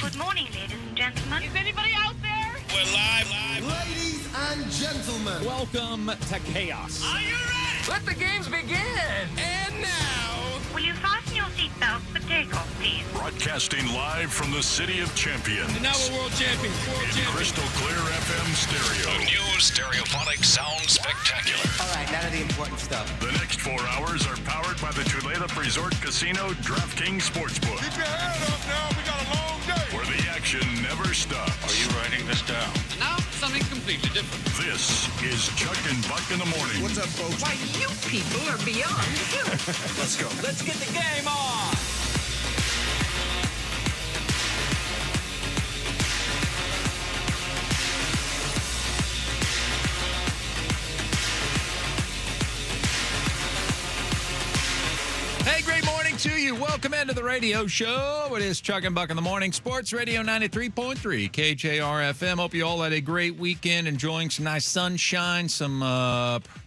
Good morning, ladies and gentlemen. Is anybody out there? We're live. Ladies and gentlemen, welcome to Chaos. Are you ready? Let the games begin. And now, Will you fasten your seatbelts for takeoff, please? Broadcasting live from the City of Champions. and now we're world champions. In crystal clear FM stereo. The new stereophonic sound spectacular. All right, now to the important stuff. The next 4 hours are powered by the Chuleta Resort Casino DraftKings Sportsbook, Keep your head up now. We got a long day. where the action never stops. Are you writing this down? Now, something completely different. This is Chuck and Buck in the morning. What's up, folks? Why, you people are beyond human. Let's go. Let's get the game on. Hey, great morning to you. Welcome into the radio show. It is Chuck and Buck in the morning. Sports Radio 93.3 KJR FM. Hope you all had a great weekend, enjoying some nice sunshine, some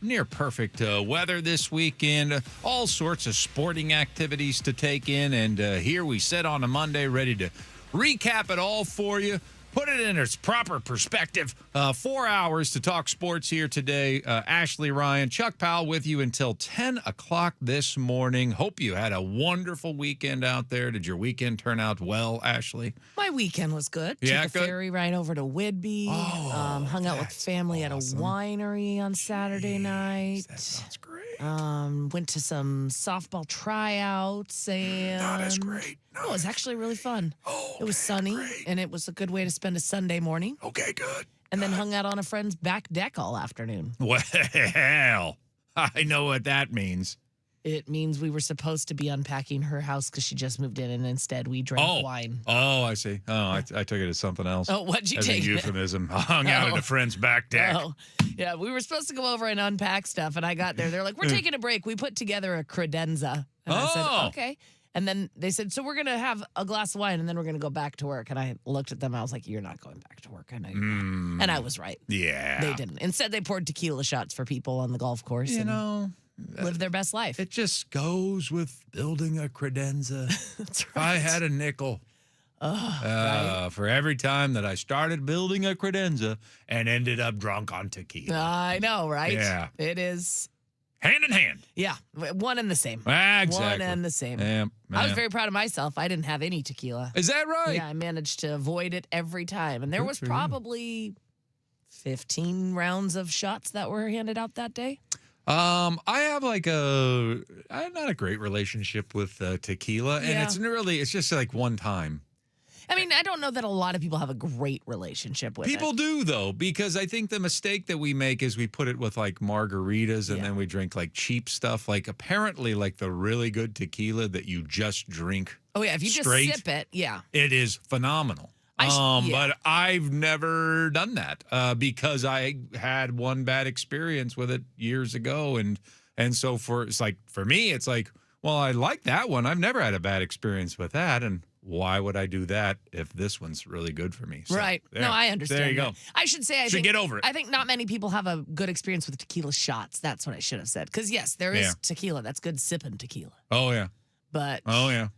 near perfect weather this weekend. All sorts of sporting activities to take in. And here we sit on a Monday ready to recap it all for you. Put it in its proper perspective. 4 hours to talk sports here today. Ashley Ryan, Chuck Powell with you until 10 o'clock this morning. Hope you had a wonderful weekend out there. Did your weekend turn out well, Ashley? My weekend was good. Yeah, Took a good. ferry ride over to Whidbey. Hung out with family at a winery on Saturday night. That sounds great. Went to some softball tryouts and Not as great. Oh, it was actually really fun. Oh, It was sunny great. and it was a good way to spend a Sunday morning. Okay, good. And then hung out on a friend's back deck all afternoon. Well, I know what that means. It means we were supposed to be unpacking her house because she just moved in, and instead we drank wine. Oh, I see. Oh, I took it as something else. Oh, what'd you as take a it? euphemism. Hung out at Oh. a friend's back deck. Oh, yeah. We were supposed to go over and unpack stuff, and I got there. They're like, we're taking a break. We put together a credenza. And I said, Oh. okay. And then they said, so we're going to have a glass of wine, and then we're going to go back to work. And I looked at them. I was like, you're not going back to work. I know you're not. And I was right. Yeah. They didn't. Instead, they poured tequila shots for people on the golf course You and know, lived their best life. it just goes with building a credenza. That's If I had a nickel for every time that I started building a credenza and ended up drunk on tequila. I know, right? Yeah. It is. Hand in hand. Yeah. One and the same. Exactly. One and the same. Yeah, I was yeah. very proud of myself. I didn't have any tequila. Is that right? Yeah, I managed to avoid it every time. And there Good was for you. probably 15 rounds of shots that were handed out that day. I have I have not a great relationship with tequila, and Yeah. it's just like one time. I mean, I don't know that a lot of people have a great relationship with People it. do though, because I think the mistake that we make is we put it with like margaritas and Yeah. then we drink like cheap stuff. Like apparently like the really good tequila that you just drink, Oh, yeah. If you straight. just sip it, yeah. it is phenomenal. Yeah. But I've never done that because I had one bad experience with it years ago. And so for me, it's like, well, I like that one. I've never had a bad experience with that. And why would I do that if this one's really good for me? So, Right. there. No, I understand. There you that. go. I should say, I Should think, get over it. I think not many people have a good experience with tequila shots. That's what I should have said. Because, yes, there is Yeah. tequila. That's good sipping tequila. Oh, yeah. But Oh, yeah.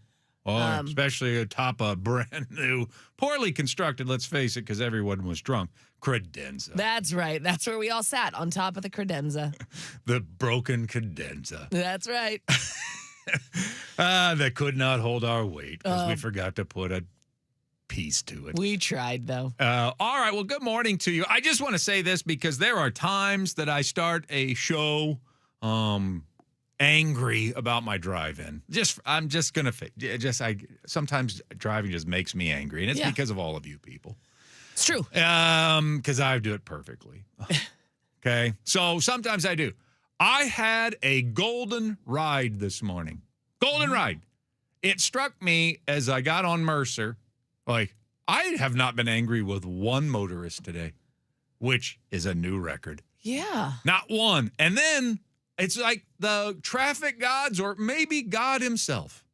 Oh, Um, especially atop a brand new, poorly constructed, let's face it, because everyone was drunk, credenza. that's right. That's where we all sat, on top of the credenza. The broken credenza. That's right. That could not hold our weight because we forgot to put a piece to it. We tried, though. All right. Well, good morning to you. I just want to say this because there are times that I start a show angry about my drive-in. I'm just going to sometimes driving just makes me angry, and it's Yeah. because of all of you people. It's true. Because I do it perfectly. Okay. So sometimes I do. I had a golden ride this morning. Golden ride. It struck me as I got on Mercer, like, I have not been angry with one motorist today, which is a new record. Yeah. Not one. And then it's like the traffic gods, or maybe God himself,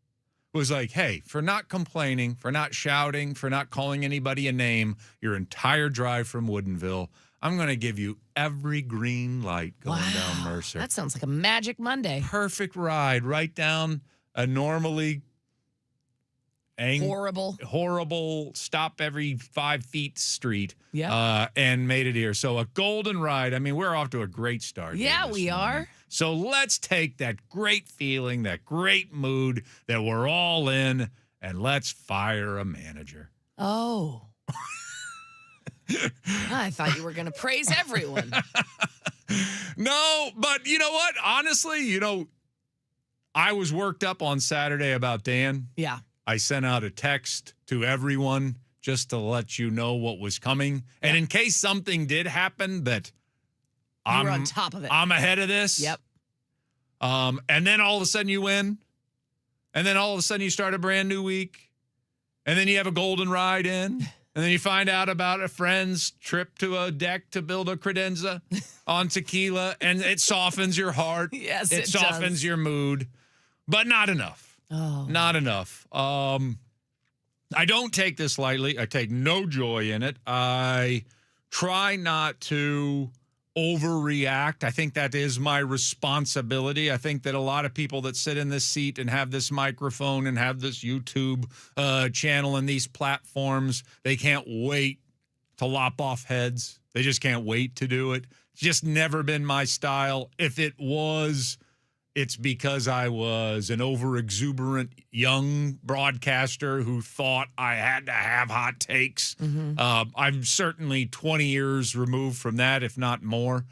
was like, hey, for not complaining, for not shouting, for not calling anybody a name, your entire drive from Woodinville, I'm going to give you every green light going down Mercer. That sounds like a magic Monday. Perfect ride right down a normally horrible stop every 5 feet street. Yeah. And made it here. So a golden ride. I mean, we're off to a great start. Yeah, here this we morning. are. So let's take that great feeling, that great mood that we're all in, and let's fire a manager. Oh. I thought you were going to praise everyone. No, but you know what? Honestly, I was worked up on Saturday about Dan. Yeah. I sent out a text to everyone just to let you know what was coming. And in case something did happen that You were on top of it. I'm ahead of this. Yep. And then all of a sudden you win. And then all of a sudden you start a brand new week. And then you have a golden ride in. And then you find out about a friend's trip to a deck to build a credenza on tequila. And it softens your heart. Yes, it softens does. your mood. But not enough. Oh. Not enough. I don't take this lightly. I take no joy in it. I try not to overreact. I think that is my responsibility. I think that a lot of people that sit in this seat and have this microphone and have this YouTube channel and these platforms, they can't wait to lop off heads. They just can't wait to do it. It's just never been my style. If it was, it's because I was an overexuberant young broadcaster who thought I had to have hot takes. I'm certainly 20 years removed from that, if not more,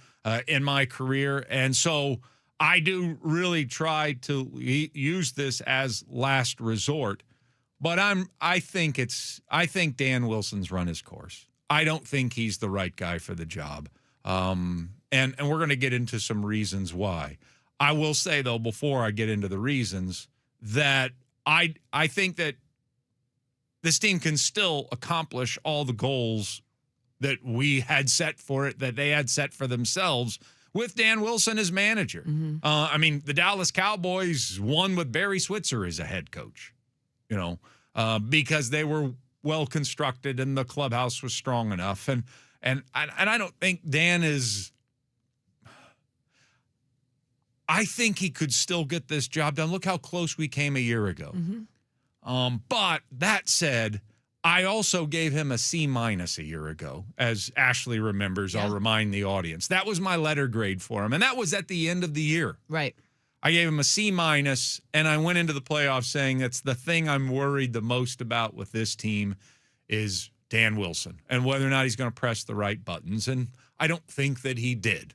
in my career. And so I do really try to use this as last resort. But I think Dan Wilson's run his course. I don't think he's the right guy for the job. And we're going to get into some reasons why. I will say, though, before I get into the reasons, that I think that this team can still accomplish all the goals that we had set for it, that they had set for themselves with Dan Wilson as manager. I mean, the Dallas Cowboys won with Barry Switzer as a head coach, because they were well constructed and the clubhouse was strong enough. And I don't think Dan is. I think he could still get this job done. Look how close we came a year ago. But that said, I also gave him a C- a year ago. As Ashley remembers, I'll remind the audience. That was my letter grade for him, and that was at the end of the year. Right. I gave him a C-, and I went into the playoffs saying that's the thing I'm worried the most about with this team is Dan Wilson and whether or not he's going to press the right buttons, and I don't think that he did.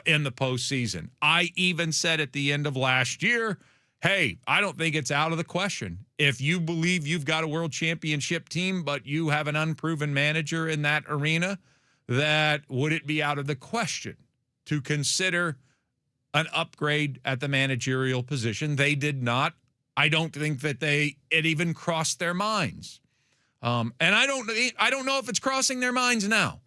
In the postseason. I even said at the end of last year, hey, I don't think it's out of the question. If you believe you've got a world championship team, but you have an unproven manager in that arena, that would it be out of the question to consider an upgrade at the managerial position? They did not. I don't think that it even crossed their minds. And I don't know if it's crossing their minds now,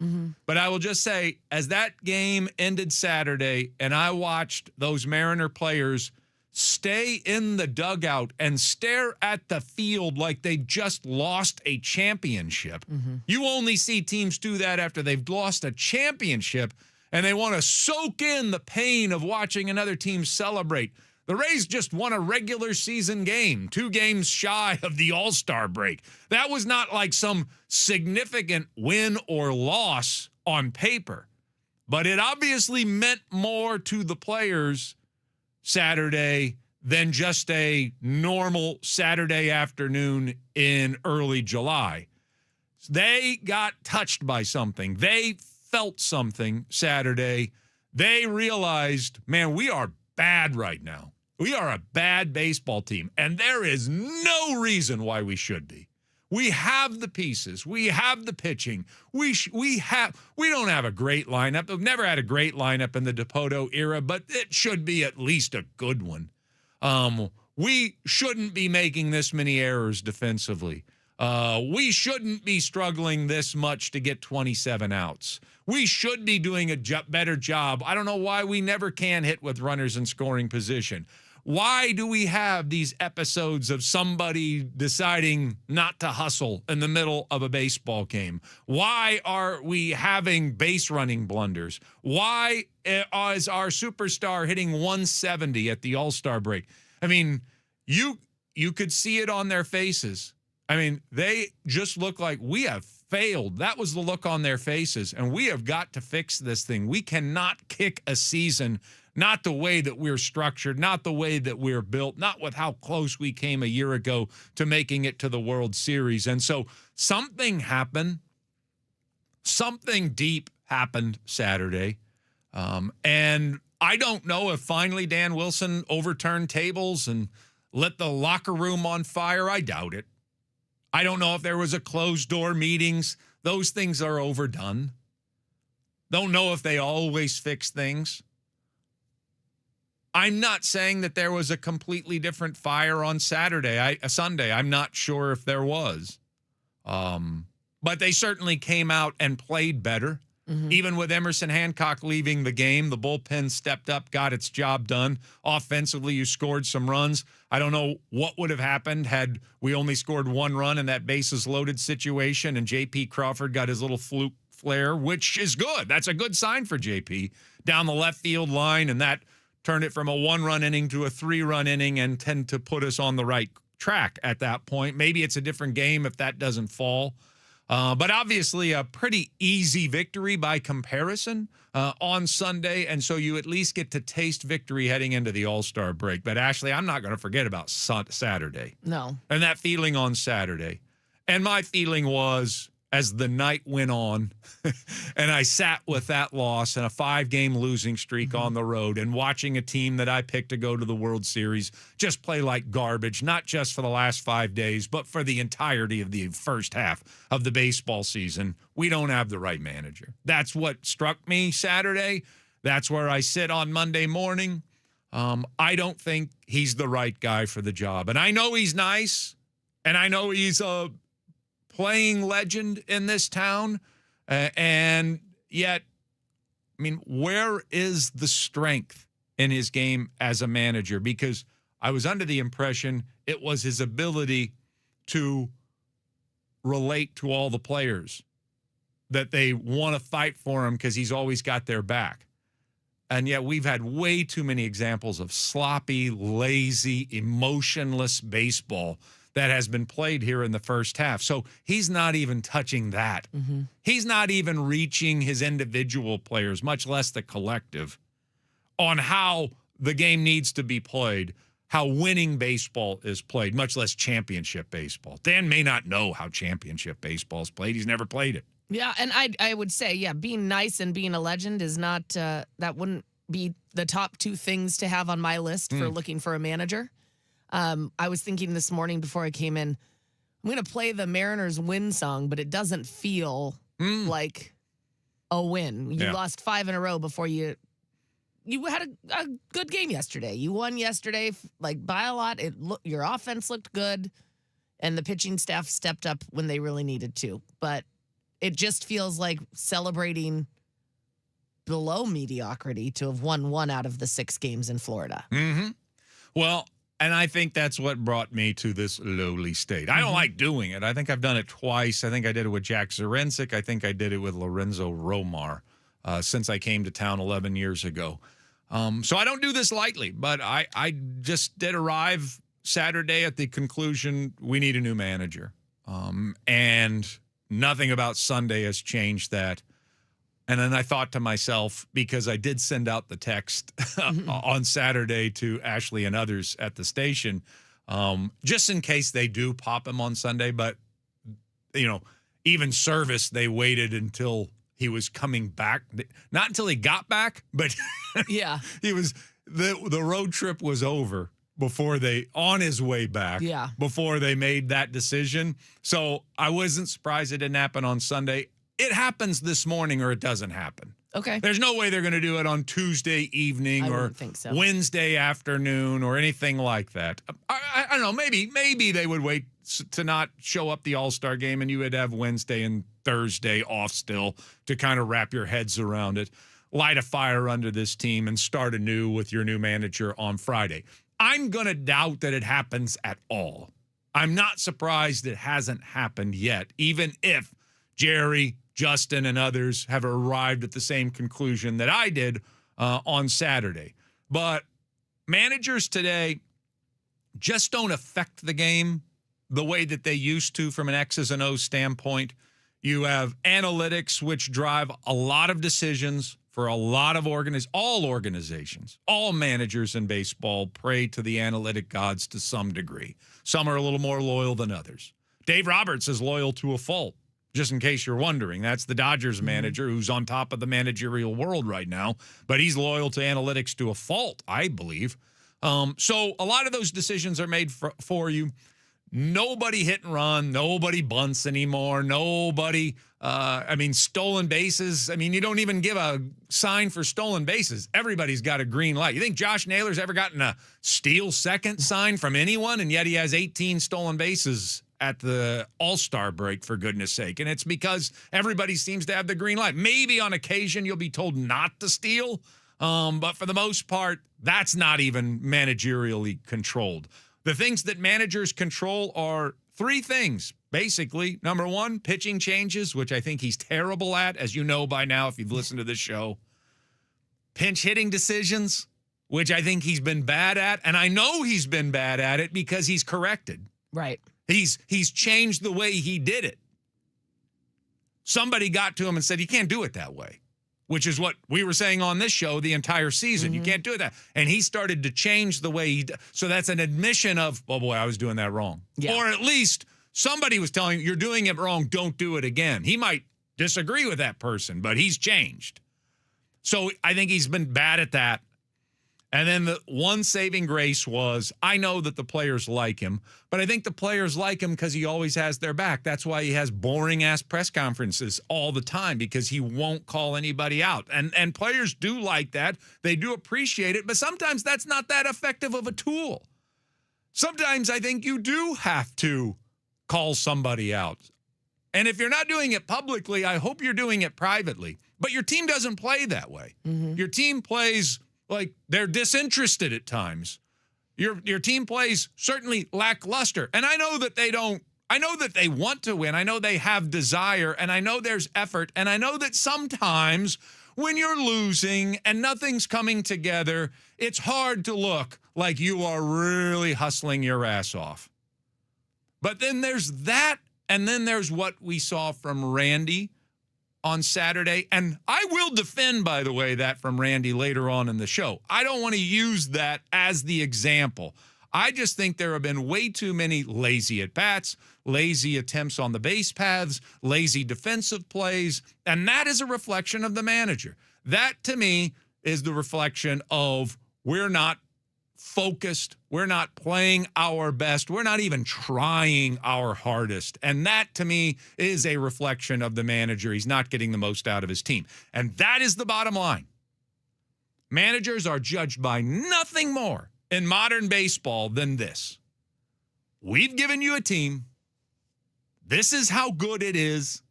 but I will just say, as that game ended Saturday and I watched those Mariner players stay in the dugout and stare at the field like they just lost a championship. You only see teams do that after they've lost a championship and they want to soak in the pain of watching another team celebrate. The Rays just won a regular season game, 2 games shy of the All-Star break. That was not like some significant win or loss on paper, but it obviously meant more to the players Saturday than just a normal Saturday afternoon in early July. They got touched by something. They felt something Saturday. They realized, man, we are bad right now. We are a bad baseball team, and there is no reason why we should be. We have the pieces. We have the pitching. We don't have a great lineup. We've never had a great lineup in the Dipoto era, but it should be at least a good one. We shouldn't be making this many errors defensively. We shouldn't be struggling this much to get 27 outs. We should be doing a better job. I don't know why we never can hit with runners in scoring position. Why do we have these episodes of somebody deciding not to hustle in the middle of a baseball game? Why are we having base running blunders? Why is our superstar hitting 170 at the All-Star break? I mean, you could see it on their faces. I mean, they just look like we have failed. That was the look on their faces, and we have got to fix this thing. We cannot kick a season, not the way that we're structured, not the way that we're built, not with how close we came a year ago to making it to the World Series. And so something happened. Something deep happened Saturday. And I don't know if finally Dan Wilson overturned tables and lit the locker room on fire. I doubt it. I don't know if there was a closed-door meetings. Those things are overdone. Don't know if they always fix things. I'm not saying that there was a completely different fire on Sunday. I'm not sure if there was. But they certainly came out and played better. Mm-hmm. Even with Emerson Hancock leaving the game, the bullpen stepped up, got its job done. Offensively, you scored some runs. I don't know what would have happened had we only scored one run in that bases loaded situation and J.P. Crawford got his little fluke flare, which is good. That's a good sign for J.P. down the left field line, and that turned it from a one-run inning to a three-run inning and tend to put us on the right track at that point. Maybe it's a different game if that doesn't fall. But obviously a pretty easy victory by comparison on Sunday, and so you at least get to taste victory heading into the All-Star break. But, Ashley, I'm not going to forget about Saturday. No. And that feeling on Saturday. And my feeling was, as the night went on, and I sat with that loss and a 5-game losing streak on the road and watching a team that I picked to go to the World Series just play like garbage, not just for the last 5 days, but for the entirety of the first half of the baseball season. We don't have the right manager. That's what struck me Saturday. That's where I sit on Monday morning. I don't think he's the right guy for the job. And I know he's nice, and I know he's a playing legend in this town, and yet, I mean, where is the strength in his game as a manager? Because I was under the impression it was his ability to relate to all the players, that they want to fight for him because he's always got their back. And yet we've had way too many examples of sloppy, lazy, emotionless baseball that has been played here in the first half. So he's not even touching that. Mm-hmm. He's not even reaching his individual players, much less the collective, on how the game needs to be played, how winning baseball is played, much less championship baseball. Dan may not know how championship baseball is played. He's never played it. Yeah, and I would say, yeah, being nice and being a legend is not, that wouldn't be the top two things to have on my list for looking for a manager. I was thinking this morning before I came in, I'm going to play the Mariners win song, but it doesn't feel like a win. You lost 5 in a row before you had a good game yesterday. You won yesterday, like by a lot. Your offense looked good, and the pitching staff stepped up when they really needed to. But it just feels like celebrating below mediocrity to have won 1 out of the 6 games in Florida. Mm-hmm. Well, and I think that's what brought me to this lowly state. I don't like doing it. I think I've done it twice. I think I did it with Jack Zarenzik. I think I did it with Lorenzo Romar since I came to town 11 years ago. So I don't do this lightly, but I just did arrive Saturday at the conclusion we need a new manager. And nothing about Sunday has changed that. And then I thought to myself, because I did send out the text on Saturday to Ashley and others at the station, just in case they do pop him on Sunday. But, even service, they waited until he was coming back. Not until he got back, but yeah, he was the road trip was over before on his way back, before they made that decision. So I wasn't surprised it didn't happen on Sunday. It happens this morning or it doesn't happen. Okay. There's no way they're going to do it on Tuesday evening or think so. Wednesday afternoon or anything like that. I don't know. Maybe they would wait to not show up the All-Star game and you would have Wednesday and Thursday off still to kind of wrap your heads around it, light a fire under this team and start anew with your new manager on Friday. I'm going to doubt that it happens at all. I'm not surprised it hasn't happened yet, even if Jerry, Justin, and others have arrived at the same conclusion that I did on Saturday. But managers today just don't affect the game the way that they used to from an X's and O's standpoint. You have analytics, which drive a lot of decisions for a lot of all organizations. All managers in baseball pray to the analytic gods to some degree. Some are a little more loyal than others. Dave Roberts is loyal to a fault, just in case you're wondering. That's the Dodgers manager who's on top of the managerial world right now, but he's loyal to analytics to a fault, I believe. So a lot of those decisions are made for you. Nobody hit and run. Nobody bunts anymore. Nobody, stolen bases. You don't even give a sign for stolen bases. Everybody's got a green light. You think Josh Naylor's ever gotten a steal second sign from anyone, and yet he has 18 stolen bases at the All-Star break, for goodness sake. And it's because everybody seems to have the green light. Maybe on occasion you'll be told not to steal, but for the most part, that's not even managerially controlled. The things that managers control are three things, basically. Number one, pitching changes, which I think he's terrible at, as you know by now if you've listened to this show. Pinch hitting decisions, which I think he's been bad at, and I know he's been bad at it because he's corrected. Right. He's changed the way he did it. Somebody got to him and said, you can't do it that way, which is what we were saying on this show the entire season. You can't do it that. And he started to change the way so that's an admission of, oh boy, I was doing that wrong. Yeah. Or at least somebody was telling you, you're doing it wrong, don't do it again. He might disagree with that person, but he's changed. So I think he's been bad at that. And then the one saving grace was, I know that the players like him, but I think the players like him because he always has their back. That's why he has boring-ass press conferences all the time, because he won't call anybody out. And players do like that. They do appreciate it, but sometimes that's not that effective of a tool. Sometimes I think you do have to call somebody out. And if you're not doing it publicly, I hope you're doing it privately. But your team doesn't play that way. Your team plays like they're disinterested at times. Your team plays certainly lackluster. And I know that they want to win. I know they have desire, and I know there's effort. And I know that sometimes when you're losing and nothing's coming together, it's hard to look like you are really hustling your ass off. But then there's that, and then there's what we saw from Randy on Saturday. And I will defend, by the way, that from Randy later on in the show. I don't want to use that as the example. I just think there have been way too many lazy at-bats, lazy attempts on the base paths, lazy defensive plays, and that is a reflection of the manager. That, to me, is the reflection of we're not focused, we're not playing our best, we're not even trying our hardest. And that, to me, is a reflection of the manager. He's not getting the most out of his team. And that is the bottom line. Managers are judged by nothing more in modern baseball than this. We've given you a team. This is how good it is.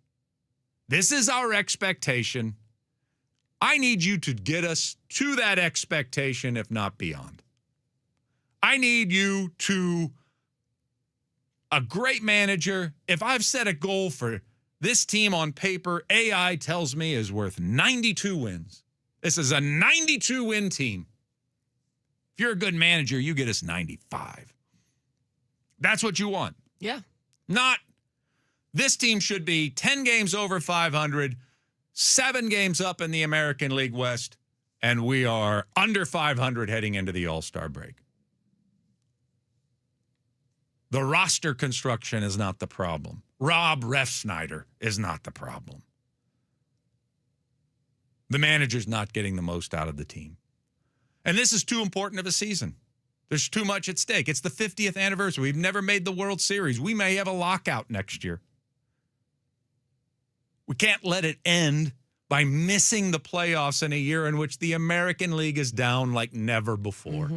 This is our expectation. I need you to get us to that expectation, if not beyond. I need you to, a great manager, if I've set a goal for this team on paper, AI tells me is worth 92 wins. This is a 92-win team. If you're a good manager, you get us 95. That's what you want. Yeah. Not, this team should be 10 games over 500, 7 games up in the American League West, and we are under 500 heading into the All-Star break. The roster construction is not the problem. Rob Refsnyder is not the problem. The manager's not getting the most out of the team. And this is too important of a season. There's too much at stake. It's the 50th anniversary. We've never made the World Series. We may have a lockout next year. We can't let it end by missing the playoffs in a year in which the American League is down like never before.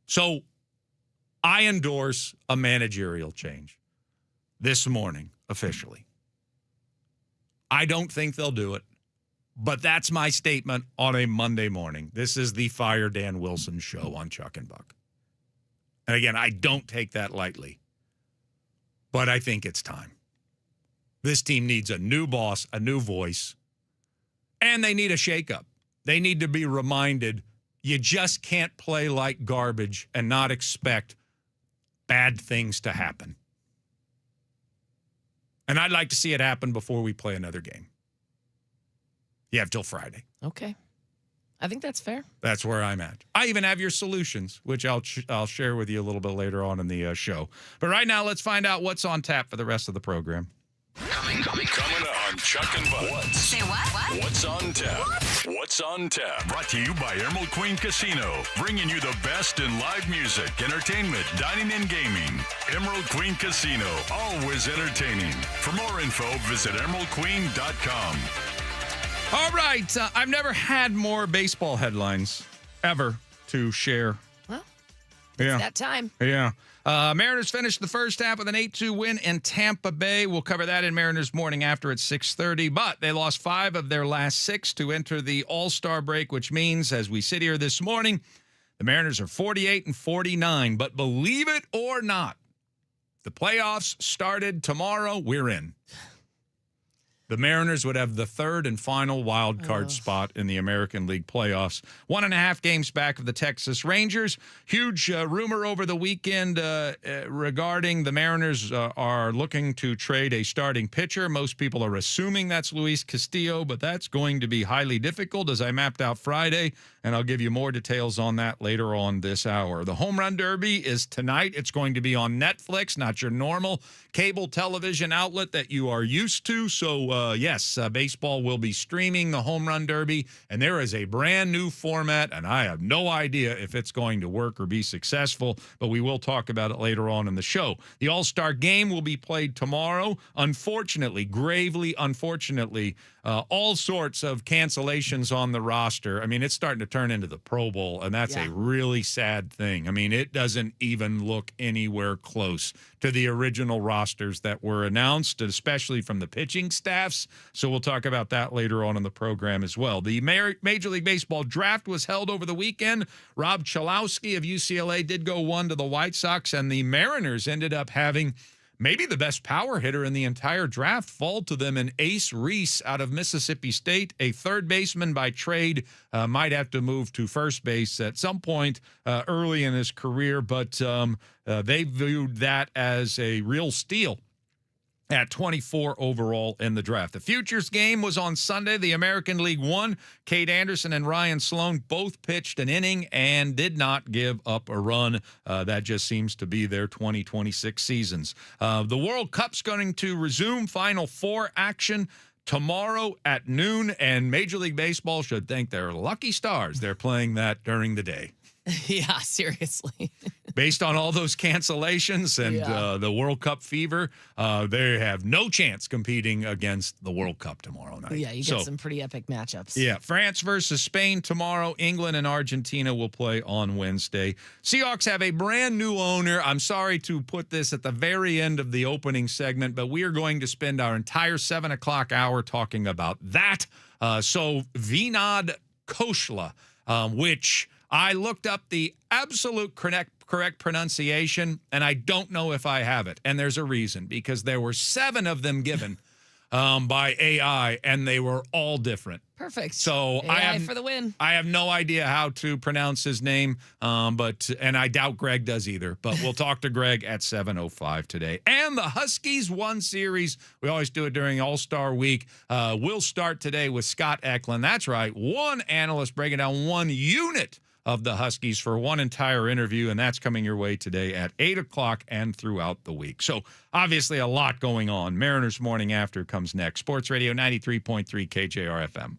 So I endorse a managerial change this morning, officially. I don't think they'll do it, but that's my statement on a Monday morning. This is the Fire Dan Wilson show on Chuck and Buck. And again, I don't take that lightly, but I think it's time. This team needs a new boss, a new voice, and they need a shakeup. They need to be reminded you just can't play like garbage and not expect bad things to happen. And I'd like to see it happen before we play another game. You have till Friday. Okay. I think that's fair. That's where I'm at. I even have your solutions, which I'll share with you a little bit later on in the show. But right now, let's find out what's on tap for the rest of the program. Coming on Chuck and Bud. Say what? What's on tap? What's on tap? Brought to you by Emerald Queen Casino, bringing you the best in live music, entertainment, dining, and gaming. Emerald Queen Casino, always entertaining. For more info, visit emeraldqueen.com. All right. I've never had more baseball headlines ever to share. Well, Yeah. it's that time. Yeah. Mariners finished the first half with an 8-2 win in Tampa Bay. We'll cover that in Mariners Morning After at 6:30. But they lost 5 of their last 6 to enter the All-Star break, which means, as we sit here this morning, the Mariners are 48-49. But believe it or not, the playoffs started tomorrow. We're in. The Mariners would have the third and final wild card spot in the American League playoffs. 1.5 games back of the Texas Rangers. Huge rumor over the weekend regarding the Mariners are looking to trade a starting pitcher. Most people are assuming that's Luis Castillo, but that's going to be highly difficult, as I mapped out Friday, and I'll give you more details on that later on this hour. The Home Run Derby is tonight. It's going to be on Netflix, not your normal cable television outlet that you are used to. So, yes, baseball will be streaming the Home Run Derby, and there is a brand new format, and I have no idea if it's going to work or be successful, but we will talk about it later on in the show. The All-Star Game will be played tomorrow. Unfortunately, gravely unfortunately, all sorts of cancellations on the roster. I mean, it's starting to turn into the Pro Bowl, and that's a really sad thing. I mean, it doesn't even look anywhere close to the original rosters that were announced, especially from the pitching staffs. So we'll talk about that later on in the program as well. The Major League Baseball draft was held over the weekend. Rob Chalowski of UCLA did go 1 to the White Sox, and the Mariners ended up having maybe the best power hitter in the entire draft fall to them in Ace Reese out of Mississippi State, a third baseman by trade, might have to move to first base at some point early in his career, but they viewed that as a real steal at 24 overall in the draft. The Futures game was on Sunday. The American League won. Kate Anderson and Ryan Sloan both pitched an inning and did not give up a run. That just seems to be their 2026 seasons. The World Cup's going to resume Final Four action tomorrow at noon, and Major League Baseball should thank their lucky stars they're playing that during the day. Yeah, seriously. Based on all those cancellations and the World Cup fever, they have no chance competing against the World Cup tomorrow night. Yeah, you get some pretty epic matchups. Yeah, France versus Spain tomorrow. England and Argentina will play on Wednesday. Seahawks have a brand new owner. I'm sorry to put this at the very end of the opening segment, but we are going to spend our entire 7 o'clock hour talking about that. So Vinod Khosla, which I looked up the absolute correct pronunciation, and I don't know if I have it. And there's a reason, because there were 7 of them given by AI, and they were all different. Perfect. So AI for the win. I have no idea how to pronounce his name, and I doubt Greg does either. But we'll talk to Greg at 7:05 today. And the Huskies won series. We always do it during All-Star Week. We'll start today with Scott Eklund. That's right, one analyst breaking down one unit of the Huskies for one entire interview, and that's coming your way today at 8 o'clock and throughout the week. So obviously a lot going on. Mariners Morning After comes next. Sports Radio 93.3 KJR FM.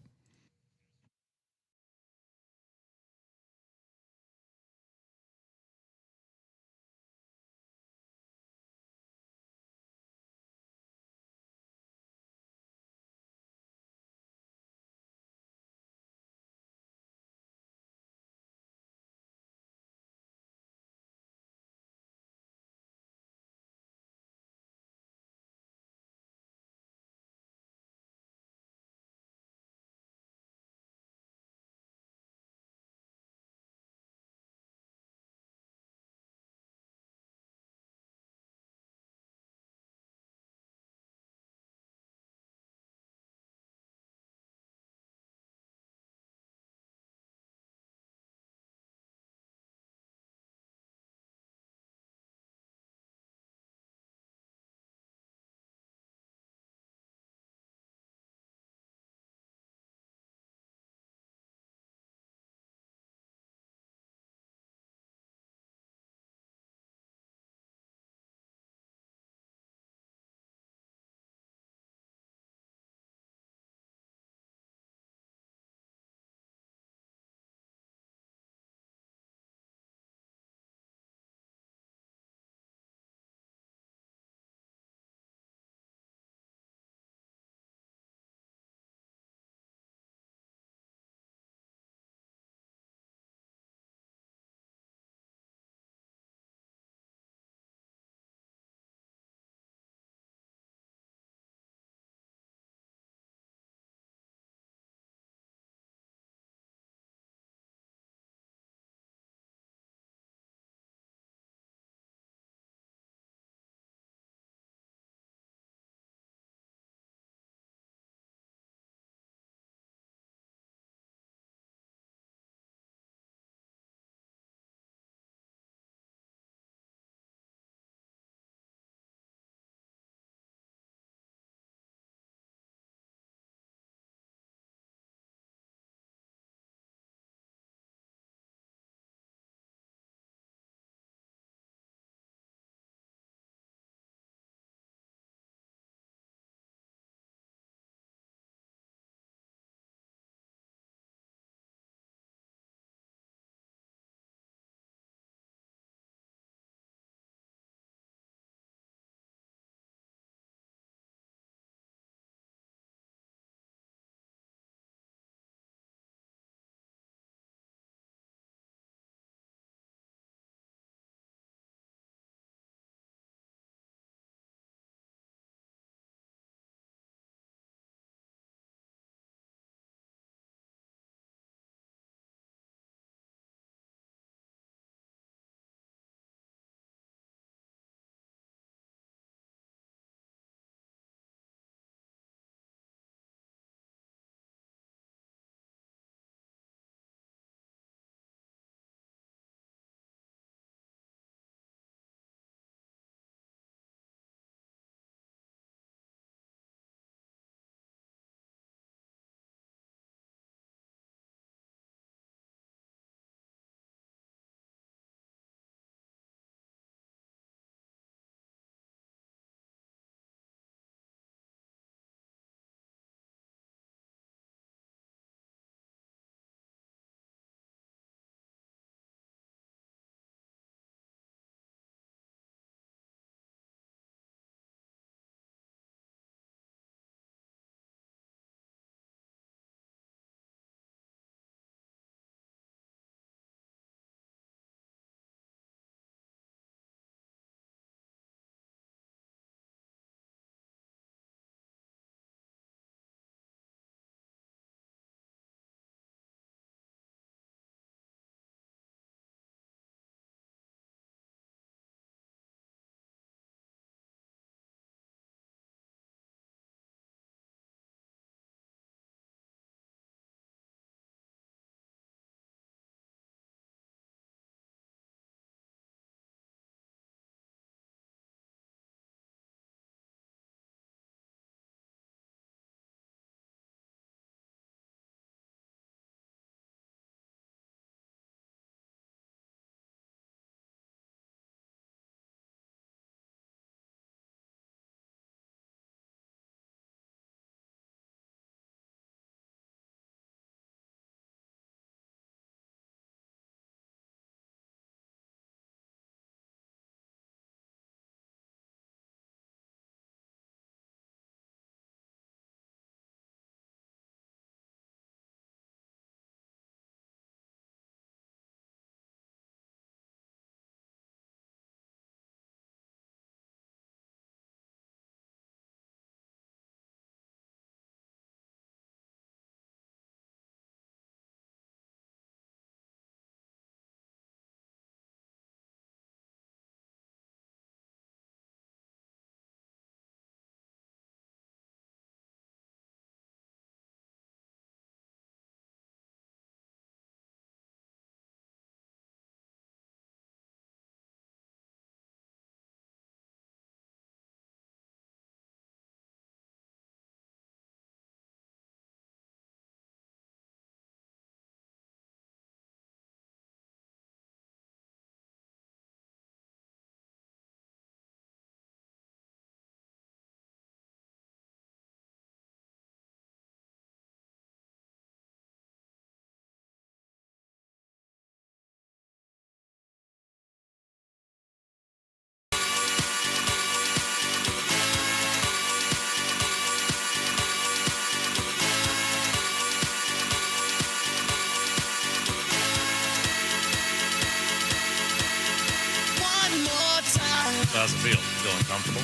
How's it feel? Feel uncomfortable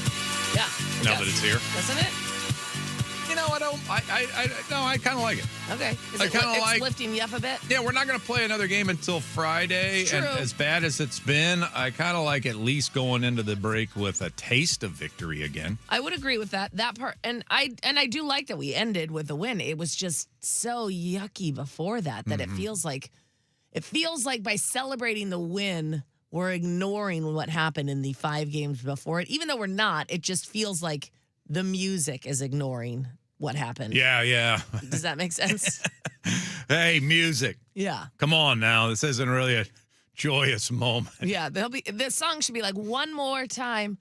Yeah. now that it's here? Doesn't it? You know, I kind of like it. Okay. Is I it kinda it's like- lifting you up a bit? Yeah, we're not going to play another game until Friday. True. And as bad as it's been, I kind of like at least going into the break with a taste of victory again. I would agree with that part, and I do like that we ended with a win. It was just so yucky before that Mm-hmm. it feels like by celebrating the win, we're ignoring what happened in the 5 games before it. Even though we're not, it just feels like the music is ignoring what happened. Yeah. Does that make sense? Hey, music. Yeah. Come on now. This isn't really a joyous moment. Yeah, this song should be like one more time.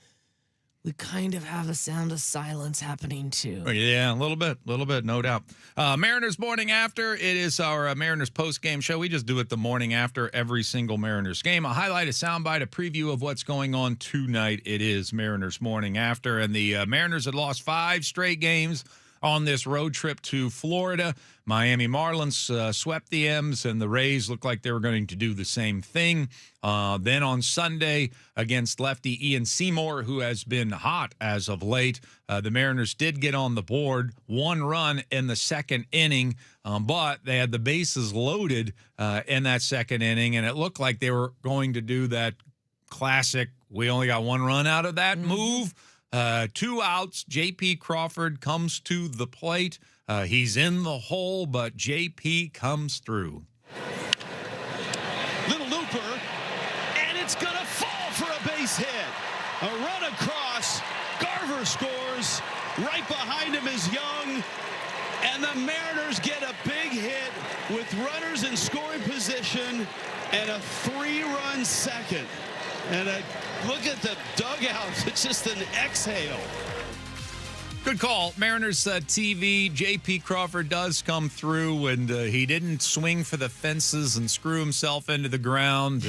We kind of have a sound of silence happening too. Yeah, a little bit, no doubt. Mariners Morning After. It is our Mariners post-game show. We just do it the morning after every single Mariners game. A highlight, a soundbite, a preview of what's going on tonight. It is Mariners Morning After. And the Mariners had lost 5 straight games on this road trip to Florida. Miami Marlins swept the M's, and the Rays looked like they were going to do the same thing. Then on Sunday against lefty Ian Seymour, who has been hot as of late, the Mariners did get on the board, 1 run in the second inning, but they had the bases loaded in that second inning, and it looked like they were going to do that classic, we only got 1 run out of that move. 2 outs. J.P. Crawford comes to the plate. He's in the hole, but J.P. comes through. Little looper, and it's going to fall for a base hit. A run across. Garver scores. Right behind him is Young. And the Mariners get a big hit with runners in scoring position and a 3-run second. And look at the dugout. It's just an exhale. Good call. Mariners TV. J.P. Crawford does come through, and he didn't swing for the fences and screw himself into the ground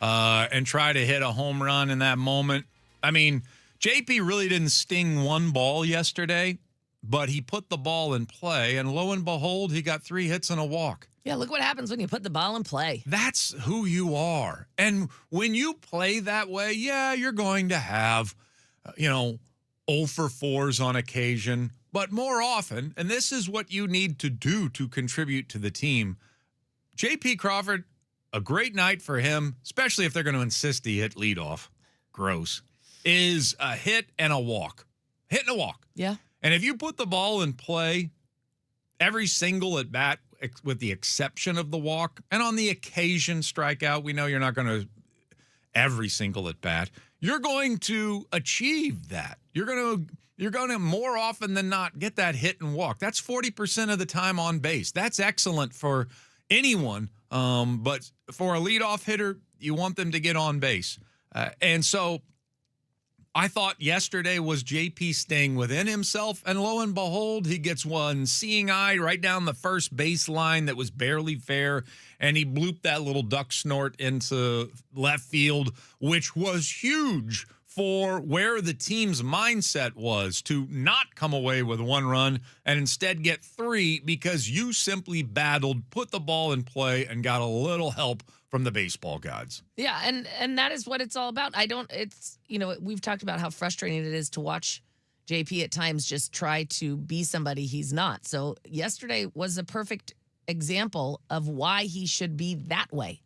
and try to hit a home run in that moment. I mean, J.P. really didn't sting 1 ball yesterday, but he put the ball in play, and lo and behold, he got 3 hits and a walk. Yeah, look what happens when you put the ball in play. That's who you are. And when you play that way, yeah, you're going to have, 0 for 4s on occasion. But more often, and this is what you need to do to contribute to the team, J.P. Crawford, a great night for him, especially if they're going to insist he hit leadoff. Gross. Is a hit and a walk. Hit and a walk. Yeah. And if you put the ball in play, every single at bat, with the exception of the walk, and on the occasion strikeout, we know you're not going to every single at bat. You're going to achieve that. You're going to more often than not get that hit and walk. That's 40% of the time on base. That's excellent for anyone, but for a leadoff hitter, you want them to get on base. And so I thought yesterday was JP staying within himself, and lo and behold, he gets one seeing eye right down the first baseline that was barely fair, and he blooped that little duck snort into left field, which was huge for where the team's mindset was to not come away with 1 run and instead get 3 because you simply battled, put the ball in play, and got a little help from the baseball gods. Yeah, and that is what it's all about. We've talked about how frustrating it is to watch JP at times just try to be somebody he's not. So yesterday was a perfect example of why he should be that way.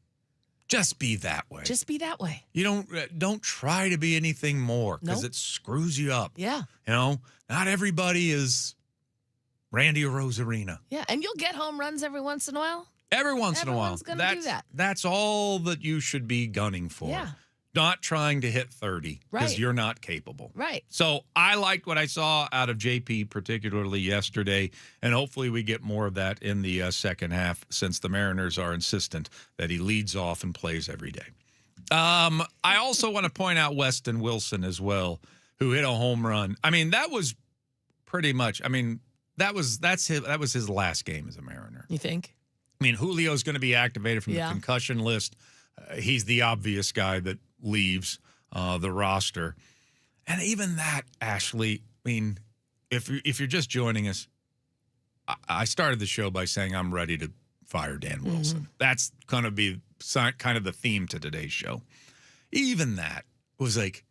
Just be that way. Just be that way. You don't try to be anything more because it screws you up. Yeah. Not everybody is Randy Rosarina. Yeah, and you'll get home runs every once in a while. Every once in a while. Everyone's going to do that. That's all that you should be gunning for. Yeah. Not trying to hit 30 because Right. you're not capable. Right. So I liked what I saw out of JP, particularly yesterday, and hopefully we get more of that in the second half since the Mariners are insistent that he leads off and plays every day. I also want to point out Weston Wilson as well, who hit a home run. I mean, that was pretty much, that was his last game as a Mariner. You think? I mean, Julio's going to be activated from the concussion list. He's the obvious guy that leaves the roster. And even that, Ashley, if you're just joining us, I started the show by saying I'm ready to fire Dan Wilson. Mm-hmm. That's going to be kind of the theme to today's show. Even that was like,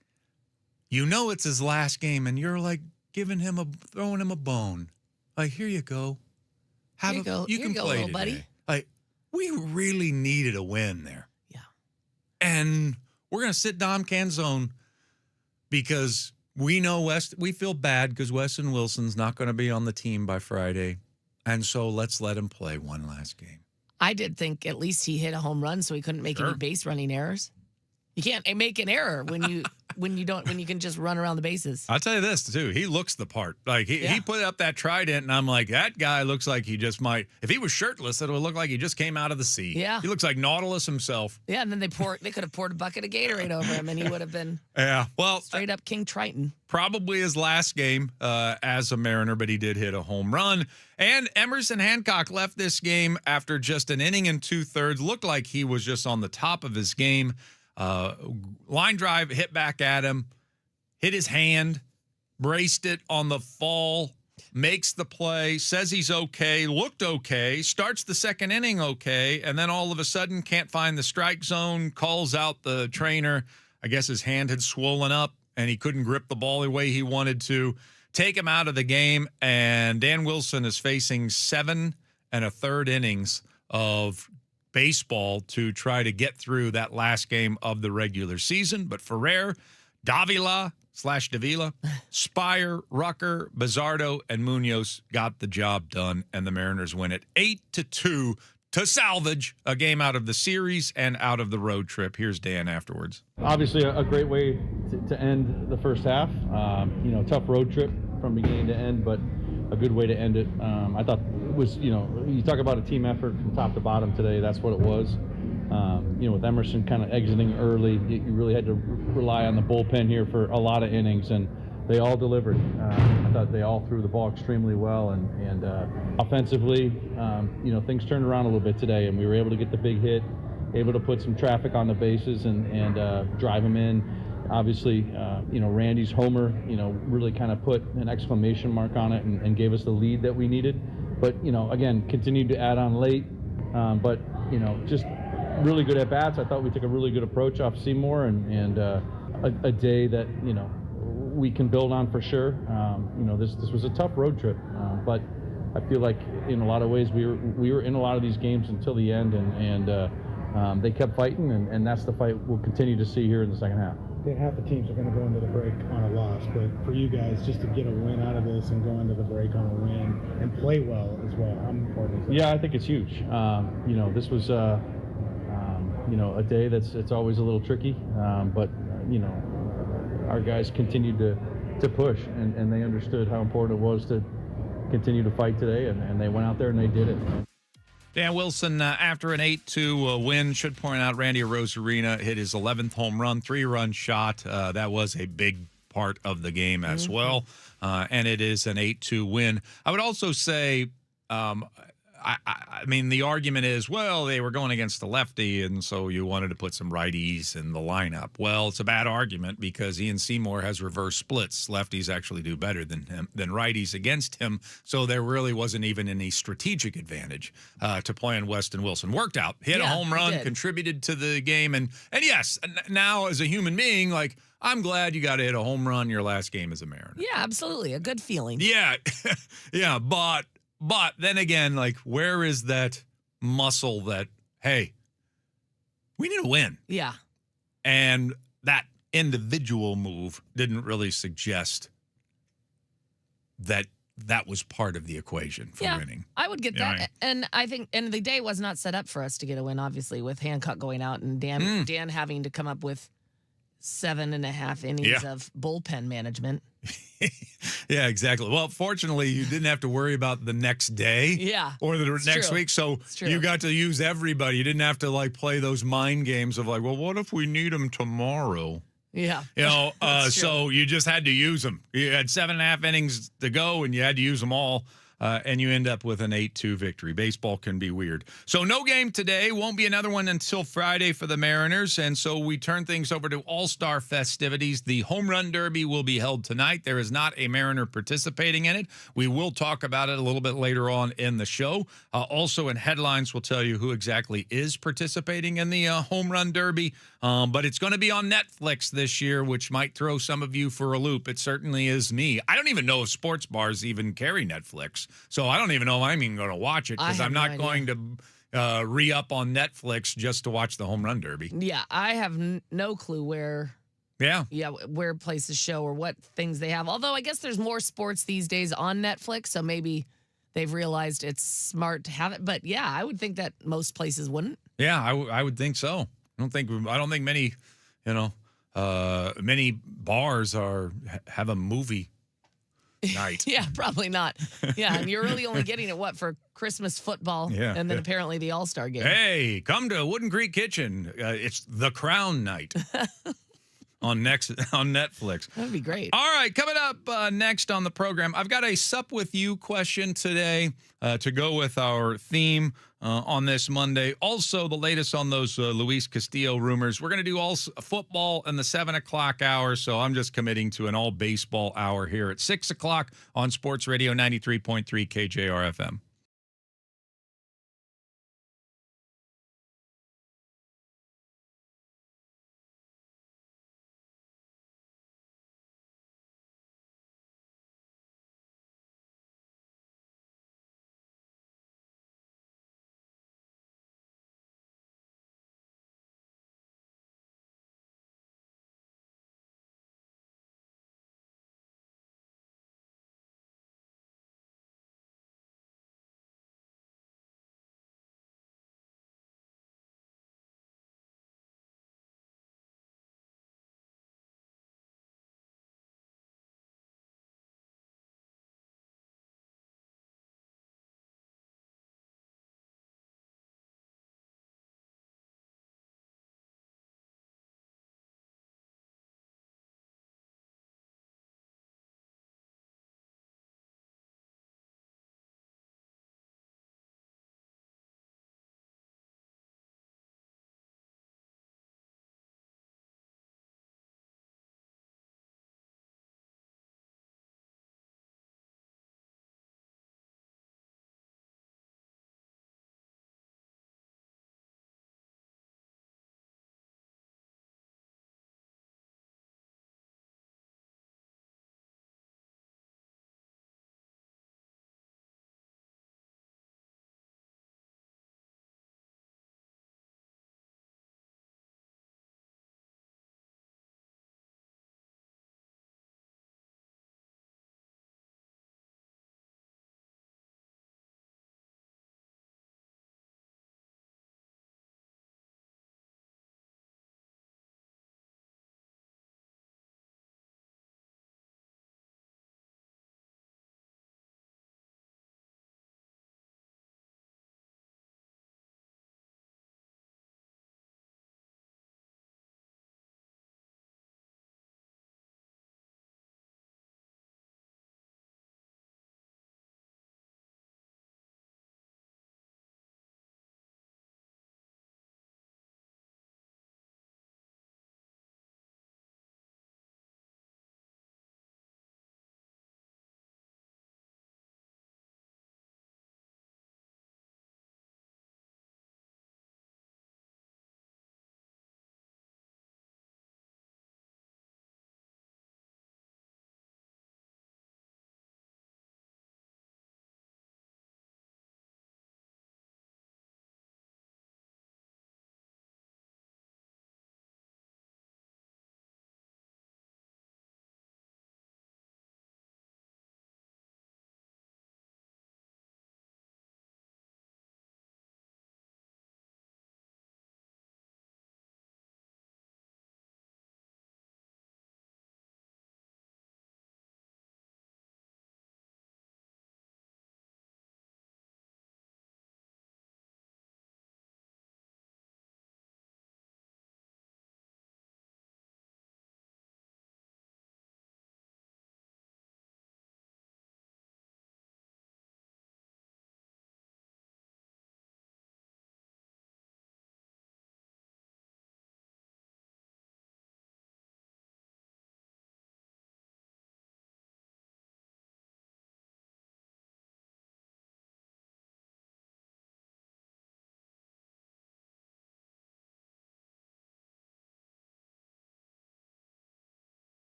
You know it's his last game, and you're like throwing him a bone. Like, here you go. Here you go. You Here can you go, play little today. buddy. Like, we really needed a win there. Yeah. And we're going to sit Dom Canzone because we know we feel bad because Weston Wilson's not going to be on the team by Friday. And so let's let him play one last game. I did think at least he hit a home run so he couldn't make any base running errors. You can't make an error when you can just run around the bases. I'll tell you this too. He looks the part. Like he put up that trident, and I'm like, that guy looks like he just might. If he was shirtless, it would look like he just came out of the sea. Yeah, he looks like Nautilus himself. Yeah, and then they could have poured a bucket of Gatorade over him, and he would have been straight up King Triton. Probably his last game as a Mariner, but he did hit a home run. And Emerson Hancock left this game after just an inning and 2/3. Looked like he was just on the top of his game. Line drive hit back at him, hit his hand, braced it on the fall, makes the play, says he's okay, looked okay, starts the second inning okay, and then all of a sudden can't find the strike zone, calls out the trainer. I guess his hand had swollen up and he couldn't grip the ball the way he wanted to. Take him out of the game, and Dan Wilson is facing 7 1/3 innings of baseball to try to get through that last game of the regular season. But Ferrer, Davila, Spire, Rucker, Bizzardo, and Munoz got the job done, and the Mariners win it 8-2 to salvage a game out of the series and out of the road trip. Here's Dan afterwards. Obviously, a great way to end the first half. Tough road trip from beginning to end, but a good way to end it. I thought it was, you talk about a team effort from top to bottom today. That's what it was. With Emerson kind of exiting early, you really had to rely on the bullpen here for a lot of innings, and they all delivered. I thought they all threw the ball extremely well, and offensively, things turned around a little bit today, and we were able to get the big hit, able to put some traffic on the bases and drive them in. Obviously, Randy's homer, really kind of put an exclamation mark on it and gave us the lead that we needed. But, again, continued to add on late. But, just really good at bats. I thought we took a really good approach off Seymour and a day that, we can build on for sure. This was a tough road trip, but I feel like in a lot of ways we were in a lot of these games until the end, and they kept fighting, and that's the fight we'll continue to see here in the second half. Half the teams are going to go into the break on a loss, but for you guys, just to get a win out of this and go into the break on a win and play well as well, how important is that? Yeah, I think it's huge. This was a day it's always a little tricky, but our guys continued to push, and they understood how important it was to continue to fight today, and they went out there and they did it. Dan Wilson, after an 8-2 win, should point out Randy Arozarena hit his 11th home run, 3-run shot. That was a big part of the game as well, and it is an 8-2 win. I would also say, I mean, the argument is, well, they were going against the lefty, and so you wanted to put some righties in the lineup. Well, it's a bad argument because Ian Seymour has reverse splits. Lefties actually do better than righties against him, so there really wasn't even any strategic advantage to playing Weston Wilson. Worked out. Hit a home run, contributed to the game, and yes, now as a human being, like, I'm glad you got to hit a home run your last game as a Mariner. Yeah, absolutely. A good feeling. Yeah, yeah, But then again, like, where is that muscle that, hey, we need to win? Yeah. And that individual move didn't really suggest that was part of the equation for winning. I would get that. And I think the day was not set up for us to get a win, obviously, with Hancock going out and Dan having to come up with 7.5 innings of bullpen management. Yeah, exactly. Well, fortunately, you didn't have to worry about the next day or the next week. So you got to use everybody. You didn't have to, like, play those mind games of, like, well, what if we need them tomorrow? Yeah. So you just had to use them. You had 7.5 innings to go, and you had to use them all. And you end up with an 8-2 victory. Baseball can be weird. So no game today. Won't be another one until Friday for the Mariners. And so we turn things over to All-Star festivities. The Home Run Derby will be held tonight. There is not a Mariner participating in it. We will talk about it a little bit later on in the show. Also in headlines, we'll tell you who exactly is participating in the Home Run Derby. But it's going to be on Netflix this year, which might throw some of you for a loop. It certainly is me. I don't even know if sports bars even carry Netflix. So I don't even know if I'm even going to watch it because I'm not going to re-up on Netflix just to watch the Home Run Derby. Yeah, I have no clue where where places show or what things they have. Although I guess there's more sports these days on Netflix, so maybe they've realized it's smart to have it. But yeah, I would think that most places wouldn't. Yeah, I would think so. I don't think many, many bars have a movie night. Yeah, probably not. Yeah, and you're really only getting it for Christmas football, and then apparently the All-Star game. Hey, come to Wooden Creek Kitchen. It's the Crown Night. On Netflix. That'd be great. All right, coming up next on the program, I've got a Sup With You question today to go with our theme on this Monday. Also, the latest on those Luis Castillo rumors. We're going to do all football in the 7 o'clock hour, so I'm just committing to an all baseball hour here at 6 o'clock on Sports Radio 93.3 KJR FM.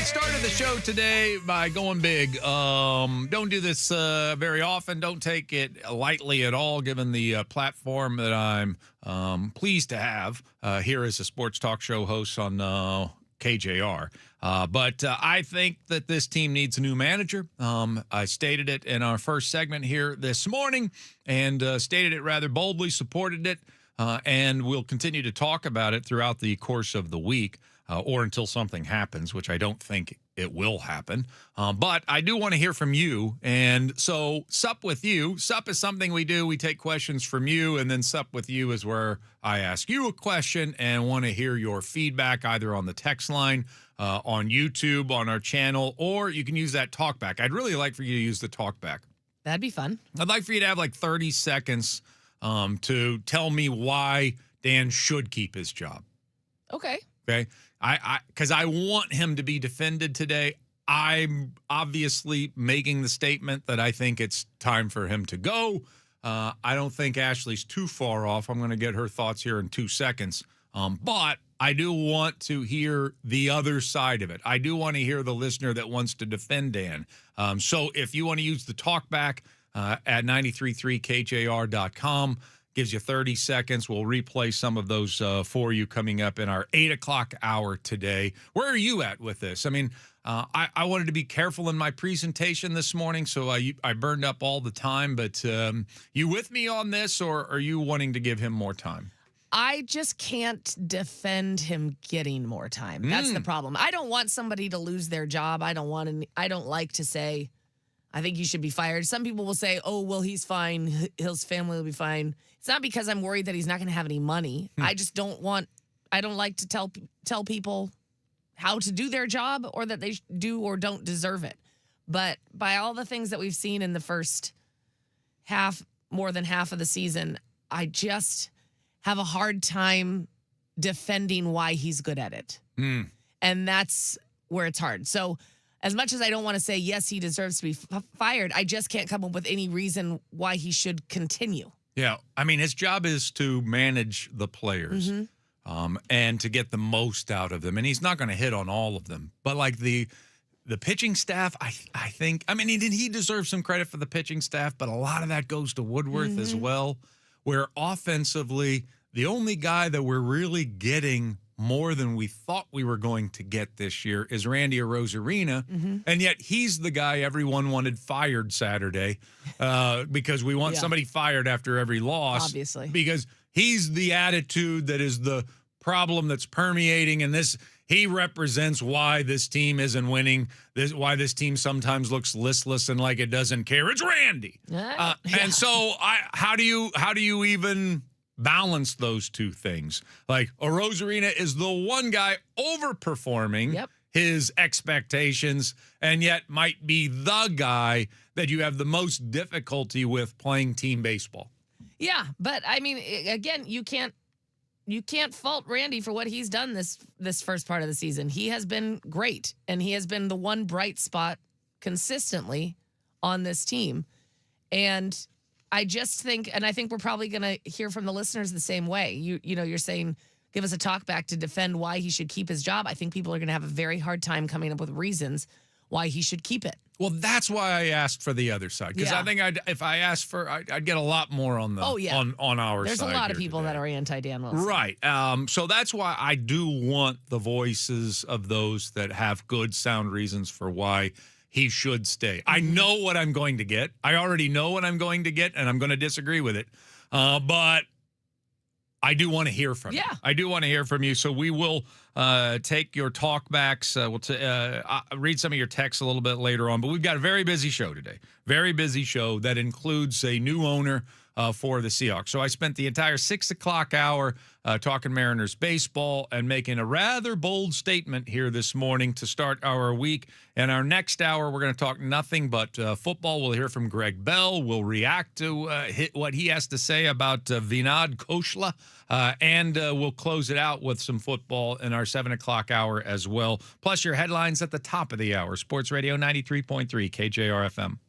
started the show today by going big. Don't do this very often. Don't take it lightly at all, given the platform that I'm pleased to have here as a sports talk show host on KJR. But I think that this team needs a new manager. I stated it in our first segment here this morning and stated it rather boldly, supported it, and we'll continue to talk about it throughout the course of the week. Or until something happens, which I don't think it will happen. But I do want to hear from you. And so Sup with You. Sup is something we do. We take questions from you, and then Sup with You is where I ask you a question and want to hear your feedback either on the text line, on YouTube, on our channel, or you can use that talkback. I'd really like for you to use the talkback. That'd be fun. I'd like for you to have like 30 seconds to tell me why Dan should keep his job. Okay. Okay. Because I want him to be defended today. I'm obviously making the statement that I think it's time for him to go. I don't think Ashley's too far off. I'm going to get her thoughts here in 2 seconds. But I do want to hear the other side of it. I do want to hear the listener that wants to defend Dan. So if you want to use the talkback at 93.3KJR.com, gives you 30 seconds. We'll replay some of those for you coming up in our 8 o'clock hour today. Where are you at with this? I mean, I wanted to be careful in my presentation this morning, so I burned up all the time. But you with me on this, or are you wanting to give him more time? I just can't defend him getting more time. That's the problem. I don't want somebody to lose their job. I don't like to say, I think you should be fired. Some people will say, oh, well, he's fine. His family will be fine. It's not because I'm worried that he's not going to have any money. I just don't like to tell people how to do their job or that they do or don't deserve it. But by all the things that we've seen in the first half, more than half of the season, I just have a hard time defending why he's good at it. And that's where it's hard. So as much as I don't want to say, yes, he deserves to be fired, I just can't come up with any reason why he should continue. Yeah. I mean, his job is to manage the players and to get the most out of them. And he's not going to hit on all of them. But like the pitching staff, I think, I mean, he deserves some credit for the pitching staff, but a lot of that goes to Woodworth as well, where offensively, the only guy that we're really getting more than we thought we were going to get this year is Randy Arozarena, and yet he's the guy everyone wanted fired Saturday because we want somebody fired after every loss. Obviously. Because he's the attitude that is the problem that's permeating, and he represents why this team isn't winning, why this team sometimes looks listless and like it doesn't care. It's Randy. And so how do you even balance those two things? Like, Arozarena is the one guy overperforming his expectations and yet might be the guy that you have the most difficulty with playing team baseball. Yeah, but I mean, again, you can't fault Randy for what he's done this first part of the season. He has been great, and he has been the one bright spot consistently on this team. And I just think, and I think we're probably going to hear from the listeners the same way. You're saying, give us a talk back to defend why he should keep his job. I think people are going to have a very hard time coming up with reasons why he should keep it. Well, that's why I asked for the other side, because I think if I asked for, I'd get a lot more on the on our There's side. There's a lot of here people today that are anti-Dan Wilson. Right. So that's why I do want the voices of those that have good, sound reasons for why he should stay. I know what I'm going to get. I already know what I'm going to get, and I'm going to disagree with it. But I do want to hear from you. I do want to hear from you. So we will take your talkbacks. We'll read some of your texts a little bit later on. But we've got a very busy show today. Very busy show that includes a new owner for the Seahawks. So I spent the entire 6 o'clock hour talking Mariners baseball and making a rather bold statement here this morning to start our week. And our next hour, we're going to talk nothing but football. We'll hear from Greg Bell. We'll react to what he has to say about Vinod Koshla. And we'll close it out with some football in our 7 o'clock hour as well. Plus your headlines at the top of the hour. Sports Radio 93.3 KJR FM.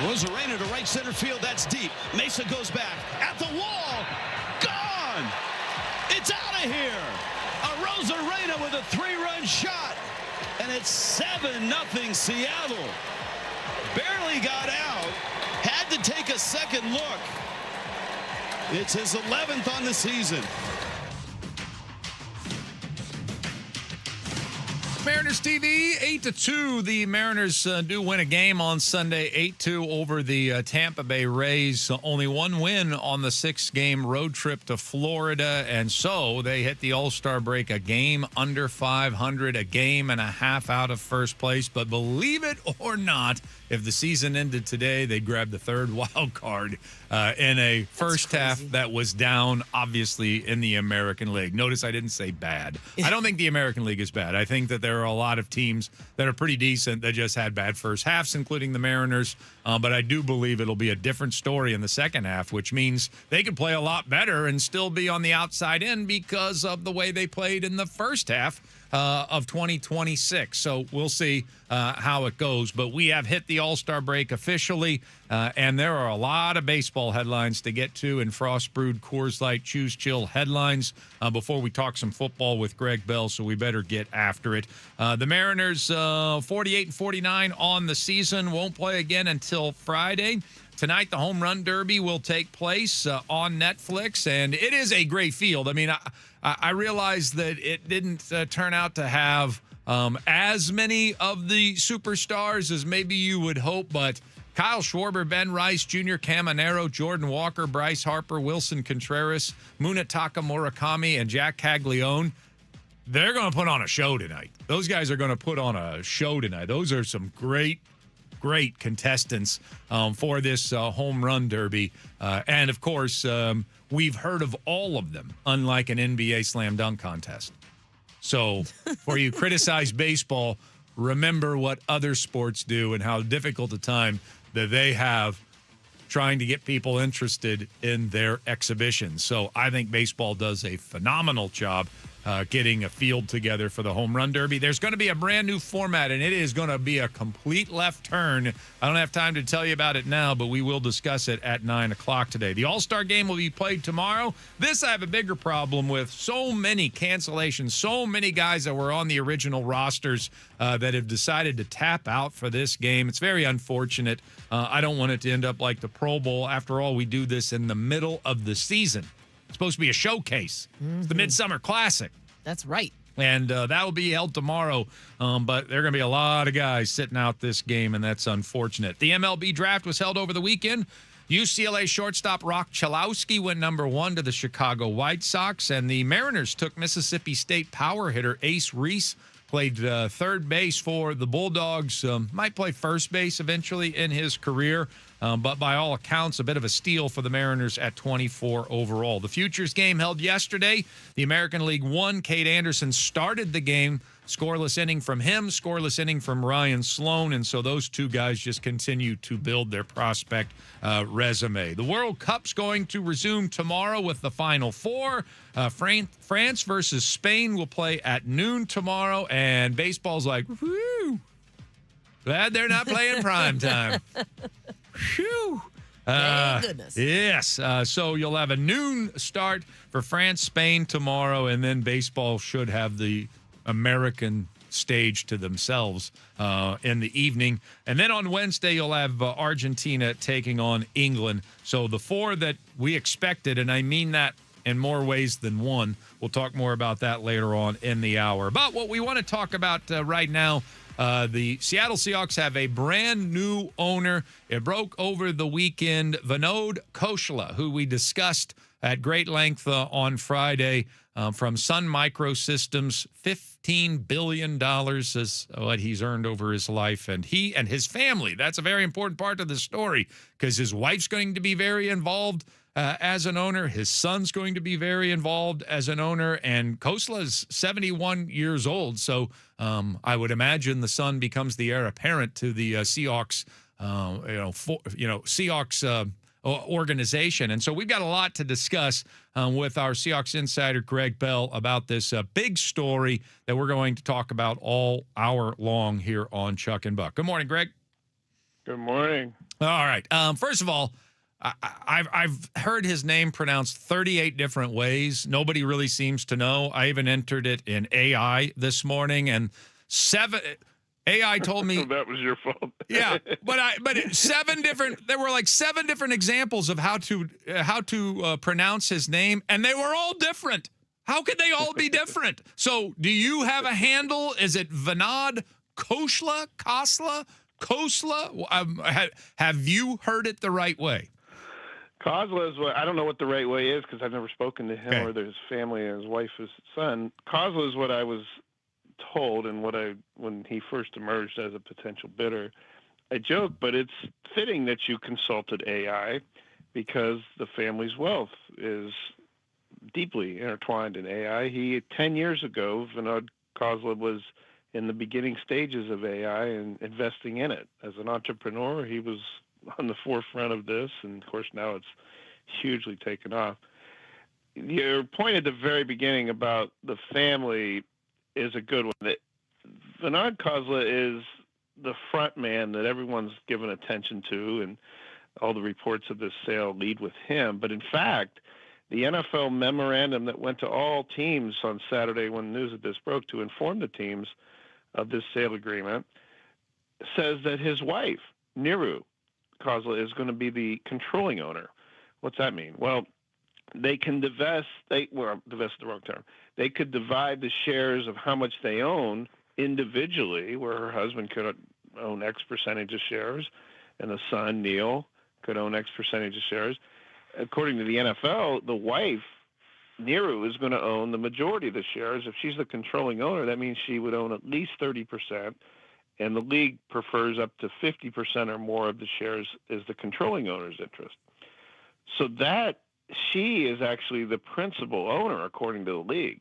Rosarena to right center field. That's deep. Mesa goes back at the wall. Gone. It's out of here. A Rosarena with a 3-run shot. And it's 7-0 Seattle. Barely got out. Had to take a second look. It's his 11th on the season. Mariners TV, 8-2. The Mariners do win a game on Sunday, 8-2 over the Tampa Bay Rays. Only one win on the 6-game road trip to Florida, and so they hit the All-Star break a game under 500, a game and a half out of first place. But believe it or not, if the season ended today, they'd grab the third wild card in a first half that was down, obviously, in the American League. Notice I didn't say bad. I don't think the American League is bad. I think that there are a lot of teams that are pretty decent that just had bad first halves, including the Mariners. But I do believe it'll be a different story in the second half, which means they could play a lot better and still be on the outside in because of the way they played in the first half of 2026. So we'll see how it goes. But we have hit the All-Star break officially, and there are a lot of baseball headlines to get to in Frost Brewed Coors Light Choose Chill headlines before we talk some football with Greg Bell, so we better get after it. The Mariners, 48-49 on the season, won't play again until Friday. Tonight, the Home Run Derby will take place on Netflix, and it is a great field. I mean, I realize that it didn't turn out to have as many of the superstars as maybe you would hope, but Kyle Schwarber, Ben Rice, Junior Caminero, Jordan Walker, Bryce Harper, Wilson Contreras, Munetaka Murakami, and Jack Caglione, they're going to put on a show tonight. Those guys are going to put on a show tonight. Those are some great contestants for this home run derby. And, of course, we've heard of all of them, unlike an NBA slam dunk contest. So before you criticize baseball, remember what other sports do and how difficult a time that they have trying to get people interested in their exhibitions. So I think baseball does a phenomenal job getting a field together for the Home Run Derby. There's going to be a brand new format, and it is going to be a complete left turn. I don't have time to tell you about it now, but we will discuss it at 9 o'clock today. The All-Star Game will be played tomorrow. This I have a bigger problem with. So many cancellations, so many guys that were on the original rosters that have decided to tap out for this game. It's very unfortunate. I don't want it to end up like the Pro Bowl. After all, we do this in the middle of the season. It's supposed to be a showcase. It's the Midsummer Classic. That's right. And that will be held tomorrow. But there are going to be a lot of guys sitting out this game, and that's unfortunate. The MLB draft was held over the weekend. UCLA shortstop Rock Chalowski went number 1 to the Chicago White Sox, and the Mariners took Mississippi State power hitter Ace Reese. Played third base for the Bulldogs. Might play first base eventually in his career. But by all accounts, a bit of a steal for the Mariners at 24 overall. The Futures game held yesterday. The American League won. Cade Anderson started the game. Scoreless inning from him, scoreless inning from Ryan Sloan. And so those two guys just continue to build their prospect resume. The World Cup's going to resume tomorrow with the Final Four. France versus Spain will play at noon tomorrow. And baseball's like, whoo, glad they're not playing prime time. Phew. Thank goodness. Yes. So you'll have a noon start for France, Spain tomorrow, and then baseball should have the American stage to themselves in the evening. And then on Wednesday, you'll have Argentina taking on England. So the four that we expected, and I mean that in more ways than one. We'll talk more about that later on in the hour. But what we want to talk about right now, the Seattle Seahawks have a brand new owner. It broke over the weekend. Vinod Khosla, who we discussed at great length on Friday from Sun Microsystems. $15 billion is what he's earned over his life. And he and his family, that's a very important part of the story because his wife's going to be very involved as an owner. His son's going to be very involved as an owner. And Khosla's 71 years old. So I would imagine the son becomes the heir apparent to the Seahawks, Seahawks organization. And so we've got a lot to discuss with our Seahawks insider, Greg Bell, about this big story that we're going to talk about all hour long here on Chuck and Buck. Good morning, Greg. Good morning. All right. First of all, I've heard his name pronounced 38 different ways. Nobody really seems to know. I even entered it in AI this morning, and AI told me that was your fault. Yeah, but there were like 7 different examples of how to pronounce his name, and they were all different. How could they all be different? So, do you have a handle? Is it Vinod Khosla? Have you heard it the right way? Kozla is what I don't know what the right way is because I've never spoken to him Okay. or his family and his wife, his son. Kozla is what I was told, and when he first emerged as a potential bidder. I joke, but it's fitting that you consulted AI because the family's wealth is deeply intertwined in AI. 10 years ago, Vinod Khosla was in the beginning stages of AI and investing in it. As an entrepreneur, he was on the forefront of this, and of course now it's hugely taken off. Your point at the very beginning about the family is a good one. Vinod Khosla is the front man that everyone's given attention to, and all the reports of this sale lead with him. But in fact, the NFL memorandum that went to all teams on Saturday when news of this broke to inform the teams of this sale agreement says that his wife, Niru Khosla, is going to be the controlling owner. What's that mean? Well, they can divest is the wrong term. They could divide the shares of how much they own individually, where her husband could own X percentage of shares and the son, Neil, could own X percentage of shares. According to the NFL, the wife, Niru, is going to own the majority of the shares. If she's the controlling owner, that means she would own at least 30%, and the league prefers up to 50% or more of the shares as the controlling owner's interest. So that she is actually the principal owner, according to the league,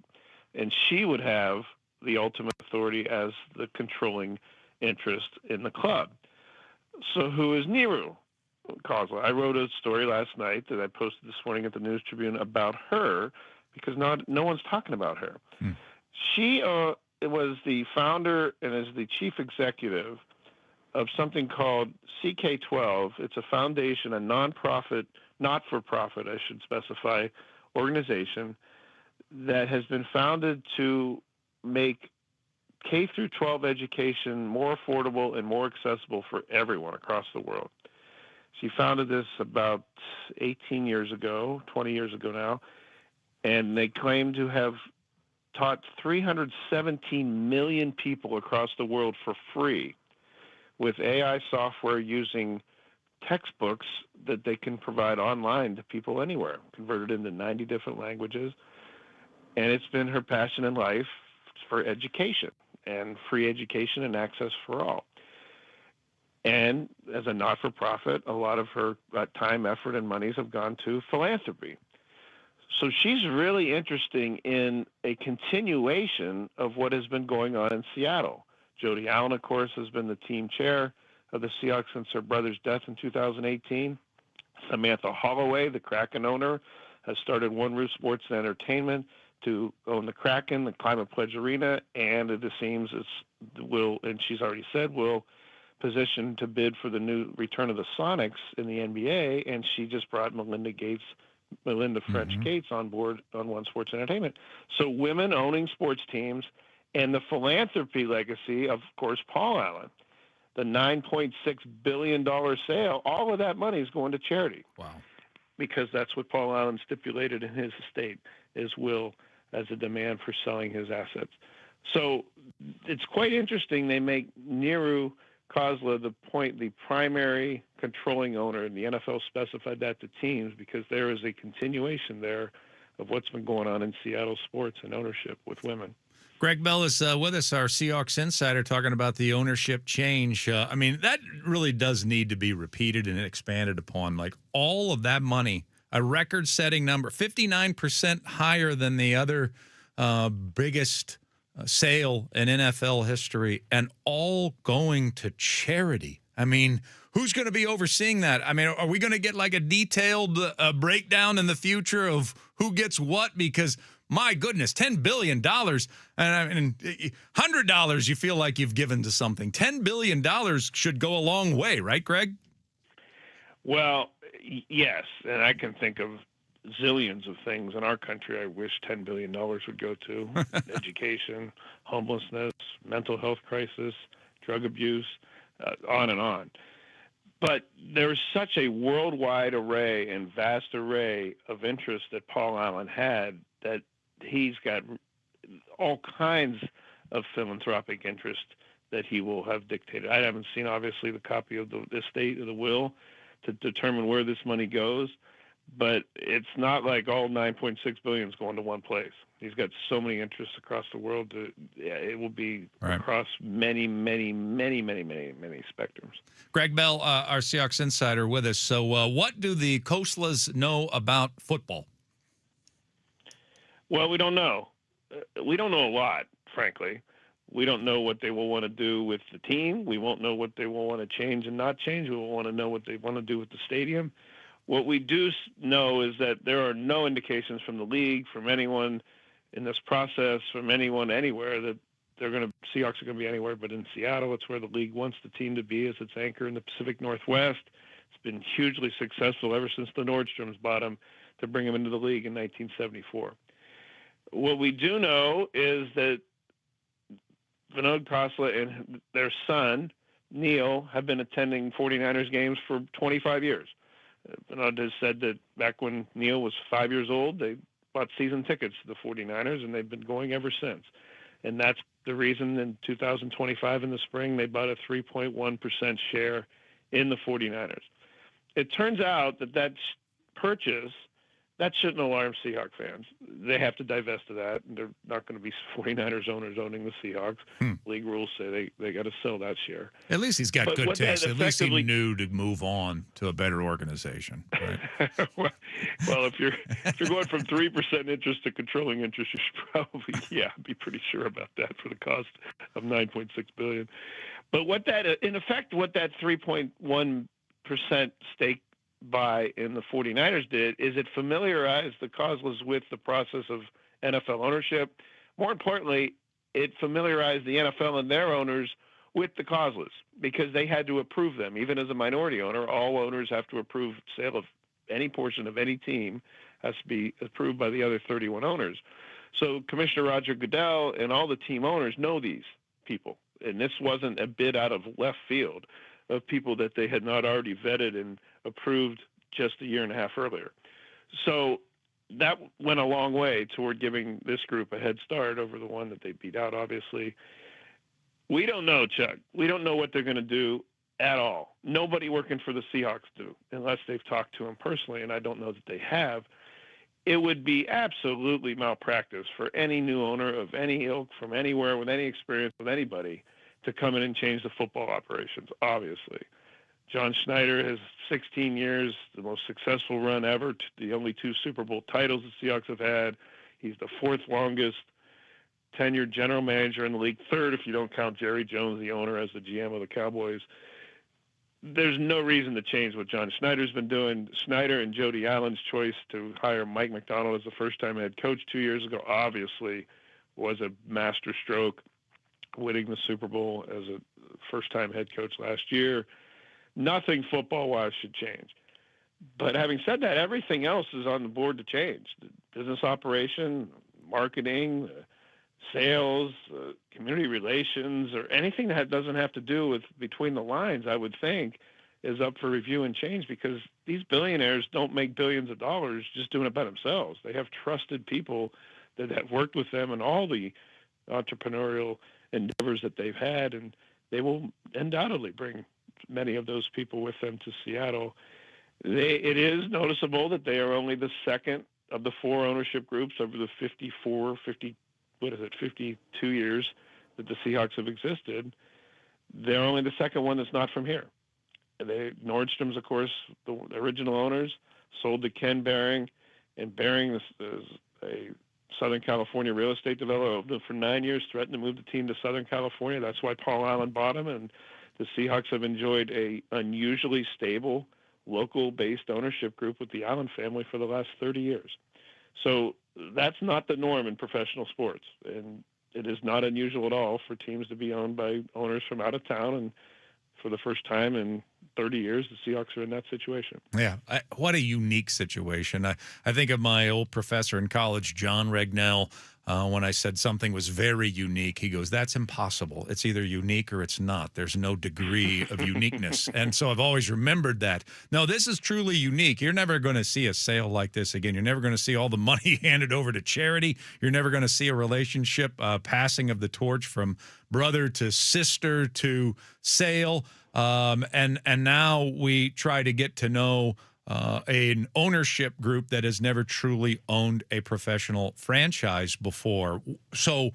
and she would have the ultimate authority as the controlling interest in the club. So who is Niru Khosla? I wrote a story last night that I posted this morning at the News Tribune about her because no one's talking about her. She was the founder and is the chief executive of something called CK12. It's a foundation, a nonprofit, not-for-profit, I should specify, organization that has been founded to make K through 12 education more affordable and more accessible for everyone across the world. She founded this about 18 years ago, 20 years ago now, and they claim to have taught 317 million people across the world for free with AI software using textbooks that they can provide online to people anywhere, converted into 90 different languages. And it's been her passion in life for education and free education and access for all. And as a not-for-profit, a lot of her time, effort, and monies have gone to philanthropy. So she's really interesting in a continuation of what has been going on in Seattle. Jody Allen, of course, has been the team chair of the Seahawks since her brother's death in 2018. Samantha Holloway, the Kraken owner, has started One Roof Sports and Entertainment to own the Kraken, the Climate Pledge Arena, and it seems and she's already said, will position to bid for the new return of the Sonics in the NBA, and she just brought Melinda French Gates on board on One Sports Entertainment. So women owning sports teams, and the philanthropy legacy, of course, Paul Allen, the $9.6 billion sale, all of that money is going to charity. Wow. Because that's what Paul Allen stipulated in his estate, his will, as a demand for selling his assets. So it's quite interesting. They make Niru Khosla the primary controlling owner, and the NFL specified that to teams because there is a continuation there of what's been going on in Seattle sports and ownership with women. Greg Bell is with us, our Seahawks insider, talking about the ownership change. I mean, that really does need to be repeated and expanded upon. Like all of that money, a record-setting number, 59% higher than the other biggest sale in NFL history, and all going to charity. I mean, who's going to be overseeing that? I mean, are we going to get like a detailed breakdown in the future of who gets what? Because My goodness, $10 billion. And $100 you feel like you've given to something. $10 billion should go a long way, right, Greg? Well, yes, and I can think of zillions of things in our country I wish $10 billion would go to. Education, homelessness, mental health crisis, drug abuse, on and on. But there's such a worldwide array and vast array of interests that Paul Allen had that he's got all kinds of philanthropic interest that he will have dictated. I haven't seen, obviously, the copy of the estate of the will to determine where this money goes, but it's not like all 9.6 billion is going to one place. He's got so many interests across the world. It will be across many spectrums. Greg Bell, our Seahawks insider, with us. So, what do the Coastless know about football? Well, we don't know. We don't know a lot, frankly. We don't know what they will want to do with the team. We won't know what they will want to change and not change. We will want to know what they want to do with the stadium. What we do know is that there are no indications from the league, from anyone in this process, from anyone anywhere, that Seahawks are going to be anywhere but in Seattle. It's where the league wants the team to be as its anchor in the Pacific Northwest. It's been hugely successful ever since the Nordstroms bought him to bring him into the league in 1974. What we do know is that Vinod Khosla and their son, Neil, have been attending 49ers games for 25 years. Vinod has said that back when Neil was 5 years old, they bought season tickets to the 49ers, and they've been going ever since. And that's the reason in 2025 in the spring, they bought a 3.1% share in the 49ers. It turns out that purchase, that shouldn't alarm Seahawks fans. They have to divest of that, and they're not going to be 49ers owners owning the Seahawks. League rules say they got to sell that share. At least he's got good taste. At least he knew to move on to a better organization. Right? well, if you're going from 3% interest to controlling interest, you should probably be pretty sure about that for the cost of $9.6 billion. But what that 3.1% stake buy in the 49ers did is it familiarized the Coslas with the process of NFL ownership. More importantly, it familiarized the NFL and their owners with the Coslas because they had to approve them. Even as a minority owner, all owners have to approve sale of any portion of any team has to be approved by the other 31 owners. So Commissioner Roger Goodell and all the team owners know these people. And this wasn't a bid out of left field of people that they had not already vetted and approved just a year and a half earlier. So that went a long way toward giving this group a head start over the one that they beat out, obviously. We don't know, Chuck. We don't know what they're going to do at all. Nobody working for the Seahawks do, unless they've talked to him personally, and I don't know that they have. It would be absolutely malpractice for any new owner of any ilk from anywhere with any experience with anybody to come in and change the football operations, obviously. John Schneider has 16 years, the most successful run ever, the only 2 Super Bowl titles the Seahawks have had. He's the 4th longest tenured general manager in the league, 3rd if you don't count Jerry Jones, the owner, as the GM of the Cowboys. There's no reason to change what John Schneider's been doing. Schneider and Jody Allen's choice to hire Mike McDonald as the first-time head coach 2 years ago obviously was a masterstroke, winning the Super Bowl as a first-time head coach last year. Nothing football-wise should change. But having said that, everything else is on the board to change. The business operation, marketing, sales, community relations, or anything that doesn't have to do with between the lines, I would think, is up for review and change because these billionaires don't make billions of dollars just doing it by themselves. They have trusted people that have worked with them in all the entrepreneurial endeavors that they've had, and they will undoubtedly bring many of those people with them to Seattle. It is noticeable that they are only the second of the 4 ownership groups over the 52 years that the Seahawks have existed. They're only the second one that's not from here. Nordstrom's, of course, the original owners, sold to Ken Behring, and Behring is a Southern California real estate developer for 9 years, threatened to move the team to Southern California. That's why Paul Allen bought him, and the Seahawks have enjoyed a unusually stable, local-based ownership group with the Allen family for the last 30 years. So that's not the norm in professional sports, and it is not unusual at all for teams to be owned by owners from out of town. And for the first time in 30 years, the Seahawks are in that situation. Yeah, what a unique situation. I think of my old professor in college, John Regnell, when I said something was very unique. He goes, that's impossible. It's either unique or it's not. There's no degree of uniqueness. And so I've always remembered that. No, this is truly unique. You're never going to see a sale like this again. You're never going to see all the money handed over to charity. You're never going to see a relationship passing of the torch from brother to sister to sale. And now we try to get to know an ownership group that has never truly owned a professional franchise before. So,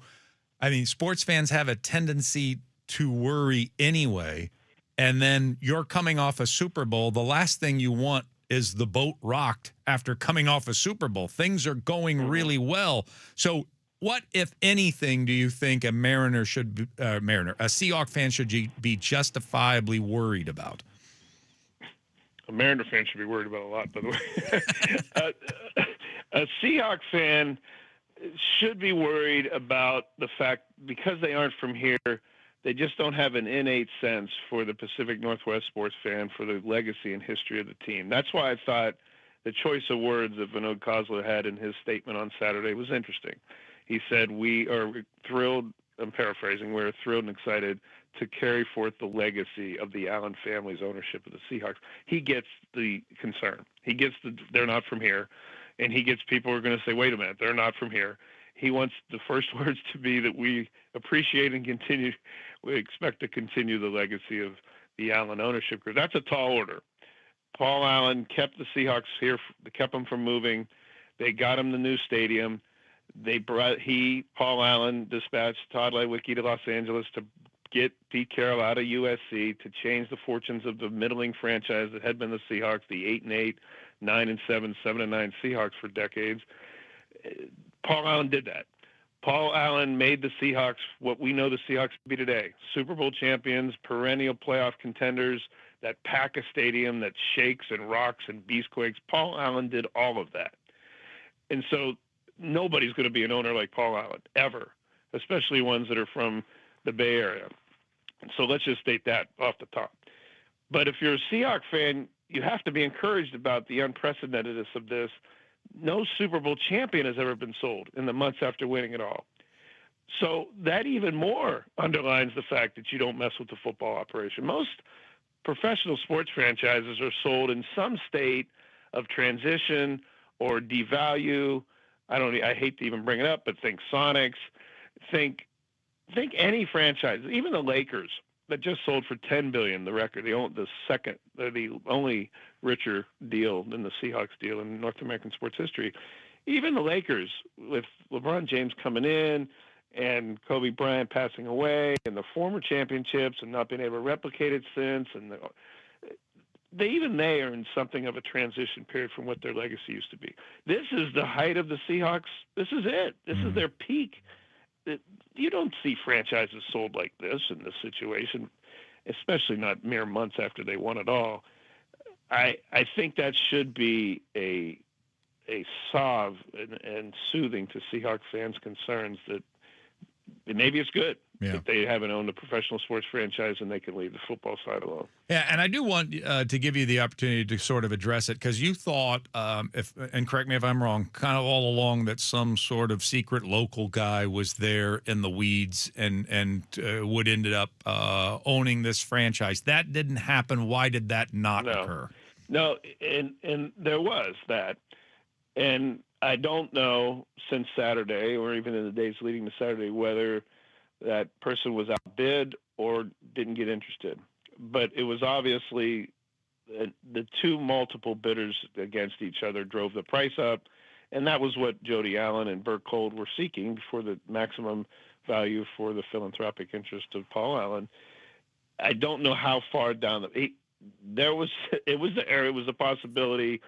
I mean, sports fans have a tendency to worry anyway. And then you're coming off a Super Bowl. The last thing you want is the boat rocked after coming off a Super Bowl. Things are going really well. So what, if anything, do you think a Seahawk fan should be justifiably worried about? A Mariner fan should be worried about a lot, by the way. A Seahawk fan should be worried about the fact, because they aren't from here, they just don't have an innate sense for the Pacific Northwest sports fan, for the legacy and history of the team. That's why I thought the choice of words that Vinod Khosla had in his statement on Saturday was interesting. He said, we are thrilled, I'm paraphrasing, we're thrilled and excited to carry forth the legacy of the Allen family's ownership of the Seahawks. He gets the concern. He gets they're not from here. And he gets people who are going to say, wait a minute, they're not from here. He wants the first words to be that we appreciate and we expect to continue the legacy of the Allen ownership group. That's a tall order. Paul Allen kept the Seahawks here, kept them from moving. They got him the new stadium. Paul Allen, dispatched Todd Lewicki to Los Angeles to get Pete Carroll out of USC, to change the fortunes of the middling franchise that had been the Seahawks, the 8-8, 9-7, 7-9 Seahawks for decades. Paul Allen did that. Paul Allen made the Seahawks what we know the Seahawks to be today: Super Bowl champions, perennial playoff contenders, that pack a stadium that shakes and rocks and beastquakes. Paul Allen did all of that. And so nobody's going to be an owner like Paul Allen, ever, especially ones that are from the Bay Area. So let's just state that off the top. But if you're a Seahawks fan, you have to be encouraged about the unprecedentedness of this. No Super Bowl champion has ever been sold in the months after winning it all. So that even more underlines the fact that you don't mess with the football operation. Most professional sports franchises are sold in some state of transition or devalue. I hate to even bring it up, but think Sonics, think any franchise, even the Lakers that just sold for $10 billion, the only richer deal than the Seahawks deal in North American sports history. Even the Lakers, with LeBron James coming in and Kobe Bryant passing away and the former championships and not being able to replicate it since, and they are in something of a transition period from what their legacy used to be. This is the height of the Seahawks. This is it. This is their peak. You don't see franchises sold like this in this situation, especially not mere months after they won it all. I think that should be a salve and soothing to Seahawks fans' concerns that maybe it's good that they haven't owned a professional sports franchise and they can leave the football side alone. Yeah, and I do want to give you the opportunity to sort of address it, because you thought, and correct me if I'm wrong, kind of all along that some sort of secret local guy was there in the weeds and would ended up owning this franchise. That didn't happen. Why did that not occur? No, and there was that. And I don't know since Saturday, or even in the days leading to Saturday, whether that person was outbid or didn't get interested. But it was obviously the two multiple bidders against each other drove the price up, and that was what Jody Allen and Burt Kold were seeking for the maximum value for the philanthropic interest of Paul Allen. I don't know how far down it was a possibility.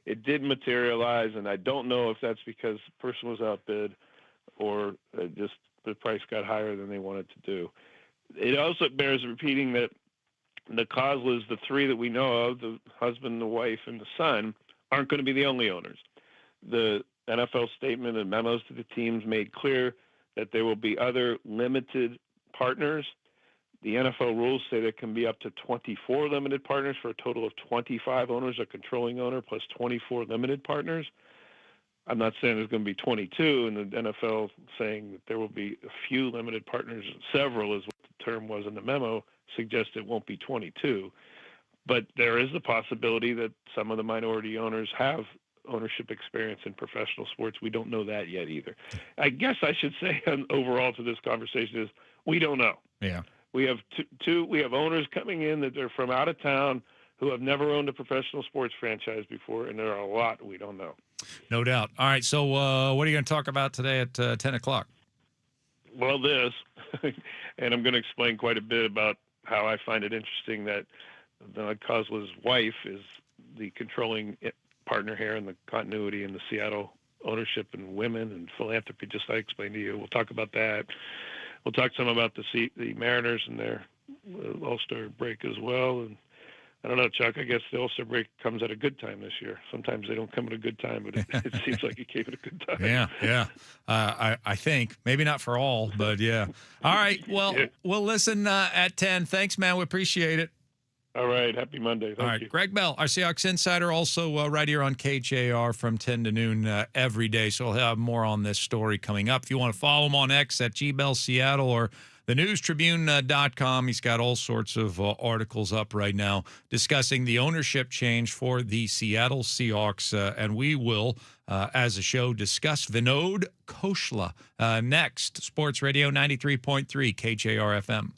It didn't materialize, and I don't know if that's because the person was outbid or just the price got higher than they wanted to do. It also bears repeating that the Khoslas, the three that we know of, the husband, the wife, and the son, aren't going to be the only owners. The NFL statement and memos to the teams made clear that there will be other limited partners. The NFL rules say there can be up to 24 limited partners for a total of 25 owners, a controlling owner, plus 24 limited partners. I'm not saying there's going to be 22, and the NFL saying that there will be a few limited partners, several is what the term was in the memo, suggests it won't be 22. But there is the possibility that some of the minority owners have ownership experience in professional sports. We don't know that yet either. I guess I should say overall to this conversation is we don't know. Yeah. We have we have owners coming in that they're from out of town who have never owned a professional sports franchise before, and there are a lot we don't know. No doubt. All right, so what are you going to talk about today at 10 o'clock? Well, this, and I'm going to explain quite a bit about how I find it interesting that Kozla's wife is the controlling partner here in the continuity in the Seattle ownership and women and philanthropy, just like I explained to you. We'll talk about that. We'll talk some about the Mariners and their All-Star break as well. And I don't know, Chuck, I guess the All-Star break comes at a good time this year. Sometimes they don't come at a good time, but it seems like it came at a good time. Yeah. I think. Maybe not for all, but yeah. All right, well, we'll listen at 10. Thanks, man. We appreciate it. All right. Happy Monday. Thank you. Greg Bell, our Seahawks insider, also right here on KJR from 10 to noon every day. So we'll have more on this story coming up. If you want to follow him on X at GBellSeattle or thenewstribune.com, he's got all sorts of articles up right now discussing the ownership change for the Seattle Seahawks. And we will, as a show, discuss Vinod Khosla next. Sports Radio 93.3 KJR FM.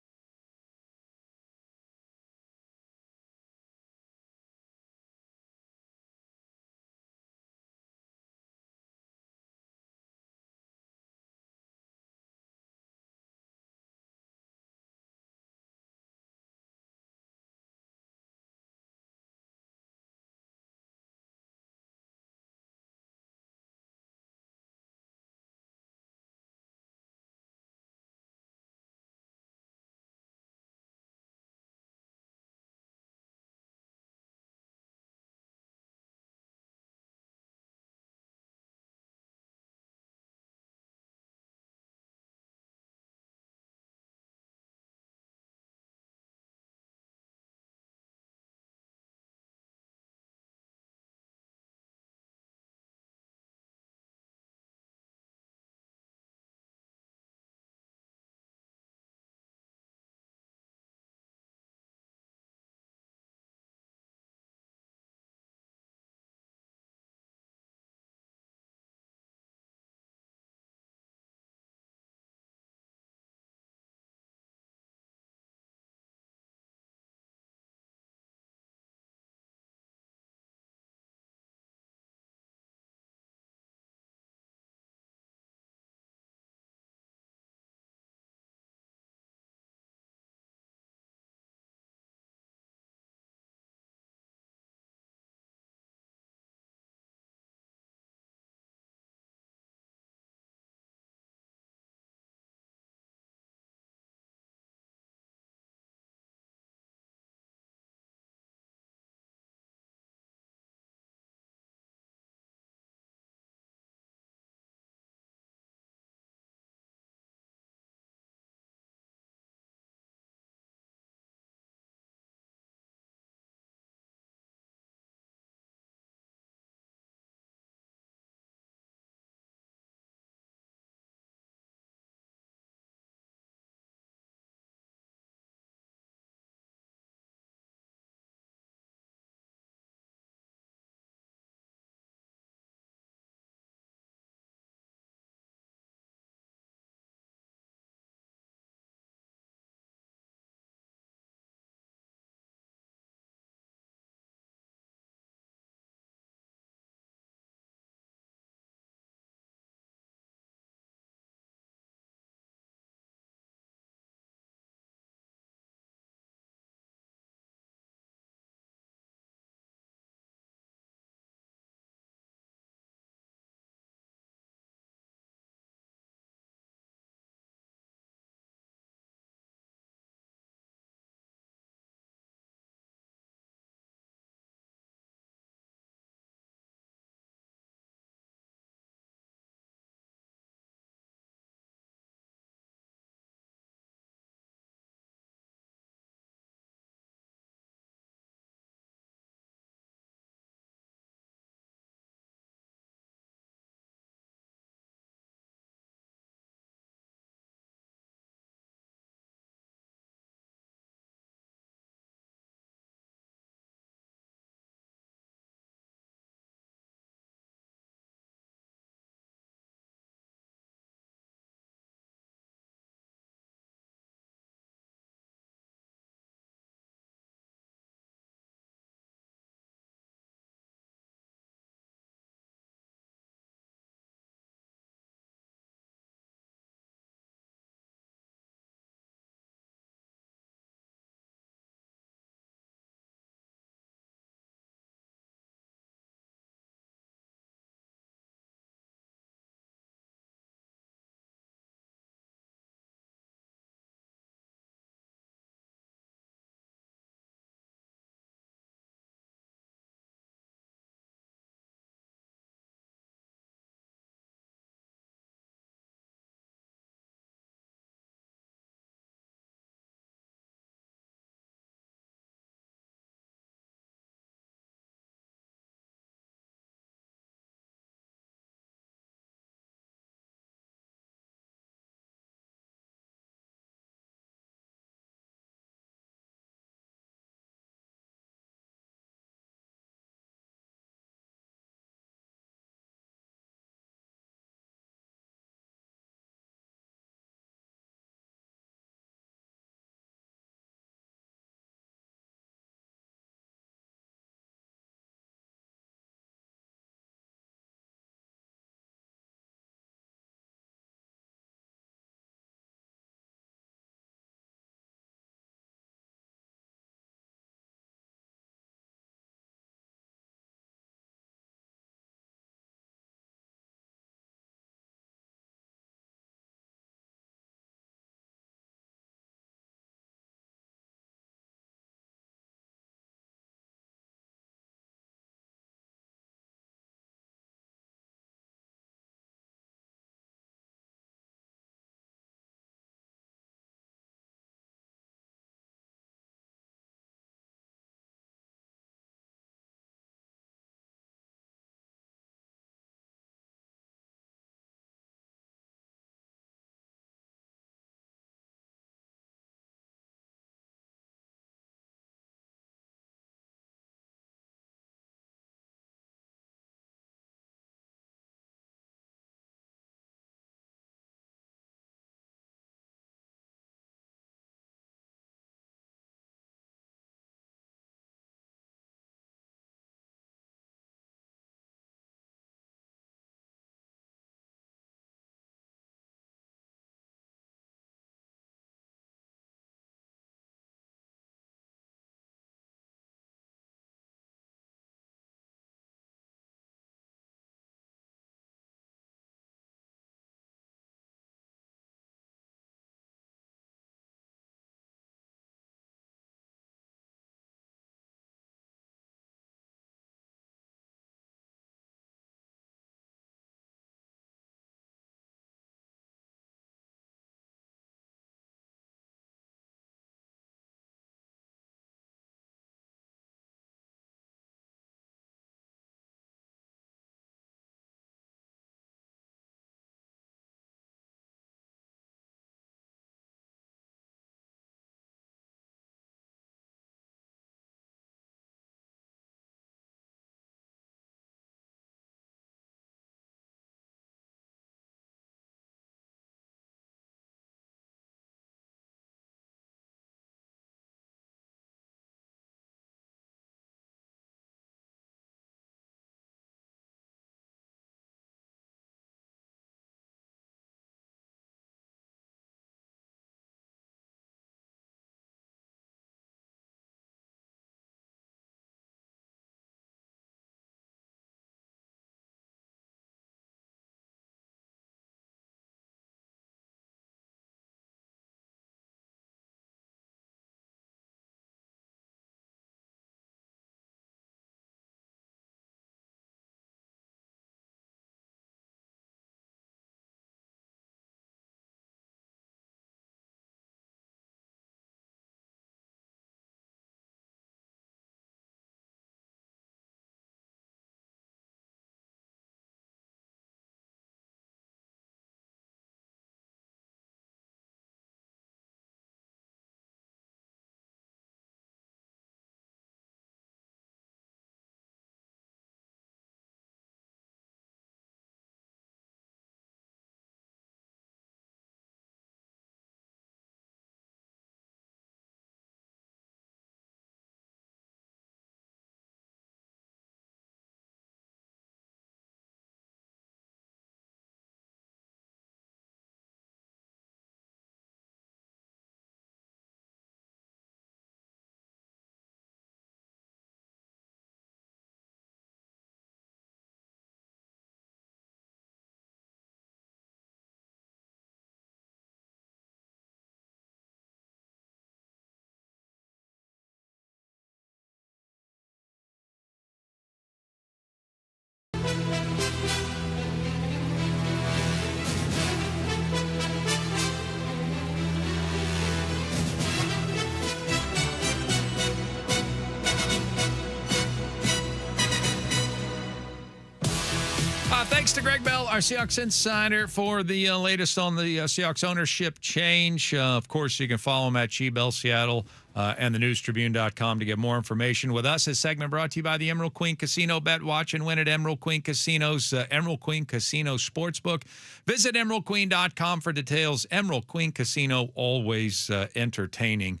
Thanks to Greg Bell, our Seahawks insider, for the latest on the Seahawks ownership change. Of course, you can follow him at G-Bell Seattle and thenewstribune.com to get more information. With us, this segment brought to you by the Emerald Queen Casino. Bet, watch, and win at Emerald Queen Casino's Emerald Queen Casino Sportsbook. Visit emeraldqueen.com for details. Emerald Queen Casino, always entertaining.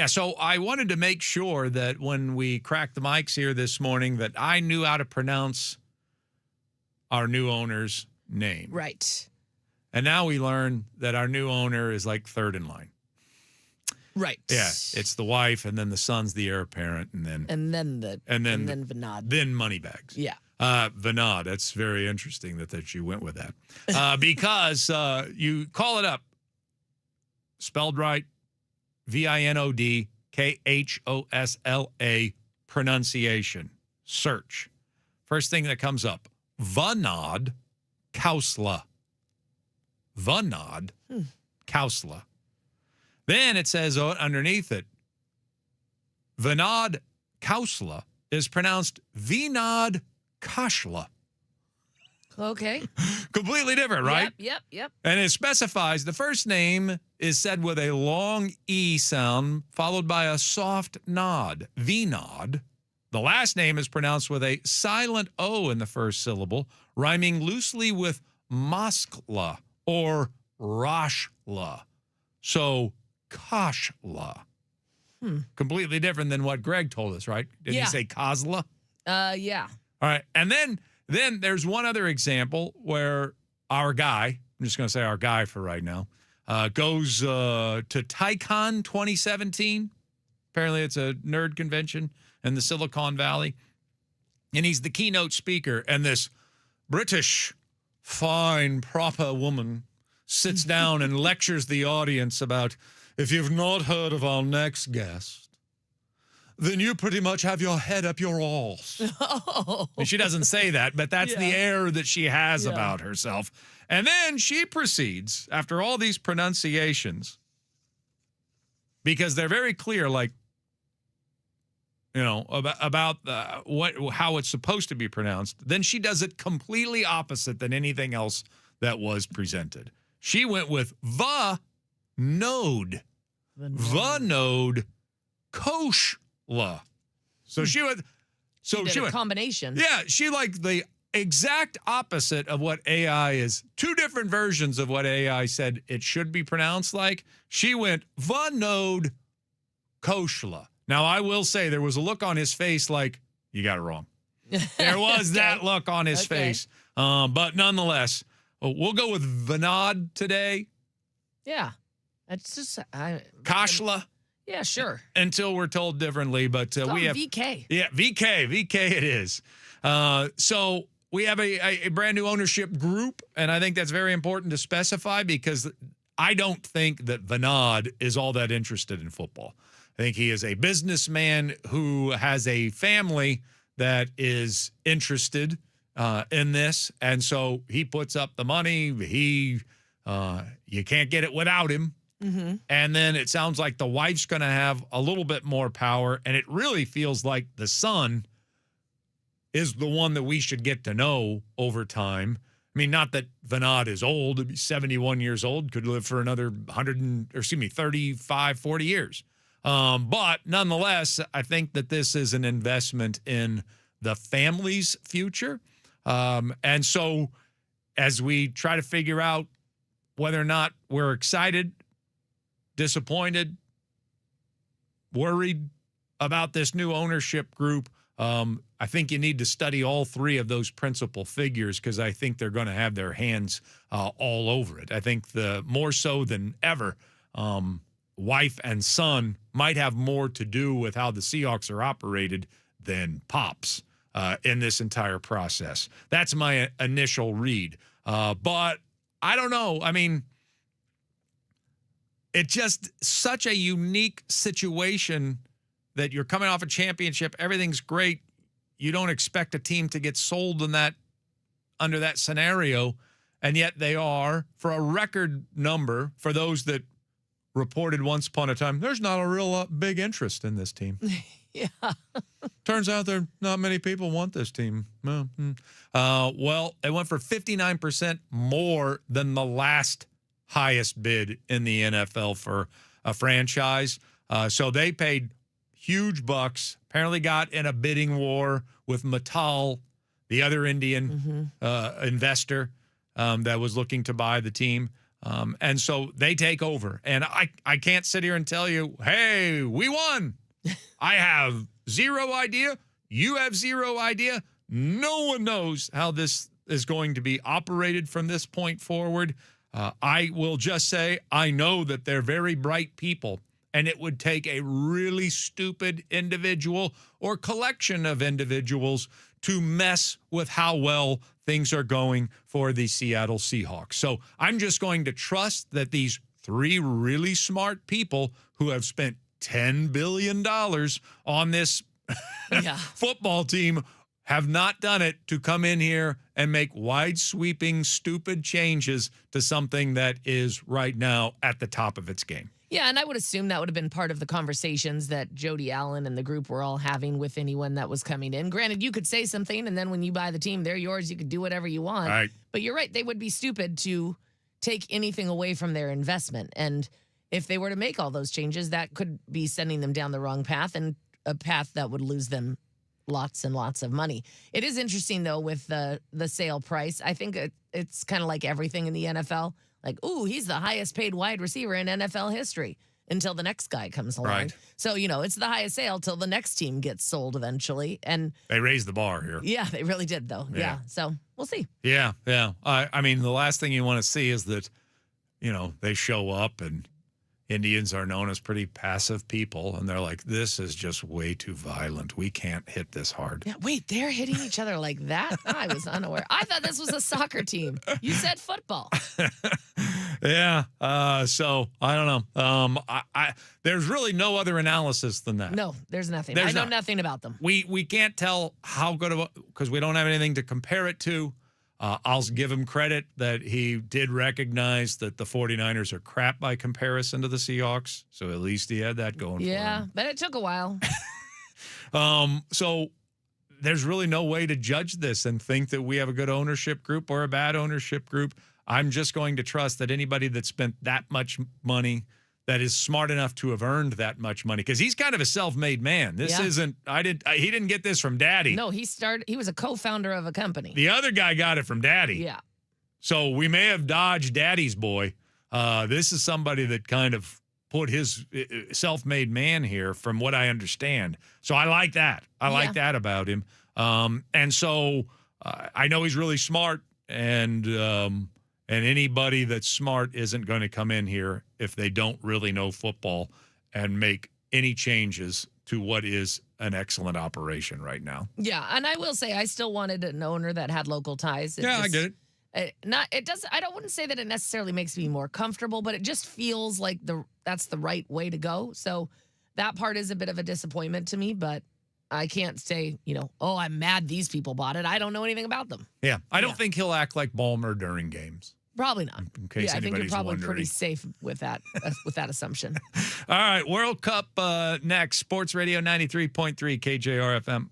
So I wanted to make sure that when we cracked the mics here this morning that I knew how to pronounce our new owner's name. Right. And now we learn that our new owner is like third in line. Right. Yeah. It's the wife, and then the son's the heir apparent, and then Vinod. Then Moneybags. Yeah. Vinod. That's very interesting that you went with that. Because you call it up. Spelled right. Vinod Khosla pronunciation. Search. First thing that comes up. Vinod Khosla. Vinod Khosla. Then it says underneath it, Vinod Khosla is pronounced Vinod Khosla. Okay. Completely different, right? Yep. And it specifies the first name is said with a long E sound followed by a soft nod, Vinod. The last name is pronounced with a silent O in the first syllable, rhyming loosely with Moskla or Roshla. So, Koshla. Completely different than what Greg told us, right? Did he say Kozla? Yeah. All right. And then there's one other example where our guy, I'm just going to say our guy for right now, goes to TyCon 2017. Apparently it's a nerd convention in the Silicon Valley. And he's the keynote speaker. And this British, fine, proper woman sits down and lectures the audience about, if you've not heard of our next guest, then you pretty much have your head up your arse. Oh. And she doesn't say that, but that's the air that she has about herself. And then she proceeds, after all these pronunciations, because they're very clear, like, you know, about how it's supposed to be pronounced. Then she does it completely opposite than anything else that was presented. She went with Vinod Khosla. So she went. So she went combination. Yeah, she like the exact opposite of what AI is. Two different versions of what AI said it should be pronounced like. She went Vinod Khosla. Now, I will say there was a look on his face like, you got it wrong. There was that look on his face. But nonetheless, we'll go with Vinod today. Yeah. That's just... Khosla. Yeah, sure. Until we're told differently, but we have... VK. Yeah, VK it is. So we have a brand new ownership group, and I think that's very important to specify because I don't think that Vinod is all that interested in football. I think he is a businessman who has a family that is interested in this, and so he puts up the money. You can't get it without him. Mm-hmm. And then it sounds like the wife's going to have a little bit more power, and it really feels like the son is the one that we should get to know over time. I mean, not that Vinod is old, 71 years old, could live for another 35, 40 years. But nonetheless, I think that this is an investment in the family's future. And so as we try to figure out whether or not we're excited, disappointed, worried about this new ownership group, I think you need to study all three of those principal figures because I think they're going to have their hands all over it. I think the more so than ever, wife and son might have more to do with how the Seahawks are operated than Pops in this entire process. That's my initial read. But I don't know. I mean, it's just such a unique situation that you're coming off a championship. Everything's great. You don't expect a team to get sold in that under that scenario, and yet they are for a record number for those that reported once upon a time, there's not a real big interest in this team. Yeah. Turns out there not many people want this team. Well, it went for 59% more than the last highest bid in the NFL for a franchise. So they paid huge bucks. Apparently got in a bidding war with Mattel, the other Indian investor that was looking to buy the team. And so they take over. And I can't sit here and tell you, hey, we won. I have zero idea. You have zero idea. No one knows how this is going to be operated from this point forward. I will just say I know that they're very bright people, and it would take a really stupid individual or collection of individuals to mess with how well things are going for the Seattle Seahawks. So I'm just going to trust that these three really smart people who have spent $10 billion on this football team have not done it to come in here and make wide-sweeping, stupid changes to something that is right now at the top of its game. Yeah, and I would assume that would have been part of the conversations that Jody Allen and the group were all having with anyone that was coming in. Granted, you could say something, and then when you buy the team, they're yours. You could do whatever you want. Right. But you're right. They would be stupid to take anything away from their investment. And if they were to make all those changes, that could be sending them down the wrong path, and a path that would lose them lots and lots of money. It is interesting, though, with the sale price. I think it's kind of like everything in the NFL. Like, ooh, he's the highest paid wide receiver in NFL history until the next guy comes along. Right. So, it's the highest sale till the next team gets sold eventually. And they raised the bar here. Yeah, they really did, though. Yeah. So we'll see. Yeah. I mean, the last thing you want to see is that, they show up and Indians are known as pretty passive people, and they're like, this is just way too violent. We can't hit this hard. Yeah, wait, they're hitting each other like that? I was unaware. I thought this was a soccer team. You said football. Yeah. So I don't know. There's really no other analysis than that. No, there's nothing. I know nothing about them. We can't tell how good of because we don't have anything to compare it to. I'll give him credit that he did recognize that the 49ers are crap by comparison to the Seahawks. So at least he had that going for him. Yeah, but it took a while. So there's really no way to judge this and think that we have a good ownership group or a bad ownership group. I'm just going to trust that anybody that spent that much money, that is smart enough to have earned that much money, because he's kind of a self-made man. This isn't. He didn't get this from Daddy. No, he was a co-founder of a company. The other guy got it from Daddy. Yeah. So we may have dodged Daddy's boy. This is somebody that kind of put his self-made man here, from what I understand. So I like that. I like that about him. And so I know he's really smart, and anybody that's smart isn't going to come in here if they don't really know football and make any changes to what is an excellent operation right now. Yeah, and I will say I still wanted an owner that had local ties. I get it. I wouldn't say that it necessarily makes me more comfortable, but it just feels like that's the right way to go. So that part is a bit of a disappointment to me, but I can't say, I'm mad these people bought it. I don't know anything about them. Yeah, I don't think he'll act like Ballmer during games. Probably not. In case I think you're anybody's probably wondering. pretty safe with that assumption. All right, World Cup next. Sports Radio 93.3 KJR FM.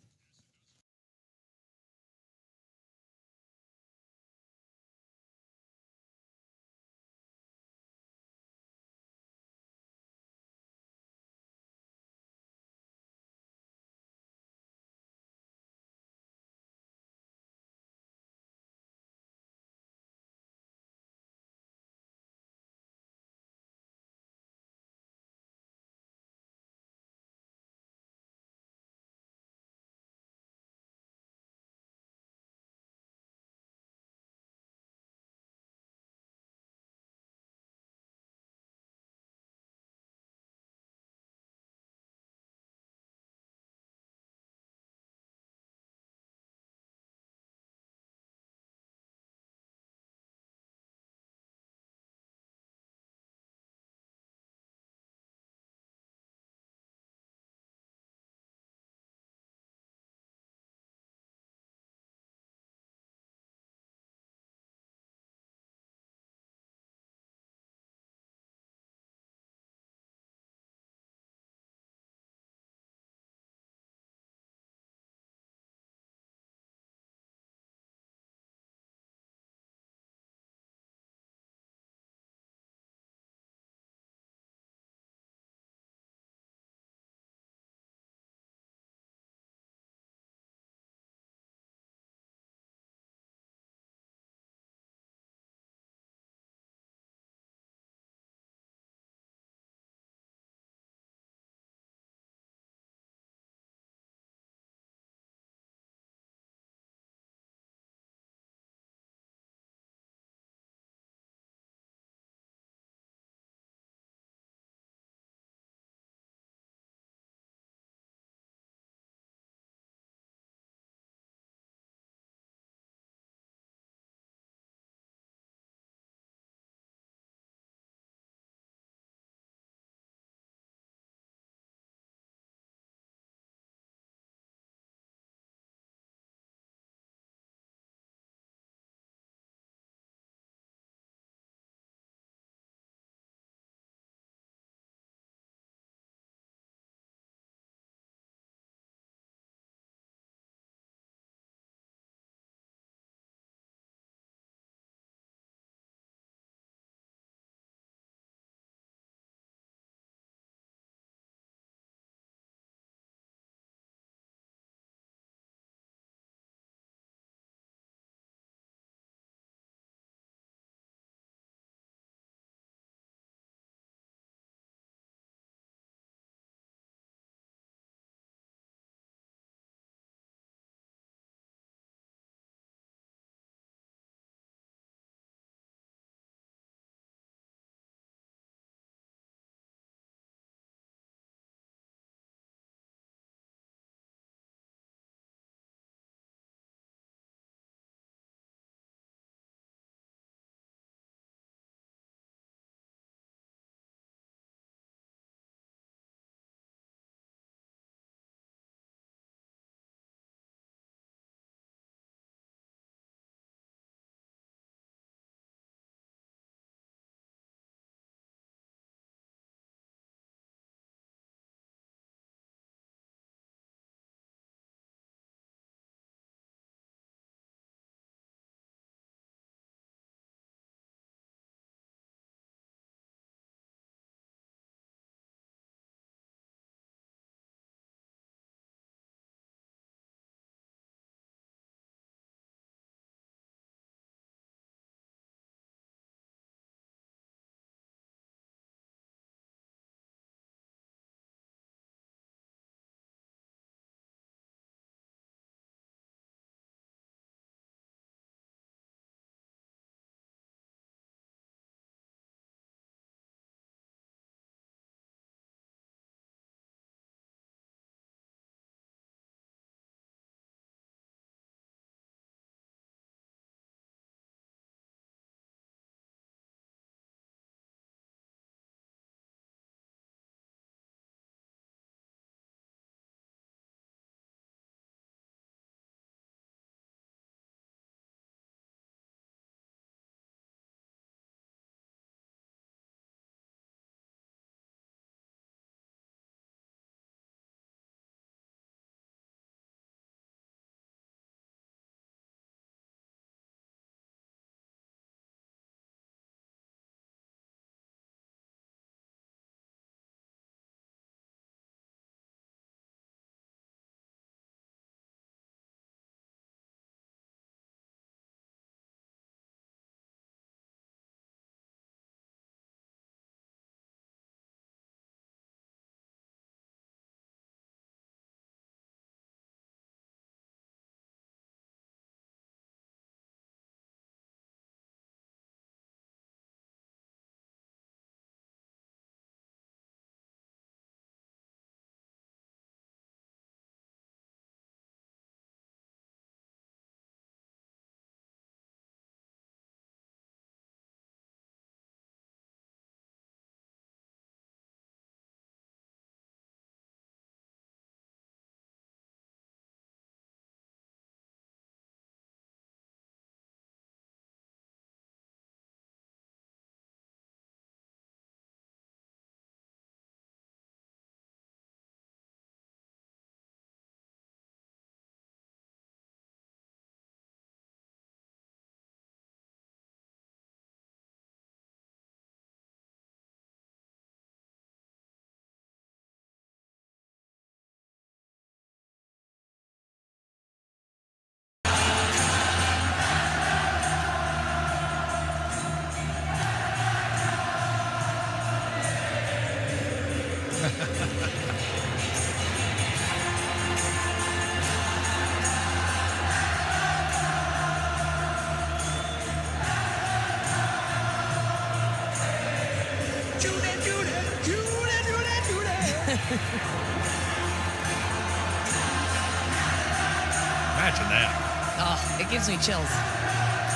Imagine that. Oh, it gives me chills.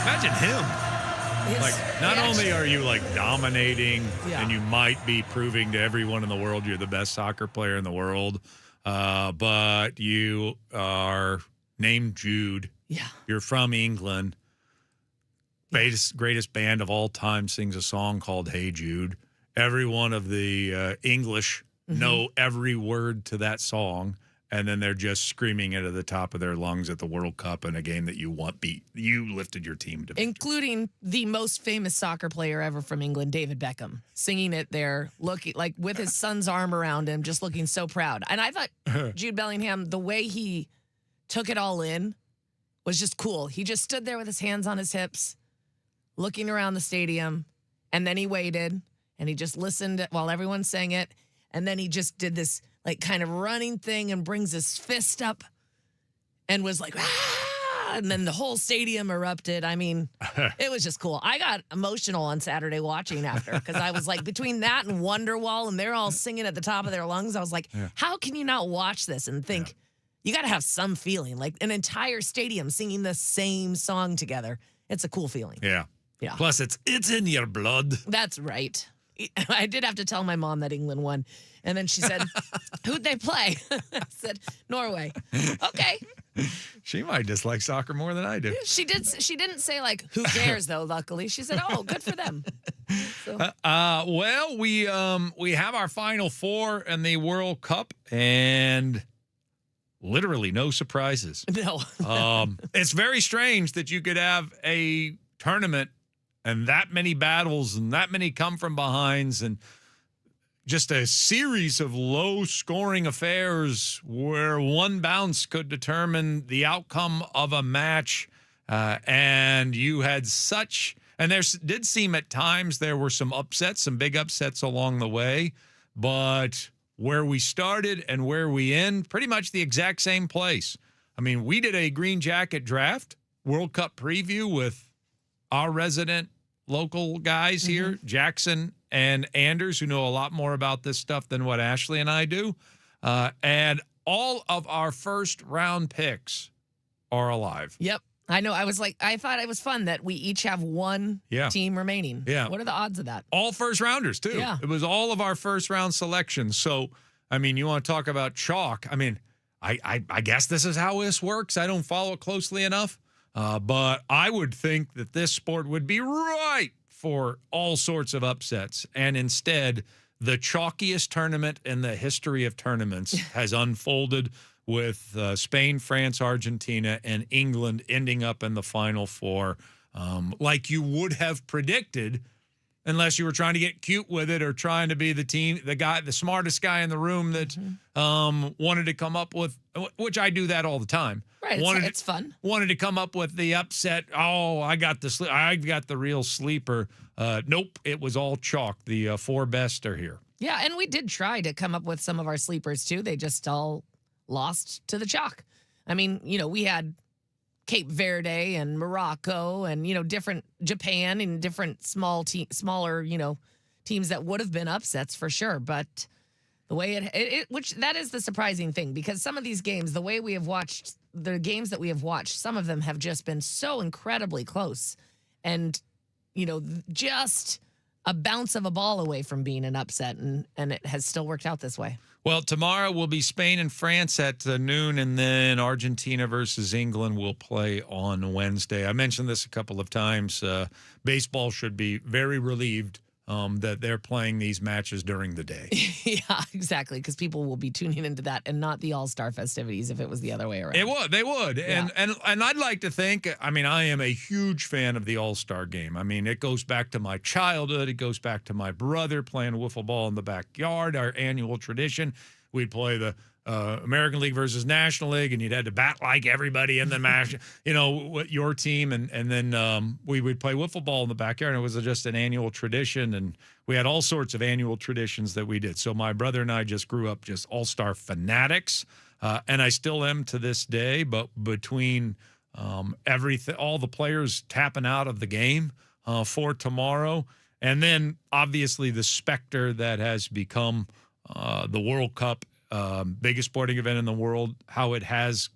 Imagine him. Like, not only are you like dominating and you might be proving to everyone in the world you're the best soccer player in the world, but you are named Jude. Yeah. You're from England. Greatest band of all time sings a song called Hey Jude. Every one of the English know every word to that song. And then they're just screaming it at the top of their lungs at the World Cup in a game that you lifted your team to. Including the most famous soccer player ever from England, David Beckham, singing it there, looking like with his son's arm around him, just looking so proud. And I thought Jude Bellingham, the way he took it all in was just cool. He just stood there with his hands on his hips, looking around the stadium, and then he waited and he just listened while everyone sang it. And then he just did this like kind of running thing and brings his fist up and was like, ah! And then the whole stadium erupted. I mean, it was just cool. I got emotional on Saturday watching after because I was like, between that and Wonderwall and they're all singing at the top of their lungs, I was like, how can you not watch this and think you got to have some feeling, like an entire stadium singing the same song together. It's a cool feeling. Yeah. Yeah. Plus, it's in your blood. That's right. I did have to tell my mom that England won. And then she said, who'd they play? I said, Norway. Okay. She might dislike soccer more than I do. She didn't say, like, who cares, though, luckily. She said, oh, good for them. So. Well, we have our Final Four in the World Cup, and literally no surprises. No. It's very strange that you could have a tournament and that many battles and that many come from behinds and just a series of low-scoring affairs where one bounce could determine the outcome of a match. And you had such – and there did seem at times there were some upsets, some big upsets along the way. But where we started and where we end, pretty much the exact same place. I mean, we did a Green Jacket draft, World Cup preview with our resident local guys here, Jackson and Anders, who know a lot more about this stuff than what Ashley and I do. And all of our first round picks are alive. Yep. I know. I thought it was fun that we each have one team remaining. Yeah. What are the odds of that? All first rounders, too. Yeah. It was all of our first round selections. So, I mean, you want to talk about chalk. I mean, I guess this is how this works. I don't follow it closely enough. But I would think that this sport would be ripe for all sorts of upsets. And instead, the chalkiest tournament in the history of tournaments has unfolded with Spain, France, Argentina, and England ending up in the Final Four like you would have predicted, unless you were trying to get cute with it or trying to be the smartest guy in the room that wanted to come up with, which I do that all the time. Right, it's fun. Wanted to come up with the upset. Oh, I got the real sleeper. Nope, it was all chalk. The four best are here. Yeah, and we did try to come up with some of our sleepers too. They just all lost to the chalk. I mean, we had Cape Verde and Morocco and different Japan and different smaller teams that would have been upsets for sure. But the way which that is the surprising thing, because some of these games, the way we have watched the games that we have watched, some of them have just been so incredibly close, and just a bounce of a ball away from being an upset, and it has still worked out this way. Well, tomorrow will be Spain and France at noon, and then Argentina versus England will play on Wednesday. I mentioned this a couple of times. Baseball should be very relieved that they're playing these matches during the day. Yeah, exactly, because people will be tuning into that and not the All-Star festivities if it was the other way around. They would. Yeah. And I'd like to think, I mean, I am a huge fan of the All-Star game. I mean, it goes back to my childhood. It goes back to my brother playing wiffle ball in the backyard, our annual tradition. We'd play the American League versus National League, and you'd had to bat like everybody in the match, your team, and then we would play wiffle ball in the backyard, and it was just an annual tradition, and we had all sorts of annual traditions that we did. So my brother and I just grew up just all-star fanatics, and I still am to this day, but between everything, all the players tapping out of the game for tomorrow, and then obviously the specter that has become the World Cup, biggest sporting event in the world, how it has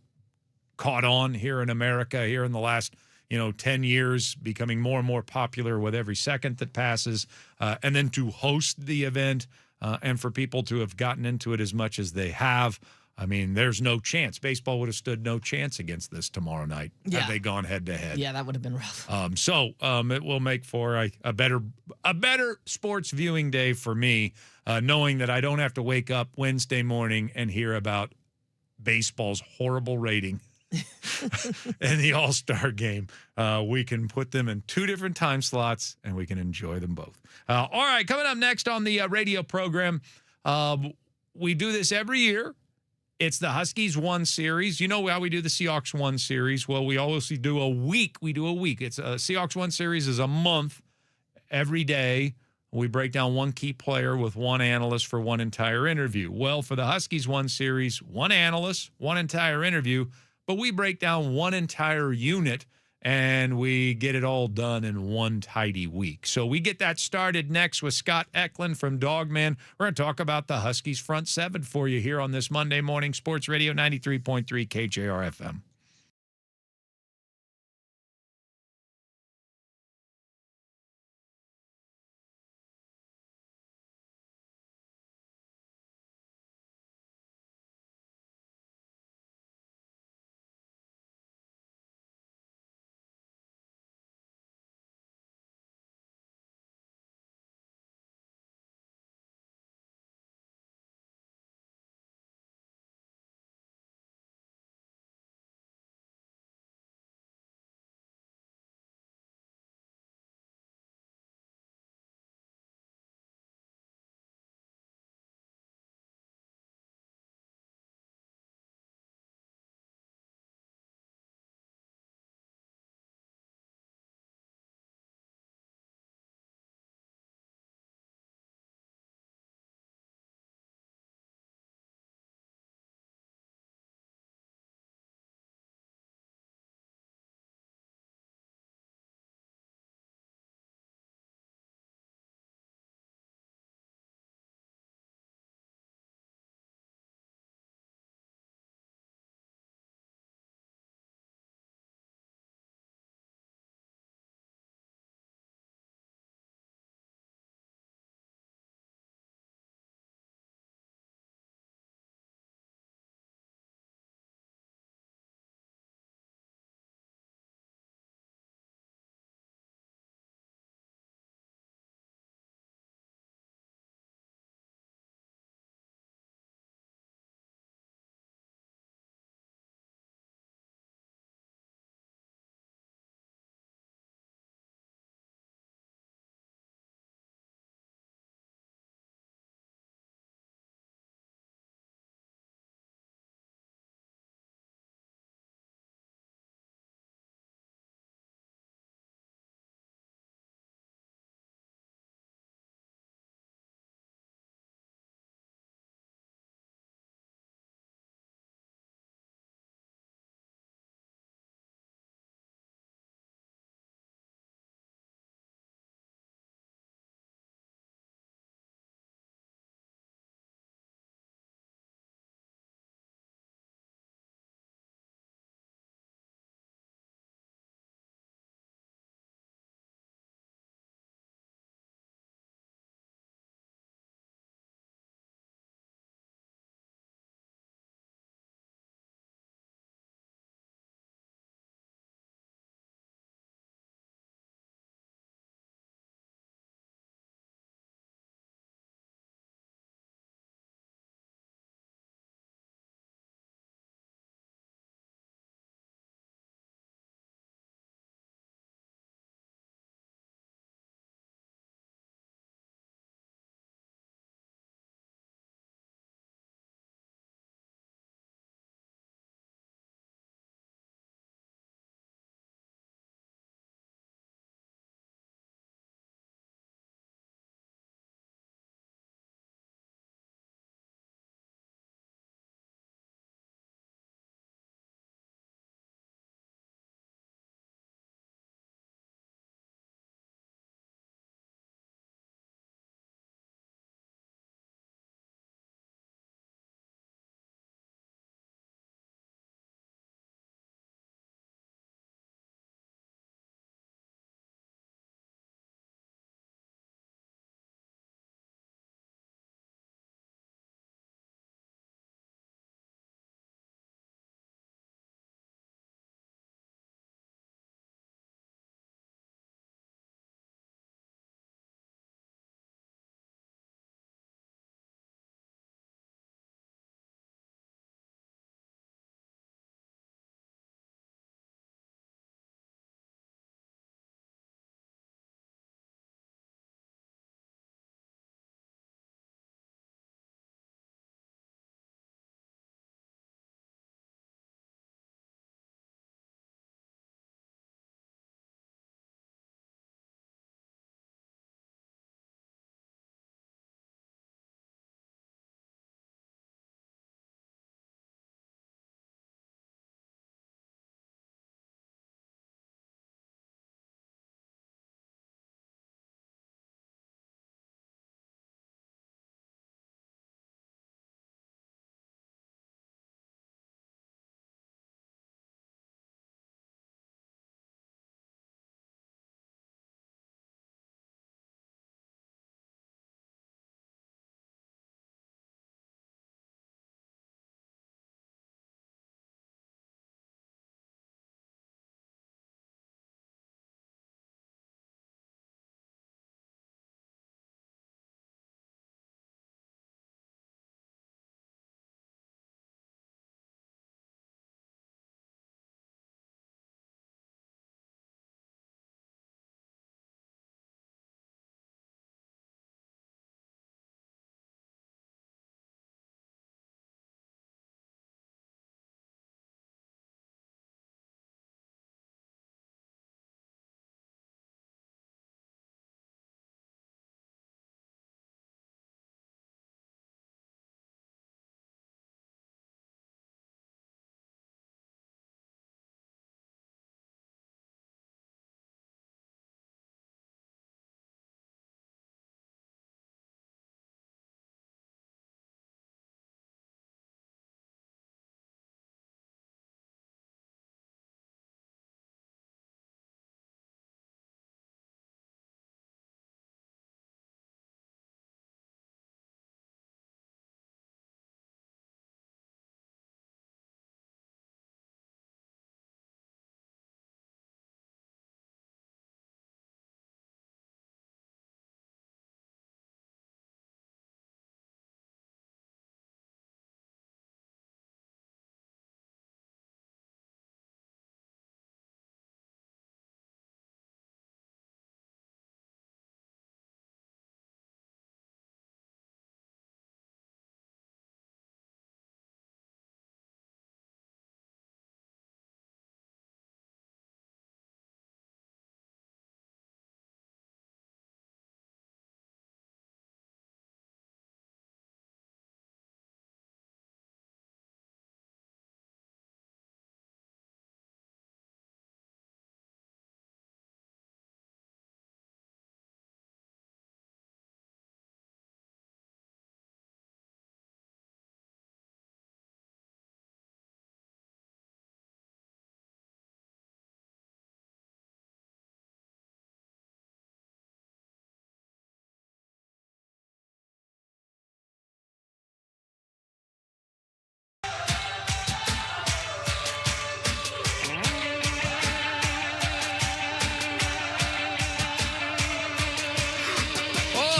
caught on here in America here in the last 10 years, becoming more and more popular with every second that passes, and then to host the event and for people to have gotten into it as much as they have. I mean, there's no chance. Baseball would have stood no chance against this tomorrow night had they gone head to head. Yeah, that would have been rough. It will make for a better sports viewing day for me, knowing that I don't have to wake up Wednesday morning and hear about baseball's horrible rating in the All-Star game. We can put them in two different time slots, and we can enjoy them both. All right, coming up next on the radio program, we do this every year. It's the Huskies 1 series. You know how we do the Seahawks 1 series? Well, we always do a week. We do a week. It's a Seahawks 1 series is a month. Every day, we break down one key player with one analyst for one entire interview. Well, for the Huskies 1 series, one analyst, one entire interview, but we break down one entire unit, and we get it all done in one tidy week. So we get that started next with Scott Eklund from Dogman. We're going to talk about the Huskies front seven for you here on this Monday morning Sports Radio 93.3 KJR FM.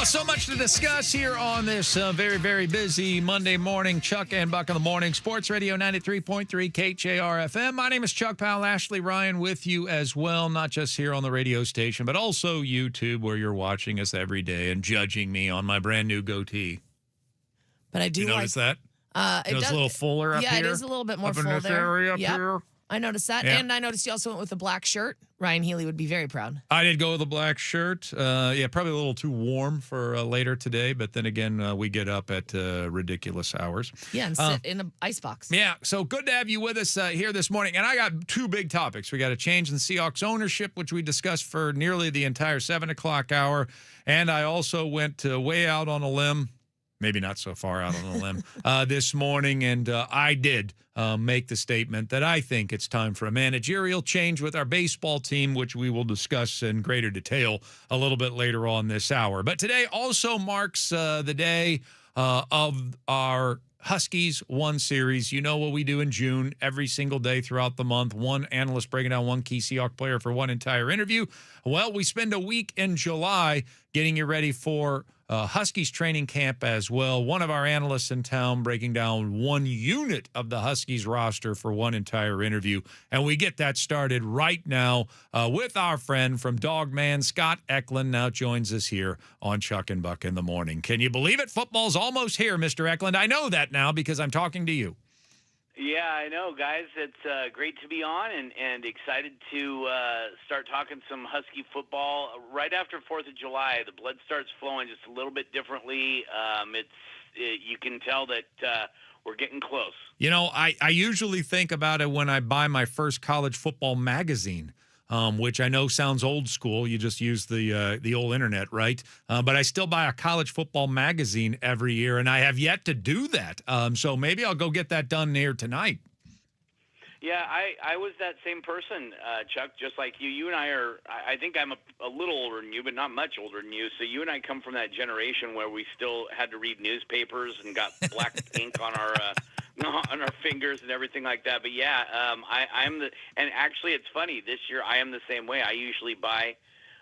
Well, so much to discuss here on this very, very busy Monday morning. Chuck and Buck in the Morning. Sports Radio 93.3 KJR FM. My name is Chuck Powell. Ashley Ryan with you as well, not just here on the radio station, but also YouTube, where you're watching us every day and judging me on my brand new goatee. But I do you notice that? It does, a little fuller up here. Yeah, it is a little bit more up full in this there. area up Yep. here. I noticed that. Yeah. And I noticed you also went with a black shirt. Ryan Healy would be very proud. I did go with a black shirt. Yeah, probably a little too warm for later today, but then again, we get up at ridiculous hours. Yeah, and sit in an icebox. Yeah, so good to have you with us here this morning. And I got two big topics. We got a change in Seahawks ownership, which we discussed for nearly the entire 7 o'clock hour. And I also went way out on a limb. Maybe not so far out on a limb this morning, and I did make the statement that I think it's time for a managerial change with our baseball team, which we will discuss in greater detail a little bit later on this hour. But today also marks the day of our Huskies One Series. You know what we do in June, every single day throughout the month. One analyst breaking down one key Seahawks player for one entire interview. Well, we spend a week in July getting you ready for Huskies training camp as well. One of our analysts in town breaking down one unit of the Huskies roster for one entire interview. And we get that started right now with our friend from Dogman, Scott Eklund, now joins us here on Chuck and Buck in the Morning. Can you believe it? Football's almost here, Mr. Eklund. I know that now because I'm talking to you. Yeah, I know, guys. It's great to be on and excited to start talking some Husky football. Right after 4th of July, the blood starts flowing just a little bit differently. You can tell that we're getting close. You know, I usually think about it when I buy my first college football magazine. Which I know sounds old school. You just use the old internet, right? But I still buy a college football magazine every year, and I have yet to do that. So maybe I'll go get that done here tonight. Yeah, I was that same person, Chuck, just like you. You and I think I'm a little older than you, but not much older than you. So you and I come from that generation where we still had to read newspapers and got black ink on our fingers and everything like that. But yeah, and actually it's funny, this year I am the same way. I usually buy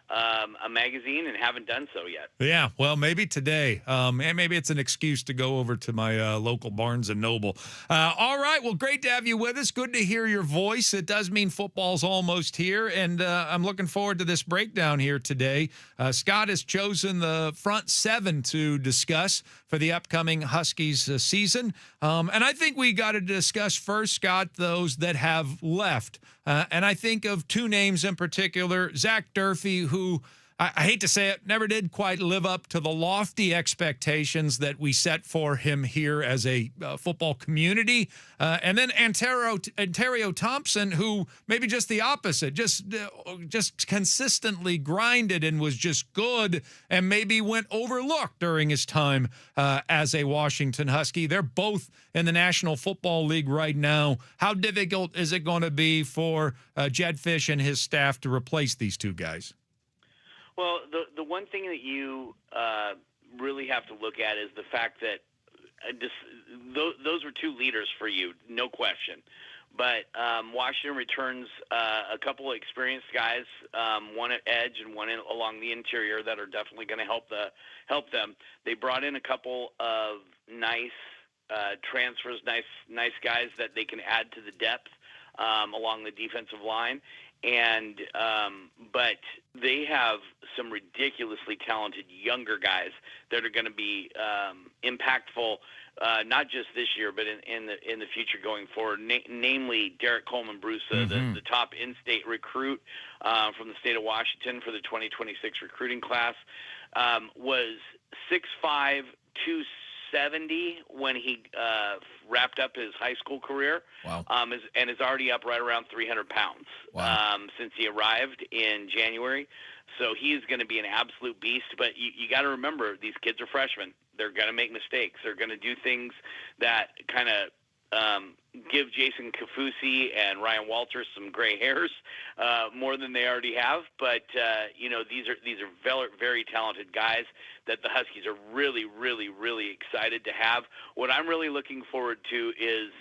a magazine and haven't done so yet. Yeah, well, maybe today. And maybe it's an excuse to go over to my local Barnes & Noble. All right, well, great to have you with us. Good to hear your voice. It does mean football's almost here, and I'm looking forward to this breakdown here today. Scott has chosen the front seven to discuss for the upcoming Huskies season. And I think we got to discuss first, Scott, those that have left. And I think of two names in particular, Zach Durfee, who, I hate to say it, never did quite live up to the lofty expectations that we set for him here as a football community. And then Ontario Thompson, who maybe just the opposite, just consistently grinded and was just good and maybe went overlooked during his time as a Washington Husky. They're both in the National Football League right now. How difficult is it going to be for Jed Fish and his staff to replace these two guys? Well, the one thing that you really have to look at is the fact that those were two leaders for you, no question. But Washington returns a couple of experienced guys, one at edge and one along the interior, that are definitely going to help them. They brought in a couple of nice transfers, nice guys that they can add to the depth along the defensive line. And but they have some ridiculously talented younger guys that are going to be impactful, not just this year, but in the future going forward. Namely, Derek Coleman-Brusa, the top in-state recruit from the state of Washington for the 2026 recruiting class, was 6'5", 270 when he wrapped up his high school career. Wow. And is already up right around 300 pounds since he arrived in January. So he is going to be an absolute beast. But you got to remember, these kids are freshmen. They're going to make mistakes. They're going to do things that kind of give Jason Kafusi and Ryan Walters some gray hairs more than they already have. But these are very, very talented guys that the Huskies are really, really, really excited to have. What I'm really looking forward to is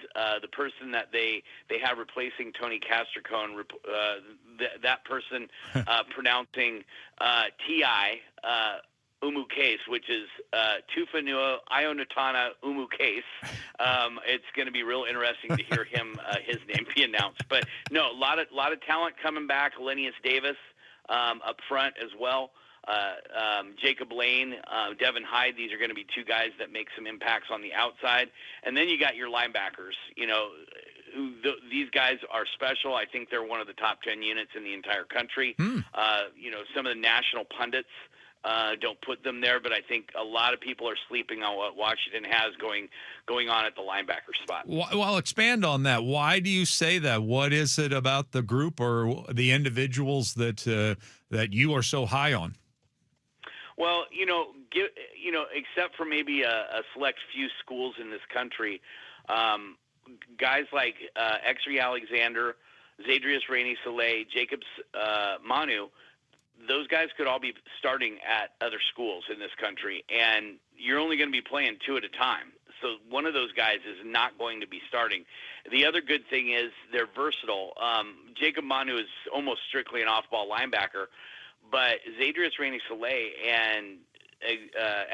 the person that they have replacing Tony Castricone. That person pronouncing Ti Umukase, which is Tufanua Ionatana Umukase. It's going to be real interesting to hear his name be announced. But no, a lot of talent coming back. Lenius Davis up front as well. Jacob Lane, Devin Hyde. These are going to be two guys that make some impacts on the outside. And then you got your linebackers. These guys are special. I think they're one of the top 10 units in the entire country. Some of the national pundits don't put them there, but I think a lot of people are sleeping on what Washington has going on at the linebacker spot. Well, expand on that. Why do you say that? What is it about the group or the individuals that you are so high on? Well, except for maybe a select few schools in this country, guys like Exree Alexander, Zadrius Rainey-Soleil, Jacobs Manu, those guys could all be starting at other schools in this country, and you're only going to be playing two at a time. So one of those guys is not going to be starting. The other good thing is they're versatile. Jacob Manu is almost strictly an off-ball linebacker, but Zadrius Rainey-Soleil and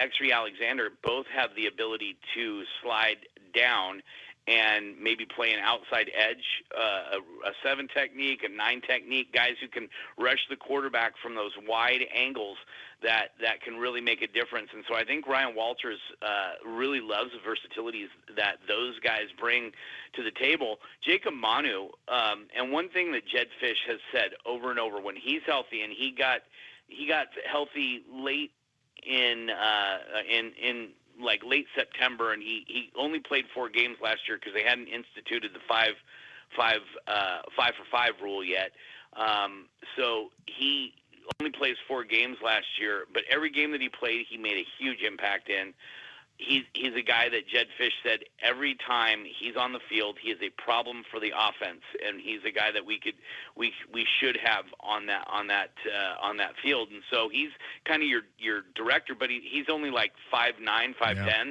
Exree Alexander both have the ability to slide down and maybe play an outside edge, a 7 technique, a 9 technique, guys who can rush the quarterback from those wide angles that can really make a difference. And so I think Ryan Walters really loves the versatilities that those guys bring to the table. Jacob Manu, and one thing that Jed Fish has said over and over, when he's healthy, and he got healthy late in late September, and he only played 4 games last year because they hadn't instituted the 5 for 5 rule yet. So he only plays 4 games last year, but every game that he played, he made a huge impact in. He's a guy that Jed Fish said every time he's on the field, he is a problem for the offense, and he's a guy that we should have on that field. And so he's kind of your director, but he's only like 5'9", 5'10". Yeah.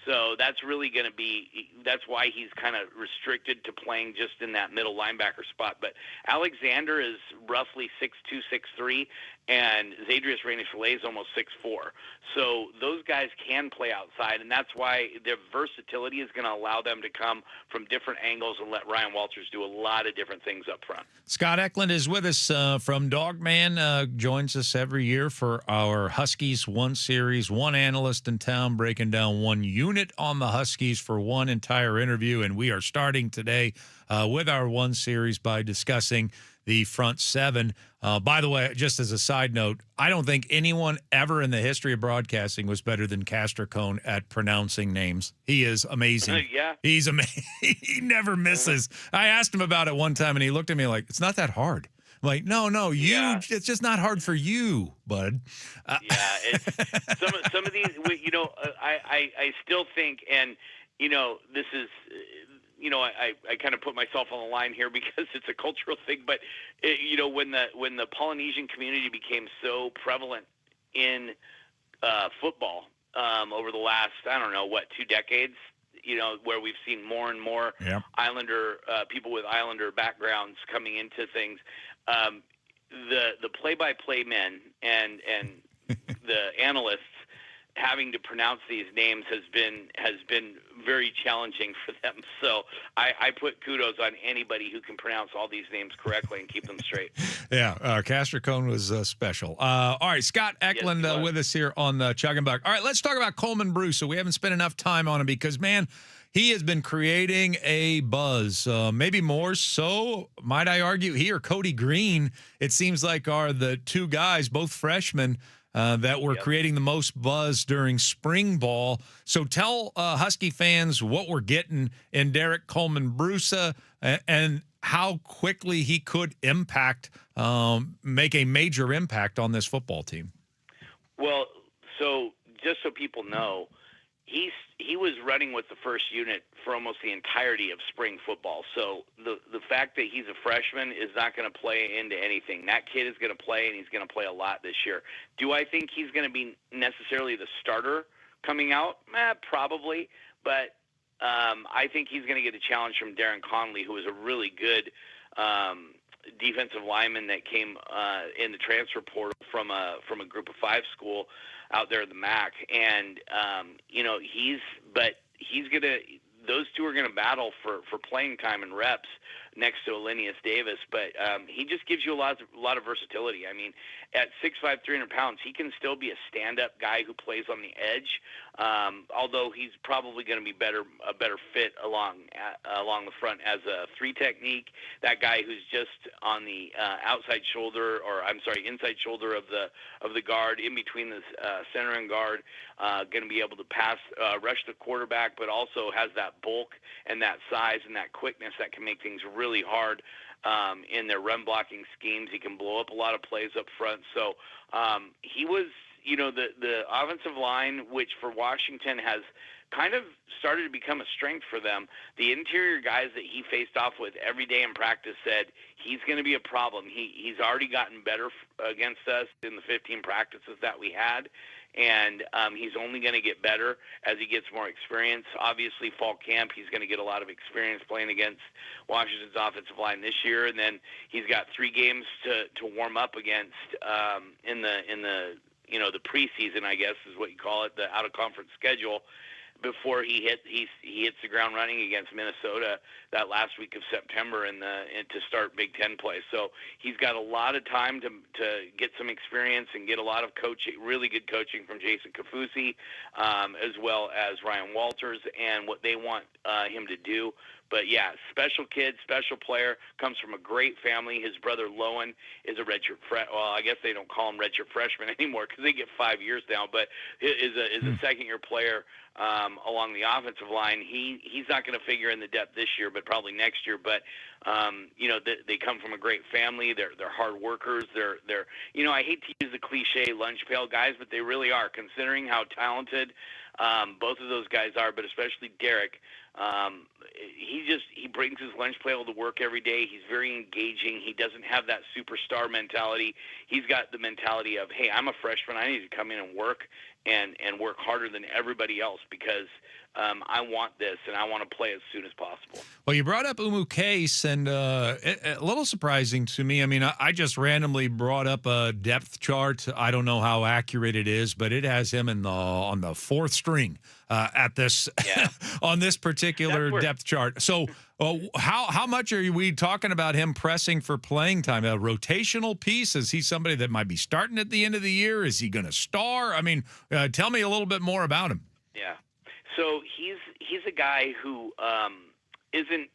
So that's really going to be – that's why he's kind of restricted to playing just in that middle linebacker spot. But Alexander is roughly 6'2", 6'3", and Zadrius Rainey-Soleil is almost 6'4". So those guys can play outside, and that's why their versatility is going to allow them to come from different angles and let Ryan Walters do a lot of different things up front. Scott Eklund is with us from Dogman, joins us every year for our Huskies One Series, one analyst in town breaking down one unit on the Huskies for one entire interview, and we are starting today with our One Series by discussing the front seven. By the way, just as a side note, I don't think anyone ever in the history of broadcasting was better than Castricone at pronouncing names. He is amazing. Yeah. He's amazing. He never misses. I asked him about it one time, and he looked at me like, it's not that hard. I'm like, no, it's just not hard for you, bud. It's some of these, I still think, and, this is, I kind of put myself on the line here because it's a cultural thing, but when the Polynesian community became so prevalent in football over the last, 2 decades, where we've seen more and more Islander people with Islander backgrounds coming into things, the play-by-play men and the analysts having to pronounce these names has been very challenging for them. So I put kudos on anybody who can pronounce all these names correctly and keep them straight. Yeah, Castricone was special. All right, Scott Eklund with us here on the Chug and Buck. All right, let's talk about Coleman Bruce. So we haven't spent enough time on him because, man, he has been creating a buzz, maybe more so, might I argue, he or Cody Green, it seems like are the two guys, both freshmen, that were creating the most buzz during spring ball. So tell Husky fans what we're getting in Derek Coleman Bruce and how quickly he could make a major impact on this football team. Well, so just so people know, he was running with the first unit for almost the entirety of spring football. So the fact that he's a freshman is not going to play into anything. That kid is going to play, and he's going to play a lot this year. Do I think he's going to be necessarily the starter coming out? Probably. But I think he's going to get a challenge from Darren Conley, who is a really good defensive lineman that came in the transfer portal from a group of 5 school. out there in the MAC, and those two are gonna battle for playing time and reps next to Elenius Davis, but he just gives you a lot of versatility. I mean, at 6'5", 300 pounds, he can still be a stand-up guy who plays on the edge, although he's probably going to be a better fit along the front as a 3 technique. That guy who's just on the inside shoulder of the guard, in between the center and guard, going to be able to rush the quarterback, but also has that bulk and that size and that quickness that can make things really hard in their run blocking schemes. He can blow up a lot of plays up front. So he was, the offensive line, which for Washington has kind of started to become a strength for them. The interior guys that he faced off with every day in practice said he's going to be a problem. He's already gotten better against us in the 15 practices that we had, and he's only going to get better as he gets more experience. Obviously, fall camp, he's going to get a lot of experience playing against Washington's offensive line this year, and then he's got 3 games to warm up against in the preseason, I guess is what you call it, the out-of-conference schedule, before he hits the ground running against Minnesota that last week of September and to start Big Ten play. So he's got a lot of time to get some experience and get a lot of coaching, really good coaching from Jason Kafusi, as well as Ryan Walters and what they want him to do. But yeah, special kid, special player, comes from a great family. His brother Lowen is a redshirt well, I guess they don't call him redshirt freshman anymore because they get 5 years now, but is a second-year player along the offensive line. He's not going to figure in the depth this year, but probably next year. But they come from a great family. They're hard workers. They're I hate to use the cliche lunch pail guys, but they really are, considering how talented both of those guys are, but especially Derek. He brings his lunch pail to work every day. He's very engaging. He doesn't have that superstar mentality. He's got the mentality of, hey, I'm a freshman. I need to come in and work work harder than everybody else because I want this and I want to play as soon as possible. Well, you brought up Umu Case, and a little surprising to me. I mean, I just randomly brought up a depth chart. I don't know how accurate it is, but it has him on the 4th string at this on this particular depth chart. So, how much are we talking about him pressing for playing time? A rotational piece? Is he somebody that might be starting at the end of the year? Is he going to star? I mean, tell me a little bit more about him. Yeah. So he's a guy who isn't.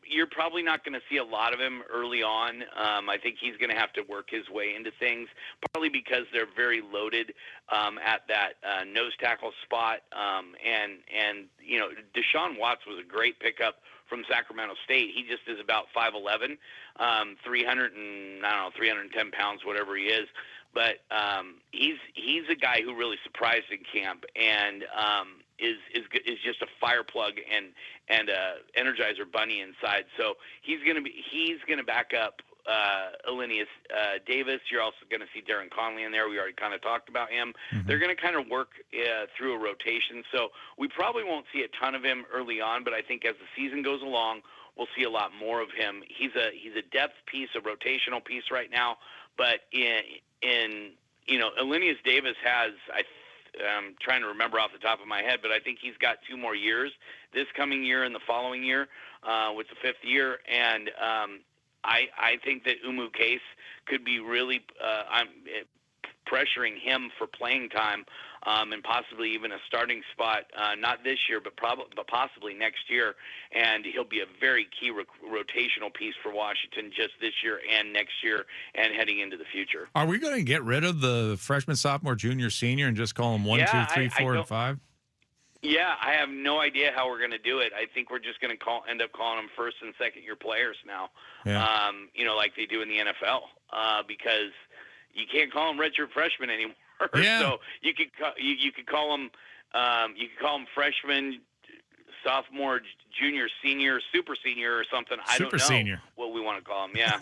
You're probably not going to see a lot of him early on. I think he's going to have to work his way into things, partly because they're very loaded at that nose tackle spot. And Deshaun Watts was a great pickup from Sacramento State. He just is about 5'11", 310 pounds, whatever he is. But he's a guy who really surprised in camp and is just a fire plug and a Energizer bunny inside. So he's gonna back up Elenius Davis. You're also going to see Darren Conley in there. We already kind of talked about him. Mm-hmm. They're going to kind of work through a rotation. So we probably won't see a ton of him early on, but I think as the season goes along, we'll see a lot more of him. He's a depth piece, a rotational piece right now. But Elenius Davis has, I'm trying to remember off the top of my head, but I think he's got 2 more years, this coming year and the following year, with the 5th year. And I think that Umu Case could be really pressuring him for playing time and possibly even a starting spot, not this year, but possibly next year. And he'll be a very key rotational piece for Washington just this year and next year and heading into the future. Are we going to get rid of the freshman, sophomore, junior, senior and just call them 1, 2, 3, 4, and 5? Yeah, I have no idea how we're going to do it. I think we're just going to end up calling them 1st and 2nd year players now, like they do in the NFL, because you can't call them redshirt freshmen anymore. Yeah. So you could call them freshman, sophomore, junior, senior, super senior, or something. I don't know senior. What we want to call them. Yeah.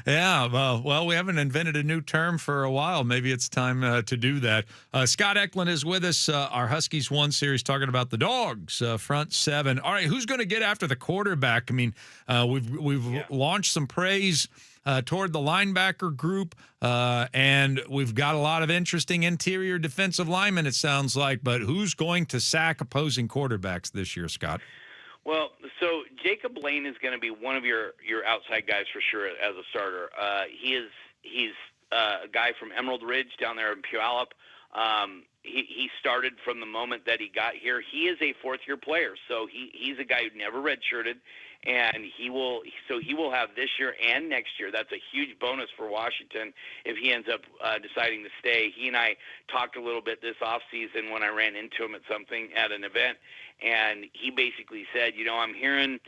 Yeah, well, we haven't invented a new term for a while. Maybe it's time to do that. Scott Eklund is with us, our Huskies One series, talking about the Dogs, front 7. All right, who's going to get after the quarterback? I mean, we've launched some praise toward the linebacker group, and we've got a lot of interesting interior defensive linemen, it sounds like. But who's going to sack opposing quarterbacks this year, Scott? Well, so Jacob Lane is going to be one of your outside guys for sure as a starter. He's a guy from Emerald Ridge down there in Puyallup. He started from the moment that he got here. He is a fourth-year player, so he's a guy who never redshirted, and he will have this year and next year. That's a huge bonus for Washington if he ends up deciding to stay. He and I talked a little bit this offseason when I ran into him at an event, and he basically said, I'm hearing,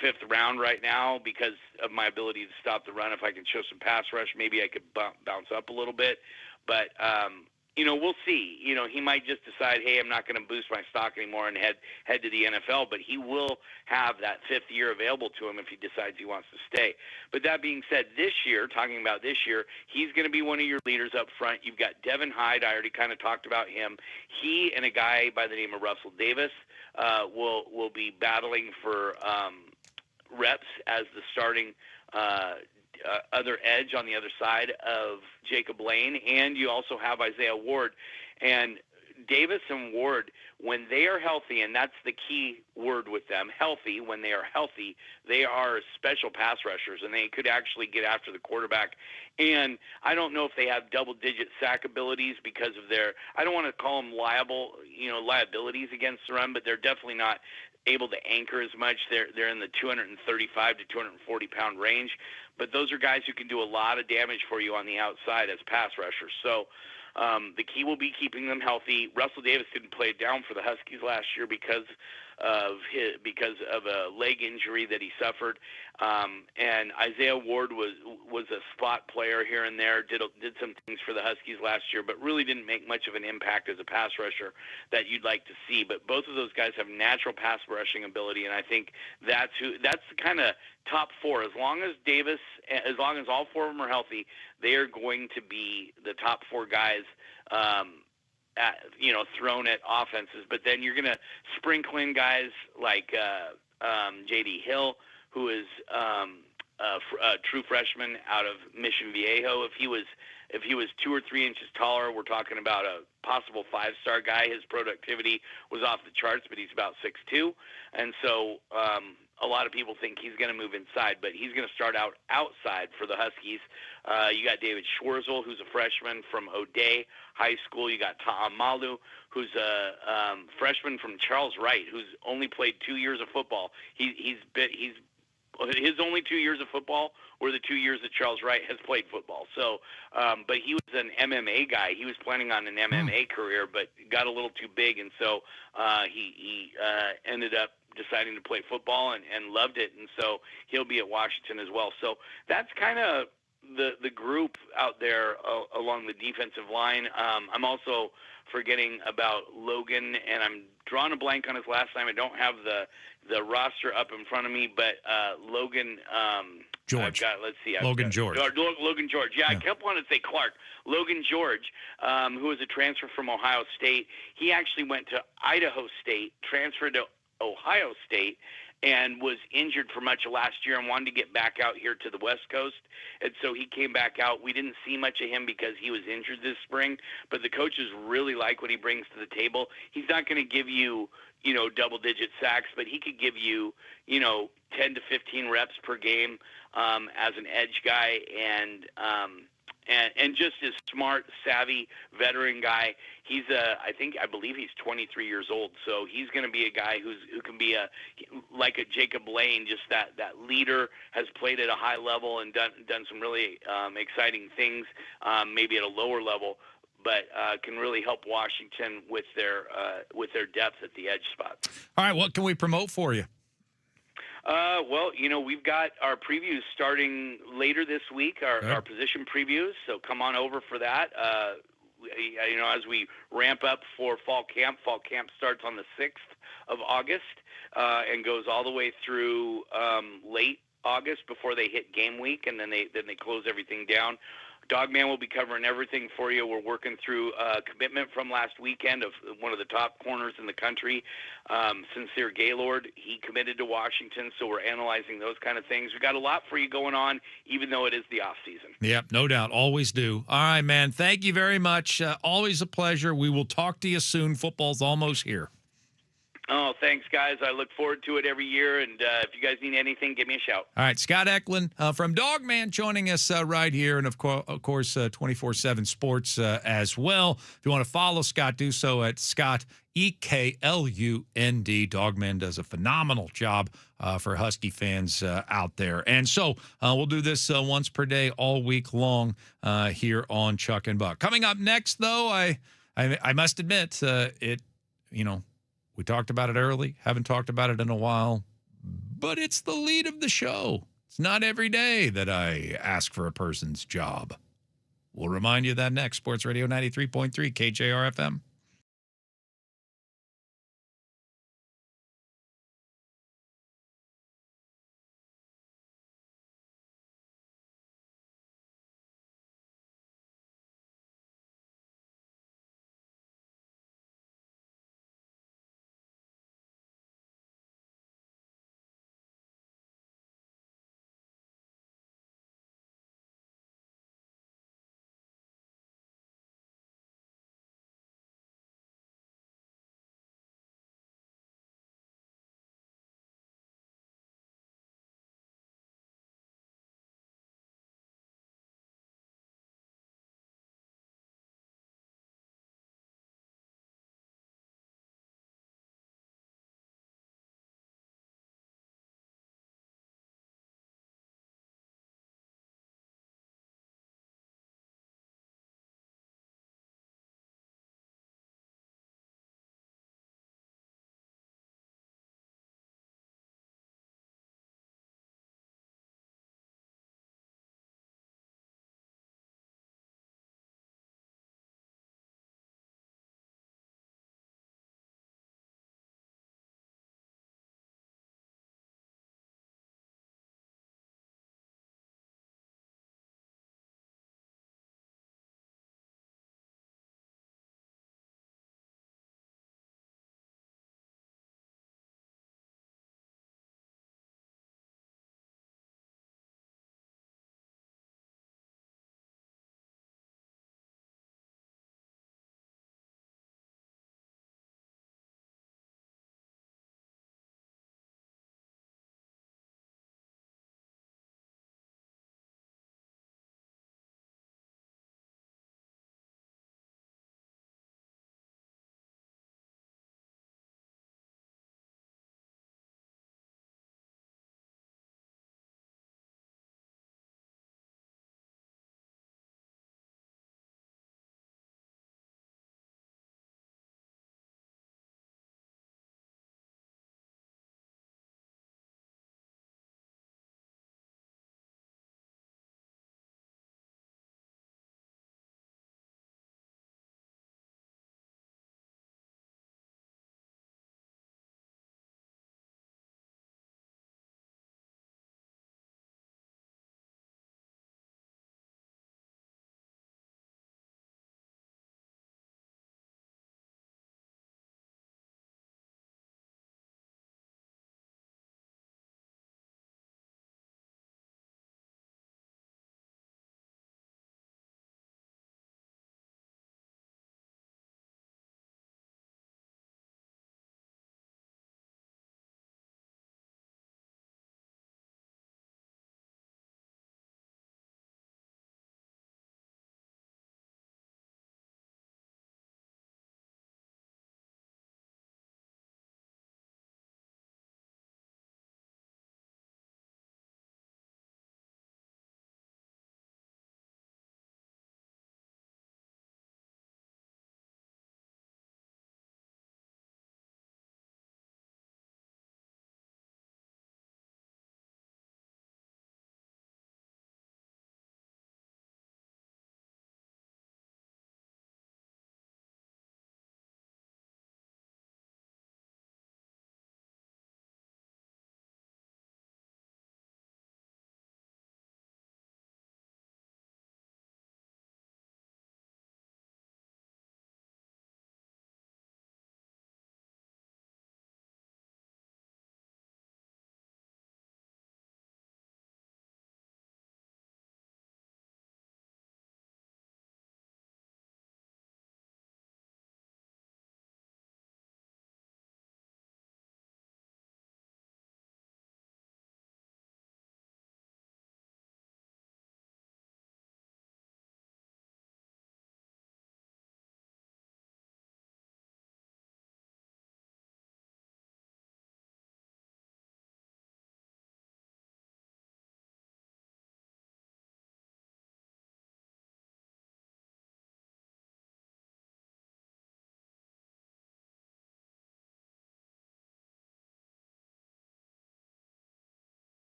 fifth round right now because of my ability to stop the run. If I can show some pass rush, maybe I could bounce up a little bit, but we'll see. He might just decide, hey, I'm not going to boost my stock anymore and head to the NFL, but he will have that fifth year available to him if he decides he wants to stay. But that being said, talking about this year, he's going to be one of your leaders up front. You've got Devin Hyde. I already kind of talked about him. He and a guy by the name of Russell Davis will be battling for reps as the starting other edge on the other side of Jacob Lane, and you also have Isaiah Ward. And Davis and Ward, when they are healthy, and that's the key word with them, healthy, when they are healthy, they are special pass rushers, and they could actually get after the quarterback. And I don't know if they have double-digit sack abilities because of I don't want to call them liabilities against the run, but they're definitely not able to anchor as much. They're in the 235 to 240 pound range, but those are guys who can do a lot of damage for you on the outside as pass rushers. So the key will be keeping them healthy. Russell Davis didn't play down for the Huskies last year because of a leg injury that he suffered. And Isaiah Ward was a spot player here and there, did some things for the Huskies last year, but really didn't make much of an impact as a pass rusher that you'd like to see. But both of those guys have natural pass rushing ability, and I think that's the kind of top four. As long as all four of them are healthy, they are going to be the top four guys thrown at offenses. But then you're going to sprinkle in guys like J.D. Hill, who is a true freshman out of Mission Viejo. If he was 2 or 3 inches taller, we're talking about a possible 5-star guy. His productivity was off the charts, but he's about 6'2", and so a lot of people think he's going to move inside, but he's going to start out outside for the Huskies. You got David Schwarzel, who's a freshman from O'Day High School. You got Ta'am Malu, who's a freshman from Charles Wright, who's only played 2 years of football. His only 2 years of football were the 2 years that Charles Wright has played football. So, but he was an MMA guy. He was planning on an MMA career, but got a little too big, and so he ended up deciding to play football and loved it, and so he'll be at Washington as well. So that's kind of the group out there along the defensive line. I'm also forgetting about Logan, and I'm drawing a blank on his last name. I don't have the roster up in front of me, but Logan George. Logan George. Logan George. Yeah, I kept wanting to say Clark. Logan George, who was a transfer from Ohio State. He actually went to Idaho State, transferred to Ohio State, and was injured for much of last year and wanted to get back out here to the West Coast. And so he came back out. We didn't see much of him because he was injured this spring, but the coaches really like what he brings to the table. He's not going to give you, double-digit sacks, but he could give you, 10 to 15 reps per game as an edge guy, and just as smart, savvy, veteran guy. He's I believe he's 23 years old, so he's going to be a guy who can be like a Jacob Lane, just that leader, has played at a high level and done some really exciting things, maybe at a lower level, but can really help Washington with their depth at the edge spot. All right, what can we promote for you? Well, we've got our previews starting later this week, our position previews, so come on over for that. As we ramp up for fall camp starts on the 6th of August and goes all the way through late August before they hit game week, and then they close everything down. Dogman will be covering everything for you. We're working through a commitment from last weekend of one of the top corners in the country, Sincere Gaylord. He committed to Washington, so we're analyzing those kind of things. We've got a lot for you going on, even though it is the off season. Yep, no doubt. Always do. All right, man. Thank you very much. Always a pleasure. We will talk to you soon. Football's almost here. Oh, thanks, guys. I look forward to it every year, and if you guys need anything, give me a shout. All right, Scott Eklund from Dogman joining us right here, and of course, 24/7 Sports as well. If you want to follow Scott, do so at Scott EKLUND. Dogman does a phenomenal job for Husky fans out there, and so we'll do this once per day all week long here on Chuck and Buck. Coming up next, though, I must admit we talked about it early, haven't talked about it in a while, but it's the lead of the show. It's not every day that I ask for a person's job. We'll remind you of that next. Sports Radio 93.3 KJR FM.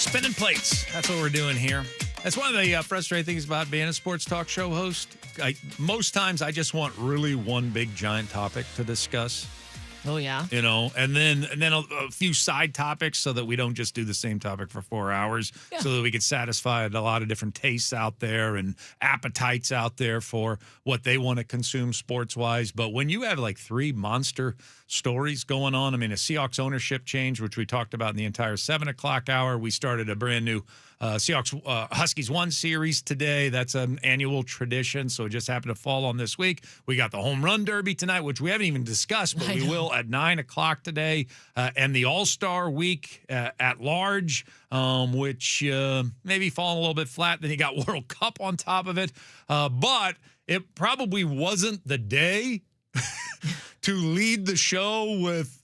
Spinning plates. That's what we're doing here. That's one of the frustrating things about being a sports talk show host. Most times I just want really one big giant topic to discuss. Oh, yeah. You know, and then a few side topics so that we don't just do the same topic for 4 hours, so that we could satisfy a lot of different tastes out there and appetites out there for what they want to consume sports-wise. But when you have like 3 monster stories going on, I mean, a Seahawks ownership change, which we talked about in the entire 7 o'clock hour. We started a brand new Seahawks Huskies 1 series today. That's an annual tradition, so it just happened to fall on this week. We got the home run derby tonight, which we haven't even discussed, but we will at 9 o'clock today, and the All-Star week at large, which maybe falling a little bit flat. Then you got World Cup on top of it, but it probably wasn't the day to lead the show with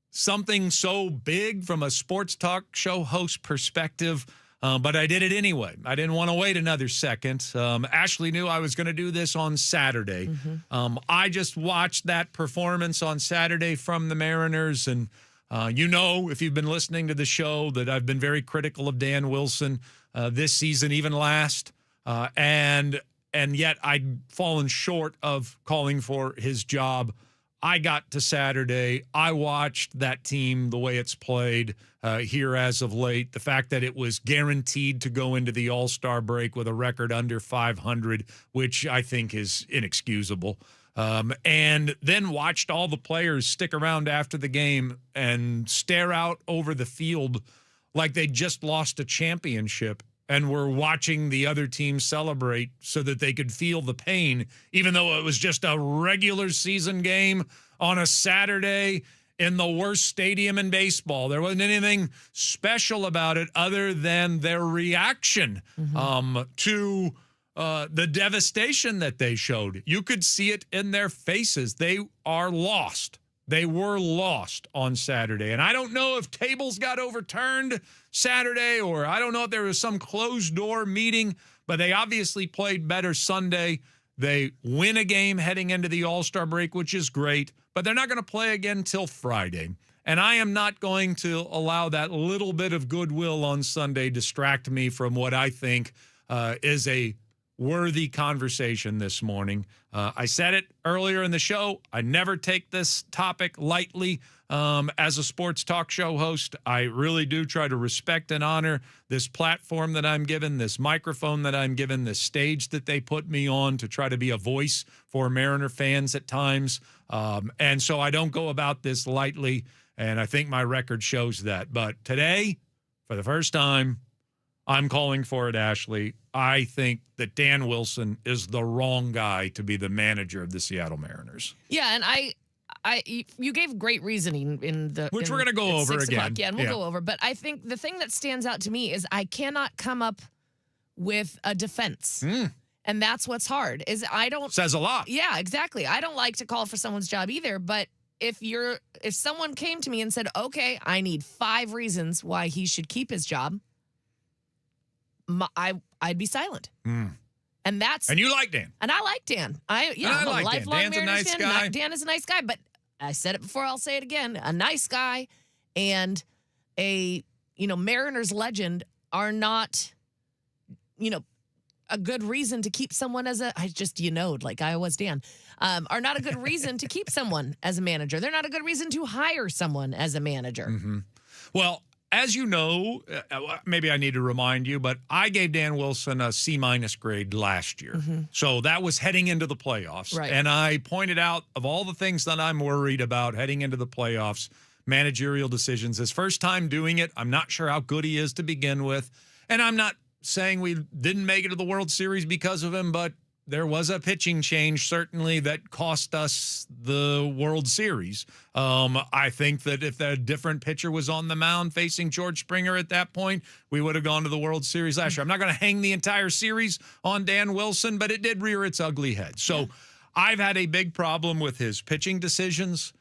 something so big from a sports talk show host perspective. But I did it anyway. I didn't want to wait another second. Ashley knew I was going to do this on Saturday. I just watched that performance on Saturday from the Mariners. And if you've been listening to the show, that I've been very critical of Dan Wilson this season, even last. And yet I'd fallen short of calling for his job. I got to Saturday. I watched that team, the way it's played here as of late. The fact that it was guaranteed to go into the All-Star break with a record under 500, which I think is inexcusable. And then watched all the players stick around after the game and stare out over the field like they just lost a championship and were watching the other team celebrate so that they could feel the pain, even though it was just a regular season game on a Saturday in the worst stadium in baseball. There wasn't anything special about it other than their reaction to the devastation that they showed. You could see it in their faces. They are lost. They were lost on Saturday. And I don't know if tables got overturned Saturday, or I don't know if there was some closed-door meeting, but they obviously played better Sunday. They win a game heading into the All-Star break, which is great, but they're not going to play again till Friday. And I am not going to allow that little bit of goodwill on Sunday distract me from what I think is a worthy conversation this morning. I said it earlier in the show. I never take this topic lightly as a sports talk show host. I really do try to respect and honor this platform that I'm given, this microphone that I'm given, this stage that they put me on to try to be a voice for Mariner fans at times. And so I don't go about this lightly, and I think my record shows that. But today, for the first time, I'm calling for it, Ashley. I think that Dan Wilson is the wrong guy to be the manager of the Seattle Mariners. Yeah, and you gave great reasoning in the which we're going to go over again. Yeah, and we'll go over. But I think the thing that stands out to me is I cannot come up with a defense. And that's what's hard. Is I don't says a lot. Yeah, exactly. I don't like to call for someone's job either, but if someone came to me and said, "Okay, I need 5 reasons why he should keep his job," I'd be silent. And you like Dan. And I like Dan. I'm a like lifelong Dan. Dan's a nice guy. Dan is a nice guy, but I said it before, I'll say it again. A nice guy and a Mariners legend are not a good reason to keep someone as like I was Dan, are not a good reason to keep someone as a manager. They're not a good reason to hire someone as a manager. Well, as you know, maybe I need to remind you, but I gave Dan Wilson a C- grade last year. So that was heading into the playoffs. Right. And I pointed out, of all the things that I'm worried about heading into the playoffs, managerial decisions. His first time doing it, I'm not sure how good he is to begin with. And I'm not saying we didn't make it to the World Series because of him, but there was a pitching change, certainly, that cost us the World Series. I think that if a different pitcher was on the mound facing George Springer at that point, we would have gone to the World Series last year. I'm not going to hang the entire series on Dan Wilson, but it did rear its ugly head. So I've had a big problem with his pitching decisions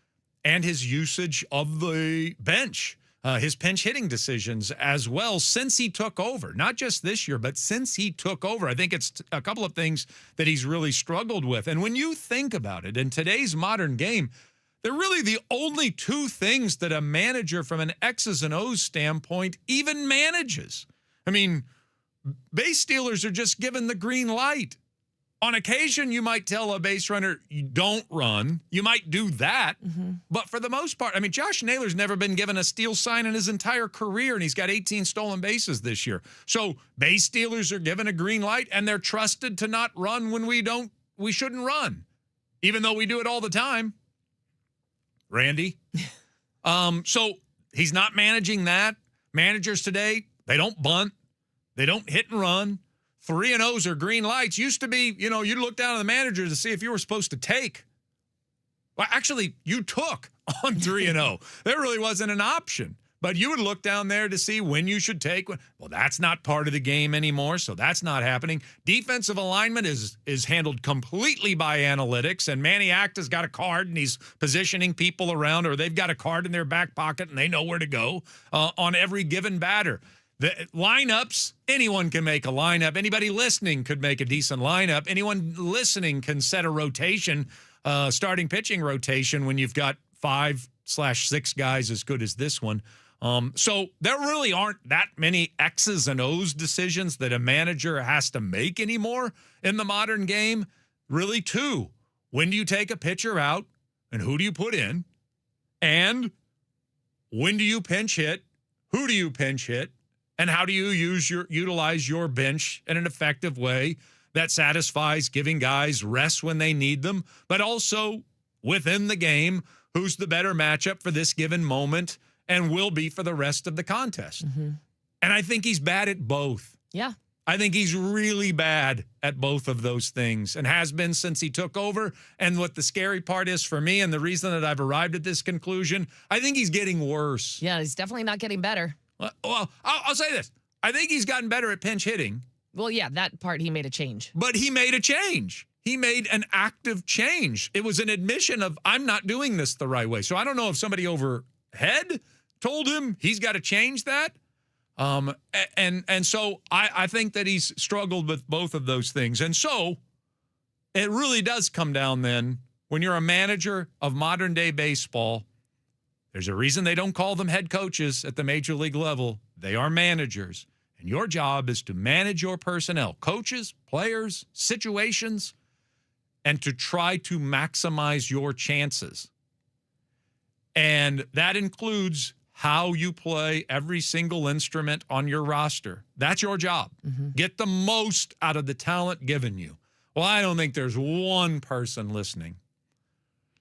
and his usage of the bench. His pinch hitting decisions as well since he took over, not just this year, but since he took over. I think it's a couple of things that he's really struggled with. And when you think about it, in today's modern game, they're really the only two things that a manager from an X's and O's standpoint even manages. I mean, base stealers are just given the green light. On occasion, you might tell a base runner, you don't run. You might do that. But for the most part, I mean, Josh Naylor's never been given a steal sign in his entire career, and he's got 18 stolen bases this year. So base stealers are given a green light, and they're trusted to not run when we shouldn't run, even though we do it all the time. Randy? So he's not managing that. Managers today, they don't bunt. They don't hit and run. 3-0s are green lights. Used to be, you'd look down at the manager to see if you were supposed to take. Well, actually, you took on 3-0. There really wasn't an option. But you would look down there to see when you should take. Well, that's not part of the game anymore, so that's not happening. Defensive alignment is handled completely by analytics, and Manny Acta's got a card, and he's positioning people around, or they've got a card in their back pocket, and they know where to go on every given batter. The lineups, anyone can make a lineup. Anybody listening could make a decent lineup. Anyone listening can set a rotation, starting pitching rotation when you've got 5/6 guys as good as this one. So there really aren't that many X's and O's decisions that a manager has to make anymore in the modern game. Really two. When do you take a pitcher out and who do you put in? And when do you pinch hit? Who do you pinch hit? And how do you utilize your bench in an effective way that satisfies giving guys rest when they need them, but also within the game, who's the better matchup for this given moment and will be for the rest of the contest? And I think he's bad at both. Yeah. I think he's really bad at both of those things and has been since he took over. And what the scary part is for me, and the reason that I've arrived at this conclusion, I think he's getting worse. Yeah, he's definitely not getting better. Well, I'll say this. I think he's gotten better at pinch hitting. Well, yeah, that part he made a change. But he made a change. He made an active change. It was an admission of, I'm not doing this the right way. So I don't know if somebody overhead told him he's got to change that. And so I think that he's struggled with both of those things. And so it really does come down then, when you're a manager of modern day baseball, there's a reason they don't call them head coaches at the major league level. They are managers. And your job is to manage your personnel, coaches, players, situations, and to try to maximize your chances. And that includes how you play every single instrument on your roster. That's your job. Get the most out of the talent given you. Well, I don't think there's one person listening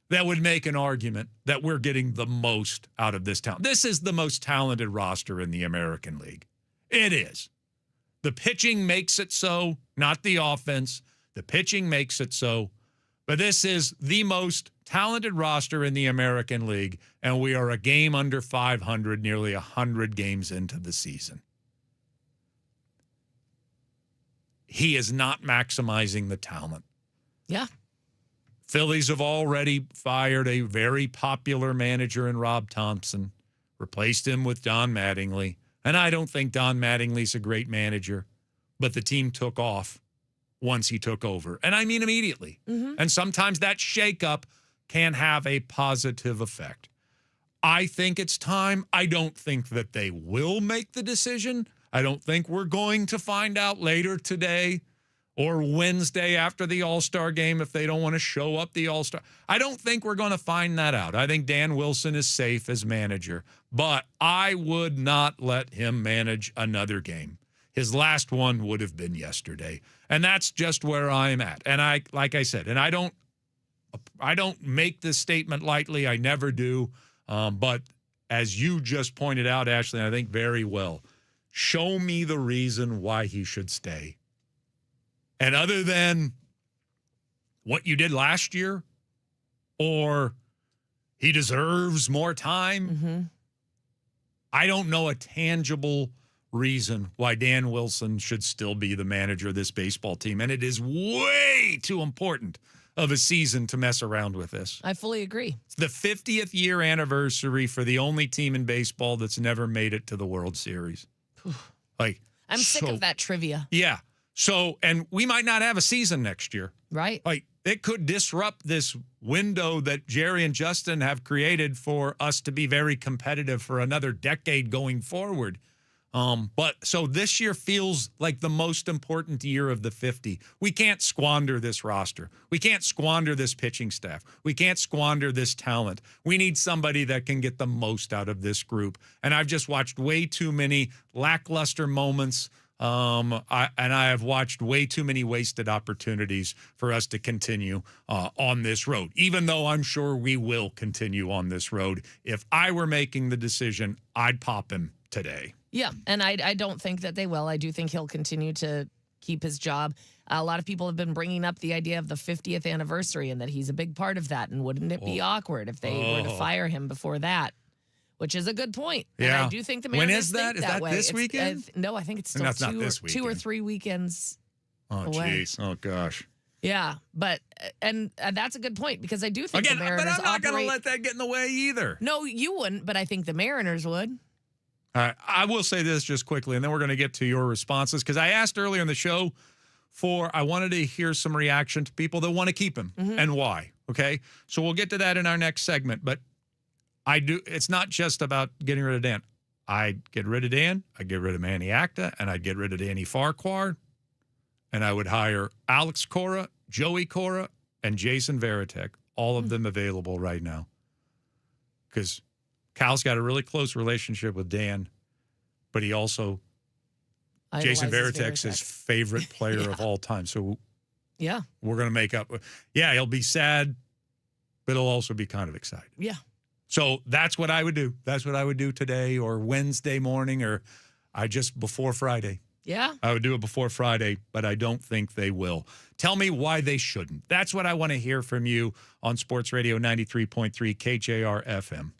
that would make an argument that we're getting the most out of this talent. This is the most talented roster in the American League. It is. The pitching makes it so, not the offense. The pitching makes it so. But this is the most talented roster in the American League, and we are a game under 500, nearly 100 games into the season. He is not maximizing the talent. Yeah. Phillies have already fired a very popular manager in Rob Thompson, replaced him with Don Mattingly. And I don't think Don Mattingly's a great manager, but the team took off once he took over. And I mean immediately. And sometimes that shakeup can have a positive effect. I think it's time. I don't think that they will make the decision. I don't think we're going to find out later today or Wednesday after the All-Star game if they don't want to show up the All-Star. I don't think we're going to find that out. I think Dan Wilson is safe as manager, but I would not let him manage another game. His last one would have been yesterday, and that's just where I'm at. And like I said, and I don't make this statement lightly. I never do. But as you just pointed out, Ashley, I think very well, show me the reason why he should stay. And other than what you did last year, or he deserves more time, I don't know a tangible reason why Dan Wilson should still be the manager of this baseball team. And it is way too important of a season to mess around with this. I fully agree. It's the 50th year anniversary for the only team in baseball that's never made it to the World Series. I'm sick of that trivia. Yeah. So, and we might not have a season next year. Right. Like, It could disrupt this window that Jerry and Justin have created for us to be very competitive for another decade going forward. But so this year feels like the most important year of the 50. We can't squander this roster. We can't squander this pitching staff. We can't squander this talent. We need somebody that can get the most out of this group. And I've just watched way too many lackluster moments. I have watched way too many wasted opportunities for us to continue on this road, even though I'm sure we will continue on this road. If I were making the decision, I'd pop him today. Yeah, and I don't think that they will. I do think he'll continue to keep his job. A lot of people have been bringing up the idea of the 50th anniversary and that he's a big part of that. And wouldn't it be awkward if they were to fire him before that? Which is a good point. Yeah. And I do think the Mariners When is that? think Is that way. this weekend? No, I think it's still That's not this 2 or 3 weekends away. Jeez. Oh, gosh. Yeah, but and that's a good point because I do think Again, the Mariners but I'm not going to operate- let that get in the way either. No, you wouldn't, but I think the Mariners would. I will say this just quickly, and then we're going to get to your responses, because I asked earlier in the show I wanted to hear some reaction to people that want to keep him and why, okay? So we'll get to that in our next segment, but it's not just about getting rid of Dan. I'd get rid of Dan, I'd get rid of Manny Acta, and I'd get rid of Danny Farquhar, and I would hire Alex Cora, Joey Cora, and Jason Varitek, all of them available right now. Because Cal's got a really close relationship with Dan, but he also, Jason Varitek's his favorite player of all time. So yeah, we're going to make up. Yeah, he'll be sad, but he'll also be kind of excited. Yeah. So that's what I would do. That's what I would do today or Wednesday morning before Friday. Yeah. I would do it before Friday, but I don't think they will. Tell me why they shouldn't. That's what I want to hear from you on Sports Radio 93.3 KJR FM.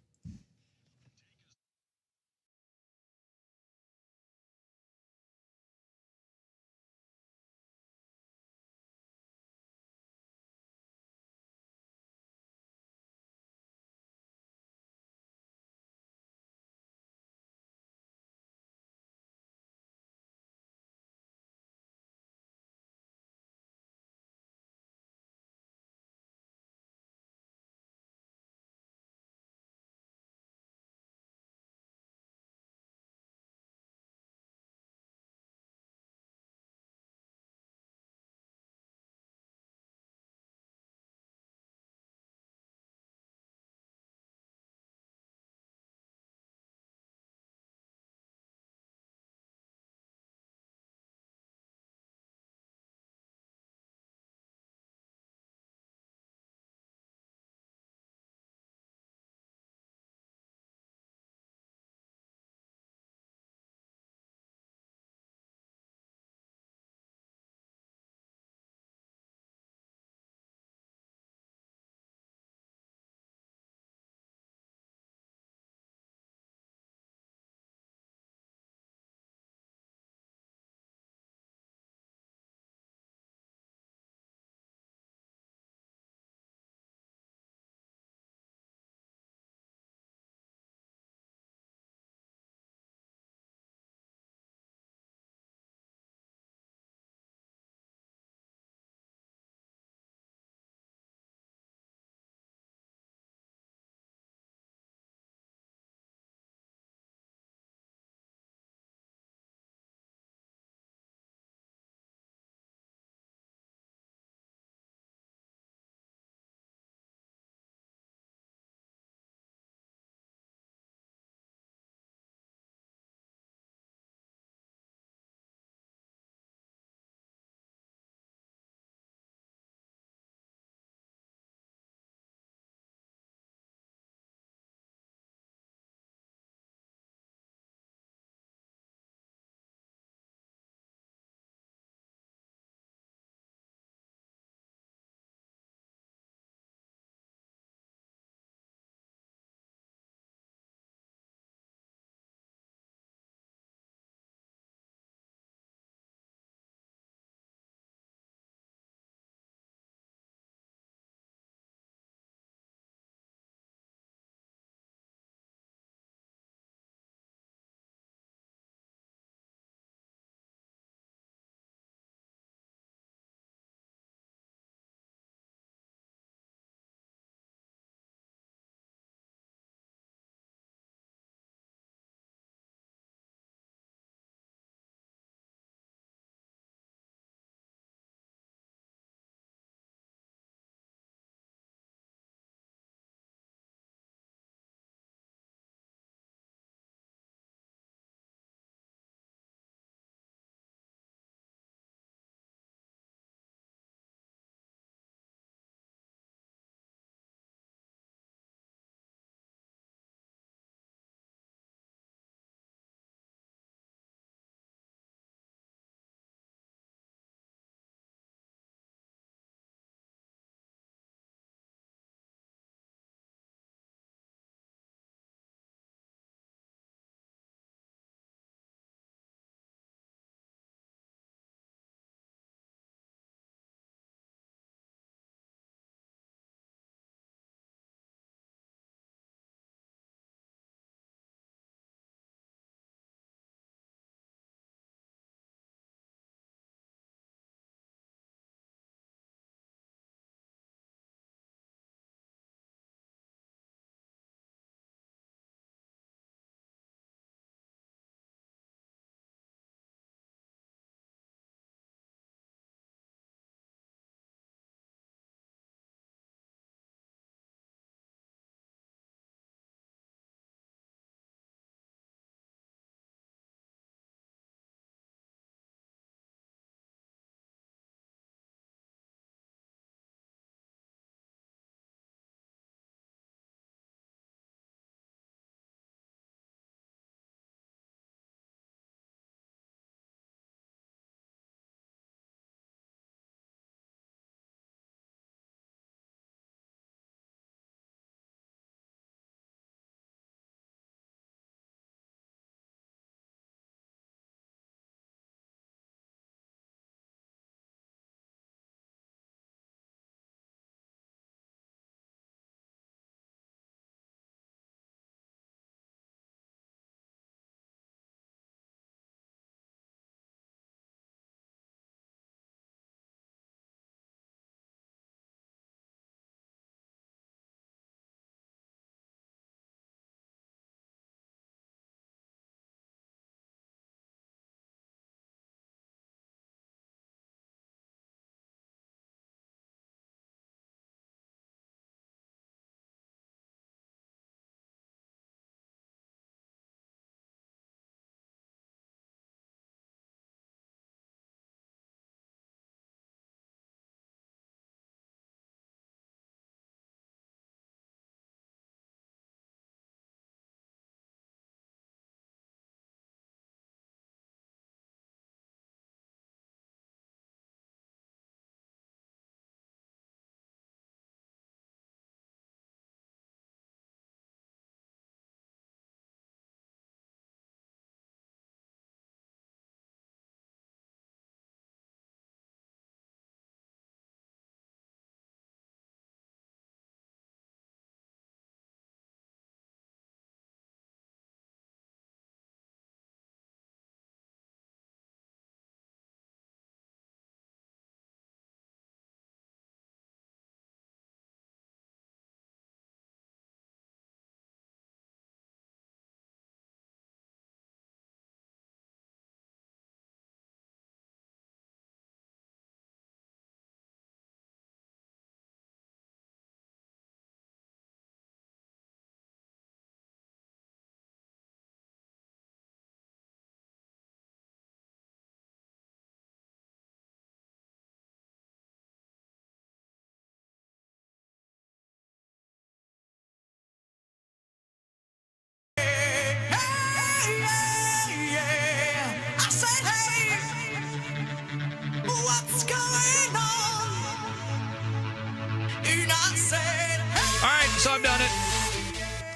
So I've done it.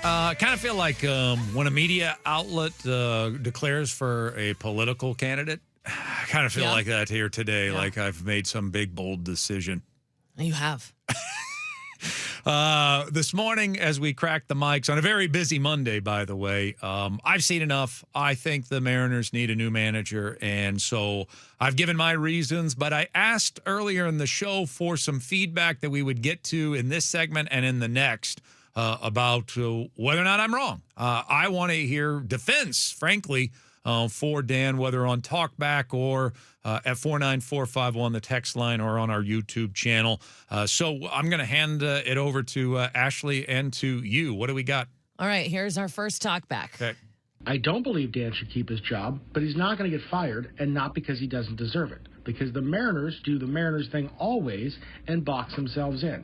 I kind of feel like when a media outlet declares for a political candidate, I kind of feel like that here today. Like I've made some big, bold decision. You have. This morning, as we cracked the mics on a very busy Monday, by the way, I've seen enough. I think the Mariners need a new manager. And so I've given my reasons, but I asked earlier in the show for some feedback that we would get to in this segment and in the next about whether or not I'm wrong. I want to hear defense, frankly, for Dan, whether on Talkback or at 49451, the text line, or on our YouTube channel. So I'm going to hand it over to Ashley and to you. What do we got? All right, here's our first Talkback. Okay. I don't believe Dan should keep his job, but he's not going to get fired, and not because he doesn't deserve it. Because the Mariners do the Mariners thing always and box themselves in.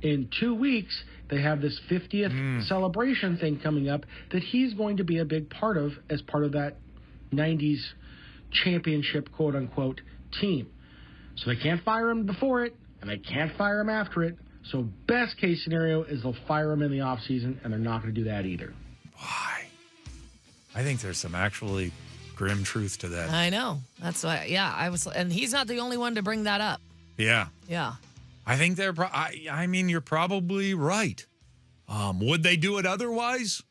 In 2 weeks, they have this 50th celebration thing coming up that he's going to be a big part of as part of that 90s championship, quote-unquote, team. So they can't fire him before it, and they can't fire him after it. So best case scenario is they'll fire him in the offseason, and they're not going to do that either. Why? I think there's some actually grim truth to that. I know. That's why, I was, and he's not the only one to bring that up. Yeah. Yeah. I think they're, I mean, you're probably right. Would they do it otherwise?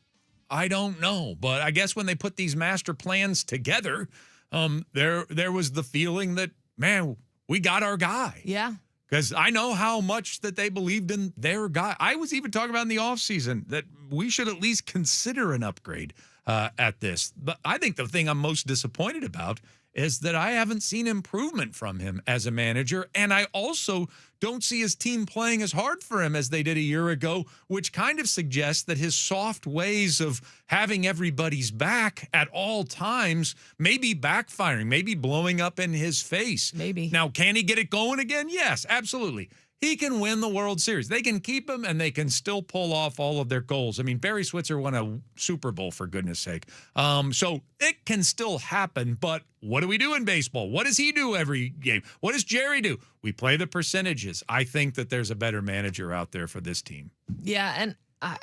I don't know. But I guess when they put these master plans together, there was the feeling that, man, we got our guy. Yeah. Because I know how much that they believed in their guy. I was even talking about in the offseason that we should at least consider an upgrade at this. But I think the thing I'm most disappointed about is that I haven't seen improvement from him as a manager, and I also don't see his team playing as hard for him as they did a year ago, which kind of suggests that his soft ways of having everybody's back at all times may be backfiring, maybe blowing up in his face. Maybe. Now, can he get it going again? Yes, absolutely. He can win the World Series. They can keep him, and they can still pull off all of their goals. I mean, Barry Switzer won a Super Bowl, for goodness sake. So it can still happen, but what do we do in baseball? What does he do every game? What does Jerry do? We play the percentages. I think that there's a better manager out there for this team. Yeah, and I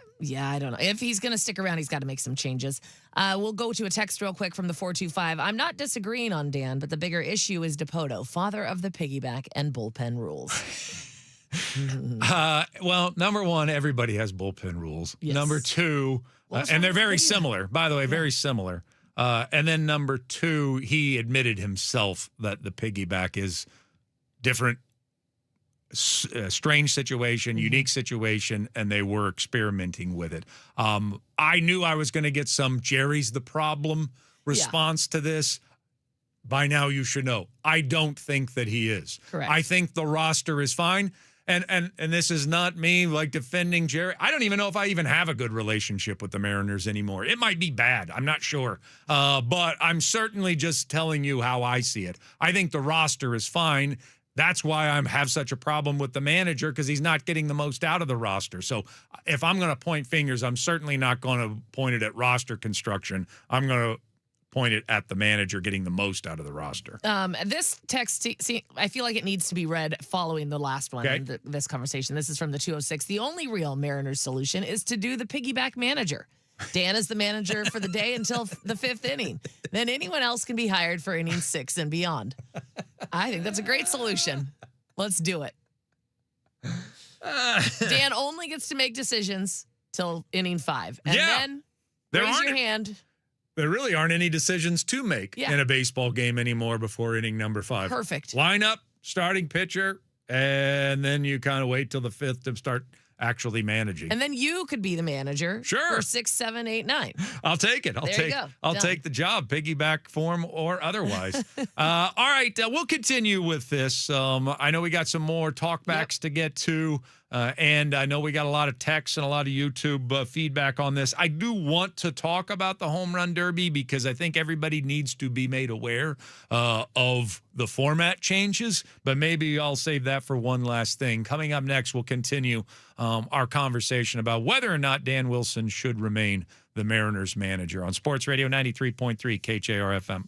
don't know. If he's going to stick around, he's got to make some changes. We'll go to a text real quick from the 425. I'm not disagreeing on Dan, but the bigger issue is DePoto, father of the piggyback and bullpen rules. Well, number one, everybody has bullpen rules. Yes. Number two, and they're very similar, by the way, very similar. And then number two, he admitted himself that the piggyback is different, strange situation, unique situation, and they were experimenting with it. I knew I was going to get some Jerry's the problem response to this. By now, you should know. I don't think that he is. Correct. I think the roster is fine. And this is not me like defending Jerry. I don't even know if I even have a good relationship with the Mariners anymore. It might be bad. I'm not sure. But I'm certainly just telling you how I see it. I think the roster is fine. That's why I have such a problem with the manager, because he's not getting the most out of the roster. So if I'm going to point fingers, I'm certainly not going to point it at roster construction. I'm going to point it at the manager getting the most out of the roster. This text, see, I feel like it needs to be read following the last one in this conversation. This is from the 206. The only real Mariners solution is to do the piggyback manager. Dan is the manager for the day until the fifth inning. Then anyone else can be hired for inning 6 and beyond. I think that's a great solution. Let's do it. Dan only gets to make decisions till inning 5. And then raise your hand. There really aren't any decisions to make in a baseball game anymore before inning number 5. Perfect. Lineup, starting pitcher, and then you kind of wait till the 5th to start actually managing. And then you could be the manager for 6, 7, 8, 9. I'll take it. I'll take the job, piggyback form or otherwise. All right, we'll continue with this. I know we got some more talkbacks to get to. And I know we got a lot of texts and a lot of YouTube feedback on this. I do want to talk about the home run derby because I think everybody needs to be made aware of the format changes, but maybe I'll save that for one last thing. Coming up next, we'll continue our conversation about whether or not Dan Wilson should remain the Mariners manager on Sports Radio 93.3 KJR FM.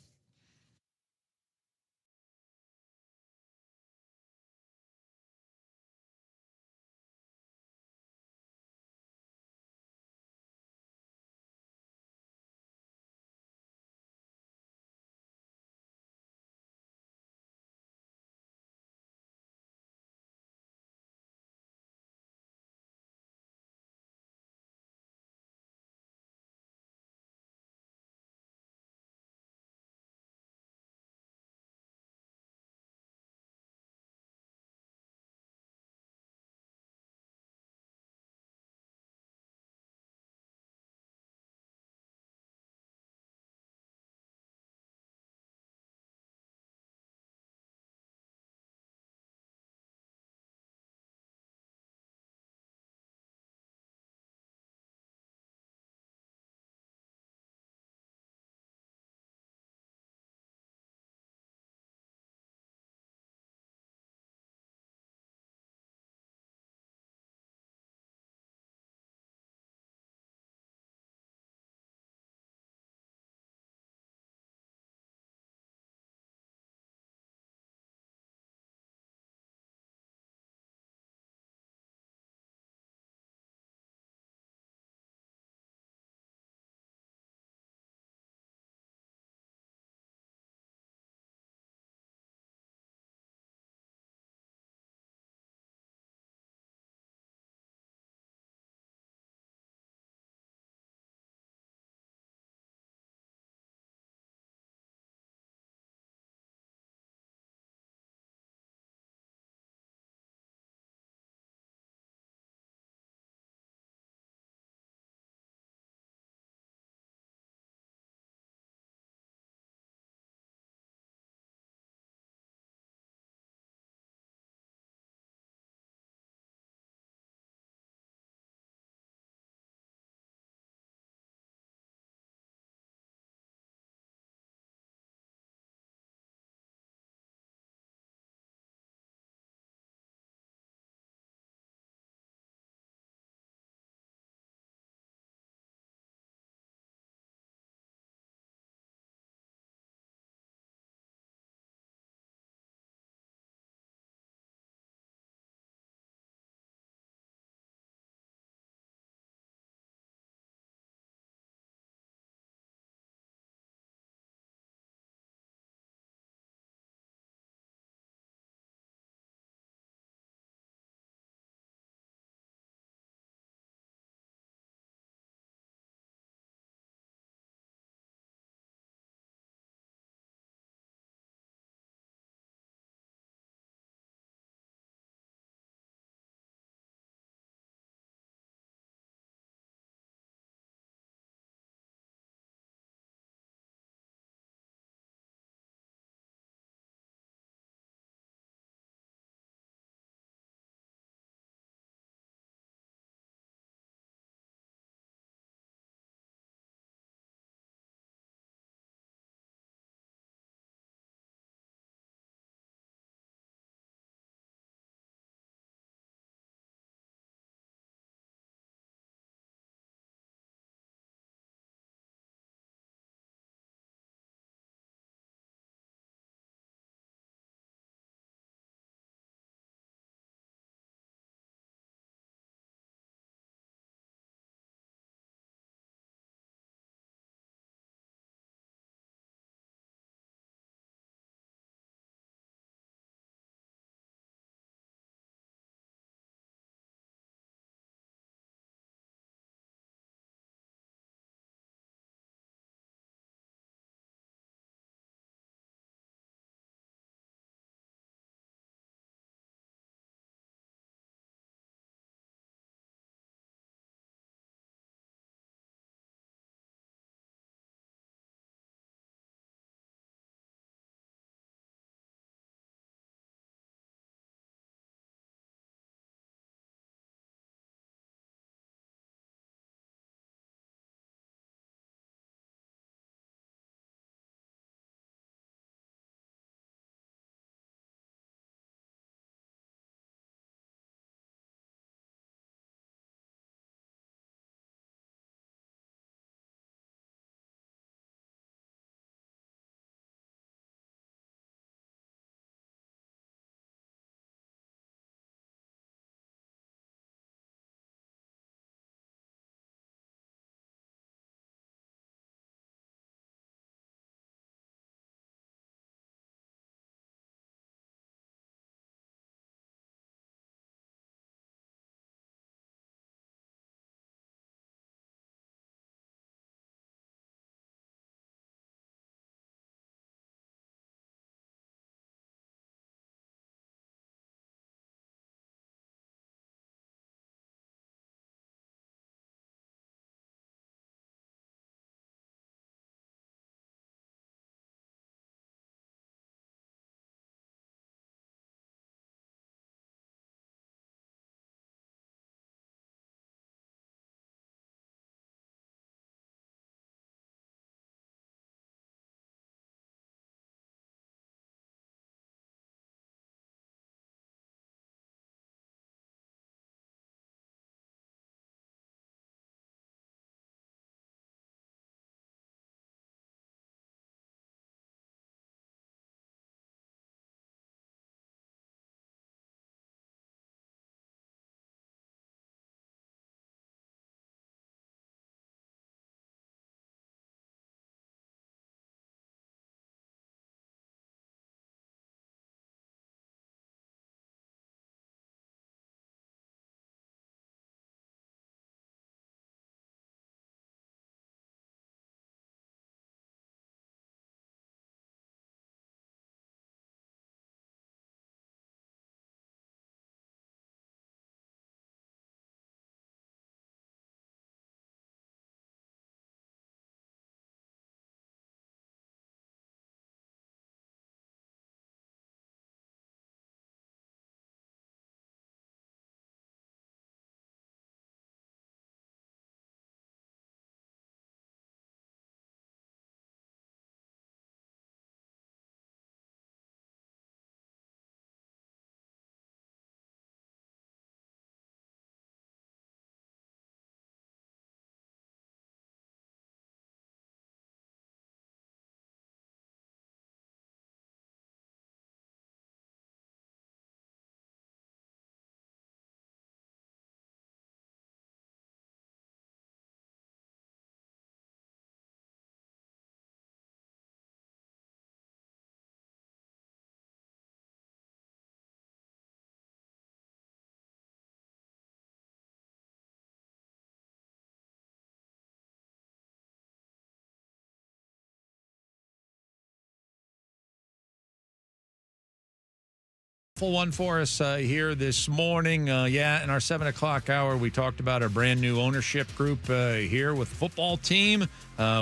eventful one for us here this morning. In our 7 o'clock hour, we talked about our brand new ownership group here with the football team.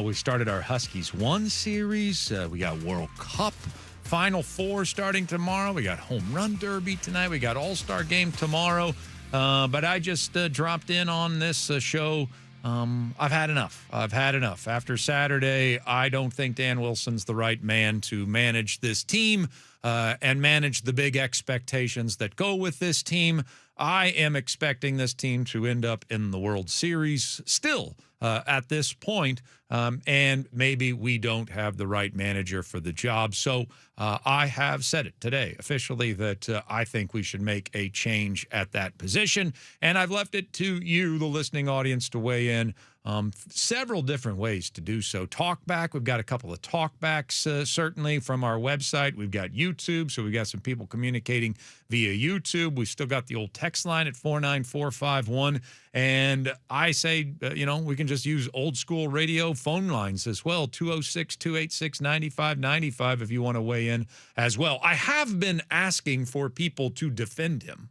We started our Huskies 1 series. We got World Cup Final Four starting tomorrow. We got Home Run Derby tonight. We got All-Star Game tomorrow. But I just dropped in on this show. I've had enough. After Saturday, I don't think Dan Wilson's the right man to manage this team and manage the big expectations that go with this team. I am expecting this team to end up in the World Series still at this point, and maybe we don't have the right manager for the job. So I have said it today officially that I think we should make a change at that position, and I've left it to you, the listening audience, to weigh in. Several different ways to do so. Talkback, we've got a couple of talkbacks certainly from our website. We've got YouTube, so we've got some people communicating via YouTube. We've still got the old text line at 49451. And I say, we can just use old school radio phone lines as well, 206-286-9595 if you want to weigh in as well. I have been asking for people to defend him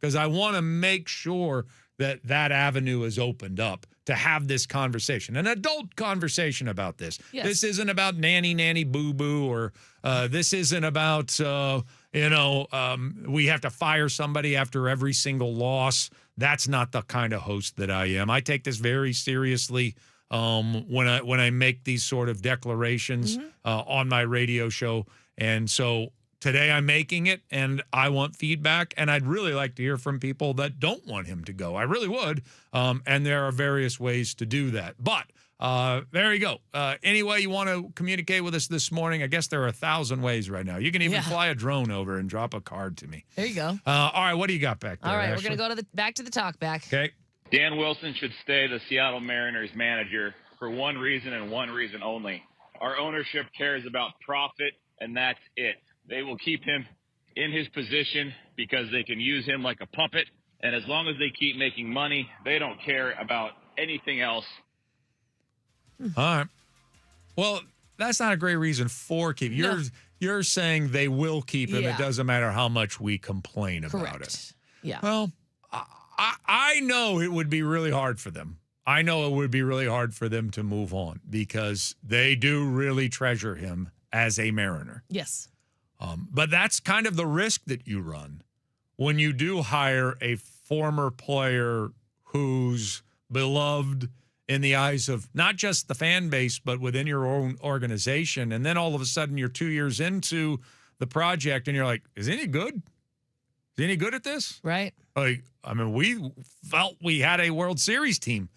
because I want to make sure that avenue is opened up to have this conversation, an adult conversation about this. Yes. This isn't about nanny, boo-boo, or this isn't about, we have to fire somebody after every single loss. That's not the kind of host that I am. I take this very seriously when I make these sort of declarations on my radio show. And so today I'm making it, and I want feedback, and I'd really like to hear from people that don't want him to go. I really would, and there are various ways to do that. But there you go. Anyway, you want to communicate with us this morning, I guess there are 1,000 ways right now. You can even fly a drone over and drop a card to me. There you go. All right, what do you got back there, All right, Ashley? we're going to go back to the talk back. Okay. Dan Wilson should stay the Seattle Mariners manager for one reason and one reason only. Our ownership cares about profit, and that's it. They will keep him in his position because they can use him like a puppet. And as long as they keep making money, they don't care about anything else. All right. Well, that's not a great reason for keeping. You're saying they will keep him. Yeah. It doesn't matter how much we complain about it. Yeah. Well, I know it would be really hard for them. I know it would be really hard for them to move on because they do really treasure him as a Mariner. Yes. But that's kind of the risk that you run when you do hire a former player who's beloved in the eyes of not just the fan base, but within your own organization. And then all of a sudden you're 2 years into the project and you're like, is he any good? Is he any good at this? Right. We felt we had a World Series team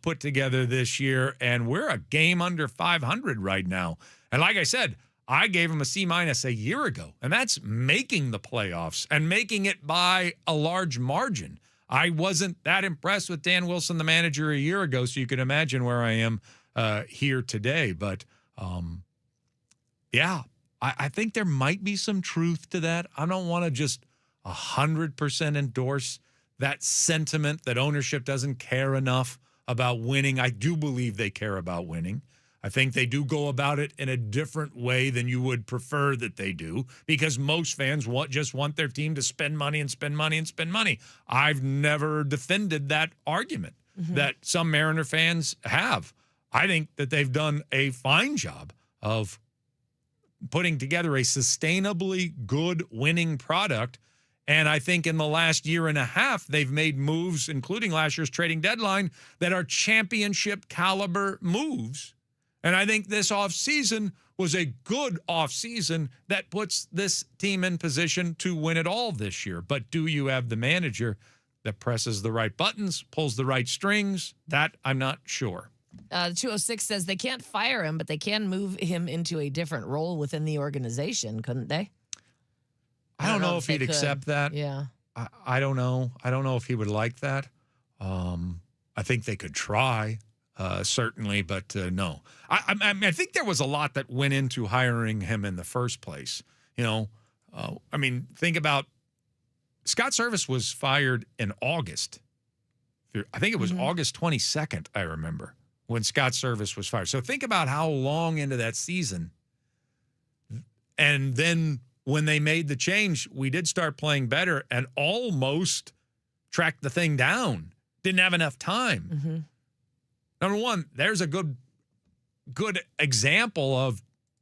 put together this year, and we're a game under 500 right now. And like I said, I gave him a C- a year ago, and that's making the playoffs and making it by a large margin. I wasn't that impressed with Dan Wilson, the manager, a year ago, so you can imagine where I am here today. But, I think there might be some truth to that. I don't want to just 100% endorse that sentiment that ownership doesn't care enough about winning. I do believe they care about winning. I think they do go about it in a different way than you would prefer that they do, because most fans just want their team to spend money and spend money and spend money. I've never defended that argument that some Mariner fans have. I think that they've done a fine job of putting together a sustainably good winning product. And I think in the last year and a half, they've made moves, including last year's trading deadline, that are championship caliber moves. And I think this offseason was a good offseason that puts this team in position to win it all this year. But do you have the manager that presses the right buttons, pulls the right strings? That I'm not sure. 206 says they can't fire him, but they can move him into a different role within the organization, couldn't they? I don't know if he'd accept that. Yeah. I don't know. I don't know if he would like that. I think they could try. Certainly, but no. I think there was a lot that went into hiring him in the first place. Think about Scott Service was fired in August. I think it was August 22nd, I remember, when Scott Service was fired. So think about how long into that season. And then when they made the change, we did start playing better and almost tracked the thing down. Didn't have enough time. Mm-hmm. Number one, there's a good example of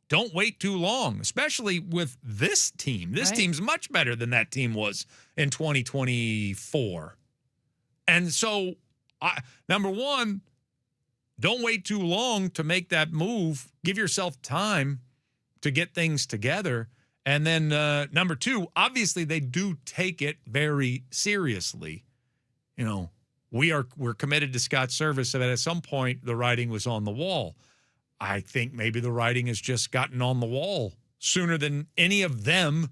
don't wait too long, especially with this team. This team's much better than that team was in 2024. And so, number one, don't wait too long to make that move. Give yourself time to get things together. And then number two, obviously they do take it very seriously. You know, we're committed to Scott's service, so that at some point the writing was on the wall. I think maybe the writing has just gotten on the wall sooner than any of them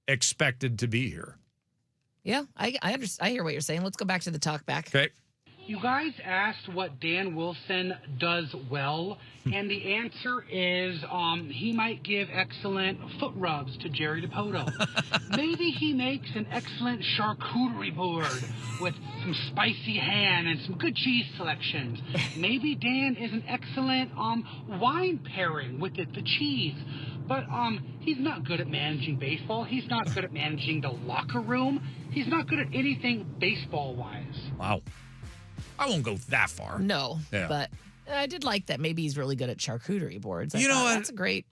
expected to be here. Yeah, I understand. I hear what you're saying. Let's go back to the talk back. Okay. You guys asked what Dan Wilson does well, and the answer is he might give excellent foot rubs to Jerry Dipoto. Maybe he makes an excellent charcuterie board with some spicy ham and some good cheese selections. Maybe Dan is an excellent wine pairing with the cheese. But he's not good at managing baseball. He's not good at managing the locker room. He's not good at anything baseball-wise. Wow. I won't go that far. No, but I did like that. Maybe he's really good at charcuterie boards. You know what? That's a great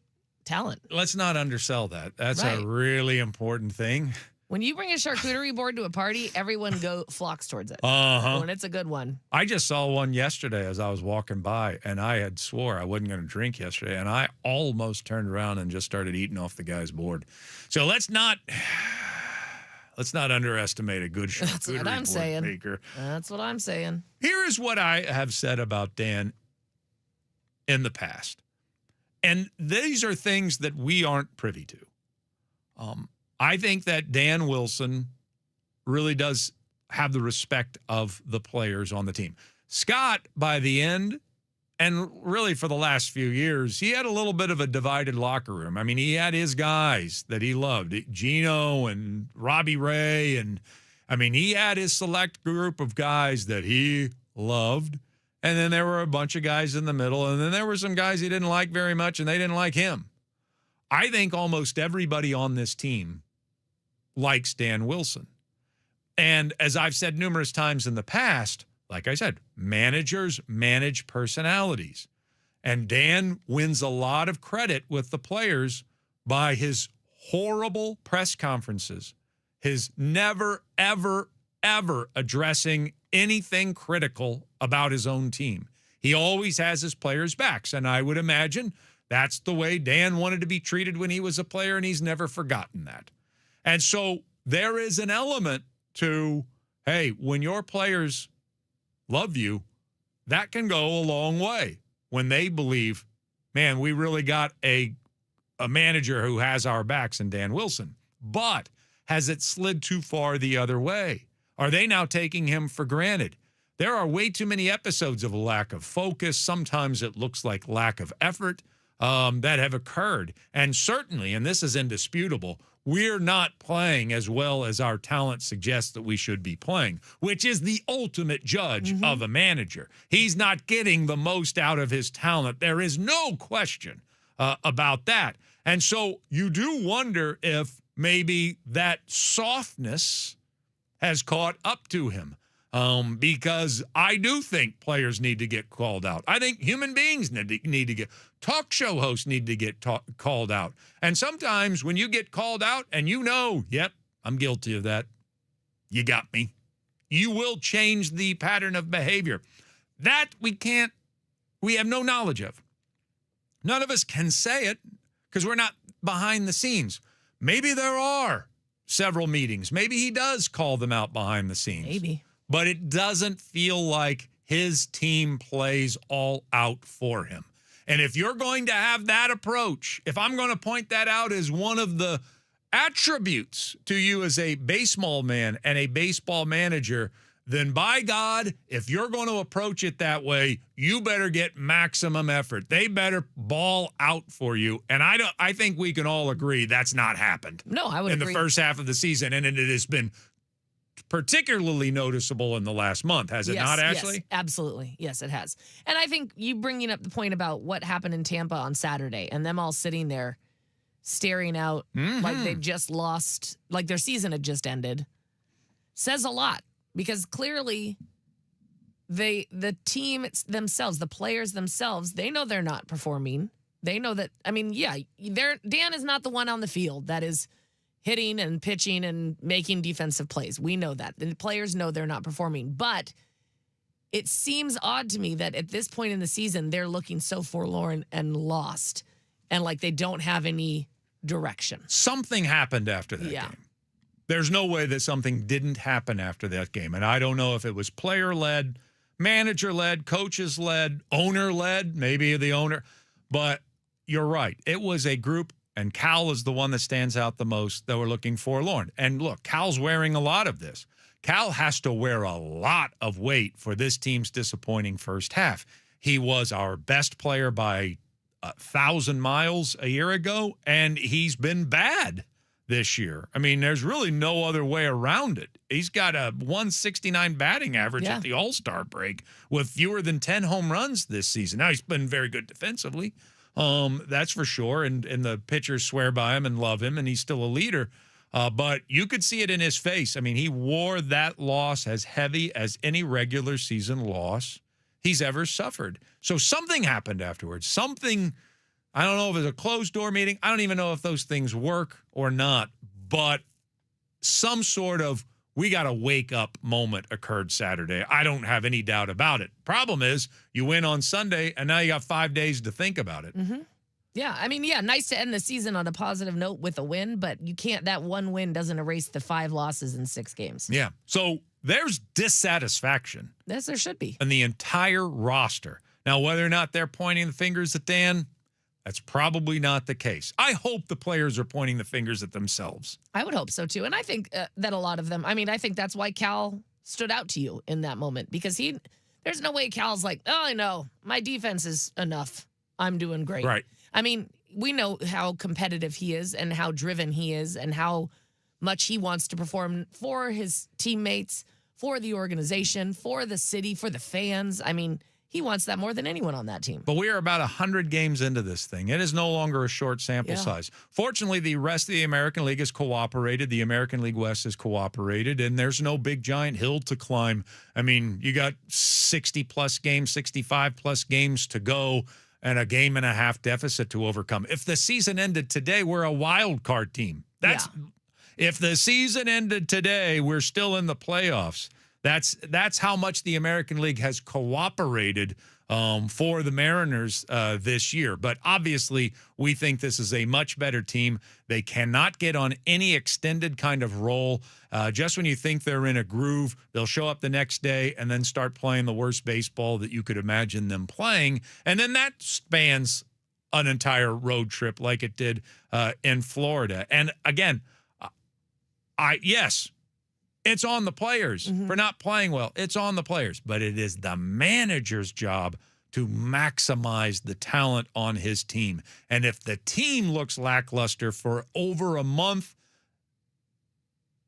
talent. Let's not undersell that. That's Right. a really important thing. When you bring a charcuterie board to a party, everyone flocks towards it. When it's a good one. I just saw one yesterday as I was walking by, and I had swore I wasn't going to drink yesterday, and I almost turned around and just started eating off the guy's board. So let's not underestimate a good charcuterie That's what I'm board saying. maker. That's what I'm saying. Here is what I have said about Dan in the past. And these are things that we aren't privy to. I think that Dan Wilson really does have the respect of the players on the team. Scott, by the end, and really for the last few years, he had a little bit of a divided locker room. I mean, he had his guys that he loved, Gino and Robbie Ray. And, I mean, he had his select group of guys that he loved. And then there were a bunch of guys in the middle. And then there were some guys he didn't like very much, and they didn't like him. I think almost everybody on this team likes Dan Wilson. And as I've said numerous times in the past, like I said, managers manage personalities. And Dan wins a lot of credit with the players by his horrible press conferences, his never, ever, ever addressing anything critical about his own team. He always has his players' backs, and I would imagine that's the way Dan wanted to be treated when he was a player, and he's never forgotten that. And so there is an element to, hey, when your players love you, that can go a long way when they believe, man, we really got a manager who has our backs in Dan Wilson. But has it slid too far the other way? Are they now taking him for granted? There are way too many episodes of a lack of focus. Sometimes it looks like lack of effort that have occurred. And certainly, and this is indisputable, we're not playing as well as our talent suggests that we should be playing, which is the ultimate judge of a manager. He's not getting the most out of his talent. There is no question about that. And so you do wonder if maybe that softness has caught up to him. Because I do think players need to get called out. I think human beings need to get, talk show hosts need to get called out. And sometimes when you get called out and you know, yep, I'm guilty of that, you got me, you will change the pattern of behavior. That we have no knowledge of. None of us can say it because we're not behind the scenes. Maybe there are several meetings. Maybe he does call them out behind the scenes. Maybe. But it doesn't feel like his team plays all out for him. And if you're going to have that approach, if I'm going to point that out as one of the attributes to you as a baseball man and a baseball manager, then by God, if you're going to approach it that way, you better get maximum effort. They better ball out for you. And I think we can all agree that's not happened. No, I would agree. agree. In the first half of the season, and it has been particularly noticeable in the last month, has it not, Ashley? Yes, absolutely. Yes, it has. And I think you bringing up the point about what happened in Tampa on Saturday and them all sitting there staring out like they just lost, like their season had just ended, says a lot because clearly the team themselves, the players themselves, they know they're not performing. They know that, I mean, yeah, Dan is not the one on the field that is hitting and pitching and making defensive plays. We know that. The players know they're not performing. But it seems odd to me that at this point in the season, they're looking so forlorn and lost and like they don't have any direction. Something happened after that game. There's no way that something didn't happen after that game. And I don't know if it was player-led, manager-led, coaches-led, owner-led, maybe the owner. But you're right. It was a group, and Cal is the one that stands out the most, that were looking forlorn. And look, Cal's wearing a lot of this. Cal has to wear a lot of weight for this team's disappointing first half. He was our best player by 1,000 miles a year ago, and he's been bad this year. I mean, there's really no other way around it. He's got a 169 batting average at the All-Star break with fewer than 10 home runs this season. Now, he's been very good defensively. That's for sure. And the pitchers swear by him and love him, and he's still a leader. But you could see it in his face. I mean, he wore that loss as heavy as any regular season loss he's ever suffered. So something happened afterwards. Something, I don't know if it was a closed-door meeting. I don't even know if those things work or not. But some sort of we got to wake up moment occurred Saturday. I don't have any doubt about it. Problem is, you win on Sunday, and now you got 5 days to think about it. Mm-hmm. Yeah, I mean, yeah, nice to end the season on a positive note with a win, but you can't, that one win doesn't erase the 5 losses in 6 games. Yeah, so there's dissatisfaction. Yes, there should be. In the entire roster. Now, whether or not they're pointing the fingers at Dan, that's probably not the case. I hope the players are pointing the fingers at themselves. I would hope so, too. And I think that a lot of them, I mean, I think that's why Cal stood out to you in that moment. Because there's no way Cal's like, oh, I know, my defense is enough. I'm doing great. Right. I mean, we know how competitive he is and how driven he is and how much he wants to perform for his teammates, for the organization, for the city, for the fans. I mean, he wants that more than anyone on that team. But we are about 100 games into this thing. It is no longer a short sample size. Fortunately, the rest of the American League has cooperated. The American League West has cooperated, and there's no big giant hill to climb. I mean, you got 60-plus games, 65-plus games to go, and a game-and-a-half deficit to overcome. If the season ended today, we're a wild card team. If the season ended today, we're still in the playoffs. That's how much the American League has cooperated for the Mariners this year. But obviously, we think this is a much better team. They cannot get on any extended kind of roll. Just when you think they're in a groove, they'll show up the next day and then start playing the worst baseball that you could imagine them playing. And then that spans an entire road trip like it did in Florida. And again, yes, it's on the players for not playing well. It's on the players. But it is the manager's job to maximize the talent on his team. And if the team looks lackluster for over a month,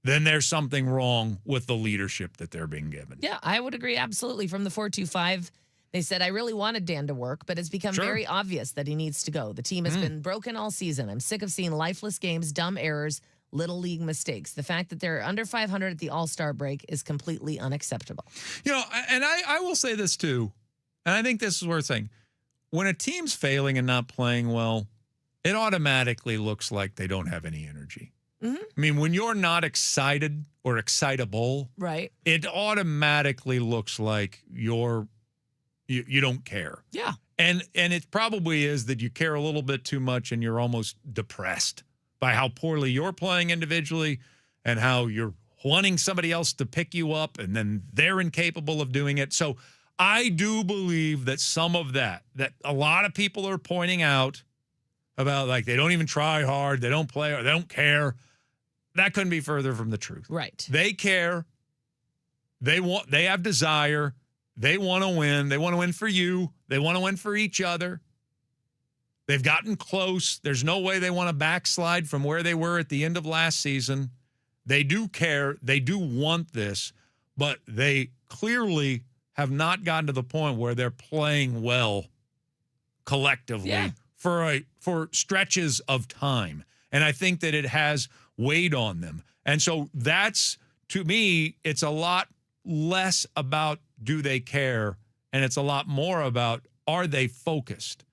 then there's something wrong with the leadership that they're being given. Yeah, I would agree absolutely. From the 425, they said, I really wanted Dan to work, but it's become very obvious that he needs to go. The team has been broken all season. I'm sick of seeing lifeless games, dumb errors, little league mistakes. The fact that they're under 500 at the All-Star break is completely unacceptable. You know, and I will say this too, and I think this is worth saying. When a team's failing and not playing well, it automatically looks like they don't have any energy. I mean, when you're not excited or excitable, it automatically looks like you don't care. Yeah. And it probably is that you care a little bit too much and you're almost depressed by how poorly you're playing individually and how you're wanting somebody else to pick you up and then they're incapable of doing it. So I do believe that some of that a lot of people are pointing out about, like, they don't even try hard, they don't play, or they don't care. That couldn't be further from the truth. Right. They care. They have desire. They want to win. They want to win for you. They want to win for each other. They've gotten close. There's no way they want to backslide from where they were at the end of last season. They do care. They do want this, but they clearly have not gotten to the point where they're playing well collectively for stretches of time. And I think that it has weighed on them. And so that's, to me, it's a lot less about do they care, and it's a lot more about are they focused.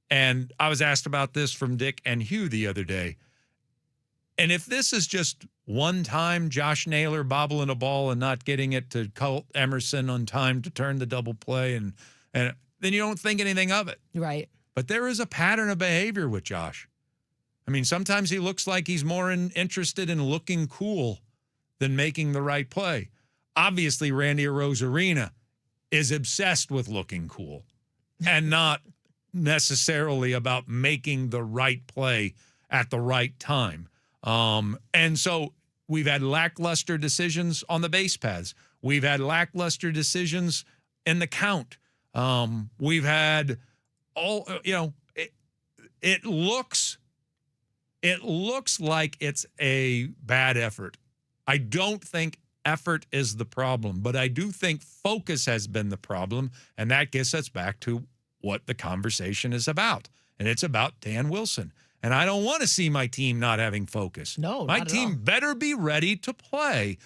And I was asked about this from Dick and Hugh the other day. And if this is just one time Josh Naylor bobbling a ball and not getting it to Colt Emerson on time to turn the double play, and then you don't think anything of it. Right. But there is a pattern of behavior with Josh. I mean, sometimes he looks like he's more interested in looking cool than making the right play. Obviously, Randy Arozarena is obsessed with looking cool and not necessarily about making the right play at the right time. And so we've had lackluster decisions on the base paths. We've had lackluster decisions in the count. We've had all, it looks like it's a bad effort. I don't think effort is the problem, but I do think focus has been the problem, and that gets us back to what the conversation is about, and it's about Dan Wilson. And I don't want to see my team not having focus. No, my not at team all. better be ready to play.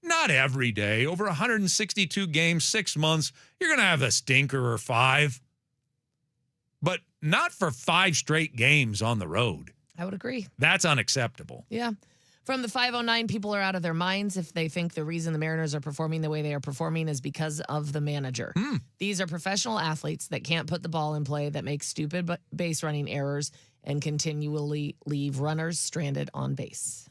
Not every day. Over 162 games, 6 months, you're going to have a stinker or 5. But not for 5 straight games on the road. I would agree. That's unacceptable. Yeah. From the 509, people are out of their minds if they think the reason the Mariners are performing the way they are performing is because of the manager. These are professional athletes that can't put the ball in play, that make stupid base running errors, and continually leave runners stranded on base.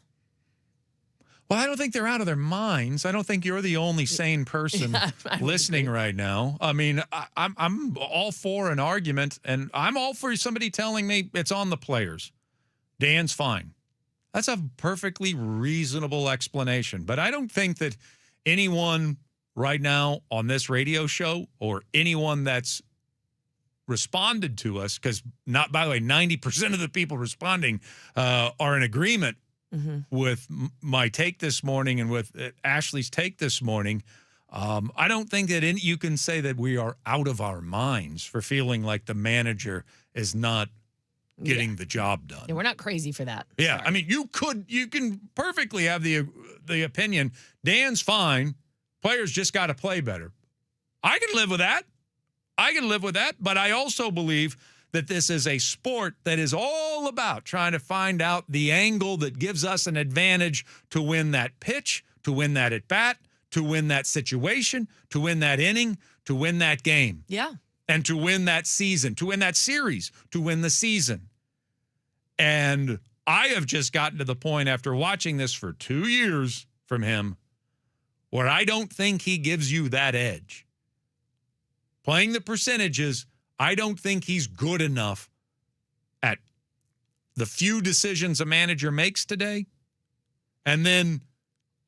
Well, I don't think they're out of their minds. I don't think you're the only sane person listening right now. I mean, I'm all for an argument, and I'm all for somebody telling me it's on the players. Dan's fine. That's a perfectly reasonable explanation. But I don't think that anyone right now on this radio show or anyone that's responded to us, because not, by the way, 90% of the people responding are in agreement with my take this morning and with Ashley's take this morning. I don't think that you can say that we are out of our minds for feeling like the manager is not getting the job done. Yeah, we're not crazy for that. Yeah, I mean, you can perfectly have the opinion, Dan's fine, players just got to play better. I can live with that. But I also believe that this is a sport that is all about trying to find out the angle that gives us an advantage to win that pitch, to win that at bat, to win that situation, to win that inning, to win that game. Yeah. And to win that season, to win that series, to win the season. And I have just gotten to the point after watching this for 2 years from him where I don't think he gives you that edge. Playing the percentages, I don't think he's good enough at the few decisions a manager makes today. And then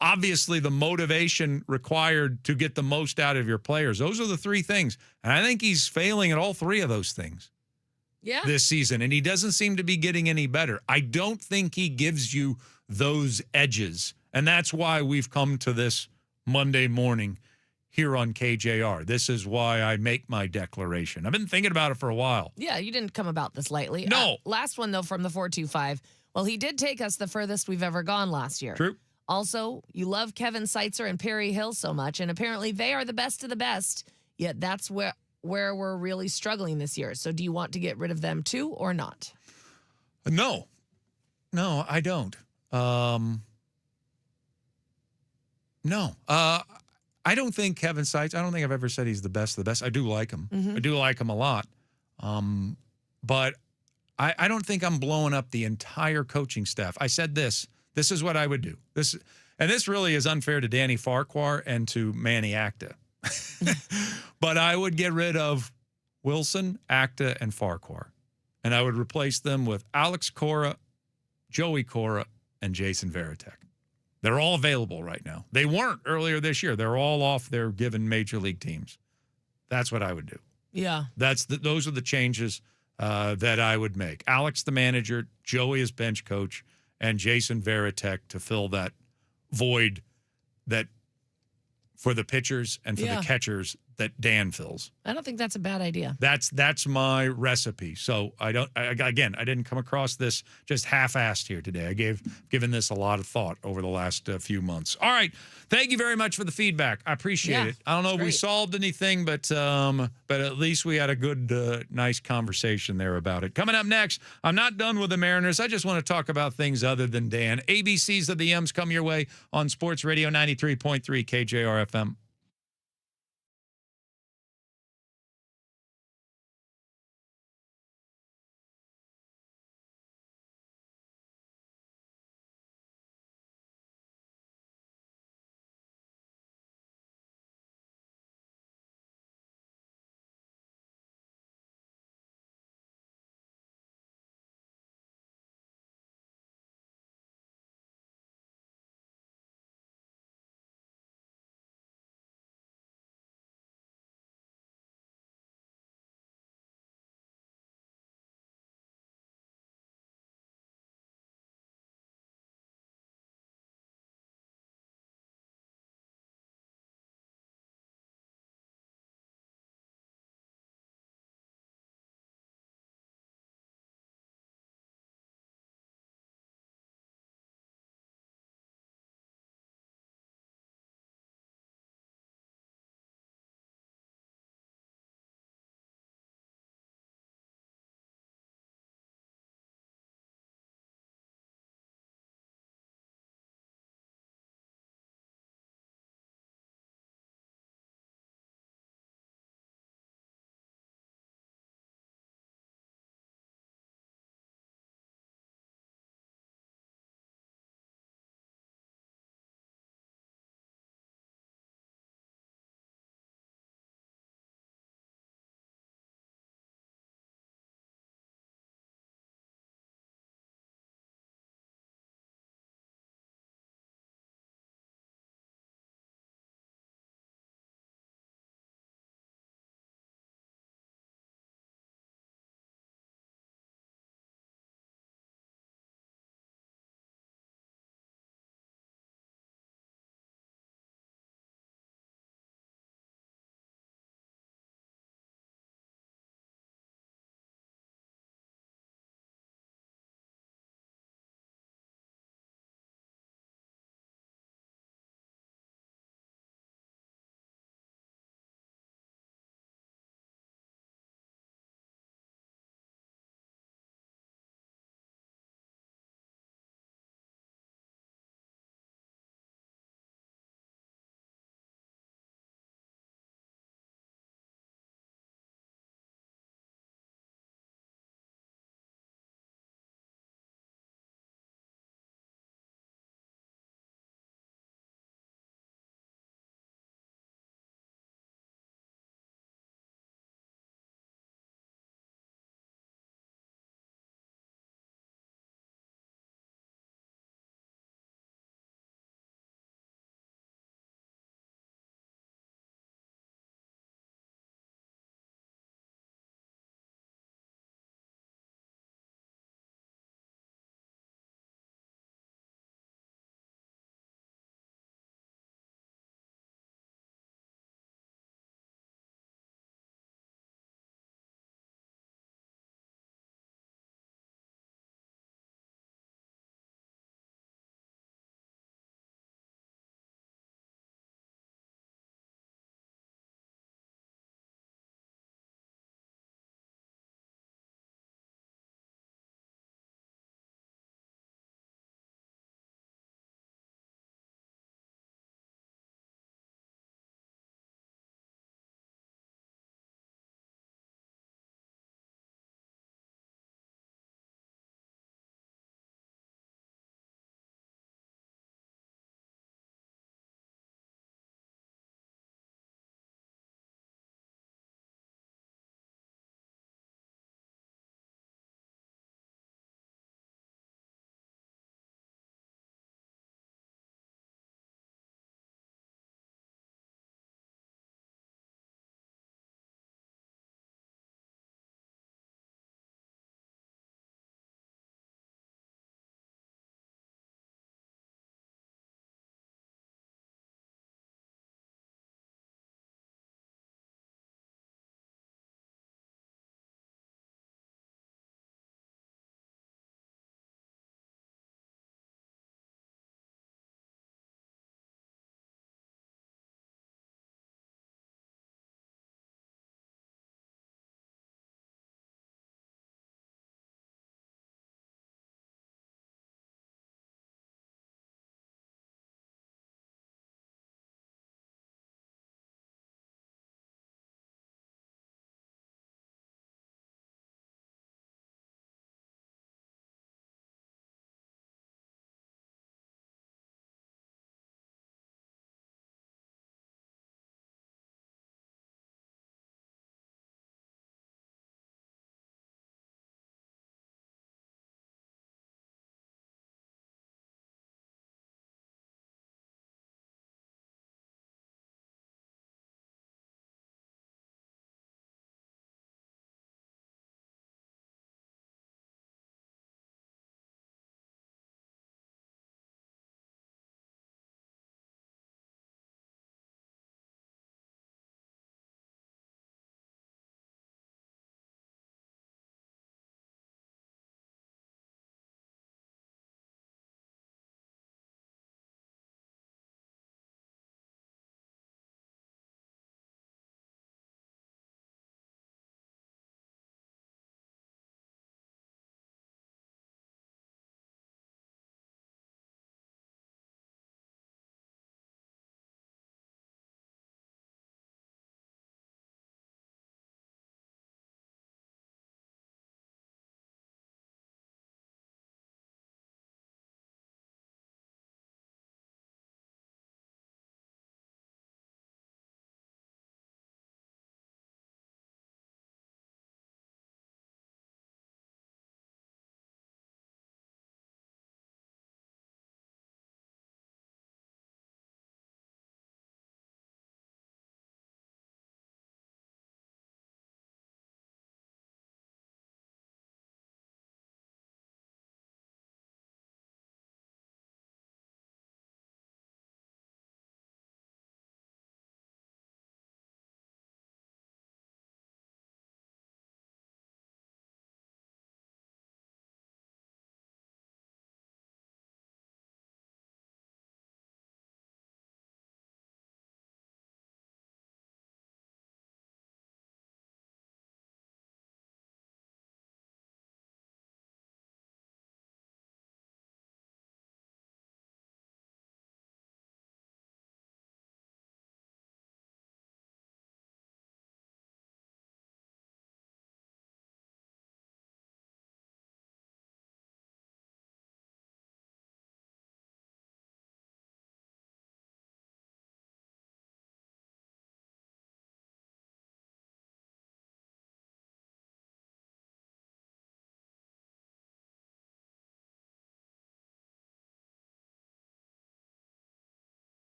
obviously the motivation required to get the most out of your players. Those are the 3 things. And I think he's failing at all 3 of those things this season. And he doesn't seem to be getting any better. I don't think he gives you those edges. And that's why we've come to this Monday morning here on KJR. This is why I make my declaration. I've been thinking about it for a while. Yeah, you didn't come about this lightly. No. Last one, though, from the 425. Well, he did take us the furthest we've ever gone last year. True. Also, you love Kevin Seitzer and Perry Hill so much, and apparently they are the best of the best, yet that's where we're really struggling this year. So do you want to get rid of them too or not? No, I don't. No. I don't think Kevin Seitz, I don't think I've ever said he's the best of the best. I do like him. I do like him a lot. But I don't think I'm blowing up the entire coaching staff. I said this is what I would do. This really is unfair to Danny Farquhar and to Manny Acta. But I would get rid of Wilson, Acta, and Farquhar. And I would replace them with Alex Cora, Joey Cora, and Jason Varitek. They're all available right now. They weren't earlier this year. They're all off their given major league teams. That's what I would do. Yeah. Those are the changes that I would make. Alex, the manager, Joey as bench coach, and Jason Varitek to fill that void that for the pitchers and for the catchers that Dan fills. I don't think that's a bad idea. That's my recipe. So I didn't come across this just half-assed here today. Given this a lot of thought over the last few months. All right, thank you very much for the feedback. I appreciate it. I don't know if we solved anything, but at least we had a good, nice conversation there about it. Coming up next, I'm not done with the Mariners. I just want to talk about things other than Dan. ABCs of the M's come your way on Sports Radio 93.3 KJR FM.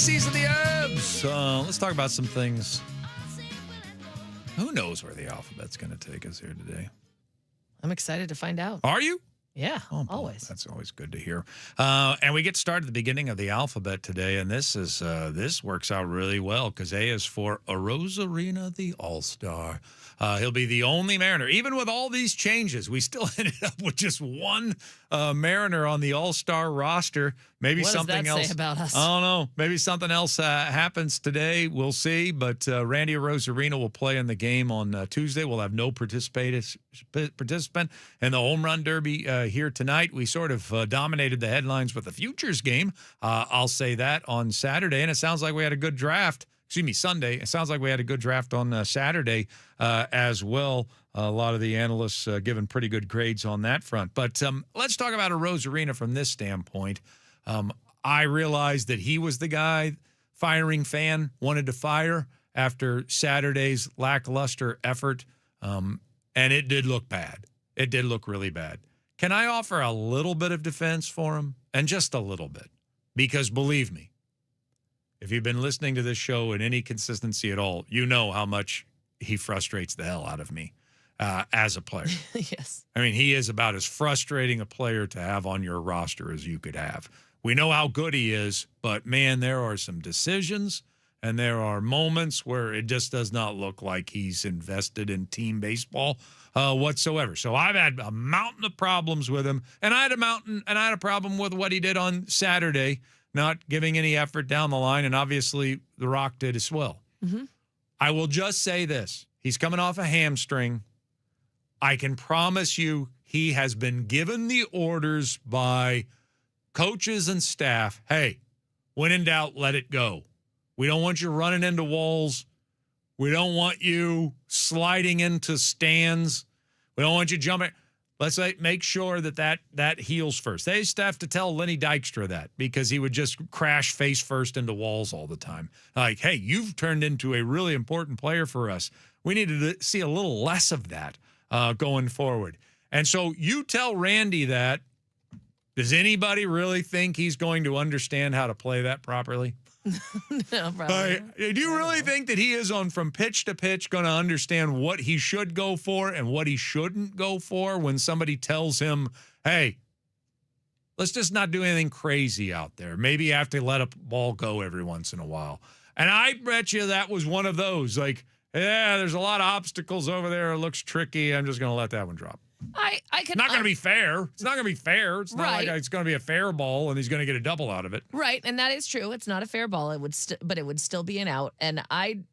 Species of the Herbs. Let's talk about some things. Who knows where the alphabet's going to take us here today? I'm excited to find out. Are you? Yeah, boy, always. That's always good to hear. And we get started at the beginning of the alphabet today, and this works out really well because A is for Arozarena, the All-Star. He'll be the only Mariner. Even with all these changes, we still ended up with just one Mariner on the All-Star roster. Maybe what something does that else. say about us? I don't know. Maybe something else happens today. We'll see. But Randy Arozarena will play in the game on Tuesday. We'll have no participant in the home run derby here tonight. We sort of dominated the headlines with the Futures game. I'll say that on Saturday. And it sounds like we had a good draft. Sunday. It sounds like we had a good draft on Saturday as well. A lot of the analysts giving pretty good grades on that front. But let's talk about Arozarena from this standpoint. I realized that he was the guy firing fan wanted to fire after Saturday's lackluster effort, and it did look bad. It did look really bad. Can I offer a little bit of defense for him? And just a little bit. Because believe me, if you've been listening to this show in any consistency at all, you know how much he frustrates the hell out of me as a player. Yes. I mean, he is about as frustrating a player to have on your roster as you could have. We know how good he is, but, man, there are some decisions and there are moments where it just does not look like he's invested in team baseball whatsoever. So I've had a mountain of problems with him, and I had a problem with what he did on Saturday, not giving any effort down the line, and obviously The Rock did as well. Mm-hmm. I will just say this. He's coming off a hamstring. I can promise you he has been given the orders by coaches and staff, hey, when in doubt, let it go. We don't want you running into walls. We don't want you sliding into stands. We don't want you jumping. Let's make sure that heals first. They used to have to tell Lenny Dykstra that because he would just crash face first into walls all the time. Like, hey, you've turned into a really important player for us. We need to see a little less of that going forward. And so you tell Randy that. Does anybody really think he's going to understand how to play that properly? No, probably. Do you really think that he is from pitch to pitch going to understand what he should go for and what he shouldn't go for when somebody tells him, hey, let's just not do anything crazy out there. Maybe you have to let a ball go every once in a while. And I bet you that was one of those. Like, yeah, there's a lot of obstacles over there. It looks tricky. I'm just going to let that one drop. It's not going to be fair. It's not going to be fair. It's not like it's going to be a fair ball and he's going to get a double out of it. Right, and that is true. It's not a fair ball. But it would still be an out. And I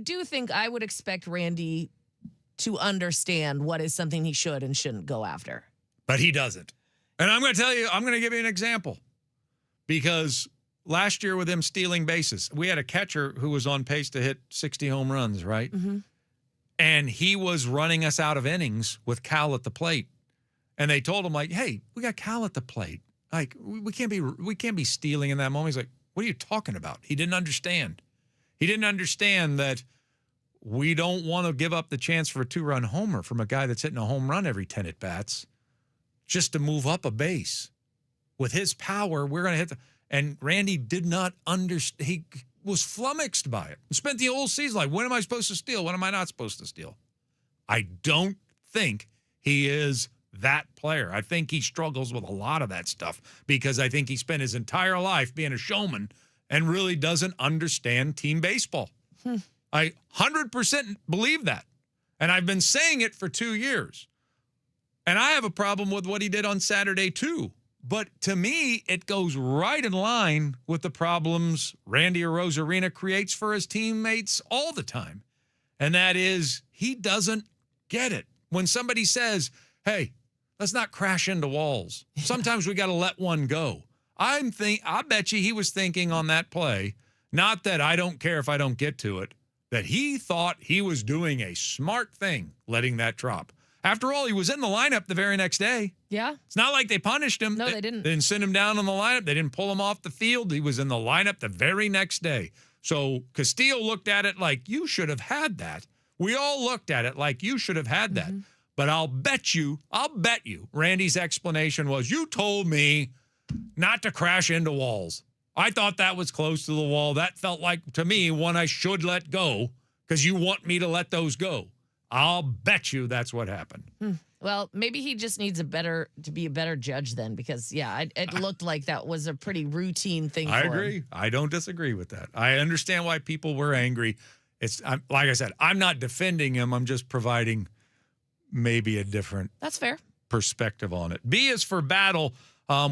do think I would expect Randy to understand what is something he should and shouldn't go after. But he doesn't. And I'm going to tell you, I'm going to give you an example. Because last year with him stealing bases, we had a catcher who was on pace to hit 60 home runs, right? Mm-hmm. And he was running us out of innings with Cal at the plate. And they told him, like, hey, we got Cal at the plate. Like, we can't be stealing in that moment. He's like, what are you talking about? He didn't understand. He didn't understand that we don't want to give up the chance for a 2-run homer from a guy that's hitting a home run every 10 at-bats just to move up a base. With his power, we're going to hit and Randy did not understand. He was flummoxed by it. Spent the whole season like, when am I supposed to steal? When am I not supposed to steal? I don't think he is that player. I think he struggles with a lot of that stuff because I think he spent his entire life being a showman and really doesn't understand team baseball. I 100% believe that. And I've been saying it for 2 years. And I have a problem with what he did on Saturday too. But to me, it goes right in line with the problems Randy Arozarena creates for his teammates all the time. And that is, he doesn't get it. When somebody says, hey, let's not crash into walls. Sometimes we got to let one go. I bet you he was thinking on that play, not that I don't care if I don't get to it, that he thought he was doing a smart thing letting that drop. After all, he was in the lineup the very next day. Yeah. It's not like they punished him. No, they didn't. They didn't send him down on the lineup. They didn't pull him off the field. He was in the lineup the very next day. So Castillo looked at it like, you should have had that. We all looked at it like you should have had that. Mm-hmm. But I'll bet you, Randy's explanation was, you told me not to crash into walls. I thought that was close to the wall. That felt like, to me, one I should let go because you want me to let those go. I'll bet you that's what happened. Well, maybe he just needs to be a better judge then, because it looked like that was a pretty routine thing. I for agree. him. I don't disagree with that. I understand why people were angry. Like I said, I'm not defending him. I'm just providing maybe a different That's fair perspective on it. B is for battle.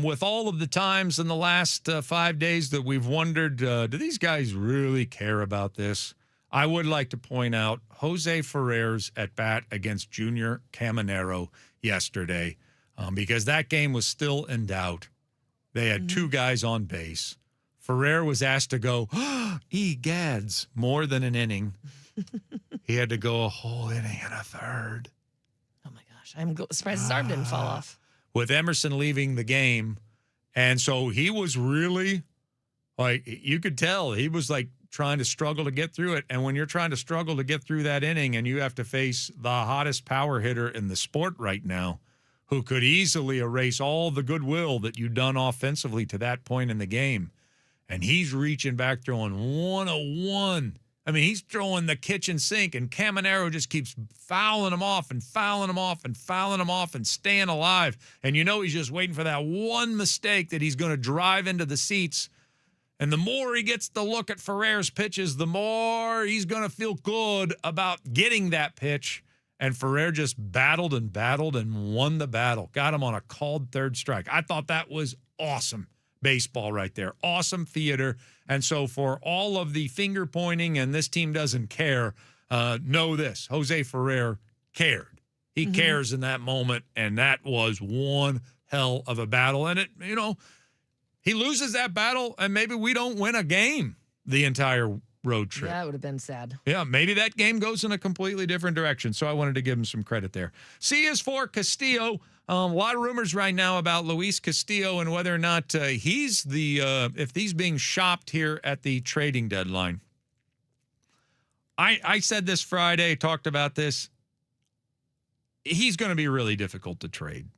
With all of the times in the last 5 days that we've wondered, do these guys really care about this? I would like to point out Jose Ferrer's at bat against Junior Caminero yesterday, because that game was still in doubt. They had two guys on base. Ferrer was asked to go, egads, more than an inning. He had to go a whole inning and a third. Oh my gosh, I'm surprised his arm didn't fall off. With Emerson leaving the game. And so he was really, like, you could tell he was like trying to struggle to get through it. And when you're trying to struggle to get through that inning and you have to face the hottest power hitter in the sport right now, who could easily erase all the goodwill that you've done offensively to that point in the game, and he's reaching back throwing 101. I mean, he's throwing the kitchen sink, and Caminero just keeps fouling him off and fouling him off and fouling him off and staying alive. And you know he's just waiting for that one mistake that he's going to drive into the seats. And the more he gets to look at Ferrer's pitches, the more he's going to feel good about getting that pitch. And Ferrer just battled and won the battle. Got him on a called third strike. I thought that was awesome baseball right there. Awesome theater. And so for all of the finger pointing and this team doesn't care, know this. Jose Ferrer cared. He cares in that moment, and that was one hell of a battle. And it, he loses that battle, and maybe we don't win a game the entire road trip. Yeah, it would have been sad. Yeah, maybe that game goes in a completely different direction. So I wanted to give him some credit there. C is for Castillo. A lot of rumors right now about Luis Castillo and whether or not if he's being shopped here at the trading deadline. I said this Friday, talked about this. He's going to be really difficult to trade.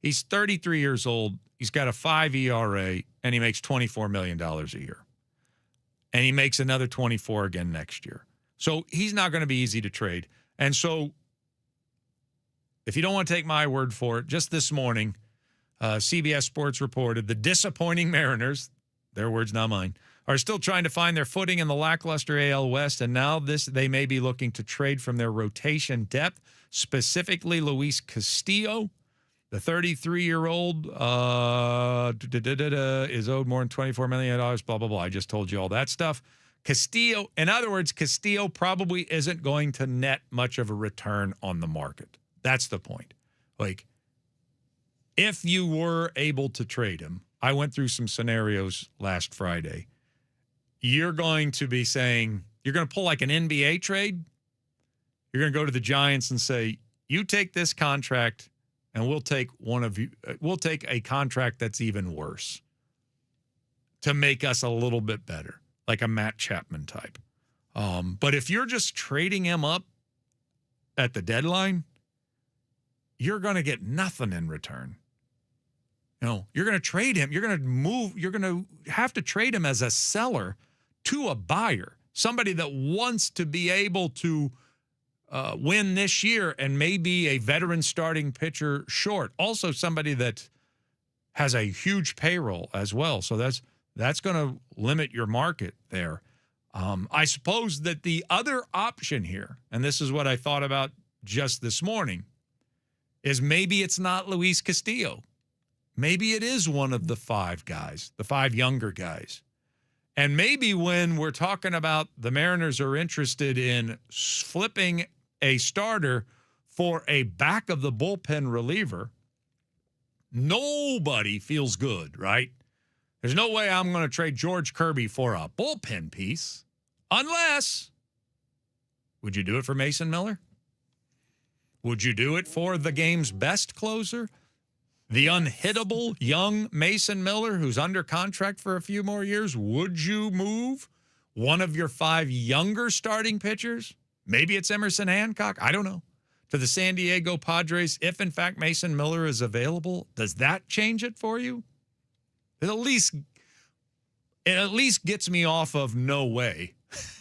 He's 33 years old. He's got a 5 ERA, and he makes $24 million a year. And he makes another 24 again next year. So he's not going to be easy to trade. And so if you don't want to take my word for it, just this morning, CBS Sports reported the disappointing Mariners, their words, not mine, are still trying to find their footing in the lackluster AL West, and now they may be looking to trade from their rotation depth, specifically Luis Castillo. The 33-year-old is owed more than $24 million, blah, blah, blah. I just told you all that stuff. Castillo, in other words, Castillo probably isn't going to net much of a return on the market. That's the point. Like, if you were able to trade him, I went through some scenarios last Friday. You're going to be saying, you're going to pull like an NBA trade. You're going to go to the Giants and say, you take this contract, and we'll take a contract that's even worse to make us a little bit better, like a Matt Chapman type. But if you're just trading him up at the deadline, you're going to get nothing in return. You're going to trade him. You're going to have to trade him as a seller to a buyer, somebody that wants to be able to win this year and maybe a veteran starting pitcher short. Also somebody that has a huge payroll as well. So that's going to limit your market there. I suppose that the other option here, and this is what I thought about just this morning, is maybe it's not Luis Castillo. Maybe it is one of the 5 guys, the 5 younger guys. And maybe when we're talking about the Mariners are interested in flipping a starter for a back of the bullpen reliever, nobody feels good, right? There's no way I'm going to trade George Kirby for a bullpen piece unless, would you do it for Mason Miller? Would you do it for the game's best closer? The unhittable young Mason Miller, who's under contract for a few more years? Would you move one of your 5 younger starting pitchers? Maybe it's Emerson Hancock. I don't know. To the San Diego Padres, if in fact Mason Miller is available, does that change it for you? At least it at least gets me off of no way.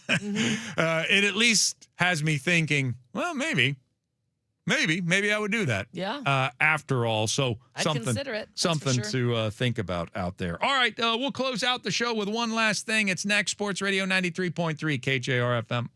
It at least has me thinking, well, maybe I would do that. Yeah. After all, so I'd something, consider it. That's something for sure. to think about out there. All right, we'll close out the show with one last thing. It's next. Sports Radio 93.3 KJR FM.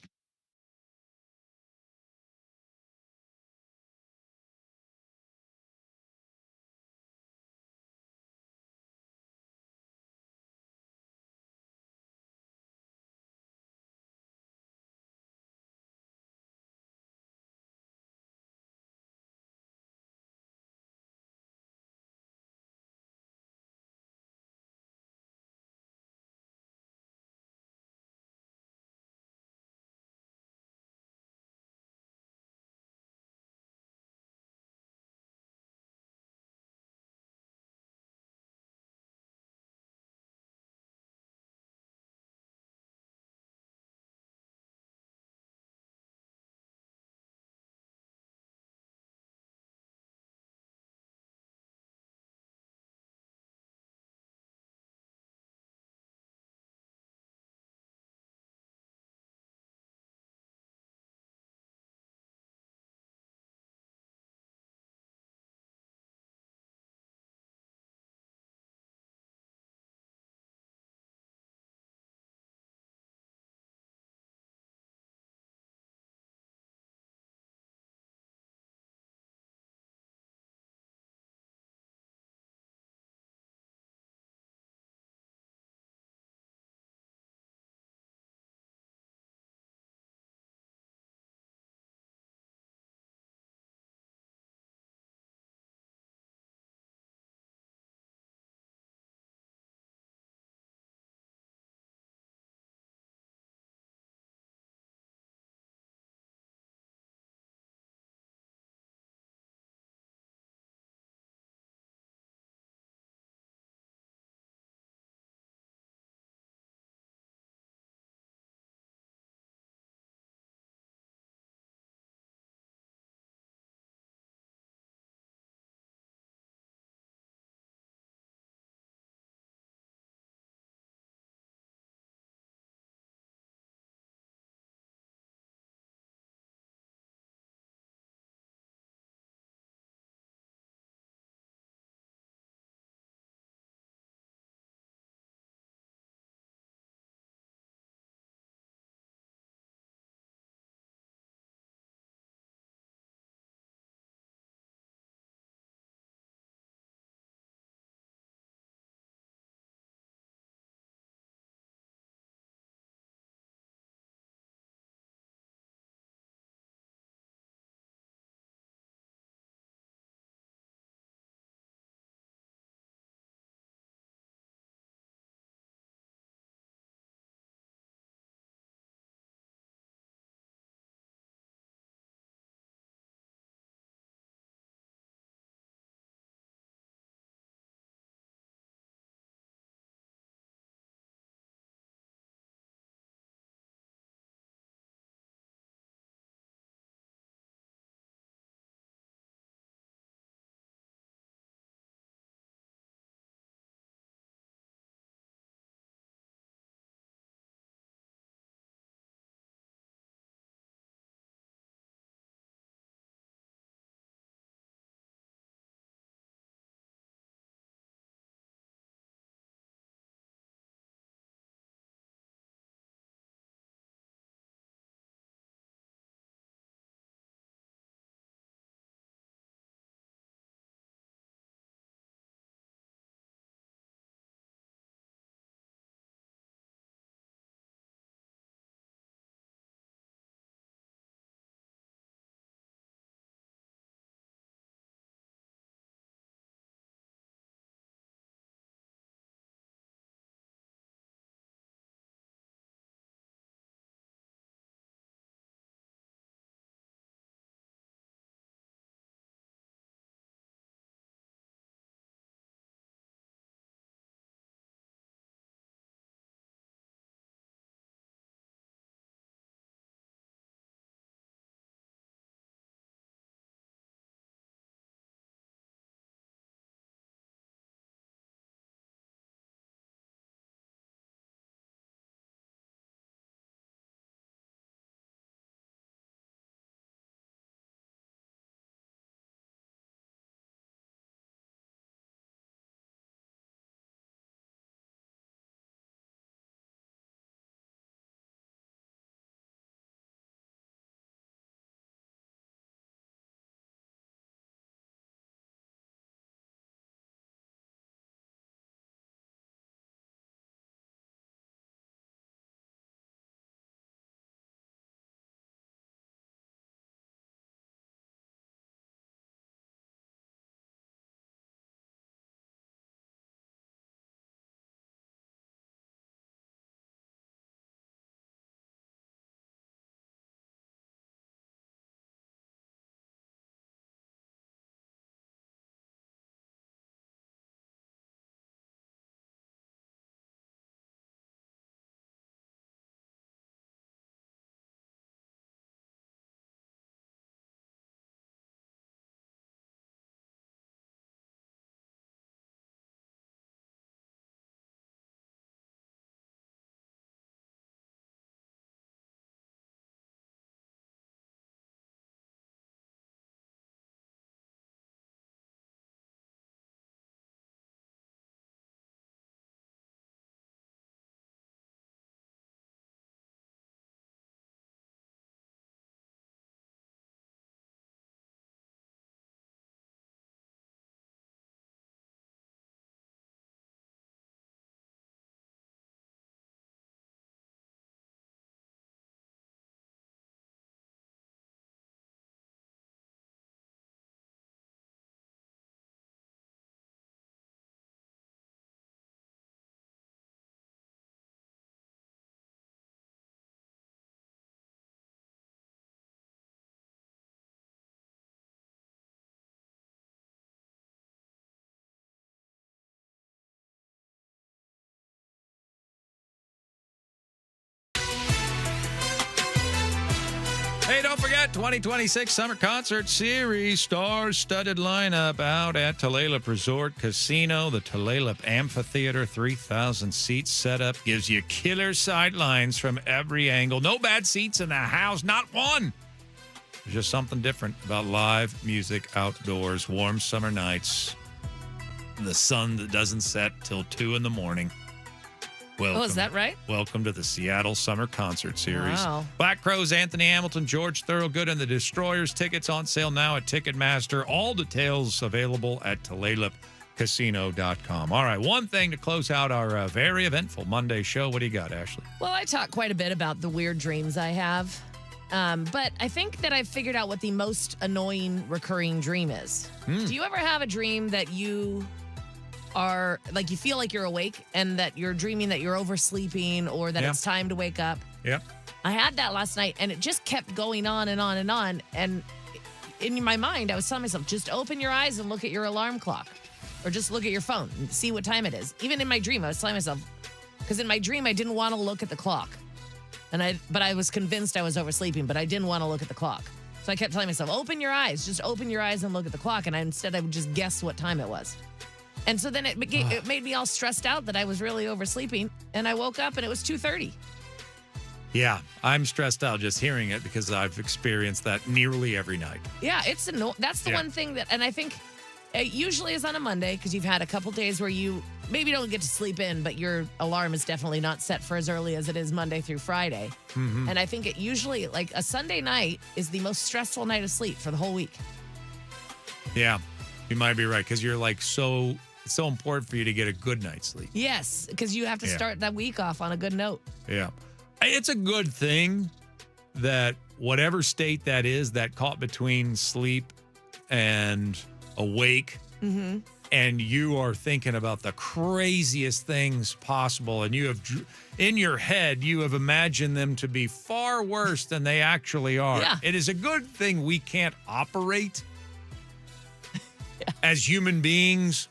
Hey, don't forget, 2026 Summer Concert Series, star-studded lineup out at Tulalip Resort Casino. The Tulalip Amphitheater, 3,000 seats set up, gives you killer sight lines from every angle. No bad seats in the house, not one. There's just something different about live music outdoors, warm summer nights, the sun that doesn't set till 2 in the morning. Welcome. Oh, is that right? Welcome to the Seattle Summer Concert Series. Wow. Black Crowes, Anthony Hamilton, George Thorogood, and the Destroyers. Tickets on sale now at Ticketmaster. All details available at TulalipCasino.com. All right, one thing to close out our very eventful Monday show. What do you got, Ashley? Well, I talk quite a bit about the weird dreams I have. But I think that I've figured out what the most annoying recurring dream is. Do you ever have a dream that you are, like, you feel like you're awake and that you're dreaming that you're oversleeping or that it's time to wake up? Yep. I had that last night and it just kept going on and on and on. And in my mind, I was telling myself, just open your eyes and look at your alarm clock or just look at your phone and see what time it is. Even in my dream, I was telling myself, because in my dream, I didn't want to look at the clock. But I was convinced I was oversleeping, but I didn't want to look at the clock. So I kept telling myself, open your eyes, just open your eyes and look at the clock. And instead I would just guess what time it was. And so then it made me all stressed out that I was really oversleeping. And I woke up and it was 2:30. Yeah, I'm stressed out just hearing it because I've experienced that nearly every night. Yeah, that's the one thing that, and I think it usually is on a Monday because you've had a couple days where you maybe don't get to sleep in, but your alarm is definitely not set for as early as it is Monday through Friday. Mm-hmm. And I think it usually, like a Sunday night is the most stressful night of sleep for the whole week. Yeah, you might be right because you're like it's so important for you to get a good night's sleep. Yes, because you have to start that week off on a good note. Yeah. It's a good thing that whatever state that is, that caught between sleep and awake, and you are thinking about the craziest things possible, and you have, in your head, you have imagined them to be far worse than they actually are. Yeah. It is a good thing we can't operate as human beings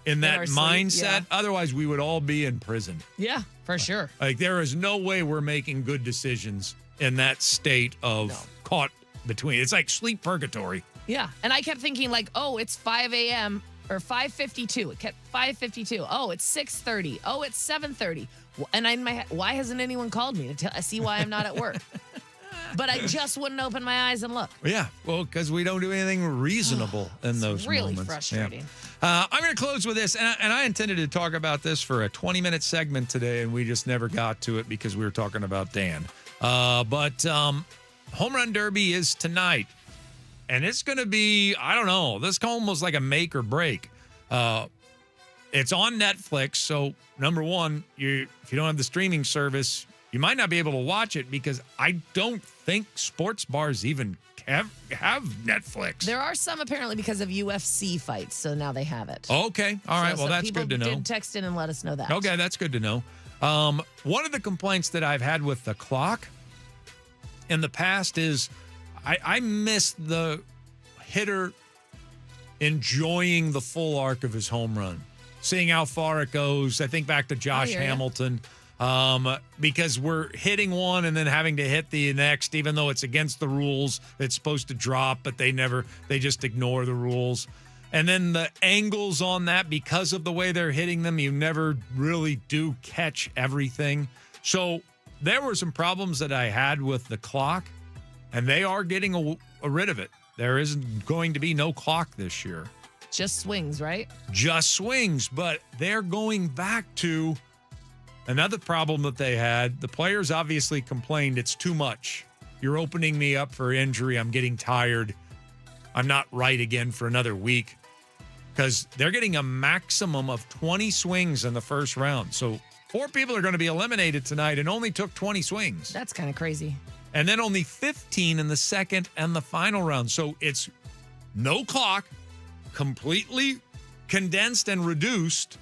in that mindset. Otherwise, we would all be in prison. Yeah, for sure. Like, there is no way we're making good decisions in that state of caught between. It's like sleep purgatory. Yeah. And I kept thinking, like, oh, it's 5 a.m. or 5:52. It kept 5:52. Oh, it's 6:30. Oh, it's 7:30. And in my head, why hasn't anyone called me to see why I'm not at work? But I just wouldn't open my eyes and look. Yeah, well, because we don't do anything reasonable in those really moments. Frustrating. Yeah. I'm going to close with this, and I intended to talk about this for a 20-minute segment today, and we just never got to it because we were talking about Dan. But Home Run Derby is tonight, and it's going to be, I don't know, this is almost like a make or break. It's on Netflix, so number one, if you don't have the streaming service, you might not be able to watch it because I don't think sports bars even have Netflix. There are some apparently because of UFC fights, so now they have it. Okay. All right. Well, that's good to know. People did text in and let us know that. Okay, that's good to know. One of the complaints that I've had with the clock in the past is I miss the hitter enjoying the full arc of his home run, seeing how far it goes. I think back to Josh Hamilton. Because we're hitting one and then having to hit the next, even though it's against the rules. It's supposed to drop, but they just ignore the rules. And then the angles on that, because of the way they're hitting them, you never really do catch everything. So there were some problems that I had with the clock, and they are getting rid of it. There isn't going to be no clock this year. Just swings, right? Just swings, but they're going back to another problem that they had. The players obviously complained it's too much. You're opening me up for injury. I'm getting tired. I'm not right again for another week. Because they're getting a maximum of 20 swings in the first round. So 4 people are going to be eliminated tonight and only took 20 swings. That's kind of crazy. And then only 15 in the second and the final round. So it's no clock, completely condensed and reduced.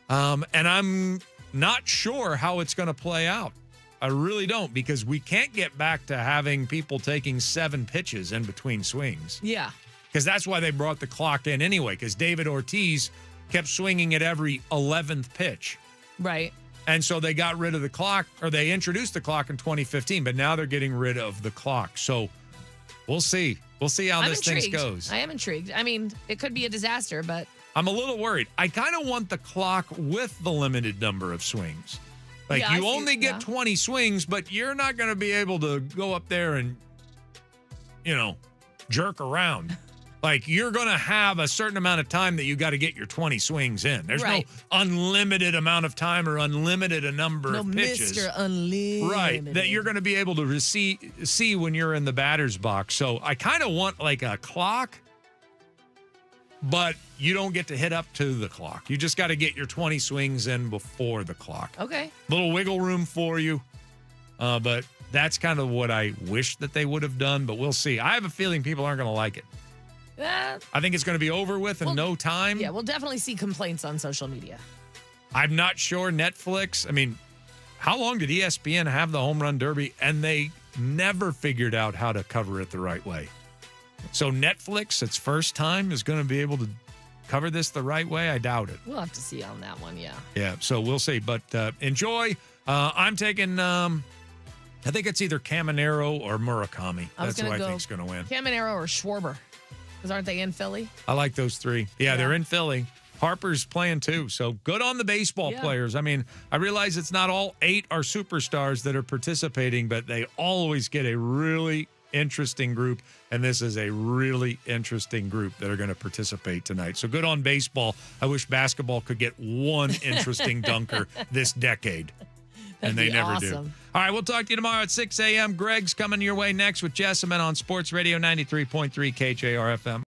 And I'm not sure how it's going to play out. I really don't, because we can't get back to having people taking 7 pitches in between swings. Yeah. Because that's why they brought the clock in anyway, because David Ortiz kept swinging at every 11th pitch. Right. And so they got rid of the clock, or they introduced the clock in 2015, but now they're getting rid of the clock. So we'll see. We'll see how this thing goes. I am intrigued. I mean, it could be a disaster, but I'm a little worried. I kind of want the clock with the limited number of swings. Like, Yeah, you I see. only get 20 swings, but you're not going to be able to go up there and, jerk around. Like, you're going to have a certain amount of time that you got to get your 20 swings in. There's no unlimited amount of time or unlimited a number of pitches. Mr. Unlimited. Right, that you're going to be able to see when you're in the batter's box. So I kind of want like a clock, but you don't get to hit up to the clock. You just got to get your 20 swings in before the clock. Okay. Little wiggle room for you. But that's kind of what I wish that they would have done, but we'll see. I have a feeling people aren't going to like it. I think it's going to be over with in no time. Yeah, we'll definitely see complaints on social media. I'm not sure Netflix. I mean, how long did ESPN have the home run derby? And they never figured out how to cover it the right way. So Netflix, its first time, is going to be able to cover this the right way? I doubt it. We'll have to see on that one, yeah. Yeah, so we'll see. But enjoy. I'm taking, I think it's either Caminero or Murakami. That's who I think is going to win. Caminero or Schwarber. Because aren't they in Philly? I like those three. Yeah, they're in Philly. Harper's playing too. So good on the baseball players. I mean, I realize it's not all 8 are superstars that are participating, but they always get a really interesting group. And this is a really interesting group that are going to participate tonight. So good on baseball. I wish basketball could get one interesting dunker this decade. And they never do. All right, we'll talk to you tomorrow at 6 a.m. Greg's coming your way next with Jessamine on Sports Radio 93.3 KJR FM.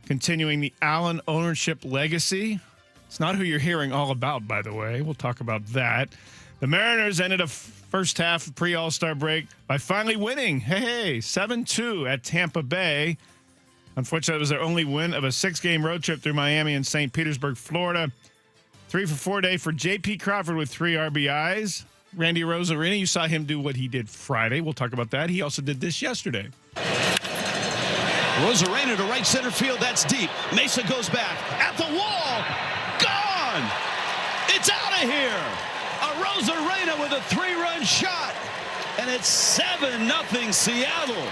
continuing the Allen ownership legacy. It's not who you're hearing all about, by the way. We'll talk about that. The Mariners ended a first half of pre-All-Star break by finally winning, 7-2 at Tampa Bay. Unfortunately, it was their only win of a 6-game road trip through Miami and St. Petersburg, Florida. 3-for-4 day for J.P. Crawford with 3 RBIs. Randy Arozarena, you saw him do what he did Friday. We'll talk about that. He also did this yesterday. Arozarena to right center field. That's deep. Mesa goes back. At the wall. Gone. It's out of here. Arozarena with a 3-run shot. And it's 7-0 Seattle.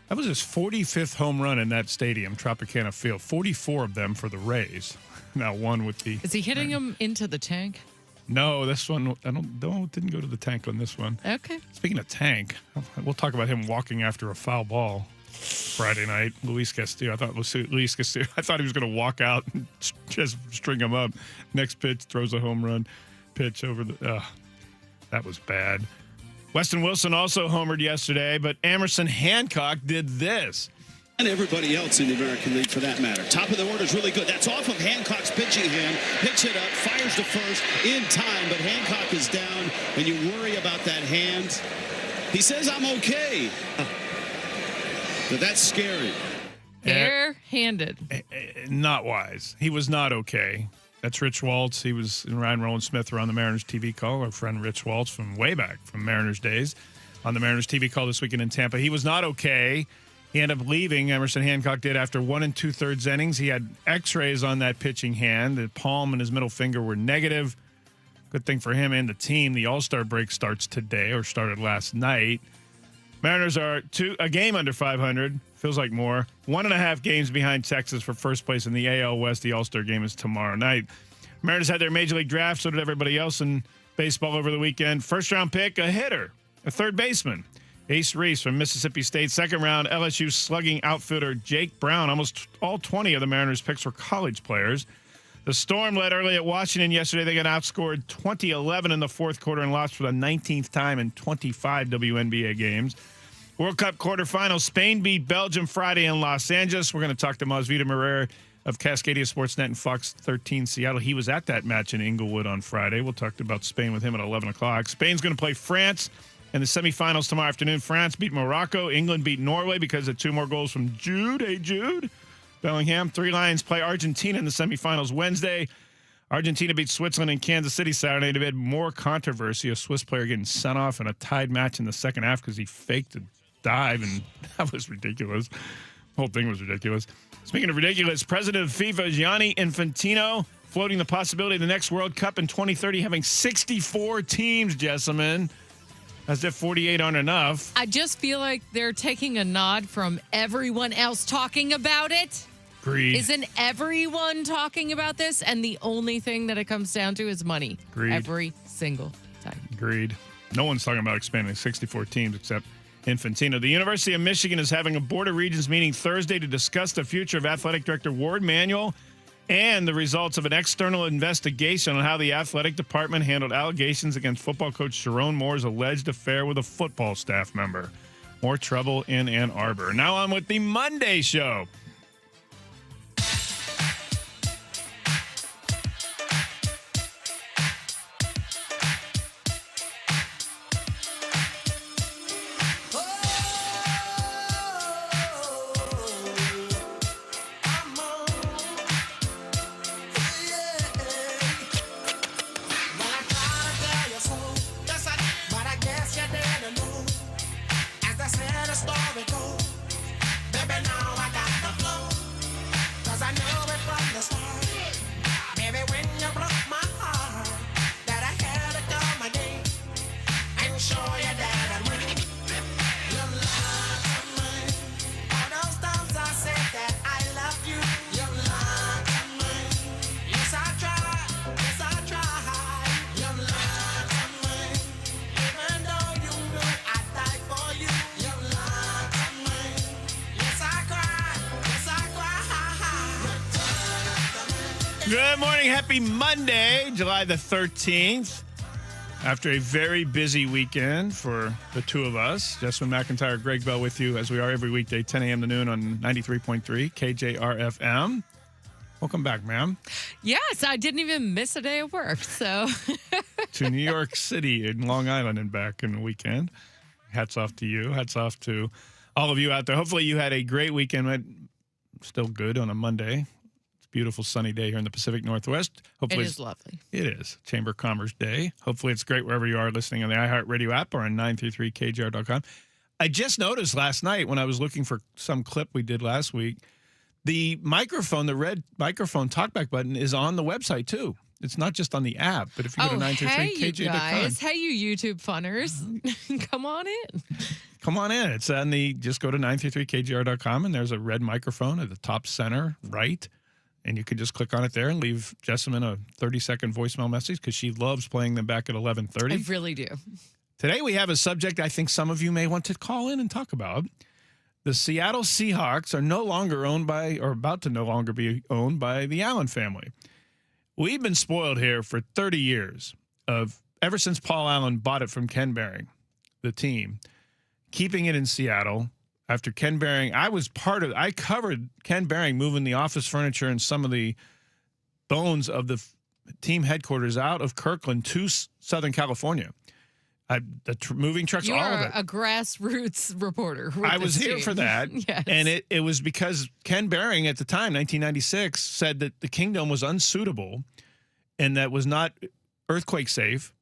That was his 45th home run in that stadium, Tropicana Field. 44 of them for the Rays. Now one with the... Is he hitting him into the tank? No, this one, didn't go to the tank on this one. Okay. Speaking of tank, we'll talk about him walking after a foul ball Friday night. Luis Castillo, I thought he was going to walk out and just string him up. Next pitch, throws a home run pitch over the... that was bad. Weston Wilson also homered yesterday, but Emerson Hancock did this. And everybody else in the American League, for that matter. Top of the order is really good. That's off of Hancock's pitching hand. Picks it up, fires to first in time, but Hancock is down, and you worry about that hand. He says, I'm okay. But that's scary. Bare-handed. Not wise. He was not okay. That's Rich Waltz. He was in Ryan Roland Smith were on the Mariners TV call. Our friend Rich Waltz from way back from Mariners days on the Mariners TV call this weekend in Tampa. He was not okay. He ended up leaving. Emerson Hancock did after 1 2/3 innings. He had x-rays on that pitching hand. The palm and his middle finger were negative. Good thing for him and the team. The All-Star break starts today, or started last night. Mariners are a game under 500. Feels like more. 1.5 games behind Texas for first place in the AL West. The All-Star game is tomorrow night. Mariners had their Major League draft. So did everybody else in baseball over the weekend. First-round pick, a hitter, a third baseman. Ace Reese from Mississippi State. Second round, LSU slugging outfielder Jake Brown. Almost all 20 of the Mariners' picks were college players. The Storm led early at Washington yesterday. They got outscored 20-11 in the fourth quarter and lost for the 19th time in 25 WNBA games. World Cup quarterfinals. Spain beat Belgium Friday in Los Angeles. We're going to talk to Masvidal Marrero of Cascadia Sportsnet and Fox 13 Seattle. He was at that match in Inglewood on Friday. We'll talk about Spain with him at 11 o'clock. Spain's going to play France in the semifinals tomorrow afternoon. France beat Morocco. England beat Norway because of 2 more goals from Jude. Hey, Jude. Bellingham. 3 Lions play Argentina in the semifinals Wednesday. Argentina beat Switzerland in Kansas City Saturday to bed. More controversy. A Swiss player getting sent off in a tied match in the second half because he faked a dive, and that was ridiculous. The whole thing was ridiculous. Speaking of ridiculous, President of FIFA, Gianni Infantino, floating the possibility of the next World Cup in 2030 having 64 teams, Jessamine. As if 48 aren't enough. I just feel like they're taking a nod from everyone else talking about it. Greed. Isn't everyone talking about this? And the only thing that it comes down to is money. Greed. Every single time. Agreed. No one's talking about expanding 64 teams except Infantino. The University of Michigan is having a Board of Regents meeting Thursday to discuss the future of Athletic Director Ward Manuel and the results of an external investigation on how the athletic department handled allegations against football coach Sharon Moore's alleged affair with a football staff member. More trouble in Ann Arbor. Now on with the Monday show. Good morning. Happy Monday, July the 13th. After a very busy weekend for the two of us, Jessamyn McIntyre, Greg Bell with you as we are every weekday, 10 a.m. to noon on 93.3 KJR FM. Welcome back, ma'am. Yes, I didn't even miss a day of work. So to New York City and Long Island and back in the weekend. Hats off to you. Hats off to all of you out there. Hopefully you had a great weekend. Still good on a Monday. Beautiful sunny day here in the Pacific Northwest. Hopefully it is lovely. It is. Chamber of Commerce Day. Hopefully it's great wherever you are listening on the iHeartRadio app or on 933kjr.com. I just noticed last night when I was looking for some clip we did last week, the microphone, the red microphone talkback button is on the website too. It's not just on the app, but if you go to 933kjr.com. Guys. Hey, you YouTube funners. Come on in. Come on in. It's on the, just go to 933kjr.com and there's a red microphone at the top center right. And you can just click on it there and leave Jessamyn a 30-second voicemail message because she loves playing them back at 11:30. I really do. Today we have a subject I think some of you may want to call in and talk about. The Seattle Seahawks are no longer owned by, or about to no longer be owned by, the Allen family. We've been spoiled here for 30 years, ever since Paul Allen bought it from Ken Behring, the team, keeping it in Seattle. After Ken Behring, I covered Ken Behring moving the office furniture and some of the bones of the team headquarters out of Kirkland to Southern California. Moving trucks, all of it. You are a grassroots reporter. I was here for that. Yes. And it was because Ken Behring at the time, 1996, said that the Kingdome was unsuitable and that was not earthquake safe.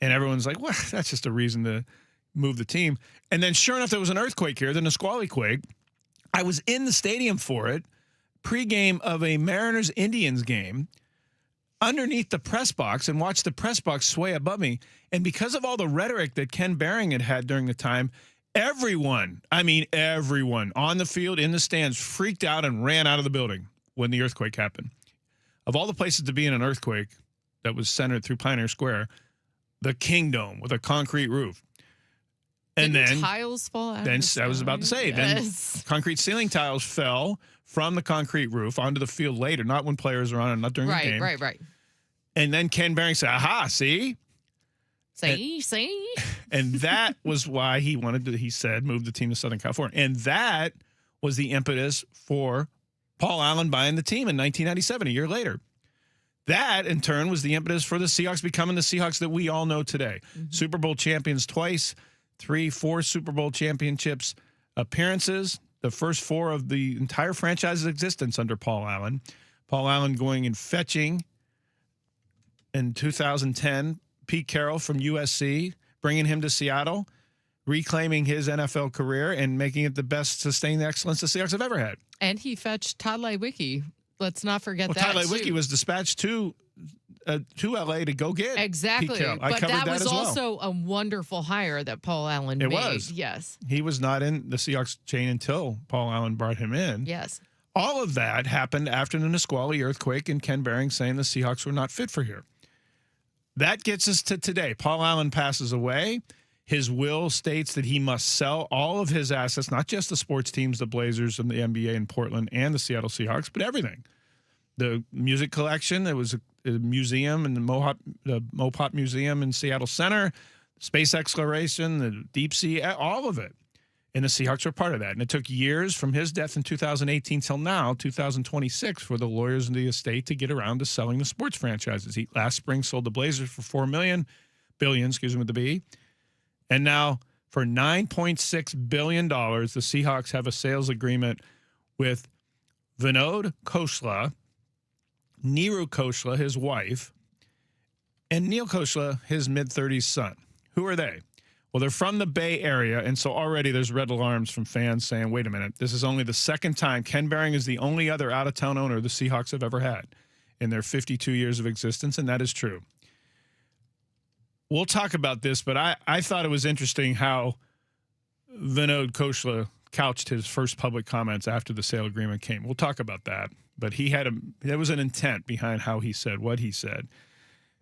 And everyone's like, well, that's just a reason to move the team. And then sure enough, there was an earthquake here, the Nisqually quake. I was in the stadium for it, pregame of a Mariners-Indians game, underneath the press box, and watched the press box sway above me. And because of all the rhetoric that Ken Behring had during the time, everyone on the field, in the stands, freaked out and ran out of the building when the earthquake happened. Of all the places to be in an earthquake that was centered through Pioneer Square, the Kingdome with a concrete roof. And Didn't tiles fall out? Then I was about to say, yes. Then concrete ceiling tiles fell from the concrete roof onto the field later, not when players are on it, not during the game. Right. And then Ken Behring said, aha, see? See? And that was why he wanted to, he said, move the team to Southern California. And that was the impetus for Paul Allen buying the team in 1997, a year later. That, in turn, was the impetus for the Seahawks becoming the Seahawks that we all know today. Mm-hmm. Super Bowl champions twice, 4 Super Bowl championships appearances, the first 4 of the entire franchise's existence under Paul Allen. Paul Allen going and fetching, in 2010, Pete Carroll from USC, bringing him to Seattle, reclaiming his NFL career and making it the best sustained excellence the Seahawks have ever had. And he fetched Todd Lewicki. Let's not forget that. Todd Lewicki was dispatched to LA to go get exactly. Pete Carroll. But that was also a wonderful hire that Paul Allen made. It was. Yes. He was not in the Seahawks chain until Paul Allen brought him in. Yes. All of that happened after the Nisqually earthquake and Ken Behring saying the Seahawks were not fit for here. That gets us to today. Paul Allen passes away. His will states that he must sell all of his assets, not just the sports teams, the Blazers and the NBA in Portland and the Seattle Seahawks, but everything. The music collection, there was a museum in the Mopop Museum in Seattle Center, space exploration, the deep sea, all of it. And the Seahawks were part of that. And it took years from his death in 2018 till now, 2026, for the lawyers in the estate to get around to selling the sports franchises. He last spring sold the Blazers for $4 billion, with the B. And now for $9.6 billion, the Seahawks have a sales agreement with Vinod Khosla, Neeru Khosla, his wife, and Neil Khosla, his mid-30s son. Who are they? Well, they're from the Bay Area, and so already there's red alarms from fans saying, wait a minute, this is only the second time. Ken Behring is the only other out-of-town owner the Seahawks have ever had in their 52 years of existence, and that is true. We'll talk about this, but I thought it was interesting how Vinod Khosla couched his first public comments after the sale agreement came. We'll talk about that, but there was an intent behind how he said what he said,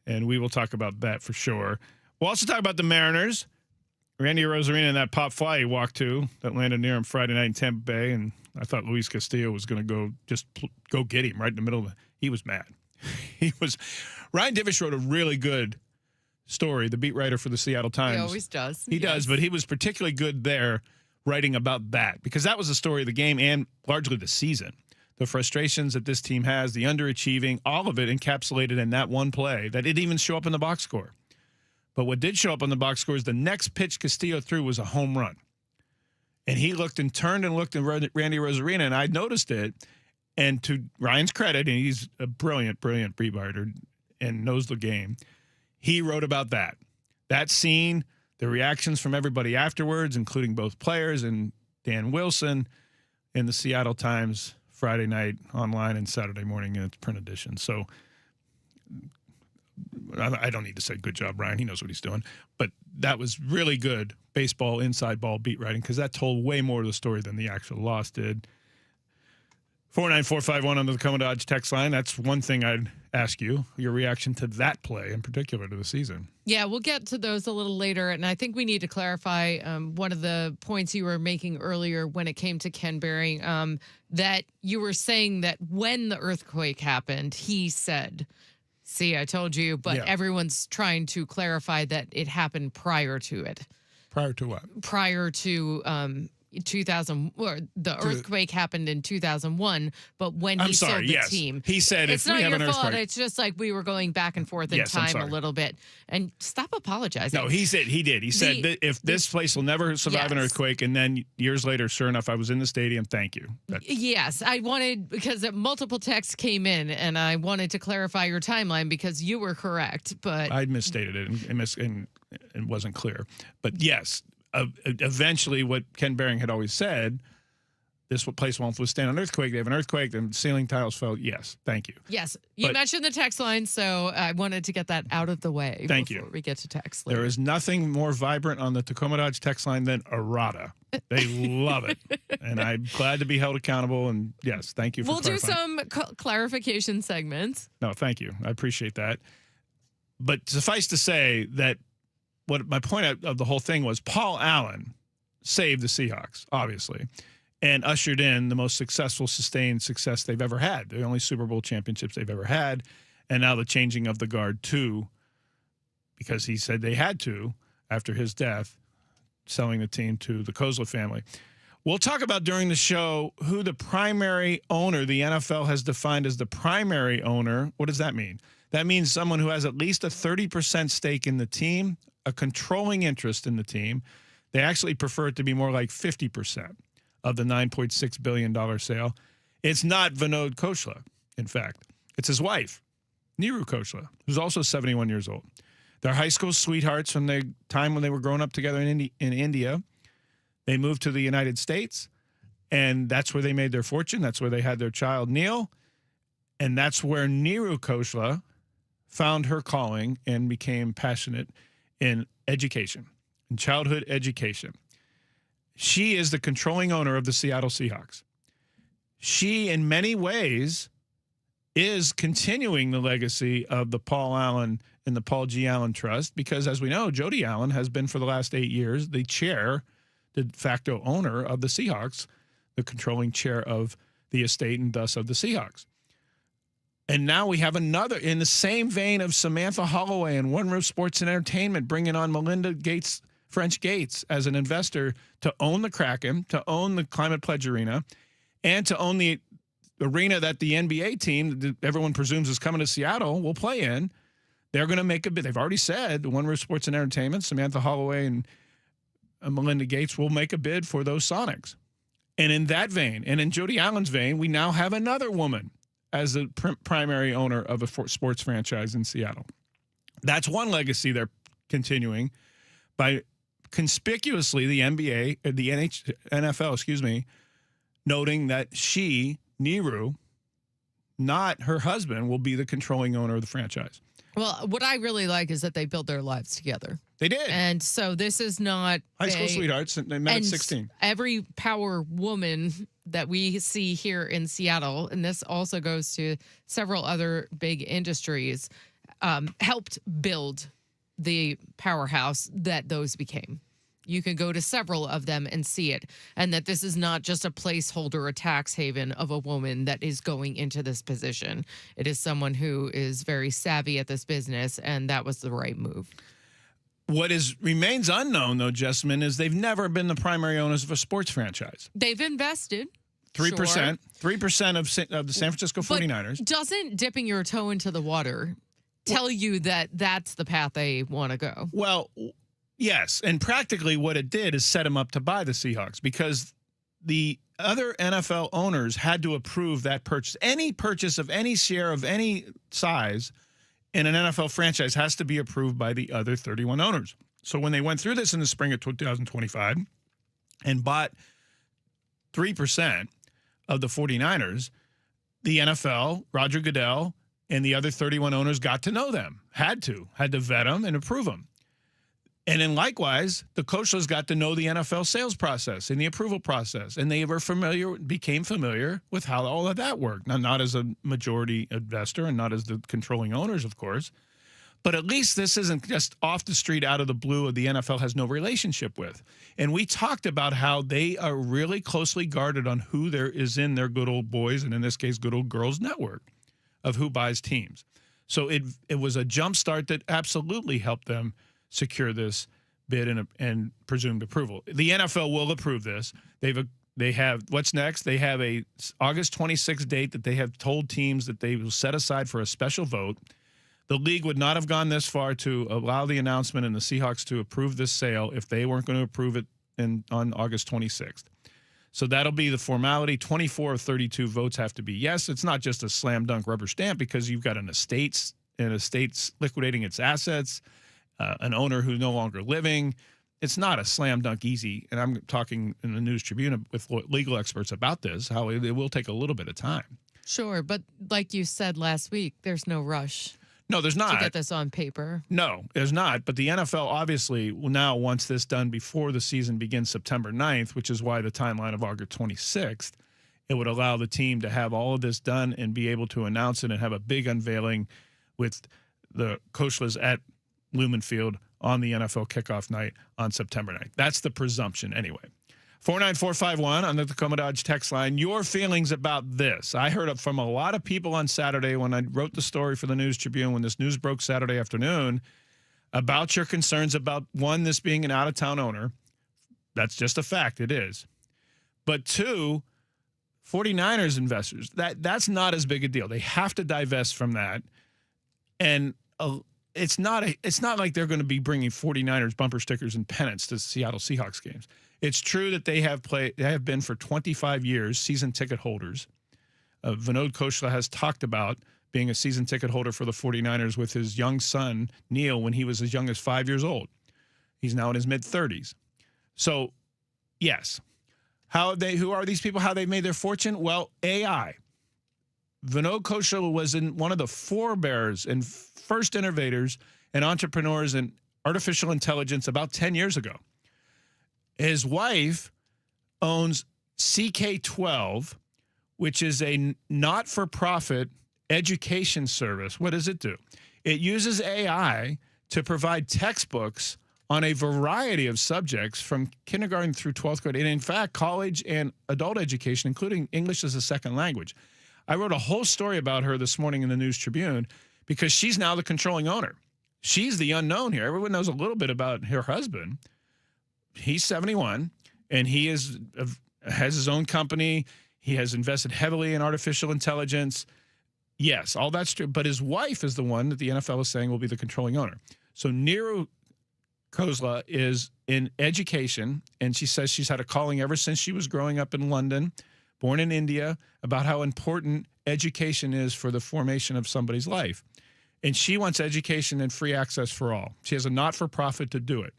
and we will talk about that for sure. We'll also talk about the Mariners. Randy Rosarina and that pop fly he walked to that landed near him Friday night in Tampa Bay, and I thought Luis Castillo was going to go get him right in the middle of it. He was mad. Ryan Divish wrote a really good story, the beat writer for the Seattle Times. He always does. He does, but he was particularly good there writing about that because that was the story of the game and largely the season. The frustrations that this team has, the underachieving, all of it encapsulated in that one play that didn't even show up in the box score. But what did show up on the box score is the next pitch Castillo threw was a home run. And he looked and turned and looked at Randy Rosarina, and I noticed it. And to Ryan's credit, and he's a brilliant beat writer and knows the game, he wrote about that. That scene, the reactions from everybody afterwards, including both players and Dan Wilson in the Seattle Times Friday night online and Saturday morning in its print edition. So I don't need to say good job, Ryan. He knows what he's doing. But that was really good baseball, inside ball beat writing because that told way more of the story than the actual loss did. 49451 on the Tacoma Dodge text line. That's one thing I'd ask you, your reaction to that play in particular to the season. Yeah, we'll get to those a little later. And I think we need to clarify one of the points you were making earlier when it came to Ken Behring, that you were saying that when the earthquake happened, he said, see, I told you, but everyone's trying to clarify that it happened prior to it. Prior to what? Prior to 2000, or the earthquake happened in 2001, but when he sold the team. He said it's if not we have your an fault. earthquake. It's just like we were going back and forth in time a little bit. And stop apologizing. No, he did. He said that if this place will never survive an earthquake, and then years later, sure enough, I was in the stadium. Thank you. Yes, I wanted, because multiple texts came in, and I wanted to clarify your timeline because you were correct, but I misstated it and wasn't clear. But yes, eventually what Ken Behring had always said, this place won't withstand an earthquake. They have an earthquake, and ceiling tiles fell. Yes, thank you. Yes, you mentioned the text line, so I wanted to get that out of the way before we get to text later. There is nothing more vibrant on the Tacoma Dodge text line than errata. They love it, and I'm glad to be held accountable, and yes, thank you for clarifying. Do some clarification segments. No, thank you. I appreciate that. But suffice to say that what my point of the whole thing was, Paul Allen saved the Seahawks, obviously, and ushered in the most successful, sustained success they've ever had, the only Super Bowl championships they've ever had, and now the changing of the guard too, because he said they had to after his death, selling the team to the Kozla family. We'll talk about during the show who the primary owner the NFL has defined as the primary owner. What does that mean? That means someone who has at least a 30% stake in the team, a controlling interest in the team. They actually prefer it to be more like 50% of the $9.6 billion sale. It's not Vinod Khosla, in fact. It's his wife, Neeru Khosla, who's also 71 years old. They're high school sweethearts from the time when they were growing up together in India. They moved to the United States, and that's where they made their fortune. That's where they had their child, Neil. And that's where Neeru Khosla found her calling and became passionate in education, in childhood education. She is the controlling owner of the Seattle Seahawks. She, in many ways, is continuing the legacy of the Paul Allen and the Paul G. Allen Trust because, as we know, Jody Allen has been for the last 8 years the chair, the de facto owner of the Seahawks, the controlling chair of the estate and thus of the Seahawks. And now we have another, in the same vein of Samantha Holloway and One Roof Sports and Entertainment, bringing on Melinda Gates, French Gates, as an investor to own the Kraken, to own the Climate Pledge Arena, and to own the arena that the NBA team, that everyone presumes is coming to Seattle, will play in. They're going to make a bid. They've already said, One Roof Sports and Entertainment, Samantha Holloway and Melinda Gates will make a bid for those Sonics. And in that vein, and in Jody Allen's vein, we now have another woman as the primary owner of a sports franchise in Seattle. That's one legacy they're continuing by conspicuously the NFL, noting that she, Neeru, not her husband, will be the controlling owner of the franchise. Well, what I really like is that they built their lives together. They did. And so this is not high school sweethearts. They met at 16. Every power woman that we see here in Seattle, and this also goes to several other big industries, helped build the powerhouse that those became. You can go to several of them and see it. And that this is not just a placeholder, a tax haven of a woman that is going into this position. It is someone who is very savvy at this business, and that was the right move. What remains unknown, though, Jessamine, is they've never been the primary owners of a sports franchise. They've invested. 3%. 3% of the San Francisco 49ers. But doesn't dipping your toe into the water tell you that that's the path they want to go? Well, yes. And practically what it did is set them up to buy the Seahawks because the other NFL owners had to approve that purchase. Any purchase of any share of any size in an NFL franchise has to be approved by the other 31 owners. So when they went through this in the spring of 2025 and bought 3% of the 49ers, the NFL, Roger Goodell, and the other 31 owners got to know them, had to vet them and approve them. And then likewise, the coaches got to know the NFL sales process and the approval process, and they became familiar with how all of that worked. Now, not as a majority investor and not as the controlling owners, of course, but at least this isn't just off the street out of the blue of the NFL has no relationship with. And we talked about how they are really closely guarded on who there is in their good old boys, and in this case, good old girls network of who buys teams. So it was a jump start that absolutely helped them secure this bid and presumed approval. The NFL will approve this. They have what's next? They have a August 26th date that they have told teams that they will set aside for a special vote. The league would not have gone this far to allow the announcement and the Seahawks to approve this sale if they weren't going to approve it on August 26th. So that'll be the formality. 24 of 32 votes have to be yes. It's not just a slam dunk rubber stamp because you've got an estate's liquidating its assets, an owner who's no longer living. It's not a slam dunk easy. And I'm talking in the News Tribune with legal experts about this, how it will take a little bit of time. Sure, but like you said last week, there's no rush. No, there's not. To get this on paper. No, there's not. But the NFL obviously now wants this done before the season begins September 9th, which is why the timeline of August 26th. It would allow the team to have all of this done and be able to announce it and have a big unveiling with the coachless at Lumen Field on the NFL kickoff night on September 9th. That's the presumption anyway. 49451 on the Tacoma Dodge text line. Your feelings about this. I heard it from a lot of people on Saturday when I wrote the story for the News Tribune when this news broke Saturday afternoon about your concerns about, one, this being an out-of-town owner. That's just a fact. It is. But two, 49ers investors. That's not as big a deal. They have to divest from that. And it's not like they're going to be bringing 49ers bumper stickers and pennants to Seattle Seahawks games. It's true that they have been for 25 years season ticket holders. Vinod Khosla has talked about being a season ticket holder for the 49ers with his young son, Neil, when he was as young as 5 years old. He's now in his mid-30s. So, yes. Who are these people? How they made their fortune? Well, AI. Vinod Khosla was one of the forebearers and first innovators and entrepreneurs in artificial intelligence about 10 years ago. His wife owns CK12, which is a not-for-profit education service. What does it do? It uses AI to provide textbooks on a variety of subjects from kindergarten through 12th grade, and in fact, college and adult education, including English as a second language. I wrote a whole story about her this morning in the News Tribune because she's now the controlling owner. She's the unknown here. Everyone knows a little bit about her husband. He's 71, and he has his own company. He has invested heavily in artificial intelligence. Yes, all that's true. But his wife is the one that the NFL is saying will be the controlling owner. So Neeru Khosla is in education, and she says she's had a calling ever since she was growing up in London, born in India, about how important education is for the formation of somebody's life. And she wants education and free access for all. She has a not-for-profit to do it.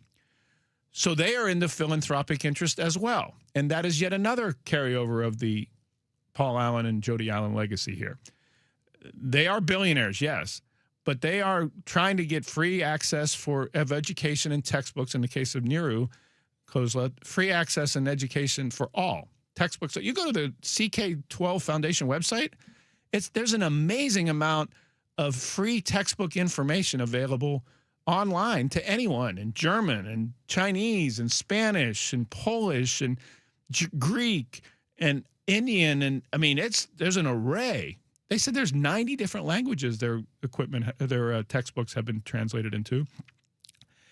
So they are in the philanthropic interest as well. And that is yet another carryover of the Paul Allen and Jody Allen legacy here. They are billionaires, yes, but they are trying to get free access of education and textbooks. In the case of Neeru Khosla, free access and education for all. Textbooks. So you go to the CK12 Foundation website, there's an amazing amount of free textbook information available online to anyone in German and Chinese and Spanish and Polish and Greek and Indian. And I mean, there's an array. They said there's 90 different languages their textbooks have been translated into.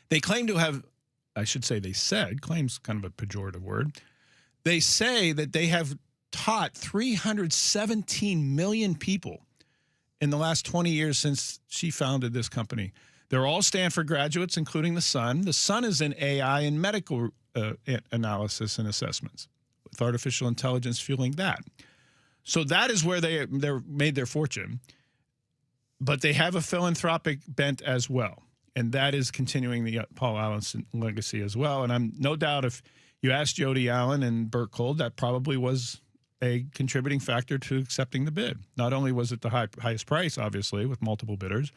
They claim to have, I should say they said, claim's kind of a pejorative word. They say that they have taught 317 million people in the last 20 years since she founded this company. They're all Stanford graduates, including the son. The son is in AI and medical analysis and assessments, with artificial intelligence fueling that. So that is where they made their fortune. But they have a philanthropic bent as well, and that is continuing the Paul Allen legacy as well. And I'm no doubt if you asked Jody Allen and Burt Cole, that probably was a contributing factor to accepting the bid. Not only was it the highest price, obviously, with multiple bidders,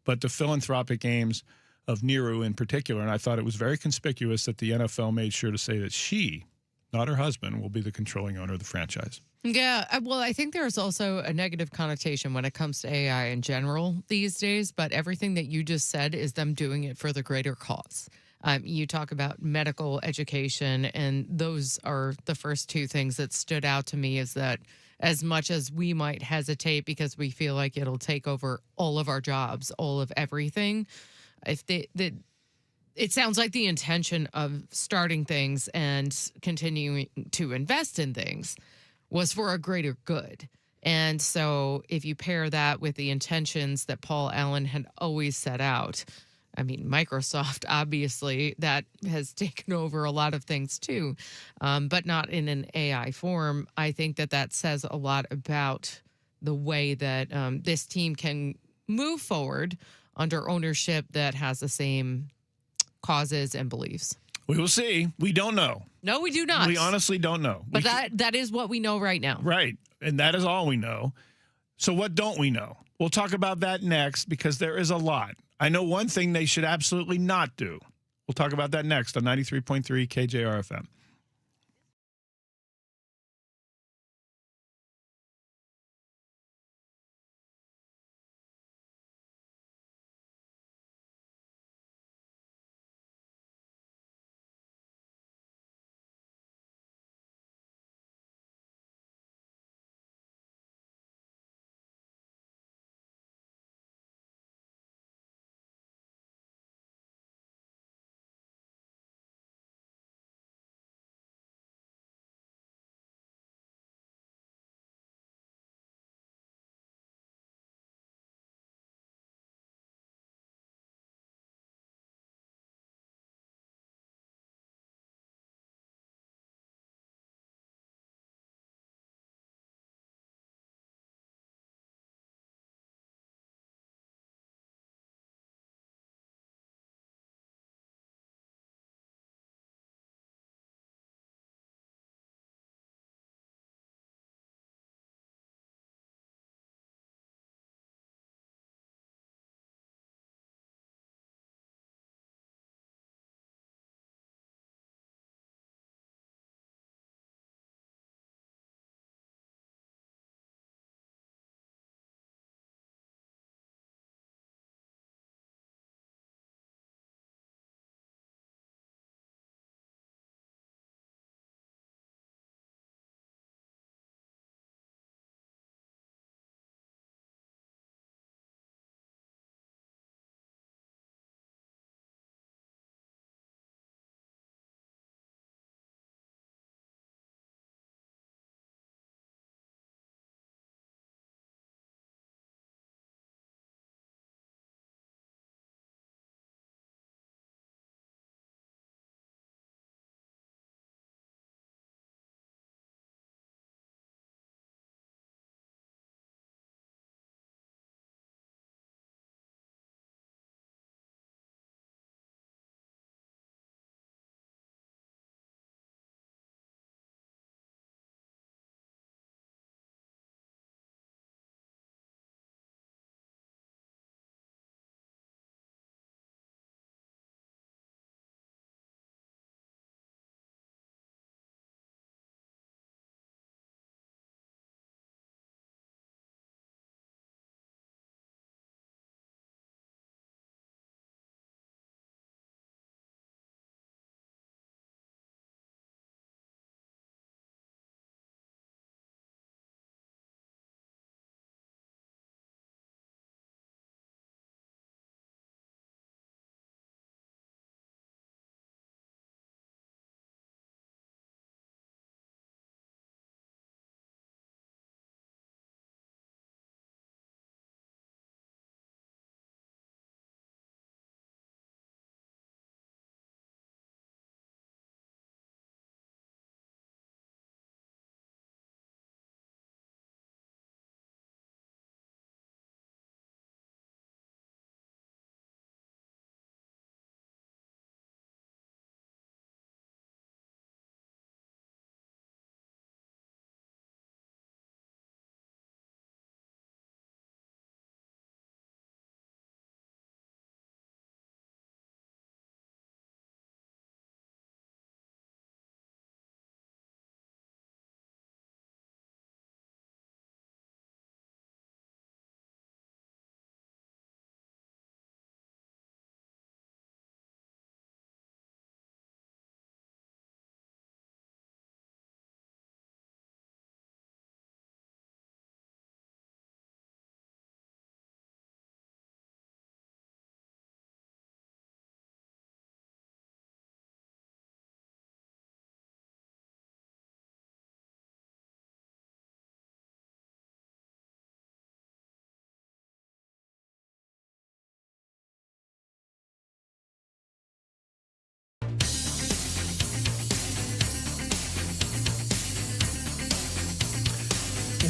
but the philanthropic aims of Niru in particular. And I thought it was very conspicuous that the NFL made sure to say that she, not her husband, will be the controlling owner of the franchise. Yeah, well, I think there's also a negative connotation when it comes to AI in general these days, but everything that you just said is them doing it for the greater cause. You talk about medical education, and those are the first two things that stood out to me, is that as much as we might hesitate because we feel like it'll take over all of our jobs, all of everything, if it sounds like the intention of starting things and continuing to invest in things was for a greater good. And so if you pair that with the intentions that Paul Allen had always set out, I mean, Microsoft, obviously, that has taken over a lot of things too, but not in an AI form. I think that says a lot about the way that this team can move forward under ownership that has the same causes and beliefs. We will see. We don't know. No, we do not. We honestly don't know. But that is what we know right now. Right. And that is all we know. So what don't we know? We'll talk about that next, because there is a lot. I know one thing they should absolutely not do. We'll talk about that next on 93.3 KJR FM.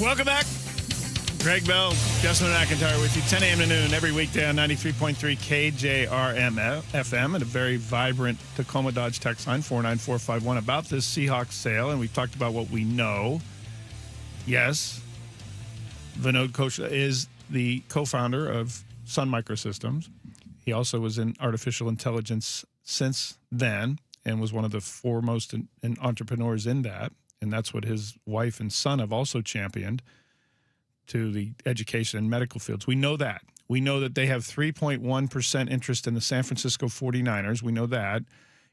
Welcome back. Greg Bell, Justin McIntyre with you, 10 a.m. to noon every weekday on 93.3 KJR FM, and a very vibrant Tacoma Dodge text line, 49451, about this Seahawks sale. And we've talked about what we know. Yes, Vinod Khosla is the co-founder of Sun Microsystems. He also was in artificial intelligence since then and was one of the foremost entrepreneurs in that. And that's what his wife and son have also championed to the education and medical fields. We know that. We know that they have 3.1% interest in the San Francisco 49ers. We know that.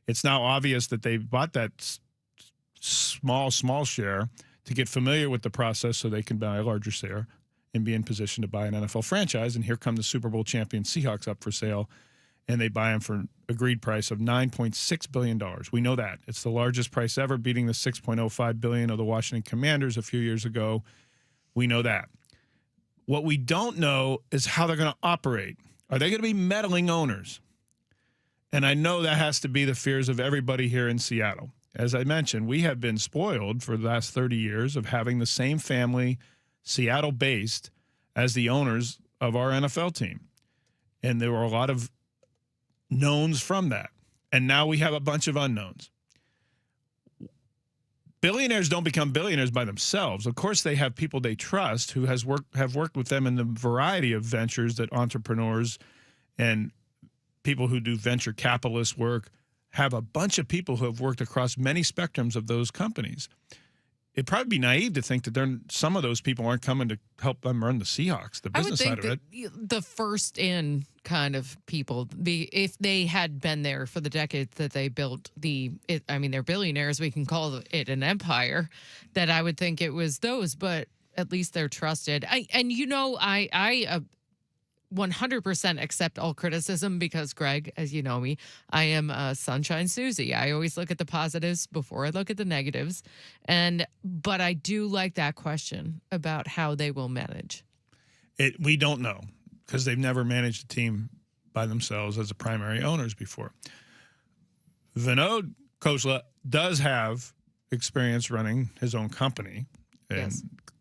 It's now obvious that they bought that small share to get familiar with the process so they can buy a larger share and be in position to buy an NFL franchise. And here come the Super Bowl champion Seahawks up for sale, and they buy them for an agreed price of $9.6 billion. We know that. It's the largest price ever, beating the $6.05 billion of the Washington Commanders a few years ago. We know that. What we don't know is how they're going to operate. Are they going to be meddling owners? And I know that has to be the fears of everybody here in Seattle. As I mentioned, we have been spoiled for the last 30 years of having the same family, Seattle-based, as the owners of our NFL team. And there were a lot of knowns from that. And now we have a bunch of unknowns. Billionaires don't become billionaires by themselves. Of course, they have people they trust who have worked with them in the variety of ventures that entrepreneurs and people who do venture capitalist work have. A bunch of people who have worked across many spectrums of those companies. It'd probably be naive to think that some of those people aren't coming to help them run the Seahawks, the business side of it. The first in kind of people, if they had been there for the decades that they built they're billionaires. We can call it an empire. That I would think it was those, but at least they're trusted. I 100% accept all criticism because, Greg, as you know me, I am Sunshine Susie. I always look at the positives before I look at the negatives. But I do like that question about how they will manage. We don't know because they've never managed a team by themselves as a primary owners before. Vinod Khosla does have experience running his own company and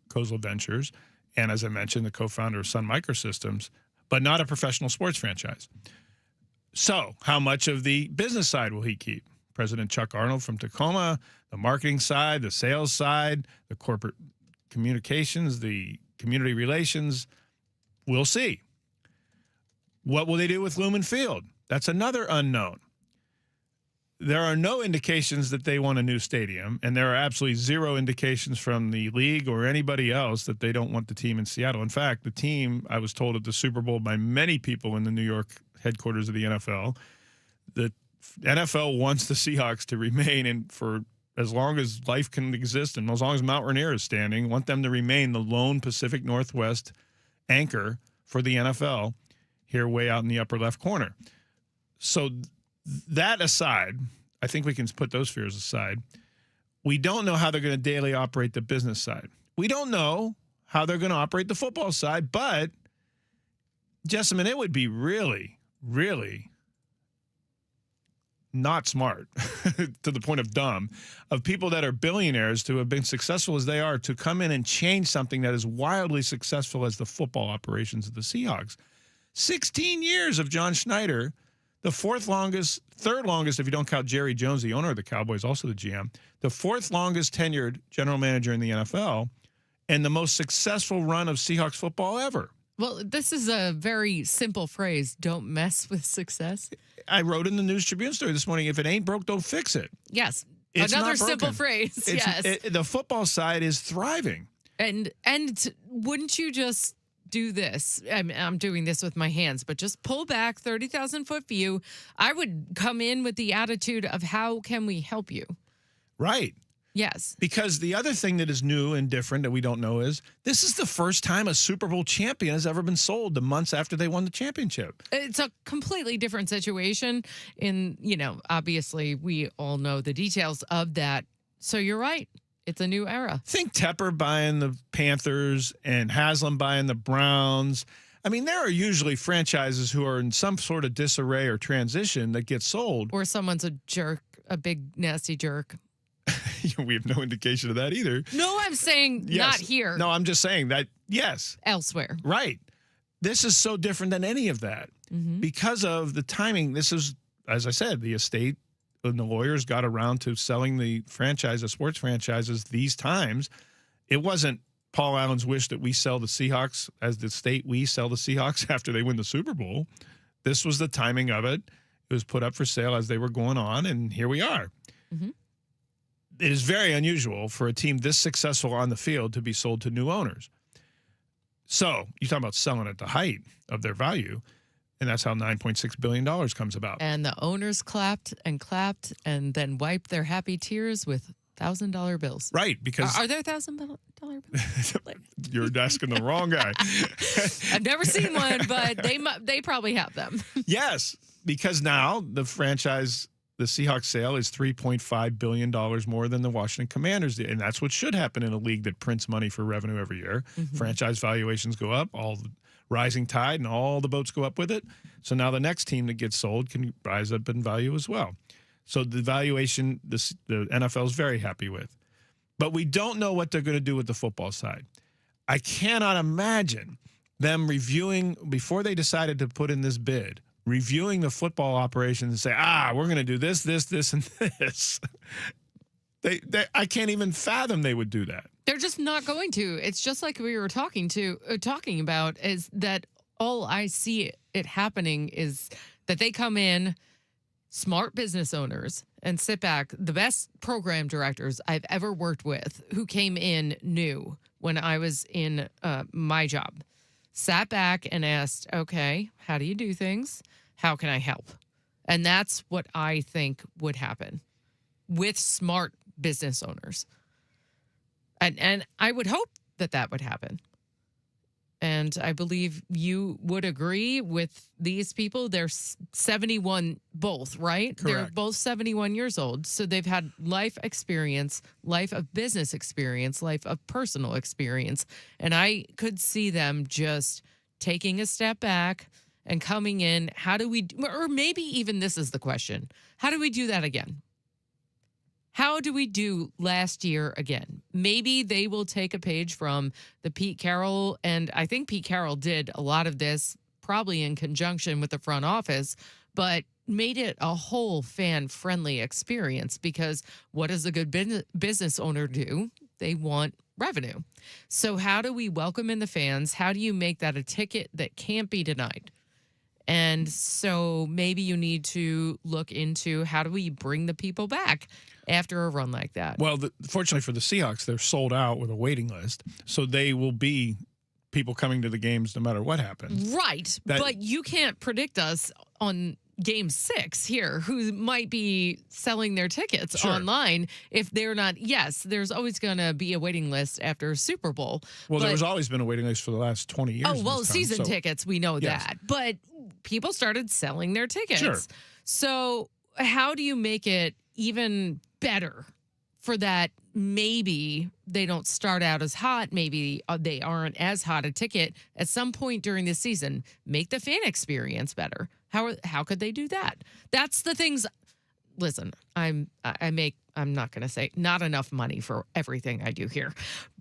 Khosla Ventures, and as I mentioned, the co-founder of Sun Microsystems, but not a professional sports franchise. So how much of the business side will he keep? President Chuck Arnold from Tacoma, the marketing side, the sales side, the corporate communications, the community relations. We'll see. What will they do with Lumen Field? That's another unknown. There are no indications that they want a new stadium, and there are absolutely zero indications from the league or anybody else that they don't want the team in Seattle. In fact, the team, I was told at the Super Bowl by many people in the New York headquarters of the NFL, the NFL wants the Seahawks to remain, and for as long as life can exist and as long as Mount Rainier is standing, want them to remain the lone Pacific Northwest anchor for the NFL here way out in the upper left corner. So that aside, I think we can put those fears aside. We don't know how they're going to daily operate the business side. We don't know how they're going to operate the football side, but, Jessamine, it would be really, really not smart, to the point of dumb, of people that are billionaires to have been successful as they are to come in and change something that is wildly successful as the football operations of the Seahawks. 16 years of John Schneider, the third longest, if you don't count Jerry Jones, the owner of the Cowboys, also the GM, the fourth longest tenured general manager in the NFL, and the most successful run of Seahawks football ever. Well, this is a very simple phrase. Don't mess with success. I wrote in the News Tribune story this morning, if it ain't broke, don't fix it. Yes. It's another not broken. simple phrase. Yes. The football side is thriving. And wouldn't you just do this? I'm doing this with my hands, but just pull back 30,000 foot view. I would come in with the attitude of how can we help you? Right. Yes. Because the other thing that is new and different that we don't know is this is the first time a Super Bowl champion has ever been sold the months after they won the championship. It's a completely different situation. Obviously we all know the details of that. So you're right. It's a new era. Think Tepper buying the Panthers and Haslam buying the Browns. I mean, there are usually franchises who are in some sort of disarray or transition that get sold. Or someone's a jerk, a big, nasty jerk. we have no indication of that either. No, I'm saying Yes. not here. No, I'm just saying that, yes. Elsewhere. Right. This is so different than any of that. Because of the timing, this is, as I said, the estate and the lawyers got around to selling the sports franchises these times. It wasn't Paul Allen's wish that we sell the Seahawks as the state we sell the Seahawks after they win the Super Bowl. This was the timing of it. It was put up for sale as they were going on, and here we are. It is very unusual for a team this successful on the field to be sold to new owners. So you talk about selling at the height of their value, and that's how $9.6 billion comes about. And the owners clapped and then wiped their happy tears with $1,000 bills. Right, because Are there $1,000 bills? you're asking the wrong guy. I've never seen one, but they probably have them. Yes, because now the Seahawks sale is $3.5 billion more than the Washington Commanders did. And that's what should happen in a league that prints money for revenue every year. Franchise valuations go up, all the rising tide, and all the boats go up with it. So now the next team that gets sold can rise up in value as well. So the valuation, the NFL is very happy with. But we don't know what they're going to do with the football side. I cannot imagine them reviewing, before they decided to put in this bid, reviewing the football operations and say, we're going to do this, and this. I can't even fathom they would do that. They're just not going to. It's just like we were talking about, is that all I see it happening is that they come in, smart business owners, and sit back. The best program directors I've ever worked with who came in new when I was in my job, sat back and asked, okay, how do you do things? How can I help? And that's what I think would happen with smart business owners. And I would hope that would happen. And I believe you would agree with these people. They're 71 both, right? Correct. They're both 71 years old. So they've had life experience, life of business experience, life of personal experience. And I could see them just taking a step back and coming in. How do we, or maybe even this is the question, how do we do that again? How do we do last year again? Maybe they will take a page from the Pete Carroll, and I think Pete Carroll did a lot of this probably in conjunction with the front office, but made it a whole fan-friendly experience, because what does a good business owner do? They want revenue. So how do we welcome in the fans? How do you make that a ticket that can't be denied? And so maybe you need to look into, how do we bring the people back after a run like that? Well, fortunately for the Seahawks, they're sold out with a waiting list. So they will be people coming to the games no matter what happens. Right. But you can't predict us on Game 6 here, who might be selling their tickets online if they're not. Yes, there's always going to be a waiting list after a Super Bowl. Well, there's always been a waiting list for the last 20 years. Oh, well, season tickets, we know Yes. that. But people started selling their tickets. Sure. So how do you make it even better for that? Maybe they don't start out as hot. Maybe they aren't as hot a ticket at some point during the season. Make the fan experience better. How could they do that? That's the things. Listen, I'm not going to say not enough money for everything I do here.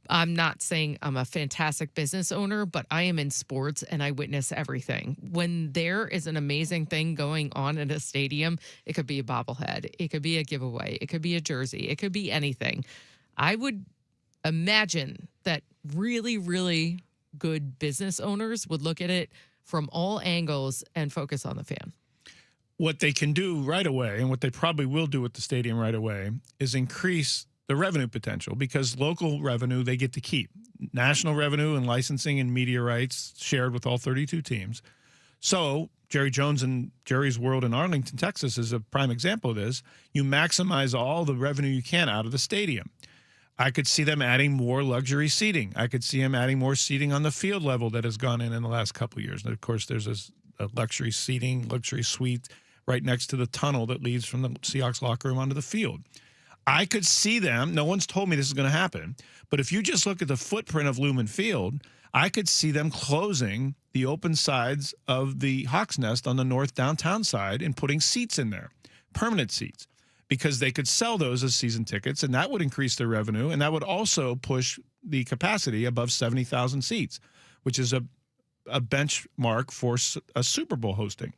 I'm not saying I'm a fantastic business owner, but I am in sports and I witness everything. When there is an amazing thing going on at a stadium, it could be a bobblehead, it could be a giveaway, it could be a jersey, it could be anything. I would imagine that really, really good business owners would look at it from all angles and focus on the fan. What they can do right away, and what they probably will do with the stadium right away, is increase the revenue potential, because local revenue they get to keep. National revenue and licensing and media rights shared with all 32 teams. So Jerry Jones and Jerry's World in Arlington, Texas is a prime example of this. You maximize all the revenue you can out of the stadium. I could see them adding more luxury seating. I could see them adding more seating on the field level that has gone in the last couple of years. And of course, there's a luxury seating, luxury suite right next to the tunnel that leads from the Seahawks locker room onto the field. I could see them, no one's told me this is going to happen, but if you just look at the footprint of Lumen Field, I could see them closing the open sides of the Hawks Nest on the north downtown side and putting seats in there, permanent seats. because they could sell those as season tickets, and that would increase their revenue, and that would also push the capacity above 70,000 seats, which is a benchmark for a Super Bowl hosting.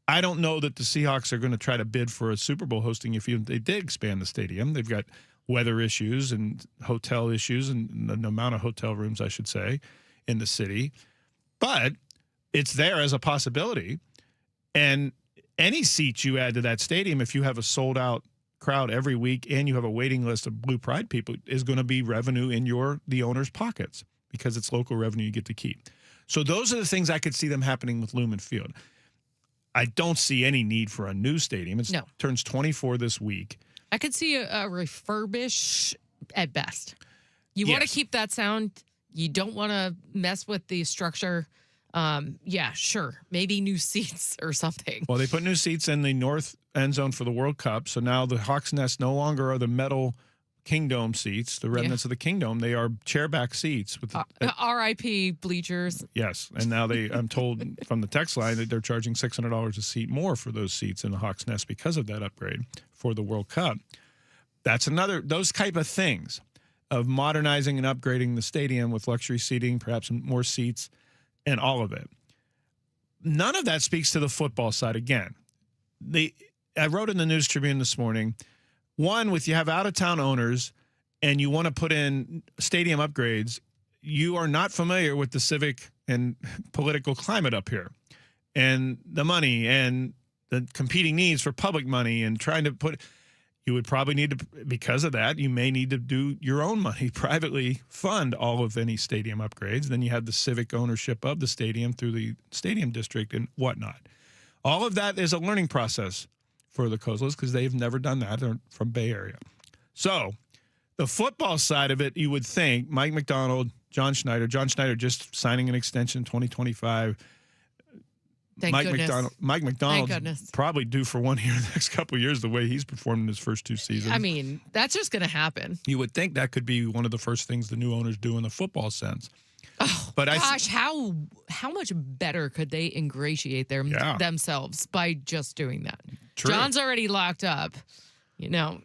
I don't know that the Seahawks are going to try to bid for a Super Bowl hosting if they did expand the stadium. They've got weather issues and hotel issues and the amount of hotel rooms, I should say, in the city. But it's there as a possibility. And any seats you add to that stadium, if you have a sold-out crowd every week and you have a waiting list of Blue Pride people, is going to be revenue in the owner's pockets because it's local revenue you get to keep. So those are the things I could see them happening with Lumen Field. I don't see any need for a new stadium. It turns 24 this week. I could see a refurbish at best. You want to keep that sound. You don't want to mess with the structure. Yeah, sure. Maybe new seats or something. Well, they put new seats in the north end zone for the World Cup. So now the Hawks Nest no longer are the metal Kingdom seats, the remnants of the Kingdom. They are chairback seats with RIP bleachers. Yes, and now I'm told from the text line that they're charging $600 a seat more for those seats in the Hawks Nest because of that upgrade for the World Cup. That's those type of things of modernizing and upgrading the stadium with luxury seating, perhaps more seats, and all of it. None of that speaks to the football side. Again, I wrote in the News Tribune this morning. One, with you have out-of-town owners and you want to put in stadium upgrades, you are not familiar with the civic and political climate up here and the money and the competing needs for public money and trying to you would probably need to, because of that, you may need to do your own money, privately fund all of any stadium upgrades. Then you have the civic ownership of the stadium through the stadium district and whatnot. All of that is a learning process for the Kozlas because they've never done that. They're from Bay Area. So the football side of it, you would think Mike McDonald, John Schneider just signing an extension 2025. Mike McDonald's probably due for 1 year the next couple of years the way he's performed in his first two seasons. I mean, that's just going to happen. You would think that could be one of the first things the new owners do in the football sense. Oh, but gosh, how much better could they ingratiate themselves by just doing that? True. John's already locked up. You know,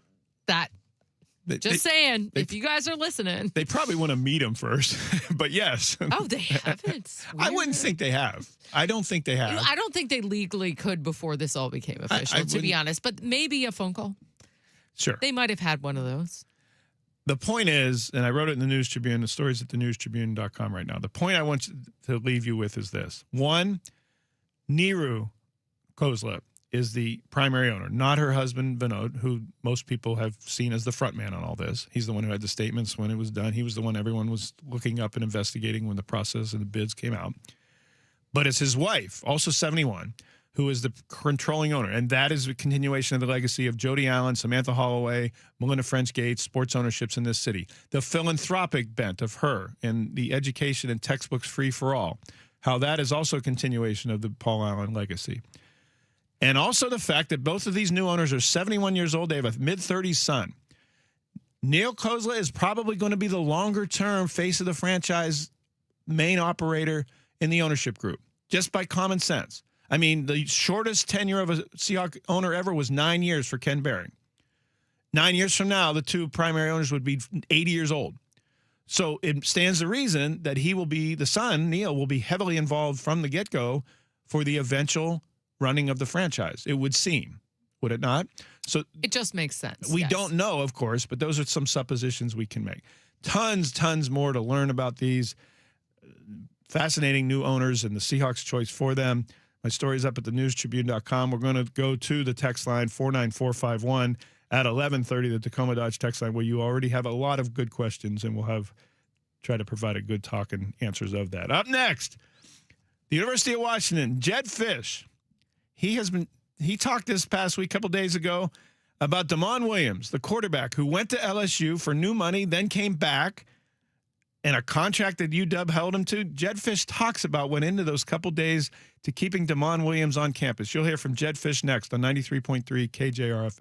saying, if you guys are listening. They probably want to meet him first, but yes. Oh, they haven't? I wouldn't think they have. I don't think they have. I don't think they legally could before this all became official, to be honest, but maybe a phone call. Sure. They might have had one of those. The point is, and I wrote it in the News Tribune, the story's at thenewstribune.com right now. The point I want to leave you with is this. One, Neeru Kozla is the primary owner, not her husband, Vinod, who most people have seen as the front man on all this. He's the one who had the statements when it was done. He was the one everyone was looking up and investigating when the process and the bids came out. But it's his wife, also 71, who is the controlling owner. And that is a continuation of the legacy of Jody Allen, Samantha Holloway, Melinda French Gates, sports ownerships in this city. The philanthropic bent of her and the education and textbooks free for all, how that is also a continuation of the Paul Allen legacy. And also the fact that both of these new owners are 71 years old. They have a mid-30s son. Neil Kozla is probably going to be the longer-term face of the franchise, main operator in the ownership group, just by common sense. I mean, the shortest tenure of a Seahawks owner ever was 9 years for Ken Behring. 9 years from now, the two primary owners would be 80 years old. So it stands to reason that the son, Neil, will be heavily involved from the get-go for the eventual running of the franchise. It would seem, would it not? So it just makes sense. We don't know, of course, but those are some suppositions we can make. Tons more to learn about these fascinating new owners and the Seahawks choice for them. My story's up at thenewstribune.com. We're going to go to the text line 49451 at 11:30, the Tacoma Dodge text line, where you already have a lot of good questions, and we'll try to provide a good talk and answers of that. Up next, the University of Washington, Jedd Fisch. He talked this past week, a couple days ago, about Damon Williams, the quarterback who went to LSU for new money, then came back, and a contract that UW held him to. Jedd Fisch talks about went into those couple days to keeping Damon Williams on campus. You'll hear from Jedd Fisch next on 93.3 KJR.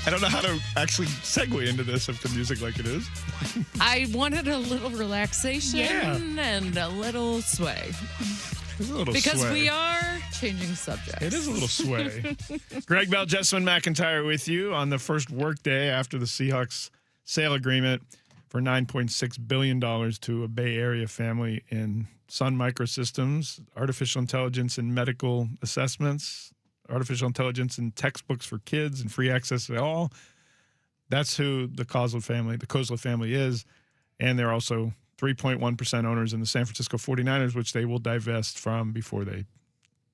I don't know how to actually segue into this if the music like it is. I wanted a little relaxation and a little sway. It's a little because sway. we are changing subjects. It is a little sway. Greg Bell, Jessamine McIntyre with you on the first workday after the Seahawks sale agreement for $9.6 billion to a Bay Area family in Sun Microsystems, artificial intelligence in medical assessments, artificial intelligence in textbooks for kids, and free access to all. That's who the Kozla family is. And they're also 3.1% owners in the San Francisco 49ers, which they will divest from before the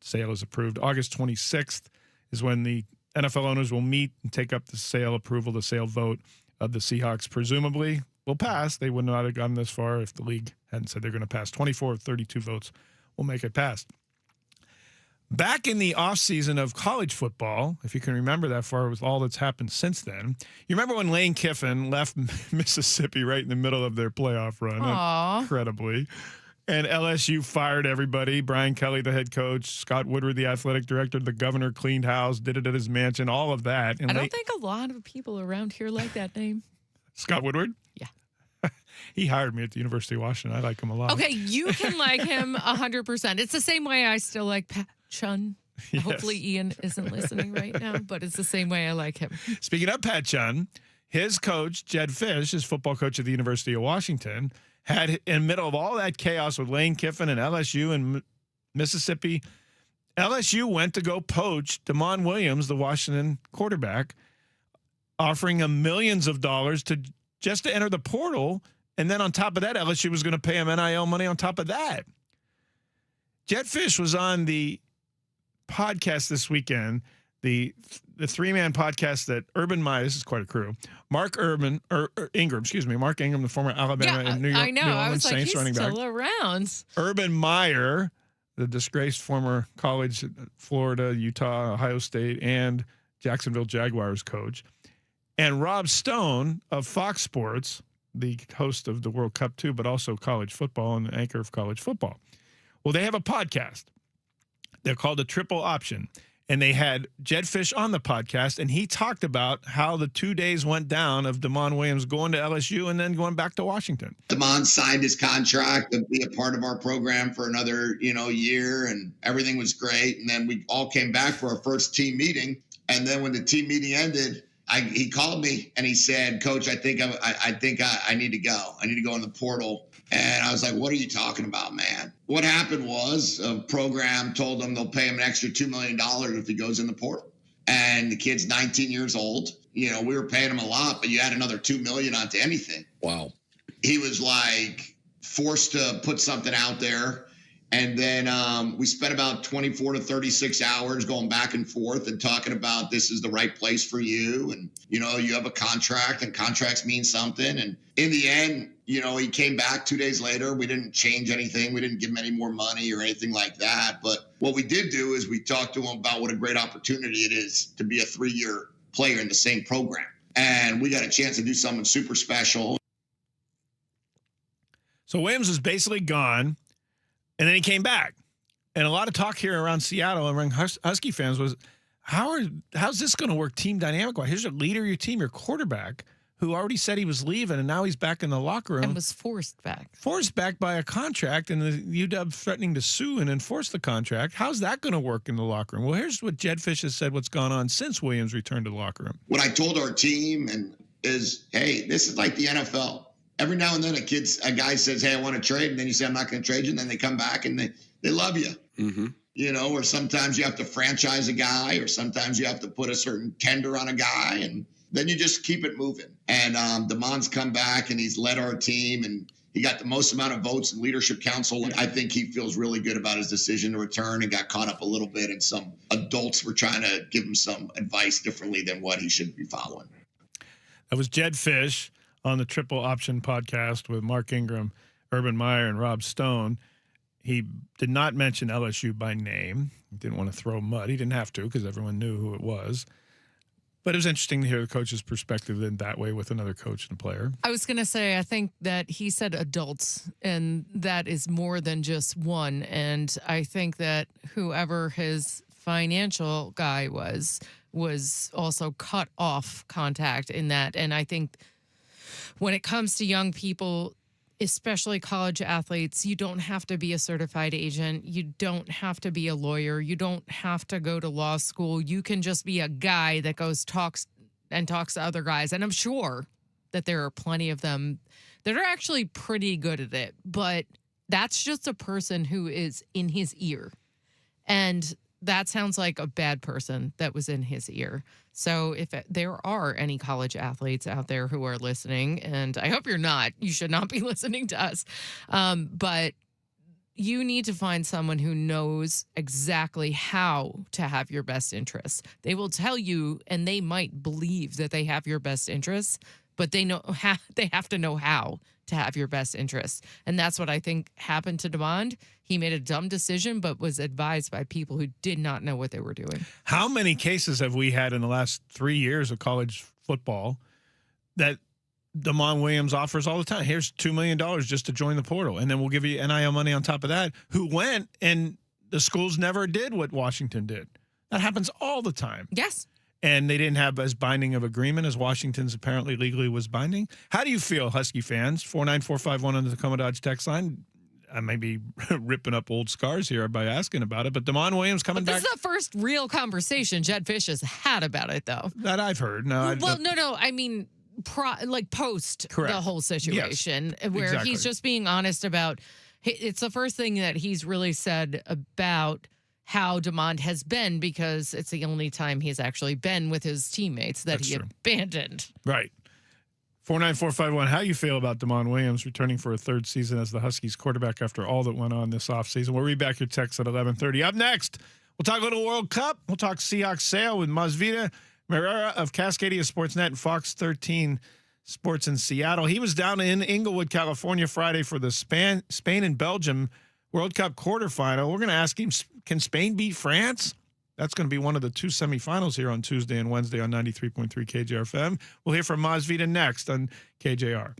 sale is approved. August 26th is when the NFL owners will meet and take up the sale approval, the sale vote of the Seahawks. Presumably will pass. They would not have gotten this far if the league hadn't said they're going to pass. 24 of 32 votes will make it pass. Back in the offseason of college football, if you can remember that far with all that's happened since then, you remember when Lane Kiffin left Mississippi right in the middle of their playoff run, incredibly, and LSU fired everybody. Brian Kelly, the head coach, Scott Woodward, the athletic director, the governor cleaned house, did it at his mansion, all of that. And I don't think a lot of people around here like that name. Scott Woodward? Yeah. He hired me at the University of Washington. I like him a lot. Okay, you can like him 100%. It's the same way I still like Pat Chun. Yes. Hopefully Ian isn't listening right now, but it's the same way I like him. Speaking of Pat Chun, his coach, Jed Fish, his football coach at the University of Washington, had in the middle of all that chaos with Lane Kiffin and LSU and Mississippi, LSU went to go poach Damon Williams, the Washington quarterback, offering him millions of dollars just to enter the portal. And then on top of that, LSU was going to pay him NIL money on top of that. Jed Fish was on the podcast this weekend, the three-man podcast that Urban Meyer, this is quite a crew, Mark Ingram, the former Alabama and New I know. New I Orleans was like, Saints he's running back. still around. Urban Meyer, the disgraced former college Florida, Utah, Ohio State, and Jacksonville Jaguars coach, and Rob Stone of Fox Sports, the host of the World Cup too, but also college football and the anchor of college football. Well, they have a podcast. They're called The Triple Option. And they had Jed Fish on the podcast, and he talked about how the 2 days went down of Damon Williams going to LSU and then going back to Washington. Damon signed his contract to be a part of our program for another, year, and everything was great. And then we all came back for our first team meeting. And then when the team meeting ended, he called me and he said, "Coach, I think I need to go. I need to go in the portal." And I was like, "What are you talking about, man?" What happened was a program told him they'll pay him an extra $2 million if he goes in the portal. And the kid's 19 years old. We were paying him a lot, but you add another $2 million onto anything. Wow. He was like forced to put something out there. And then we spent about 24 to 36 hours going back and forth and talking about this is the right place for you. And, you have a contract and contracts mean something. And in the end, he came back 2 days later. We didn't change anything. We didn't give him any more money or anything like that. But what we did do is we talked to him about what a great opportunity it is to be a 3-year player in the same program. And we got a chance to do something super special. So Williams was basically gone. And then he came back. And a lot of talk here around Seattle, around Husky fans, was how's this going to work team dynamic-wise? Here's your leader, your team, your quarterback, who already said he was leaving, and now he's back in the locker room. And was forced back. Forced back by a contract, and the UW threatening to sue and enforce the contract. How's that going to work in the locker room? Well, here's what Jed Fish has said what's gone on since Williams returned to the locker room. What I told our team is, hey, this is like the NFL. Every now and then a guy says, "Hey, I want to trade," and then you say, "I'm not going to trade you," and then they come back and they love you. Mm-hmm. Or sometimes you have to franchise a guy, or sometimes you have to put a certain tender on a guy, and then you just keep it moving. And Damon's come back and he's led our team, and he got the most amount of votes in leadership council. And I think he feels really good about his decision to return, and got caught up a little bit, and some adults were trying to give him some advice differently than what he should be following. That was Jed Fish on the Triple Option podcast with Mark Ingram, Urban Meyer, and Rob Stone. He did not mention LSU by name. He didn't want to throw mud. He didn't have to because everyone knew who it was. But it was interesting to hear the coach's perspective in that way with another coach and player. I was going to say, I think that he said adults, and that is more than just one. And I think that whoever his financial guy was also cut off contact in that. And I think when it comes to young people, especially college athletes, you don't have to be a certified agent. You don't have to be a lawyer. You don't have to go to law school. You can just be a guy that talks to other guys. And I'm sure that there are plenty of them that are actually pretty good at it. But that's just a person who is in his ear. And that sounds like a bad person that was in his ear. So if there are any college athletes out there who are listening, and I hope you're not, you should not be listening to us, but you need to find someone who knows exactly how to have your best interests. They will tell you, and they might believe that they have your best interests, but they have to know how to have your best interests. And that's what I think happened to DeMond. He made a dumb decision, but was advised by people who did not know what they were doing. How many cases have we had in the last 3 years of college football that DeMond Williams offers all the time? Here's $2 million just to join the portal, and then we'll give you NIL money on top of that, who went, and the schools never did what Washington did. That happens all the time. Yes. And they didn't have as binding of agreement as Washington's apparently legally was binding. How do you feel, Husky fans? 49451 on the Tacoma Dodge text line. I may be ripping up old scars here by asking about it, but DeMond Williams coming back. This is the first real conversation Jed Fish has had about it, though. That I've heard. No, no. I mean, post Correct. The whole situation, yes, where exactly. he's just being honest about. It's the first thing that he's really said about how DeMond has been, because it's the only time he's actually been with his teammates that That's he true. abandoned. Right. 49451, how you feel about DeMond Williams returning for a third season as the Huskies quarterback after all that went on this offseason? We'll read back your text at 11:30. Up next, we'll talk a little World Cup. We'll talk Seahawks sale with Masvida Merera of Cascadia Sportsnet and Fox 13 Sports in Seattle. He was down in Inglewood, California Friday for the Spain and Belgium World Cup quarterfinal. We're going to ask him, can Spain beat France? That's going to be one of the two semifinals here on Tuesday and Wednesday on 93.3 KJR FM. We'll hear from Masvida next on KJR.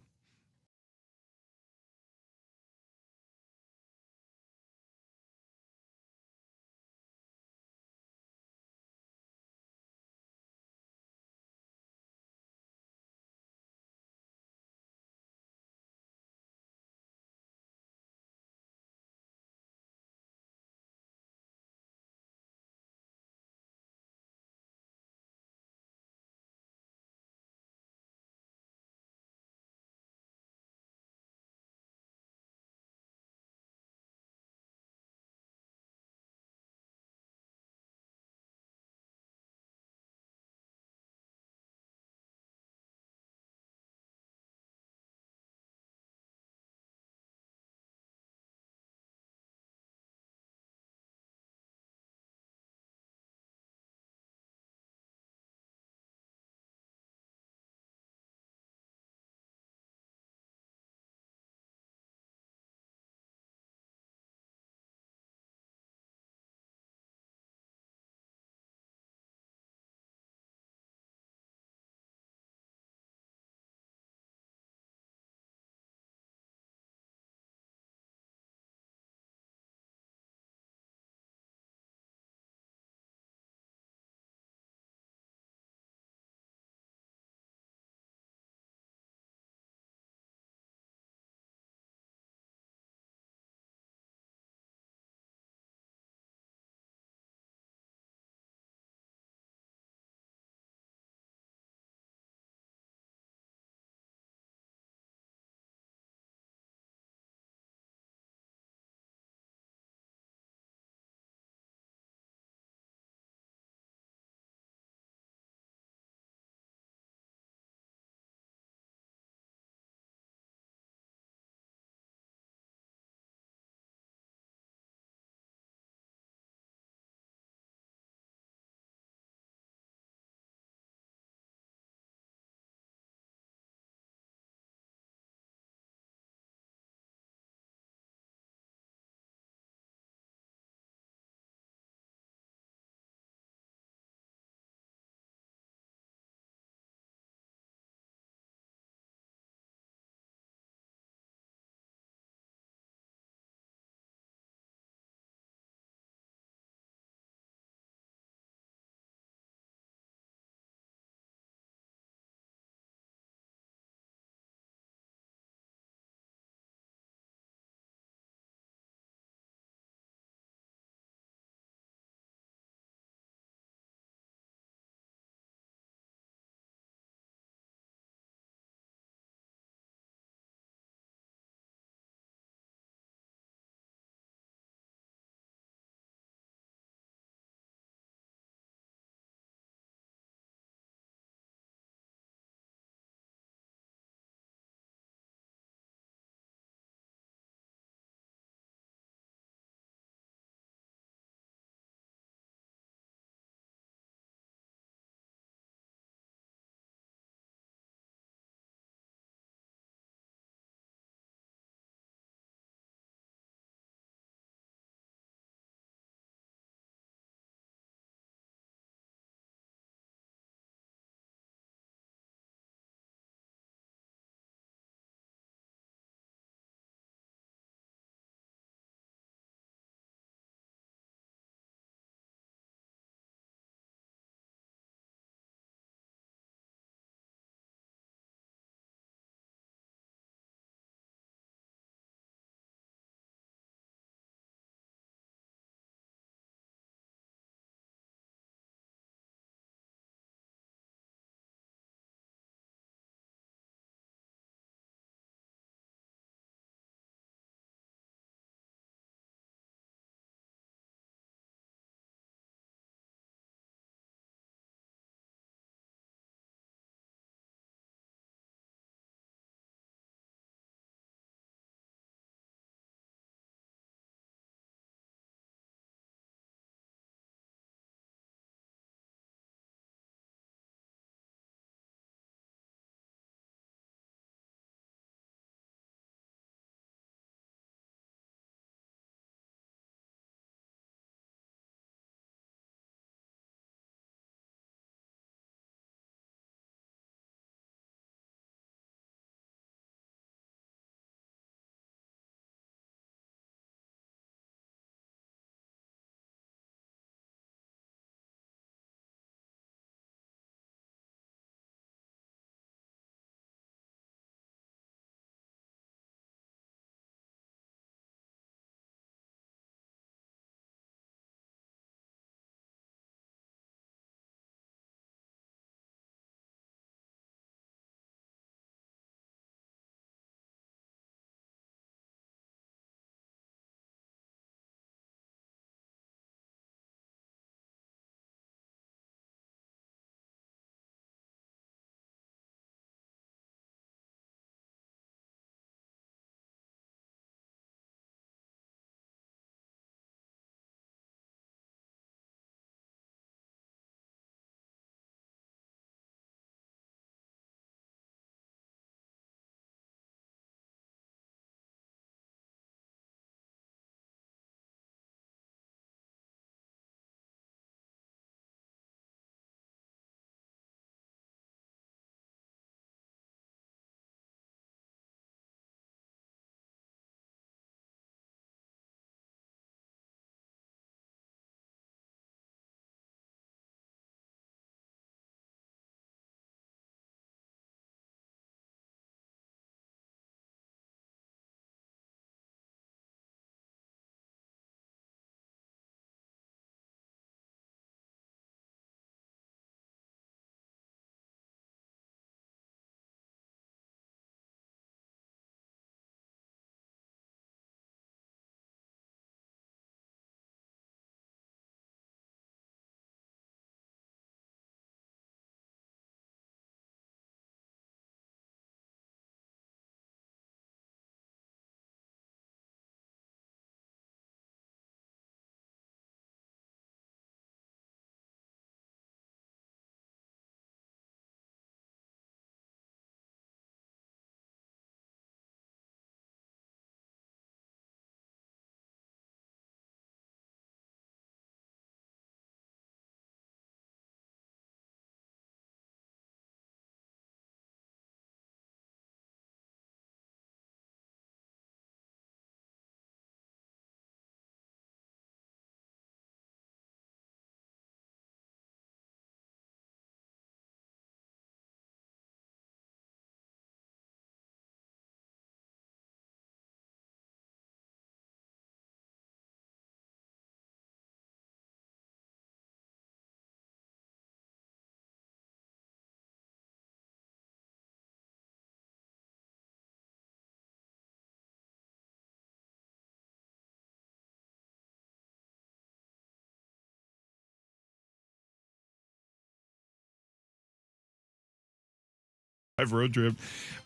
road trip.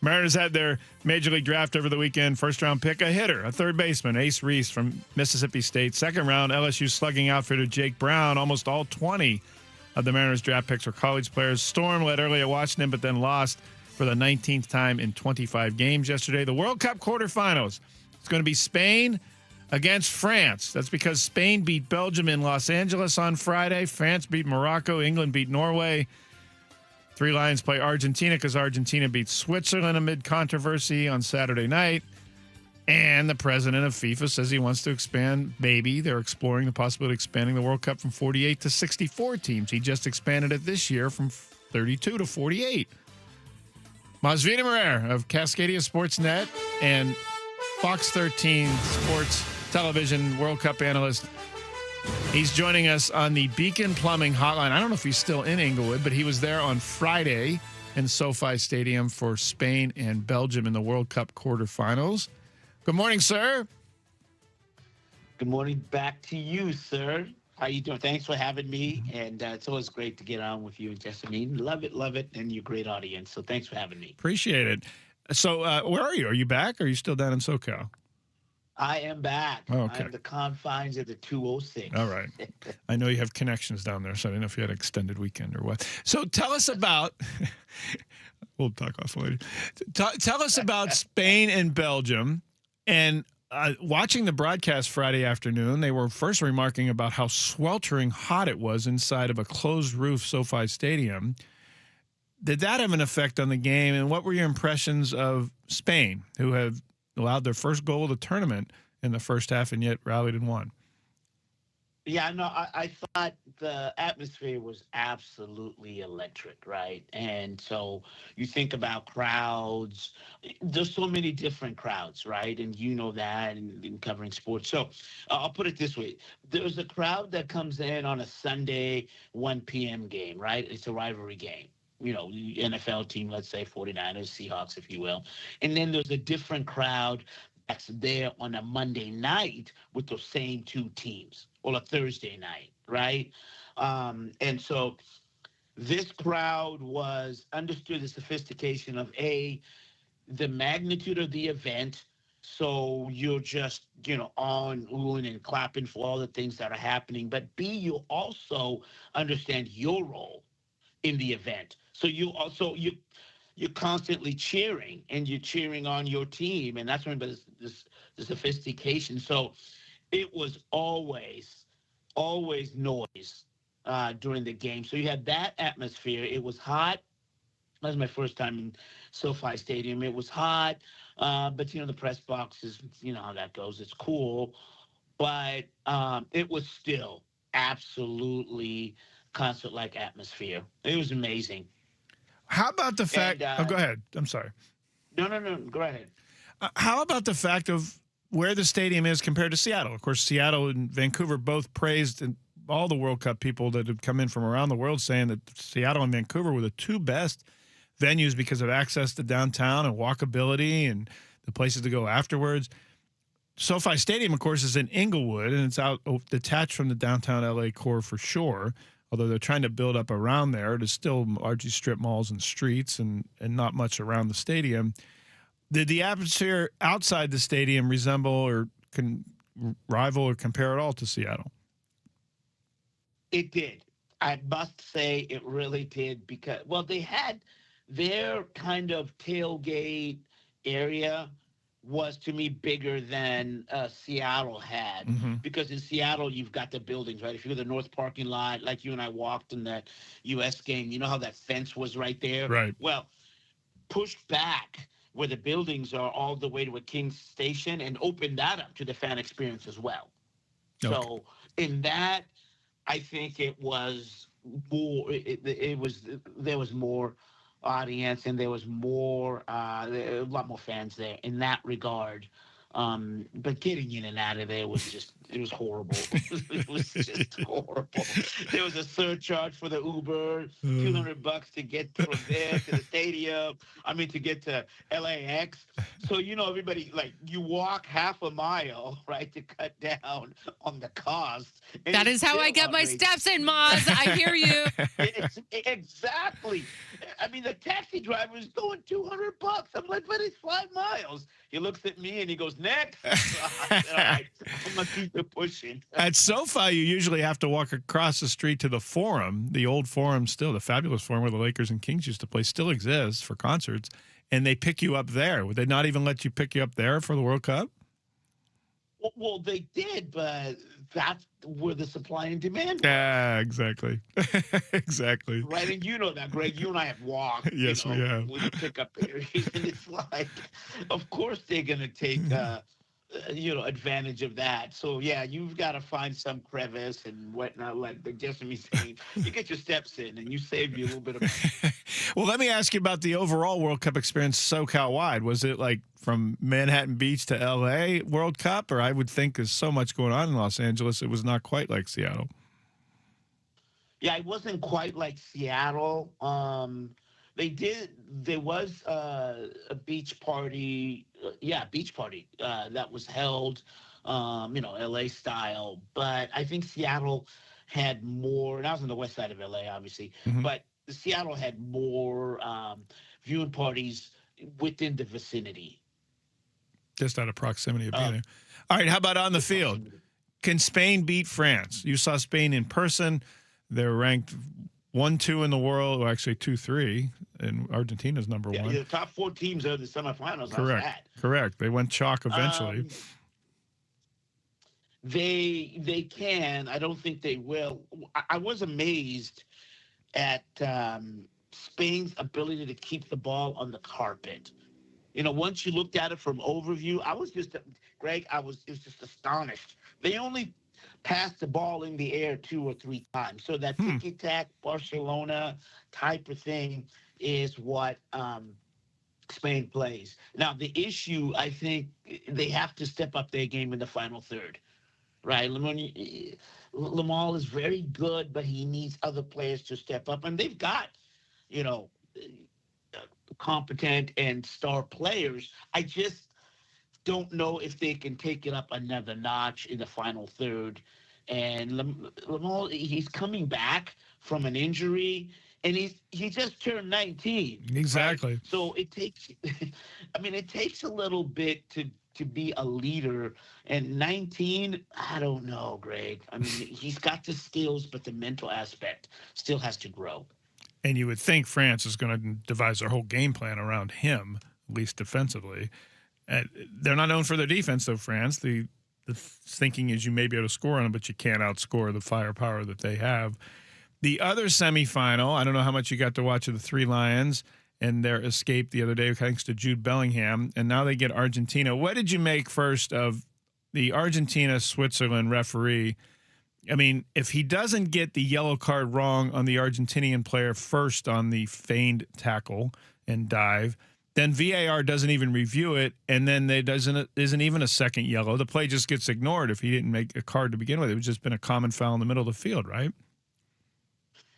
Mariners had their Major League draft over the weekend. First-round pick, a hitter, a third baseman, Ace Reese from Mississippi State. Second round, LSU slugging outfitter Jake Brown. Almost all 20 of the Mariners draft picks were college players. Storm led early at Washington, but then lost for the 19th time in 25 games yesterday. The World Cup quarterfinals. It's going to be Spain against France. That's because Spain beat Belgium in Los Angeles on Friday. France beat Morocco. England beat Norway. Three Lions play Argentina because Argentina beat Switzerland amid controversy on Saturday night. And the president of FIFA says he wants to expand, maybe. They're exploring the possibility of expanding the World Cup from 48 to 64 teams. He just expanded it this year from 32 to 48. Masvidal Morer of Cascadia Sportsnet and Fox 13 Sports Television World Cup analyst. He's joining us on the Beacon Plumbing Hotline. I don't know if he's still in Inglewood, but he was there on Friday in SoFi Stadium for Spain and Belgium in the World Cup quarterfinals. Good morning, sir. Good morning back to you, sir. How you doing? Thanks for having me, and it's always great to get on with you and Jessamine. Love it, and your great audience. So thanks for having me. Appreciate it. So where are you? Are you back, or are you still down in SoCal? I am back. Oh, okay. I'm the confines of the 206. All right. I know you have connections down there, so I didn't know if you had an extended weekend or what. So tell us about – we'll talk off later. Tell us about Spain and Belgium. And watching the broadcast Friday afternoon, they were first remarking about how sweltering hot it was inside of a closed-roof SoFi Stadium. Did that have an effect on the game? And what were your impressions of Spain, who have – allowed their first goal of the tournament in the first half and yet rallied and won? Yeah, no, I thought the atmosphere was absolutely electric, right? And so you think about crowds. There's so many different crowds, right? And you know that in covering sports. So I'll put it this way. There's a crowd that comes in on a Sunday 1 p.m. game, right? It's a rivalry game. You know, NFL team, let's say 49ers, Seahawks, if you will. And then there's a different crowd that's there on a Monday night with those same two teams, or a Thursday night, right? And so this crowd understood the sophistication of the magnitude of the event. So you're just, on, oohing and clapping for all the things that are happening. But B, you also understand your role in the event. So you're constantly cheering, and you're cheering on your team, and that's when the sophistication. So it was always noise during the game. So you had that atmosphere. It was hot. That was my first time in SoFi Stadium. It was hot, but the press boxes, you know how that goes. It's cool, but it was still absolutely concert-like atmosphere. It was amazing. How about the fact? Go ahead. I'm sorry. No. Go ahead. How about the fact of where the stadium is compared to Seattle? Of course, Seattle and Vancouver both praised, and all the World Cup people that had come in from around the world saying that Seattle and Vancouver were the two best venues because of access to downtown and walkability and the places to go afterwards. SoFi Stadium, of course, is in Inglewood, and it's out detached from the downtown LA core for sure. Although they're trying to build up around there, there's still largely strip malls and streets and not much around the stadium. Did the atmosphere outside the stadium resemble or rival or compare at all to Seattle? It did. I must say it really did because, they had their kind of tailgate area was to me bigger than Seattle had, because in Seattle you've got the buildings, right? If you go to the north parking lot, like you and I walked in that U.S. game, you know how that fence was right there? Right. Well, pushed back where the buildings are all the way to a King's Station and opened that up to the fan experience as well. Okay. So in that, I think it was more. There was more audience, and there was more a lot more fans there in that regard. But getting in and out of there was it was horrible. It was just horrible. There was a surcharge for the Uber, $200 to get from there to the stadium. I mean, to get to LAX. So, everybody, like, you walk half a mile, right, to cut down on the cost. And That is how I get my steps in, Maz. I hear you. Exactly. I mean, the taxi driver is going $200. I'm like, but it's 5 miles. He looks at me and he goes, next. All right, I'm going to keep it pushing. At SoFi, you usually have to walk across the street to the Forum, the old Forum still, the fabulous Forum where the Lakers and Kings used to play, still exists for concerts, and they pick you up there. Would they not even let you pick you up there for the World Cup? Well, they did, but that's where the supply and demand was. Yeah, exactly. Exactly. Right, and you know that, Greg. You and I have walked. Yes, we have. When you pick up areas, and it's like, of course they're going to take, advantage of that. So, yeah, you've got to find some crevice and whatnot, like the Jessamy saying. You get your steps in, and you save you a little bit of money. Well, let me ask you about the overall World Cup experience SoCal-wide. Was it like from Manhattan Beach to L.A. World Cup? Or I would think there's so much going on in Los Angeles, it was not quite like Seattle. Yeah, it wasn't quite like Seattle. There was a beach party. Beach party that was held, LA style. But I think Seattle had more, and I was on the west side of LA, obviously, but Seattle had more viewing parties within the vicinity. Just out of proximity of being there. All right, how about on the field? Can Spain beat France? You saw Spain in person. They're ranked 1-2 in the world, or actually 2-3, and Argentina's number 1. Yeah, the top 4 teams are in the semifinals. Correct. They went chalk eventually. They can. I don't think they will. I was amazed at Spain's ability to keep the ball on the carpet. Once you looked at it from overview, it was just astonished. They only passed the ball in the air 2 or 3 times. So that ticky-tack Barcelona type of thing is what Spain plays. Now, the issue, I think, they have to step up their game in the final third, right? Lamal is very good, but he needs other players to step up. And they've got, competent and star players. I just don't know if they can take it up another notch in the final third. And Lamal, he's coming back from an injury, and he just turned 19. Exactly. Right? So it takes, it takes a little bit to be a leader. And 19, I don't know, Greg. He's got the skills, but the mental aspect still has to grow. And you would think France is going to devise their whole game plan around him, at least defensively. They're not known for their defense, though, France. The thinking is you may be able to score on them, but you can't outscore the firepower that they have. The other semifinal, I don't know how much you got to watch of the Three Lions and their escape the other day thanks to Jude Bellingham, and now they get Argentina. What did you make first of the Argentina-Switzerland referee? If he doesn't get the yellow card wrong on the Argentinian player first on the feigned tackle and dive, then VAR doesn't even review it, and then there isn't even a second yellow. The play just gets ignored if he didn't make a card to begin with. It would just been a common foul in the middle of the field, right?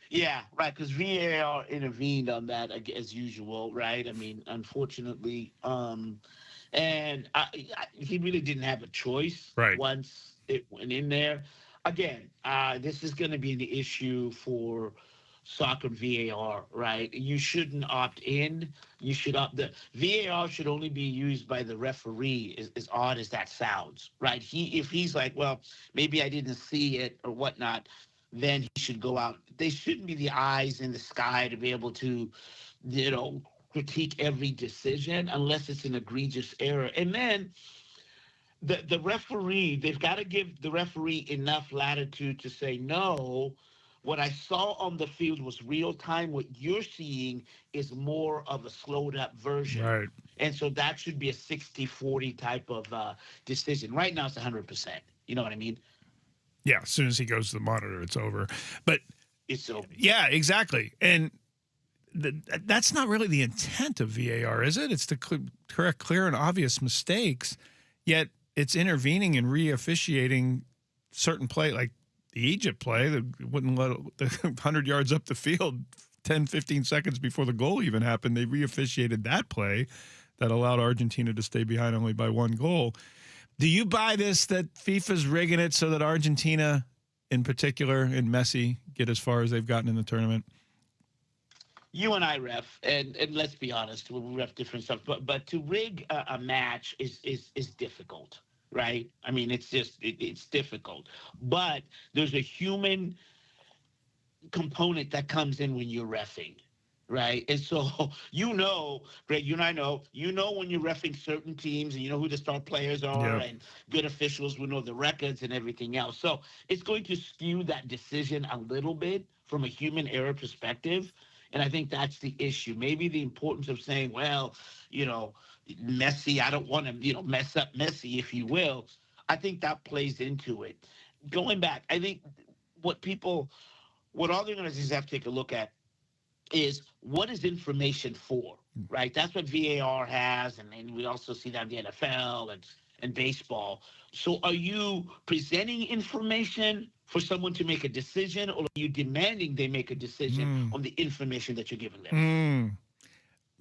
Yeah, right, because VAR intervened on that as usual, right? Unfortunately, and he really didn't have a choice once it went in there. Again, this is going to be an issue for soccer and VAR, right? You shouldn't opt in. You should the VAR should only be used by the referee, as odd as that sounds, right? If he's like, well, maybe I didn't see it or whatnot, then he should go out. They shouldn't be the eyes in the sky to be able to, critique every decision unless it's an egregious error. And then the referee, they've got to give the referee enough latitude to say, no, what I saw on the field was real time. What you're seeing is more of a slowed up version. Right. And so that should be a 60-40 type of decision. Right now it's 100%. You know what I mean? Yeah, as soon as he goes to the monitor, it's over. But it's over. Yeah, exactly. And that's not really the intent of VAR, is it? It's to correct clear and obvious mistakes. yet it's intervening and re-officiating certain play, like the Egypt play that wouldn't let the 100 yards up the field 10, 15 seconds before the goal even happened. They re-officiated that play that allowed Argentina to stay behind only by 1 goal. Do you buy this that FIFA's rigging it so that Argentina in particular and Messi get as far as they've gotten in the tournament? You and I ref, and let's be honest, we ref different stuff. But to rig a match is difficult, right? I mean, it's just it's difficult. But there's a human component that comes in when you're reffing, right? And so Greg, you and I know when you're reffing certain teams, and you know who the star players are, and good officials will know the records and everything else. So it's going to skew that decision a little bit from a human error perspective. And I think that's the issue. Maybe the importance of saying, well, Messi, I don't want to, mess up Messi, if you will. I think that plays into it. Going back, I think what all the organizations have to take a look at is what is information for, right? That's what VAR has, and we also see that in the NFL and baseball. So are you presenting information for someone to make a decision, or are you demanding they make a decision on the information that you're giving them?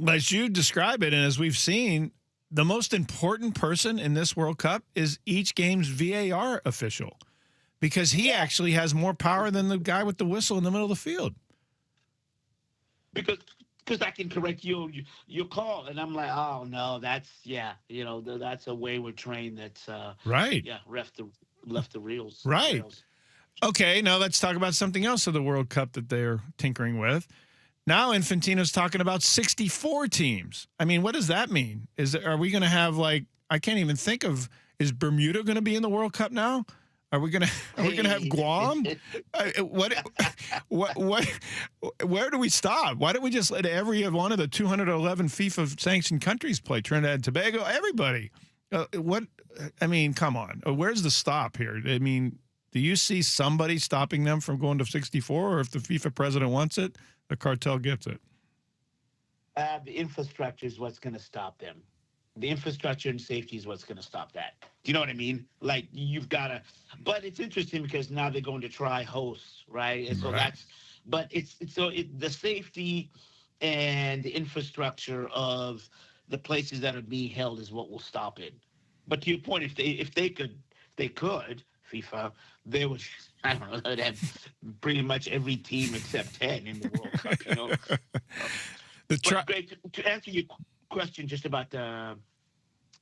As you describe it, and as we've seen, the most important person in this World Cup is each game's VAR official, because he actually has more power than the guy with the whistle in the middle of the field. Because I can correct your call, and I'm like, oh no, that's a wayward train that's right. Yeah, left the reels. Right. Rails. Okay, now let's talk about something else of the World Cup that they're tinkering with. Now Infantino's talking about 64 teams. I mean, what does that mean? Are we going to have I can't even think of, is Bermuda going to be in the World Cup now? Are we gonna have Guam? Where do we stop? Why don't we just let every one of the 211 FIFA sanctioned countries play? Trinidad and Tobago, everybody. Come on. Where's the stop here? I mean, do you see somebody stopping them from going to 64, or if the FIFA president wants it, the cartel gets it? The infrastructure is what's going to stop them. The infrastructure and safety is what's going to stop that. Do you know what I mean? Like, you've got to, but it's interesting because now they're going to try hosts, right? And so the safety and the infrastructure of the places that are being held is what will stop it. But to your point, if they could, FIFA, they would, I don't know, they'd have pretty much every team except 10 in the World Cup, But Greg, to answer your question just about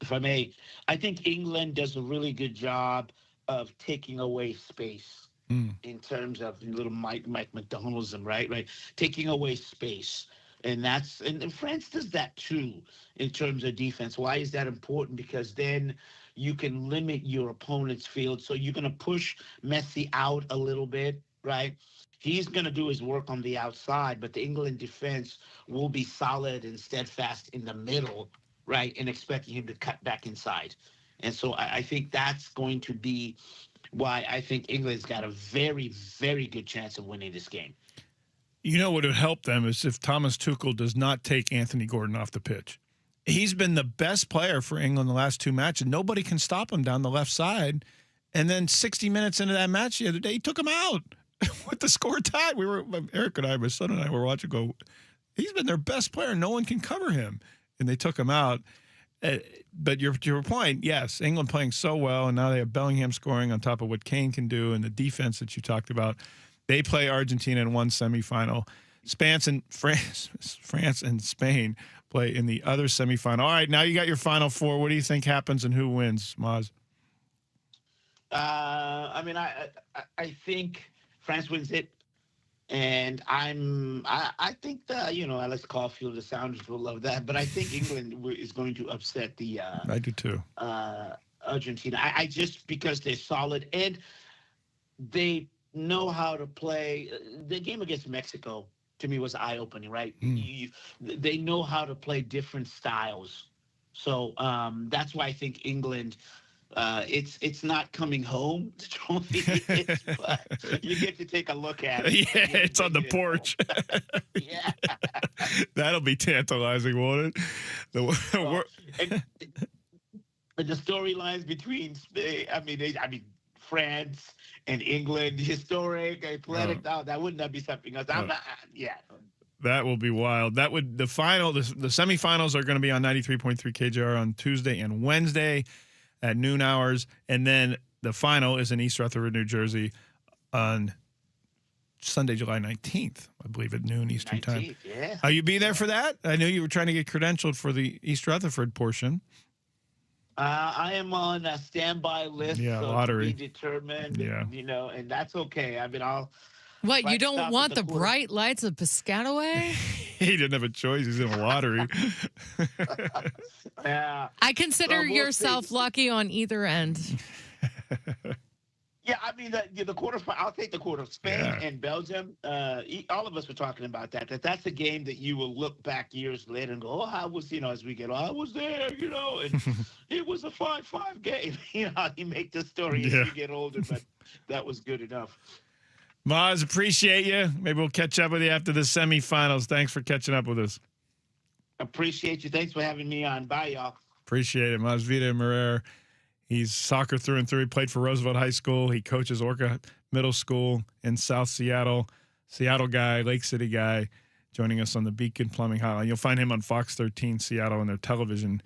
if I may, I think England does a really good job of taking away space in terms of little Mike McDonald'sm, right? Taking away space. And France does that too in terms of defense. Why is that important? Because then you can limit your opponent's field. So you're going to push Messi out a little bit, right? He's going to do his work on the outside, but the England defense will be solid and steadfast in the middle, right, and expecting him to cut back inside. And so I think that's going to be why I think England's got a very, very good chance of winning this game. You know what would help them is if Thomas Tuchel does not take Anthony Gordon off the pitch. He's been the best player for England the last 2 matches. Nobody can stop him down the left side. And then 60 minutes into that match the other day, he took him out. With the score tied, Eric and I, my son and I were watching. He's been their best player. No one can cover him, and they took him out. But to your point, yes, England playing so well, and now they have Bellingham scoring on top of what Kane can do, and the defense that you talked about. They play Argentina in one semifinal. France and Spain play in the other semifinal. All right, now you got your final four. What do you think happens, and who wins, Maz? I think France wins it, and I think Alex Caulfield, the Sounders will love that, but I think England is going to upset the I do too. Argentina. I just because they're solid and they know how to play. The game against Mexico to me was eye-opening, right? They know how to play different styles, so that's why I think England. It's not coming home, the trophy, but you get to take a look at it. Yeah, it's on the porch. Yeah. That'll be tantalizing, won't it? the storylines between Spain, France and England, historic, athletic. Oh, that wouldn't that be something else? I'm not. Yeah. That will be wild. The semifinals are going to be on 93.3 KJR on Tuesday and Wednesday at noon hours, and then the final is in East Rutherford, New Jersey, on Sunday, July 19th, I believe, at noon Eastern time. Yeah. Are you be there for that? I know you were trying to get credentialed for the East Rutherford portion. I am on a standby list. Yeah, so lottery. To be determined. Yeah. And that's okay. I mean, I'll. What, you might don't stop want at the quarter- bright lights of Piscataway? He didn't have a choice. He's in a lottery. Yeah. I consider Well, we'll yourself see. lucky on either end. Yeah, I mean the quarterfinal. I'll take the quarter. Spain and Belgium. All of us were talking about that. That's a game that you will look back years later and go, "Oh, I was," as we get, I was there, and it was a 5-5 game. You make the story as you get older, but that was good enough. Maz, appreciate you. Maybe we'll catch up with you after the semifinals. Thanks for catching up with us. Appreciate you. Thanks for having me on. Bye, y'all. Appreciate it. Maz Vida Morer. He's soccer through and through. He played for Roosevelt High School. He coaches Orca Middle School in South Seattle. Seattle guy, Lake City guy, joining us on the Beacon Plumbing Hotline. You'll find him on Fox 13 Seattle and their television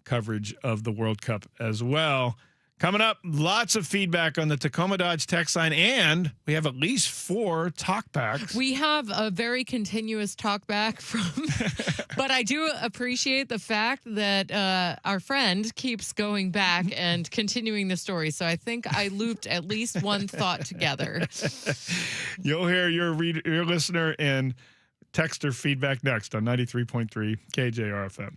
coverage of the World Cup as well. Coming up, lots of feedback on the Tacoma Dodge text line, and we have at least 4 talkbacks. We have a very continuous talkback from, but I do appreciate the fact that our friend keeps going back and continuing the story. So I think I looped at least one thought together. You'll hear your listener and texter feedback next on 93.3 KJR FM.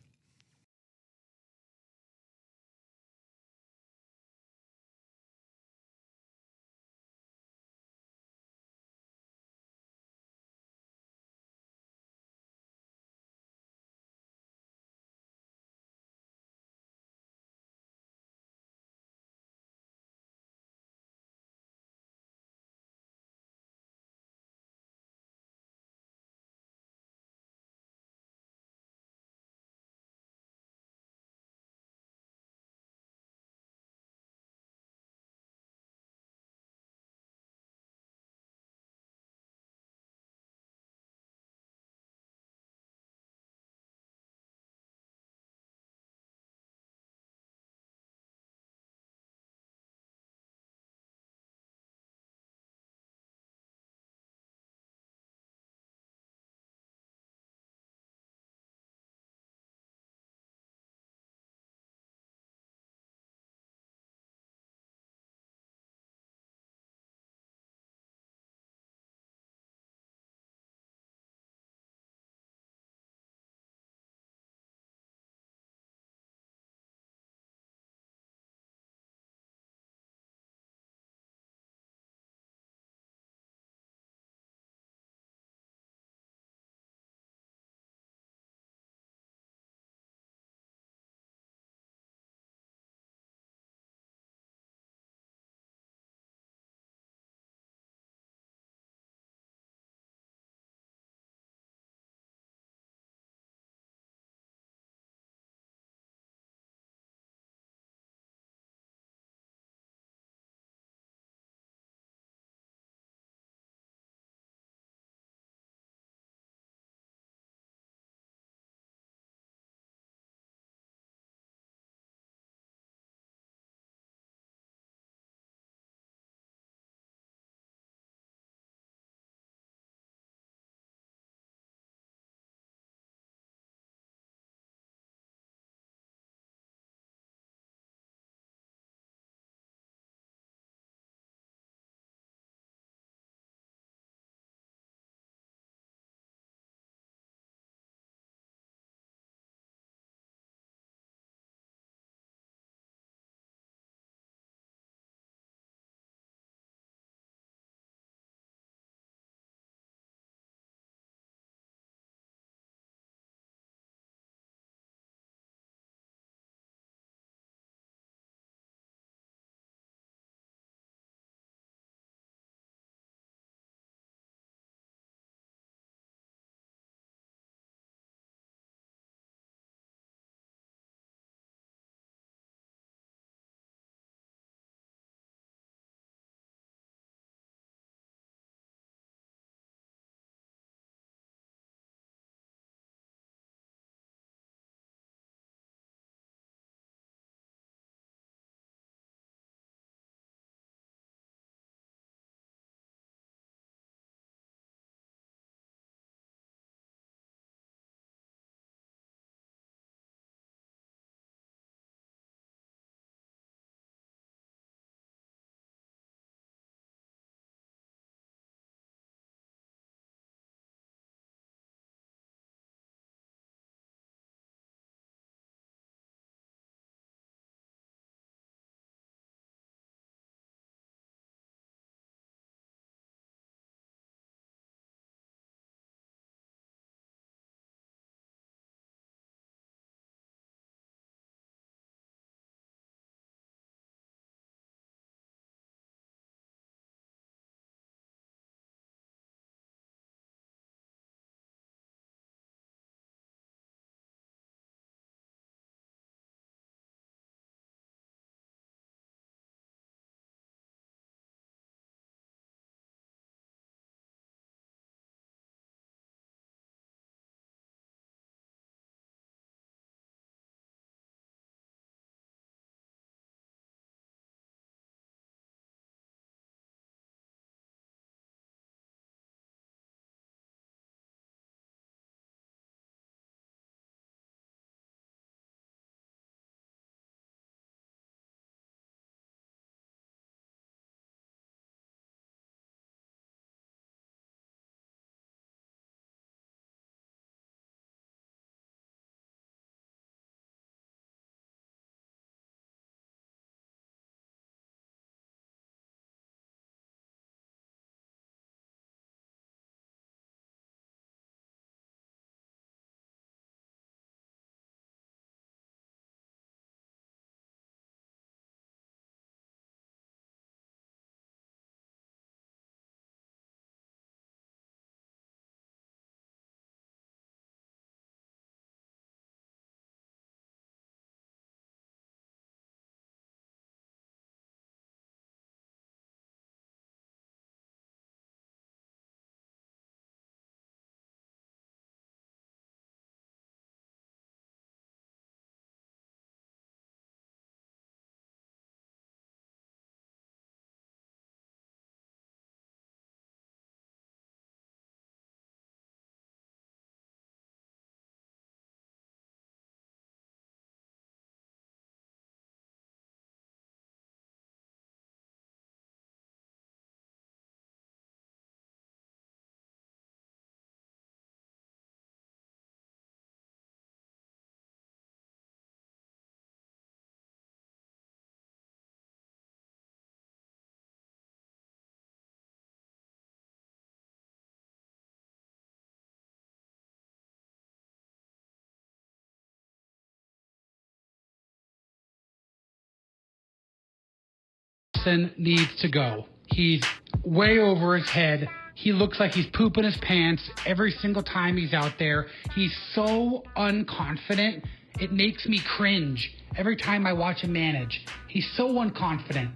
Wilson needs to go. He's way over his head. He looks like he's pooping his pants every single time he's out there. He's so unconfident. It makes me cringe every time I watch him manage. He's so unconfident.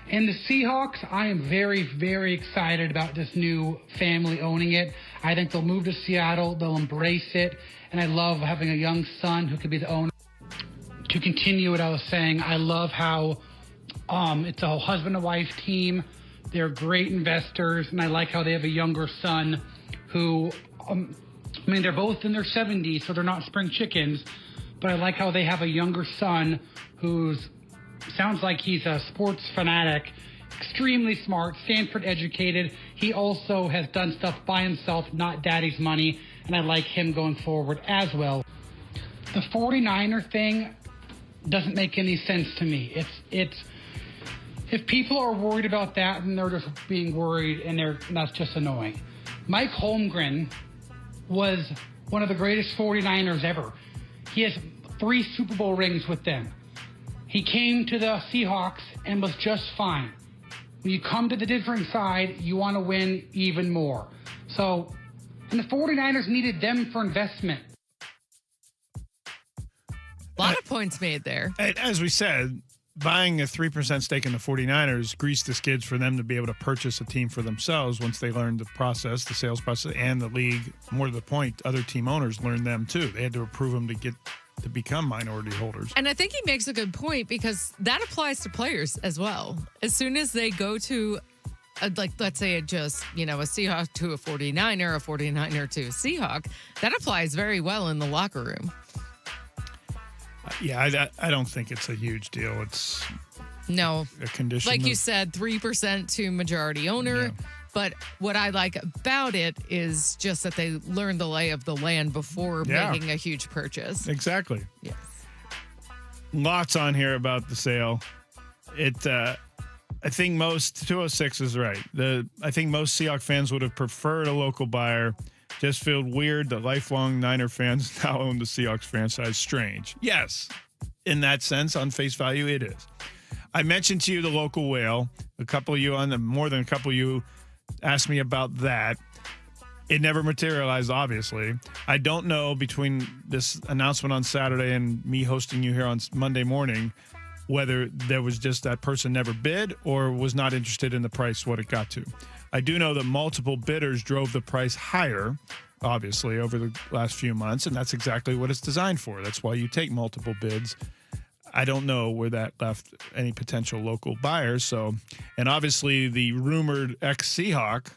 And the Seahawks, I am very, very excited about this new family owning it. I think they'll move to Seattle. They'll embrace it. And I love having a young son who could be the owner. To continue what I was saying, I love how it's a husband and wife team. They're great investors, and I like how they have a younger son who, they're both in their 70s, so they're not spring chickens, but I like how they have a younger son who's sounds like he's a sports fanatic, extremely smart, Stanford educated. He also has done stuff by himself, not daddy's money, and I like him going forward as well. The 49er thing doesn't make any sense to me. It's if people are worried about that, then they're just being worried, and that's just annoying. Mike Holmgren was one of the greatest 49ers ever. He has 3 Super Bowl rings with them. He came to the Seahawks and was just fine. When you come to the different side, you want to win even more. So, and the 49ers needed them for investment. A lot of points made there. As we said, buying a 3% stake in the 49ers greased the skids for them to be able to purchase a team for themselves once they learned the process, the sales process, and the league. More to the point, other team owners learned them too. They had to approve them to become minority holders. And I think he makes a good point because that applies to players as well. As soon as they go to, let's say a Seahawk to a 49er, a 49er to a Seahawk, that applies very well in the locker room. Yeah, I don't think it's a huge deal. It's no a condition. Like you said, 3% to majority owner. Yeah. But what I like about it is just that they learn the lay of the land before making a huge purchase. Exactly. Yes. Lots on here about the sale. I think most 206 is right. I think most Seahawks fans would have preferred a local buyer. Just feel weird that lifelong Niner fans now own the Seahawks franchise. Strange. Yes, in that sense, on face value, it is. I mentioned to you the local whale. More than a couple of you asked me about that. It never materialized, obviously. I don't know between this announcement on Saturday and me hosting you here on Monday morning whether there was just that person never bid or was not interested in the price, what it got to. I do know that multiple bidders drove the price higher, obviously, over the last few months, and that's exactly what it's designed for. That's why you take multiple bids. I don't know where that left any potential local buyers. So, and obviously the rumored ex-Seahawk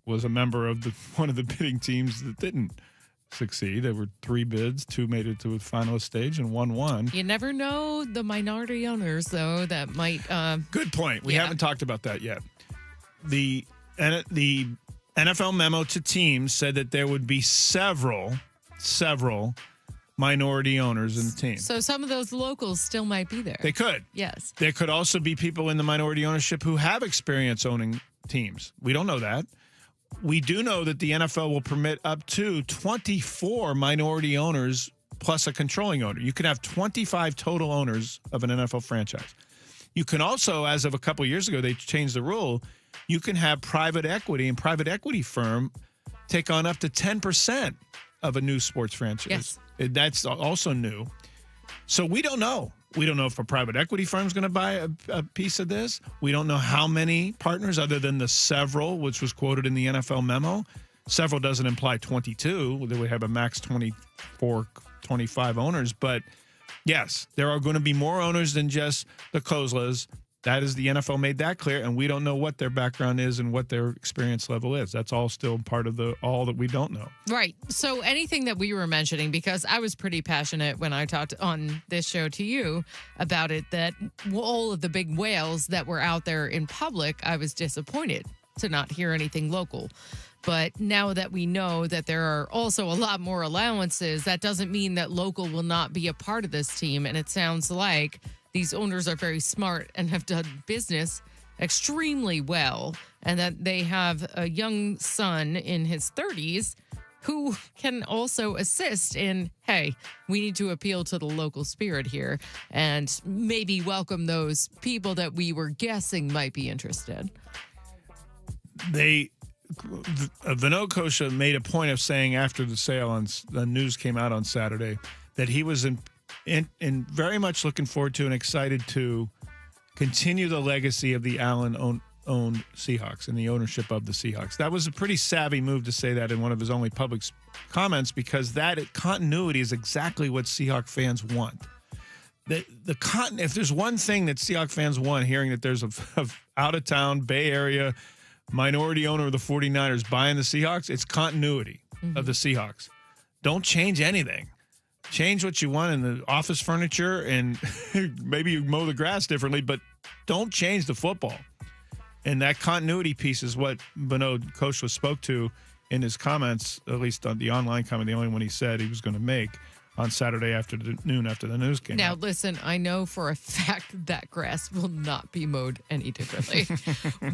was a member of one of the bidding teams that didn't succeed. There were 3 bids, 2 made it to the finalist stage, and 1 won. You never know the minority owners, though, that might... Good point. We haven't talked about that yet. The NFL memo to teams said that there would be several minority owners in the team. So some of those locals still might be there. They could. Yes. There could also be people in the minority ownership who have experience owning teams. We don't know that. We do know that the NFL will permit up to 24 minority owners plus a controlling owner. You can have 25 total owners of an NFL franchise. You can also, as of a couple years ago, they changed the rule. You can have private equity and private equity firm take on up to 10% of a new sports franchise. Yes. That's also new. So we don't know. We don't know if a private equity firm is going to buy a piece of this. We don't know how many partners other than the several, which was quoted in the NFL memo. Several doesn't imply 22. They would have a max 24, 25 owners. But yes, there are going to be more owners than just the Kozlas. That is, the NFL made that clear, and we don't know what their background is and what their experience level is. That's all still part of all that we don't know. Right. So anything that we were mentioning, because I was pretty passionate when I talked on this show to you about it, that all of the big whales that were out there in public, I was disappointed to not hear anything local. But now that we know that there are also a lot more allowances, that doesn't mean that local will not be a part of this team. And it sounds like these owners are very smart and have done business extremely well, and that they have a young son in his 30s who can also assist in, hey, we need to appeal to the local spirit here and maybe welcome those people that we were guessing might be interested. Vinod Kosha made a point of saying after the sale, on the news came out on Saturday, that he was in very much looking forward to and excited to continue the legacy of the Allen owned Seahawks and the ownership of the Seahawks. That was a pretty savvy move to say that in one of his only public comments, because that continuity is exactly what Seahawk fans want. If there's one thing that Seahawk fans want, hearing that there's a out-of-town Bay Area minority owner of the 49ers buying the Seahawks, it's continuity of the Seahawks. Don't change anything. Change what you want in the office furniture and maybe you mow the grass differently, but don't change the football. And that continuity piece is what Vinod Kosha spoke to in his comments, at least on the online comment, the only one he said he was going to make on Saturday afternoon after the news came out. Now, listen, I know for a fact that grass will not be mowed any differently.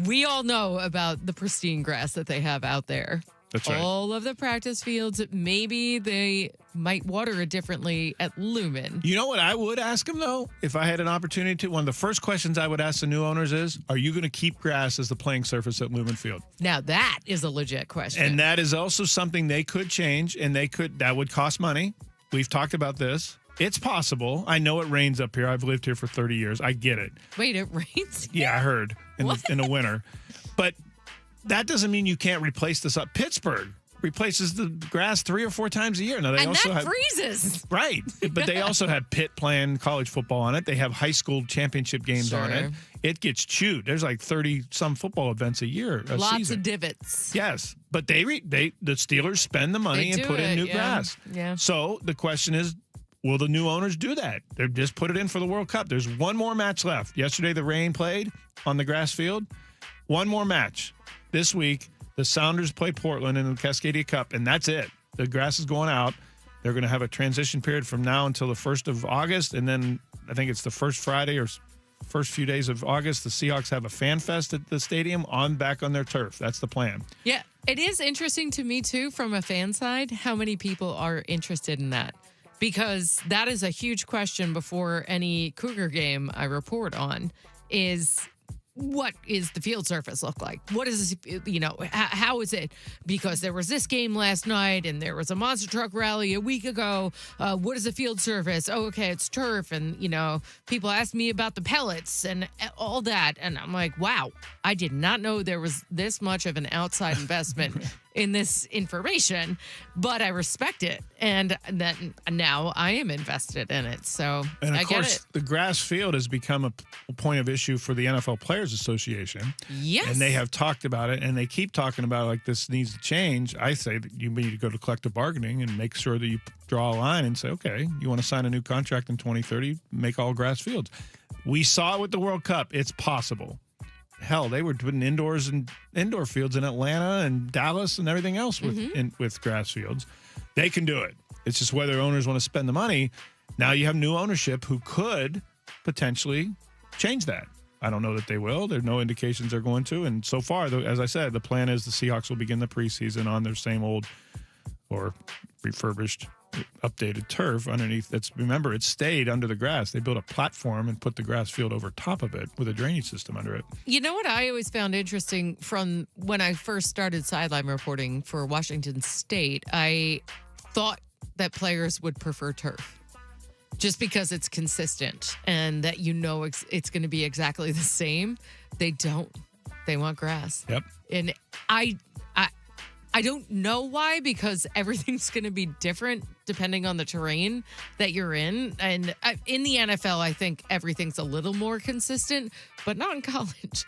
We all know about the pristine grass that they have out there. That's right. All of the practice fields, maybe they might water it differently at Lumen. You know what I would ask him, though, if I had an opportunity to? One of the first questions I would ask the new owners is, are you going to keep grass as the playing surface at Lumen Field? Now, that is a legit question. And that is also something they could change, and that would cost money. We've talked about this. It's possible. I know it rains up here. I've lived here for 30 years. I get it. Wait, it rains? Yeah, I heard in the winter. But that doesn't mean you can't replace this up. Pittsburgh replaces the grass 3 or 4 times a year. Now they also have freezes. Right. But they also have Pitt playing college football on it. They have high school championship games on it. It gets chewed. There's like 30 some football events a year. Lots of divots. Yes. But the Steelers spend the money and put in new grass. Yeah. So the question is, will the new owners do that? They just put it in for the World Cup. There's one more match left. Yesterday the rain played on the grass field. One more match. This week, the Sounders play Portland in the Cascadia Cup, and that's it. The grass is going out. They're going to have a transition period from now until the 1st of August, and then I think it's the first Friday or first few days of August, the Seahawks have a fan fest at the stadium back on their turf. That's the plan. Yeah, it is interesting to me, too, from a fan side, how many people are interested in that. Because that is a huge question before any Cougar game I report on is, what is the field surface look like? What is, how is it? Because there was this game last night and there was a monster truck rally a week ago. What is the field surface? Oh, okay, it's turf. And, people ask me about the pellets and all that. And I'm like, wow, I did not know there was this much of an outside investment in this information, but I respect it. And then now I am invested in it. So and of I course, get it. The grass field has become a point of issue for the NFL Players Association. Yes. And they have talked about it, and they keep talking about like this needs to change. I say that you need to go to collective bargaining and make sure that you draw a line and say, okay, you want to sign a new contract in 2030, make all grass fields. We saw it with the World Cup. It's possible. Hell, they were putting indoor fields in Atlanta and Dallas and everything else with grass fields. They can do it. It's just whether owners want to spend the money. Now you have new ownership who could potentially change that. I don't know that they will. There are no indications they're going to. And so far, as I said, the plan is the Seahawks will begin the preseason on their same old or refurbished, updated turf underneath. Remember, it stayed under the grass. They built a platform and put the grass field over top of it with a drainage system under it. You know what I always found interesting from when I first started sideline reporting for Washington State? I thought that players would prefer turf just because it's consistent and that it's going to be exactly the same. They don't. They want grass. Yep. And I don't know why, because everything's going to be different depending on the terrain that you're in. And in the NFL, I think everything's a little more consistent, but not in college.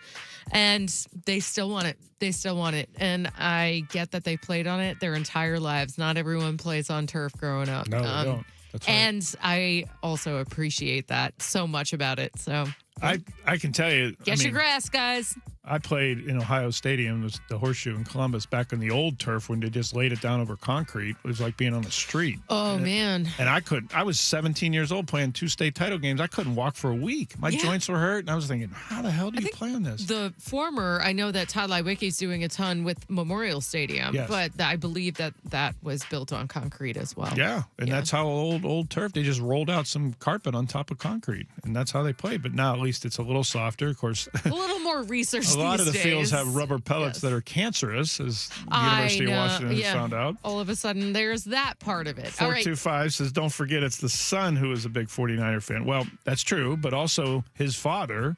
And they still want it. They still want it. And I get that they played on it their entire lives. Not everyone plays on turf growing up. No, they don't. That's right. And I also appreciate that so much about it. So I can tell you. Get your grass, guys. I played in Ohio Stadium, the Horseshoe in Columbus, back on the old turf when they just laid it down over concrete. It was like being on the street. Oh, man. And I was 17 years old playing 2 state title games. I couldn't walk for a week. My joints were hurt. And I was thinking, how the hell do you play on this? I know that Todd Lewicki's doing a ton with Memorial Stadium, Yes. but I believe that was built on concrete as well. Yeah, and that's how old turf. They just rolled out some carpet on top of concrete, and that's how they play. But now at least it's a little softer. Of course, A little more research a lot of the these fields days. have rubber pellets that are cancerous, as the I University of know, Washington yeah. has found out. All of a sudden, there's that part of it. All right. 425 says, don't forget it's the son who is a big 49er fan. Well, that's true, but also his father,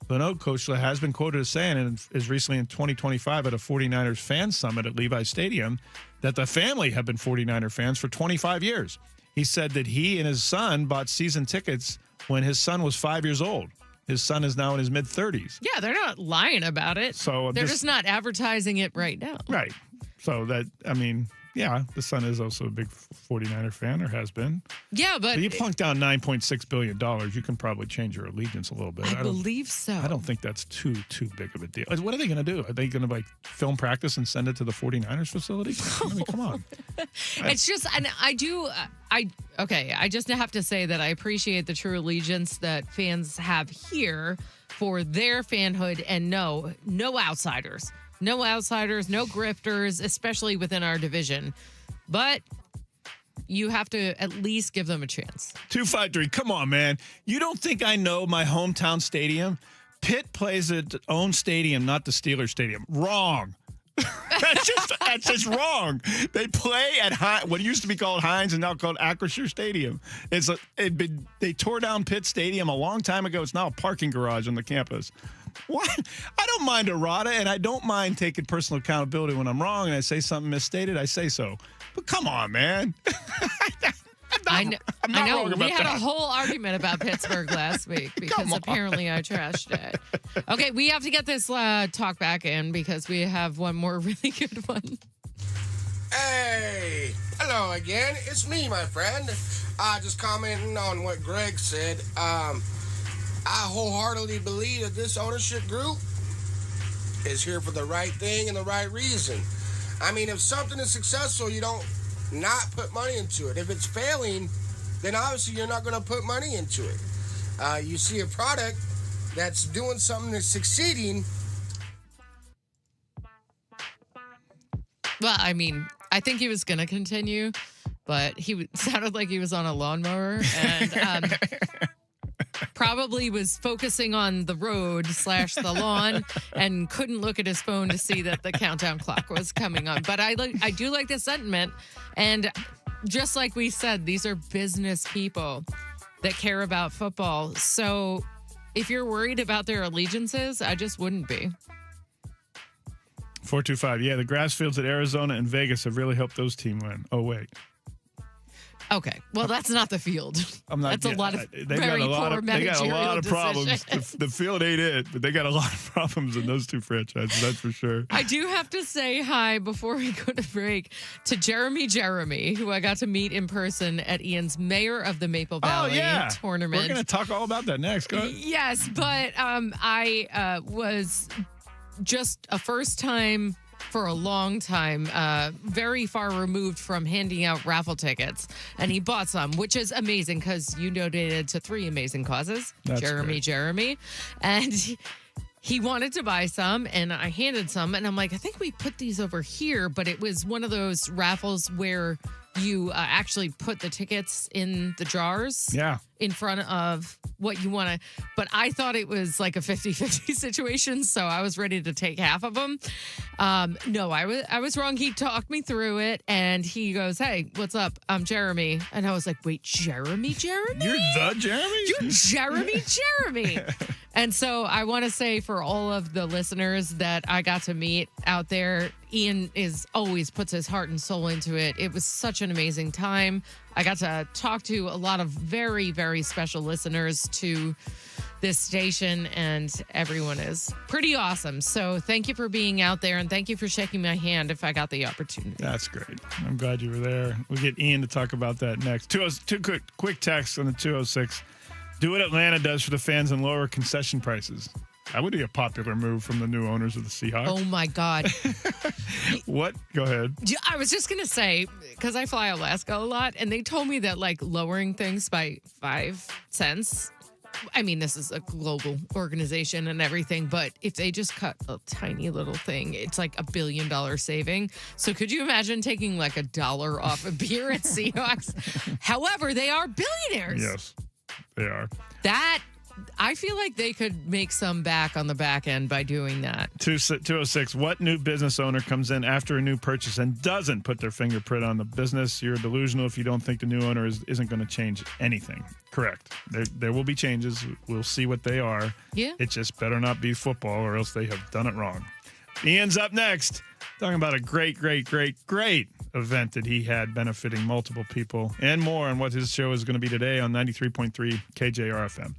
Leno coach, has been quoted as saying, and is recently in 2025 at a 49ers fan summit at Levi Stadium, that the family have been 49er fans for 25 years. He said that he and his son bought season tickets when his son was 5 years old. His son is now in his mid-30s. Yeah, they're not lying about it. So they're just not advertising it right now. Right. So that, I mean, yeah, the son is also a big 49er fan, or has been. Yeah, but you plunk down $9.6 billion, you can probably change your allegiance a little bit. I believe so. I don't think that's too big of a deal. What are they going to do? Are they going to like film practice and send it to the 49ers facility? I mean, come on. It's just, and I just have to say that I appreciate the true allegiance that fans have here for their fanhood, and no outsiders. No outsiders, no grifters, especially within our division. But you have to at least give them a chance. 253, come on, man. You don't think I know my hometown stadium? Pitt plays its own stadium, not the Steelers stadium. Wrong. That's just wrong. They play at what used to be called Heinz and now called Acrisure Stadium. They tore down Pitt Stadium a long time ago. It's now a parking garage on the campus. What? I don't mind errata, and I don't mind taking personal accountability when I'm wrong and I say something misstated. I say so. But come on, man. I know. wrong about We had that. a whole argument about Pittsburgh last week because apparently I trashed it. Okay, we have to get this talk back in because we have one more really good one. Hey, hello again. It's me, my friend. Just commenting on what Greg said. I wholeheartedly believe that this ownership group is here for the right thing and the right reason. I mean, if something is successful, you don't not put money into it. If it's failing, then obviously you're not going to put money into it. You see a product that's doing something that's succeeding. Well, I mean, I think he was going to continue, but he sounded like he was on a lawnmower and probably was focusing on the road / the lawn and couldn't look at his phone to see that the countdown clock was coming on. But I do like the sentiment. And just like we said, these are business people that care about football. So if you're worried about their allegiances, I just wouldn't be. 425. Yeah, the grass fields at Arizona and Vegas have really helped those teams win. Oh, wait. Okay. Well, that's not the field. That's a lot of They very got a lot poor of, they got a lot of decisions. problems. The field ain't it, but they got a lot of problems in those two franchises, that's for sure. I do have to say hi before we go to break to Jeremy, who I got to meet in person at Ian's Mayor of the Maple Valley tournament. We're going to talk all about that next. Go ahead. Yes, but I was just a first time for a long time, very far removed from handing out raffle tickets. And he bought some, which is amazing because you donated to 3 amazing causes. That's Jeremy. And he wanted to buy some, and I handed some. And I'm like, I think we put these over here. But it was one of those raffles where you actually put the tickets in the jars. Yeah. In front of what you want to. But I thought it was like a 50-50 situation, so I was ready to take half of them. No, I was wrong. He talked me through it, and he goes, hey, what's up? I'm Jeremy. And I was like, wait, Jeremy? You're the Jeremy? You're Jeremy. And so I want to say for all of the listeners that I got to meet out there, Ian always puts his heart and soul into it. It was such an amazing time. I got to talk to a lot of very, very special listeners to this station, and everyone is pretty awesome. So thank you for being out there, and thank you for shaking my hand if I got the opportunity. That's great. I'm glad you were there. We'll get Ian to talk about that next. Two quick texts on the 206. Do what Atlanta does for the fans and lower concession prices. That would be a popular move from the new owners of the Seahawks. Oh, my God. What? Go ahead. I was just going to say, because I fly Alaska a lot, and they told me that, like, lowering things by 5 cents. I mean, this is a global organization and everything, but if they just cut a tiny little thing, it's like $1 billion saving. So could you imagine taking like $1 off a beer at Seahawks? However, they are billionaires. Yes, they are. I feel like they could make some back on the back end by doing that. 206, what new business owner comes in after a new purchase and doesn't put their fingerprint on the business? You're delusional if you don't think the new owner isn't going to change anything. Correct. There will be changes. We'll see what they are. Yeah. It just better not be football or else they have done it wrong. Ian's up next, talking about a great event that he had benefiting multiple people and more on what his show is going to be today on 93.3 KJR FM.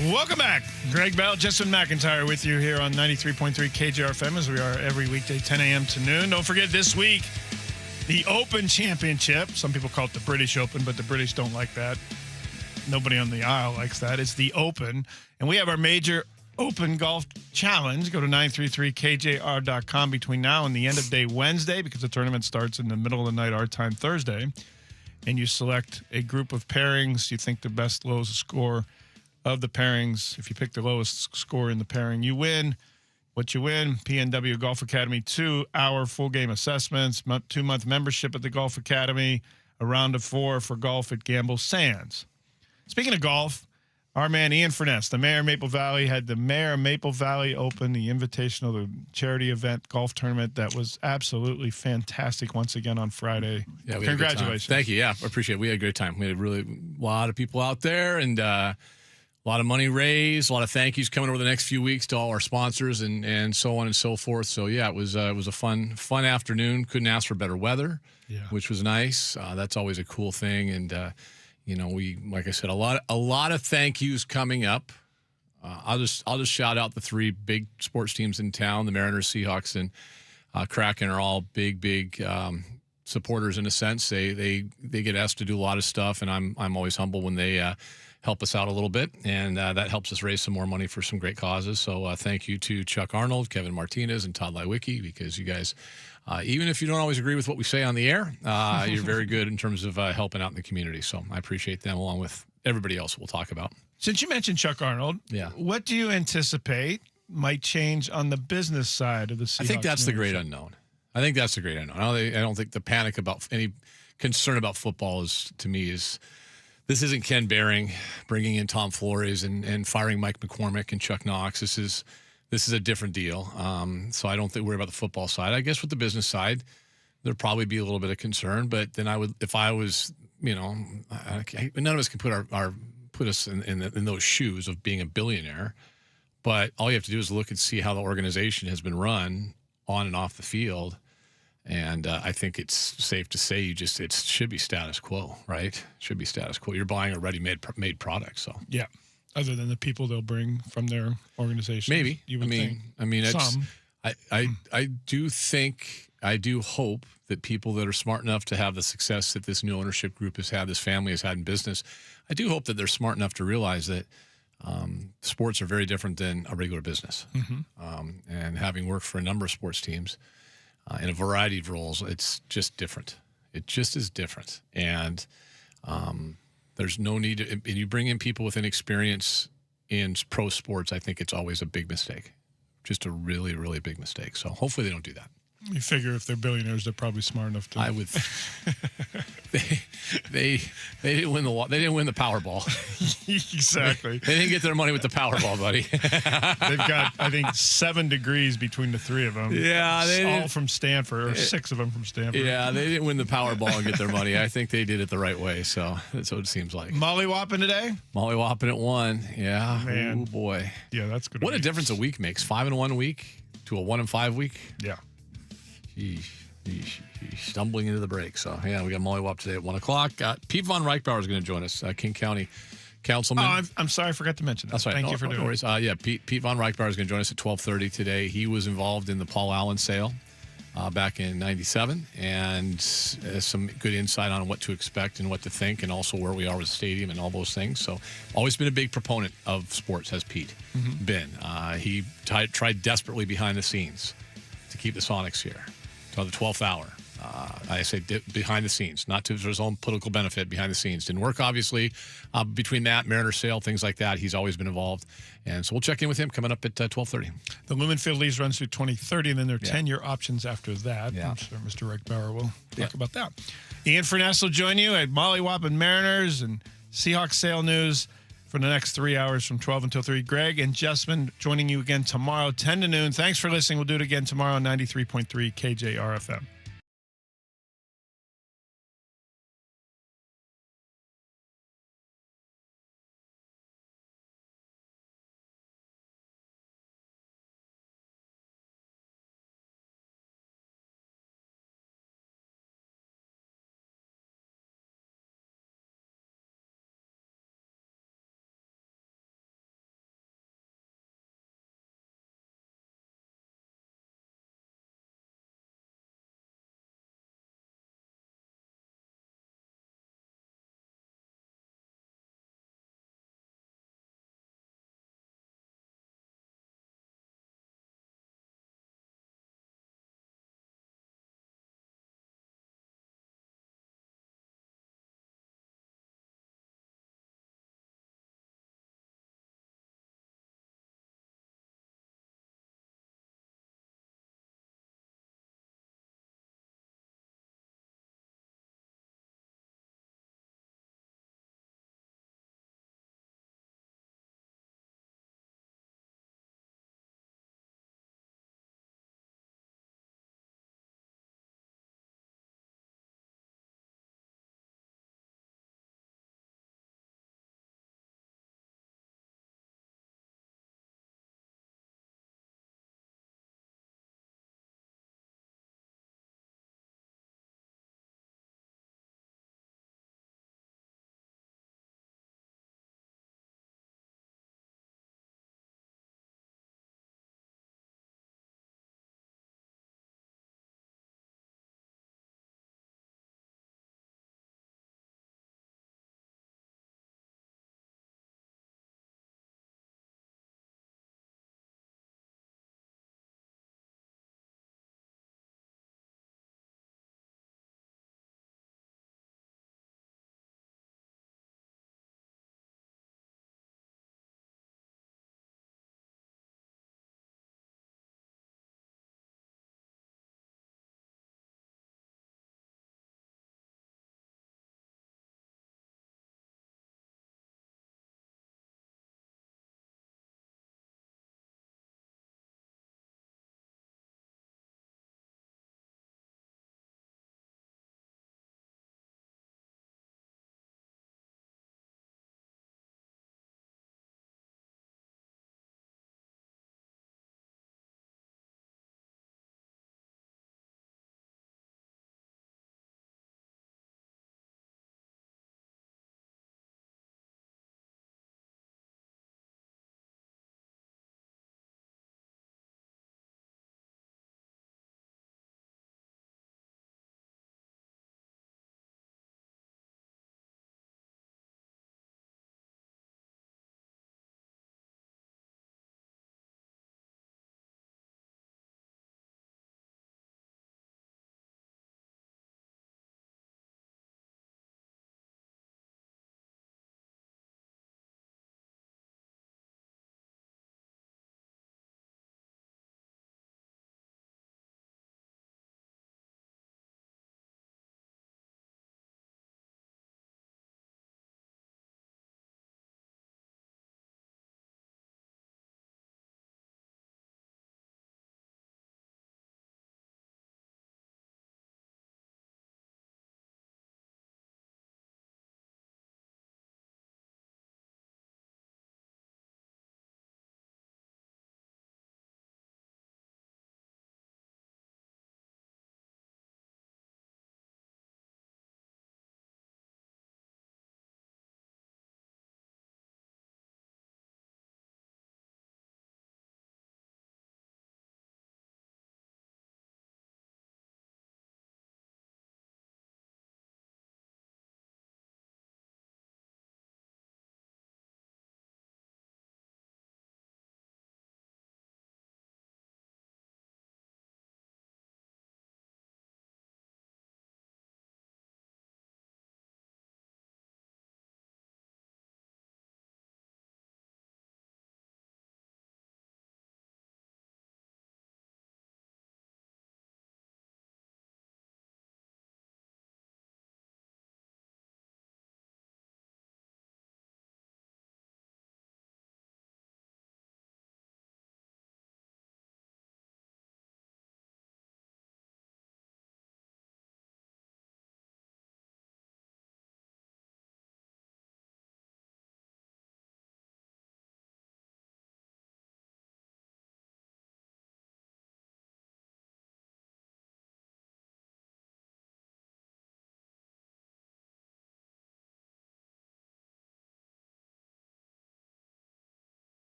Welcome back. Greg Bell, Justin McIntyre with you here on 93.3 KJR FM as we are every weekday, 10 a.m. to noon. Don't forget this week, the Open Championship. Some people call it the British Open, but the British don't like that. Nobody on the aisle likes that. It's the Open. And we have our major Open Golf Challenge. Go to 933kjr.com between now and the end of day Wednesday because the tournament starts in the middle of the night, our time, Thursday. And you select a group of pairings. You think the best lowest score of the pairings. If you pick the lowest score in the pairing, you win. What you win, PNW Golf Academy 2-hour full game assessments, 2-month membership at the Golf Academy, a round of 4 for golf at Gamble Sands. Speaking of golf, our man Ian Furness, the mayor of Maple Valley, had the Mayor of Maple Valley Open, the invitational, the charity event golf tournament that was absolutely fantastic once again on Friday. Yeah, congratulations. Thank you. Yeah, I appreciate it. We had a great time. We had a lot of people out there and a lot of money raised, a lot of thank yous coming over the next few weeks to all our sponsors and so on and so forth. So, yeah, it was a fun afternoon. Couldn't ask for better weather, which was nice. That's always a cool thing. And, we, like I said, a lot of thank yous coming up. I'll just shout out the 3 big sports teams in town. The Mariners, Seahawks, and Kraken are all big supporters in a sense. They get asked to do a lot of stuff, and I'm always humble when they help us out a little bit, and that helps us raise some more money for some great causes. So thank you to Chuck Arnold, Kevin Martinez, and Todd Lywicki, because you guys, even if you don't always agree with what we say on the air, you're very good in terms of helping out in the community. So I appreciate them along with everybody else we'll talk about. Since you mentioned Chuck Arnold, what do you anticipate might change on the business side of the Seahawks? I think that's the great unknown. I don't think the panic about any concern about football this isn't Ken Behring bringing in Tom Flores and firing Mike McCormick and Chuck Knox. This is a different deal. So I don't think we're about the football side. I guess with the business side, there'd probably be a little bit of concern. But then if I was, none of us can put us in those shoes of being a billionaire. But all you have to do is look and see how the organization has been run on and off the field. And I think it's safe to say it should be status quo, right? Should be status quo. You're buying a ready-made product, so. Yeah. Other than the people they'll bring from their organization. Maybe. You would think. Some. I do hope that people that are smart enough to have the success that this new ownership group has had, this family has had in business, I do hope that they're smart enough to realize that sports are very different than a regular business. Mm-hmm. And having worked for a number of sports teams, in a variety of roles, it's just different. It just is different. And there's no need to, and you bring in people with inexperience in pro sports, I think it's always a big mistake. Just a really, really big mistake. So hopefully they don't do that. You figure if they're billionaires, they're probably smart enough to. I would. They didn't win they didn't win the Powerball. Exactly. They didn't get their money with the Powerball, buddy. They've got, I think, 7 degries between the 3 of them. Yeah, all from Stanford, or 6 of them from Stanford. Yeah, they didn't win the Powerball and get their money. I think they did it the right way. So that's what it seems like. Molly Whopping today. Molly Whopping at 1. Yeah. Man. Oh boy. Yeah, that's good. What a difference a week makes. 5 in 1 week to a 1 in 5 week. Yeah. Sheesh. Stumbling into the break. So, yeah, we got Molly Wop today at 1 o'clock. Pete Von Reichbauer is going to join us, King County Councilman. Oh, I'm sorry, I forgot to mention that. That's right. Thank you for doing it. Yeah, Pete Von Reichbauer is going to join us at 12:30 today. He was involved in the Paul Allen sale back in 97 and some good insight on what to expect and what to think and also where we are with the stadium and all those things. So, always been a big proponent of sports, has Pete been. He tried desperately behind the scenes to keep the Sonics here till the 12th hour. I say behind the scenes, not to his own political benefit, behind the scenes. Didn't work, obviously. Between that, Mariners sale, things like that, he's always been involved. And so we'll check in with him coming up at 12:30. The Lumenfield lease runs through 2030, and then there are 10-year options after that. Yeah. I'm sure Mr. Reichbauer will talk about that. Ian Furness will join you at Molly Whopping Mariners and Seahawks sale news for the next 3 hours from 12 until 3. Greg and Jessman joining you again tomorrow, 10 to noon. Thanks for listening. We'll do it again tomorrow on 93.3 KJR FM.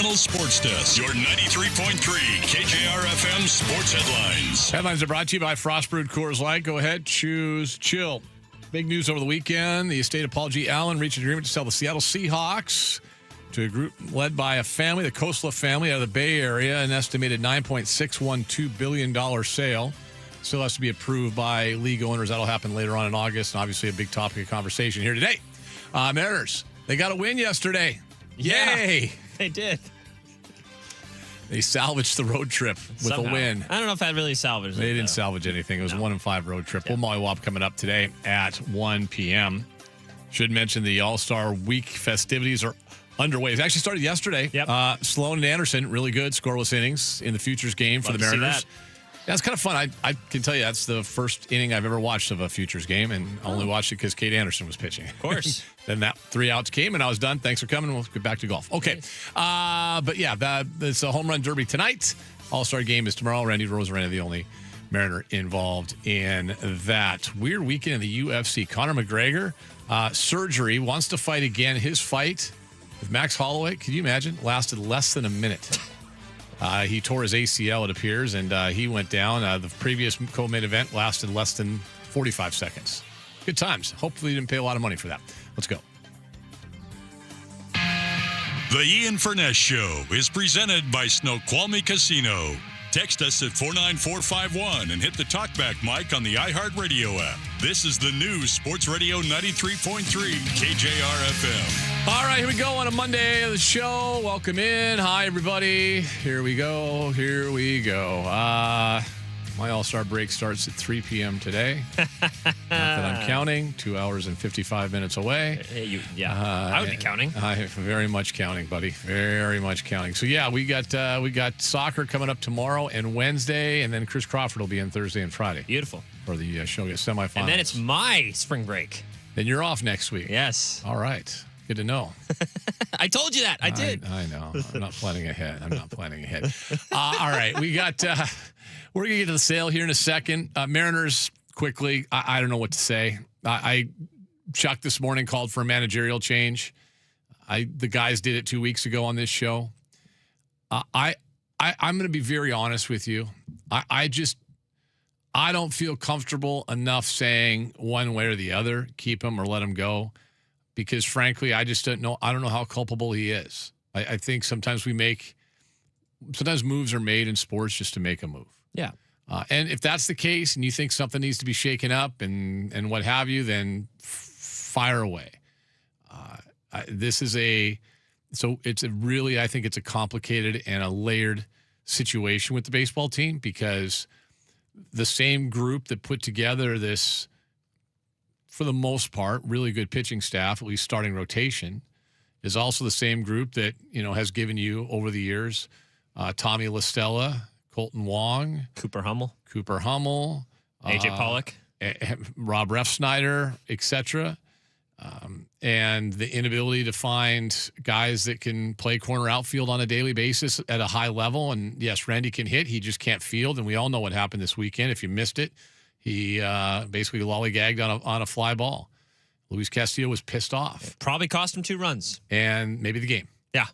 Tunnel Sports Desk. Your 93.3 KJR FM sports headlines. Headlines are brought to you by Frostbrewed Coors Light. Go ahead, choose chill. Big news over the weekend. The estate of Paul G. Allen reached an agreement to sell the Seattle Seahawks to a group led by a family, the Kosla family out of the Bay Area, an estimated $9.612 billion sale. Still has to be approved by league owners. That'll happen later on in August, and obviously a big topic of conversation here today. Mariners, they got a win yesterday. Yeah, Yay! They did. They salvaged the road trip with a win. I don't know if that really salvaged it. They didn't salvage anything. It was a 1-5 road trip. We'll mollywop coming up today at 1 p.m. Should mention the All-Star Week festivities are underway. It actually started yesterday. Yep. Sloan and Anderson, really good scoreless innings in the Futures game for the Mariners. Yeah, it's kind of fun. I can tell you that's the first inning I've ever watched of a Futures game, and only watched it because Kate Anderson was pitching. Of course. Then that 3 outs came, and I was done. Thanks for coming. We'll get back to golf. Okay. But yeah, it's a home run derby tonight. All-Star game is tomorrow. Randy Rosarena, the only Mariner involved in that. Weird weekend in the UFC. Conor McGregor, surgery, wants to fight again. His fight with Max Holloway, can you imagine, lasted less than a minute. He tore his ACL, it appears, and he went down. The previous co-main event lasted less than 45 seconds. Good times. Hopefully you didn't pay a lot of money for that. Let's go. The Ian Furness Show is presented by Snoqualmie Casino. Text us at 49451 and hit the talkback mic on the iHeartRadio app. This is the new Sports Radio 93.3 KJR FM. All right, here we go on a Monday of the show. Welcome in. Hi, everybody. Here we go. My All-Star break starts at 3 p.m. today. Not that I'm counting. 2 hours and 55 minutes away. I would be counting. I'm very much counting, buddy. Very much counting. So, yeah, we got soccer coming up tomorrow and Wednesday, and then Chris Crawford will be in Thursday and Friday. Beautiful. For the show semifinals. And then it's my spring break. Then you're off next week. Yes. All right. Good to know. I told you that. I did. I know. I'm not planning ahead. All right. We got... we're going to get to the sale here in a second. Mariners, quickly, I don't know what to say. Chuck this morning called for a managerial change. The guys did it 2 weeks ago on this show. I'm going to be very honest with you. I don't feel comfortable enough saying one way or the other, keep him or let him go, because frankly, I just don't know. I don't know how culpable he is. I think sometimes moves are made in sports just to make a move. Yeah. And if that's the case and you think something needs to be shaken up and what have you, then fire away. It's a complicated and a layered situation with the baseball team, because the same group that put together this, for the most part, really good pitching staff, at least starting rotation, is also the same group that, has given you over the years Tommy La Stella, Colton Wong, Cooper Hummel, AJ Pollock, Rob Refsnyder, etc. And the inability to find guys that can play corner outfield on a daily basis at a high level. And yes, Randy can hit. He just can't field. And we all know what happened this weekend. If you missed it, he basically lollygagged on a fly ball. Luis Castillo was pissed off. It probably cost him 2 runs. And maybe the game. Yeah.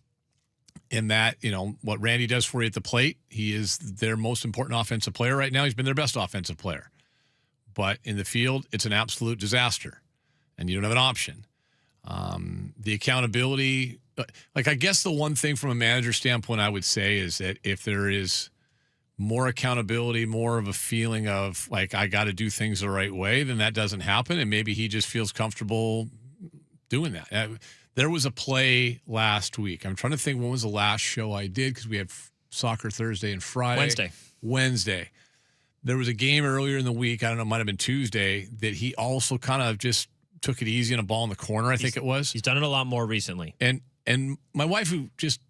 In that, what Randy does for you at the plate, he is their most important offensive player right now. He's been their best offensive player. But in the field, it's an absolute disaster. And you don't have an option. The accountability, I guess the one thing from a manager standpoint I would say is that if there is more accountability, more of a feeling of I got to do things the right way, then that doesn't happen. And maybe he just feels comfortable doing that. There was a play last week. I'm trying to think when was the last show I did, because we had soccer Thursday and Friday. Wednesday. There was a game earlier in the week, I don't know, it might have been Tuesday, that he also kind of just took it easy on a ball in the corner, I think it was. He's done it a lot more recently. And my wife, who just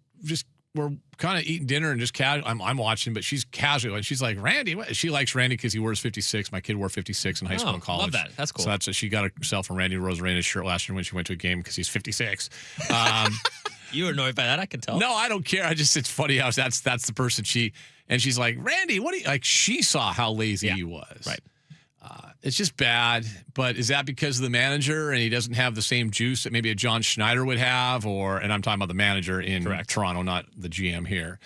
we're kind of eating dinner and just casual. I'm watching, but she's casual, and she's like, Randy. What? She likes Randy because he wears 56. My kid wore 56 in high school and college. Love that. That's cool. So she got herself a Randy Rosarena's shirt last year when she went to a game because he's 56. You were annoyed by that, I can tell. No, I don't care. It's funny how that's the person she's like, Randy, what do you like? She saw how lazy he was. Right. It's just bad. But is that because of the manager and he doesn't have the same juice that maybe a John Schneider would have? And I'm talking about the manager in Toronto, not the GM here.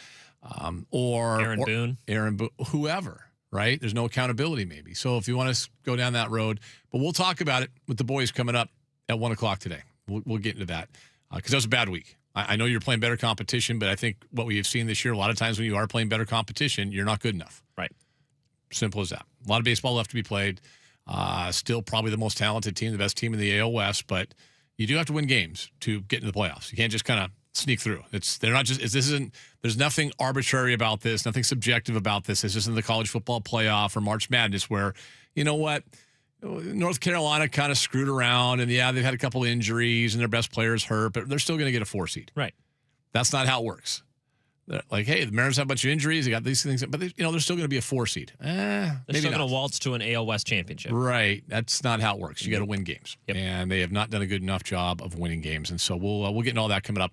Or Aaron Boone, whoever, right? There's no accountability maybe. So if you want to go down that road, but we'll talk about it with the boys coming up at 1 o'clock today. We'll get into that because that was a bad week. I know you're playing better competition, but I think what we have seen this year, a lot of times when you are playing better competition, you're not good enough. Right. Simple as that. A lot of baseball left to be played. Still probably the most talented team, the best team in the AL West, but you do have to win games to get into the playoffs. You can't just kind of sneak through. There's nothing arbitrary about this, nothing subjective about this. This isn't the college football playoff or March Madness where, you know what, North Carolina kind of screwed around and they've had a couple injuries and their best players hurt, but they're still going to get a 4 seed. Right. That's not how it works. They're like, hey, the Mariners have a bunch of injuries. They got these things, but they're still going to be a 4 seed. They're still going to waltz to an AL West championship. Right. That's not how it works. You got to win games. Yep. And they have not done a good enough job of winning games. And so we'll get into all that coming up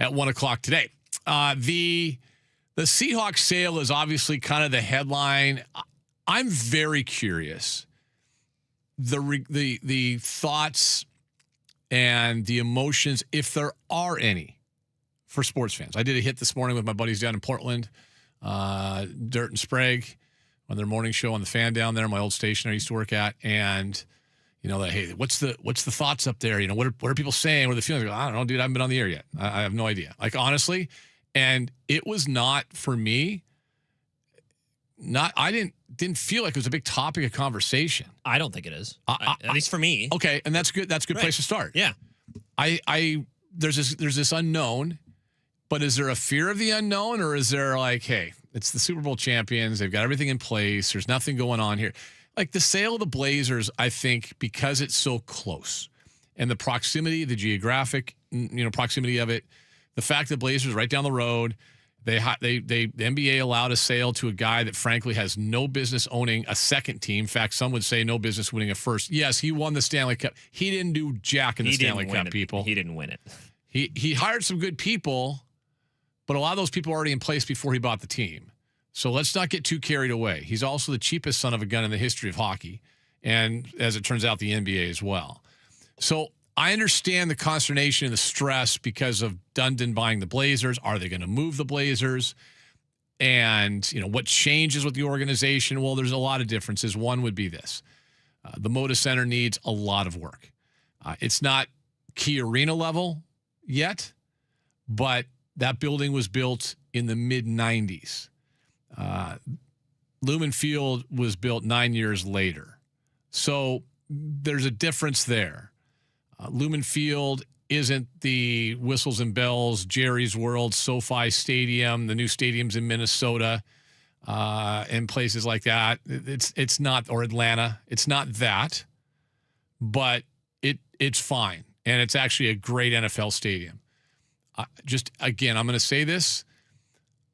at 1 o'clock today. The Seahawks sale is obviously kind of the headline. I'm very curious. The thoughts and the emotions, if there are any, for sports fans. I did a hit this morning with my buddies down in Portland, Dirt and Sprague, on their morning show on the Fan down there, my old station I used to work at, and hey, what's the thoughts up there? What are people saying? What are the feelings? I don't know, dude. I haven't been on the air yet. I have no idea. Like honestly, and it was not for me. I didn't feel like it was a big topic of conversation. I don't think it is. At least for me. Okay, and that's good. That's a good place to start. Yeah. There's this unknown, but is there a fear of the unknown, or is there like, hey, it's the Super Bowl champions, they've got everything in place, there's nothing going on here. Like the sale of the Blazers, I think because it's so close and the proximity, the geographic, proximity of it, the fact that Blazers right down the road, the NBA allowed a sale to a guy that frankly has no business owning a second team. In fact, some would say no business winning a first. Yes, he won the Stanley Cup. He didn't do jack in the Stanley Cup, people. He didn't win it. He hired some good people, but a lot of those people were already in place before he bought the team. So let's not get too carried away. He's also the cheapest son of a gun in the history of hockey, and as it turns out, the NBA as well. So I understand the consternation and the stress because of Dundon buying the Blazers. Are they going to move the Blazers? And, what changes with the organization? Well, there's a lot of differences. One would be this. The Moda Center needs a lot of work. It's not Key Arena level yet, but that building was built in the mid-'90s. Lumen Field was built 9 years later. So there's a difference there. Lumen Field isn't the whistles and bells, Jerry's World, SoFi Stadium, the new stadiums in Minnesota, and places like that. It's not, or Atlanta. It's not that, but it's fine, and it's actually a great NFL stadium. Again, I'm going to say this.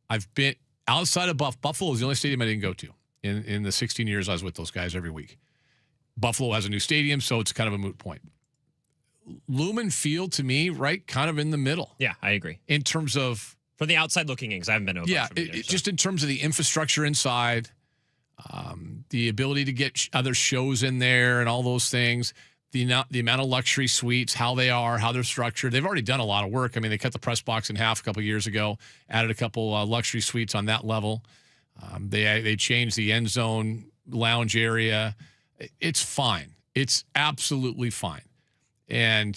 I've been outside of Buffalo is the only stadium I didn't go to in the 16 years I was with those guys every week. Buffalo has a new stadium, so it's kind of a moot point. Lumen Field, to me, right, kind of in the middle. Yeah, I agree. In terms of... From the outside looking in, because I haven't been over. Yeah, just in terms of the infrastructure inside, the ability to get other shows in there and all those things, the amount of luxury suites, how they're structured. They've already done a lot of work. I mean, they cut the press box in half a couple years ago, added a couple luxury suites on that level. They changed the end zone lounge area. It's fine. It's absolutely fine. And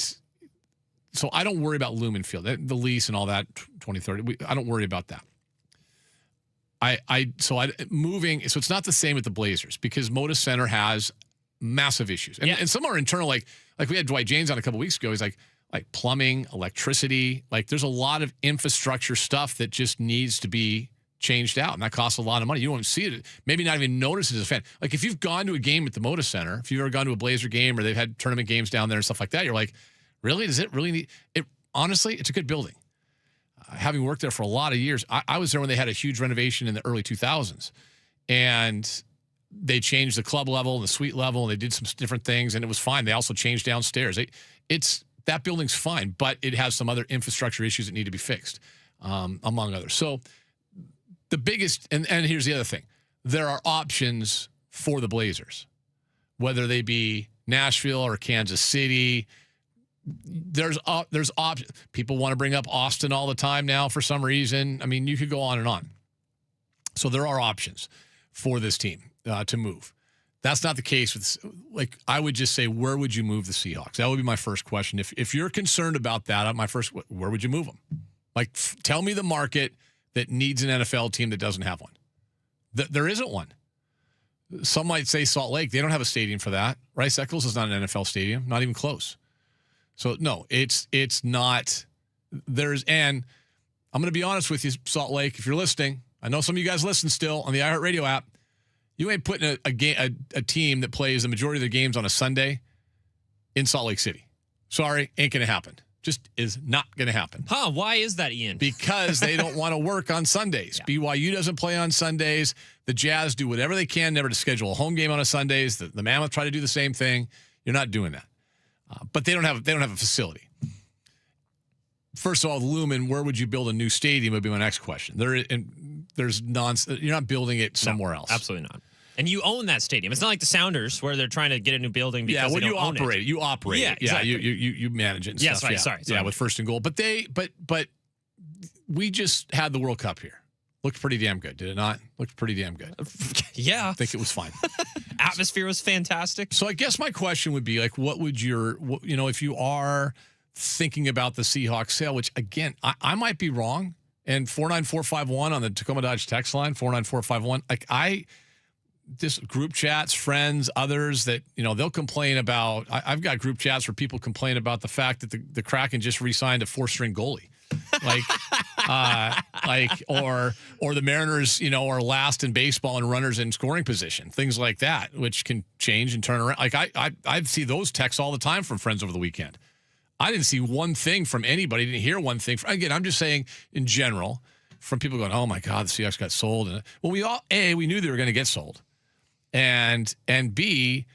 so I don't worry about Lumen Field, the lease and all that, 2030. I don't worry about that. So it's not the same with the Blazers because Moda Center has massive issues. And some are internal, like we had Dwight James on a couple weeks ago. He's like plumbing, electricity. Like there's a lot of infrastructure stuff that just needs to be changed out, and that costs a lot of money. You don't see it, maybe not even notice it as a fan. Like if you've gone to a game at the Moda Center, if you've ever gone to a Blazer game or they've had tournament games down there and stuff like that, you're like, really? Does it really need it? Honestly, it's a good building. Having worked there for a lot of years, I was there when they had a huge renovation in the early 2000s, and they changed the club level and the suite level, and they did some different things, and it was fine. They also changed downstairs. That building's fine, but it has some other infrastructure issues that need to be fixed, among others. So the biggest, and here's the other thing, there are options for the Blazers. whether they be Nashville or Kansas City. There's options. People want to bring up Austin all the time now for some reason. I mean, you could go on and on. So there are options for this team to move. That's not the case with, like, I would just say, where would you move the Seahawks? That would be my first question. If you're concerned about that, where would you move them? Like, tell me the market that needs an NFL team that doesn't have one. There isn't one. Some might say Salt Lake. They don't have a stadium for that. Rice Eccles is not an NFL stadium, not even close. So, no, it's not. And I'm going to be honest with you, Salt Lake, if you're listening, I know some of you guys listen still on the iHeartRadio app. You ain't putting a team that plays the majority of their games on a Sunday in Salt Lake City. Sorry, ain't going to happen. Just is not going to happen. Huh, why is that, Ian? Because they don't want to work on Sundays. Yeah. BYU doesn't play on Sundays. The Jazz do whatever they can never to schedule a home game on a Sundays. The Mammoth try to do the same thing. You're not doing that. But they don't have a facility. First of all, the Lumen, where would you build a new stadium would be my next question. You're not building it somewhere else. Absolutely not. And you own that stadium. It's not like the Sounders where they're trying to get a new building because they don't you operate it. You operate it. Yeah, exactly. you manage it and yes, stuff. Right, sorry. Yeah, with First and Goal. But we just had the World Cup here. Looked pretty damn good, did it not? Looked pretty damn good. Yeah. I think it was fine. Atmosphere was fantastic. So I guess my question would be, like, what would if you are thinking about the Seahawks sale, which, again, I might be wrong, and 49451 on the Tacoma Dodge text line, 49451, just group chats, friends, others that, they'll complain about. I've got group chats where people complain about the fact that the Kraken just re-signed a 4-string goalie. Or the Mariners, are last in baseball in runners in scoring position, things like that, which can change and turn around. Like I see those texts all the time from friends over the weekend. I didn't see one thing from anybody. Didn't hear one thing. Again, I'm just saying in general, from people going, "Oh my God, the Seahawks got sold." And we knew they were going to get sold, and B,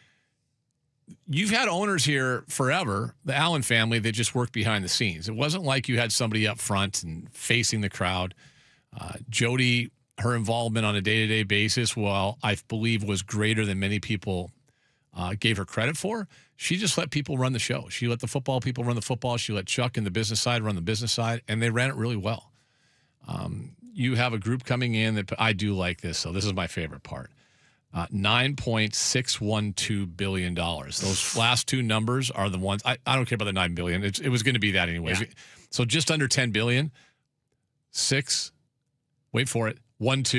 you've had owners here forever, the Allen family, that just worked behind the scenes. It wasn't like you had somebody up front and facing the crowd. Jody, her involvement on a day-to-day basis, I believe was greater than many people gave her credit for. She just let people run the show. She let the football people run the football. She let Chuck and the business side run the business side, and they ran it really well. You have a group coming in that I do like this, so this is my favorite part. $9.612 billion. Those last two numbers are the ones. I don't care about the $9 billion. It was going to be that anyways. Yeah. So just under $10 billion. Wait for it. 12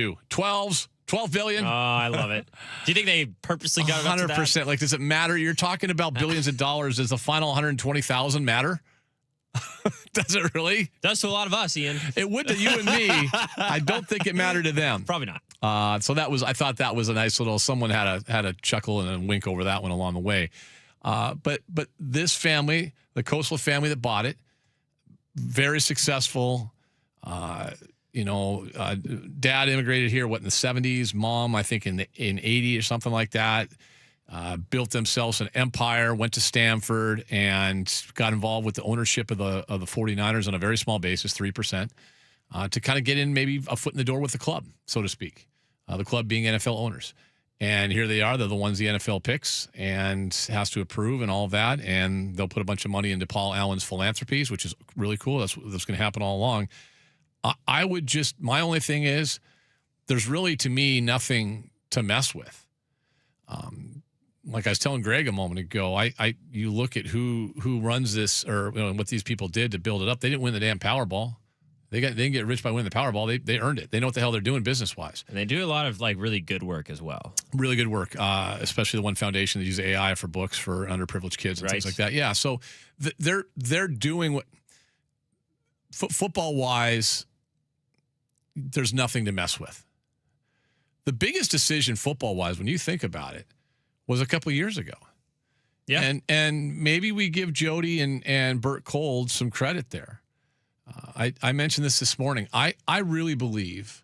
billion. Oh, I love it. Do you think they purposely got it up to that? 100%. Like, does it matter? You're talking about billions of dollars. Does the final 120,000 matter? Does it really? Does to a lot of us, Ian. It would to you and me. I don't think it mattered to them. Probably not. So I thought that was a nice little. Someone had a chuckle and a wink over that one along the way. But this family, the Coastal family that bought it, very successful. Dad immigrated here in the 70s. Mom, I think in 80 or something like that. Built themselves an empire, went to Stanford, and got involved with the ownership of the 49ers on a very small basis, 3%, to kind of get in maybe a foot in the door with the club, so to speak. The club being NFL owners. And here they are. They're the ones the NFL picks and has to approve and all of that. And they'll put a bunch of money into Paul Allen's philanthropies, which is really cool. That's going to happen all along. My only thing is there's really, to me, nothing to mess with. Like I was telling Greg a moment ago, you look at who runs this, or what these people did to build it up. They didn't win the damn Powerball. They didn't get rich by winning the Powerball. They earned it. They know what the hell they're doing business wise. And they do a lot of really good work as well. Really good work, especially the one foundation that uses AI for books for underprivileged kids and things like that. Yeah, so they're doing what football wise. There's nothing to mess with. The biggest decision football wise, when you think about it, was a couple of years ago. Yeah. And maybe we give Jody and Burt Cold some credit there. I mentioned this morning. I really believe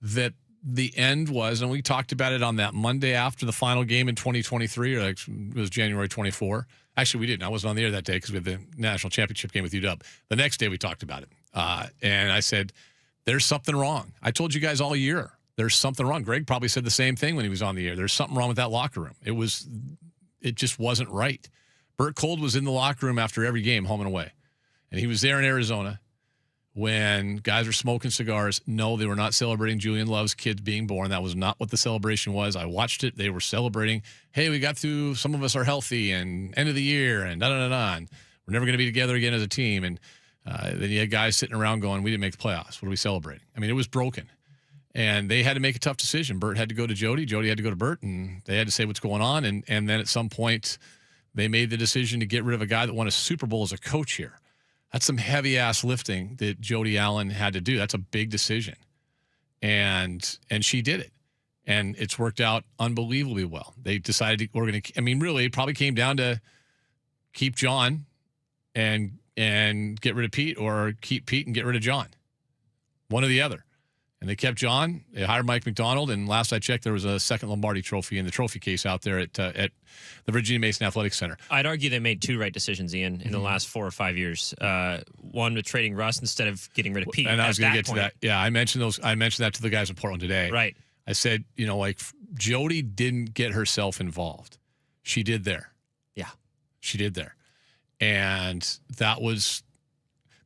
that the end was, and we talked about it on that Monday after the final game in 2023, or it was January 24. Actually, we didn't. I wasn't on the air that day because we had the national championship game with UW. The next day we talked about it. And I said, there's something wrong. I told you guys all year. There's something wrong. Greg probably said the same thing when he was on the air. There's something wrong with that locker room. It was it just wasn't right. Burt Cold was in the locker room after every game, home and away. And he was there in Arizona when guys were smoking cigars. No, they were not celebrating Julian Love's kid being born. That was not what the celebration was. I watched it. They were celebrating, hey, we got through, some of us are healthy, and end of the year, and da-da-da-da. And we're never going to be together again as a team. And then you had guys sitting around going, we didn't make the playoffs. What are we celebrating? I mean, it was broken. And they had to make a tough decision. Burt had to go to Jody. Jody had to go to Burt, and they had to say what's going on. And then at some point, they made the decision to get rid of a guy that won a Super Bowl as a coach here. That's some heavy-ass lifting that Jody Allen had to do. That's a big decision. And she did it. And it's worked out unbelievably well. They decided we're going to – I mean, really, it probably came down to keep John and get rid of Pete, or keep Pete and get rid of John. One or the other. And they kept John. They hired Mike McDonald. And last I checked, there was a second Lombardi trophy in the trophy case out there at the Virginia Mason Athletic Center. I'd argue they made two right decisions, Ian, in the last 4 or 5 years. One with trading Russ instead of getting rid of Pete. And I was going to get to that. Yeah, I mentioned that to the guys in Portland today. Right. I said, like Jody didn't get herself involved. She did there. Yeah. She did there. And that was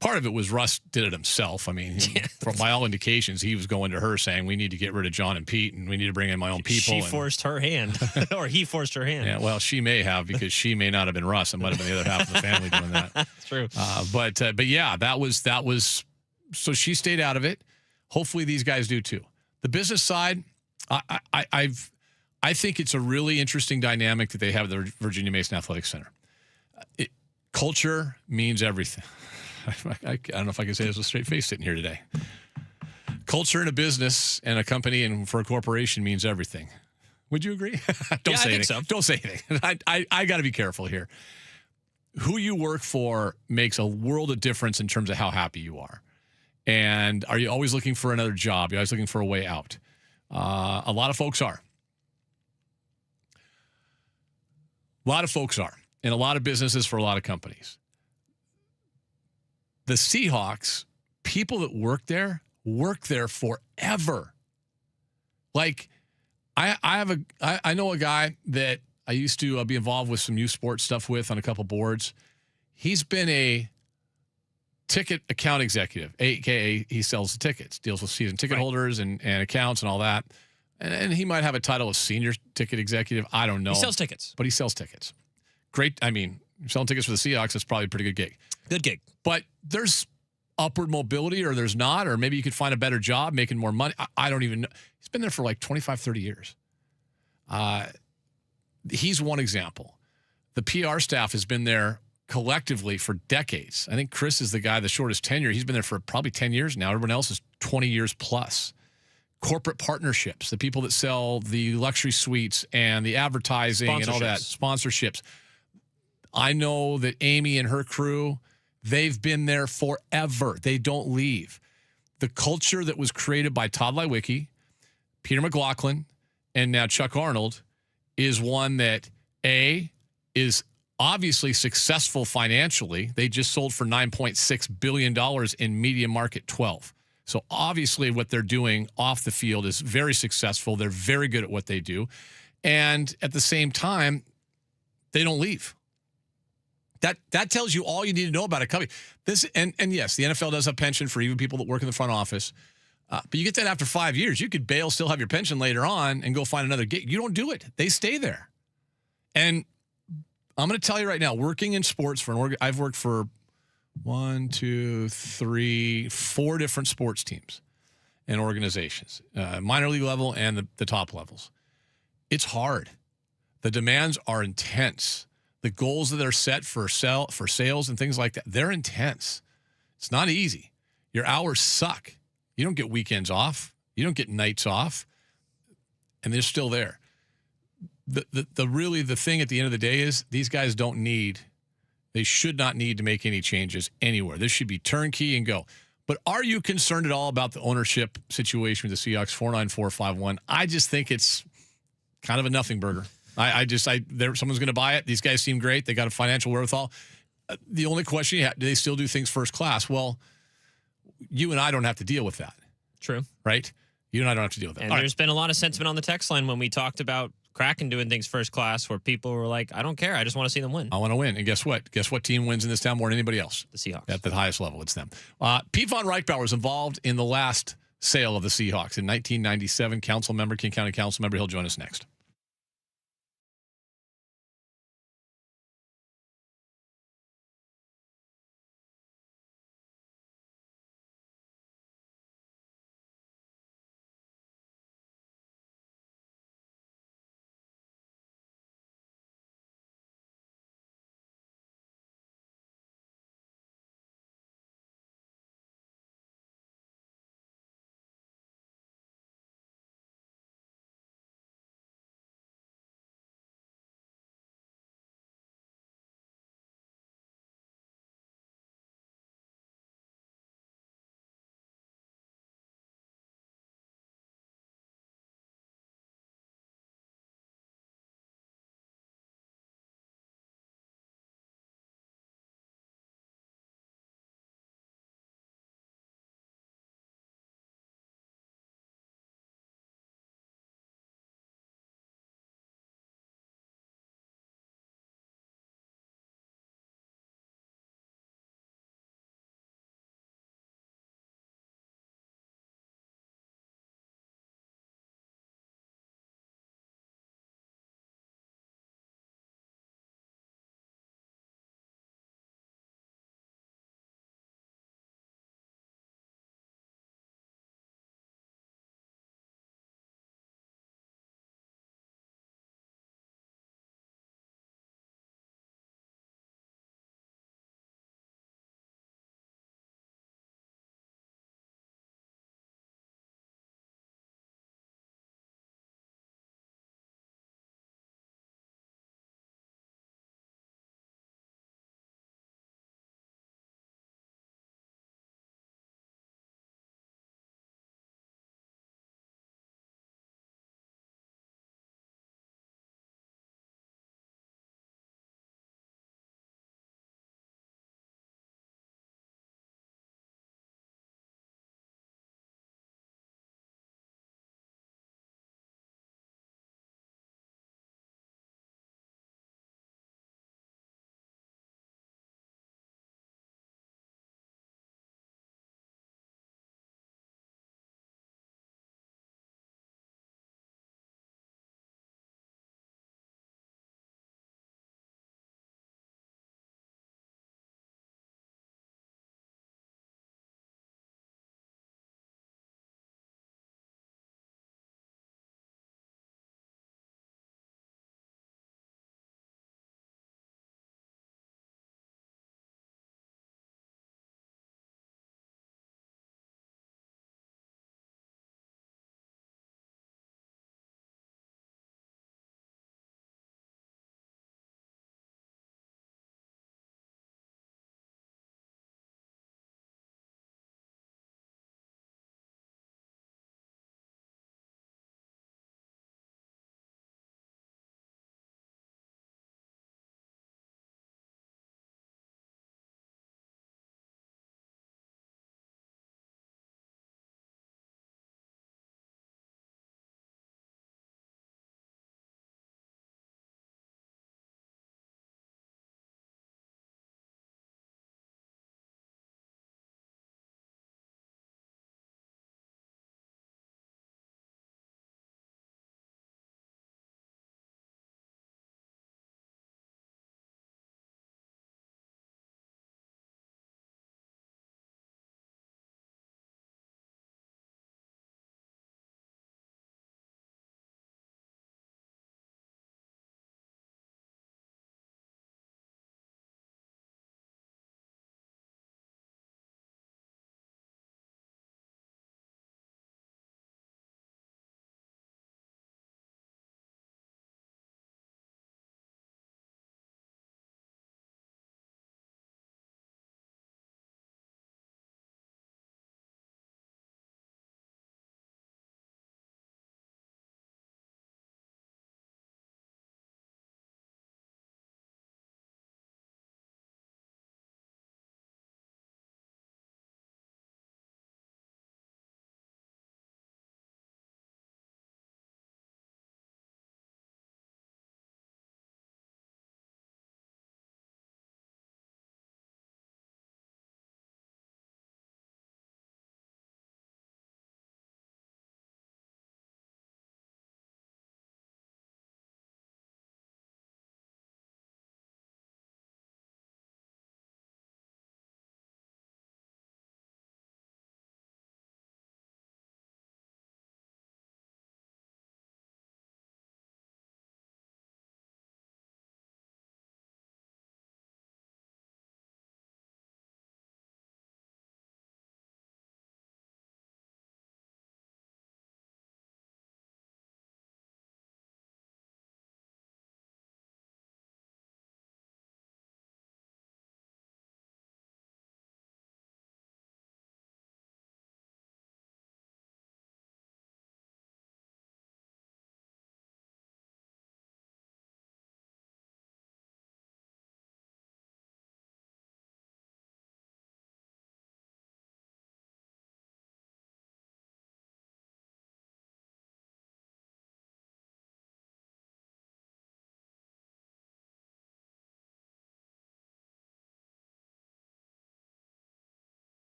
part of it was Russ did it himself. I mean, from by all indications, he was going to her saying, we need to get rid of John and Pete, and we need to bring in my own people. She forced her hand, or he forced her hand. Yeah, well, she may have, because she may not have been Russ. It might have been the other half of the family doing that. That's true. But yeah, that was so she stayed out of it. Hopefully these guys do too. The business side, I think it's a really interesting dynamic that they have at the Virginia Mason Athletic Center. Culture means everything. I don't know if I can say this with a straight face sitting here today. Culture in a business and a company and for a corporation means everything. Would you agree? Don't say anything. So. Don't say anything. I got to be careful here. Who you work for makes a world of difference in terms of how happy you are. And are you always looking for another job? You're always looking for a way out. A lot of folks are. A lot of folks are. In a lot of businesses for a lot of companies. The Seahawks, people that work there forever. Like, I know a guy that I used to be involved with some youth sports stuff with on a couple boards. He's been a ticket account executive, a.k.a. he sells the tickets, deals with season ticket holders and accounts and all that. And he might have a title of senior ticket executive. I don't know. He sells tickets. But he sells tickets. Great. I mean, selling tickets for the Seahawks is probably a pretty good gig. Good gig. But there's upward mobility, or there's not, or maybe you could find a better job making more money. I don't even know. He's been there for like 25, 30 years. He's one example. The PR staff has been there collectively for decades. I think Chris is the guy, the shortest tenure. He's been there for probably 10 years now. Everyone else is 20 years plus. Corporate partnerships, the people that sell the luxury suites and the advertising and all that, sponsorships. I know that Amy and her crew, they've been there forever. They don't leave. The culture that was created by Todd Lewicki, Peter McLaughlin, and now Chuck Arnold is one that, A, is obviously successful financially. They just sold for $9.6 billion in Media Market 12. So obviously what they're doing off the field is very successful. They're very good at what they do. And at the same time, they don't leave. That tells you all you need to know about a company. And yes, the NFL does have pension for even people that work in the front office. But you get that after 5 years. You could bail, still have your pension later on, and go find another gig. You don't do it. They stay there. And I'm going to tell you right now, working in sports for I've worked for 4 different sports teams and organizations, minor league level and the top levels. It's hard. The demands are intense. The goals that are set for sales and things like that, they're intense. It's not easy. Your hours suck. You don't get weekends off. You don't get nights off. And they're still there. The thing at the end of the day is these guys they should not need to make any changes anywhere. This should be turnkey and go. But are you concerned at all about the ownership situation with the Seahawks? 49451. I just think it's kind of a nothing burger. Someone's going to buy it. These guys seem great. They got a financial wherewithal. The only question do they still do things first class? Well, you and I don't have to deal with that. True. Right? You and I don't have to deal with that. And there's been a lot of sentiment on the text line when we talked about Kraken doing things first class where people were like, I don't care. I just want to see them win. I want to win. And guess what? Guess what team wins in this town more than anybody else? The Seahawks. At the highest level, it's them. Pete Von Reichbauer was involved in the last sale of the Seahawks in 1997. Council member, King County Council member. He'll join us next.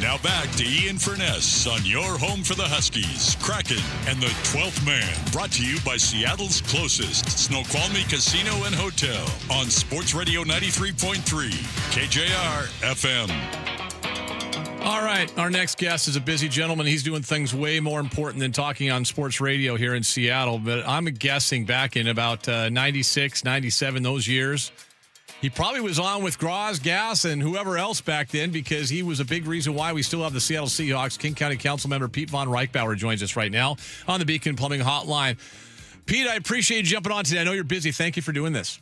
Now back to Ian Furness on your home for the Huskies, Kraken, and the 12th Man. Brought to you by Seattle's closest Snoqualmie Casino and Hotel on Sports Radio 93.3 KJR FM. All right, our next guest is a busy gentleman. He's doing things way more important than talking on sports radio here in Seattle. But I'm guessing back in about 96, 97, those years, he probably was on with Graz, Gass, and whoever else back then, because he was a big reason why we still have the Seattle Seahawks. King County Council member Pete Von Reichbauer joins us right now on the Beacon Plumbing Hotline. Pete, I appreciate you jumping on today. I know you're busy. Thank you for doing this.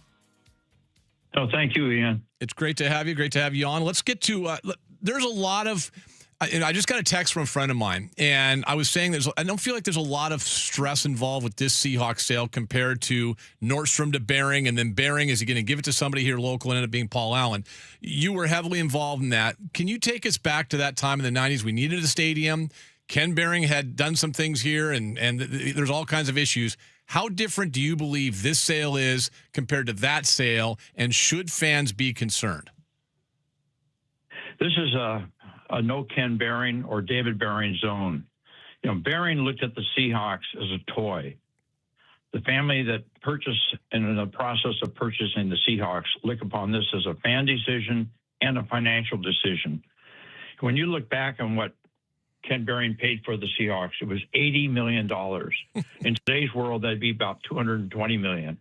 Oh, thank you, Ian. It's great to have you. Great to have you on. Let's get to there's a lot of I just got a text from a friend of mine, and I was saying I don't feel like there's a lot of stress involved with this Seahawks sale compared to Nordstrom to Bering, and then Bering, is he going to give it to somebody here local and end up being Paul Allen? You were heavily involved in that. Can you take us back to that time in the 90s? We needed a stadium. Ken Bering had done some things here, and there's all kinds of issues. How different do you believe this sale is compared to that sale, and should fans be concerned? This is a no Ken Bering or David Bering zone. You know, Bering looked at the Seahawks as a toy. The family that purchased and in the process of purchasing the Seahawks look upon this as a fan decision and a financial decision. When you look back on what Ken Bering paid for the Seahawks, it was $80 million. In today's world, that'd be about $220 million.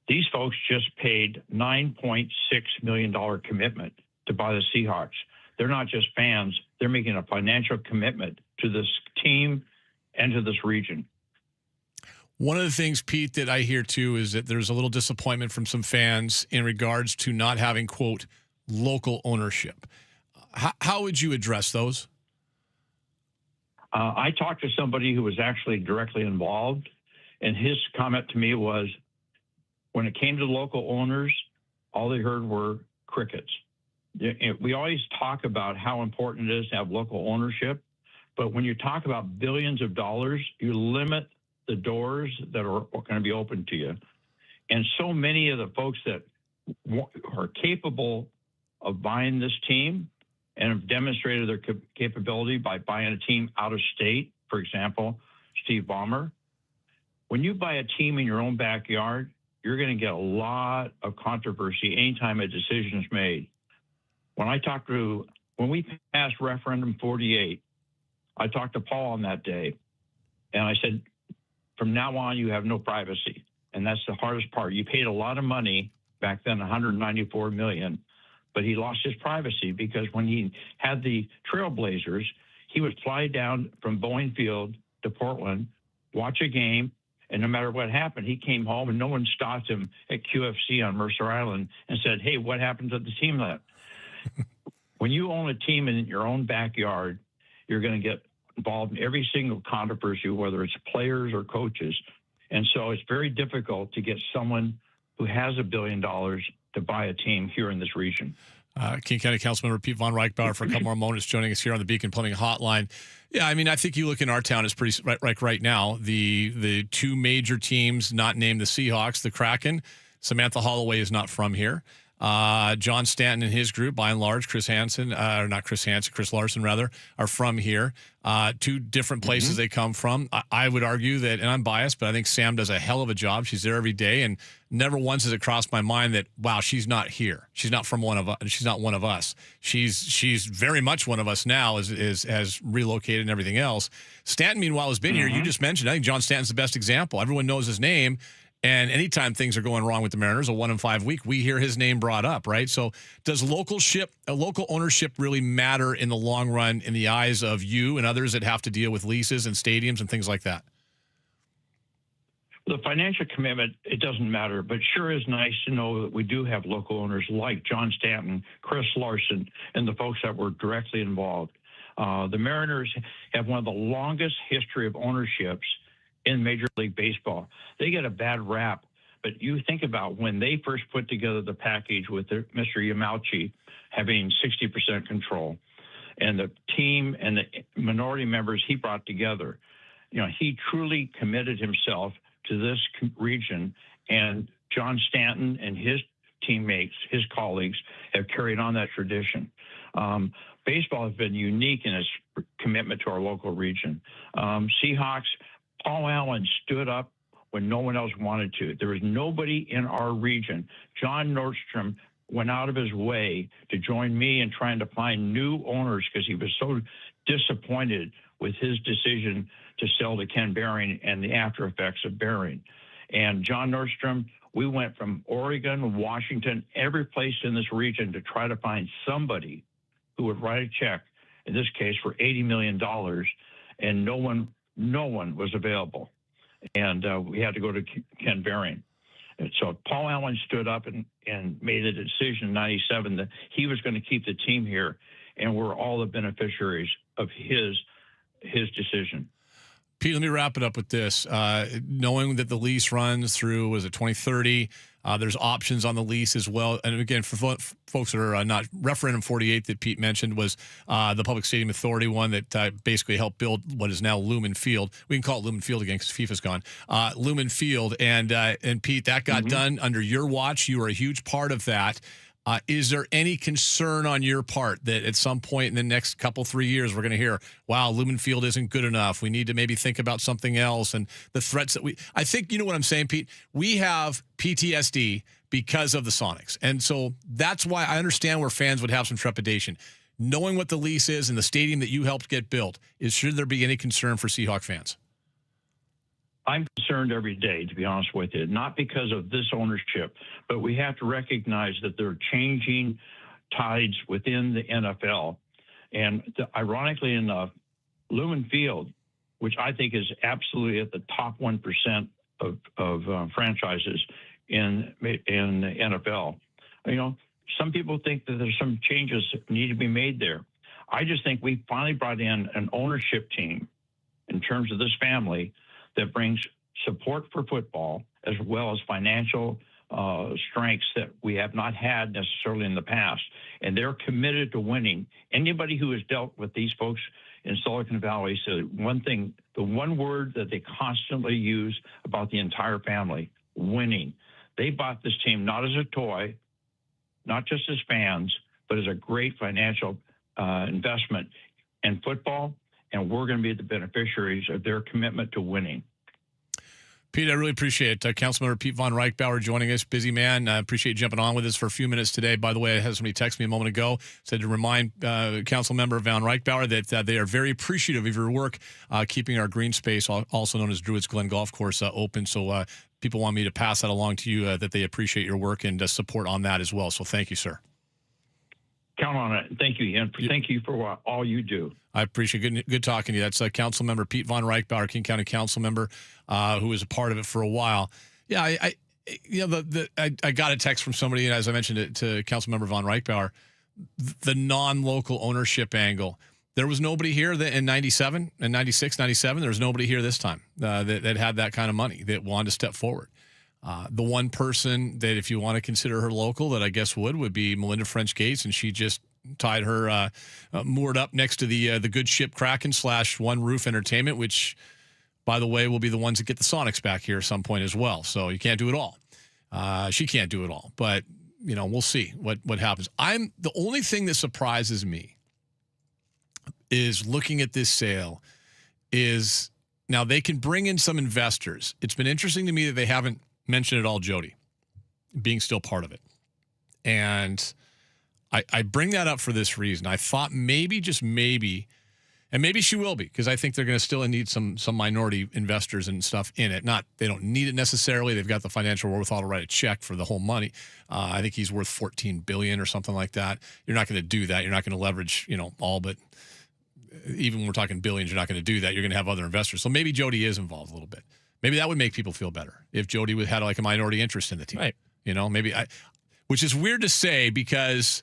These folks just paid $9.6 million commitment to buy the Seahawks. They're not just fans. They're making a financial commitment to this team and to this region. One of the things, Pete, that I hear too is that there's a little disappointment from some fans in regards to not having, quote, local ownership. How would you address those? I talked to somebody who was actually directly involved, and his comment to me was, when it came to local owners, all they heard were crickets. We always talk about how important it is to have local ownership, but when you talk about billions of dollars, you limit the doors that are going to be open to you. And so many of the folks that are capable of buying this team and have demonstrated their capability by buying a team out of state, for example, Steve Ballmer. When you buy a team in your own backyard, you're going to get a lot of controversy anytime a decision is made. When we passed referendum 48, I talked to Paul on that day, and I said, from now on, you have no privacy. And that's the hardest part. You paid a lot of money back then, $194 million, but he lost his privacy because when he had the Trailblazers, he would fly down from Boeing Field to Portland, watch a game, and no matter what happened, he came home and no one stopped him at QFC on Mercer Island and said, hey, what happened to the team that? When you own a team in your own backyard, you're going to get involved in every single controversy, whether it's players or coaches. And so it's very difficult to get someone who has $1 billion to buy a team here in this region. King County Councilmember Pete Von Reichbauer for a couple more moments joining us here on the Beacon Plumbing Hotline. Yeah, I mean, I think you look in our town, it's pretty right now. The two major teams not named the Seahawks, the Kraken. Samantha Holloway is not from here. John Stanton and his group, by and large, Chris Larson, rather, are from here. Two different places they come from. I would argue that, and I'm biased, but I think Sam does a hell of a job. She's there every day, and never once has it crossed my mind that, wow, she's not here. She's not from one of us. She's not one of us. She's very much one of us now, has relocated and everything else. Stanton, meanwhile, has been here. You just mentioned, I think John Stanton's the best example. Everyone knows his name. And anytime things are going wrong with the Mariners, a 1-5 week, we hear his name brought up, right? So does local ownership really matter in the long run in the eyes of you and others that have to deal with leases and stadiums and things like that? The financial commitment, it doesn't matter, but sure is nice to know that we do have local owners like John Stanton, Chris Larson, and the folks that were directly involved. The Mariners have one of the longest history of ownerships in Major League Baseball. They get a bad rap, but you think about when they first put together the package with Mr. Yamauchi having 60% control and the team and the minority members he brought together. You know, he truly committed himself to this region, and John Stanton and his teammates, his colleagues, have carried on that tradition. Baseball has been unique in its commitment to our local region. Seahawks, Paul Allen stood up when no one else wanted to. There was nobody in our region. John Nordstrom went out of his way to join me in trying to find new owners because he was so disappointed with his decision to sell to Ken Behring and the after effects of Behring. And John Nordstrom, we went from Oregon, Washington, every place in this region to try to find somebody who would write a check, in this case for $80 million, and no one was available. And we had to go to Ken Behring. And so Paul Allen stood up and made a decision in 97 that he was going to keep the team here, and we're all the beneficiaries of his decision. Pete, let me wrap it up with this. Knowing that the lease runs through, was it 2030? There's options on the lease as well. And again, for folks that are not, referendum 48 that Pete mentioned was the Public Stadium Authority one that basically helped build what is now Lumen Field. We can call it Lumen Field again because FIFA's gone. Lumen Field. And Pete, that got done under your watch. You were a huge part of that. Is there any concern on your part that at some point in the next couple, 3 years, we're going to hear, wow, Lumen Field isn't good enough. We need to maybe think about something else. And the threats that I think, you know what I'm saying, Pete? We have PTSD because of the Sonics. And so that's why I understand where fans would have some trepidation. Knowing what the lease is and the stadium that you helped get built, should there be any concern for Seahawk fans? I'm concerned every day, to be honest with you, not because of this ownership, but we have to recognize that there are changing tides within the NFL. And ironically enough, Lumen Field, which I think is absolutely at the top 1% of franchises in the NFL, you know, some people think that there's some changes that need to be made there. I just think we finally brought in an ownership team in terms of this family that brings support for football as well as financial strengths that we have not had necessarily in the past. And they're committed to winning. Anybody who has dealt with these folks in Silicon Valley said one thing, the one word that they constantly use about the entire family, winning. They bought this team not as a toy, not just as fans, but as a great financial investment in football. And we're going to be the beneficiaries of their commitment to winning. Pete, I really appreciate it. Councilmember Pete Von Reichbauer joining us. Busy man. I appreciate you jumping on with us for a few minutes today. By the way, I had somebody text me a moment ago, said to remind Councilmember Von Reichbauer that they are very appreciative of your work keeping our green space, also known as Druids Glen Golf Course, open. So people want me to pass that along to you, that they appreciate your work and support on that as well. So thank you, sir. Count on it. Thank you, Ian. Thank you for all you do. I appreciate good talking to you. That's Councilmember Pete Von Reichbauer, King County Council member, who was a part of it for a while. Yeah, I got a text from somebody, and as I mentioned it to Councilmember Von Reichbauer, the non-local ownership angle. There was nobody here in 97 and 96, 97. There was nobody here this time that had that kind of money that wanted to step forward. The one person that, if you want to consider her local, that I guess would be Melinda French Gates, and she just tied her moored up next to the good ship Kraken / One Roof Entertainment, which, by the way, will be the ones that get the Sonics back here at some point as well. So you can't do it all. She can't do it all, but you know, we'll see what happens. The only thing that surprises me is looking at this sale is now they can bring in some investors. It's been interesting to me that they haven't mentioned at all Jody being still part of it. And I bring that up for this reason. I thought maybe, just maybe, and maybe she will be, because I think they're going to still need some minority investors and stuff in it. They don't need it necessarily. They've got the financial wherewithal to write a check for the whole money. I think he's worth $14 billion or something like that. You're not going to do that. You're not going to leverage, all but even when we're talking billions, you're not going to do that. You're going to have other investors. So maybe Jody is involved a little bit. Maybe that would make people feel better if Jody had like a minority interest in the team. Right. Which is weird to say because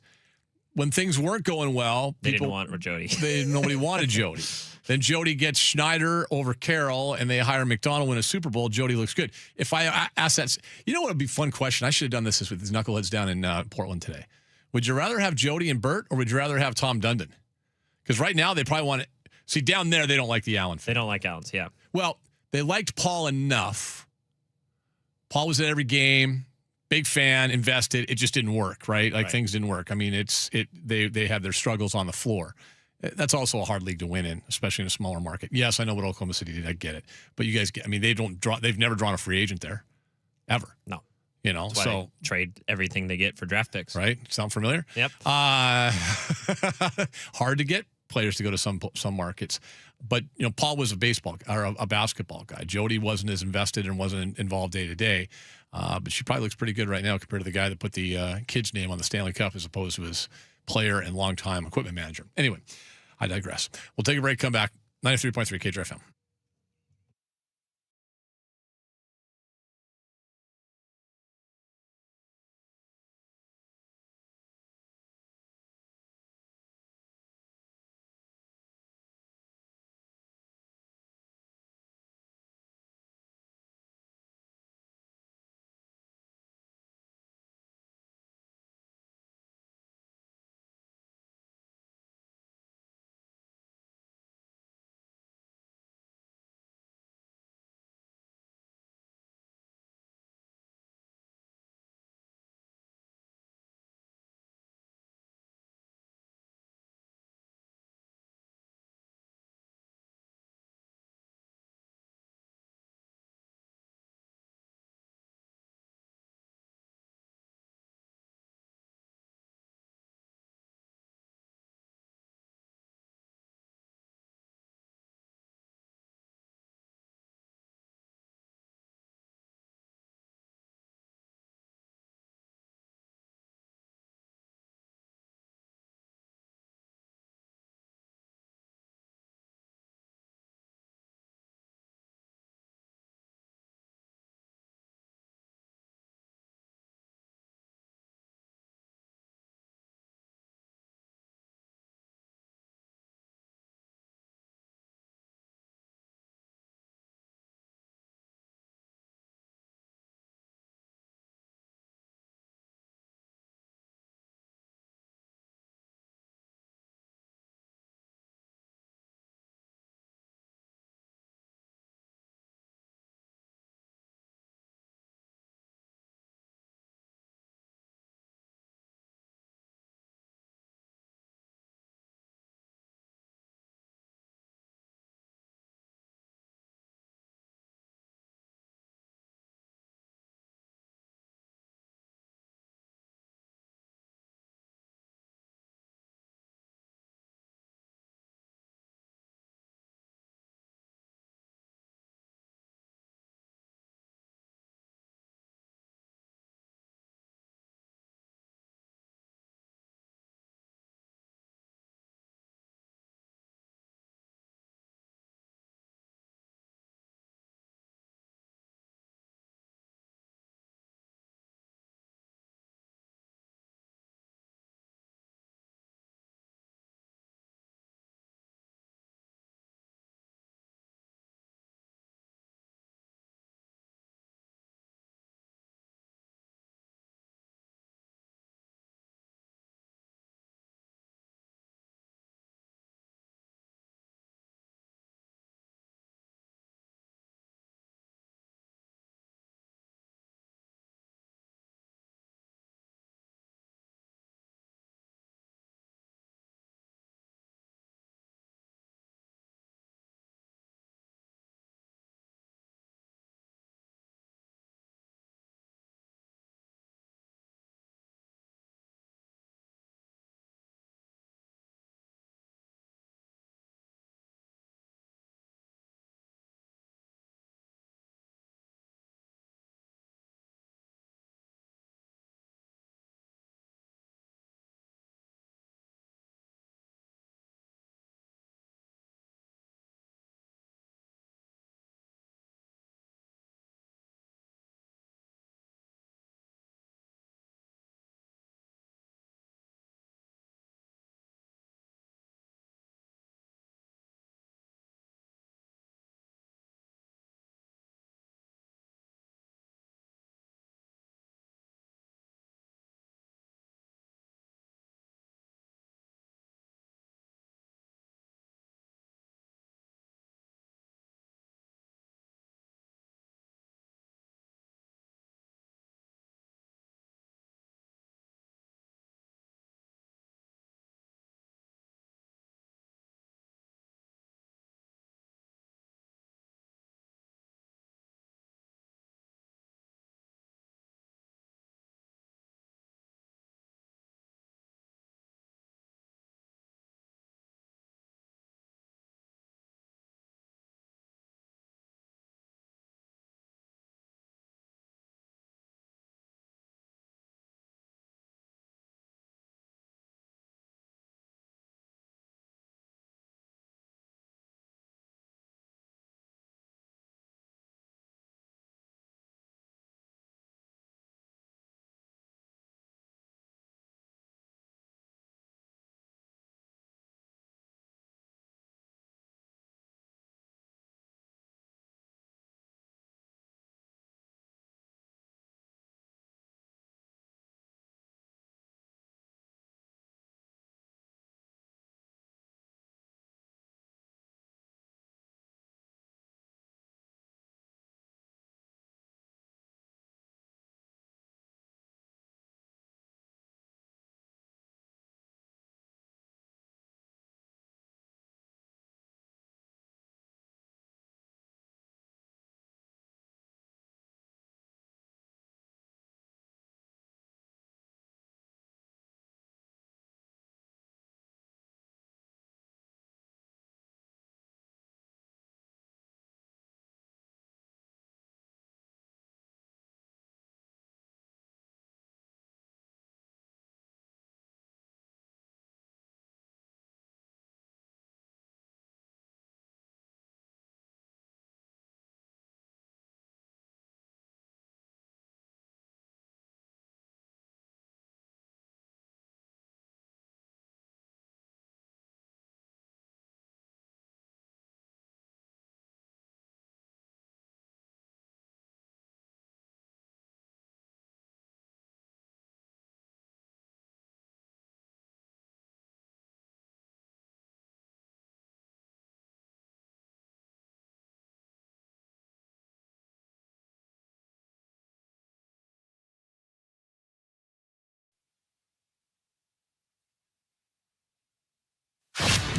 when things weren't going well, they didn't want Jody. Nobody wanted Jody. Then Jody gets Schneider over Carroll, and they hire McDonald, win a Super Bowl. Jody looks good. If I ask that, what would be a fun question? I should have done this with these knuckleheads down in Portland today. Would you rather have Jody and Burt, or would you rather have Tom Dundon? Because right now they probably want to see down there. They don't like the Allen family. They don't like Allens. Yeah. Well, they liked Paul enough. Paul was at every game. big fan, invested. It just didn't work, right? Like Right. things didn't work. I mean, they had their struggles on the floor. That's also a hard league to win in, especially in a smaller market. Yes, I know what Oklahoma City did. I get it, but you guys, I mean, they've never drawn a free agent there, ever. No. You know, That's why so they trade everything they get for draft picks. right. Sound familiar? Yep. Hard to get players to go to some markets, but you know, Paul was a basketball guy. Jody wasn't as invested and wasn't involved day to day, but she probably looks pretty good right now compared to the guy that put the kid's name on the Stanley Cup as opposed to his player and longtime equipment manager. Anyway, I digress. We'll take a break. Come back. 93.3 KJR FM.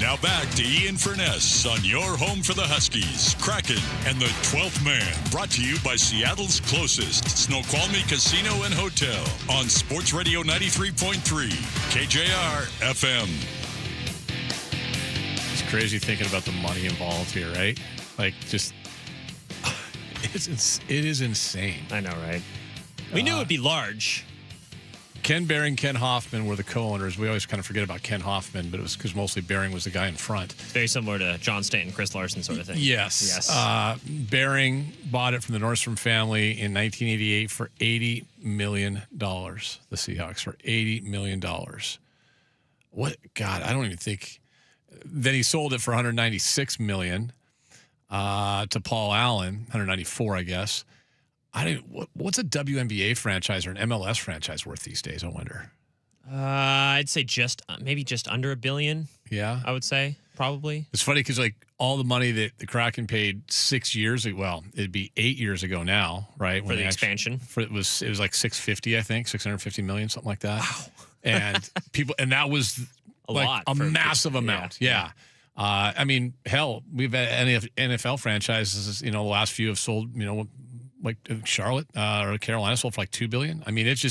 Now back to Ian Furness on your home for the Huskies, Kraken, and the 12th Man. Brought to you by Seattle's closest Snoqualmie Casino and Hotel on Sports Radio 93.3 KJR FM. It's crazy thinking about the money involved here, right? Like, just it is insane. I know, right? We knew it would be large. Ken Behring, Ken Hoffman were the co-owners. We always kind of forget about Ken Hoffman, but it was because mostly Behring was the guy in front. Very similar to John Stanton, Chris Larson sort of thing. Yes. Behring bought it from the Nordstrom family in 1988 for $80 million. The Seahawks for $80 million. What? God, I don't even think. Then he sold it for $196 million to Paul Allen, 194, I guess. What's a WNBA franchise or an MLS franchise worth these days, I wonder? I'd say maybe just under $1 billion. Yeah. I would say, probably. It's funny because, like, all the money that the Kraken paid 6 years ago, well, it'd be 8 years ago now, right? For the expansion. It was like $650, I think, $650 million, something like that. Wow. And that was a massive amount. Yeah. I mean, hell, we've had NFL franchises, the last few have sold, like Charlotte or Carolina sold for like $2 billion. I mean, it's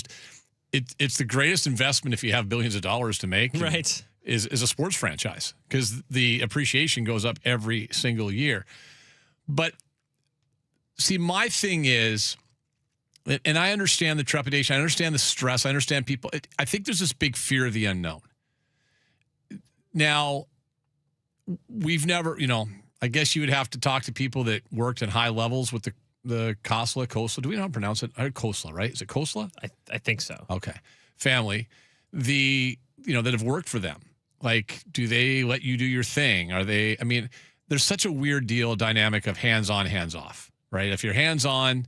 the greatest investment if you have billions of dollars to make. Right. Is a sports franchise because the appreciation goes up every single year. But see, my thing is, and I understand the trepidation, I understand the stress, I understand people. I think there's this big fear of the unknown. Now, we've never, I guess you would have to talk to people that worked at high levels with the Khosla. Do we know how to pronounce it? Khosla, right? Is it Khosla? I think so. Okay. Family. That have worked for them. Like, do they let you do your thing? There's such a weird dynamic of hands-on, hands-off, right? If you're hands-on,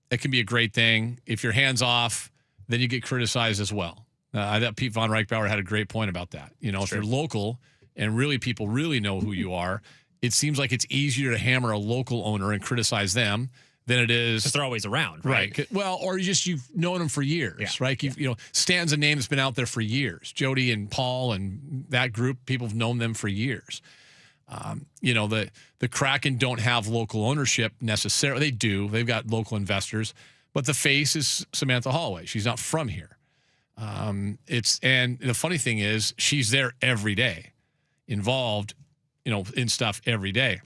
it can be a great thing. If you're hands-off, then you get criticized as well. I thought Pete Von Reichbauer had a great point about that. If you're local and really people really know who you are, it seems like it's easier to hammer a local owner and criticize them than it is. Because they're always around, right? Well, or you've known them for years, right? Stan's a name that's been out there for years. Jody and Paul and that group, people have known them for years. The Kraken don't have local ownership necessarily. They do. They've got local investors. But the face is Samantha Holloway. She's not from here. And the funny thing is she's there every day, involved in stuff every day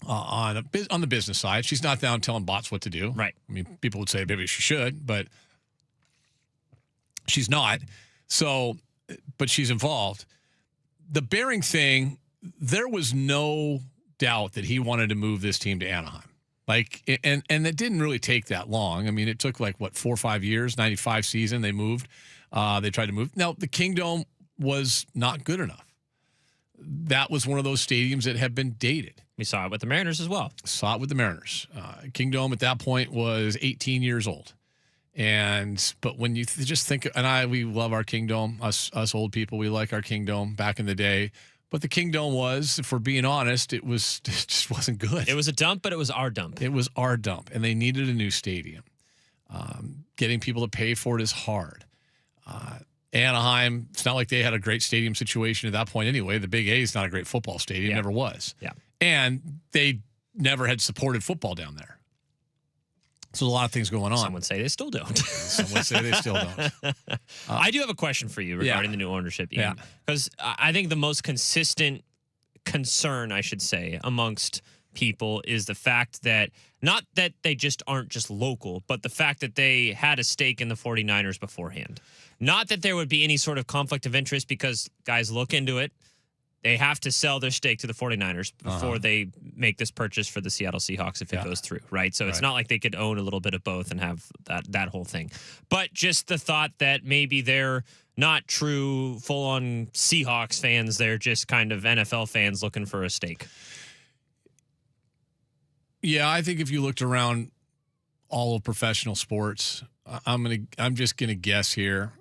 on the business side. She's not down telling bots what to do. Right. I mean, people would say maybe she should, but she's not. So, but she's involved. The Behring thing, there was no doubt that he wanted to move this team to Anaheim. And it didn't really take that long. I mean, it took 4 or 5 years, 95 season, they moved. They tried to move. Now, the Kingdome was not good enough. That was one of those stadiums that had been dated. We saw it with the Mariners as well. Saw it with the Mariners. Kingdome at that point was 18 years old. But when you just think, we love our Kingdome, us old people, we like our Kingdome back in the day. But the Kingdome was, if we're being honest, it just wasn't good. It was a dump, but it was our dump. It was our dump, and they needed a new stadium. Getting people to pay for it is hard. Anaheim, it's not like they had a great stadium situation at that point anyway. The Big A is not a great football stadium, never was. Yeah. And they never had supported football down there. So there's a lot of things going on. Some would say they still don't. Some would say they still don't. I do have a question for you regarding the new ownership, Ian. Because I think the most consistent concern, I should say, amongst people is the fact that not that they just aren't just local, but the fact that they had a stake in the 49ers beforehand. Not that there would be any sort of conflict of interest because guys look into it. They have to sell their stake to the 49ers before they make this purchase for the Seattle Seahawks if it goes through, right? So it's not like they could own a little bit of both and have that whole thing. But just the thought that maybe they're not true full-on Seahawks fans. They're just kind of NFL fans looking for a stake. Yeah, I think if you looked around all of professional sports, I'm just gonna guess here.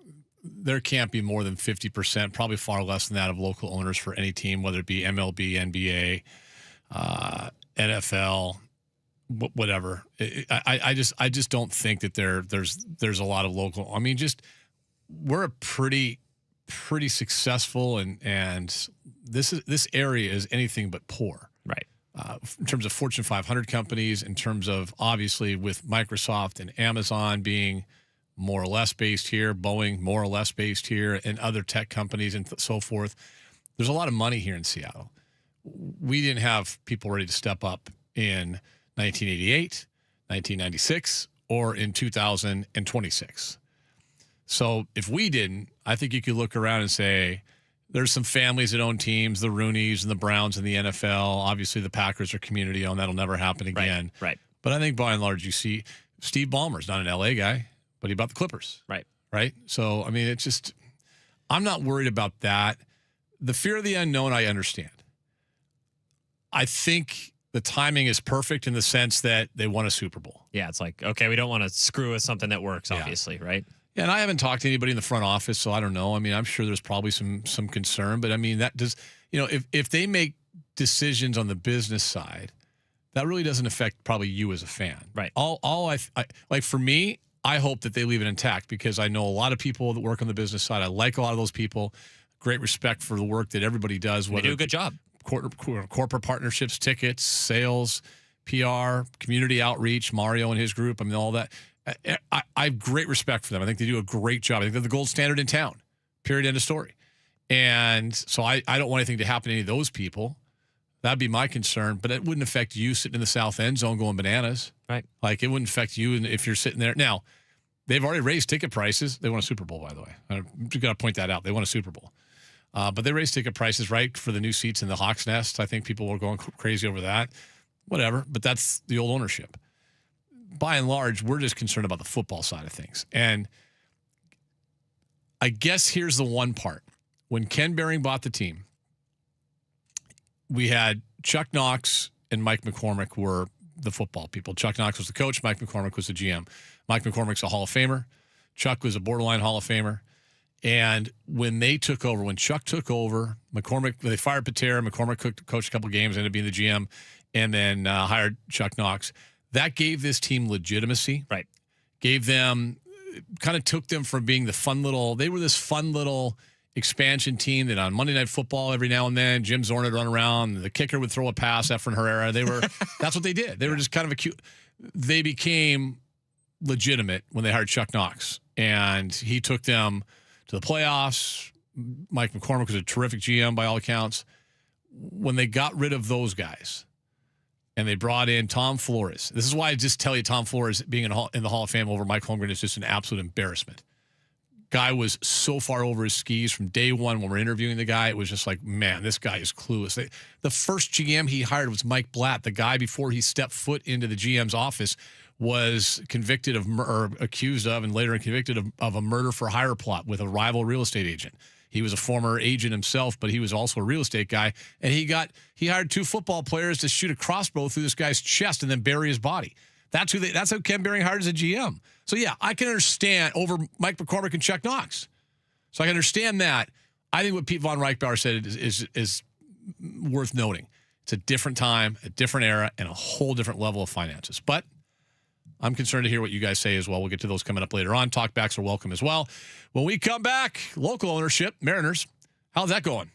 There can't be more than 50%, probably far less than that, of local owners for any team, whether it be MLB, NBA, NFL, whatever. I just don't think that there's a lot of local. I mean, we're a pretty pretty successful, and this area is anything but poor. Right. In terms of Fortune 500 companies, in terms of obviously with Microsoft and Amazon being more or less based here, Boeing more or less based here, and other tech companies and so forth. There's a lot of money here in Seattle. We didn't have people ready to step up in 1988, 1996, or in 2026. So if we didn't, I think you could look around and say, there's some families that own teams, the Rooneys and the Browns in the NFL. Obviously, the Packers are community-owned. That'll never happen again. Right. But I think by and large, you see Steve Ballmer's not an LA guy, but he bought the Clippers. Right. So, I mean, it's just, I'm not worried about that. The fear of the unknown, I understand. I think the timing is perfect in the sense that they won a Super Bowl. Yeah, it's like, okay, we don't want to screw with something that works, obviously, right? Yeah, and I haven't talked to anybody in the front office, so I don't know. I mean, I'm sure there's probably some concern, but I mean, that does, if they make decisions on the business side, that really doesn't affect probably you as a fan. Right. All I like for me, I hope that they leave it intact because I know a lot of people that work on the business side. I like a lot of those people. Great respect for the work that everybody does. They do a good job. Corporate partnerships, tickets, sales, PR, community outreach, Mario and his group. I mean, all that. I have great respect for them. I think they do a great job. I think they're the gold standard in town. Period. End of story. And so I don't want anything to happen to any of those people. That'd be my concern. But it wouldn't affect you sitting in the south end zone going bananas. Right. Like it wouldn't affect you if you're sitting there. Now, they've already raised ticket prices. They won a Super Bowl, by the way. I've got to point that out. They won a Super Bowl. But they raised ticket prices, right, for the new seats in the Hawks Nest. I think people were going crazy over that. Whatever. But that's the old ownership. By and large, we're just concerned about the football side of things. And I guess here's the one part. When Ken Behring bought the team, we had Chuck Knox and Mike McCormick were the football people. Chuck Knox was the coach. Mike McCormick was the GM. Mike McCormick's a Hall of Famer. Chuck was a borderline Hall of Famer. And when they took over, when Chuck took over, they fired Patera. McCormick coached a couple games, ended up being the GM, and then hired Chuck Knox. That gave this team legitimacy. Right. Gave them, kind of took them from being they were this fun little expansion team that on Monday Night Football every now and then, Jim Zorn would run around, the kicker would throw a pass, Efren Herrera. That's what they did. They were just kind of cute. They became legitimate when they hired Chuck Knox, and he took them to the playoffs. Mike McCormick was a terrific GM by all accounts. When they got rid of those guys, and they brought in Tom Flores. This is why I just tell you Tom Flores being in the Hall of Fame over Mike Holmgren is just an absolute embarrassment. Guy was so far over his skis from day one when we're interviewing the guy. It was just like, man, this guy is clueless. The first GM he hired was Mike Blatt. The guy before he stepped foot into the GM's office was convicted of or accused of and later convicted of a murder for hire plot with a rival real estate agent. He was a former agent himself, but he was also a real estate guy. And he hired 2 football players to shoot a crossbow through this guy's chest and then bury his body. That's who Ken Behring hired as a GM. So yeah, I can understand over Mike McCormick and Chuck Knox. So I can understand that. I think what Pete Von Reichbauer said is worth noting. It's a different time, a different era, and a whole different level of finances. But I'm concerned to hear what you guys say as well. We'll get to those coming up later on. Talkbacks are welcome as well. When we come back, local ownership, Mariners. How's that going?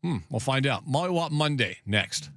We'll find out. Molly Watt Monday next.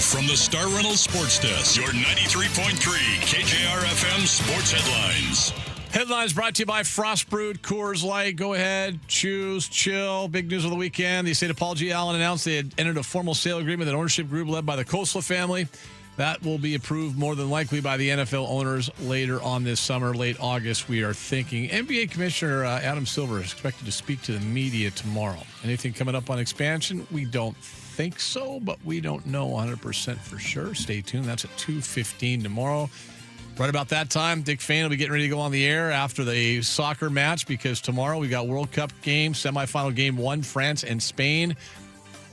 from the Star Reynolds Sports Desk. Your 93.3 KJR FM Sports Headlines. Headlines brought to you by Frostbrewed Coors Light. Go ahead, choose, chill. Big news of the weekend. The estate of Paul G. Allen announced they had entered a formal sale agreement with an ownership group led by the Kosla family. That will be approved more than likely by the NFL owners later on this summer, late August, we are thinking. NBA Commissioner Adam Silver is expected to speak to the media tomorrow. Anything coming up on expansion? We don't think so, but we don't know 100% for sure. Stay tuned. That's at 2:15 tomorrow. Right about that time, Dick Fain will be getting ready to go on the air after the soccer match because tomorrow we got World Cup game, semifinal game 1, France and Spain.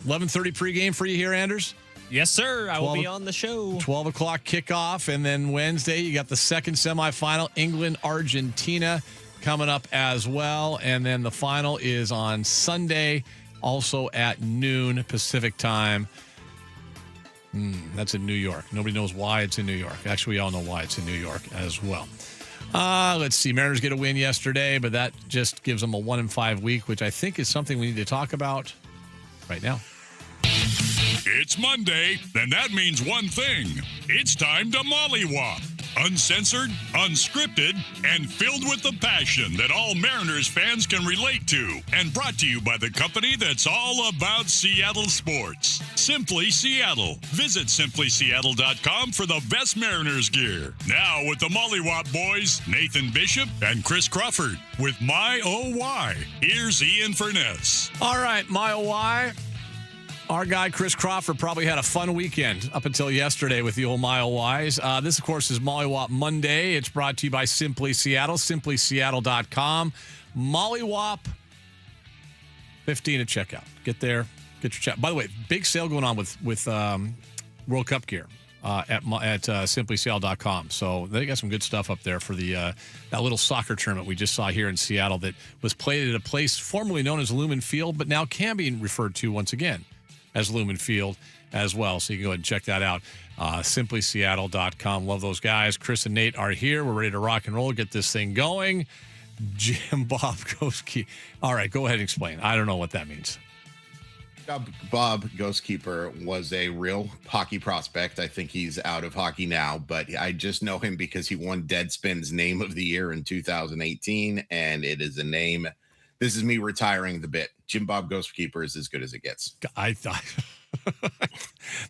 11:30 pregame for you here, Anders? Yes, sir. I will be on the show. 12 o'clock kickoff, and then Wednesday you got the second semifinal, England-Argentina coming up as well, and then the final is on Sunday, also at noon Pacific time. That's in New York. Nobody knows why it's in New York. Actually, we all know why it's in New York as well. Let's see. Mariners get a win yesterday, but that just gives them a 1-5 week, which I think is something we need to talk about right now. It's Monday, and that means one thing. It's time to mollywop. Uncensored, unscripted, and filled with the passion that all Mariners fans can relate to. And brought to you by the company that's all about Seattle sports. Simply Seattle. Visit simplyseattle.com for the best Mariners gear. Now with the mollywop boys, Nathan Bishop and Chris Crawford with My Oh Why. Here's Ian Furness. All right, My Oh Why. Our guy, Chris Crawford, probably had a fun weekend up until yesterday with the old Mile Wise. This, of course, is Mollywop Monday. It's brought to you by Simply Seattle, simplyseattle.com. Mollywop 15 at checkout. Get there, get your check. By the way, big sale going on with World Cup gear at simplyseattle.com. So they got some good stuff up there for the that little soccer tournament we just saw here in Seattle that was played at a place formerly known as Lumen Field, but now can be referred to once again as Lumen Field as well. So you can go ahead and check that out. Simplyseattle.com. Love those guys. Chris and Nate are here. We're ready to rock and roll, get this thing going. Jim Bob Ghostkeeper. All right, go ahead and explain. I don't know what that means. Bob Ghostkeeper was a real hockey prospect. I think he's out of hockey now, but I just know him because he won Deadspin's Name of the Year in 2018, and it is a name. This is me retiring the bit. Jim Bob Ghostkeeper is as good as it gets. I thought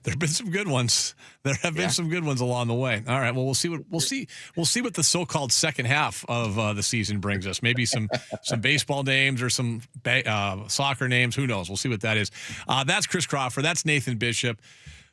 there have been some good ones. There have been some good ones along the way. All right. Well, we'll see what the so-called second half of the season brings us. Maybe some baseball names or some soccer names. Who knows? We'll see what that is. That's Chris Crawford. That's Nathan Bishop.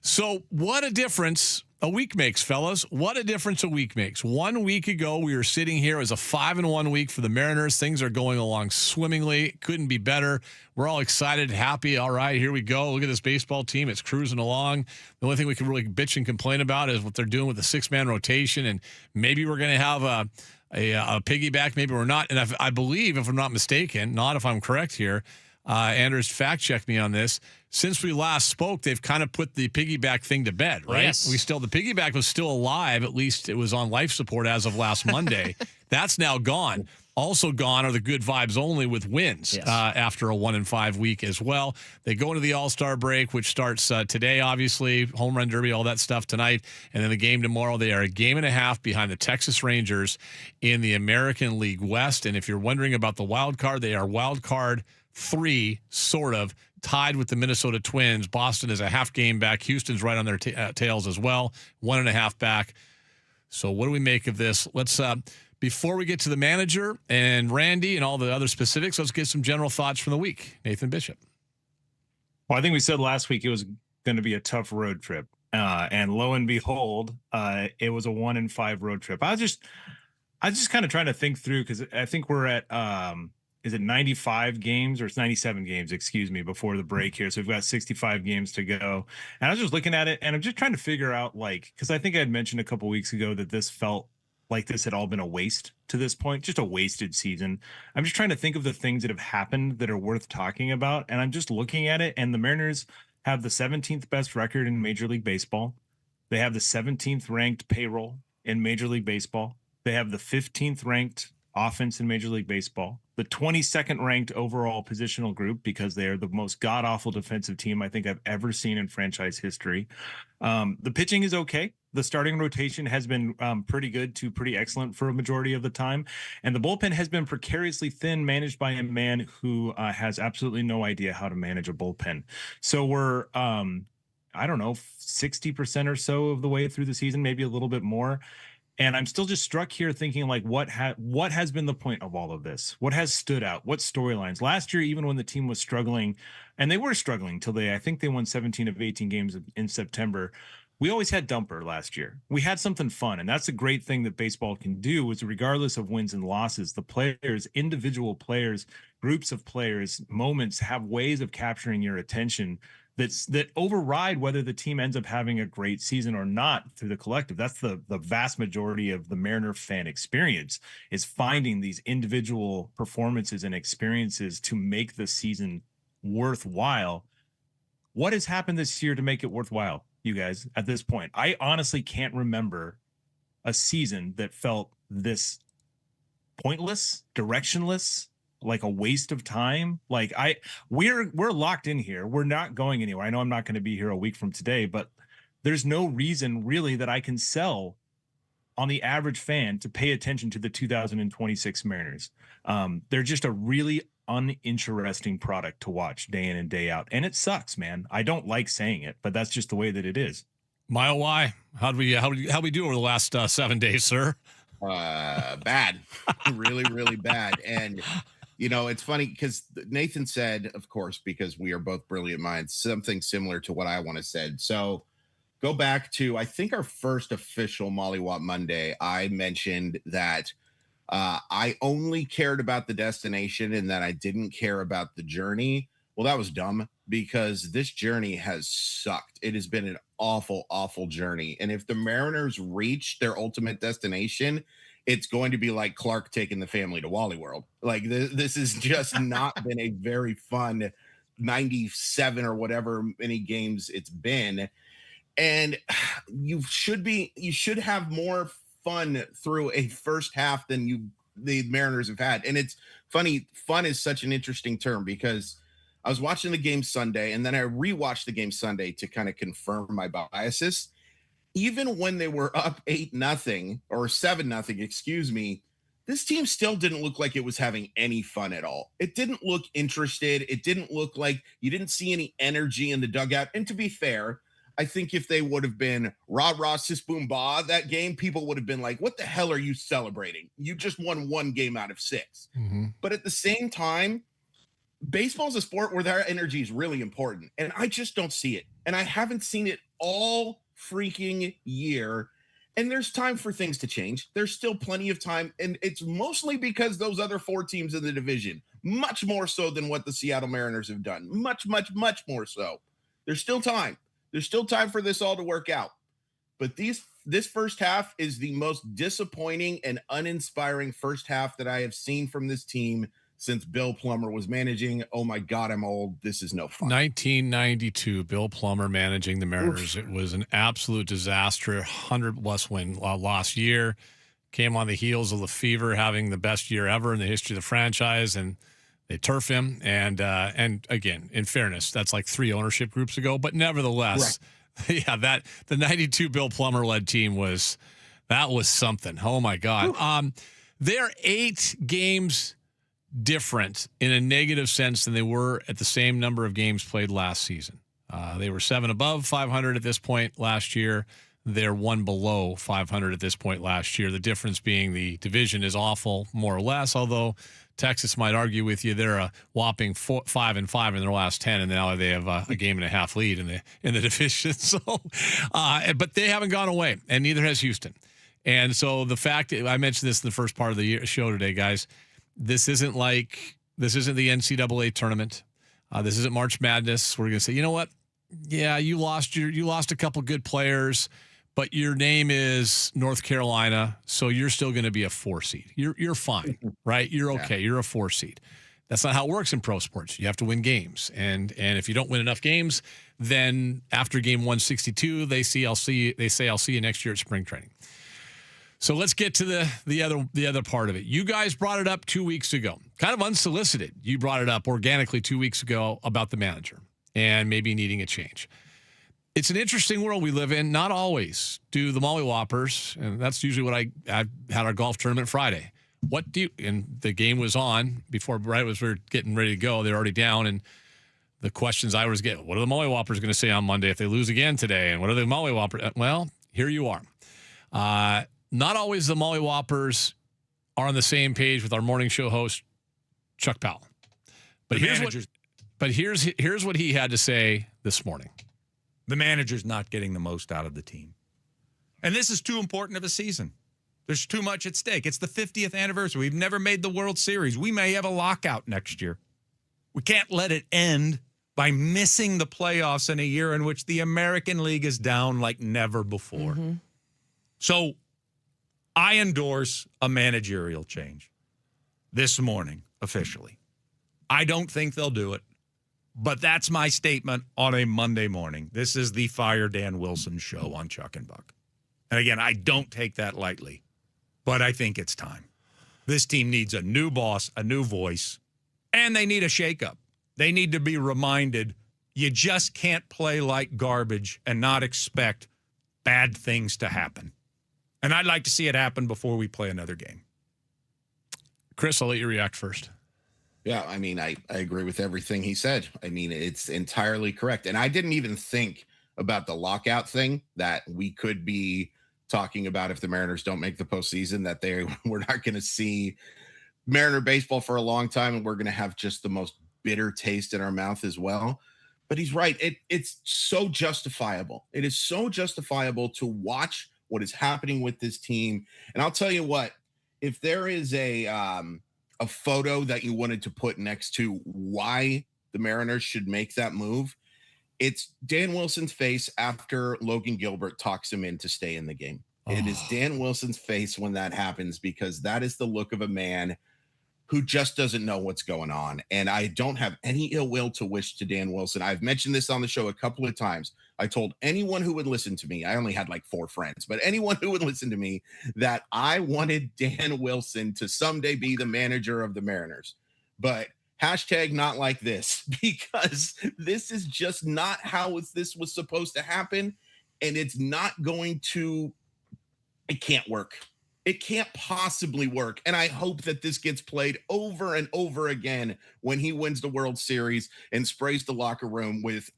So what a difference a week makes, fellas. What a difference a week makes. 1 week ago, we were sitting here as a 5-1 week for the Mariners. Things are going along swimmingly. Couldn't be better. We're all excited, happy. All right, here we go. Look at this baseball team. It's cruising along. The only thing we can really bitch and complain about is what they're doing with the 6-man rotation. And maybe we're going to have a piggyback. Maybe we're not. And I believe, if I'm not mistaken, not if I'm correct here, Anders fact checked me on this. Since we last spoke, they've kind of put the piggyback thing to bed, right? Yes. The piggyback was still alive. At least it was on life support as of last Monday. That's now gone. Also gone are the good vibes only with wins after a 1-5 week as well. They go into the All-Star break, which starts today, obviously, home run derby, all that stuff tonight. And then the game tomorrow, they are a game and a half behind the Texas Rangers in the American League West. And if you're wondering about the wild card, they are wild card 3, sort of, tied with the Minnesota Twins. Boston is a half game back. Houston's right on their tails as well, 1.5 back. So what do we make of this? Let's before we get to the manager and Randy and all the other specifics, let's get some general thoughts from the week. Nathan Bishop. Well, I think we said last week it was going to be a tough road trip. And lo and behold, it was a 1-5 road trip. I was just kind of trying to think through, because I think we're at is it 95 games, or it's 97 games, excuse me, before the break here. So we've got 65 games to go. And I was just looking at it, and I'm just trying to figure out, because I think I had mentioned a couple weeks ago that this felt like this had all been a waste to this point, just a wasted season. I'm just trying to think of the things that have happened that are worth talking about. And I'm just looking at it, and the Mariners have the 17th best record in Major League Baseball. They have the 17th ranked payroll in Major League Baseball. They have the 15th ranked offense in Major League Baseball, the 22nd ranked overall positional group because they are the most god-awful defensive team I think I've ever seen in franchise history. The pitching is okay. The starting rotation has been pretty good to pretty excellent for a majority of the time. And the bullpen has been precariously thin, managed by a man who has absolutely no idea how to manage a bullpen. So we're, I don't know, 60% or so of the way through the season, maybe a little bit more. And I'm still just struck here thinking, like, what has been the point of all of this? What has stood out? What storylines? Last year, even when the team was struggling, and they were struggling till I think they won 17 of 18 games in September, we always had Dumper last year. We had something fun, and that's a great thing that baseball can do is regardless of wins and losses, the players, individual players, groups of players, moments have ways of capturing your attention that override whether the team ends up having a great season or not through the collective. That's the vast majority of the Mariner fan experience is finding these individual performances and experiences to make the season worthwhile. What has happened this year to make it worthwhile, you guys, at this point? I honestly can't remember a season that felt this pointless, directionless, like a waste of time. Like we're locked in here. We're not going anywhere. I know I'm not going to be here a week from today, but there's no reason really that I can sell on the average fan to pay attention to the 2026 Mariners. They're just a really uninteresting product to watch day in and day out. And it sucks, man. I don't like saying it, but that's just the way that it is. Mile Y, how we do over the last 7 days, sir? Bad, really, really bad. And you know, it's funny because Nathan said, of course, because we are both brilliant minds, something similar to what I want to said. So go back to, I think, our first official Mollywop Monday. I mentioned that I only cared about the destination and that I didn't care about the journey. Well, that was dumb because this journey has sucked. It has been an awful, awful journey. And if the Mariners reach their ultimate destination, it's going to be like Clark taking the family to Wally World. Like this has just not been a very fun 97 or whatever many games it's been. And you should have more fun through a first half than the Mariners have had. And it's funny. Fun is such an interesting term because I was watching the game Sunday and then I rewatched the game Sunday to kind of confirm my biases. Even when they were up 8-0 or 7-0, excuse me, this team still didn't look like it was having any fun at all. It didn't look interested. It didn't look like you didn't see any energy in the dugout. And to be fair, I think if they would have been rah-rah, sis boom bah that game, people would have been like, what the hell are you celebrating? You just won 1 game out of 6. Mm-hmm. But at the same time, baseball is a sport where that energy is really important. And I just don't see it. And I haven't seen it all freaking year. And there's time for things to change. There's still plenty of time. And it's mostly because those other 4 teams in the division, much more so than what the Seattle Mariners have done. Much, much, much more so. There's still time. There's still time for this all to work out. But this first half is the most disappointing and uninspiring first half that I have seen from this team since Bill Plummer was managing. Oh my God, I'm old. This is no fun. 1992, Bill Plummer managing the Mariners. Oof. It was an absolute disaster. 100+ win last year. Came on the heels of Lefevre having the best year ever in the history of the franchise, and they turf him. And again, in fairness, that's like 3 ownership groups ago. But nevertheless, right. Yeah, the 92 Bill Plummer led team was something. Oh my God. They're 8 games different in a negative sense than they were at the same number of games played last season. They were 7 above 500 at this point last year. They're 1 below 500 at this point last year. The difference being the division is awful, more or less, although Texas might argue with you they're a whopping 5-5 in their last 10, and now they have a game and a half lead in the division. So, but they haven't gone away, and neither has Houston. And so the fact that I mentioned this in the first part of the show today, guys, this isn't the NCAA tournament. This isn't March Madness. We're going to say, you know what? Yeah, you lost a couple good players, but your name is North Carolina, so you're still going to be a 4 seed. You're fine, right? You're okay. Yeah. You're a 4 seed. That's not how it works in pro sports. You have to win games, and if you don't win enough games, then after game 162, they say I'll see you next year at spring training. So let's get to the other part of it. You guys brought it up 2 weeks ago, kind of unsolicited. You brought it up organically 2 weeks ago about the manager and maybe needing a change. It's an interesting world we live in. Not always do the Molly Whoppers, and that's usually what I had our golf tournament Friday. And the game was on before, right as we were getting ready to go. They're already down, and the questions I was getting, what are the Molly Whoppers going to say on Monday if they lose again today? And what are the Molly Whoppers? Well, here you are. Not always the Molly Whoppers are on the same page with our morning show host, Chuck Powell. But here's what he had to say this morning. The manager's not getting the most out of the team. And this is too important of a season. There's too much at stake. It's the 50th anniversary. We've never made the World Series. We may have a lockout next year. We can't let it end by missing the playoffs in a year in which the American League is down like never before. Mm-hmm. So I endorse a managerial change this morning, officially. I don't think they'll do it. But that's my statement on a Monday morning. This is the Fire Dan Wilson show on Chuck and Buck. And again, I don't take that lightly, but I think it's time. This team needs a new boss, a new voice, and they need a shakeup. They need to be reminded you just can't play like garbage and not expect bad things to happen. And I'd like to see it happen before we play another game. Chris, I'll let you react first. Yeah, I mean, I agree with everything he said. I mean, it's entirely correct. And I didn't even think about the lockout thing that we could be talking about if the Mariners don't make the postseason, that we're not going to see Mariner baseball for a long time, and we're going to have just the most bitter taste in our mouth as well. But he's right. It's so justifiable. It is so justifiable to watch what is happening with this team. And I'll tell you what, if there is a photo that you wanted to put next to why the Mariners should make that move, it's Dan Wilson's face after Logan Gilbert talks him in to stay in the game. It is Dan Wilson's face when that happens, because that is the look of a man who just doesn't know what's going on. And I don't have any ill will to wish to Dan Wilson. I've mentioned this on the show a couple of times. I told anyone who would listen to me, I only had like 4 friends, but anyone who would listen to me, that I wanted Dan Wilson to someday be the manager of the Mariners. But hashtag not like this, because this is just not how this was supposed to happen. And it's not going to, it can't work. It can't possibly work. And I hope that this gets played over and over again when he wins the World Series and sprays the locker room with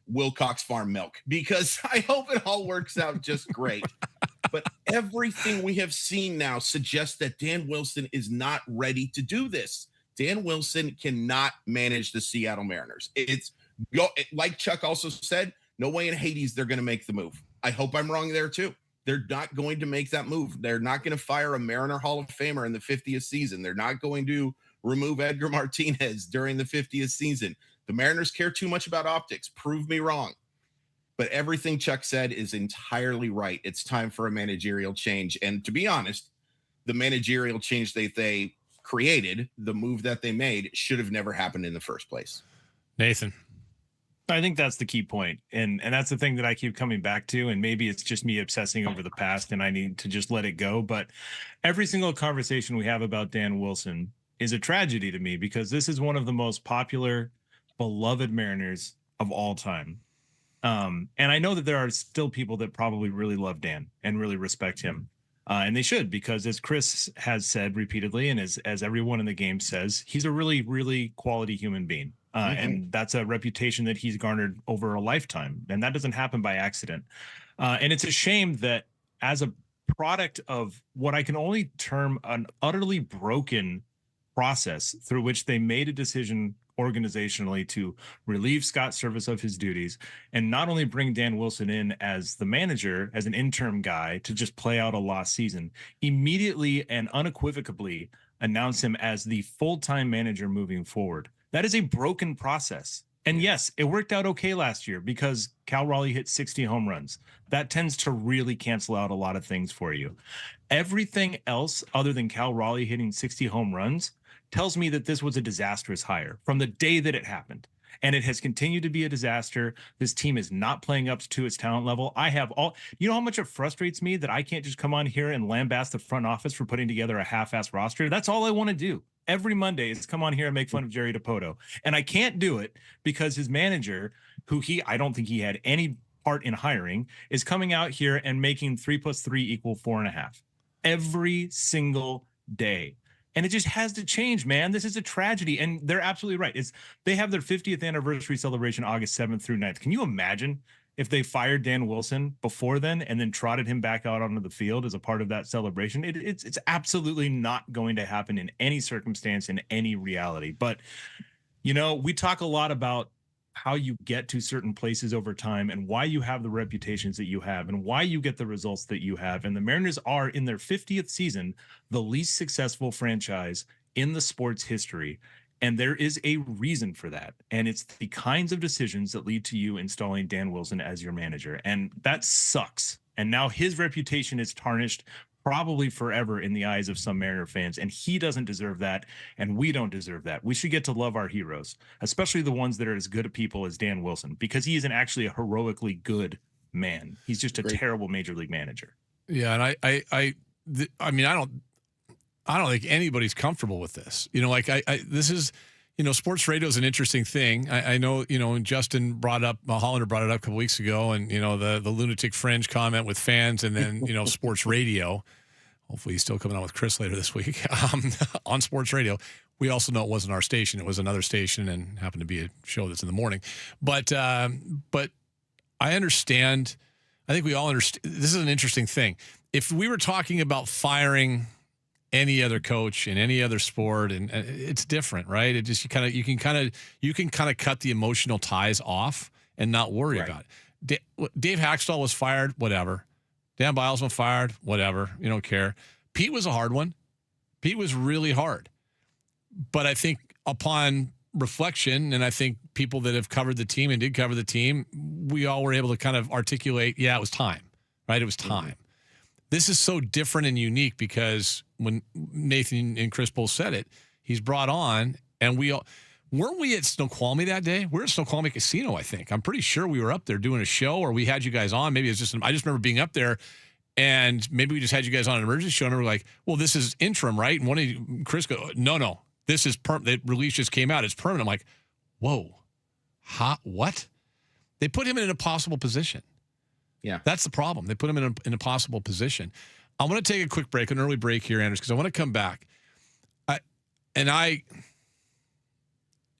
Wilcox Farm milk, because I hope it all works out just great. But everything we have seen now suggests that Dan Wilson is not ready to do this. Dan Wilson cannot manage the Seattle Mariners. It's like Chuck also said, no way in Hades they're going to make the move. I hope I'm wrong there too. They're not going to make that move. They're not going to fire a Mariner Hall of Famer in the 50th season. They're not going to remove Edgar Martinez during the 50th season. The Mariners care too much about optics. Prove me wrong. But everything Chuck said is entirely right. It's time for a managerial change. And to be honest, the managerial change that they created, the move that they made, should have never happened in the first place. Nathan. I think that's the key point. And that's the thing that I keep coming back to. And maybe it's just me obsessing over the past and I need to just let it go. But every single conversation we have about Dan Wilson is a tragedy to me, because this is one of the most popular, beloved Mariners of all time. And I know that there are still people that probably really love Dan and really respect him. And they should, because as Chris has said repeatedly, and as everyone in the game says, he's a really, really quality human being. And that's a reputation that he's garnered over a lifetime. And that doesn't happen by accident. And it's a shame that as a product of what I can only term an utterly broken process through which they made a decision organizationally to relieve Scott Service of his duties and not only bring Dan Wilson in as the manager, as an interim guy to just play out a lost season, immediately and unequivocally announce him as the full-time manager moving forward. That is a broken process. And yes, it worked out okay last year because Cal Raleigh hit 60 home runs. That tends to really cancel out a lot of things for you. Everything else other than Cal Raleigh hitting 60 home runs tells me that this was a disastrous hire from the day that it happened. and it has continued to be a disaster. This team is not playing up to its talent level. You know how much it frustrates me that I can't just come on here and lambast the front office for putting together a half-ass roster. That's all I want to do every Monday is come on here and make fun of Jerry Dipoto. And I can't do it because his manager, who I don't think he had any part in hiring, is coming out here and making 3 + 3 = 4.5 every single day. And it just has to change, man. This is a tragedy. And they're absolutely right. They have their 50th anniversary celebration August 7th through 9th. Can you imagine if they fired Dan Wilson before then and then trotted him back out onto the field as a part of that celebration? It's absolutely not going to happen in any circumstance, in any reality. But, we talk a lot about how you get to certain places over time and why you have the reputations that you have and why you get the results that you have. And the Mariners are, in their 50th season, the least successful franchise in the sports history. And there is a reason for that. And it's the kinds of decisions that lead to you installing Dan Wilson as your manager. And that sucks. And now his reputation is tarnished probably forever in the eyes of some Mariner fans. And he doesn't deserve that. And we don't deserve that. We should get to love our heroes, especially the ones that are as good a people as Dan Wilson, because he isn't actually a heroically good man. He's just a terrible major league manager. Yeah. And I mean, I don't think anybody's comfortable with this. This is, sports radio is an interesting thing. I know, and Justin Hollander brought it up a couple weeks ago, and, the lunatic fringe comment with fans, and then, sports radio. Hopefully he's still coming on with Chris later this week on sports radio. We also know it wasn't our station. It was another station and happened to be a show that's in the morning. But I understand. I think we all understand. This is an interesting thing. If we were talking about firing any other coach in any other sport, and it's different, right? It just you can kind of cut the emotional ties off and not worry about it. Dave Haxtell was fired, whatever. Dan Biles was fired, whatever. You don't care. Pete was a hard one. Pete was really hard. But I think upon reflection, and I think people that have covered the team and did cover the team, we all were able to kind of articulate, yeah, it was time, right? It was time. Mm-hmm. This is so different and unique because when Nathan and Chris both said it, he's brought on, and weren't we at Snoqualmie that day? We're at Snoqualmie Casino, I think. I'm pretty sure we were up there doing a show, or we had you guys on. Maybe it's I just remember being up there, and maybe we just had you guys on an emergency show, and we were like, well, this is interim, right? And Chris goes, no, this is the release just came out. It's permanent. I'm like, whoa, what? They put him in an impossible position. Yeah. That's the problem. They put him in an impossible position. I want to take a quick break, an early break here, Anders, because I want to come back.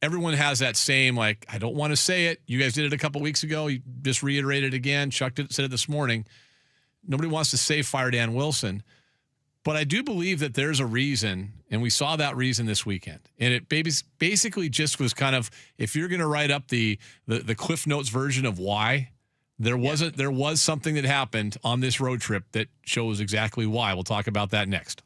Everyone has that same, I don't want to say it. You guys did it a couple weeks ago. You just reiterated it again. Chuck said it this morning. Nobody wants to say fire Dan Wilson. But I do believe that there's a reason, and we saw that reason this weekend. And it basically just was kind of, if you're going to write up the Cliff Notes version of why, there was something that happened on this road trip that shows exactly why. We'll talk about that next.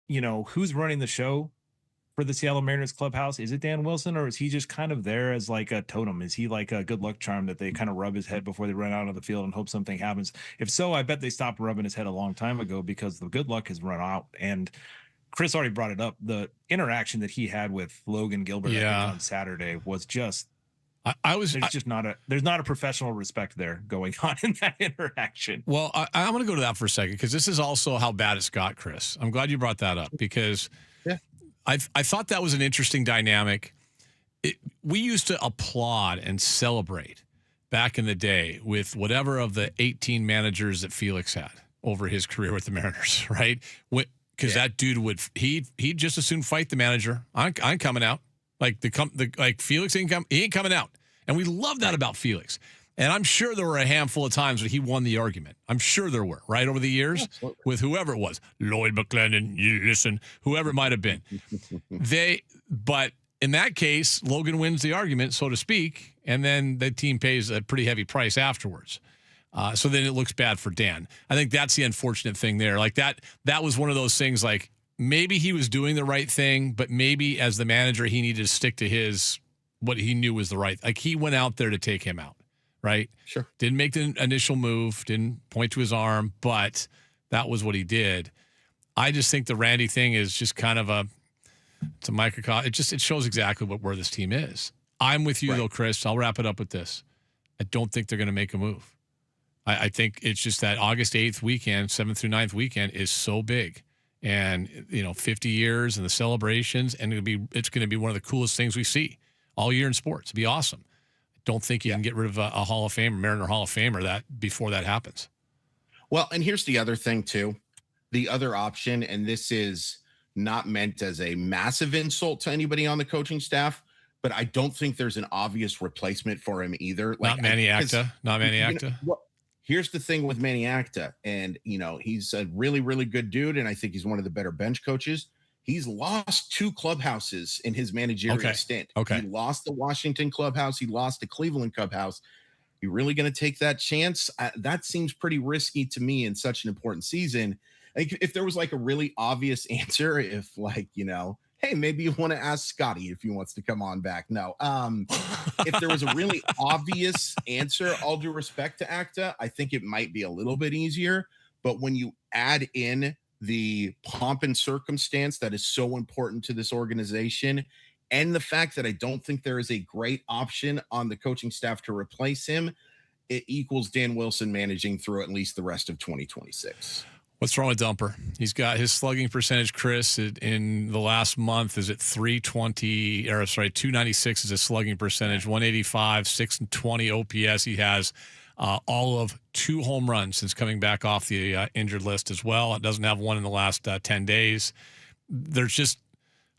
who's running the show for the Seattle Mariners clubhouse? Is it Dan Wilson, or is he just kind of there as like a totem? Is he like a good luck charm that they kind of rub his head before they run out of the field and hope something happens? If so, I bet they stopped rubbing his head a long time ago because the good luck has run out. And Chris already brought it up. The interaction that he had with Logan Gilbert on Saturday was just, there's not a professional respect there going on in that interaction. Well, I'm going to go to that for a second, because this is also how bad it's got, Chris. I'm glad you brought that up, because I thought that was an interesting dynamic. We used to applaud and celebrate back in the day with whatever of the 18 managers that Felix had over his career with the Mariners, right? Because that dude he'd just as soon fight the manager. I'm coming out. Like Felix he ain't coming out. And we love that about Felix. And I'm sure there were a handful of times that he won the argument. I'm sure there were, right, over the years with whoever it was. Lloyd McClendon, you listen, whoever it might have been. But in that case, Logan wins the argument, so to speak, and then the team pays a pretty heavy price afterwards. So then it looks bad for Dan. I think that's the unfortunate thing there. Like that was one of those things, like maybe he was doing the right thing, but maybe as the manager, he needed to stick to what he knew was the right. Like he went out there to take him out. Right? Sure. Didn't make the initial move, didn't point to his arm, but that was what he did. I just think the Randy thing is just kind of it's a microcosm. It shows exactly where this team is. I'm with you though, Chris. I'll wrap it up with this. I don't think they're going to make a move. I think it's just that August 8th weekend, 7th through 9th weekend is so big. And 50 years and the celebrations, and it's going to be one of the coolest things we see all year in sports. It'd be awesome. Don't think you can get rid of a Hall of Famer, Mariner Hall of Famer, before that happens. Well, and here's the other thing too. The other option, and this is not meant as a massive insult to anybody on the coaching staff, but I don't think there's an obvious replacement for him either. Not Manny Acta. Well, here's the thing with Manny Acta, and he's a really, really good dude, and I think he's one of the better bench coaches. He's lost 2 clubhouses in his managerial stint. He lost the Washington clubhouse. He lost the Cleveland clubhouse. You really going to take that chance? That seems pretty risky to me in such an important season. Like, if there was like a really obvious answer, if hey, maybe you want to ask Scotty if he wants to come on back. No. If there was a really obvious answer, all due respect to Acta, I think it might be a little bit easier. But when you add in the pomp and circumstance that is so important to this organization, and the fact that I don't think there is a great option on the coaching staff to replace him, it equals Dan Wilson managing through at least the rest of 2026. What's wrong with Dumper? He's got his slugging percentage, Chris, in the last month is at 296 is his slugging percentage, 185, 620 OPS. He has all of 2 home runs since coming back off the injured list as well. It doesn't have one in the last 10 days. There's just,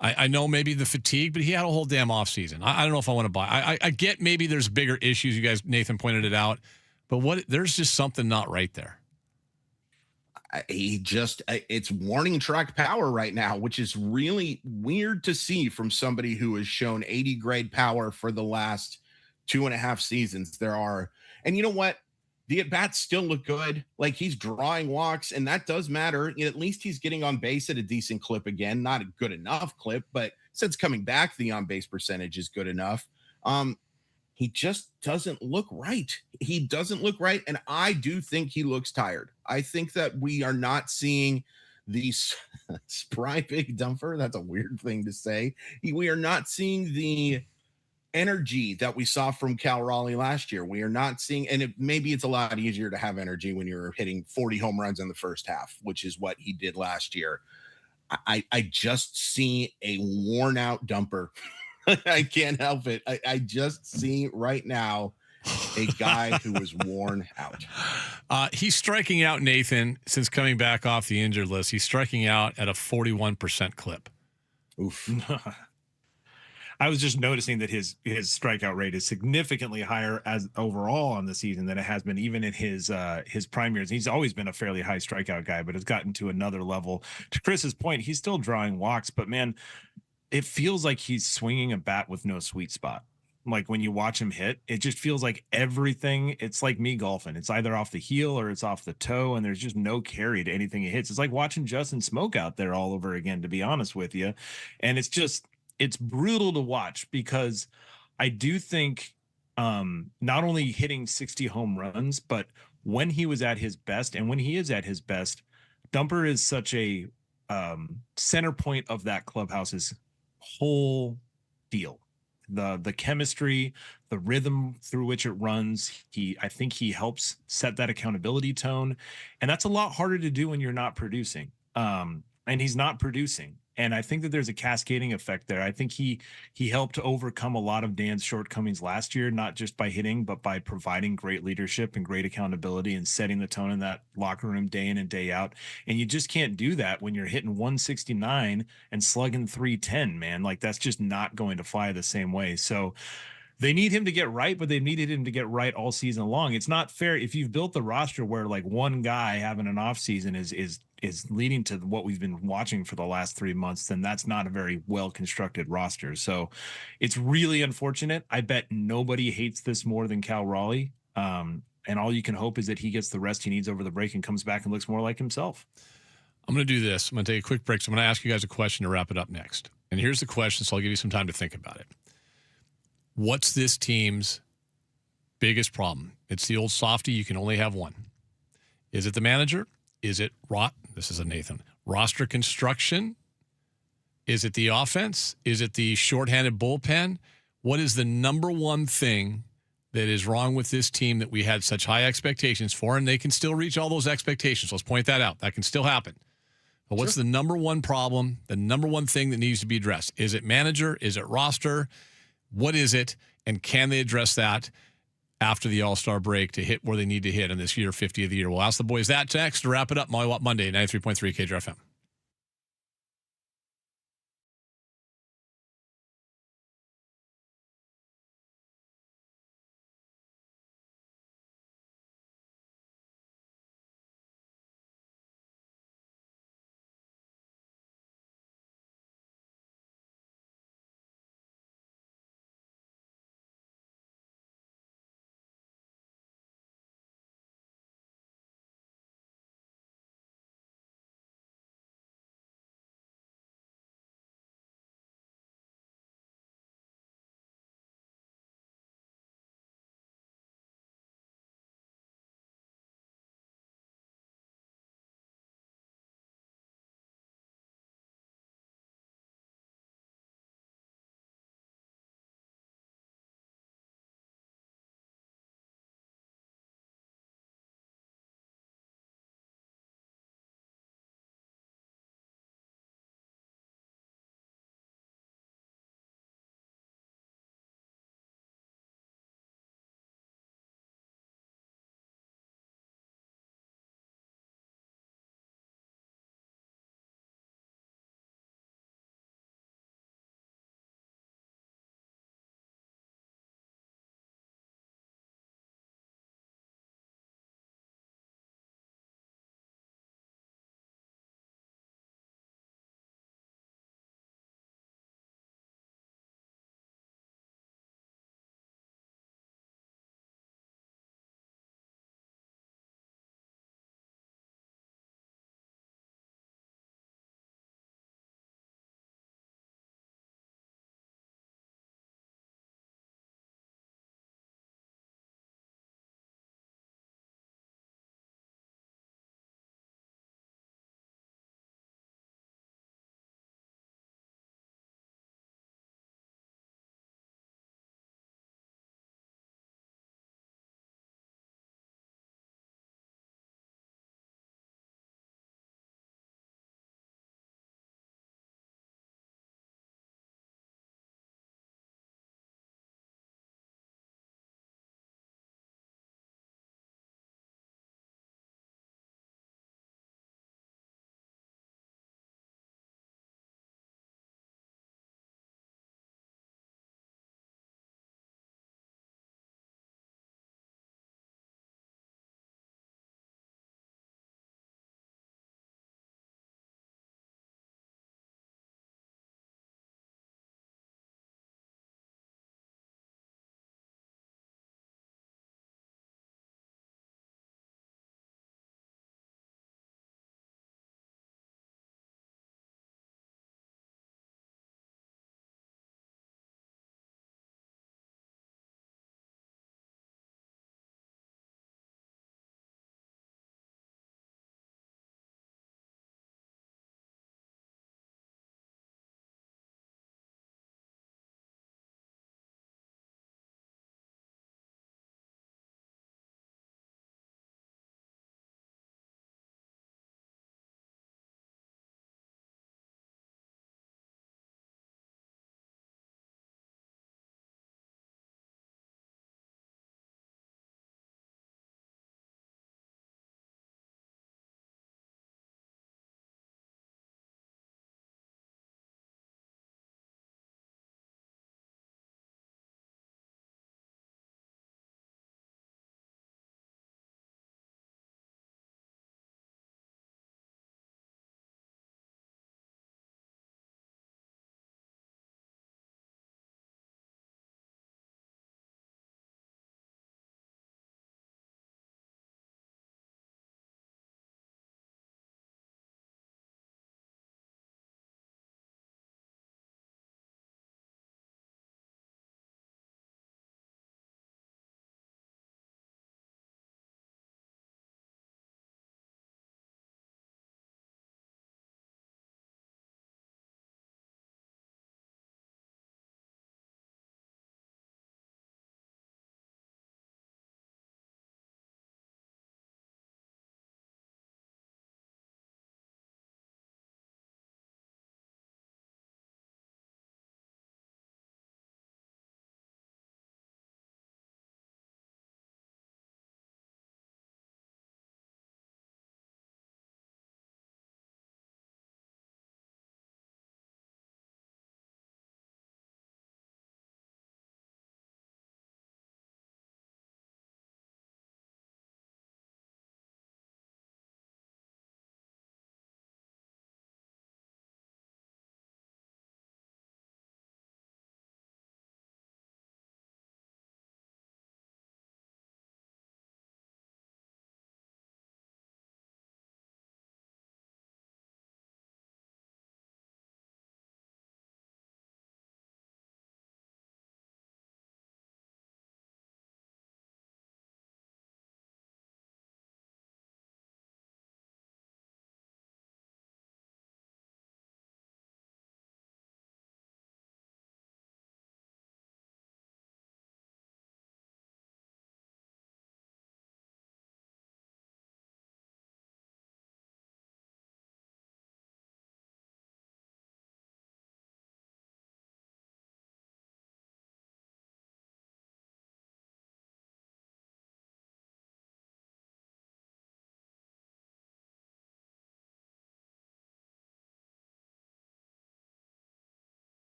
I know maybe the fatigue, but he had a whole damn offseason. I don't know if I want to buy. I get maybe there's bigger issues. You guys, Nathan pointed it out, but there's just something not right there. It's warning track power right now, which is really weird to see from somebody who has shown 80 grade power for the last 2.5 seasons. And you know what? The at-bats still look good. Like, he's drawing walks, and that does matter. At least he's getting on base at a decent clip again. Not a good enough clip, but since coming back, the on-base percentage is good enough. He just doesn't look right. He doesn't look right, and I do think he looks tired. I think that we are not seeing the spry big Dumper. That's a weird thing to say. We are not seeing the energy that we saw from Cal Raleigh last year. We are not seeing, and maybe it's a lot easier to have energy when you're hitting 40 home runs in the first half, which is what he did last year. I just see a worn out Dumper. I can't help it. I just see right now a guy who is worn out. He's striking out, Nathan, since coming back off the injured list. He's striking out at a 41% clip. Oof. I was just noticing that his strikeout rate is significantly higher as overall on the season than it has been even in his prime years. He's always been a fairly high strikeout guy, but has gotten to another level. To Chris's point, he's still drawing walks, but man, it feels like he's swinging a bat with no sweet spot. Like when you watch him hit, it just feels like everything. It's like me golfing. It's either off the heel or it's off the toe, and there's just no carry to anything he hits. It's like watching Justin Smoke out there all over again, to be honest with you. And it's brutal to watch because I do think not only hitting 60 home runs, but when he was at his best and when he is at his best, Dumper is such a center point of that clubhouse's whole deal. The chemistry, the rhythm through which it runs. I think he helps set that accountability tone, and that's a lot harder to do when you're not producing. And he's not producing. And I think that there's a cascading effect there. I think he helped overcome a lot of Dan's shortcomings last year, not just by hitting, but by providing great leadership and great accountability and setting the tone in that locker room day in and day out. And you just can't do that when you're hitting 169 and slugging 310, man. Like that's just not going to fly the same way. So they need him to get right, but they needed him to get right all season long. It's not fair if you've built the roster where like one guy having an off season is leading to what we've been watching for the last 3 months, then that's not a very well constructed roster. So it's really unfortunate. I bet nobody hates this more than Cal Raleigh. And all you can hope is that he gets the rest he needs over the break and comes back and looks more like himself. I'm going to do this. I'm going to take a quick break. So I'm going to ask you guys a question to wrap it up next. And here's the question, so I'll give you some time to think about it. What's this team's biggest problem? It's the old softy. You can only have one. Is it the manager? Is it this is a Nathan. Roster construction? Is it the offense? Is it the shorthanded bullpen? What is the number one thing that is wrong with this team that we had such high expectations for? And they can still reach all those expectations. Let's point that out. That can still happen. But what's the number one problem, the number one thing that needs to be addressed? Is it manager? Is it roster? What is it? And can they address that after the All-Star break to hit where they need to hit in this year 50 of the year? We'll ask the boys that next to wrap it up. Molly Watt Monday, 93.3 KJR FM.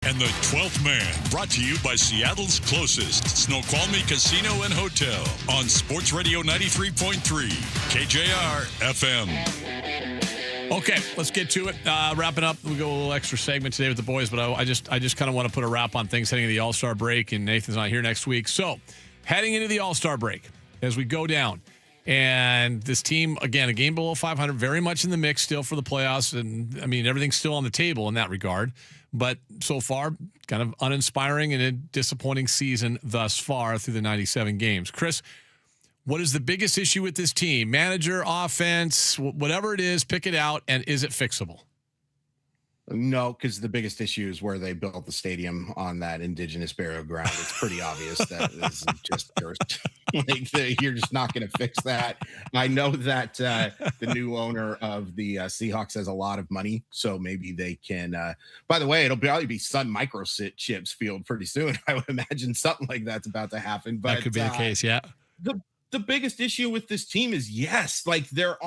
And the 12th Man, brought to you by Seattle's closest Snoqualmie Casino and Hotel on Sports Radio 93.3 KJR FM. Okay, let's get to it. Wrapping up, we go a little extra segment today with the boys, but I just kind of want to put a wrap on things heading into the All-Star break, and Nathan's not here next week. So, heading into the All-Star break, as we go down, and this team, again, a game below 500, very much in the mix still for the playoffs, and, I mean, everything's still on the table in that regard. But so far, kind of uninspiring and a disappointing season thus far through the 97 games. Chris, what is the biggest issue with this team? Manager, offense, whatever it is, pick it out, and is it fixable? No, because the biggest issue is where they built the stadium on that indigenous burial ground. It's pretty obvious that this is just you're just not going to fix that. I know that the new owner of the Seahawks has a lot of money, so maybe they can. By the way, it'll probably be Sun Microchips Field pretty soon. I would imagine something like that's about to happen. But that could be the case, yeah. The biggest issue with this team is, yes, like the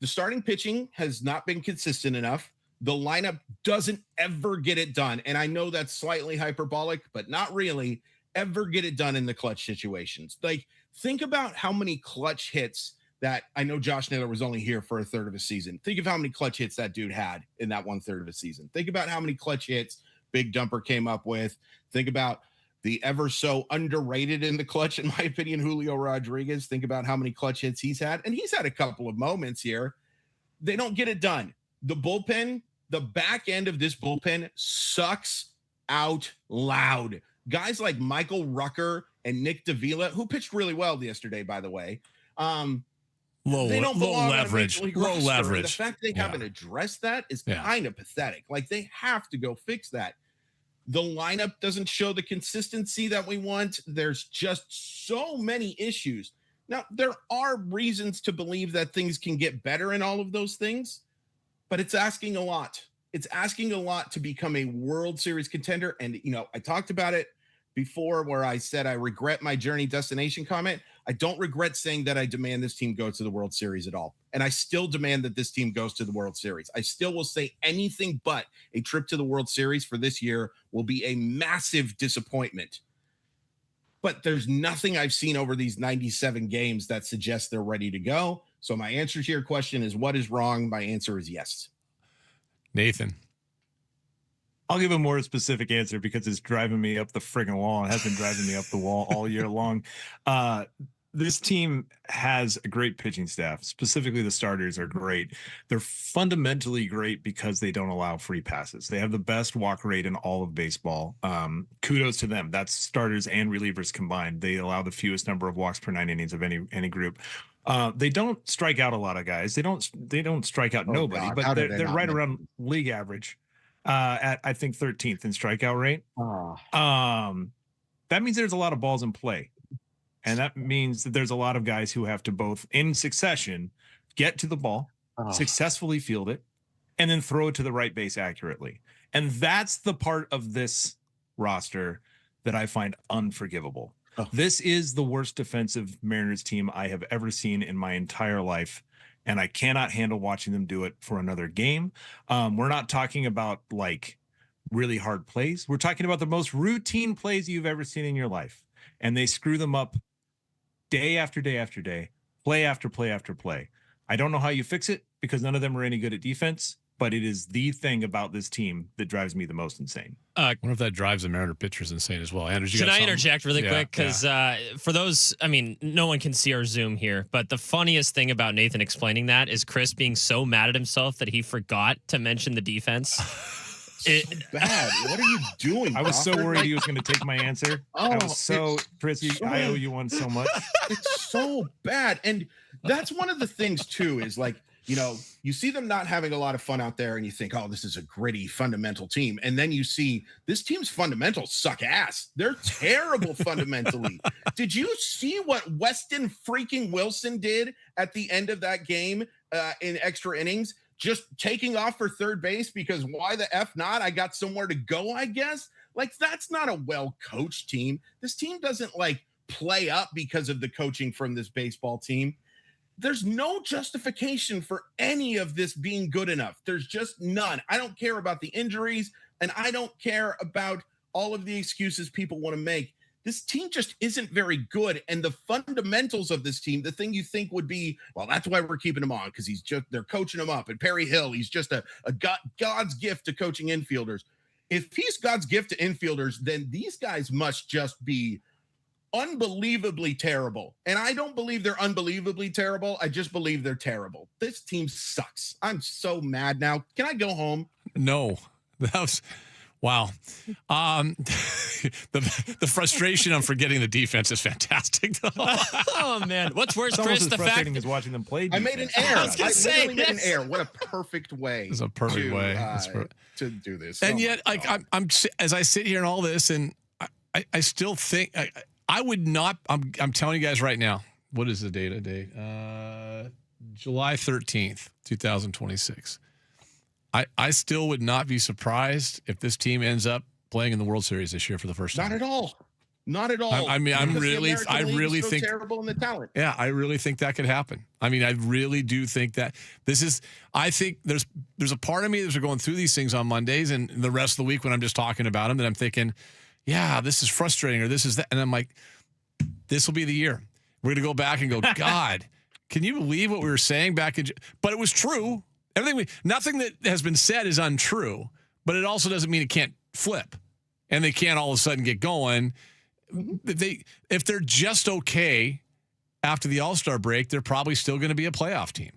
starting pitching has not been consistent enough. The lineup doesn't ever get it done. And I know that's slightly hyperbolic, but not really ever get it done in the clutch situations. Like, think about how many clutch hits that I know Josh Naylor was only here for a third of a season. Think of how many clutch hits that dude had in that 1/3 of a season. Think about how many clutch hits Big Dumper came up with. Think about the ever so underrated in the clutch, in my opinion, Julio Rodriguez. Think about how many clutch hits he's had. And he's had a couple of moments here. They don't get it done. The bullpen, the back end of this bullpen sucks out loud. Guys like Michael Rucker and Nick Davila, who pitched really well yesterday, by the way. Low leverage. Low leverage. The fact they haven't addressed that is kind of pathetic. Like, they have to go fix that. The lineup doesn't show the consistency that we want. There's just so many issues. Now, there are reasons to believe that things can get better in all of those things, but it's asking a lot. It's asking a lot to become a World Series contender. And, I talked about it before where I said I regret my journey destination comment. I don't regret saying that I demand this team go to the World Series at all. And I still demand that this team goes to the World Series. I still will say anything but a trip to the World Series for this year will be a massive disappointment. But there's nothing I've seen over these 97 games that suggests they're ready to go. So my answer to your question is, what is wrong? My answer is yes. Nathan. I'll give a more specific answer because it's driving me up the friggin' wall. It has been driving me up the wall all year long. This team has a great pitching staff. Specifically, the starters are great. They're fundamentally great because they don't allow free passes. They have the best walk rate in all of baseball. Kudos to them. That's starters and relievers combined. They allow the fewest number of walks per 9 innings of any group. They don't strike out a lot of guys. They don't strike out nobody, God. but they're right around league average. At I think 13th in strikeout rate. That means there's a lot of balls in play. And that means that there's a lot of guys who have to both in succession get to the ball, successfully field it, and then throw it to the right base accurately. And that's the part of this roster that I find unforgivable. This is the worst defensive Mariners team I have ever seen in my entire life. And I cannot handle watching them do it for another game. We're not talking about like really hard plays. We're talking about the most routine plays you've ever seen in your life. And they screw them up day after day after day, play after play after play. I don't know how you fix it because none of them are any good at defense, but it is the thing about this team that drives me the most insane. I wonder if that drives the Mariner pitchers insane as well. Andrews, Should I interject really quick? Because for those, I mean, no one can see our Zoom here, but the funniest thing about Nathan explaining that is Chris being so mad at himself that he forgot to mention the defense. Bad. What are you doing? I was so worried he was going to take my answer. I was so, Chris, I owe you one so much. It's so bad. And that's one of the things, too, is like, you see them not having a lot of fun out there and you think, oh, this is a gritty, fundamental team. And then you see this team's fundamentals suck ass. They're terrible fundamentally. Did you see what Weston freaking Wilson did at the end of that game in extra innings? Just taking off for third base because why the F not? I got somewhere to go, I guess. Like, that's not a well-coached team. This team doesn't play up because of the coaching from this baseball team. There's no justification for any of this being good enough. There's just none. I don't care about the injuries. And I don't care about all of the excuses people want to make. This team just isn't very good. And the fundamentals of this team, the thing you think would be, well, that's why we're keeping him on, because they're coaching him up. And Perry Hill, he's just a God's gift to coaching infielders. If he's God's gift to infielders, then these guys must just be unbelievably terrible. And I don't believe they're unbelievably terrible. I just believe they're terrible. This team sucks. I'm so mad now. Can I go home? No. That was... Wow. The frustration on forgetting the defense is fantastic. Oh, man. What's worse, It's Chris? almost The as fact frustrating as watching them play I defense. made an error. I was gonna say, literally made an yes. error. What a perfect way. It's a perfect way. To do this. And Oh yet, my like, God. I'm as I sit here and all this, and I still think I would not. I'm telling you guys right now. What is the date today? July 13th, 2026. I still would not be surprised if this team ends up playing in the World Series this year for the first time. Not at all. Not at all. I mean, I Because the really American League is so think terrible in the talent. Yeah, I really think that could happen. I mean, I really do think that this is. I think there's a part of me that's going through these things on Mondays and the rest of the week when I'm just talking about them that I'm thinking, yeah, this is frustrating or this is that, and I'm like, this will be the year. We're gonna go back and go, God, can you believe what we were saying back in? But it was true. Nothing that has been said is untrue, but it also doesn't mean it can't flip, and they can't all of a sudden get going. If they're just okay after the All-Star break, they're probably still going to be a playoff team,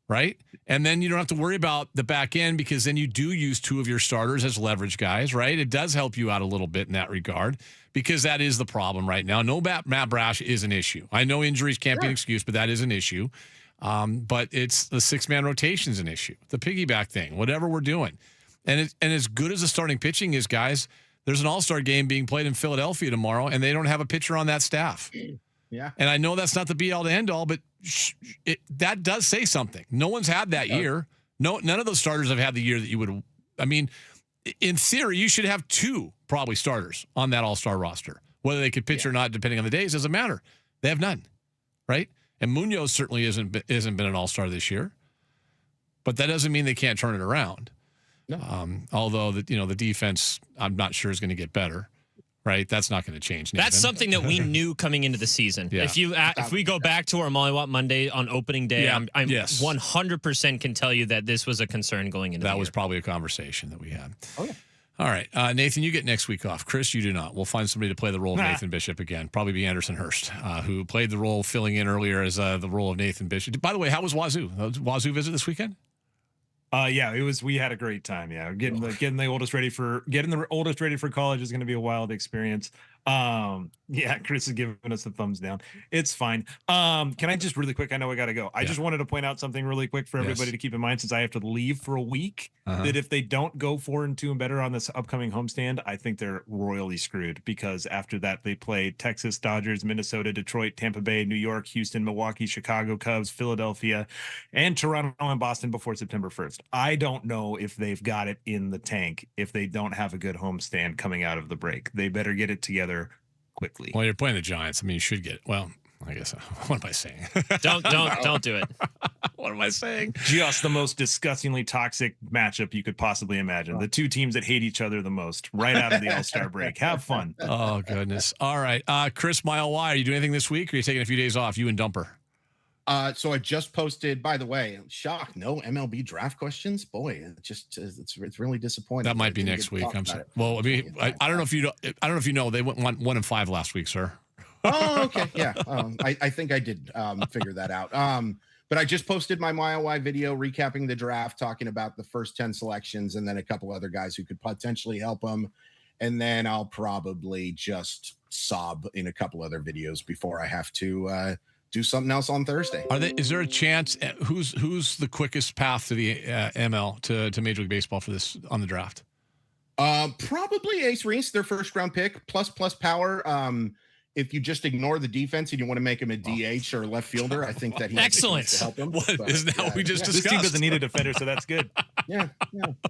right? And then you don't have to worry about the back end because then you do use two of your starters as leverage guys, right? It does help you out a little bit in that regard because that is the problem right now. No Matt Brash is an issue. I know injuries can't be an excuse, but that is an issue. But it's the six-man rotation is an issue. The piggyback thing, whatever we're doing. And as good as the starting pitching is, guys, there's an all-star game being played in Philadelphia tomorrow, and they don't have a pitcher on that staff. Yeah. And I know that's not the be-all to end-all, but that does say something. No one's had that year. None of those starters have had the year that you would. I mean, in theory, you should have two probably starters on that all-star roster. Whether they could pitch or not, depending on the days, doesn't matter. They have none, right? And Munoz certainly hasn't been an all-star this year. But that doesn't mean they can't turn it around. No. Although the defense, I'm not sure is going to get better, right? That's not going to change. Nathan. That's something that we knew coming into the season. Yeah. If we go back to our Mollywop Monday on opening day, I'm 100% can tell you that this was a concern going into. That the was year. probably a conversation that we had. Oh yeah. All right, Nathan, you get next week off. Chris, you do not. We'll find somebody to play the role of Nathan Bishop again. Probably be Anderson Hurst, who played the role filling in earlier as the role of Nathan Bishop. By the way, how was Wazoo? Wazoo visit this weekend? Yeah, it was. We had a great time. Yeah, getting the oldest ready for college is going to be a wild experience. Yeah, Chris is giving us the thumbs down. It's fine. Can I just really quick? I know I got to go. I just wanted to point out something really quick for everybody to keep in mind since I have to leave for a week. That if they don't go 4-2 and better on this upcoming homestand, I think they're royally screwed because after that they play Texas, Dodgers, Minnesota, Detroit, Tampa Bay, New York, Houston, Milwaukee, Chicago, Cubs, Philadelphia, and Toronto and Boston before September 1st. I don't know if they've got it in the tank if they don't have a good homestand coming out of the break. They better get it together quickly. Well, you're playing the Giants. I mean, you should get it. Well, I guess. What am I saying? Don't do it. What am I saying? Just the most disgustingly toxic matchup you could possibly imagine. The two teams that hate each other the most right out of the All-Star break. Have fun. Oh, goodness. All right. Chris, Mile Y, are you doing anything this week or are you taking a few days off, you and Dumper? So I just posted, by the way, shock, no MLB draft questions. Boy, it's really disappointing. That might be next week. I'm sorry. Well, I mean, I don't know if you know they went 1-5 last week, sir. Oh, okay. Yeah. I think I did figure that out. But I just posted my Mile Y video recapping the draft, talking about the first 10 selections and then a couple other guys who could potentially help them. And then I'll probably just sob in a couple other videos before I have to do something else on Thursday. Is there a chance? Who's the quickest path to the ML to Major League Baseball for this on the draft? Probably Ace Reese, their first round pick, plus power. if you just ignore the defense and you want to make him a DH or left fielder, I think that he has a chance to help him. Isn't that what we just discussed? This team doesn't need a defender, so that's good. Yeah.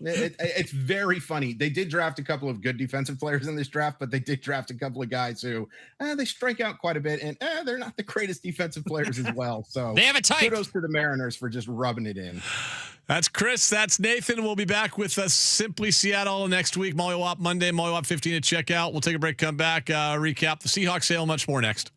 It's very funny. They did draft a couple of good defensive players in this draft, but they did draft a couple of guys who they strike out quite a bit, and they're not the greatest defensive players as well. So they have a type. Kudos to the Mariners for just rubbing it in. That's Chris. That's Nathan. We'll be back with Simply Seattle next week. Molly Wop Monday, Molly Wop 15 to check out. We'll take a break, come back, recap the Seahawks sale, much more next.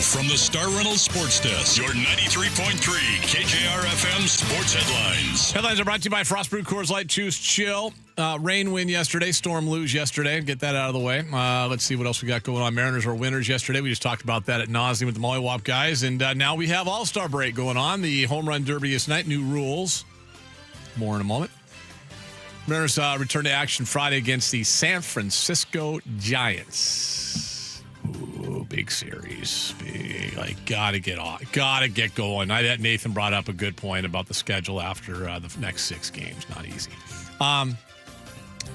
from the Star Reynolds Sports Desk, your 93.3 KJR FM sports headlines. Headlines are brought to you by Frost Brew Coors Light. Choose chill. Rain win yesterday, storm lose yesterday. Get that out of the way. Let's see what else we got going on. Mariners were winners yesterday. We just talked about that at nauseam with the Mollywop guys. And now we have All-Star break going on. The home run derby is tonight. New rules. More in a moment. Mariners return to action Friday against the San Francisco Giants. Ooh, big series. Big. Gotta get going. Nathan brought up a good point about the schedule after the next 6 games. Not easy.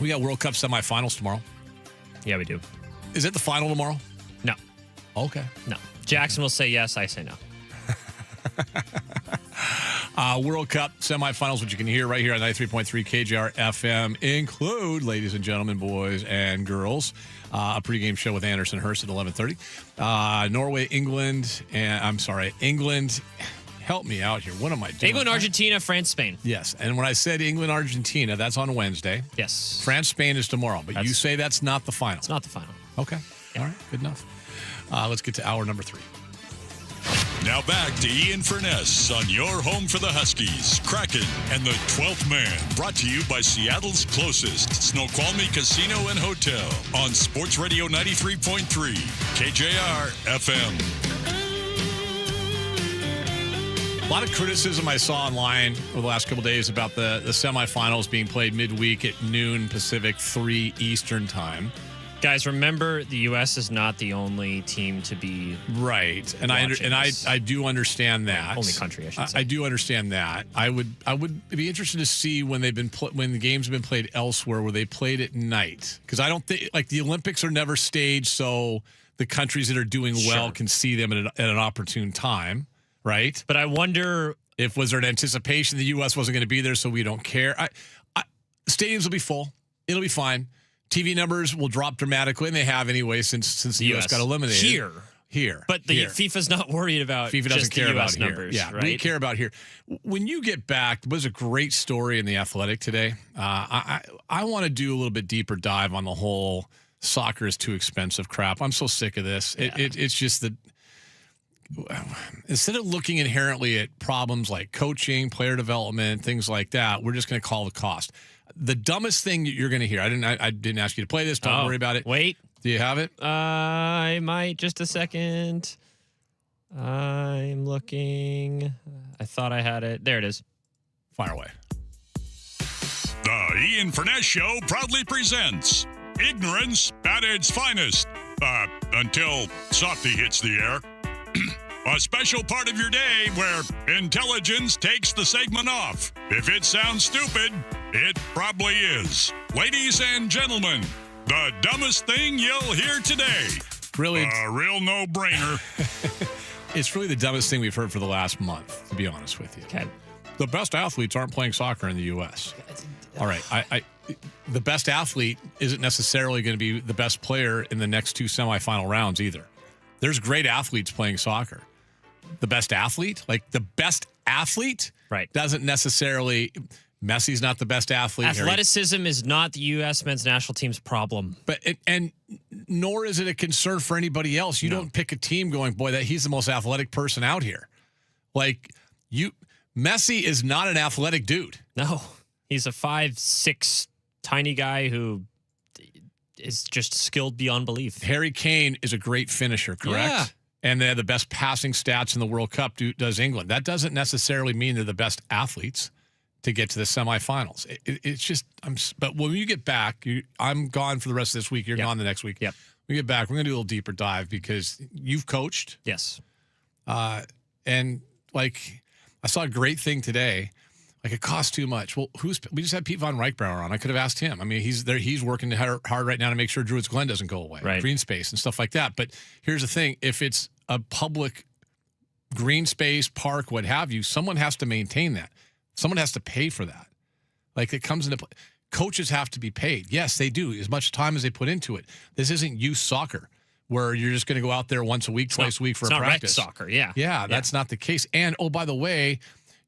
We got World Cup semifinals tomorrow. Yeah, we do. Is it the final tomorrow? No. Okay. No. Jackson will say yes. I say no. World Cup semifinals, which you can hear right here on 93.3 KJR FM, include, ladies and gentlemen, boys and girls, a pregame show with Anderson Hurst at 11:30. Norway, England. Help me out here. What am I doing? England, Argentina, France, Spain. Yes. And when I said England, Argentina, that's on Wednesday. Yes. France, Spain is tomorrow. But you say that's not the final. It's not the final. Okay. Yeah. All right. Good enough. Let's get to hour number 3. Now back to Ian Furness on your home for the Huskies, Kraken, and the 12th Man. Brought to you by Seattle's closest Snoqualmie Casino and Hotel on Sports Radio 93.3 KJR FM. A lot of criticism I saw online over the last couple of days about the semifinals being played midweek at noon Pacific, 3 Eastern time. Guys, remember the U.S. is not the only team to be right, and I do understand that. Only country, I should say. I do understand that. I would be interested to see when they've been when the games have been played elsewhere, where they played at night, because I don't think the Olympics are never staged, so the countries that are doing well can see them at an opportune time. Right, but I wonder if was there an anticipation the U.S. wasn't going to be there, so we don't care. Stadiums will be full; it'll be fine. TV numbers will drop dramatically, and they have anyway since the U.S. got eliminated here. But FIFA's not worried about FIFA doesn't care the US about numbers. Here. Yeah, right? We care about here. When you get back, there was a great story in The Athletic today. I want to do a little bit deeper dive on the whole soccer is too expensive crap. I'm so sick of this. Yeah. It's just that. Instead of looking inherently at problems like coaching, player development, things like that, we're just going to call the cost. The dumbest thing you're going to hear. I didn't ask you to play this. Don't worry about it. Wait. Do you have it? I might. Just a second. I'm looking. I thought I had it. There it is. Fire away. The Ian Furness Show proudly presents Ignorance at its finest. Until Softy hits the air. A special part of your day where intelligence takes the segment off. If it sounds stupid, it probably is. Ladies and gentlemen, the dumbest thing you'll hear today. Really? A real no-brainer. It's really the dumbest thing we've heard for the last month, to be honest with you. Okay. The best athletes aren't playing soccer in the U.S. All right. The best athlete isn't necessarily going to be the best player in the next 2 semifinal rounds either. There's great athletes playing soccer. The best athlete, right, doesn't necessarily. Messi's not the best athlete. Athleticism is not the U.S. men's national team's problem. But and nor is it a concern for anybody else. You don't pick a team going, boy, he's the most athletic person out here. Messi is not an athletic dude. No, he's a 5'6" tiny guy who is just skilled beyond belief. Harry Kane is a great finisher, correct? Yeah. And they have the best passing stats in the World Cup, does England. That doesn't necessarily mean they're the best athletes to get to the semifinals. It's just, but when you get back, I'm gone for the rest of this week. You're gone the next week. Yep. When we get back, we're going to do a little deeper dive because you've coached. Yes. And I saw a great thing today. It costs too much. Well, we just had Pete Von Reichbauer on. I could have asked him. I mean, he's there. He's working hard right now to make sure Druids Glen doesn't go away. Right. Green space and stuff like that. But here's the thing. If it's a public green space, park, what have you, someone has to maintain that. Someone has to pay for that. It comes into play. Coaches have to be paid. Yes, they do, as much time as they put into it. This isn't youth soccer where you're just going to go out there once a week, twice a week for a practice. It's not rec soccer, yeah. Yeah, that's not the case. And, oh, by the way,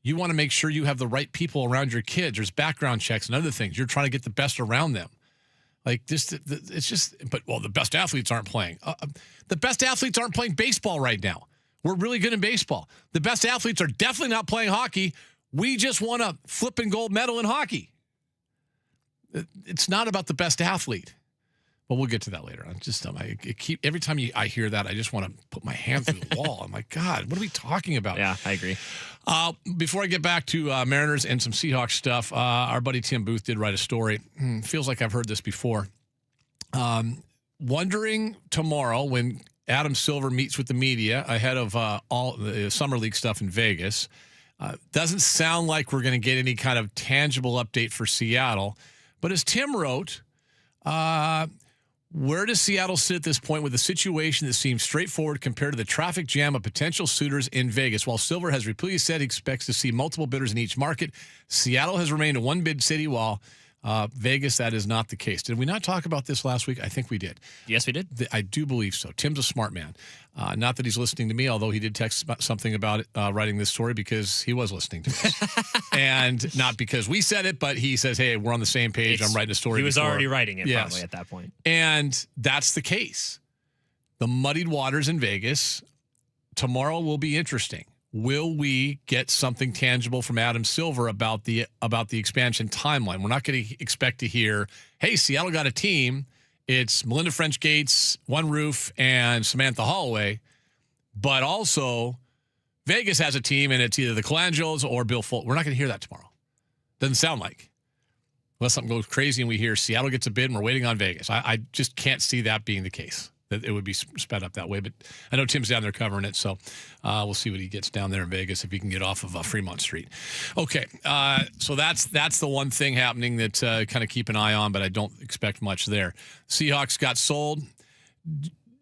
you want to make sure you have the right people around your kids. There's background checks and other things. You're trying to get the best around them. Like this, it's just. But the best athletes aren't playing. The best athletes aren't playing baseball right now. We're really good in baseball. The best athletes are definitely not playing hockey. We just won a flipping gold medal in hockey. It's not about the best athlete. But we'll get to that later. I'm just every time I hear that, I just want to put my hand through the wall. I'm like, God, what are we talking about? Yeah, I agree. Before I get back to Mariners and some Seahawks stuff, our buddy Tim Booth did write a story. Feels like I've heard this before. Wondering tomorrow when Adam Silver meets with the media ahead of all the Summer League stuff in Vegas. Doesn't sound like we're going to get any kind of tangible update for Seattle. But as Tim wrote, where does Seattle sit at this point with a situation that seems straightforward compared to the traffic jam of potential suitors in Vegas? While Silver has repeatedly said he expects to see multiple bidders in each market, Seattle has remained a one-bid city, while Vegas, that is not the case. Did we not talk about this last week? I think we did. Yes, we did. I do believe so. Tim's a smart man. Not that he's listening to me, although he did text something about it, writing this story, because he was listening to us. And not because we said it, but he says, hey, we're on the same page. I'm writing a story. He was before. already writing it probably at that point. And that's the case. The muddied waters in Vegas. Tomorrow will be interesting. Will we get something tangible from Adam Silver about the expansion timeline? We're not going to expect to hear, hey, Seattle got a team. It's Melinda French Gates, One Roof, and Samantha Holloway. But also, Vegas has a team, and it's either the Colangelos or Bill Fulton. We're not going to hear that tomorrow. Doesn't sound like. Unless something goes crazy and we hear Seattle gets a bid and we're waiting on Vegas. I just can't see that being the case, that it would be sped up that way. But I know Tim's down there covering it, so we'll see what he gets down there in Vegas if he can get off of Fremont Street. Okay, so that's the one thing happening that kind of keep an eye on, but I don't expect much there. Seahawks got sold.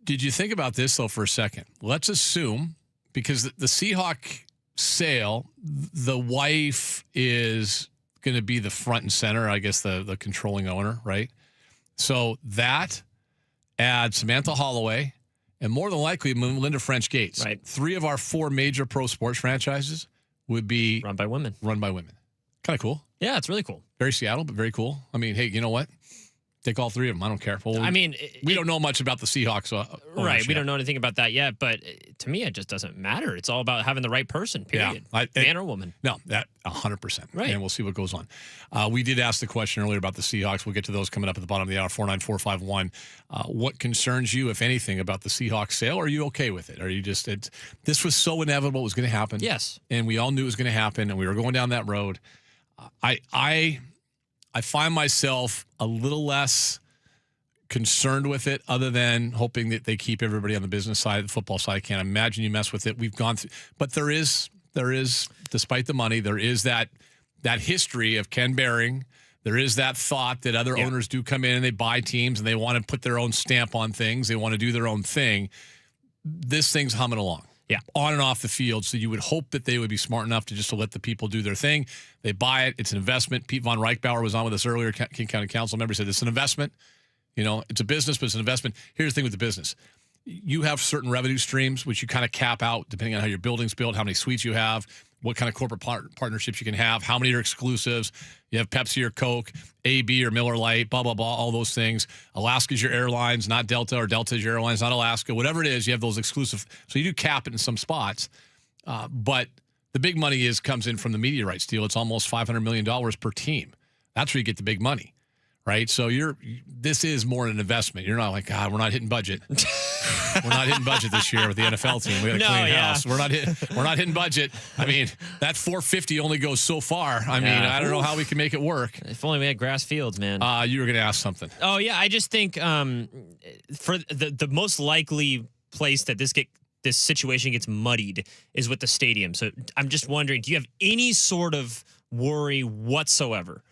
Did you think about this, though, for a second? Let's assume, because the Seahawk sale, the wife is going to be the front and center, I guess the controlling owner, right? So that adds Samantha Holloway and more than likely Melinda French Gates. Right. 3 of our 4 major pro sports franchises would be run by women. Kind of cool. Yeah, it's really cool. Very Seattle, but very cool. I mean, hey, you know what? Take all 3 of them. I don't care. Well, I mean, we don't know much about the Seahawks. Right. We don't know anything about that yet, but to me, it just doesn't matter. It's all about having the right person, period. Yeah, man or woman. No, that 100%. Right. And we'll see what goes on. We did ask the question earlier about the Seahawks. We'll get to those coming up at the bottom of the hour, 49451. What concerns you, if anything, about the Seahawks sale? Are you okay with it? Are you just, this was so inevitable it was going to happen. Yes. And we all knew it was going to happen, and we were going down that road. I find myself a little less concerned with it, other than hoping that they keep everybody on the business side, the football side. I can't imagine you mess with it. We've gone through, but there is, despite the money, there is that history of Ken Behring. There is that thought that other owners do come in and they buy teams and they want to put their own stamp on things. They want to do their own thing. This thing's humming along. Yeah. On and off the field. So you would hope that they would be smart enough to let the people do their thing. They buy it. It's an investment. Pete Von Reichbauer was on with us earlier. King County Council member said it's an investment. You know, it's a business, but it's an investment. Here's the thing with the business. You have certain revenue streams, which you kind of cap out depending on how your building's built, how many suites you have, what kind of corporate partnerships you can have, how many are exclusives. You have Pepsi or Coke, AB or Miller Lite, blah, blah, blah, all those things. Alaska's your airlines, not Delta, or Delta's your airlines, not Alaska. Whatever it is, you have those exclusive. So you do cap it in some spots. But the big money comes in from the media rights deal. It's almost $500 million per team. That's where you get the big money. Right, so this is more an investment. You're not like, God, we're not hitting budget. We're not hitting budget this year with the NFL team. We got a clean house. We're not hitting budget. I mean, that 450 only goes so far. I mean, I don't know how we can make it work. If only we had grass fields, man. You were going to ask something. Oh yeah, I just think for the most likely place that this situation gets muddied is with the stadium. So I'm just wondering, do you have any sort of worry whatsoever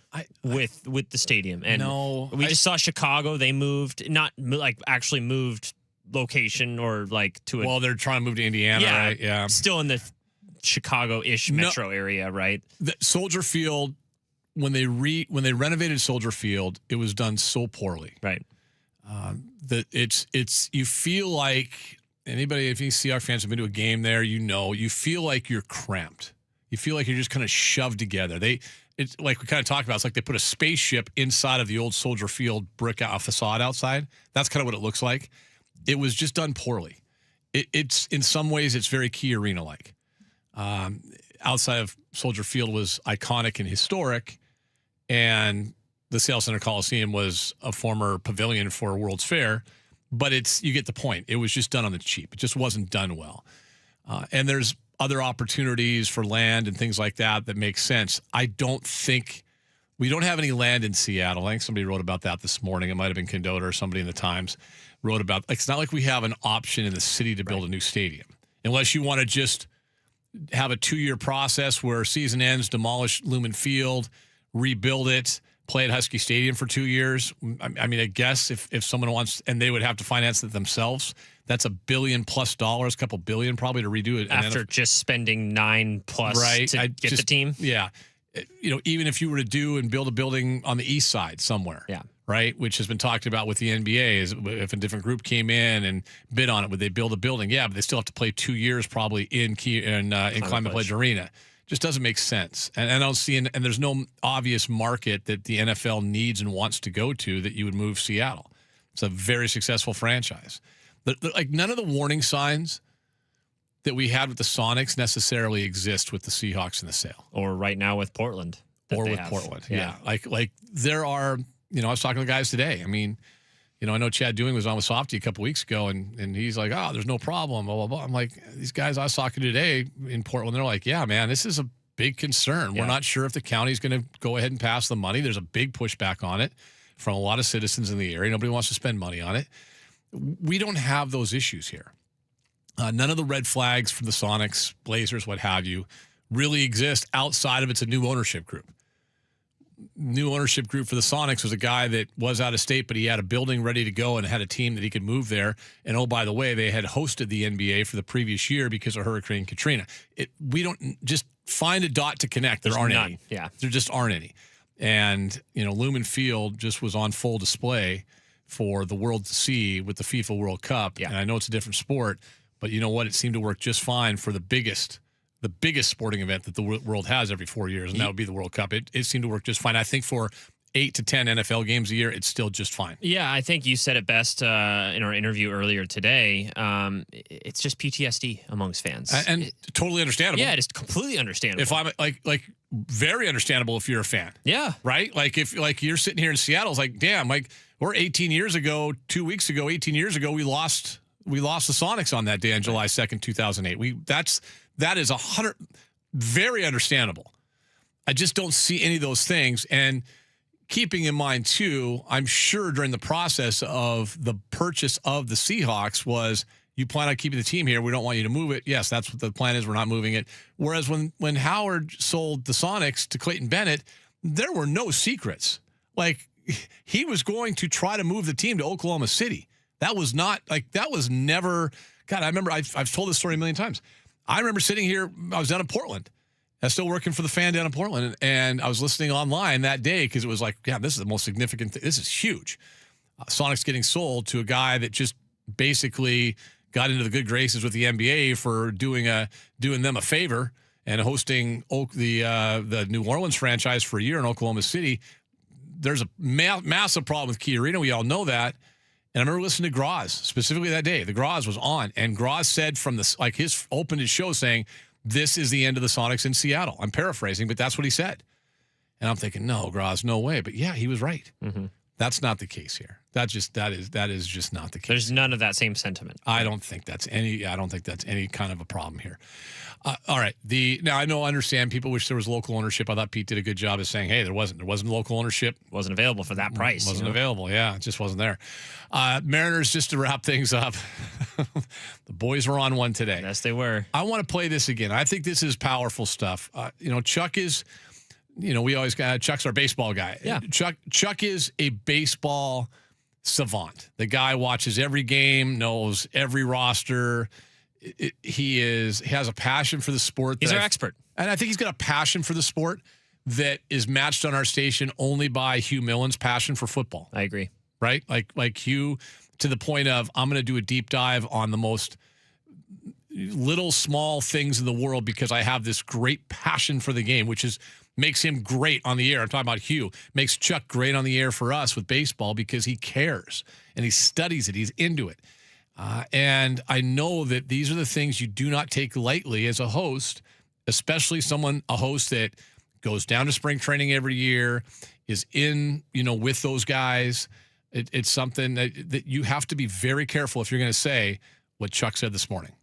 with the stadium? And no, we just saw Chicago. They moved, not like actually moved location or like to a. Well, they're trying to move to Indiana, right? Yeah, still in the Chicago-ish metro area, right? The Soldier Field, when they renovated Soldier Field, it was done so poorly, right? That it's you feel like anybody, if you Seahawks fans have been to a game there, you feel like you're cramped. You feel like you're just kind of shoved together. it's like we kind of talked about. It's like they put a spaceship inside of the old Soldier Field brick facade outside. That's kind of what it looks like. It was just done poorly. It's in some ways it's very Key Arena like. Outside of Soldier Field was iconic and historic, and the Sales Center Coliseum was a former pavilion for World's Fair. But you get the point. It was just done on the cheap. It just wasn't done well. And there's other opportunities for land and things like that make sense. I don't think we don't have any land in Seattle. I think somebody wrote about that this morning. It might have been Condota or somebody in the Times wrote about. It's not like we have an option in the city to build a new stadium, unless you want to just have a 2-year process where season ends, demolish Lumen Field, rebuild it, play at Husky Stadium for 2 years. I mean, I guess if someone wants, and they would have to finance it themselves, that's $1 billion+, a couple billion probably to redo it. After just spending $9+ to get the team. Yeah. Even if you were to do and build a building on the east side somewhere. Yeah. Right. Which has been talked about with the NBA is if a different group came in and bid on it, would they build a building? Yeah, but they still have to play 2 years probably in Climate Pledge Arena. Just doesn't make sense. And I don't see, and there's no obvious market that the NFL needs and wants to go to that you would move Seattle. It's a very successful franchise. Like none of the warning signs that we had with the Sonics necessarily exist with the Seahawks and the Sale. Or right now with Portland. Portland. Yeah. Like there are, I was talking to the guys today. I mean, I know Chad Dewing was on with Softy a couple weeks ago, and he's like, oh, there's no problem, blah, blah, blah. I'm like, these guys I was talking to today in Portland, they're like, yeah, man, this is a big concern. Yeah. We're not sure if the county's going to go ahead and pass the money. There's a big pushback on it from a lot of citizens in the area. Nobody wants to spend money on it. We don't have those issues here. None of the red flags from the Sonics, Blazers, what have you, really exist outside of it's a new ownership group. New ownership group for the Sonics was a guy that was out of state, but he had a building ready to go and had a team that he could move there. And oh, by the way, they had hosted the NBA for the previous year because of Hurricane Katrina. We don't just find a dot to connect. There aren't any. Yeah. There just aren't any. And, Lumen Field just was on full display for the world to see with the FIFA World Cup. Yeah. And I know it's a different sport, but you know what? It seemed to work just fine for the biggest sporting event that the world has every 4 years, and that would be the World Cup. It seemed to work just fine. I think for 8 to 10 NFL games a year, it's still just fine. Yeah, I think you said it best in our interview earlier today. It's just PTSD amongst fans. And totally understandable. Yeah, it's completely understandable. If I'm like very understandable if you're a fan. Yeah. Right? Like if you're sitting here in Seattle, it's like, damn, like we're 18 years ago, 2 weeks ago, 18 years ago, we lost the Sonics on that day on July 2nd, 2008. That is very understandable. I just don't see any of those things. And keeping in mind, too, I'm sure during the process of the purchase of the Seahawks was, you plan on keeping the team here. We don't want you to move it. Yes, that's what the plan is. We're not moving it. Whereas when Howard sold the Sonics to Clayton Bennett, there were no secrets. Like, he was going to try to move the team to Oklahoma City. That was never, God, I remember, I've told this story a million times. I remember sitting here, I was down in Portland. I was still working for the Fan down in Portland, and I was listening online that day because it was like, yeah, this is the most significant thing. This is huge. Sonics getting sold to a guy that just basically got into the good graces with the NBA for doing them a favor and hosting the New Orleans franchise for a year in Oklahoma City. There's a massive problem with Key Arena. We all know that. And I remember listening to Graz, specifically that day. The Graz was on, and Graz said opened his show saying, this is the end of the Sonics in Seattle. I'm paraphrasing, but that's what he said. And I'm thinking, no, Graz, no way. But yeah, he was right. Mm-hmm. That's not the case here. That is just not the case. There's none of that same sentiment. I don't think that's any kind of a problem here. All right. Now I understand people wish there was local ownership. I thought Pete did a good job of saying, hey, there wasn't local ownership. Wasn't available for that price. Wasn't available. Yeah, it just wasn't there. Mariners, just to wrap things up, the boys were on one today. Yes, they were. I want to play this again. I think this is powerful stuff. Chuck is. We always Chuck's our baseball guy. Yeah. Chuck is a baseball savant. The guy watches every game, knows every roster. He has a passion for the sport. He's our expert. And I think he's got a passion for the sport that is matched on our station only by Hugh Millen's passion for football. I agree. Right? Like Hugh, to the point of, I'm going to do a deep dive on the most little small things in the world because I have this great passion for the game, which is makes him great on the air. I'm talking about Hugh. Makes Chuck great on the air for us with baseball because he cares and he studies it. He's into it. And I know that these are the things you do not take lightly as a host, especially a host that goes down to spring training every year, is in, with those guys. It's something that you have to be very careful if you're going to say what Chuck said this morning.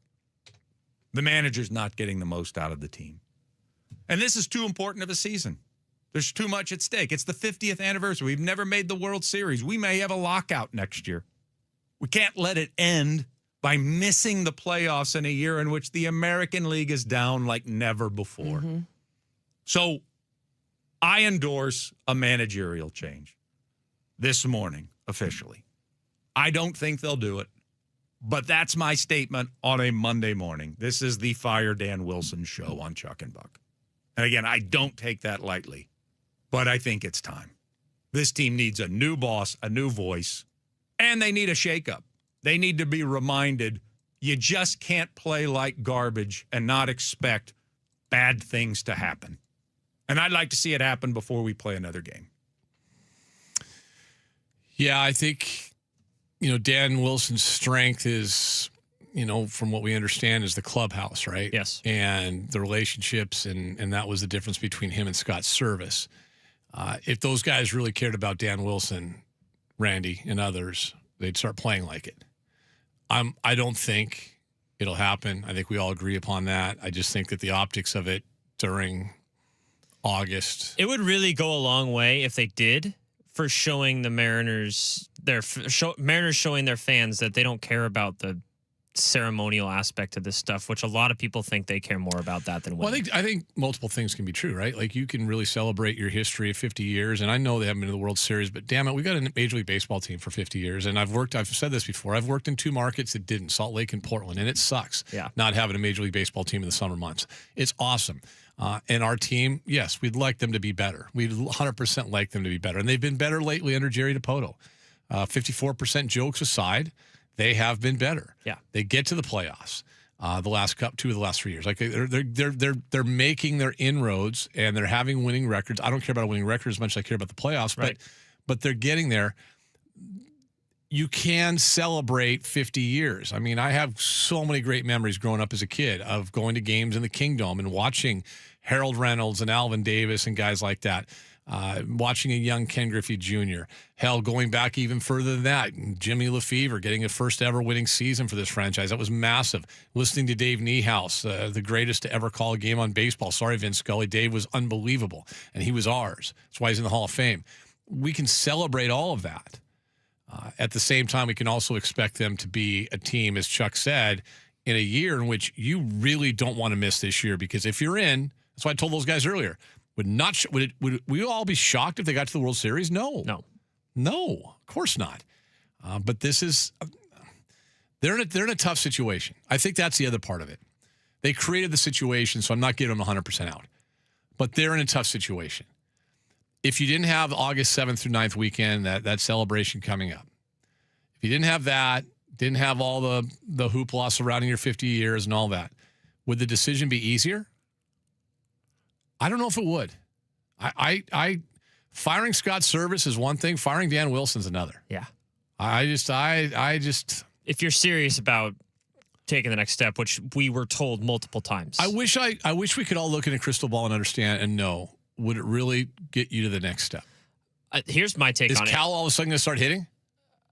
The manager's not getting the most out of the team. And this is too important of a season. There's too much at stake. It's the 50th anniversary. We've never made the World Series. We may have a lockout next year. We can't let it end by missing the playoffs in a year in which the American League is down like never before. Mm-hmm. So I endorse a managerial change this morning, officially. I don't think they'll do it, but that's my statement on a Monday morning. This is the Fire Dan Wilson show on Chuck and Buck. And again, I don't take that lightly, but I think it's time. This team needs a new boss, a new voice, and they need a shakeup. They need to be reminded you just can't play like garbage and not expect bad things to happen. And I'd like to see it happen before we play another game. Yeah, I think, Dan Wilson's strength is, from what we understand, is the clubhouse, right? Yes. And the relationships, and that was the difference between him and Scott Service. If those guys really cared about Dan Wilson, Randy, and others, they'd start playing like it. I don't think it'll happen. I think we all agree upon that. I just think that the optics of it during August. It would really go a long way if they did, for showing the Mariners, Mariners showing their fans that they don't care about the ceremonial aspect of this stuff, which a lot of people think they care more about that than winning. Well, I think multiple things can be true, right? Like, you can really celebrate your history of 50 years, and I know they haven't been to the World Series, but damn it, we got a Major League Baseball team for 50 years, and I've said this before, I've worked in two markets that didn't, Salt Lake and Portland, and it sucks not having a Major League Baseball team in the summer months. It's awesome. And our team, yes, we'd like them to be better. We'd 100% like them to be better, and they've been better lately under Jerry DiPoto. 54% jokes aside, they have been better. Yeah, they get to the playoffs. The last two of the last 3 years, like they're making their inroads and they're having winning records. I don't care about a winning record as much as I care about the playoffs, right. but they're getting there. You can celebrate 50 years. I mean, I have so many great memories growing up as a kid of going to games in the Kingdome and watching Harold Reynolds and Alvin Davis and guys like that. Watching a young Ken Griffey Jr. Hell, going back even further than that, Jimmy Lefevre getting a first ever winning season for this franchise. That was massive. Listening to Dave Niehaus, the greatest to ever call a game on baseball. Sorry, Vince Scully. Dave was unbelievable, and he was ours. That's why he's in the Hall of Fame. We can celebrate all of that. At the same time, we can also expect them to be a team, as Chuck said, in a year in which you really don't want to miss this year, because if you're in, that's why I told those guys earlier, would we all be shocked if they got to the World Series? No, of course not. But this is they're in a tough situation. I think that's the other part of it. They created the situation, so I'm not giving them 100% out. But they're in a tough situation. If you didn't have August 7th through 9th weekend, that celebration coming up, if you didn't have that, didn't have all the hoopla surrounding your 50 years and all that, would the decision be easier? I don't know if it would. I firing Scott Service is one thing. Firing Dan Wilson's another. Yeah. I just. If you're serious about taking the next step, which we were told multiple times, I wish we could all look in a crystal ball and understand and know, would it really get you to the next step? Here's my take on it. Is Cal all of a sudden going to start hitting?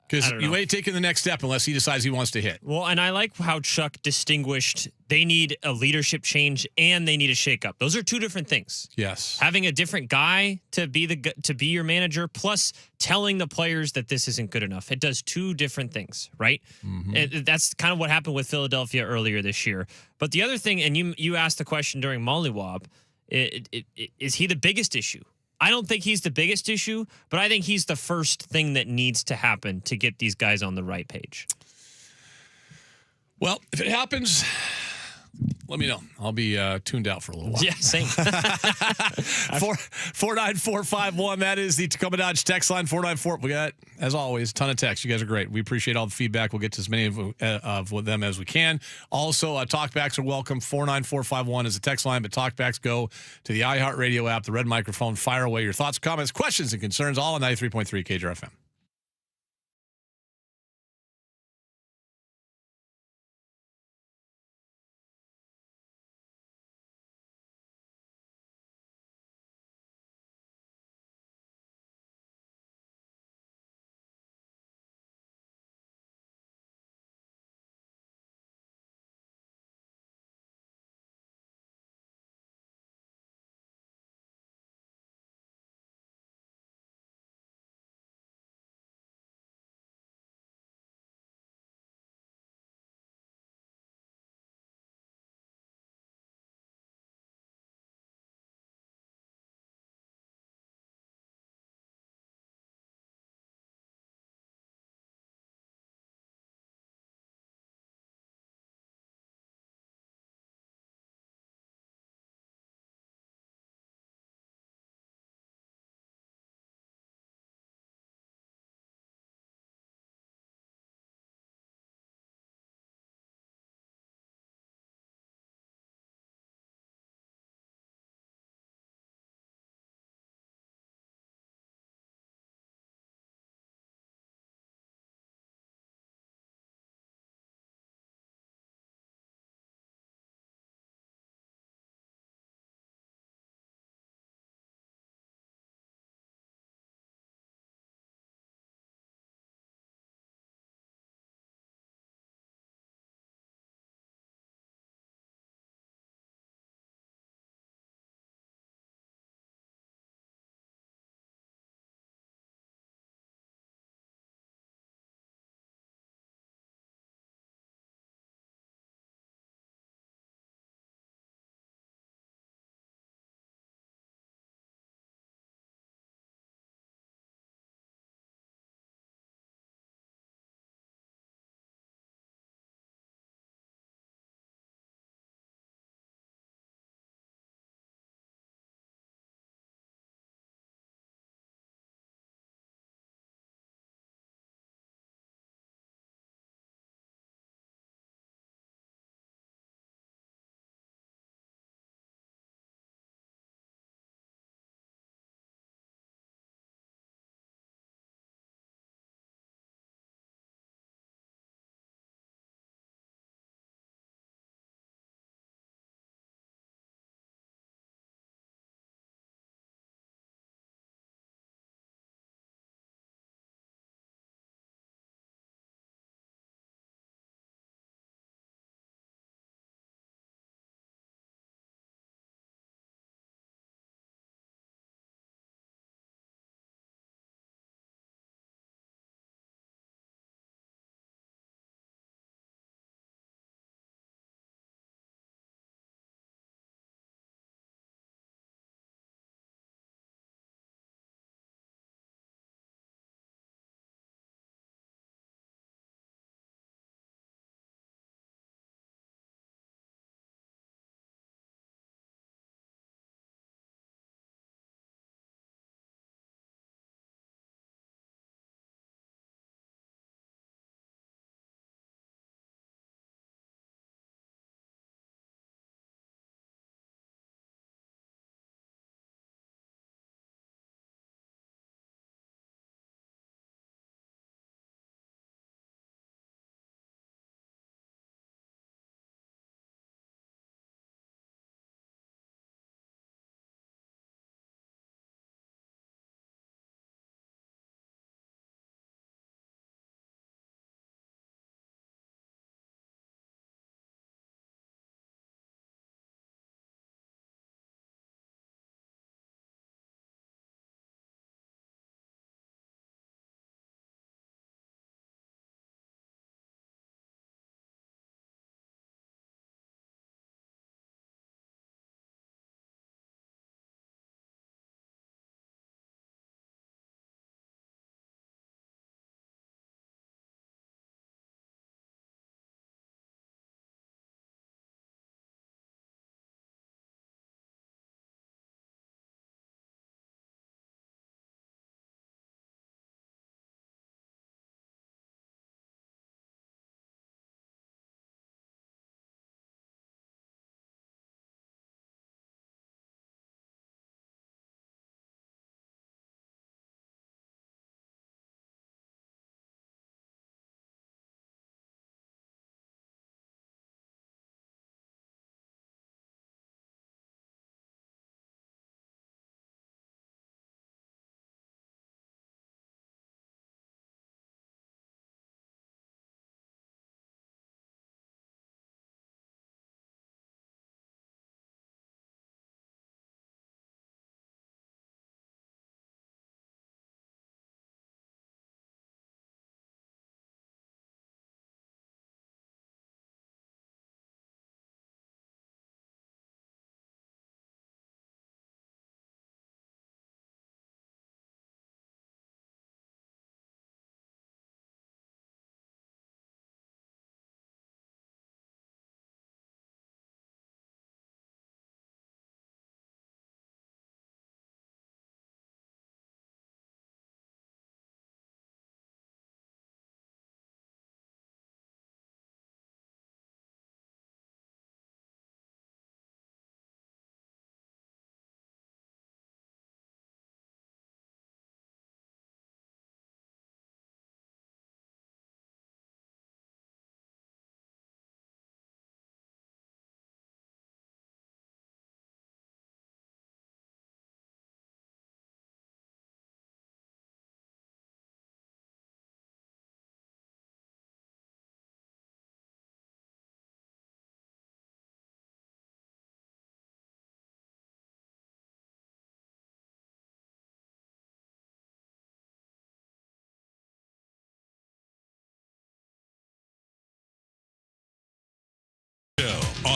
Because you ain't taking the next step unless he decides he wants to hit. Well, and I like how Chuck distinguished they need a leadership change and they need a shakeup. Those are two different things. Yes. Having a different guy to be your manager, plus telling the players that this isn't good enough. It does two different things, right? Mm-hmm. That's kind of what happened with Philadelphia earlier this year. But the other thing, and you asked the question during Mollywop, is he the biggest issue? I don't think he's the biggest issue, but I think he's the first thing that needs to happen to get these guys on the right page. Well, if it happens, let me know. I'll be tuned out for a little while. Yeah, same. 49451. That is the Tacoma Dodge text line. 494. We got, as always, a ton of texts. You guys are great. We appreciate all the feedback. We'll get to as many of them as we can. Also, talkbacks are welcome. 49451 is the text line, but talkbacks go to the iHeartRadio app, the red microphone. Fire away your thoughts, comments, questions, and concerns, all on 93.3 KJR FM.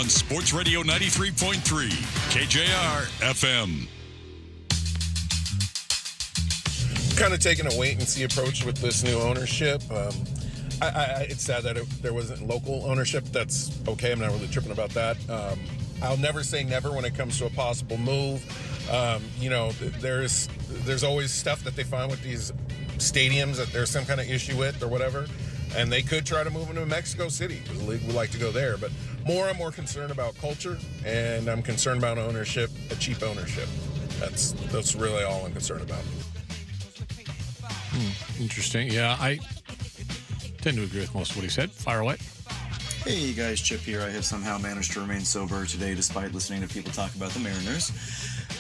on Sports Radio 93.3 KJR FM. Kind of taking a wait-and-see approach with this new ownership. It's sad that there wasn't local ownership. That's okay. I'm not really tripping about that. I'll never say never when it comes to a possible move. There's always stuff that they find with these stadiums that there's some kind of issue with or whatever, and they could try to move them to Mexico City because the league would like to go there. But I'm more concerned about culture, and I'm concerned about ownership, a cheap ownership. That's really all I'm concerned about. Interesting. Yeah, I tend to agree with most of what he said. Fire away. Hey, you guys, Chip here. I have somehow managed to remain sober today despite listening to people talk about the Mariners.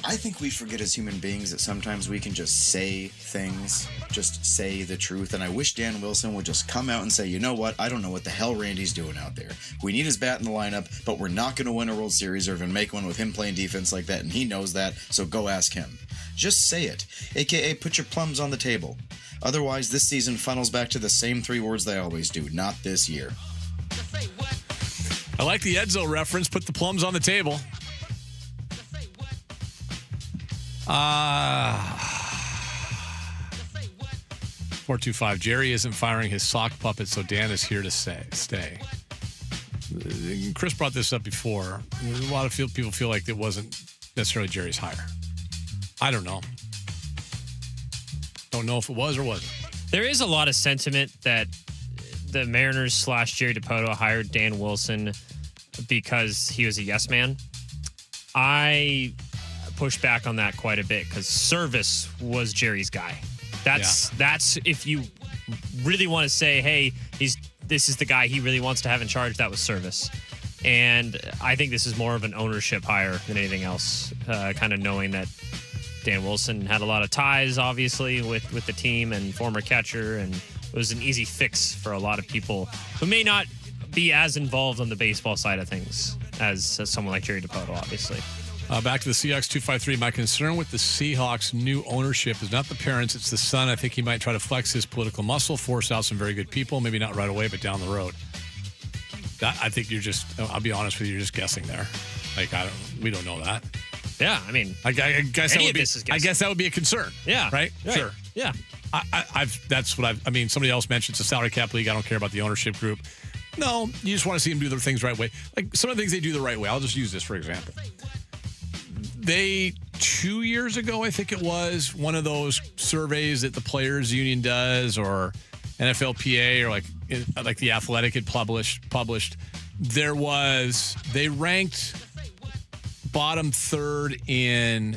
I think we forget as human beings that sometimes we can just say things, just say the truth, and I wish Dan Wilson would just come out and say, you know what, I don't know what the hell Randy's doing out there. We need his bat in the lineup, but we're not going to win a World Series or even make one with him playing defense like that, and he knows that, so go ask him. Just say it, a.k.a. put your plums on the table. Otherwise, this season funnels back to the same three words they always do, not this year. I like the Edzo reference. Put the plums on the table. 425. Jerry isn't firing his sock puppet, so Dan is here to stay. Chris brought this up before. A lot of people feel like it wasn't necessarily Jerry's hire. I don't know. Don't know if it was or wasn't. There is a lot of sentiment that the Mariners / Jerry Dipoto hired Dan Wilson because he was a yes man. I push back on that quite a bit because service was Jerry's guy. That's if you really want to say, hey, this is the guy he really wants to have in charge. That was service. And I think this is more of an ownership hire than anything else. Kind of knowing that Dan Wilson had a lot of ties, obviously, with the team and former catcher, and it was an easy fix for a lot of people who may not be as involved on the baseball side of things as someone like Jerry Dipoto, obviously. Back to the Seahawks 253. My concern with the Seahawks' new ownership is not the parents, it's the son. I think he might try to flex his political muscle, force out some very good people, maybe not right away, but down the road. I think I'll be honest with you, you're just guessing there. We don't know that. Yeah, I mean, I guess that would be a concern. Yeah. Right? Sure. Yeah. Somebody else mentioned it's a salary cap league. I don't care about the ownership group. No, you just want to see them do their things the right way. Like some of the things they do the right way. I'll just use this for example. 2 years ago, I think it was, one of those surveys that the Players Union does or NFLPA or like the Athletic had published. They ranked bottom third in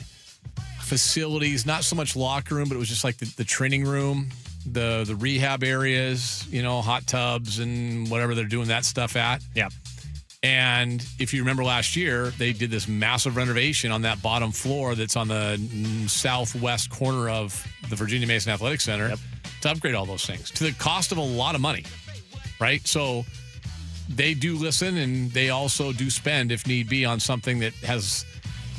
facilities, not so much locker room, but it was just like the training room, the rehab areas, hot tubs and whatever they're doing that stuff at. Yeah. And if you remember last year, they did this massive renovation on that bottom floor that's on the southwest corner of the Virginia Mason Athletic Center to upgrade all those things to the cost of a lot of money, right? So they do listen, and they also do spend, if need be, on something that has,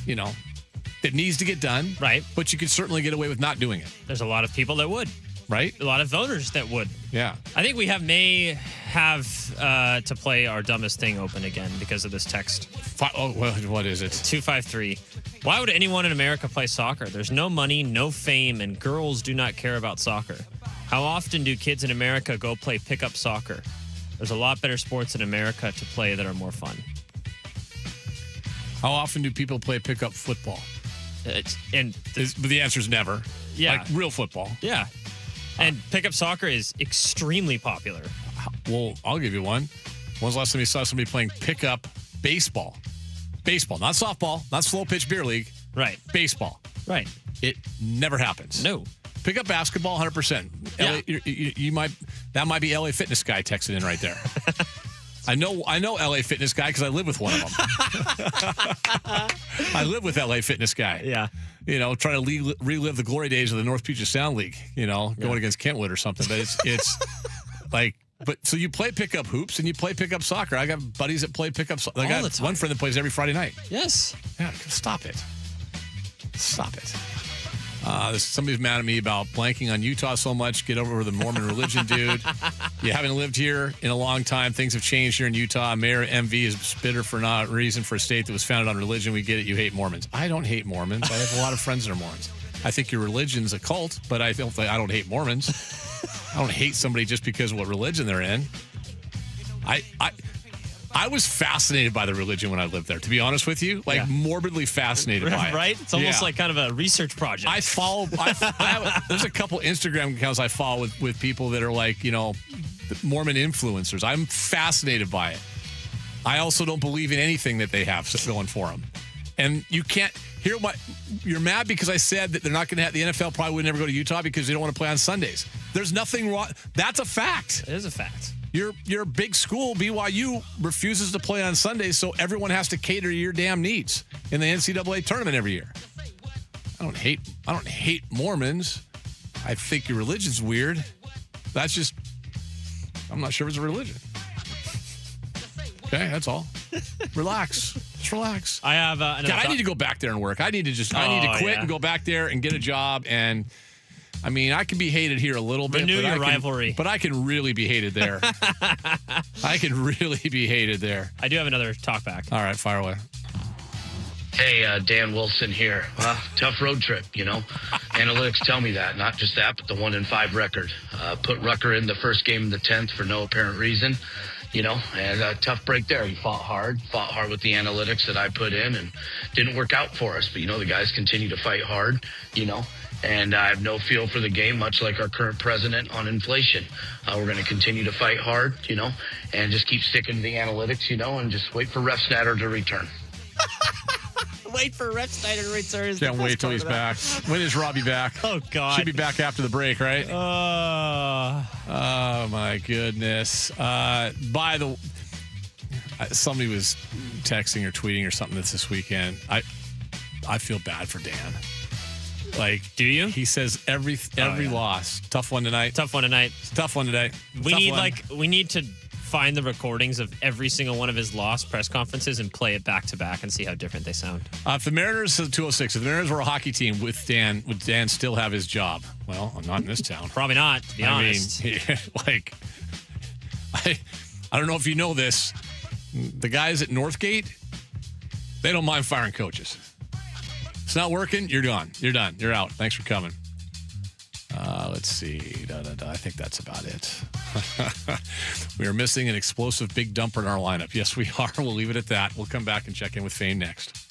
that needs to get done. Right. But you could certainly get away with not doing it. There's a lot of people that would. Right? A lot of voters that would. Yeah. I think we may have to play our dumbest thing open again because of this text. What is it? 253. Why would anyone in America play soccer? There's no money, no fame, and girls do not care about soccer. How often do kids in America go play pickup soccer? There's a lot better sports in America to play that are more fun. How often do people play pickup football? But the answer is never. Yeah. Like real football. Yeah. And pickup soccer is extremely popular. Well, I'll give you one. When's the last time you saw somebody playing pickup baseball? Baseball, not softball, not slow pitch beer league. Right. Baseball. Right. It never happens. No. Pickup basketball, 100%. Yeah. That might be LA Fitness guy texting in right there. I know LA Fitness guy because I live with one of them. I live with LA Fitness guy. Yeah. Trying to relive the glory days of the North Puget Sound League, going against Kentwood or something. But it's like, so you play pickup hoops and you play pickup soccer. I got buddies that play pickup soccer. I got one friend that plays every Friday night. Yes. Yeah, stop it. Stop it. Somebody's mad at me about blanking on Utah so much. Get over the Mormon religion, dude. You haven't lived here in a long time. Things have changed here in Utah. Mayor MV is bitter for not reason for a state that was founded on religion. We get it. You hate Mormons. I don't hate Mormons. I have a lot of friends that are Mormons. I think your religion's a cult, but I don't hate Mormons. I don't hate somebody just because of what religion they're in. I was fascinated by the religion when I lived there, to be honest with you. Morbidly fascinated by it. Right? It's almost like kind of a research project. There's a couple Instagram accounts I follow with people that are like, Mormon influencers. I'm fascinated by it. I also don't believe in anything that they have going for them. And you can't hear what you're mad because I said that they're not going to have the NFL probably would never go to Utah because they don't want to play on Sundays. There's nothing wrong. That's a fact. It is a fact. Your big school, BYU, refuses to play on Sundays, so everyone has to cater to your damn needs in the NCAA tournament every year. I don't hate Mormons. I think your religion's weird. I'm not sure it's a religion. Okay, that's all. Relax. Just relax. I have another God, I need to go back there and work. I need to quit and go back there and get a job. And I mean, I can be hated here a little bit. Renew your rivalry. But I can really be hated there. I can really be hated there. I do have another talk back. All right, fire away. Hey, Dan Wilson here. Tough road trip, Analytics tell me that. Not just that, but the 1-5 record. Put Rucker in the first game of the 10th for no apparent reason. And a tough break there. He fought hard with the analytics that I put in, and didn't work out for us. But, the guys continue to fight hard, and I have no feel for the game, much like our current president on inflation. We're going to continue to fight hard, and just keep sticking to the analytics, and just wait for Ref Snatter to return. Wait for Ref Snyder to return. Can't wait till he's back. When is Robbie back? Oh, God. Should be back after the break, right? Oh, my goodness. Somebody was texting or tweeting or something this weekend. I feel bad for Dan. Do you? He says every loss. Tough one tonight. Tough one tonight. Tough one today. We need to find the recordings of every single one of his lost press conferences and play it back to back and see how different they sound. If the Mariners, 206, if the Mariners were a hockey team would Dan still have his job? Well, not in this town. Probably not, to be honest. I don't know if you know this. The guys at Northgate, they don't mind firing coaches. It's not working, you're gone. You're done. You're out. Thanks for coming. Let's see. I think that's about it. We are missing an explosive big dumper in our lineup. Yes, we are. We'll leave it at that. We'll come back and check in with Fane next.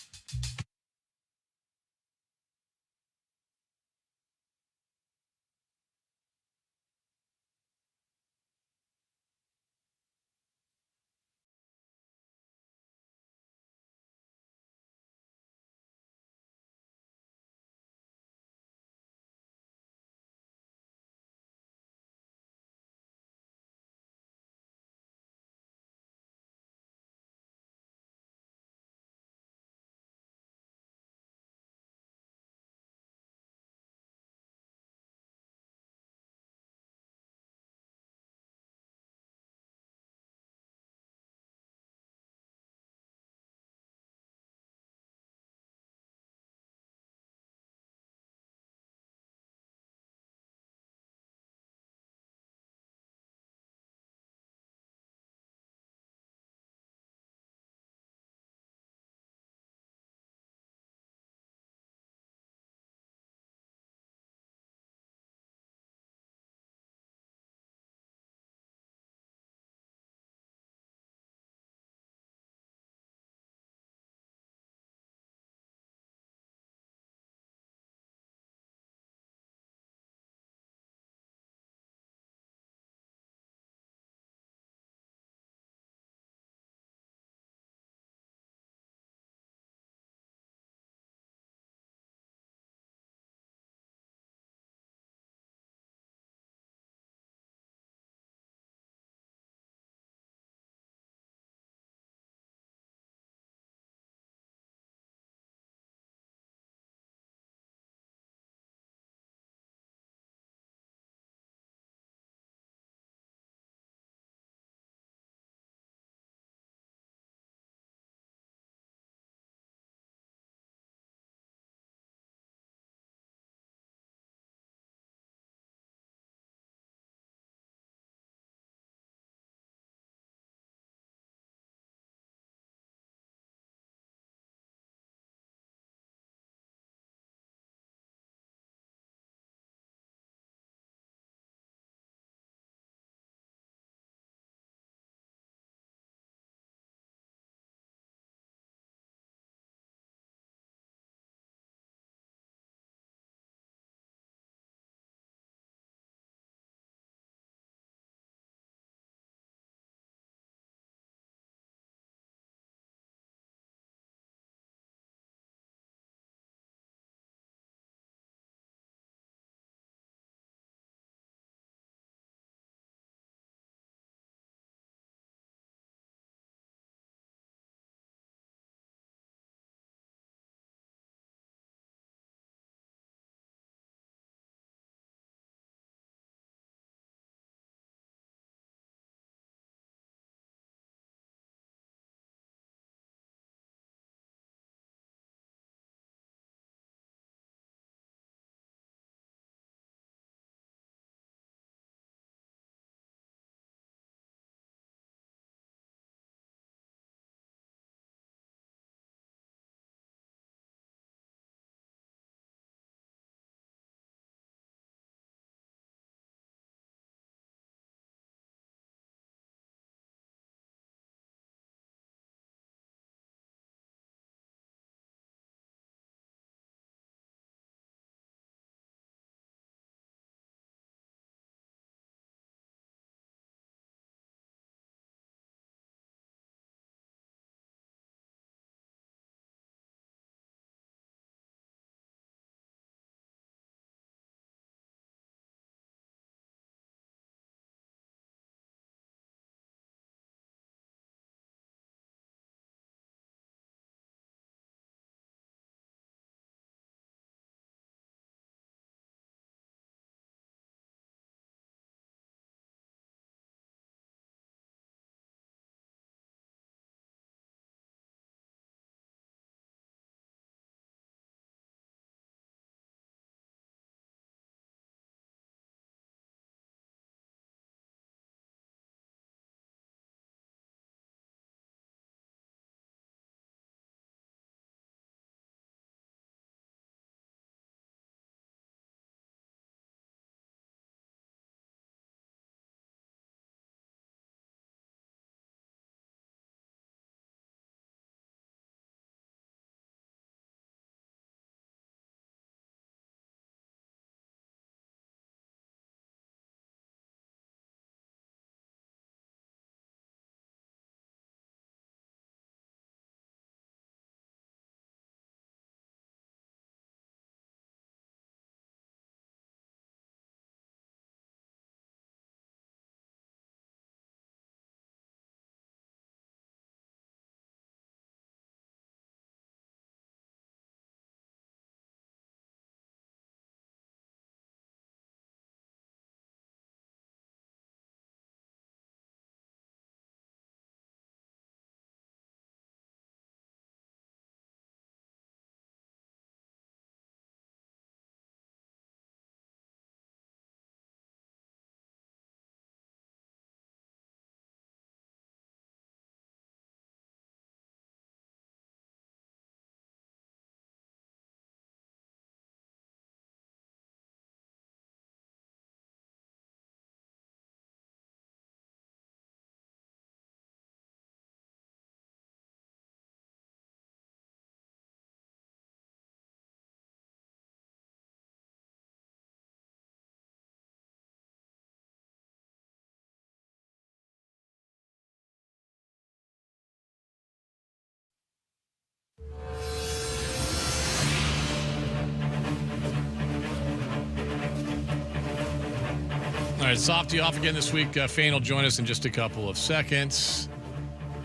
right, Softy off again this week. Fane will join us in just a couple of seconds.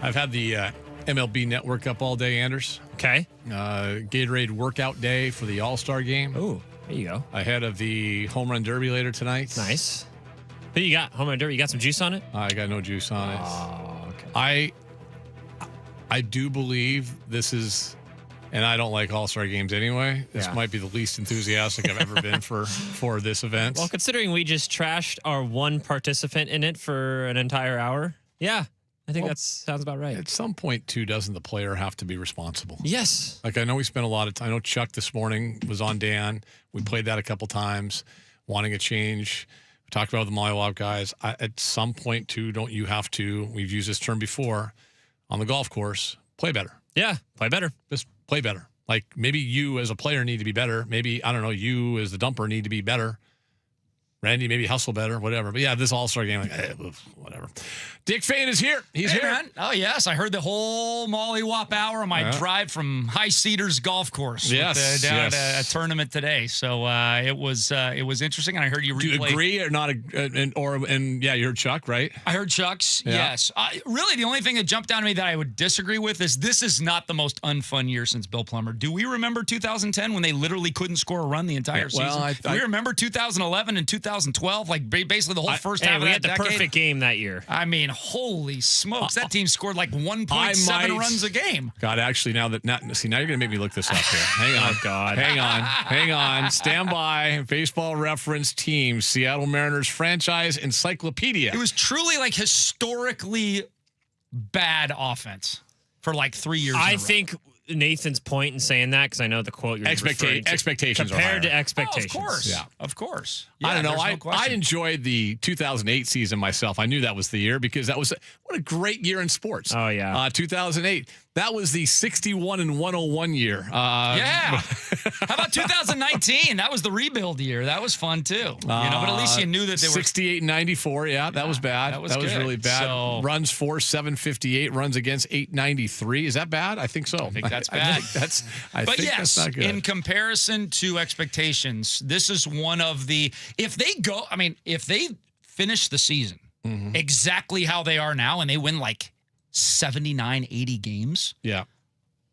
I've had the MLB Network up all day, Anders. Okay. Gatorade workout day for the All-Star game. Oh, there you go. Ahead of the Home Run Derby later tonight. Nice. Who you got? Home Run Derby. You got some juice on it? I got no juice on it. Oh, okay. I do believe this is, and I don't like All-Star games anyway. This might be the least enthusiastic I've ever been for this event. Well, considering we just trashed our one participant in it for an entire hour, yeah, I think that sounds about right. At some point, too, doesn't the player have to be responsible? Yes. Like, I know we spent a lot of time. I know Chuck this morning was on Dan. We played that a couple times, wanting a change. We talked about the Molly guys. At some point, too, don't you have to, we've used this term before, on the golf course, play better. Yeah, play better. Just play better. Like, maybe you as a player need to be better. Maybe, I don't know, you as the dumper need to be better. Randy, maybe hustle better, whatever. But yeah, this All-Star game, like, whatever. Dick Fane is here. He's here. Man. Oh, yes. I heard the whole Mollywop hour on my drive from High Cedars Golf Course. Yes. Down at a tournament today. So it was interesting. And I heard you replay. Do you agree or not? And you heard Chuck, right? I heard Chuck's, Yeah. yes. Really, the only thing that jumped out to me that I would disagree with is this is not the most unfun year since Bill Plummer. Do we remember 2010 when they literally couldn't score a run the entire season? Do we remember 2011 and 2012? Like basically the whole first half of we that had the decade? perfect game that year. I mean, holy smokes. That team scored like 1.7 runs a game. God, actually, now you're going to make me look this up here. Hang on. Oh, God. Hang on. Stand by. Baseball Reference Team, Seattle Mariners Franchise Encyclopedia. It was truly like historically bad offense for like 3 years. I think Nathan's point in saying that, because I know the quote you're referring to. Expectations compared are to expectations. Oh, of course. Yeah. Of course. I don't know. there's no I question. enjoyed the 2008 season myself. I knew that was the year because that was what a great year in sports. Oh, yeah. 2008. That was the 61 and 101 year. Yeah. How about 2019? That was the rebuild year. That was fun too. But at least you knew that they were 68 and 94. Yeah, that was bad. That was good. really bad. So, runs for 758, runs against 893. Is that bad? I think so. I think that's bad. But yes, that's not good. in comparison to expectations, this is one of the if they finish the season exactly how they are now and they win like 79, 80 games. Yeah.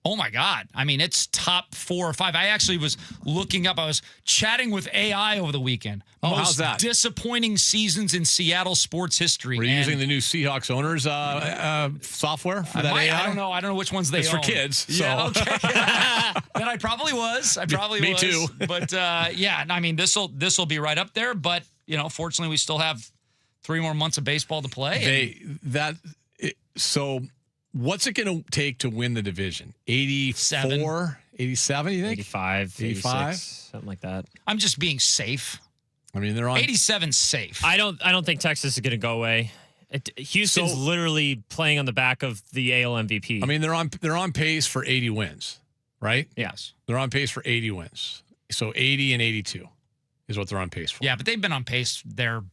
Oh my God. I mean, it's top 4 or 5. I actually was looking up. I was chatting with AI over the weekend. Oh, Most how's that? disappointing seasons in Seattle sports history. Were you using the new Seahawks owners software for that AI? I don't know. I don't know which ones they It's own. for kids. So. Yeah, okay. Then I probably was. Me too. But I mean, this will be right up there. But fortunately, we still have 3 more months of baseball to play. So what's it going to take to win the division? 84, 87, you think? 85, 86, something like that. I'm just being safe. I mean, they're on 87 safe. I don't think Texas is going to go away. Houston's literally playing on the back of the AL MVP. I mean, they're on pace for 80 wins, right? Yes. They're on pace for 80 wins. So 80 and 82 is what they're on pace for. Yeah, but they've been on pace there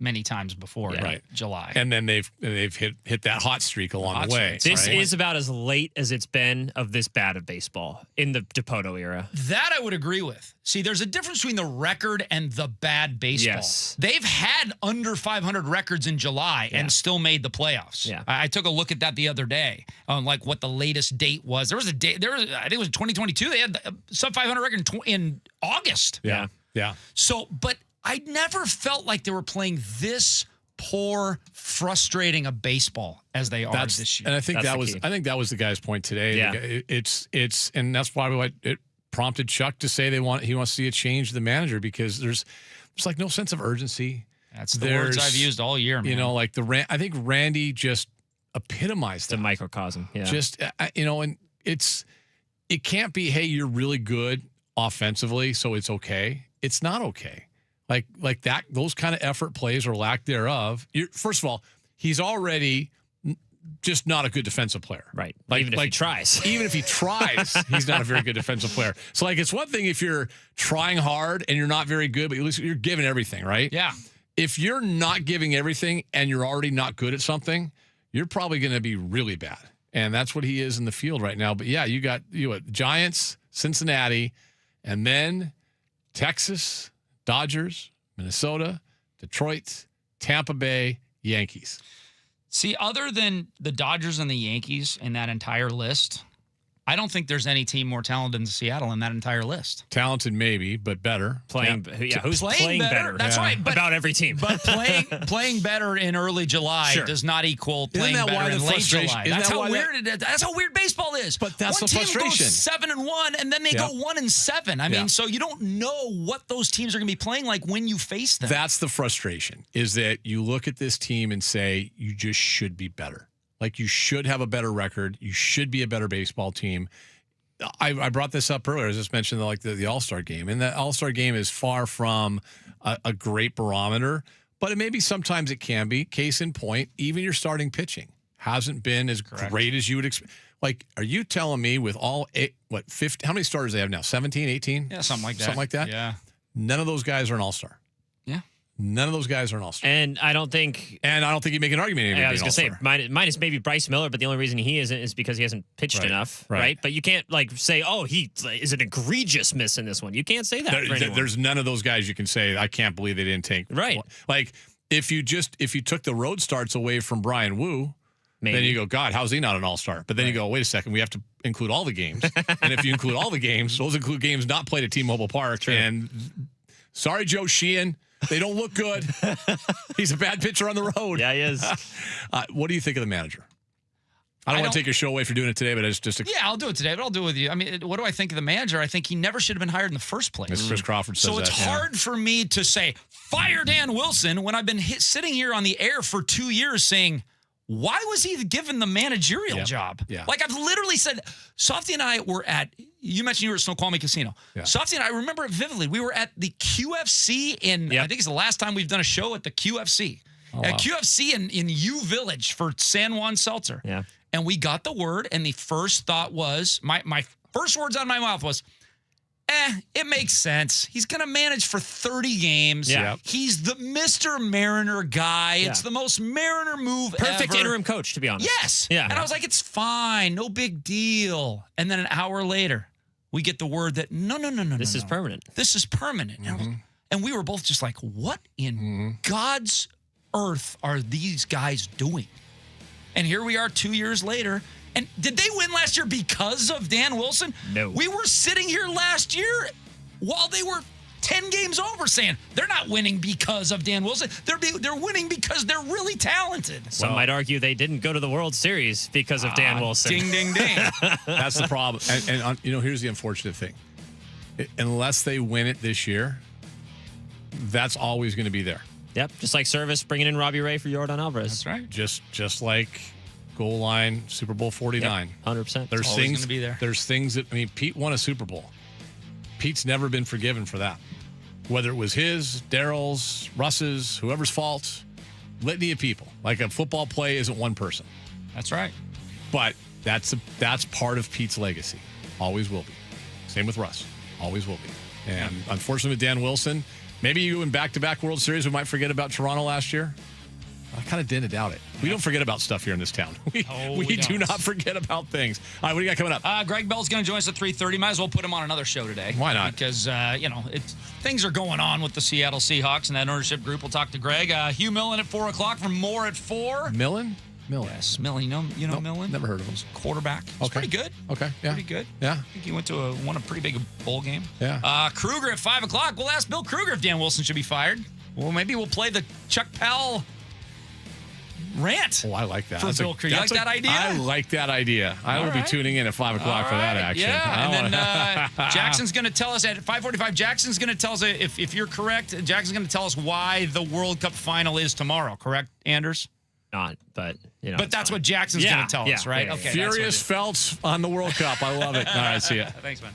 many times before, right? July. And then they've hit that hot streak along the way. This is about as late as it's been of this bad of baseball in the DePoto era. That I would agree with. See, there's a difference between the record and the bad baseball. Yes. They've had under 500 records in July and still made the playoffs. Yeah. I took a look at that the other day on like what the latest date was. There was a date. I think it was 2022. They had a sub 500 record in August. Yeah. So, but I never felt like they were playing this poor, frustrating a baseball as they are this year. And I think that was the guy's point today. Yeah. It's and that's why it prompted Chuck to say he wants to see a change to the manager because there's like no sense of urgency. That's the words I've used all year, man. Like I think Randy just epitomized the microcosm. Yeah. Just and it can't be, hey, you're really good offensively, so it's okay. It's not okay. Like that, those kind of effort plays or lack thereof. First of all, he's already just not a good defensive player. Right. Even if he tries. Even if he tries, he's not a very good defensive player. So, it's one thing if you're trying hard and you're not very good, but at least you're giving everything, right? Yeah. If you're not giving everything and you're already not good at something, you're probably going to be really bad. And that's what he is in the field right now. But, yeah, you got Giants, Cincinnati, and then Texas, Dodgers, Minnesota, Detroit, Tampa Bay Yankees. See, other than the Dodgers and the Yankees in that entire list, I don't think there's any team more talented than Seattle in that entire list. Talented, maybe, but better. Who's playing better? That's right. But, about every team. But playing better in early July does not equal playing better in late July. That's how weird it is. That's how weird baseball is. But that's one the team frustration. Goes 7-1, and then they go 1-7. I mean, so you don't know what those teams are going to be playing like when you face them. That's the frustration, is that you look at this team and say, you just should be better. Like, you should have a better record. You should be a better baseball team. I brought this up earlier. I just mentioned the All-Star game. And that All-Star game is far from a great barometer, but maybe sometimes it can be. Case in point, even your starting pitching hasn't been as great as you would expect. Like, are you telling me with all 50, how many starters they have now? 17, 18? Yeah, something like that. Something like that? Yeah. None of those guys are an All-Star. Yeah. None of those guys are an All-Star. And I don't think you make an argument. I was going to say, minus maybe Bryce Miller, but the only reason he isn't is because he hasn't pitched enough, right? But you can't say, oh, he is an egregious miss in this one. You can't say that for anyone. There's none of those guys you can say, I can't believe they didn't take. Right. Like, if you took the road starts away from Brian Wu, then you go, God, how's he not an All-Star? But then you go, wait a second, we have to include all the games. And if you include all the games, those include games not played at T-Mobile Park. True. And sorry, Joe Sheehan. They don't look good. He's a bad pitcher on the road. Yeah, he is. What do you think of the manager? I don't want to take your show away for doing it today, but it's just yeah, I'll do it today, but I'll do it with you. I mean, what do I think of the manager? I think he never should have been hired in the first place. As Chris Crawford says so it's hard for me to say, fire Dan Wilson, when I've been sitting here on the air for 2 years saying, why was he given the managerial job? Yeah. Like, I've literally said, Softy and I were you mentioned you were at Snoqualmie Casino. Yeah. Softy and I remember it vividly. We were at the QFC I think it's the last time we've done a show at the QFC. At QFC in U Village for San Juan Seltzer. Yeah. And we got the word, and the first thought was, my first words out of my mouth was, it makes sense. He's going to manage for 30 games. Yeah. He's the Mr. Mariner guy. Yeah. It's the most Mariner move Perfect ever. interim coach, to be honest. Yes. Yeah. And I was like, it's fine. No big deal. And then an hour later, we get the word that, no. This is permanent. This is permanent. And we were both just like, what in God's earth are these guys doing? And here we are 2 years later. And did they win last year because of Dan Wilson? No. We were sitting here last year while they were 10 games over saying they're not winning because of Dan Wilson. They're winning because they're really talented. Some might argue they didn't go to the World Series because of Dan Wilson. Ding, ding, ding. That's the problem. And here's the unfortunate thing. Unless they win it this year, that's always going to be there. Yep. Just like Service bringing in Robbie Ray for Yordan Alvarez. That's right. Just like goal line, Super Bowl 49. Yep, 100%. There's always things gonna be there. There's things that Pete won a Super Bowl. Pete's never been forgiven for that. Whether it was his, Daryl's, Russ's, whoever's fault, litany of people. Like, a football play isn't one person. That's right. But that's part of Pete's legacy. Always will be. Same with Russ. Always will be. And unfortunately with Dan Wilson, maybe you in back-to-back World Series, we might forget about Toronto last year. I kind of didn't doubt it. We don't forget about stuff here in this town. We do not forget about things. All right, what do you got coming up? Greg Bell's going to join us at 3:30. Might as well put him on another show today. Why not? Because, things are going on with the Seattle Seahawks and that ownership group. We'll talk to Greg. Hugh Millen at 4 o'clock for more at 4. Millen? Yes, Millen. You know Millen? Never heard of him. Quarterback. He's pretty good. Okay, yeah. Pretty good. Yeah. I think he went to won a pretty big bowl game. Yeah. Kruger at 5 o'clock. We'll ask Bill Kruger if Dan Wilson should be fired. Well, maybe we'll play the Chuck Powell rant. Oh, I like that. For Bill Kruger. You like that idea? I like that idea. I will be tuning in at 5 o'clock for that action. Yeah, and then Jackson's going to tell us at 5:45. Jackson's going to tell us, if you're correct, Jackson's going to tell us why the World Cup final is tomorrow. Correct, Anders? Not, but But that's what Jackson's going to tell us, right? Yeah, okay. Furious Felts on the World Cup. I love it. All right, see ya. Thanks, man.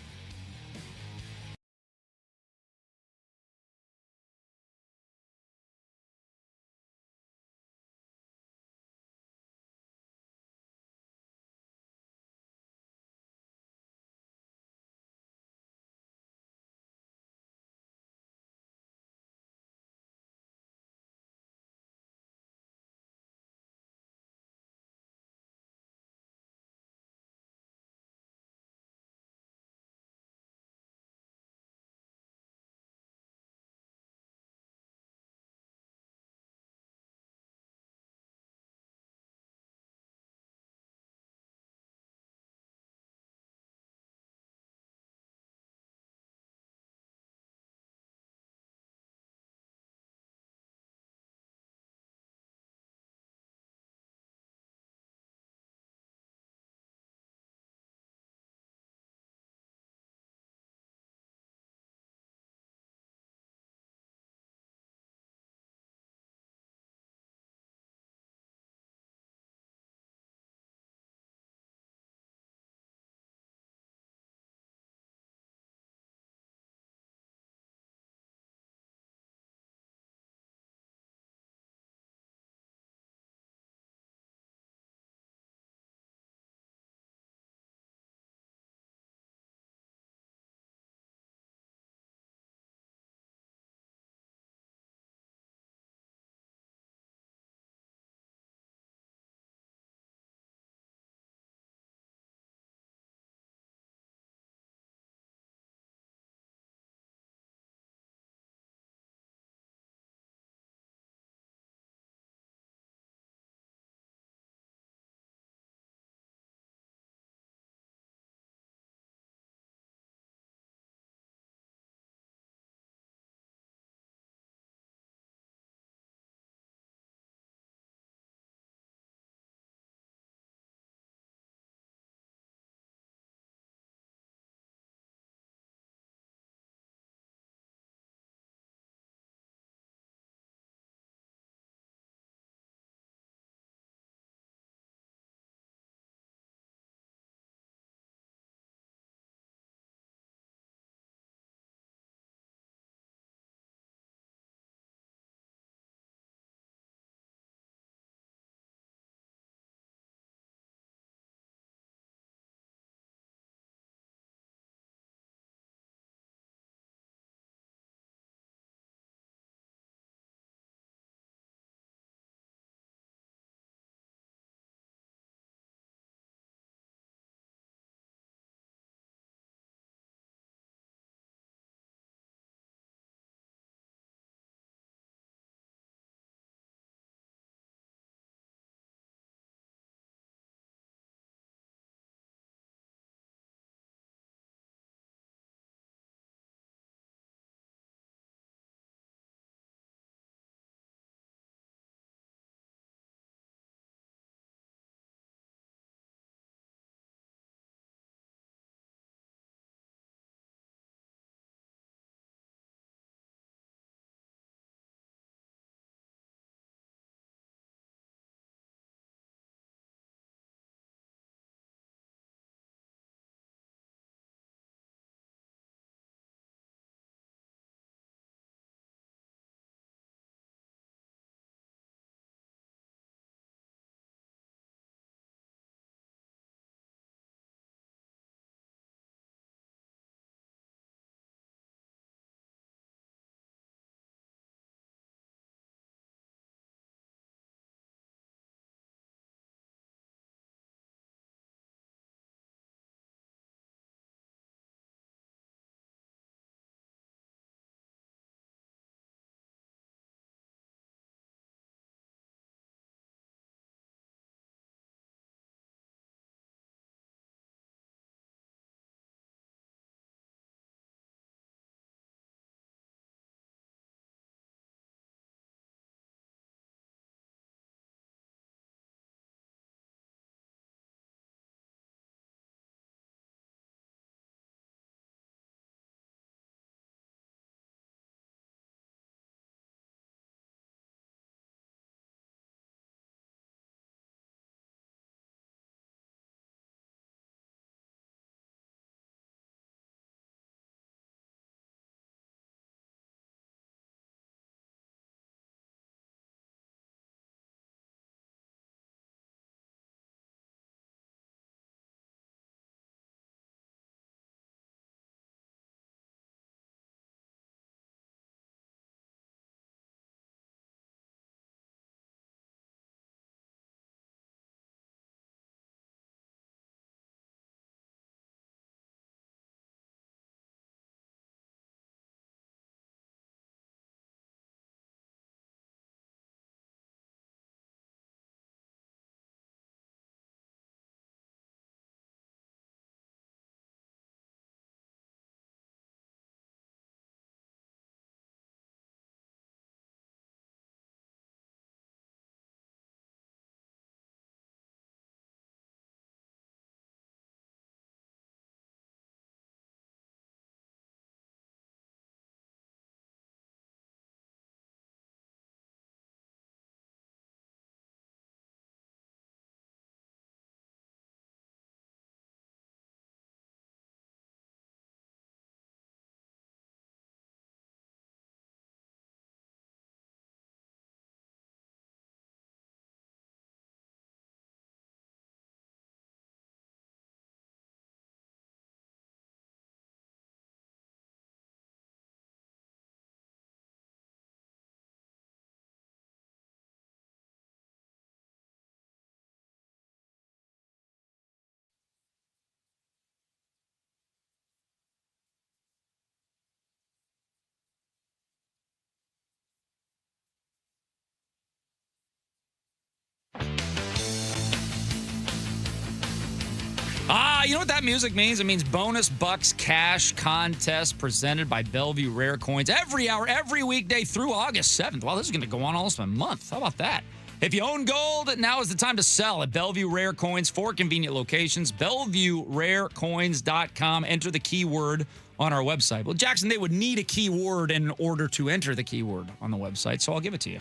You know what that music means? It means bonus bucks cash contest presented by Bellevue Rare Coins every hour, every weekday through August 7th. Wow, this is going to go on almost a month. How about that? If you own gold, now is the time to sell at Bellevue Rare Coins, 4 convenient locations, BellevueRareCoins.com. Enter the keyword on our website. Well, Jackson, they would need a keyword in order to enter the keyword on the website, so I'll give it to you.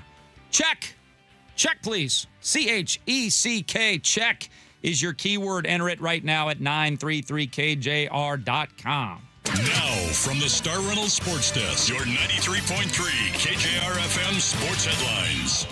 Check. Check, please. CHECK. Check is your keyword. Enter it right now at 933KJR.com. Now, from the Star Reynolds Sports Desk, your 93.3 KJR FM Sports Headlines.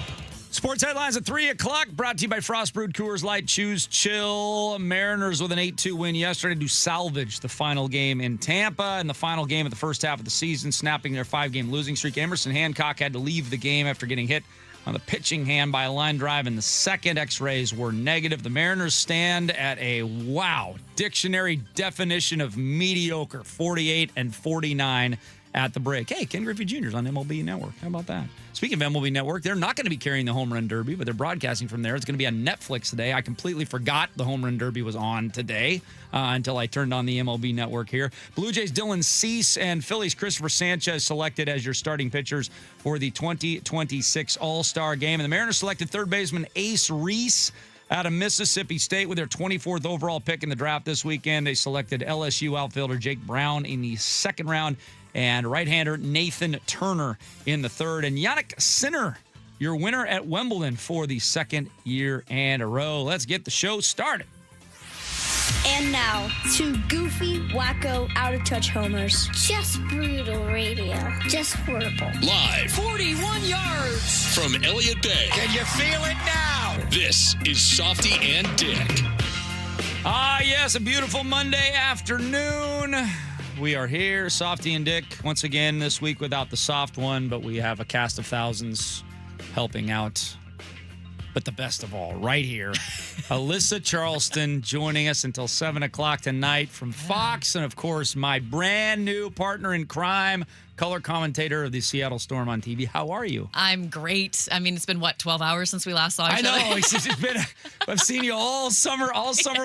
Sports headlines at 3 o'clock, brought to you by Frost Brewed Coors Light. Choose chill. Mariners with an 8-2 win yesterday to salvage the final game in Tampa and the final game of the first half of the season, snapping their 5-game losing streak. Emerson Hancock had to leave the game after getting hit on the pitching hand by a line drive in the second. X-rays were negative. The Mariners stand at a, dictionary definition of mediocre, 48-49 at the break. Hey, Ken Griffey Jr.'s on MLB Network. How about that? Speaking of MLB Network, they're not going to be carrying the Home Run Derby, but they're broadcasting from there. It's going to be on Netflix today. I completely forgot the Home Run Derby was on today until I turned on the MLB Network here. Blue Jays' Dylan Cease and Phillies' Christopher Sanchez selected as your starting pitchers for the 2026 All-Star Game. And the Mariners selected third baseman Ace Reese out of Mississippi State with their 24th overall pick in the draft this weekend. They selected LSU outfielder Jake Brown in the second round and right-hander Nathan Turner in the third. And Yannick Sinner, your winner at Wimbledon for the second year in a row. Let's get the show started. And now, two goofy, wacko, out-of-touch homers. Just brutal radio. Just horrible. Live 41 yards from Elliott Bay. Can you feel it now? This is Softy and Dick. Yes, a beautiful Monday afternoon. We are here, Softy and Dick, once again this week without the soft one, but we have a cast of thousands helping out. But the best of all, right here, Alyssa Charleston joining us until 7 o'clock tonight from Fox. And, of course, my brand new partner in crime, color commentator of the Seattle Storm on TV. How are you? I'm great. I mean, it's been, 12 hours since we last saw each other? I know. It's been, I've seen you all summer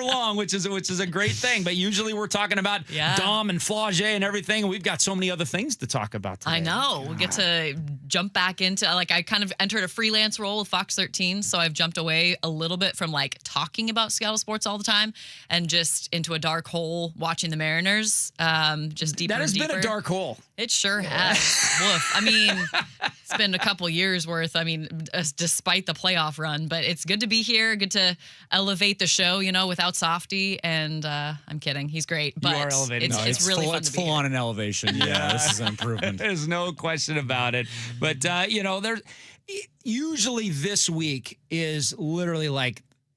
long, which is a great thing. But usually we're talking about Dom and Flage and everything. And we've got so many other things to talk about today. I know. We get to jump back into, I kind of entered a freelance role with Fox 13. So I've jumped away a little bit from, talking about Seattle sports all the time and just into a dark hole watching the Mariners, just deeper and deeper. That has been a dark hole. It sure has. Woof. I mean, it's been a couple years worth, despite the playoff run, but it's good to be here, good to elevate the show, without Softy, and I'm kidding. He's great, but you are elevating. It's really fun to be full here. on an elevation. Yeah, this is an improvement. There's no question about it. But, there's usually this week is literally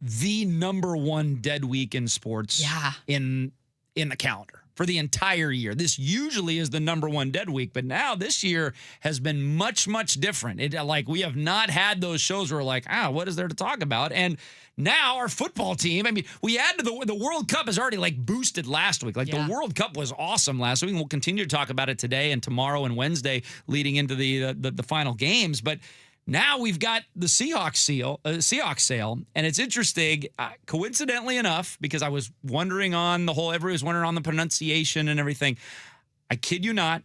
the number one dead week in sports in the calendar. For the entire year. This usually is the number one dead week, but now this year has been much, much different. We have not had those shows where we're what is there to talk about? And now our football team, we add to the World Cup is already boosted last week. The World Cup was awesome last week, and we'll continue to talk about it today and tomorrow and Wednesday leading into the final games. But now we've got the Seahawks sale, and it's interesting, coincidentally enough, because I was wondering on the whole, everybody was wondering on the pronunciation and everything. I kid you not,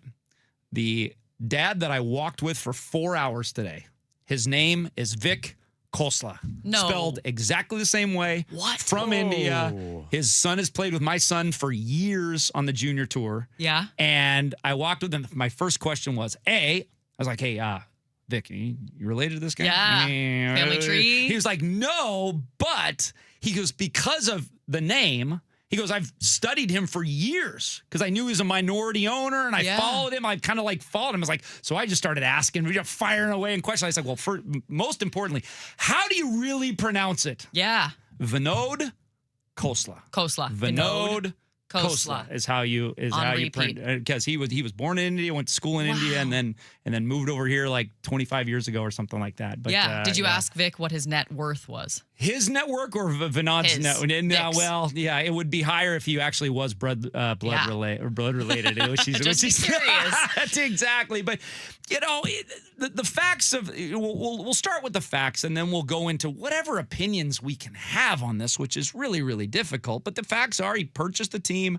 the dad that I walked with for 4 hours today, his name is Vic Khosla. No. Spelled exactly the same way. What? From India. His son has played with my son for years on the junior tour. Yeah. And I walked with him. My first question was, I was like, hey, Vic, you related to this guy? Yeah. Family tree? He was like, no, but he goes, because of the name, he goes, I've studied him for years because I knew he was a minority owner and I followed him. I kind of followed him. I was like, so I just started asking, we just firing away and questions. I was like, well, most importantly, how do you really pronounce it? Yeah. Vinod Khosla. Vinod Khosla is how you because he was born in India, went to school in India, and then moved over here 25 years ago or something like that. But did you ask Vic what his net worth was? His network or Vinod's network? Well, yeah, it would be higher if he actually was blood related. She's curious. That's exactly. But the facts of we'll start with the facts, and then we'll go into whatever opinions we can have on this, which is really, really difficult. But the facts are, he purchased the team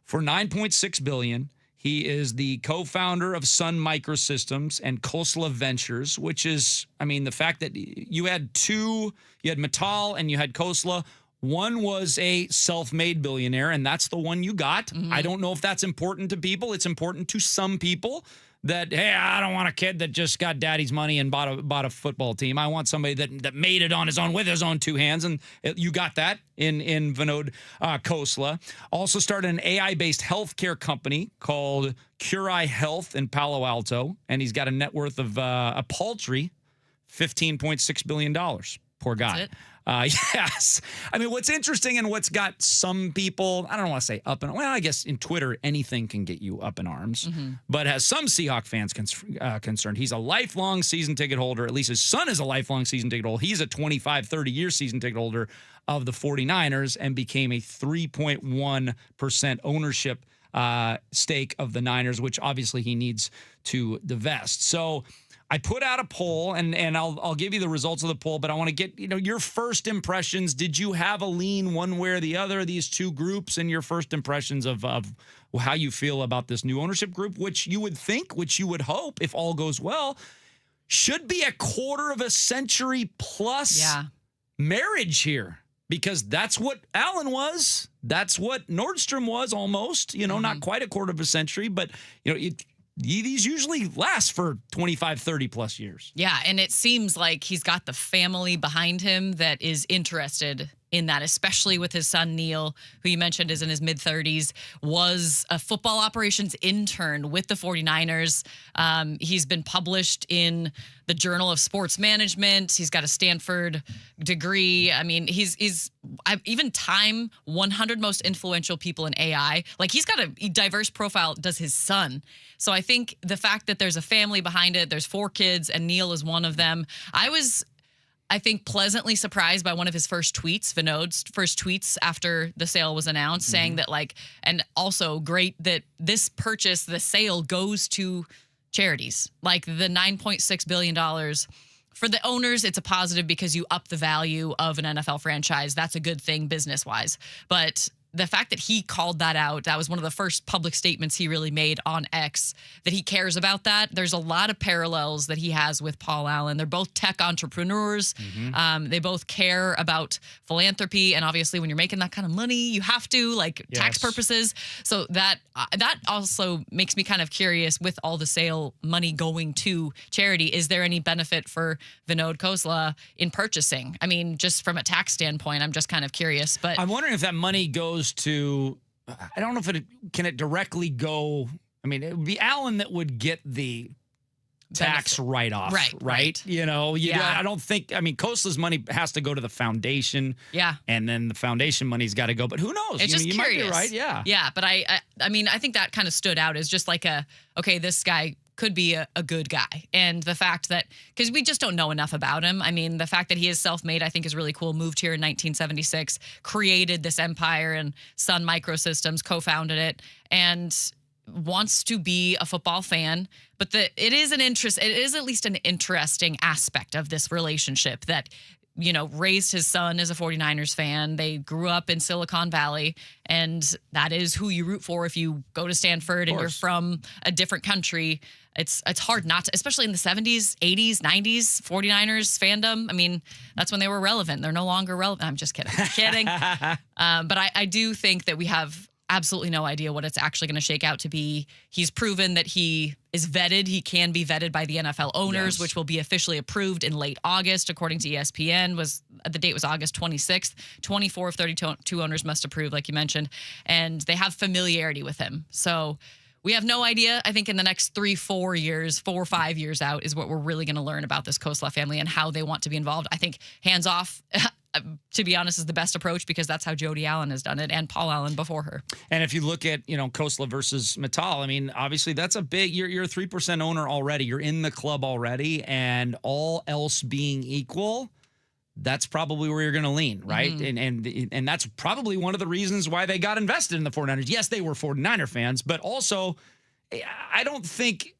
for $9.6 billion. He is the co-founder of Sun Microsystems and Khosla Ventures, which is, the fact that you had Mittal and you had Khosla. One was a self-made billionaire, and that's the one you got. Mm-hmm. I don't know if that's important to people. It's important to some people that, hey, I don't want a kid that just got daddy's money and bought a football team. I want somebody that made it on his own with his own two hands, and you got that in Vinod Khosla. Also started an AI-based healthcare company called Curai Health in Palo Alto, and he's got a net worth of a paltry $15.6 billion. Poor guy. Yes. What's interesting and what's got some people, I don't want to say I guess in Twitter, anything can get you up in arms, but has some Seahawk fans concerned. He's a lifelong season ticket holder. At least his son is a lifelong season ticket holder. He's a 25, 30-year season ticket holder of the 49ers and became a 3.1% ownership stake of the Niners, which obviously he needs to divest. So I put out a poll, and I'll give you the results of the poll, but I want to get your first impressions. Did you have a lean one way or the other of these two groups, and your first impressions of how you feel about this new ownership group, which you would hope, if all goes well, should be a quarter of a century plus marriage here, because that's what Allen was. That's what Nordstrom was almost, not quite a quarter of a century, but these usually last for 25, 30 plus years. Yeah, and it seems like he's got the family behind him that is interested in that, especially with his son, Neil, who you mentioned is in his mid-30s, was a football operations intern with the 49ers. He's been published in the Journal of Sports Management. He's got a Stanford degree. He's even Time 100 most influential people in AI. Like, he's got a diverse profile, does his son. So I think the fact that there's a family behind it, there's 4 kids, and Neil is one of them. I think pleasantly surprised by one of his first tweets, Vinod's first tweets after the sale was announced, saying that and also great that this purchase, the sale goes to charities. Like the $9.6 billion for the owners, it's a positive because you up the value of an NFL franchise. That's a good thing business-wise. But the fact that he called that out, that was one of the first public statements he really made on X, that he cares about that. There's a lot of parallels that he has with Paul Allen. They're both tech entrepreneurs. They both care about philanthropy. And obviously when you're making that kind of money, you have to, tax purposes. So that also makes me kind of curious, with all the sale money going to charity, is there any benefit for Vinod Khosla in purchasing? Just from a tax standpoint, I'm just kind of curious. But I'm wondering if that money goes to, I don't know if can it directly go, it would be Allen that would get the tax write-off, right? I don't think, Khoslas' money has to go to the foundation. Yeah. And then the foundation money's got to go, but who knows? It's just you curious. Might be right, yeah. Yeah, but I think that kind of stood out as just like this guy could be a good guy. And the fact that, because we just don't know enough about him. The fact that he is self-made, I think is really cool. Moved here in 1976, created this empire and Sun Microsystems, co-founded it, and wants to be a football fan. But it is at least an interesting aspect of this relationship that, raised his son as a 49ers fan. They grew up in Silicon Valley, and that is who you root for if you go to Stanford and you're from a different country. It's hard not to, especially in the 70s, 80s, 90s, 49ers fandom. That's when they were relevant. They're no longer relevant. I'm just kidding. But I do think that we have absolutely no idea what it's actually going to shake out to be. He's proven that he is vetted. He can be vetted by the NFL owners, which will be officially approved in late August, according to ESPN. The date was August 26th. 24 of 32 owners must approve, like you mentioned, and they have familiarity with him. So we have no idea. I think in the next 4 or 5 years out is what we're really going to learn about this Khosla family and how they want to be involved. I think hands off, to be honest, is the best approach, because that's how Jody Allen has done it, and Paul Allen before her. And if you look at, Khosla versus Mittal, obviously that's a big, you're a 3% owner already. You're in the club already, and all else being equal, that's probably where you're going to lean, right? And that's probably one of the reasons why they got invested in the 49ers. Yes, they were 49er fans, but also I don't think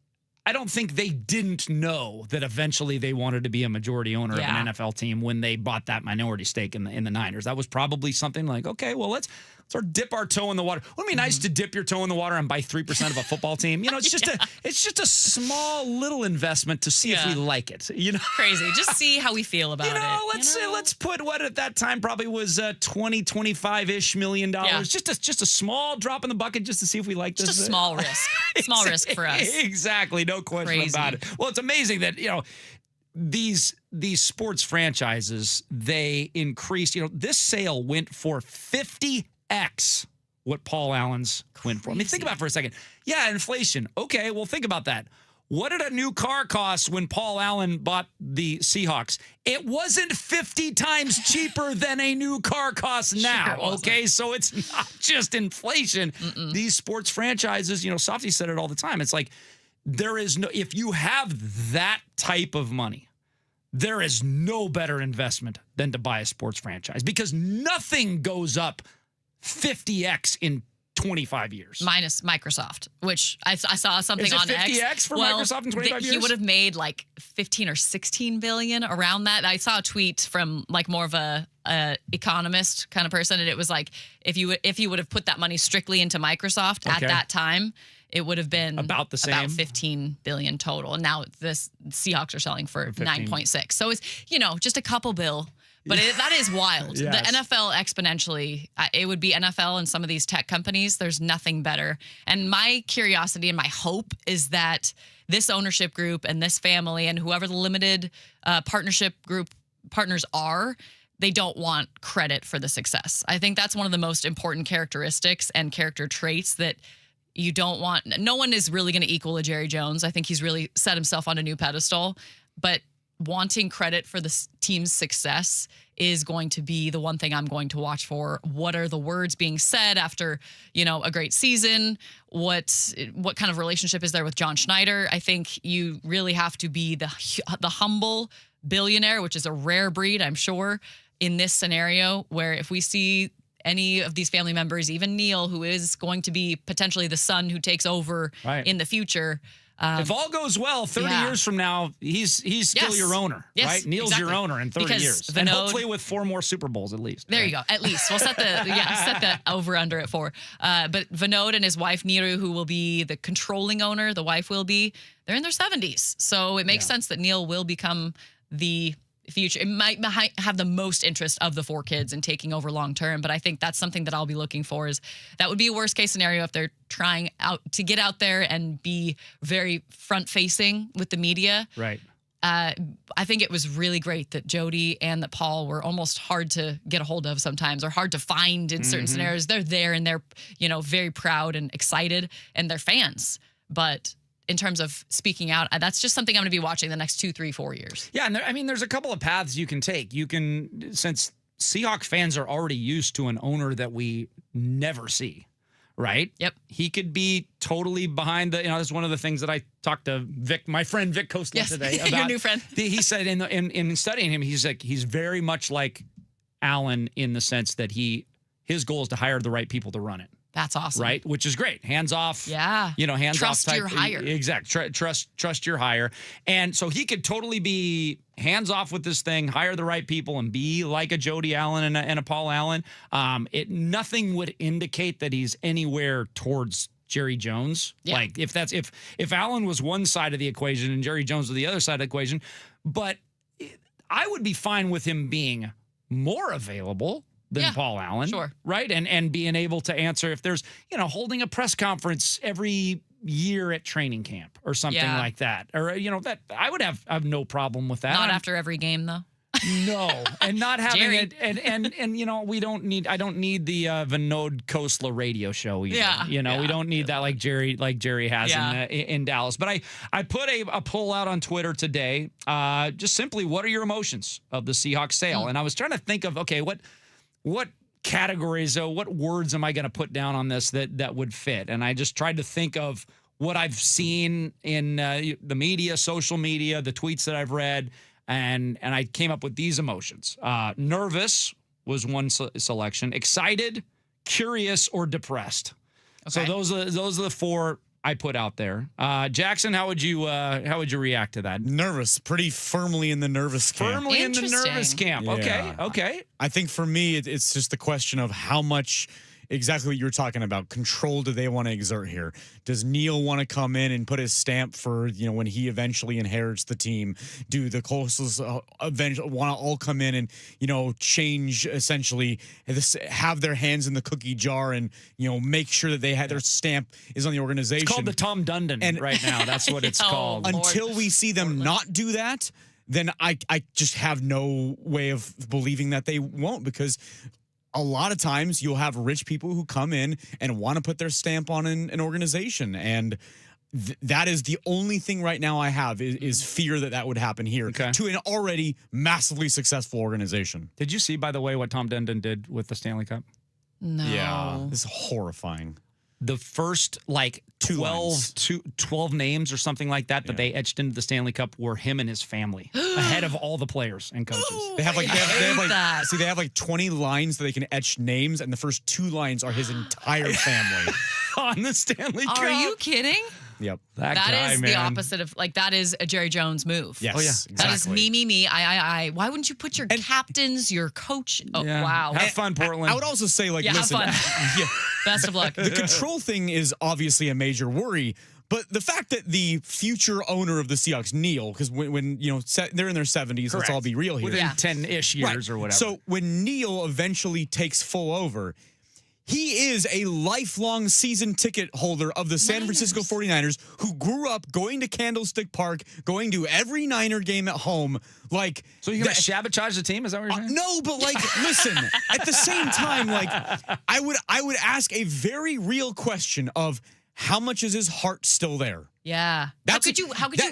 they didn't know that eventually they wanted to be a majority owner of an NFL team when they bought that minority stake in the Niners. That was probably something like, okay, well, let's sort of dip our toe in the water. Wouldn't it be nice to dip your toe in the water and buy 3% of a football team? You know, it's just a small little investment to see if we like it. You know, crazy. Just see how we feel about it. Let's put what at that time probably was $25-ish million. Just a small drop in the bucket just to see if we like this. Just a small risk. Small risk for us. Exactly. No question about it. Well, it's amazing that, these sports franchises, they increased, this sale went for 50x what Paul Allen's went for. I mean, think about it for a second. Yeah, inflation. Okay, well, think about that. What did a new car cost when Paul Allen bought the Seahawks? It wasn't 50 times cheaper than a new car costs now, okay? So it's not just inflation. These sports franchises, Softy said it all the time. It's like, if you have that type of money, there is no better investment than to buy a sports franchise because nothing goes up 50x in 25 years. Minus Microsoft, which I saw something on X. Is it 50x for Microsoft in 25 years? He would have made like 15 or 16 billion around that. I saw a tweet from like more of a economist kind of person, and it was like if you would have put that money strictly into Microsoft at that time, it would have been about the same, about 15 billion total. And now this Seahawks are selling for 9.6. So it's just a couple bill. But that is wild. Yes. The NFL exponentially, it would be NFL and some of these tech companies. There's nothing better. And my curiosity and my hope is that this ownership group and this family and whoever the limited partnership group partners are, they don't want credit for the success. I think that's one of the most important characteristics and character traits that you don't want. No one is really going to equal a Jerry Jones. I think he's really set himself on a new pedestal. But wanting credit for the team's success is going to be the one thing I'm going to watch for. What are the words being said after, a great season? What kind of relationship is there with John Schneider? I think you really have to be the humble billionaire, which is a rare breed, I'm sure, in this scenario where if we see any of these family members, even Neil, who is going to be potentially the son who takes over in the future. If all goes well, 30 years from now, he's still your owner, right? Neil's your owner in 30 years. And hopefully with 4 more Super Bowls at least. There you go. At least. We'll set the over under at 4. But Vinod and his wife, Neeru, who will be the controlling owner, the wife will be, they're in their 70s. So it makes sense that Neil will become the future. It might have the most interest of the 4 kids in taking over long term, but I think that's something that I'll be looking for. Is that would be a worst case scenario if they're trying to get out there and be very front facing with the media. Right. I think it was really great that Jody and that Paul were almost hard to get a hold of sometimes, or hard to find in certain scenarios. They're there and they're very proud and excited, and they're fans, but in terms of speaking out, that's just something I'm going to be watching the next 2, 3, 4 years. Yeah, and there's a couple of paths you can take. You can, since Seahawks fans are already used to an owner that we never see, right? Yep. He could be totally behind the, that's one of the things that I talked to Vic, my friend Vic Kostler today about. Your new friend. He said in studying him, he's very much like Allen in the sense that his goal is to hire the right people to run it. That's awesome. Right? Which is great. Hands off. Yeah. Hands trust off. Trust your hire. Exactly. Trust your hire. And so he could totally be hands off with this thing, hire the right people, and be like a Jody Allen and a Paul Allen. Nothing would indicate that he's anywhere towards Jerry Jones. Yeah. Like if Allen was one side of the equation and Jerry Jones was the other side of the equation, but I would be fine with him being more available than Paul Allen, sure, right? And being able to answer if there's, holding a press conference every year at training camp or something like that, or that I would have no problem with that. Not after every game though. No, and not having Jerry. it, and we don't need. I don't need the Vinod Khosla radio show either. Yeah, we don't need that like Jerry has in Dallas. But I put a poll out on Twitter today, just simply, what are your emotions of the Seahawks sale? And I was trying to think of what categories, what words am I going to put down on this that would fit? And I just tried to think of what I've seen in the media, social media, the tweets that I've read. and I came up with these emotions. Nervous was one selection. Excited, curious, or depressed. So those are the four I put out there. Jackson, how would you react to that? Nervous, pretty firmly in the nervous camp. Firmly in the nervous camp. Yeah. Okay. I think for me, it's just the question of how much. Exactly what you were talking about. Control do they want to exert here? Does Neil want to come in and put his stamp for, when he eventually inherits the team? Do the Coastals eventually want to all come in and, change essentially, have their hands in the cookie jar and, make sure that they had their stamp is on the organization? It's called the Tom Dundon right now. That's what it's called. Until we see them not do that, then I just have no way of believing that they won't, because a lot of times you'll have rich people who come in and want to put their stamp on an organization. And that is the only thing right now I have is fear that would happen here to an already massively successful organization. Did you see, by the way, what Tom Dundon did with the Stanley Cup? No. Yeah. This is horrifying. The first 12 names or something like that they etched into the Stanley Cup were him and his family ahead of all the players and coaches. They have 20 lines that they can etch names, and the first 2 lines are his entire family on the Stanley Cup. Are you kidding? Yep. That is the opposite of that is a Jerry Jones move. Yes. Oh yeah. Exactly. That is me, I. Why wouldn't you put your captains, your coach? Oh wow. Have fun, Portland. I would also say listen. Have fun. Best of luck. The control thing is obviously a major worry. But the fact that the future owner of the Seahawks, Neil, because when they're in their 70s, let's all be real here. Within 10-ish years or whatever. So when Neil eventually takes full over, he is a lifelong season ticket holder of the San Francisco 49ers who grew up going to Candlestick Park, going to every Niner game at home. So you're going to sabotage the team? Is that what you're saying? No, but listen, at the same time, I would ask a very real question of, how much is his heart still there? Yeah. How could you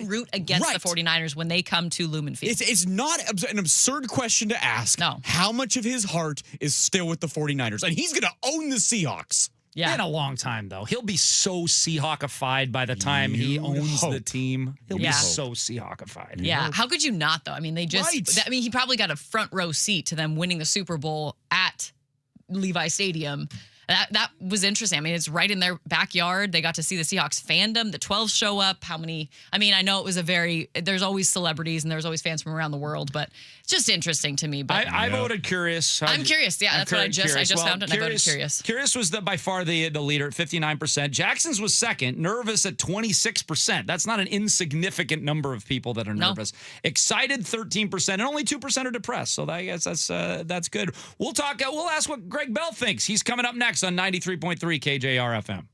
root against the 49ers when they come to Lumen Field? It's not an absurd question to ask. No. How much of his heart is still with the 49ers? And he's going to own the Seahawks. Yeah. In a long time, though. He'll be so Seahawkified by the time he owns the team. He'll be so Seahawkified. Yeah. How could you not, though? I mean, he probably got a front row seat to them winning the Super Bowl at Levi Stadium. That was interesting. I mean, it's right in their backyard. They got to see the Seahawks fandom. The 12 show up. How many? I mean, I know it was there's always celebrities and there's always fans from around the world, but it's just interesting to me. But I voted curious. I'm curious. Yeah, that's what I just found out. I voted curious. Curious was by far the leader at 59%. Jackson's was second. Nervous at 26%. That's not an insignificant number of people that are nervous. Excited 13%, and only 2% are depressed. So I guess that's good. We'll talk. We'll ask what Greg Bell thinks. He's coming up next on 93.3 KJR FM.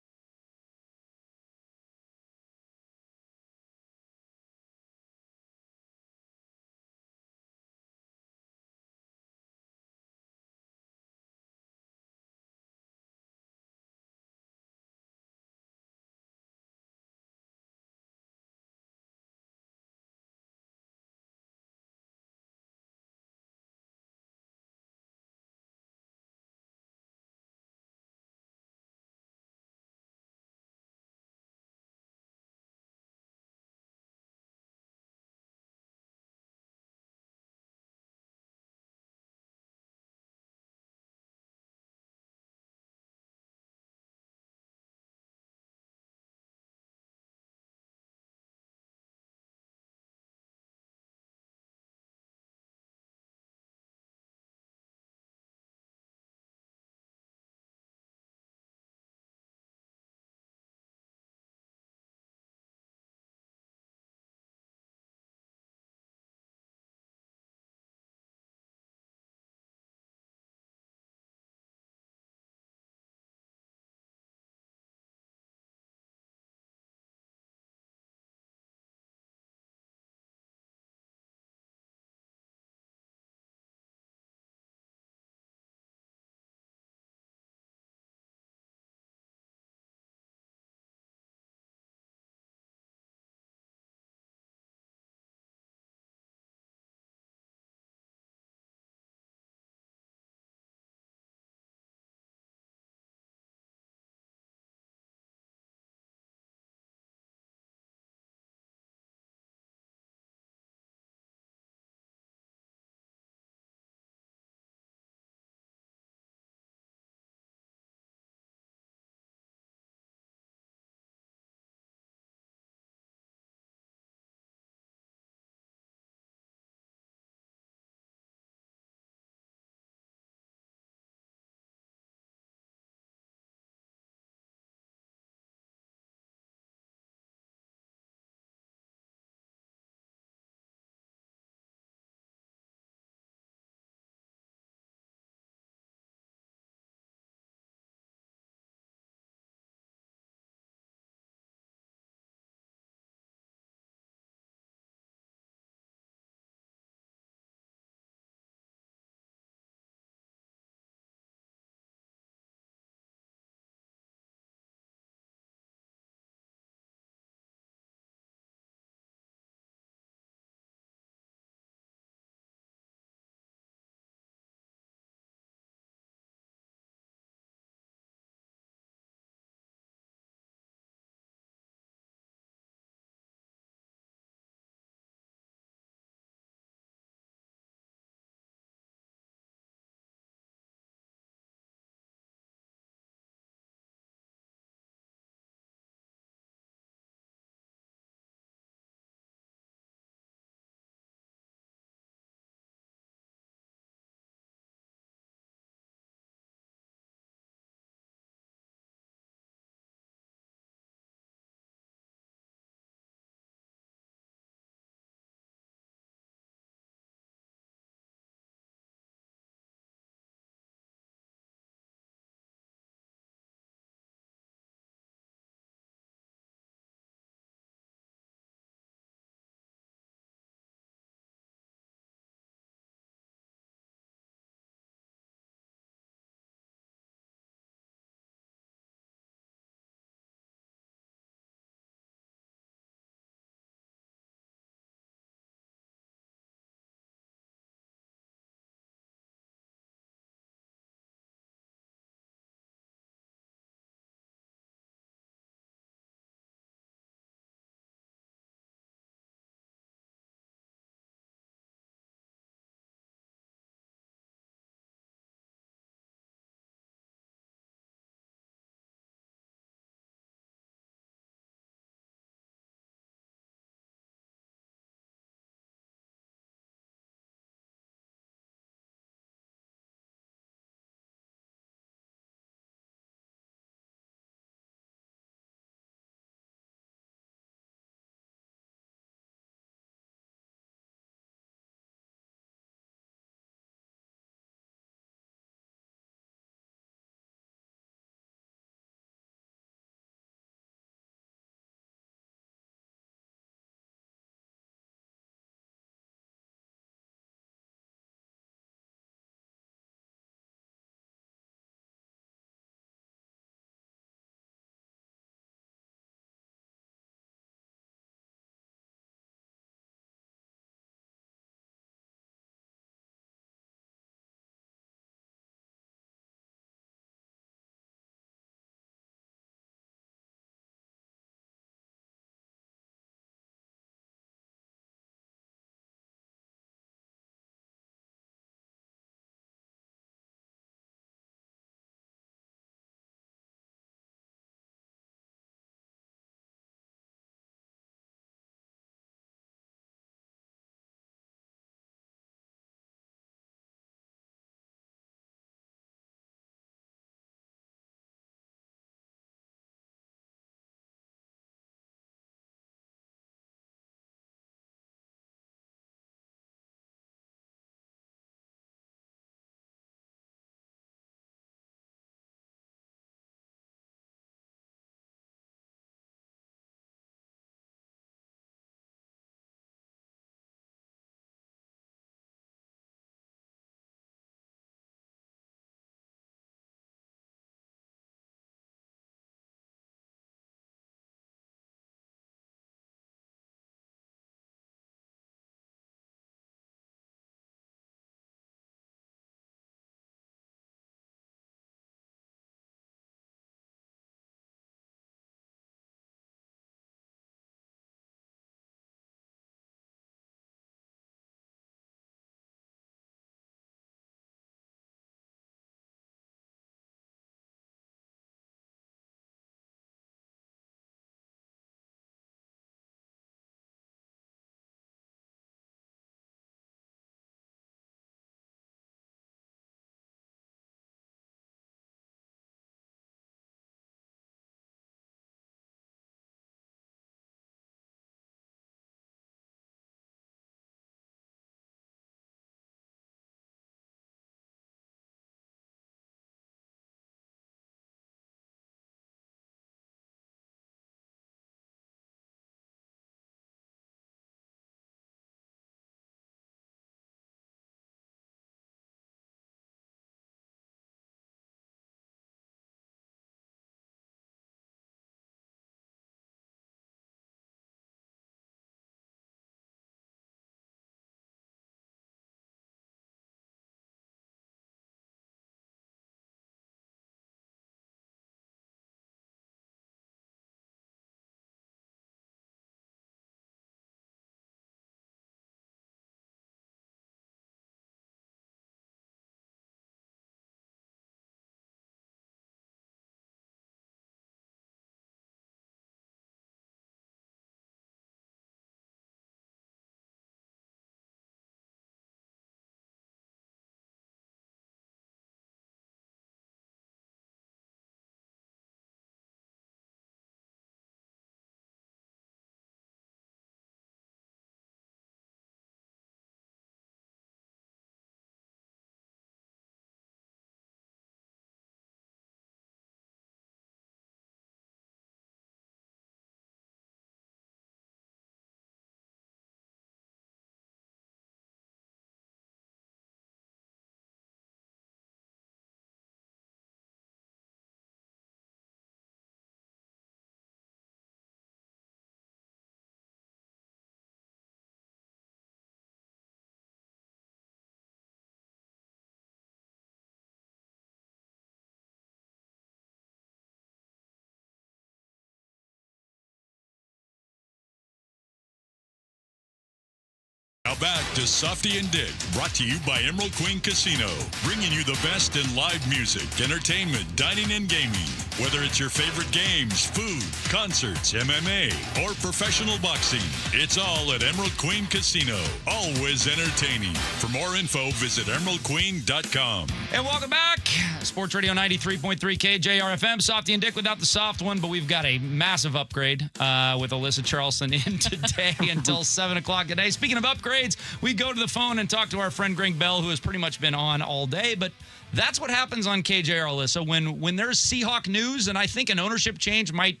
Now back to Softy and Dick, brought to you by Emerald Queen Casino, bringing you the best in live music, entertainment, dining, and gaming. Whether it's your favorite games, food, concerts, MMA, or professional boxing, it's all at Emerald Queen Casino. Always entertaining. For more info, visit emeraldqueen.com. And welcome back. Sports Radio 93.3 KJR FM. Softy and Dick without the soft one, but we've got a massive upgrade with Alyssa Charleston in today until 7 o'clock today. Speaking of upgrades, we go to the phone and talk to our friend Greg Bell, who has pretty much been on all day, but that's what happens on KJR, Alyssa. When there's Seahawk news, and I think an ownership change might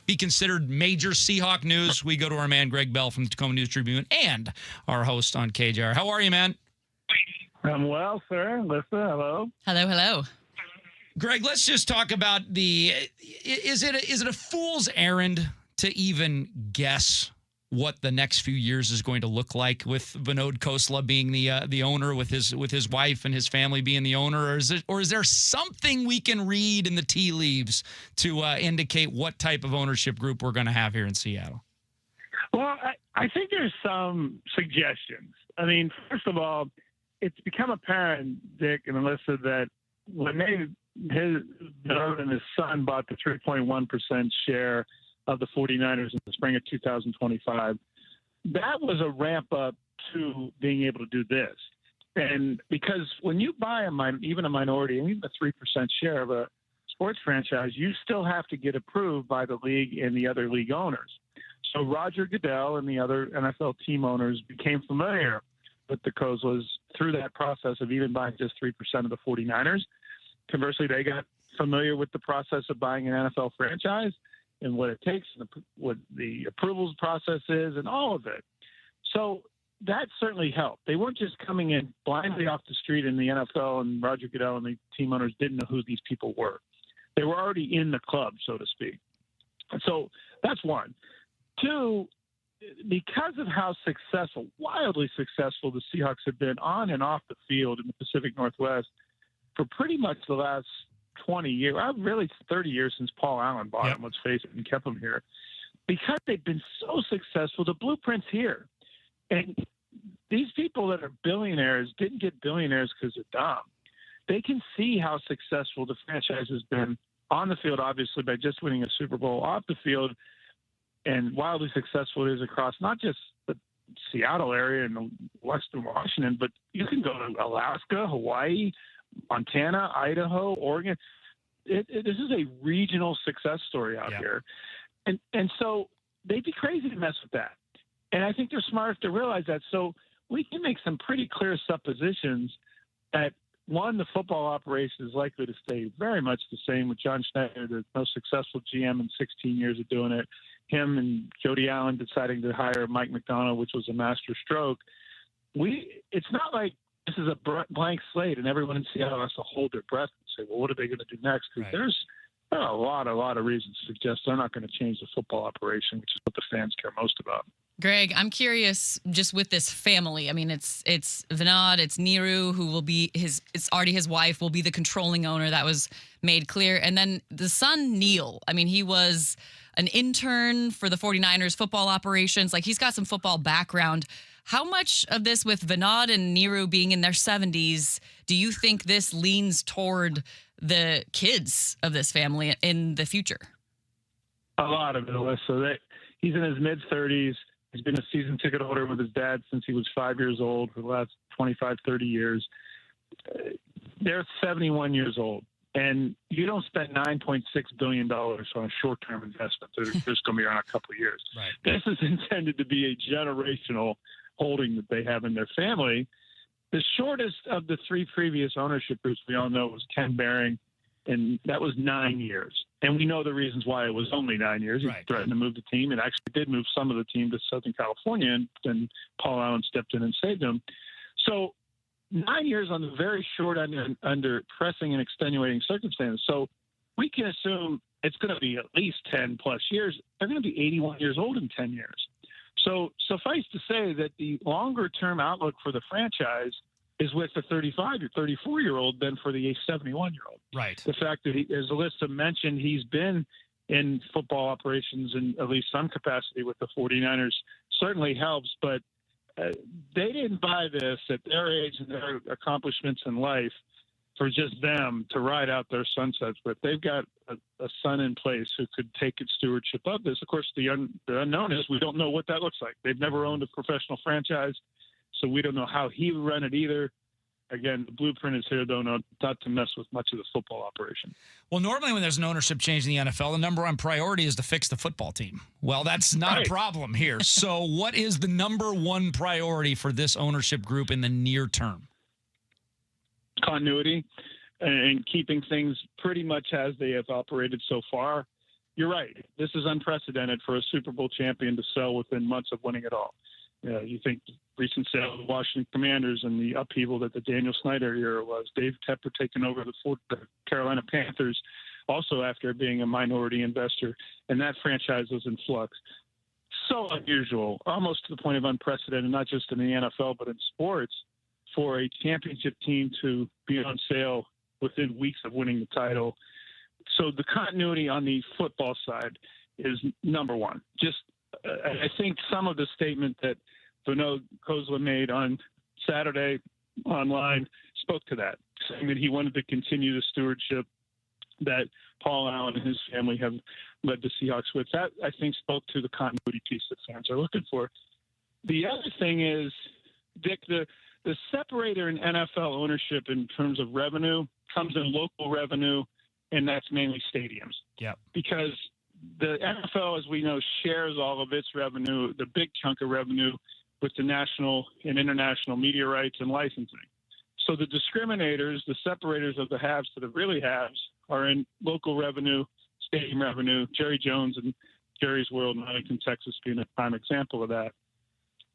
be considered major Seahawk news, we go to our man Greg Bell from the Tacoma News Tribune and our host on KJR. How are you, man? I'm well, sir. Alyssa, hello. Hello, hello. Greg, let's just talk about is it a fool's errand to even guess what the next few years is going to look like with Vinod Khosla being the owner, with his wife and his family being the owner, or is there something we can read in the tea leaves to indicate what type of ownership group we're going to have here in Seattle? Well, I think there's some suggestions. I mean, first of all, it's become apparent, Dick and Alyssa, that when Vinod and his son bought the 3.1% share of the 49ers in the spring of 2025, that was a ramp up to being able to do this. And because when you buy even a minority, even a 3% share of a sports franchise, you still have to get approved by the league and the other league owners. So Roger Goodell and the other NFL team owners became familiar with the Khoslas through that process of even buying just 3% of the 49ers. Conversely, they got familiar with the process of buying an NFL franchise and what it takes, and what the approvals process is, and all of it. So that certainly helped. They weren't just coming in blindly off the street in the NFL, and Roger Goodell and the team owners didn't know who these people were. They were already in the club, so to speak. And so that's one. Two, because of how successful, wildly successful the Seahawks have been on and off the field in the Pacific Northwest for pretty much the last 20 years, really 30 years since Paul Allen bought them, let's face it, and kept them here. Because they've been so successful, the blueprint's here. And these people that are billionaires didn't get billionaires because they're dumb. They can see how successful the franchise has been on the field, obviously, by just winning a Super Bowl, off the field, and wildly successful it is across not just the Seattle area and Western Washington, but you can go to Alaska, Hawaii, Montana, Idaho, Oregon. This is a regional success story out here. And so they'd be crazy to mess with that. And I think they're smart enough to realize that. So we can make some pretty clear suppositions that, one, the football operation is likely to stay very much the same with John Schneider, the most successful GM in 16 years of doing it. Him and Jody Allen deciding to hire Mike McDonald, which was a master stroke. It's not like this is a blank slate and everyone in Seattle has to hold their breath and say, well, what are they going to do next? Because there's a lot of reasons to suggest they're not going to change the football operation, which is what the fans care most about. Greg, I'm curious, just with this family. I mean, it's Vinod, it's Niru, who will be it's already his wife, will be the controlling owner. That was made clear. And then the son, Neil, I mean, he was an intern for the 49ers football operations. Like, he's got some football background. How much of this, with Vinod and Niru being in their 70s, do you think this leans toward the kids of this family in the future? A lot of it, Alyssa. He's in his mid-30s. He's been a season ticket holder with his dad since he was 5 years old for the last 25, 30 years. They're 71 years old. And you don't spend $9.6 billion on a short-term investment that is just going to be around a couple of years. Right. This is intended to be a generational holding that they have in their family. The shortest of the three previous ownership groups we all know was Ken Behring, and that was 9 years. And we know the reasons why it was only 9 years. He threatened to move the team, and actually did move some of the team to Southern California, and then Paul Allen stepped in and saved him. So 9 years on the very short end under pressing and extenuating circumstances. So we can assume it's going to be at least 10 plus years. They're going to be 81 years old in 10 years. So suffice to say that the longer term outlook for the franchise is with the 35 or 34-year-old than for the 71-year-old. Right. The fact that, as Alyssa mentioned, he's been in football operations in at least some capacity with the 49ers certainly helps. But they didn't buy this at their age and their accomplishments in life for just them to ride out their sunsets with. They've got a son in place who could take its stewardship of this. Of course, the unknown is we don't know what that looks like. They've never owned a professional franchise, so we don't know how he would run it either. Again, the blueprint is here, though, not to mess with much of the football operation. Well, normally when there's an ownership change in the NFL, the number one priority is to fix the football team. Well, that's not a problem here. So what is the number one priority for this ownership group in the near term? Continuity and keeping things pretty much as they have operated so far. You're right. This is unprecedented for a Super Bowl champion to sell within months of winning it all. You think the recent sale of the Washington Commanders and the upheaval that the Daniel Snyder era was. Dave Tepper taking over the Carolina Panthers also after being a minority investor, and that franchise was in flux. So unusual, almost to the point of unprecedented, not just in the NFL but in sports, for a championship team to be on sale within weeks of winning the title. So the continuity on the football side is number one. I think some of the statement that Vinod Khosla made on Saturday online spoke to that, saying that he wanted to continue the stewardship that Paul Allen and his family have led the Seahawks with. That, I think, spoke to the continuity piece that fans are looking for. The other thing is, Dick, the separator in NFL ownership in terms of revenue comes in local revenue, and that's mainly stadiums. Yeah. Because the NFL, as we know, shares all of its revenue, the big chunk of revenue, with the national and international media rights and licensing. So the discriminators, the separators of the haves to the really haves, are in local revenue, stadium revenue. Jerry Jones and Jerry's World in Huntington, Texas, being a prime example of that.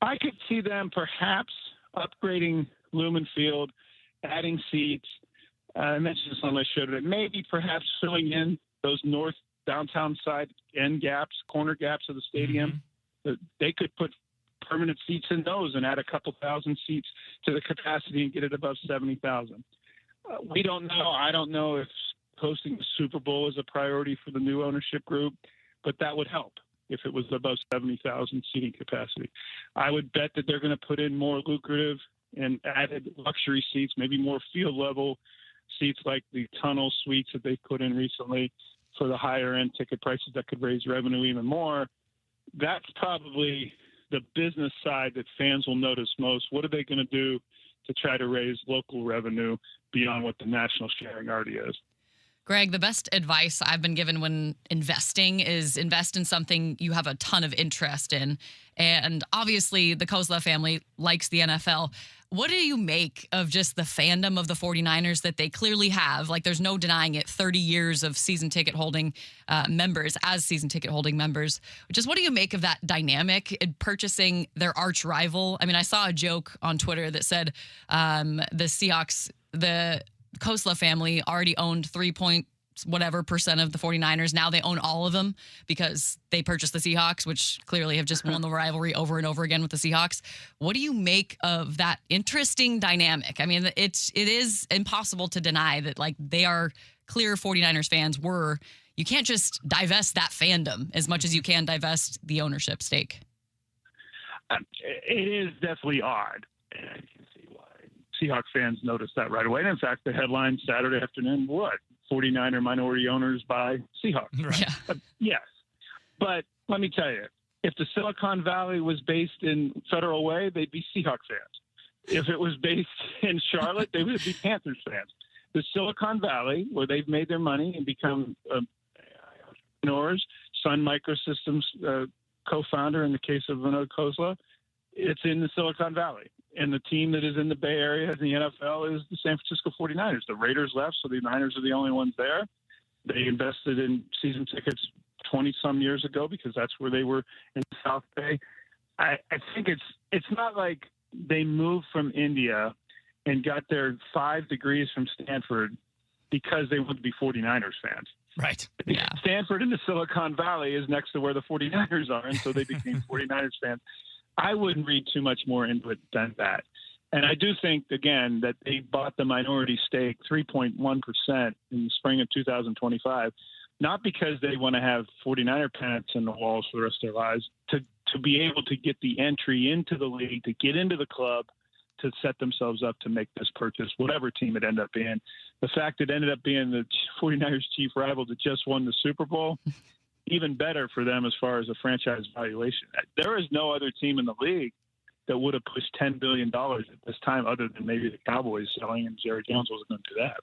I could see them perhaps upgrading Lumen Field, adding seats. I mentioned this on my show today. Maybe perhaps filling in those north downtown side end gaps, corner gaps of the stadium. They could put permanent seats in those and add a couple thousand seats to the capacity and get it above 70,000. We don't know. I don't know if hosting the Super Bowl is a priority for the new ownership group, but that would help if it was above 70,000 seating capacity. I would bet that they're going to put in more lucrative and added luxury seats, maybe more field level seats like the tunnel suites that they put in recently for the higher end ticket prices that could raise revenue even more. That's probably the business side that fans will notice most. What are they going to do to try to raise local revenue beyond what the national sharing already is? Greg, the best advice I've been given when investing is invest in something you have a ton of interest in. And obviously, the Khosla family likes the NFL. What do you make of just the fandom of the 49ers that they clearly have? Like, there's no denying it, 30 years of season ticket holding members as season ticket holding members. Just what do you make of that dynamic in purchasing their arch rival? I mean, I saw a joke on Twitter that said the Seahawks, the Khosla family already owned 3% of the 49ers. Now they own all of them because they purchased the Seahawks, which clearly have just won the rivalry over and over again with the Seahawks. What do you make of that interesting dynamic? I mean, it is impossible to deny that, like, they are clear 49ers fans were. You can't just divest that fandom as much as you can divest the ownership stake. It is definitely odd. And I can see why Seahawks fans noticed that right away. And in fact, the headline Saturday afternoon, 49er minority owners by Seahawks. Right. Yeah. Yes. But let me tell you, if the Silicon Valley was based in Federal Way, they'd be Seahawks fans. If it was based in Charlotte, they would be Panthers fans. The Silicon Valley, where they've made their money and become entrepreneurs, Sun Microsystems co-founder in the case of Vinod Khosla, it's in the Silicon Valley. And the team that is in the Bay Area in the NFL is the San Francisco 49ers. The Raiders left, so the Niners are the only ones there. They invested in season tickets 20-some years ago because that's where they were in the South Bay. I think it's not like they moved from India and got their 5 degrees from Stanford because they wanted to be 49ers fans. Right. Yeah. Stanford in the Silicon Valley is next to where the 49ers are, and so they became 49ers fans. I wouldn't read too much more into it than that. And I do think, again, that they bought the minority stake 3.1% in the spring of 2025, not because they want to have 49er pennants in the walls for the rest of their lives, to to be able to get the entry into the league, to get into the club, to set themselves up to make this purchase, whatever team it ended up being. The fact it ended up being the 49ers' chief rival that just won the Super Bowl, even better for them as far as a franchise valuation. There is no other team in the league that would have pushed $10 billion at this time other than maybe the Cowboys selling, and Jerry Jones wasn't going to do that.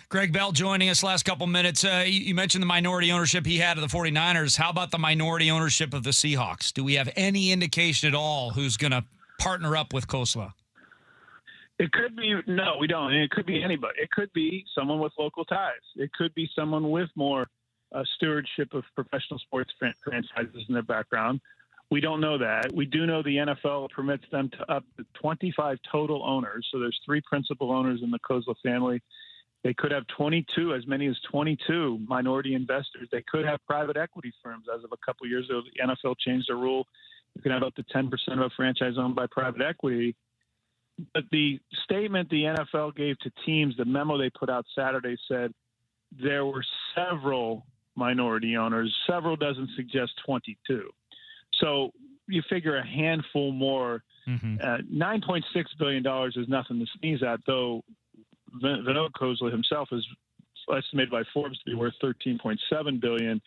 Greg Bell joining us last couple minutes. You mentioned the minority ownership he had of the 49ers. How about the minority ownership of the Seahawks? Do we have any indication at all who's going to partner up with Khosla? It could be, no, we don't. And it could be anybody. It could be someone with local ties. It could be someone with more stewardship of professional sports franchises in their background. We don't know that. We do know the NFL permits them to up to 25 total owners. So there's 3 principal owners in the Khosla family. They could have 22, as many as 22 minority investors. They could have private equity firms. As of a couple of years ago, the NFL changed their rule. You can have up to 10% of a franchise owned by private equity. But the statement the NFL gave to teams, the memo they put out Saturday said there were several minority owners. Several doesn't suggest 22. So you figure a handful more. $9.6 billion is nothing to sneeze at, though Vinod Khosla himself is estimated by Forbes to be worth $13.7 billion.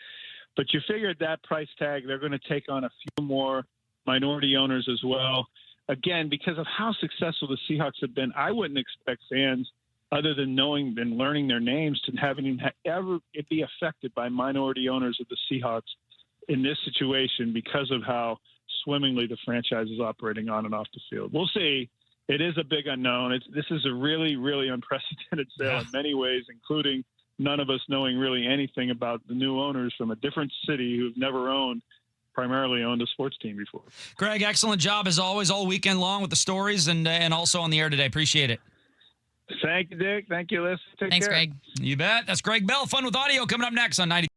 But you figure at that price tag, they're going to take on a few more minority owners as well. Again, because of how successful the Seahawks have been, I wouldn't expect fans, other than knowing and learning their names, to having ever be affected by minority owners of the Seahawks in this situation because of how swimmingly the franchise is operating on and off the field. We'll see. It is a big unknown. This is a really, really unprecedented sale in many ways, including none of us knowing really anything about the new owners from a different city who've never primarily owned a sports team before. Greg, excellent job as always, all weekend long with the stories and also on the air today. Appreciate it. Thank you, Dick. Thank you, Liz. Thanks, care. Greg. You bet. That's Greg Bell. Fun with Audio coming up next on 90.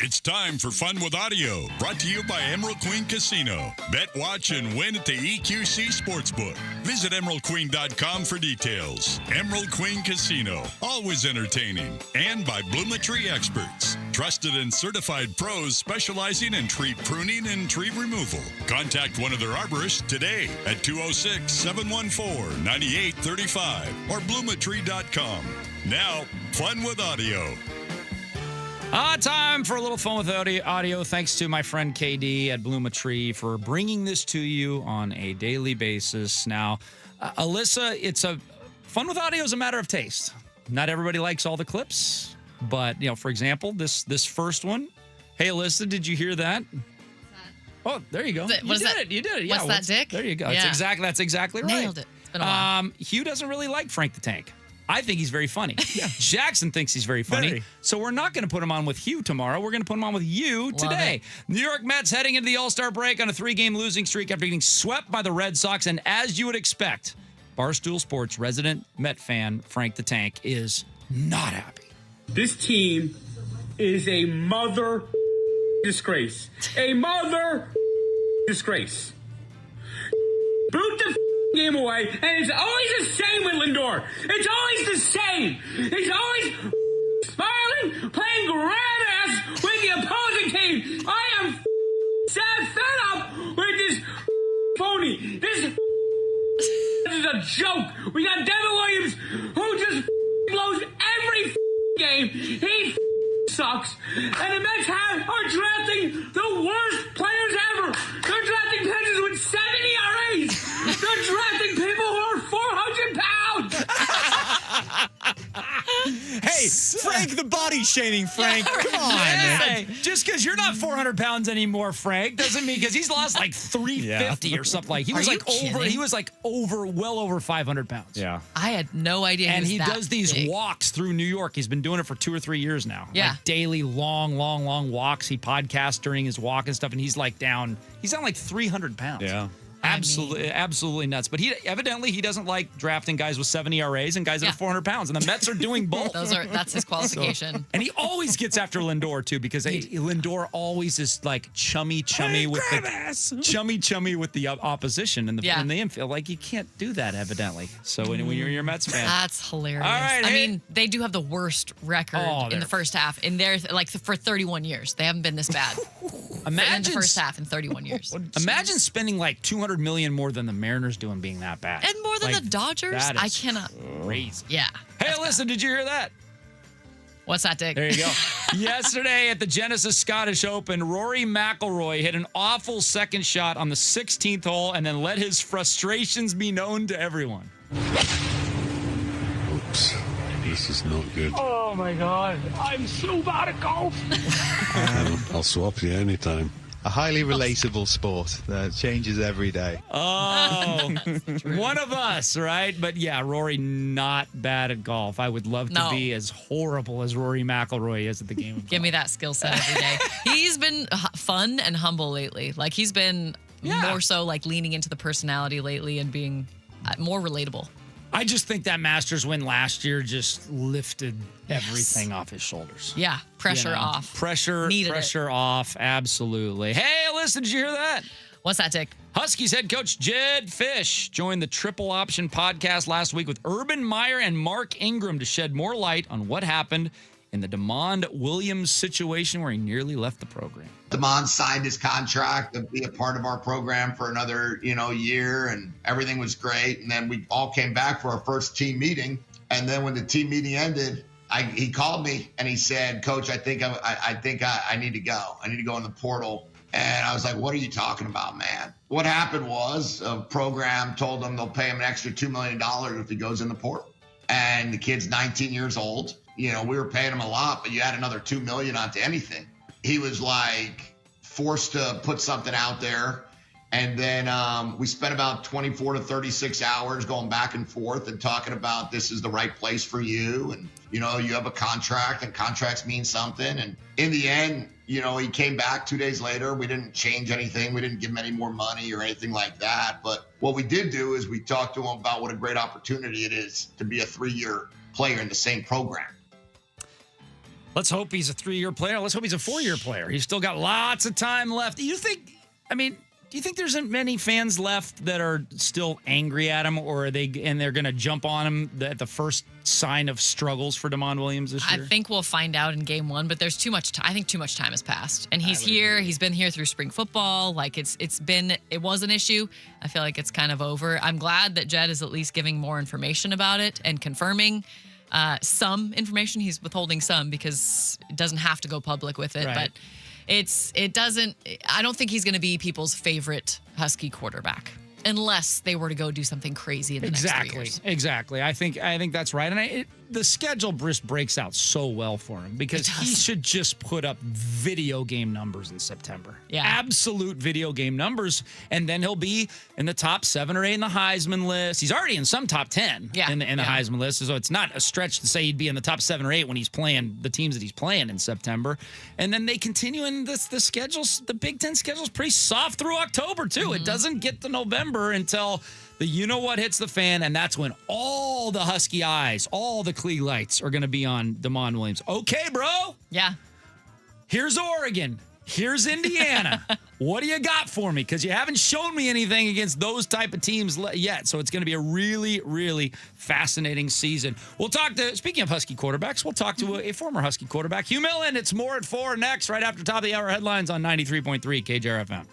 It's time for Fun with Audio, brought to you by Emerald Queen Casino. Bet, watch, and win at the EQC Sportsbook. Visit emeraldqueen.com for details. Emerald Queen Casino, always entertaining. And by Bloometry Experts, trusted and certified pros specializing in tree pruning and tree removal. Contact one of their arborists today at 206-714-9835 or bloometry.com. Now, Fun with Audio. Time for a little fun with audio. Thanks to my friend KD at Bloometry for bringing this to you on a daily basis. Now, Alyssa, fun with audio is a matter of taste. Not everybody likes all the clips, but for example, this first one. Hey, Alyssa, did you hear that? Oh, there you go. You did it. Yeah. What's that, Dick? There you go. Yeah. That's exactly right. Nailed it. It's been a while. Hugh doesn't really like Frank the Tank. I think he's very funny. Jackson thinks he's very funny. So we're not going to put him on with Hugh tomorrow. We're going to put him on with you today. New York Mets heading into the All-Star break on a 3-game losing streak after getting swept by the Red Sox. And as you would expect, Barstool Sports resident Met fan Frank the Tank is not happy. This team is a mother disgrace. A mother disgrace. Boot the game away, and it's always the same with Lindor. It's always the same. He's always smiling, playing grab ass with the opposing team. I am fed up with this phony. This is a joke. We got Devin Williams, who just blows every game. He sucks. And the Mets are drafting the worst players ever. They're drafting pitchers with 70 ERAs. They're drafting people who are 400 pounds. Hey, Frank, the body shaming, Frank. Come on. Hey, just because you're not 400 pounds anymore, Frank, doesn't mean because he's lost like 350 or something. Like he was well over 500 pounds. Yeah. I had no idea. And he that does these big. walks through New York. He's been doing it for 2 or 3 years now. Yeah. Like daily, long walks. He podcasts during his walk and stuff, and he's down like 300 pounds. Yeah. Absolutely nuts. But he doesn't like drafting guys with 70 ERAs and guys that are 400 pounds. And the Mets are doing both. That's his qualification. And he always gets after Lindor too, because Lindor always is like chummy with the opposition in the infield. Like you can't do that evidently. So when you're a Mets fan, that's hilarious. All right, I mean, they do have the worst record in the first half. In their for 31 years, they haven't been this bad. Imagine in the first half in 31 years. Imagine spending like $200 million more than the Mariners do and being that bad, and more than the Dodgers. I cannot. Crazy. Yeah. Hey, Alyssa, did you hear that? What's that, Dick? There you go. Yesterday at the Genesis Scottish Open, Rory McIlroy hit an awful second shot on the 16th hole and then let his frustrations be known to everyone. Oops. This is not good. Oh my God. I'm so bad at golf. I'll swap you anytime. A highly relatable sport that changes every day. Oh, one of us, right? But yeah, Rory not bad at golf. I would love to be as horrible as Rory McIlroy is at the game of golf. Give me that skill set every day. He's been fun and humble lately. Like he's been more so like leaning into the personality lately and being more relatable. I just think that Masters win last year just lifted everything off his shoulders. Yeah, pressure off. Pressure off, absolutely. Hey, listen, did you hear that? What's that, Dick? Huskies head coach Jed Fish joined the Triple Option podcast last week with Urban Meyer and Mark Ingram to shed more light on what happened in the DeMond Williams situation where he nearly left the program. DeMond signed his contract to be a part of our program for another, year, and everything was great. And then we all came back for our first team meeting. And then when the team meeting ended, he called me and he said, "Coach, I think I need to go. I need to go in the portal." And I was like, "What are you talking about, man?" What happened was a program told him they'll pay him an extra $2 million if he goes in the portal. And the kid's 19 years old. We were paying him a lot, but you add another $2 million onto anything. He was like forced to put something out there. And then we spent about 24 to 36 hours going back and forth and talking about this is the right place for you. And, you have a contract and contracts mean something. And in the end, he came back 2 days later. We didn't change anything. We didn't give him any more money or anything like that. But what we did do is we talked to him about what a great opportunity it is to be a 3-year player in the same program. Let's hope he's a 3-year player. Let's hope he's a 4-year player. He's still got lots of time left. Do you think there's many fans left that are still angry at him, or they're going to jump on him at the first sign of struggles for DeMond Williams this year? I think we'll find out in game 1, but there's too much time. I think too much time has passed. And he's here. He's been here through spring football. Like it was an issue. I feel like it's kind of over. I'm glad that Jed is at least giving more information about it and confirming some information. He's withholding some because it doesn't have to go public with it, Right. but I don't think he's going to be people's favorite Husky quarterback unless they were to go do something crazy in the next 3 years. Exactly. I think that's right. And the schedule breaks out so well for him because he should just put up video game numbers in September. Yeah. Absolute video game numbers. And then he'll be in the top 7 or 8 in the Heisman list. He's already in some top 10 in the Heisman list. So it's not a stretch to say he'd be in the top 7 or 8 when he's playing the teams that he's playing in September. And then they continue in the schedules. The Big Ten schedule's pretty soft through October, too. It doesn't get to November until the you-know-what hits the fan, and that's when all the Husky eyes, all the Klee lights are going to be on DeMond Williams. Okay, bro. Yeah. Here's Oregon. Here's Indiana. What do you got for me? Because you haven't shown me anything against those type of teams yet. So it's going to be a really, really fascinating season. Speaking of Husky quarterbacks, we'll talk to a former Husky quarterback, Hugh Millen. It's more at 4 next, right after top of the hour headlines on 93.3 KJR FM.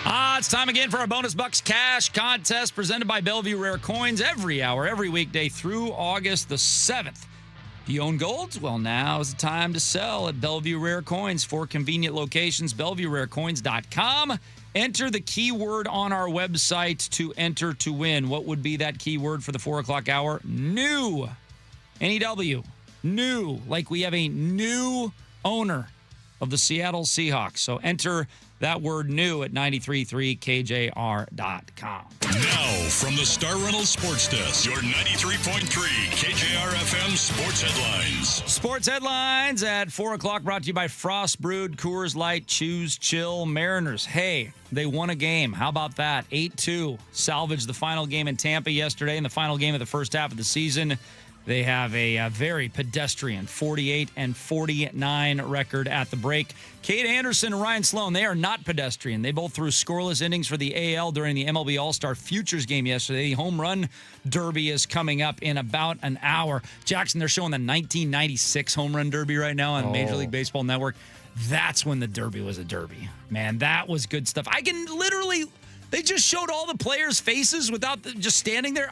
It's time again for our Bonus Bucks Cash contest presented by Bellevue Rare Coins every hour, every weekday through August the 7th. If you own gold, well, now is the time to sell at Bellevue Rare Coins. 4 convenient locations, BellevueRareCoins.com. Enter the keyword on our website to enter to win. What would be that keyword for the 4 o'clock hour? New. N-E-W. New. Like we have a new owner of the Seattle Seahawks. So enter that word new at 93.3 KJR.com. Now, from the Star Reynolds Sports Desk, your 93.3 KJR FM Sports Headlines. Sports headlines at 4 o'clock brought to you by Frost Brewed Coors Light Choose Chill Mariners. Hey, they won a game. How about that? 8-2. Salvaged the final game in Tampa yesterday in the final game of the first half of the season. They have a very pedestrian 48-49 record at the break. Cade Anderson and Ryan Sloan, they are not pedestrian. They both threw scoreless innings for the AL during the MLB All-Star Futures game yesterday. The home run derby is coming up in about an hour. Jackson, they're showing the 1996 home run derby right now on Major League Baseball Network. That's when the derby was a derby. Man, that was good stuff. I can literally, they just showed all the players' faces without just standing there.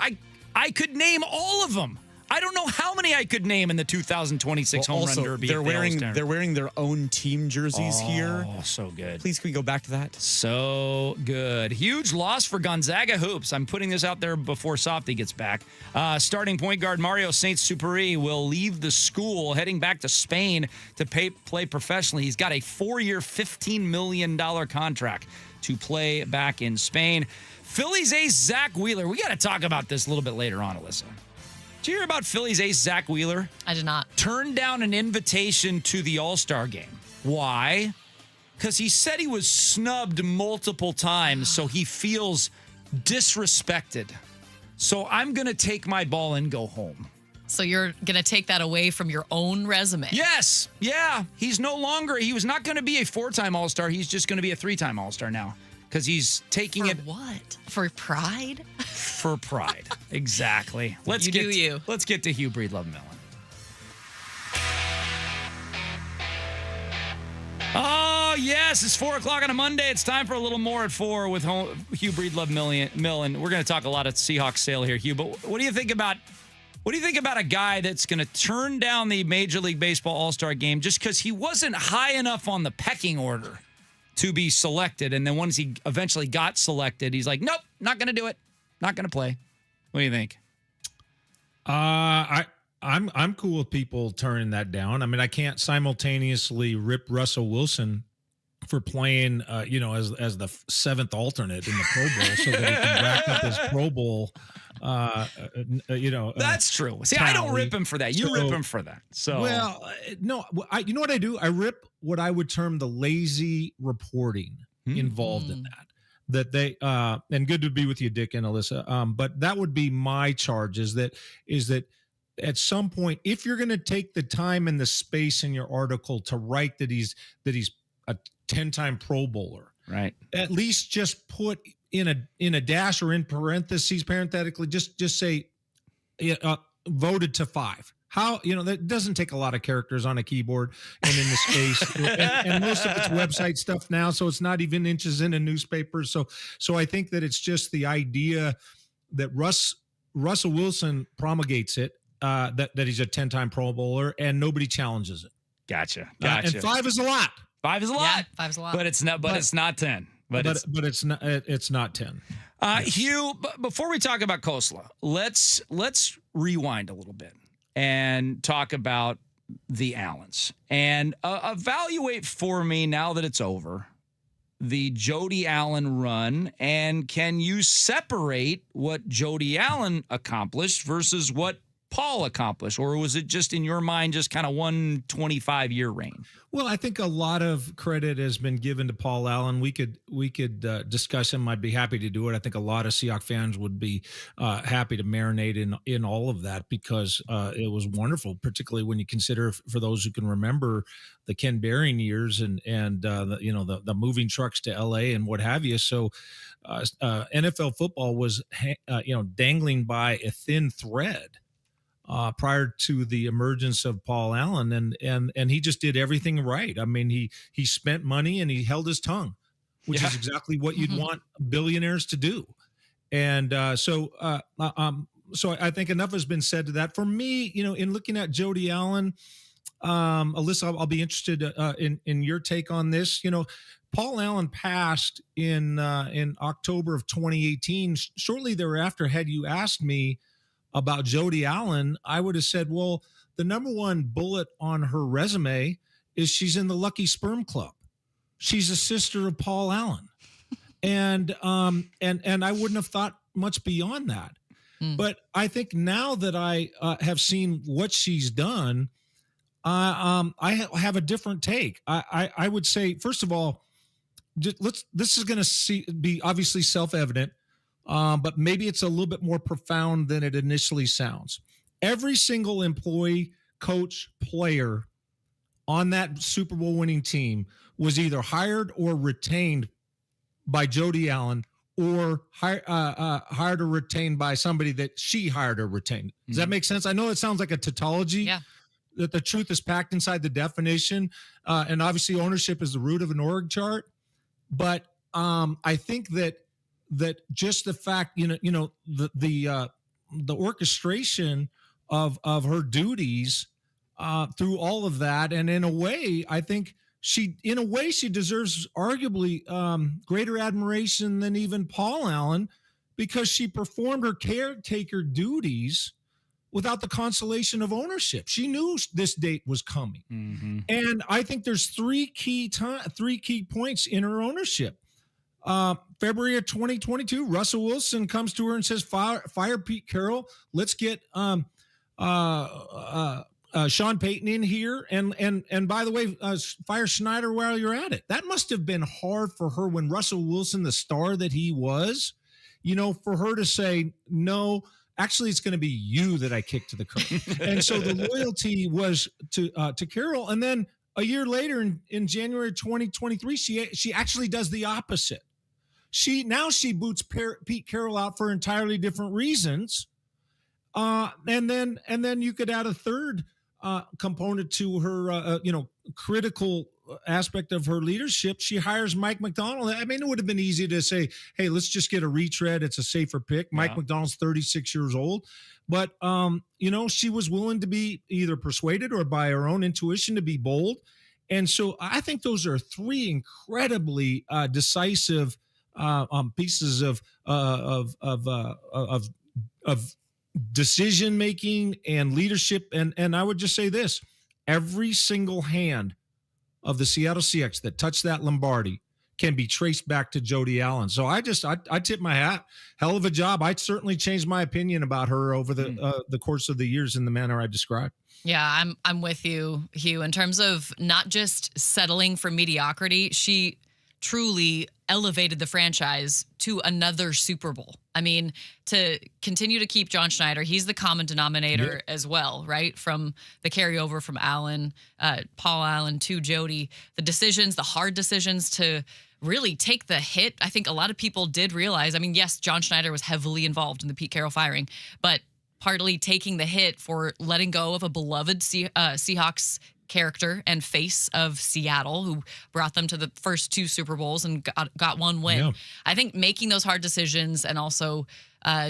I could name all of them. I don't know how many I could name in the 2026 home run derby. They're wearing their own team jerseys here. Oh, so good. Please, can we go back to that? So good. Huge loss for Gonzaga hoops. I'm putting this out there before Softy gets back. Starting point guard Mario Saint-Superi will leave the school, heading back to Spain to play professionally. He's got a 4-year, $15 million contract to play back in Spain. Phillies ace Zach Wheeler. We got to talk about this a little bit later on, Alyssa. Did you hear about Phillies ace Zach Wheeler? I did not. Turned down an invitation to the All-Star game. Why? Because he said he was snubbed multiple times, so he feels disrespected. So I'm going to take my ball and go home. So you're going to take that away from your own resume? Yes. Yeah. He was not going to be a 4-time All-Star. He's just going to be a 3-time All-Star now. Because he's taking it. For what? For pride? For pride. Exactly. Let's get to Hugh Breedlove Millen. Oh, yes. It's 4 o'clock on a Monday. It's time for a little more at 4 with Hugh Breedlove Millen. We're going to talk a lot of Seahawks sale here, Hugh. But what do you think about a guy that's going to turn down the Major League Baseball All-Star game just because he wasn't high enough on the pecking order to be selected, and then once he eventually got selected, he's like, nope, not going to do it. Not going to play. What do you think? I'm cool with people turning that down. I mean, I can't simultaneously rip Russell Wilson for playing, as the 7th alternate in the Pro Bowl so that he can rack up his Pro Bowl. That's true. See, tally. I don't rip him for that. You rip him for that. So, well, no, you know what I do? I rip what I would term the lazy reporting involved in that. That they and good to be with you, Dick and Alyssa. But that would be my charge. Is that at some point, if you're going to take the time and the space in your article to write that he's a 10-time Pro Bowler, right? At least just put in a dash or in parentheses, parenthetically, just say voted to 5. How, that doesn't take a lot of characters on a keyboard and in the space, and most of it's website stuff now, so it's not even inches in a newspaper. So I think that it's just the idea that Russell Wilson promulgates it, that he's a 10-time Pro Bowler, and nobody challenges it. Gotcha. And 5 is a lot. 5 is a lot. Yeah, 5 is a lot. But it's not. But it's not 10. But it's not 10. Hugh, before we talk about Khosla, let's rewind a little bit and talk about the Allens and evaluate for me, now that it's over, the Jody Allen run, and can you separate what Jody Allen accomplished versus what Paul accomplished, or was it just in your mind just kind of one 25-year reign? Well, I think a lot of credit has been given to Paul Allen. We could discuss him. I'd be happy to do it. I think a lot of Seahawks fans would be happy to marinate in all of that, because it was wonderful, particularly when you consider, for those who can remember, the Ken Behring years and the moving trucks to L.A. and what have you. So NFL football was dangling by a thin thread prior to the emergence of Paul Allen, and he just did everything right. I mean, he spent money and he held his tongue. which is exactly what you'd want billionaires to do. And so I think enough has been said to that. For me, in looking at Jody Allen, Alyssa, I'll be interested in your take on this. Paul Allen passed in October of 2018. Shortly thereafter, had you asked me about Jody Allen, I would have said, well, the number one bullet on her resume is she's in the Lucky Sperm Club. She's a sister of Paul Allen. And I wouldn't have thought much beyond that. But I think now that I have seen what she's done, I have a different take. I would say, first of all, this is going to be obviously self-evident, but maybe it's a little bit more profound than it initially sounds. Every single employee, coach, player on that Super Bowl winning team was either hired or retained by Jody Allen, or hired or retained by somebody that she hired or retained. Does that make sense? I know it sounds like a tautology. Yeah. That the truth is packed inside the definition, and obviously ownership is the root of an org chart. But I think that just the fact, the orchestration of her duties through all of that, and in a way, I think she deserves arguably greater admiration than even Paul Allen, because she performed her caretaker duties without the consolation of ownership. She knew this date was coming. Mm-hmm. And I think there's three key points in her ownership. February of 2022, Russell Wilson comes to her and says, fire Pete Carroll. Let's get Sean Payton in here. And by the way, fire Schneider while you're at it. That must have been hard for her when Russell Wilson, the star that he was, for her to say, no, actually, it's going to be you that I kick to the curb. And so the loyalty was to Carroll. And then a year later, in January 2023, she actually does the opposite. She boots Pete Carroll out for entirely different reasons. And then you could add a third component to her, critical aspect of her leadership. She hires Mike McDonald. I mean, it would have been easy to say, hey, let's just get a retread. It's a safer pick. Yeah. Mike McDonald's 36 years old. But, she was willing to be either persuaded or by her own intuition to be bold. And so I think those are three incredibly decisive pieces of decision making and leadership. And I would just say this: every single hand of the Seattle Seahawks that touched that Lombardi can be traced back to Jody Allen. So I tip my hat. Hell of a job. I certainly changed my opinion about her over the course of the years in the manner I described. Yeah, I'm with you, Hugh. In terms of not just settling for mediocrity, she truly elevated the franchise to another Super Bowl. I mean, to continue to keep John Schneider, he's the common denominator as well, right? From the carryover from Allen, Paul Allen to Jody, the hard decisions to really take the hit. I think a lot of people did realize, I mean, yes, John Schneider was heavily involved in the Pete Carroll firing, but partly taking the hit for letting go of a beloved Seahawks character and face of Seattle, who brought them to the first two Super Bowls and got one win. Yeah. I think making those hard decisions and also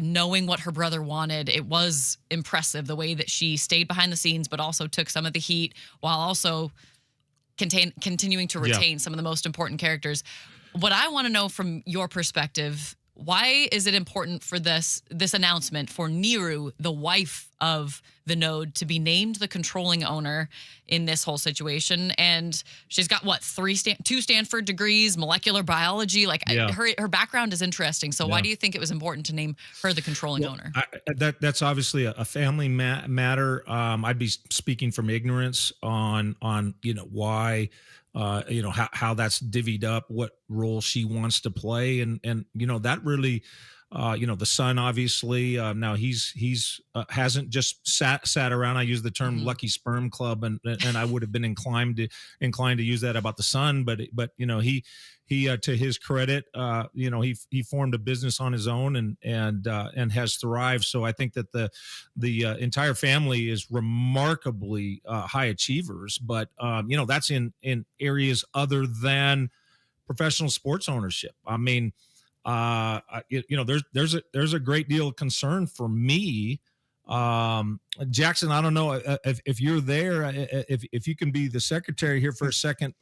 knowing what her brother wanted, it was impressive the way that she stayed behind the scenes, but also took some of the heat while also continuing to retain some of the most important characters. What I want to know from your perspective, why is it important for this announcement for Niru, the wife of the node, to be named the controlling owner in this whole situation? And she's got two Stanford degrees, molecular biology. Her background is interesting. So why do you think it was important to name her the controlling owner? That's obviously a family matter. I'd be speaking from ignorance on why. How that's divvied up, what role she wants to play. And that really, the son, obviously, now he's hasn't just sat around. I use the term Lucky Sperm Club, and I would have been inclined to use that about the son, but he to his credit, he formed a business on his own and has thrived. So I think that the entire family is remarkably high achievers, but that's in areas other than professional sports ownership. I mean, there's a great deal of concern for me. Jackson, I don't know if you're there, if you can be the secretary here for a second,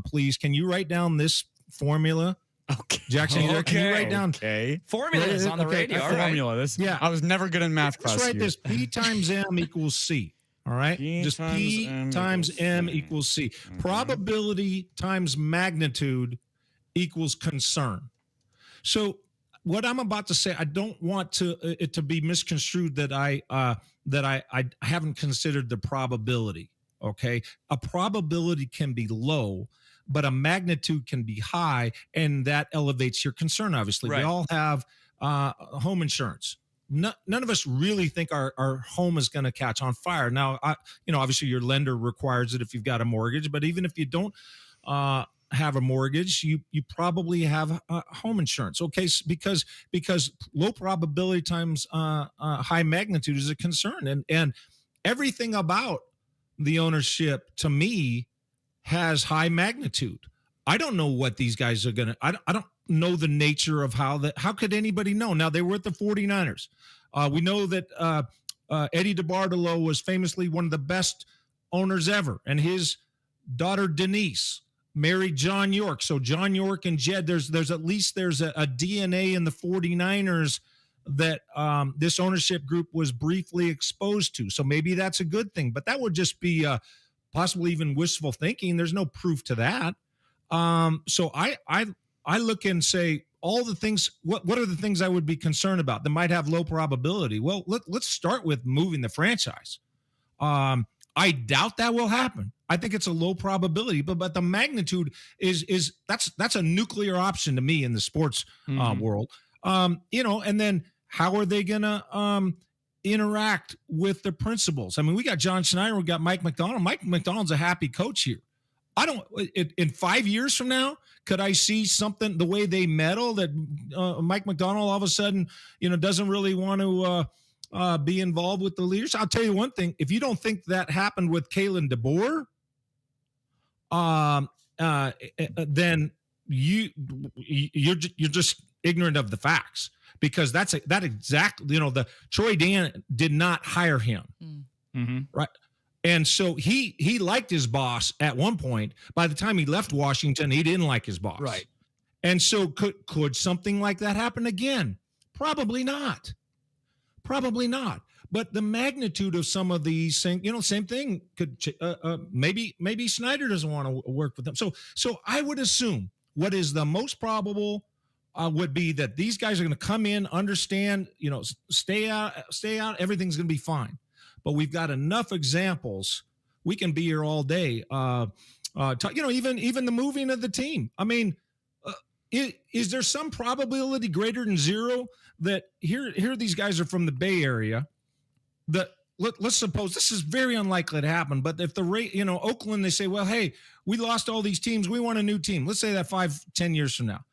please. Can you write down this formula? Okay, Jackson, can you write down? Okay, formula is on the radio. All right. Formula. This, yeah, I was never good in math class. Let's write this: P times M equals C. All right, just P times M equals C. Mm-hmm. Probability times magnitude equals concern. So what I'm about to say, I don't want it to be misconstrued that I haven't considered the probability. Okay, a probability can be low, but a magnitude can be high, and that elevates your concern. Obviously, right. We all have home insurance. None of us really think our home is going to catch on fire. Now, obviously your lender requires it if you've got a mortgage, but even if you don't have a mortgage, you probably have home insurance. Okay, because low probability times high magnitude is a concern, and everything about the ownership to me has high magnitude. I don't know what these guys are going to. I don't know the nature of how could anybody know? Now, they were at the 49ers. We know that Eddie DeBartolo was famously one of the best owners ever, and his daughter Denise married John York. So John York and Jed, there's at least a DNA in the 49ers that this ownership group was briefly exposed to. So maybe that's a good thing, but that would just be possibly even wishful thinking. There's no proof to that. So I look and say all the things. What are the things I would be concerned about that might have low probability? Well, let's start with moving the franchise. I doubt that will happen. I think it's a low probability, but the magnitude is that's a nuclear option to me in the sports world. And then how are they gonna interact with the principals? I mean, we got John Schneider, we got Mike McDonald. Mike McDonald's a happy coach here. In 5 years from now, could I see something the way they meddle that Mike McDonald all of a sudden, doesn't really want to be involved with the leaders? I'll tell you one thing: if you don't think that happened with Kalen DeBoer, then you're just ignorant of the facts, because that exactly, the Troy Dan did not hire him, right? And so he liked his boss at one point. By the time he left Washington, he didn't like his boss. Right. And so could something like that happen again? Probably not. Probably not. But the magnitude of some of these things, same thing could maybe Snyder doesn't want to work with them. So I would assume what is the most probable would be that these guys are going to come in, understand, stay out, everything's going to be fine. But we've got enough examples. We can be here all day. Even the moving of the team. I mean, is there some probability greater than zero that here these guys are from the Bay Area? That let's suppose this is very unlikely to happen. But if Oakland, they say, well, hey, we lost all these teams. We want a new team. Let's say that 5-10 years from now,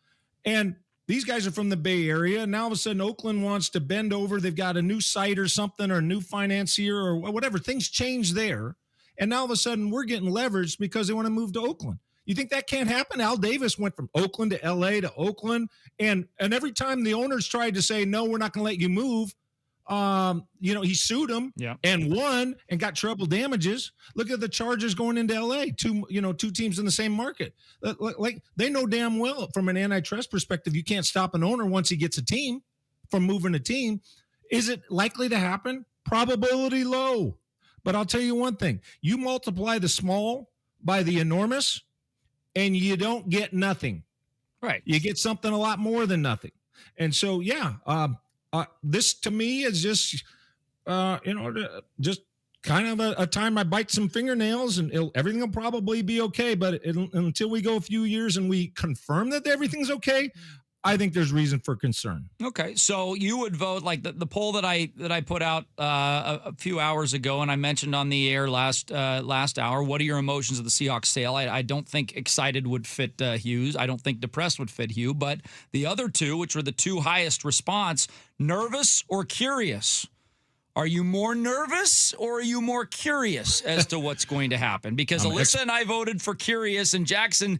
and these guys are from the Bay Area. Now, all of a sudden, Oakland wants to bend over. They've got a new site or something, or a new financier or whatever. Things change there. And now, all of a sudden, we're getting leveraged because they want to move to Oakland. You think that can't happen? Al Davis went from Oakland to L.A. to Oakland. And every time the owners tried to say, no, we're not going to let you move, he sued them and won and got treble damages. Look at the Chargers going into LA, two teams in the same market. Like they know damn well from an antitrust perspective, you can't stop an owner once he gets a team from moving a team. Is it likely to happen? Probability low. But I'll tell you one thing, you multiply the small by the enormous and you don't get nothing. Right. You get something a lot more than nothing. And so, this to me is just, just kind of a time I bite some fingernails and everything will probably be okay. But until we go a few years and we confirm that everything's okay, I think there's reason for concern. Okay, so you would vote like the poll that I put out a few hours ago, and I mentioned on the air last hour. What are your emotions of the Seahawks sale? I don't think excited would fit Hughes. I don't think depressed would fit Hugh. But the other two, which were the two highest response, nervous or curious. Are you more nervous or are you more curious as to what's going to happen? Because Alyssa and I voted for curious, and Jackson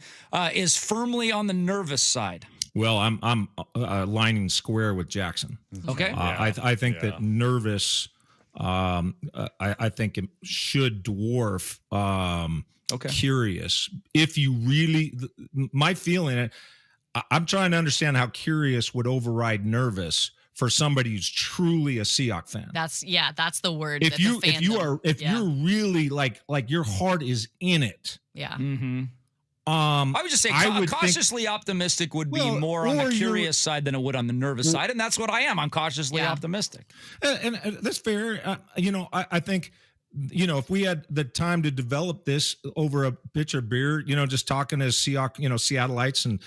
is firmly on the nervous side. Well, I'm lining square with Jackson. Okay. I think that nervous. I think it should dwarf curious. If you really, my feeling, I'm trying to understand how curious would override nervous for somebody who's truly a Seahawks fan. That's the word. If you're really like your heart is in it. Yeah. Mm-hmm. I would just say cautiously optimistic would be more on the curious side than it would on the nervous side, and that's what I am. I'm cautiously optimistic, and that's fair. I think, if we had the time to develop this over a pitcher of beer, just talking as Seattleites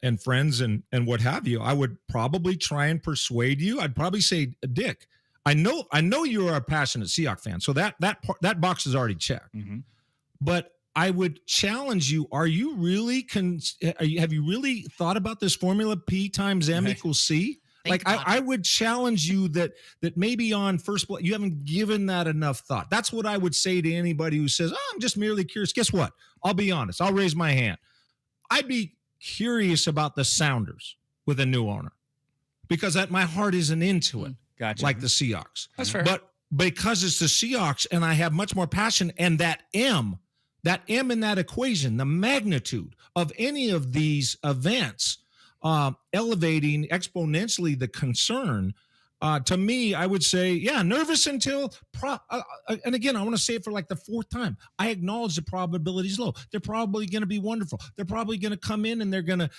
and friends and what have you, I would probably try and persuade you. I'd probably say, Dick, I know you are a passionate Seahawks fan, so that box is already checked. Mm-hmm. But I would challenge you. Are you really have you really thought about this formula P times M equals C? I would challenge you that maybe on first play, you haven't given that enough thought. That's what I would say to anybody who says, I'm just merely curious. Guess what? I'll be honest. I'll raise my hand. I'd be curious about the Sounders with a new owner because my heart isn't into it. Gotcha. Like the Seahawks. That's fair. But because it's the Seahawks and I have much more passion, and that M in that equation, the magnitude of any of these events, elevating exponentially the concern, to me, I would say, nervous until, and again, I want to say it for like the fourth time. I acknowledge the probability is low. They're probably going to be wonderful. They're probably going to come in and they're going to,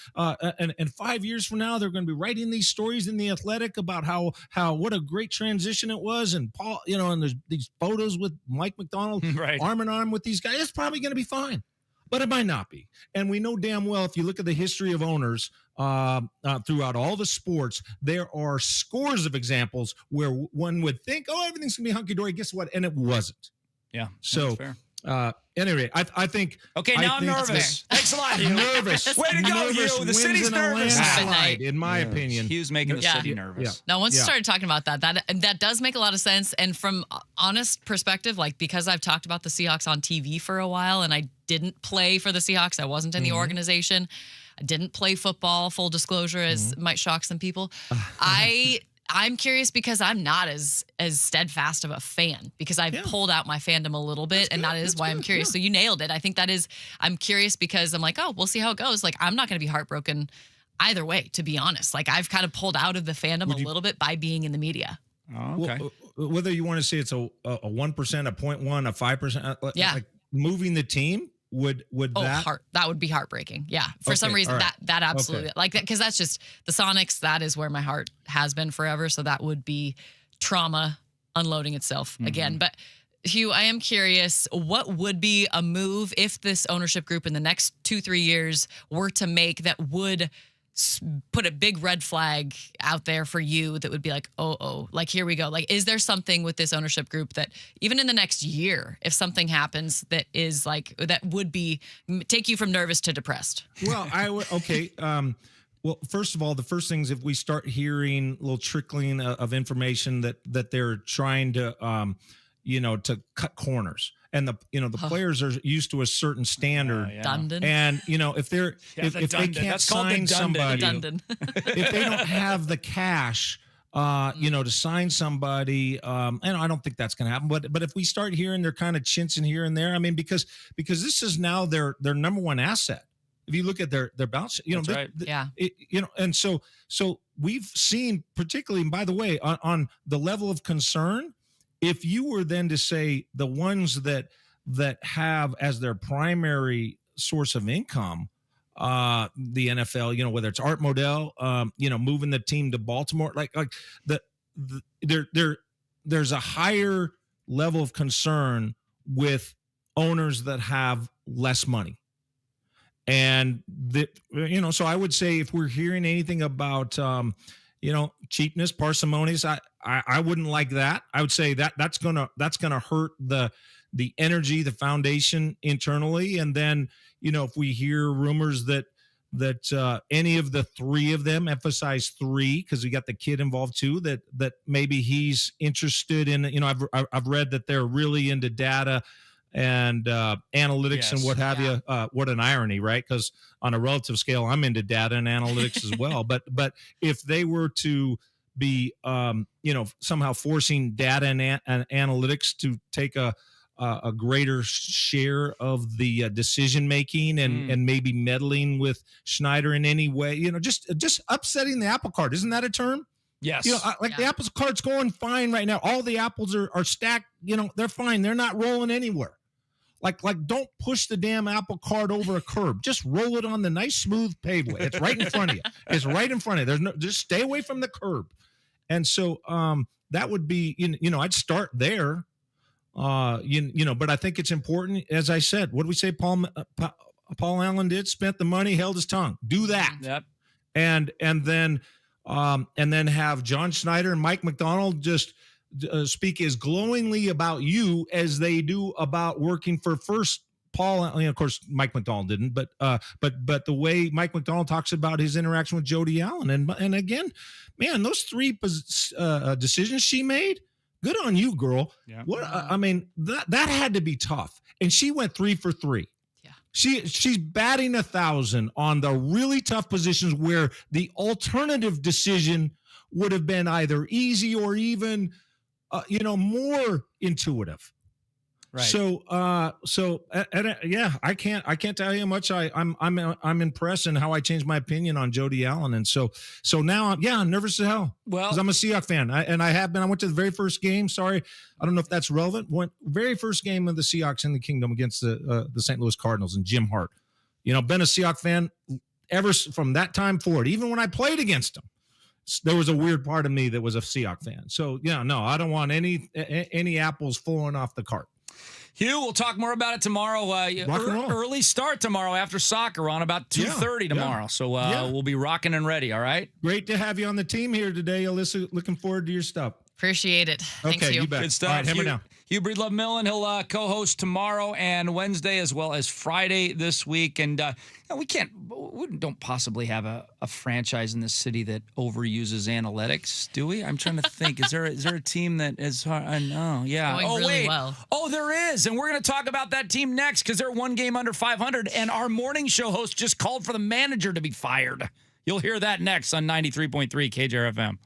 and 5 years from now, they're going to be writing these stories in The Athletic about how what a great transition it was. And Paul, and there's these photos with Mike McDonald arm in arm with these guys. It's probably going to be fine. But it might not be. And we know damn well, if you look at the history of owners throughout all the sports, there are scores of examples where one would think, everything's going to be hunky-dory. Guess what? And it wasn't. Yeah. So, anyway, I think. Okay, now I'm nervous. Thanks a lot, Hugh. Nervous. Way to go, Hugh. The city's nervous. In my opinion. Hugh's making the city nervous. Now, once you started talking about that does make a lot of sense. And from honest perspective, because I've talked about the Seahawks on TV for a while, and I didn't play for the Seahawks. I wasn't in the organization. I didn't play football, full disclosure, as might shock some people. I'm curious because I'm not as steadfast of a fan because I've pulled out my fandom a little bit, and that is why I'm curious. So you nailed it. I think I'm curious because I'm like, we'll see how it goes. I'm not going to be heartbroken either way, to be honest. I've kind of pulled out of the fandom a little bit by being in the media. Oh, okay. Well, whether you want to say it's a 1%, a 0.1%, a 5%, moving the team. Would that would be heartbreaking. Yeah. For some reason that absolutely because that's just the Sonics. That is where my heart has been forever. So that would be trauma unloading itself again. But Hugh, I am curious, what would be a move if this ownership group in the next 2-3 years were to make that would put a big red flag out there for you that would be here we go. Is there something with this ownership group that even in the next year, if something happens that is that would take you from nervous to depressed? Well, well, first of all, the first thing is if we start hearing a little trickling of information that they're trying to, to cut corners. And the players are used to a certain standard, and if they're if they can't sign somebody, if they don't have the cash, to sign somebody, and I don't think that's going to happen. But if we start hearing they're kind of chintzing here and there, I mean, because this is now their number one asset. If you look at their balance, and so we've seen particularly, and by the way, on the level of concern. If you were then to say the ones that have as their primary source of income, the NFL, whether it's Art Modell, moving the team to Baltimore, there's a higher level of concern with owners that have less money. And so I would say if we're hearing anything about, cheapness, parsimonies, I wouldn't like that. I would say that's gonna hurt the energy, the foundation internally. And then, if we hear rumors that any of the three of them, emphasize three because we got the kid involved too, that maybe he's interested in. I've read that they're really into data and analytics and what have you. What an irony, right? Because on a relative scale, I'm into data and analytics as well. But if they were to be somehow forcing data and analytics to take a greater share of the decision making and maybe meddling with Schneider in any way, just upsetting the apple cart. Isn't that a term? Yes. The apple cart's going fine right now. All the apples are stacked. They're fine. They're not rolling anywhere. Like don't push the damn apple cart over a curb. Just roll it on the nice smooth pavement. It's right in front of you. It's right in front of you. Just stay away from the curb. And so that would be, I'd start there. But I think it's important, as I said, what did we say Paul Allen did? Spent the money, held his tongue. Do that. Yep. And then have John Schneider and Mike McDonald just speak as glowingly about you as they do about working for first Paul. Of course, Mike McDonald didn't, but the way Mike McDonald talks about his interaction with Jody Allen, and again, man, those three decisions she made. Good on you, girl. Yeah. That had to be tough. And she went 3 for 3. Yeah. She's batting 1,000 on the really tough positions where the alternative decision would have been either easy or even, more intuitive. Right. So, I can't tell you how much I'm impressed and how I changed my opinion on Jody Allen. And so now I'm nervous as hell. Well, because I'm a Seahawks fan, I have been. I went to the very first game. Sorry, I don't know if that's relevant. Very first game of the Seahawks in the Kingdom against the St. Louis Cardinals and Jim Hart. Been a Seahawks fan ever from that time forward. Even when I played against them, there was a weird part of me that was a Seahawks fan. So I don't want any apples falling off the cart. Hugh, we'll talk more about it tomorrow. Early start tomorrow after soccer on about 2:30 tomorrow. So we'll be rocking and ready, all right? Great to have you on the team here today, Alyssa. Looking forward to your stuff. Appreciate it. Thanks, okay, Hugh. you bet. Good stuff. All right, hammer down. Hugh Breedlove Millen, he'll co-host tomorrow and Wednesday as well as Friday this week. And we don't possibly have a franchise in this city that overuses analytics, do we? I'm trying to think. Is there a team that is? I know. Yeah. Going really well. Oh, there is, and we're going to talk about that team next because they're one game under 500. And our morning show host just called for the manager to be fired. You'll hear that next on 93.3 KJR FM.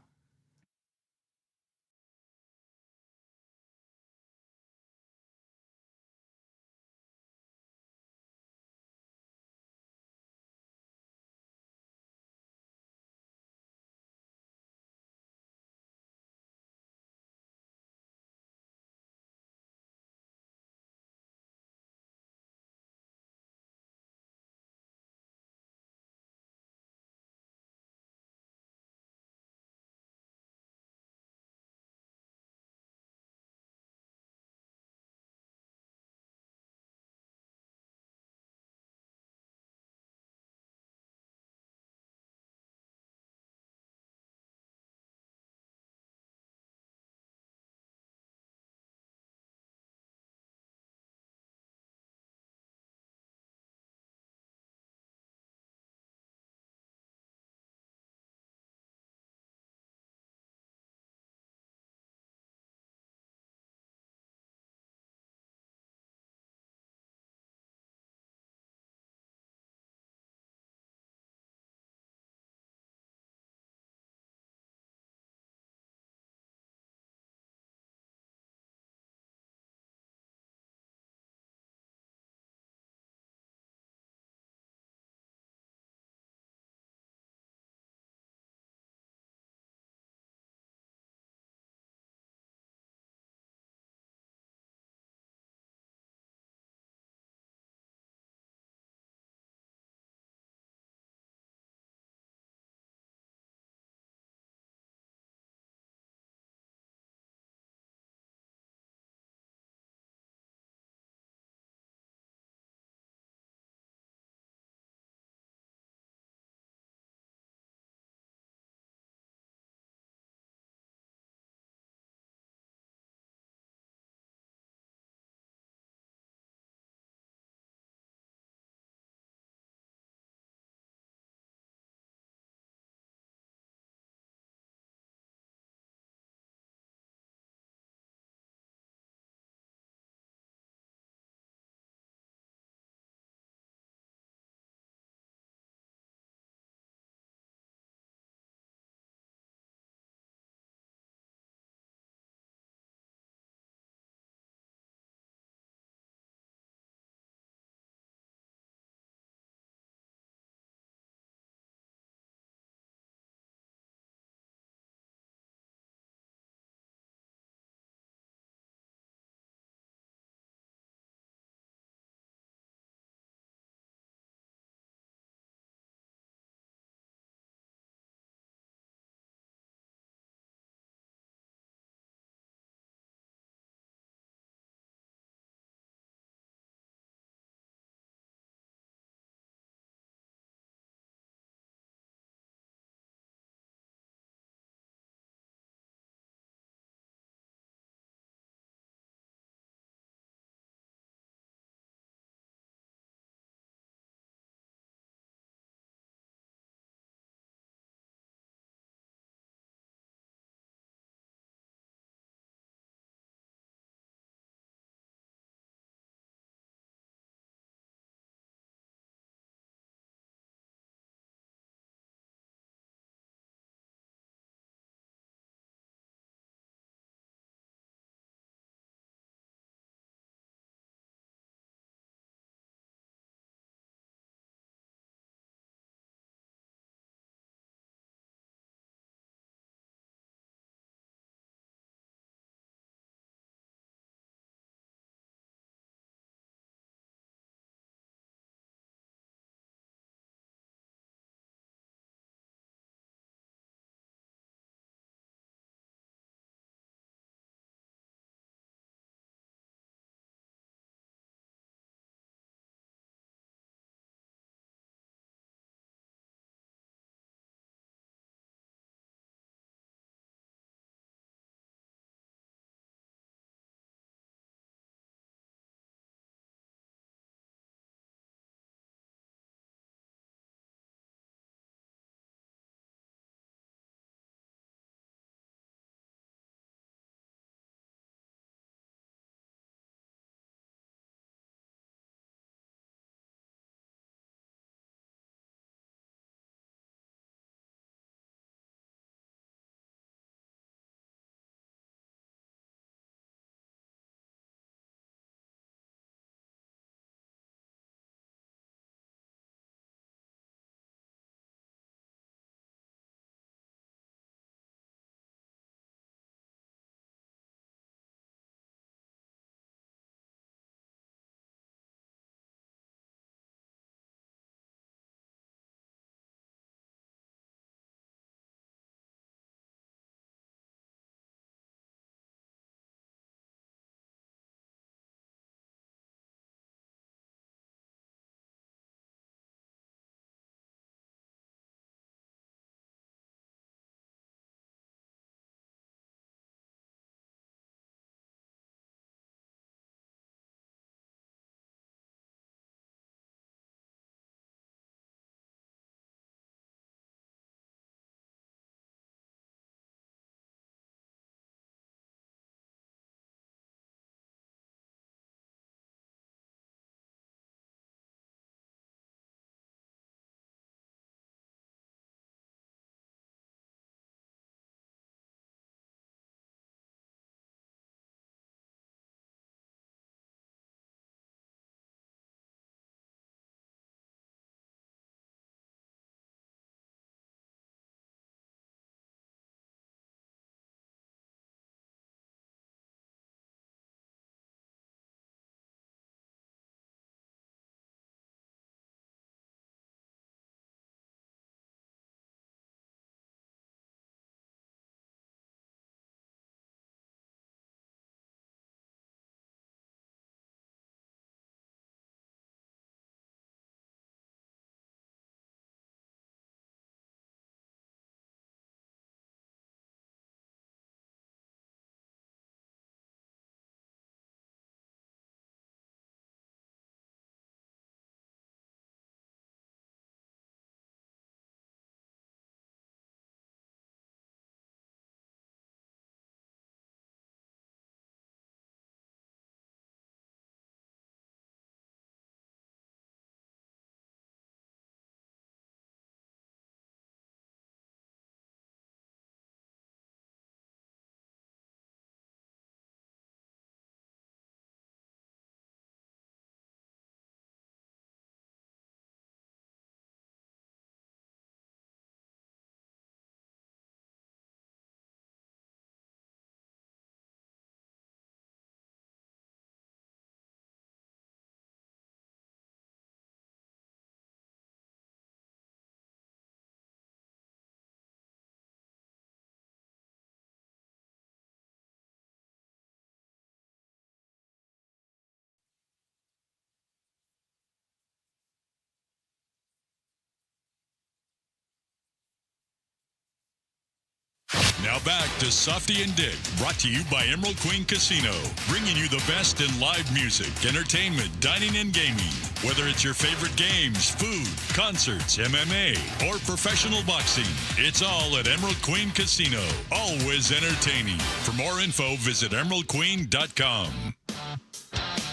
Now back to Softy and Dick, brought to you by Emerald Queen Casino, bringing you the best in live music, entertainment, dining, and gaming. Whether it's your favorite games, food, concerts, MMA, or professional boxing, it's all at Emerald Queen Casino. Always entertaining. For more info, visit emeraldqueen.com.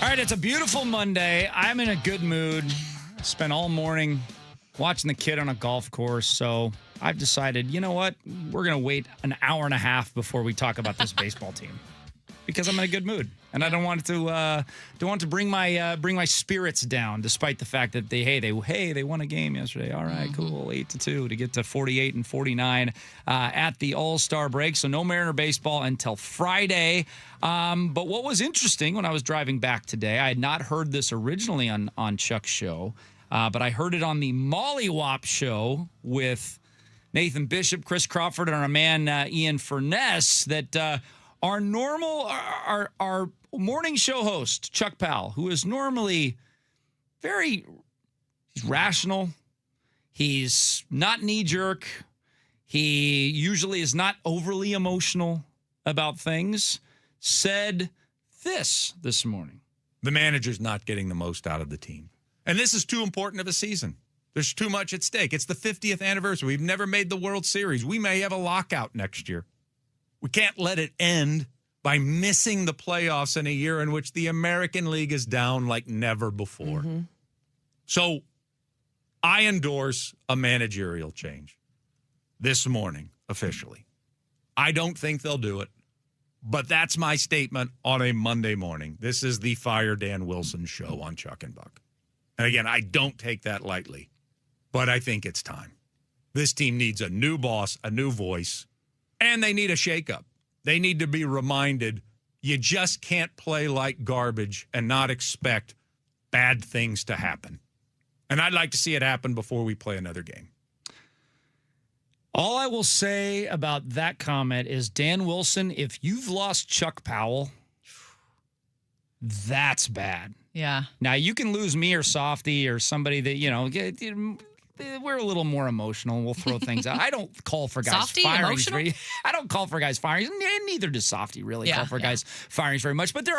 All right, it's a beautiful Monday. I'm in a good mood. Spent all morning watching the kid on a golf course, so I've decided, you know what? We're going to wait an hour and a half before we talk about this baseball team because I'm in a good mood, and I don't want to bring my spirits down, despite the fact that they won a game yesterday. All right, cool, 8-2 to get to 48 and 49 at the All-Star break. So no Mariner baseball until Friday. But what was interesting when I was driving back today, I had not heard this originally on Chuck's show, but I heard it on the Mollywop show with Nathan Bishop, Chris Crawford, and our man Ian Furness, that our morning show host, Chuck Powell, who is normally he's rational. He's not knee-jerk. He usually is not overly emotional about things, said this morning. The manager's not getting the most out of the team. And this is too important of a season. There's too much at stake. It's the 50th anniversary. We've never made the World Series. We may have a lockout next year. We can't let it end by missing the playoffs in a year in which the American League is down like never before. So I endorse a managerial change this morning, officially. I don't think they'll do it, but that's my statement on a Monday morning. This is the Fire Dan Wilson show on Chuck and Buck. And again, I don't take that lightly, but I think it's time. This team needs a new boss, a new voice, and they need a shakeup. They need to be reminded you just can't play like garbage and not expect bad things to happen. And I'd like to see it happen before we play another game. All I will say about that comment is, Dan Wilson, if you've lost Chuck Powell, that's bad. Yeah. Now, you can lose me or Softy or somebody that, we're a little more emotional. We'll throw things out. I don't call for guys Softy, firings. emotional? I don't call for guys firings. Neither does Softy really call for guys firings very much. But there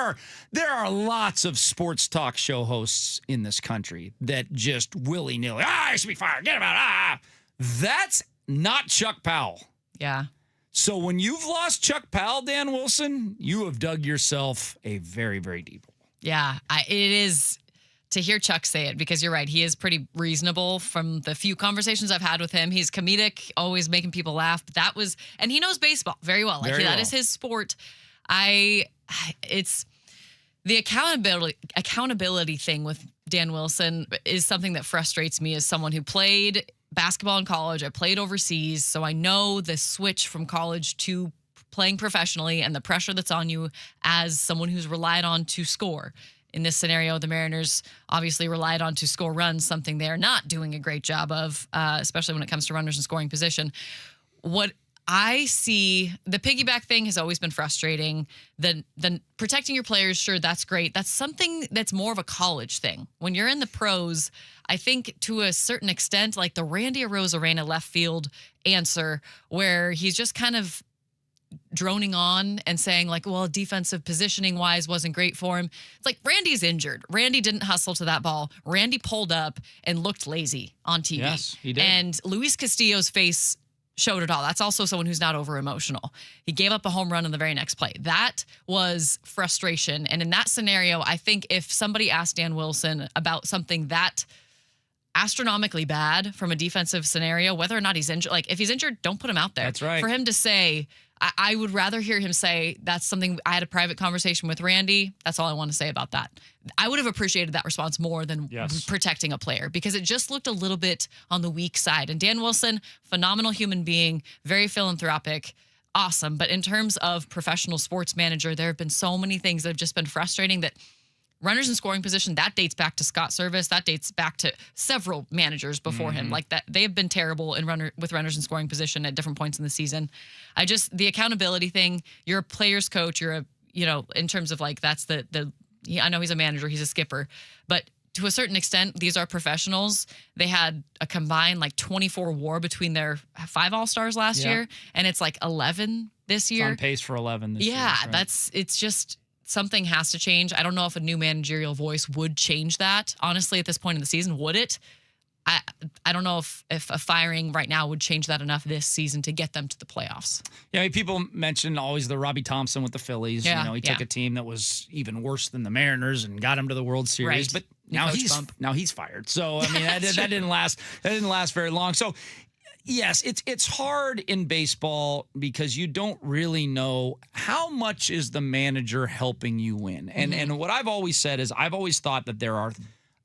are lots of sports talk show hosts in this country that just willy-nilly, I should be fired. Get him out. That's not Chuck Powell. Yeah. So when you've lost Chuck Powell, Dan Wilson, you have dug yourself a very, very deep hole. Yeah, it is to hear Chuck say it, because you're right. He is pretty reasonable from the few conversations I've had with him. He's comedic, always making people laugh. But and he knows baseball very well. That is his sport. It's the accountability thing with Dan Wilson is something that frustrates me as someone who played basketball in college. I played overseas, so I know the switch from college to playing professionally and the pressure that's on you as someone who's relied on to score. In this scenario, the Mariners obviously relied on to score runs, something they're not doing a great job of, especially when it comes to runners in scoring position. What I see, the piggyback thing has always been frustrating. The protecting your players, sure, that's great. That's something that's more of a college thing. When you're in the pros, I think to a certain extent, like the Randy Arozarena left field answer, where he's just kind of droning on and saying like, well, defensive positioning wise wasn't great for him. It's like, Randy's injured. Randy didn't hustle to that ball. Randy pulled up and looked lazy on TV. Yes, he did. And Luis Castillo's face showed it all. That's also someone who's not over emotional. He gave up a home run in the very next play. That was frustration. And in that scenario, I think if somebody asked Dan Wilson about something that astronomically bad from a defensive scenario, whether or not he's injured, like if he's injured, don't put him out there. That's right. For him to say, I would rather hear him say, that's something, I had a private conversation with Randy. That's all I want to say about that. I would have appreciated that response more than protecting a player, because it just looked a little bit on the weak side. And Dan Wilson, phenomenal human being, very philanthropic, awesome. But in terms of professional sports manager, there have been so many things that have just been frustrating, that runners in scoring position, that dates back to Scott Service. That dates back to several managers before him. Like that, they have been terrible with runners in scoring position at different points in the season. The accountability thing, you're a player's coach, in terms of like, that's I know he's a manager, he's a skipper, but to a certain extent, these are professionals. They had a combined like 24 WAR between their 5 All-Stars last year, and it's like 11 this year. It's on pace for 11 this year. Yeah, Right. it's just something has to change. I don't know if a new managerial voice would change that. Honestly, at this point in the season, would it? I don't know if a firing right now would change that enough this season to get them to the playoffs. Yeah, I mean, people mention always the Robbie Thompson with the Phillies. Yeah, You know, he took a team that was even worse than the Mariners and got him to the World Series. Right. But now Coach he's bump. now he's fired. So I mean, that didn't last. That didn't last very long. So yes, it's hard in baseball because you don't really know how much is the manager helping you win. And what I've always said is I've always thought that there are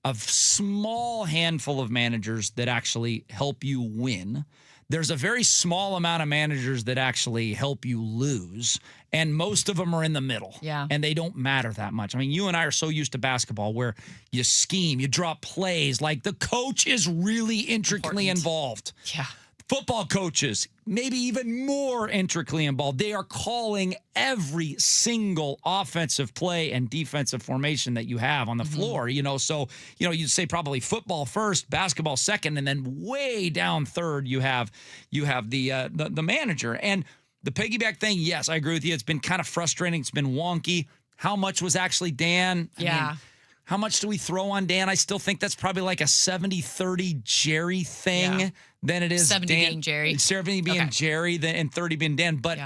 a small handful of managers that actually help you win. There's a very small amount of managers that actually help you lose, and most of them are in the middle. Yeah. And they don't matter that much. I mean, you and I are so used to basketball where you scheme, you drop plays, like the coach is really intricately involved. Yeah. Football coaches, maybe even more intricately involved. They are calling every single offensive play and defensive formation that you have on the floor, you know. So, you know, you'd say probably football first, basketball second, and then way down third you have the manager. And the piggyback thing, yes, I agree with you. It's been kind of frustrating. It's been wonky. How much was actually Dan? I mean, how much do we throw on Dan? I still think that's probably like a 70-30 Jerry thing than it is 70 Dan. being Jerry. 70 being Jerry and 30 being Dan. But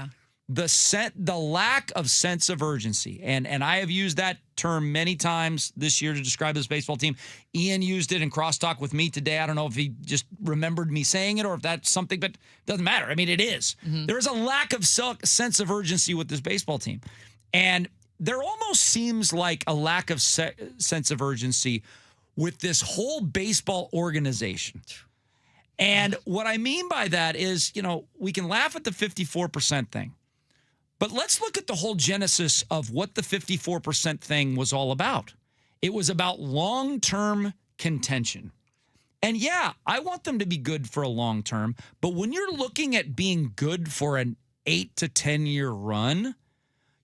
the lack of sense of urgency, and I have used that term many times this year to describe this baseball team. Ian used it in crosstalk with me today. I don't know if he just remembered me saying it or if that's something, but it doesn't matter. I mean, it is. There is a lack of sense of urgency with this baseball team. And there almost seems like a lack of sense of urgency with this whole baseball organization. And what I mean by that is, you know, we can laugh at the 54% thing, but let's look at the whole genesis of what the 54% thing was all about. It was about long-term contention. And yeah, I want them to be good for a long term, but when you're looking at being good for an 8 to 10 year run,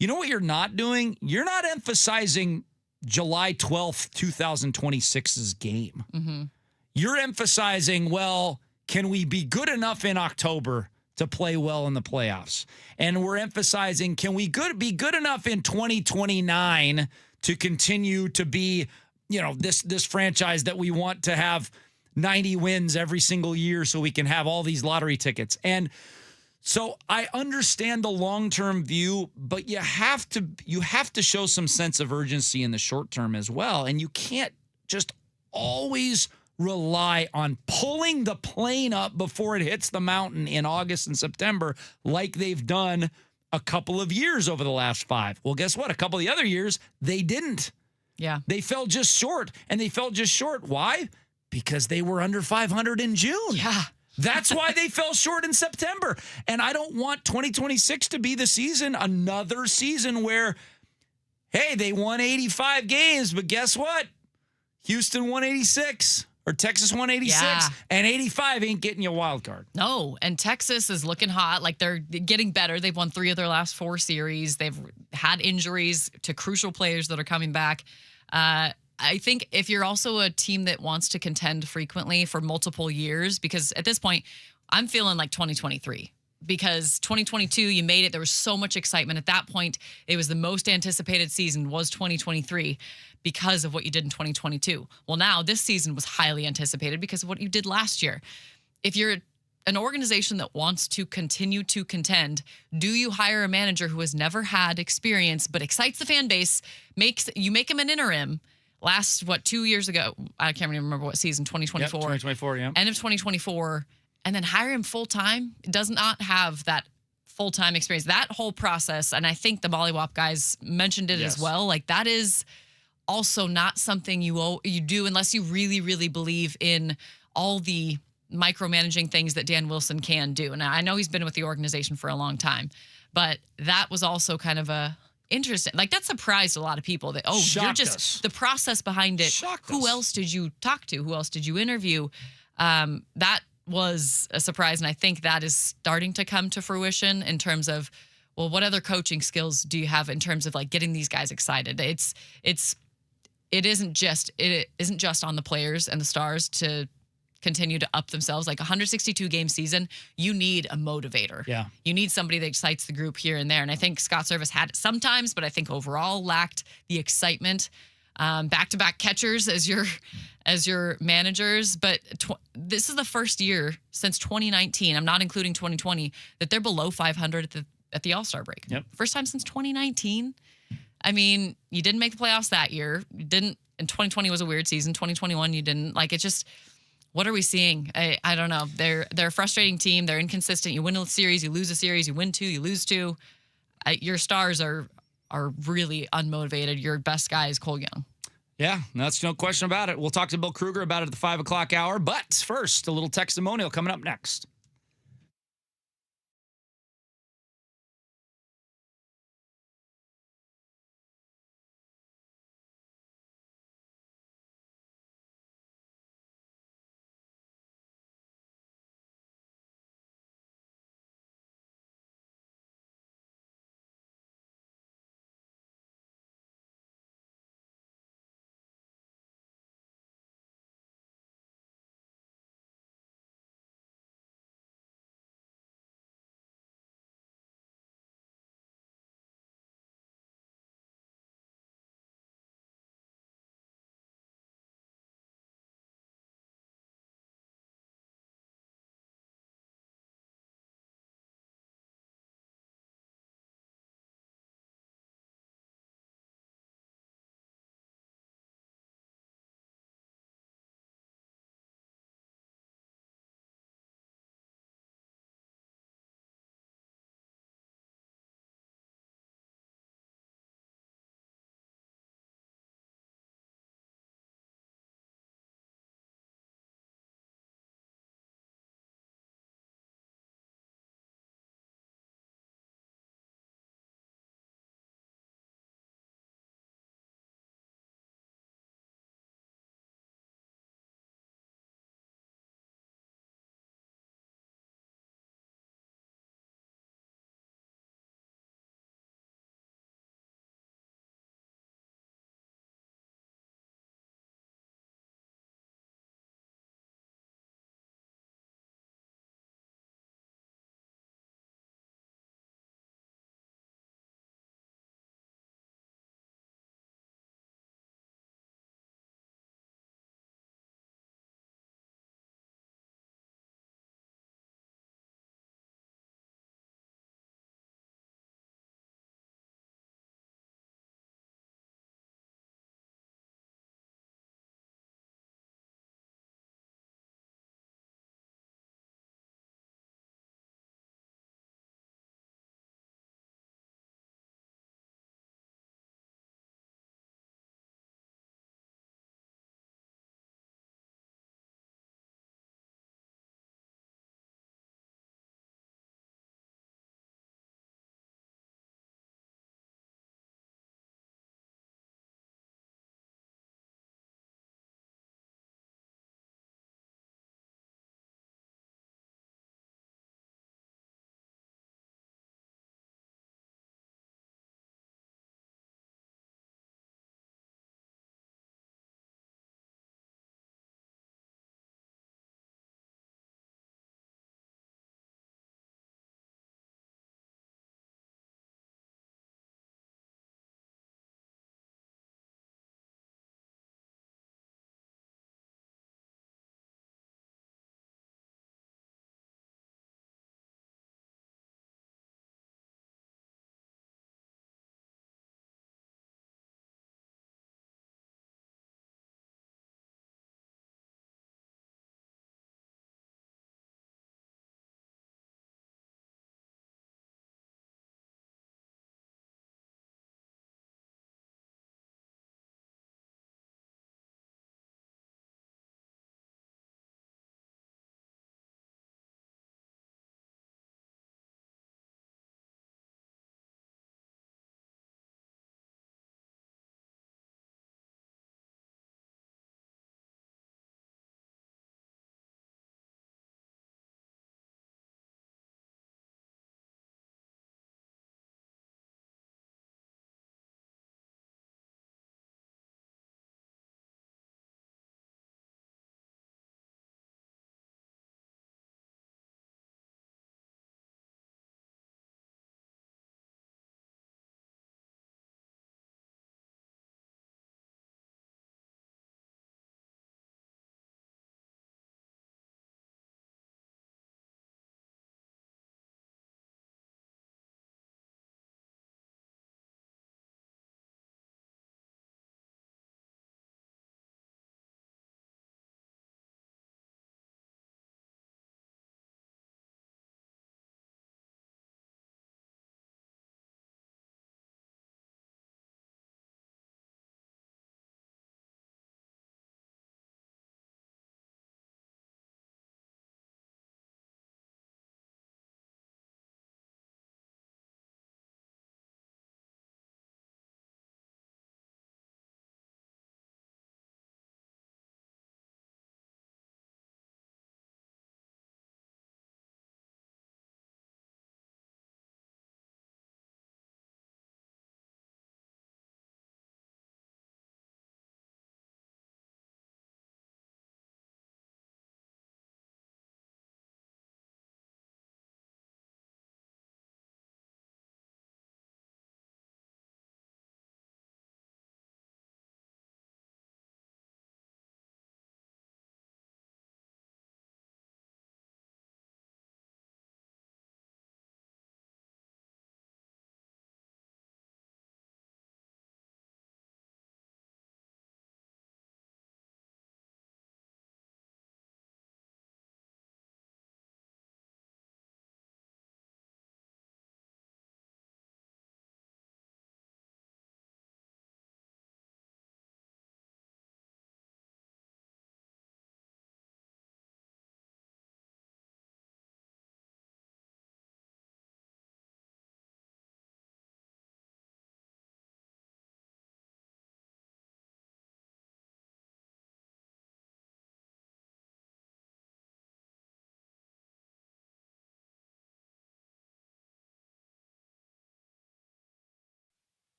you know what you're not doing? You're not emphasizing July 12th, 2026's game. You're emphasizing, well, can we be good enough in October to play well in the playoffs? And we're emphasizing, can we be good enough in 2029 to continue to be, you know, this franchise that we want to have 90 wins every single year so we can have all these lottery tickets. And so I understand the long-term view, but you have to show some sense of urgency in the short term as well. And you can't just always rely on pulling the plane up before it hits the mountain in August and September like they've done a couple of years over the last 5. Well, guess what? A couple of the other years, they didn't. Yeah. They fell just short, and they fell just short. Why? Because they were under 500 in June. Yeah. That's why they fell short in September. And I don't want 2026 to be the season, another season where, hey, they won 85 games, but guess what? Houston won 86 or Texas won 86, and 85 ain't getting you a wild card. No, and Texas is looking hot. Like they're getting better. They've won 3 of their last 4 series. They've had injuries to crucial players that are coming back. I think if you're also a team that wants to contend frequently for multiple years, because at this point, I'm feeling like 2023. Because 2022, you made it. There was so much excitement. At that point, it was the most anticipated season was 2023 because of what you did in 2022. Well, now this season was highly anticipated because of what you did last year. If you're an organization that wants to continue to contend, do you hire a manager who has never had experience but excites the fan base, make him an interim? Last, 2 years ago, I can't even remember what season, 2024. Yep, 2024, yeah. End of 2024, and then hire him full-time. Does not have that full-time experience. That whole process, and I think the Mollywop guys mentioned it as well, like that is also not something you do unless you really, really believe in all the micromanaging things that Dan Wilson can do. Now, I know he's been with the organization for a long time, but that was also kind of a interesting. Like that surprised a lot of people that, the process behind it. Who else did you talk to? Who else did you interview? That was a surprise. And I think that is starting to come to fruition in terms of, well, what other coaching skills do you have in terms of like getting these guys excited? It's it isn't just on the players and the stars to continue to up themselves. Like 162 game season, you need a motivator. Yeah. You need somebody that excites the group here and there. And I think Scott Service had it sometimes, but I think overall lacked the excitement. Back-to-back catchers as your managers, but this is the first year since 2019. I'm not including 2020 that they're below 500 at the All-Star break. Yep. First time since 2019. I mean, you didn't make the playoffs that year. You didn't. And 2020 was a weird season. 2021, you didn't. Like, it just. What are we seeing? I don't know. They're a frustrating team. They're inconsistent. You win a series, you lose a series. You win 2, you lose 2. Your stars are really unmotivated. Your best guy is Cole Young. Yeah, that's no question about it. We'll talk to Bill Kruger about it at the 5 o'clock hour. But first, a little testimonial coming up next.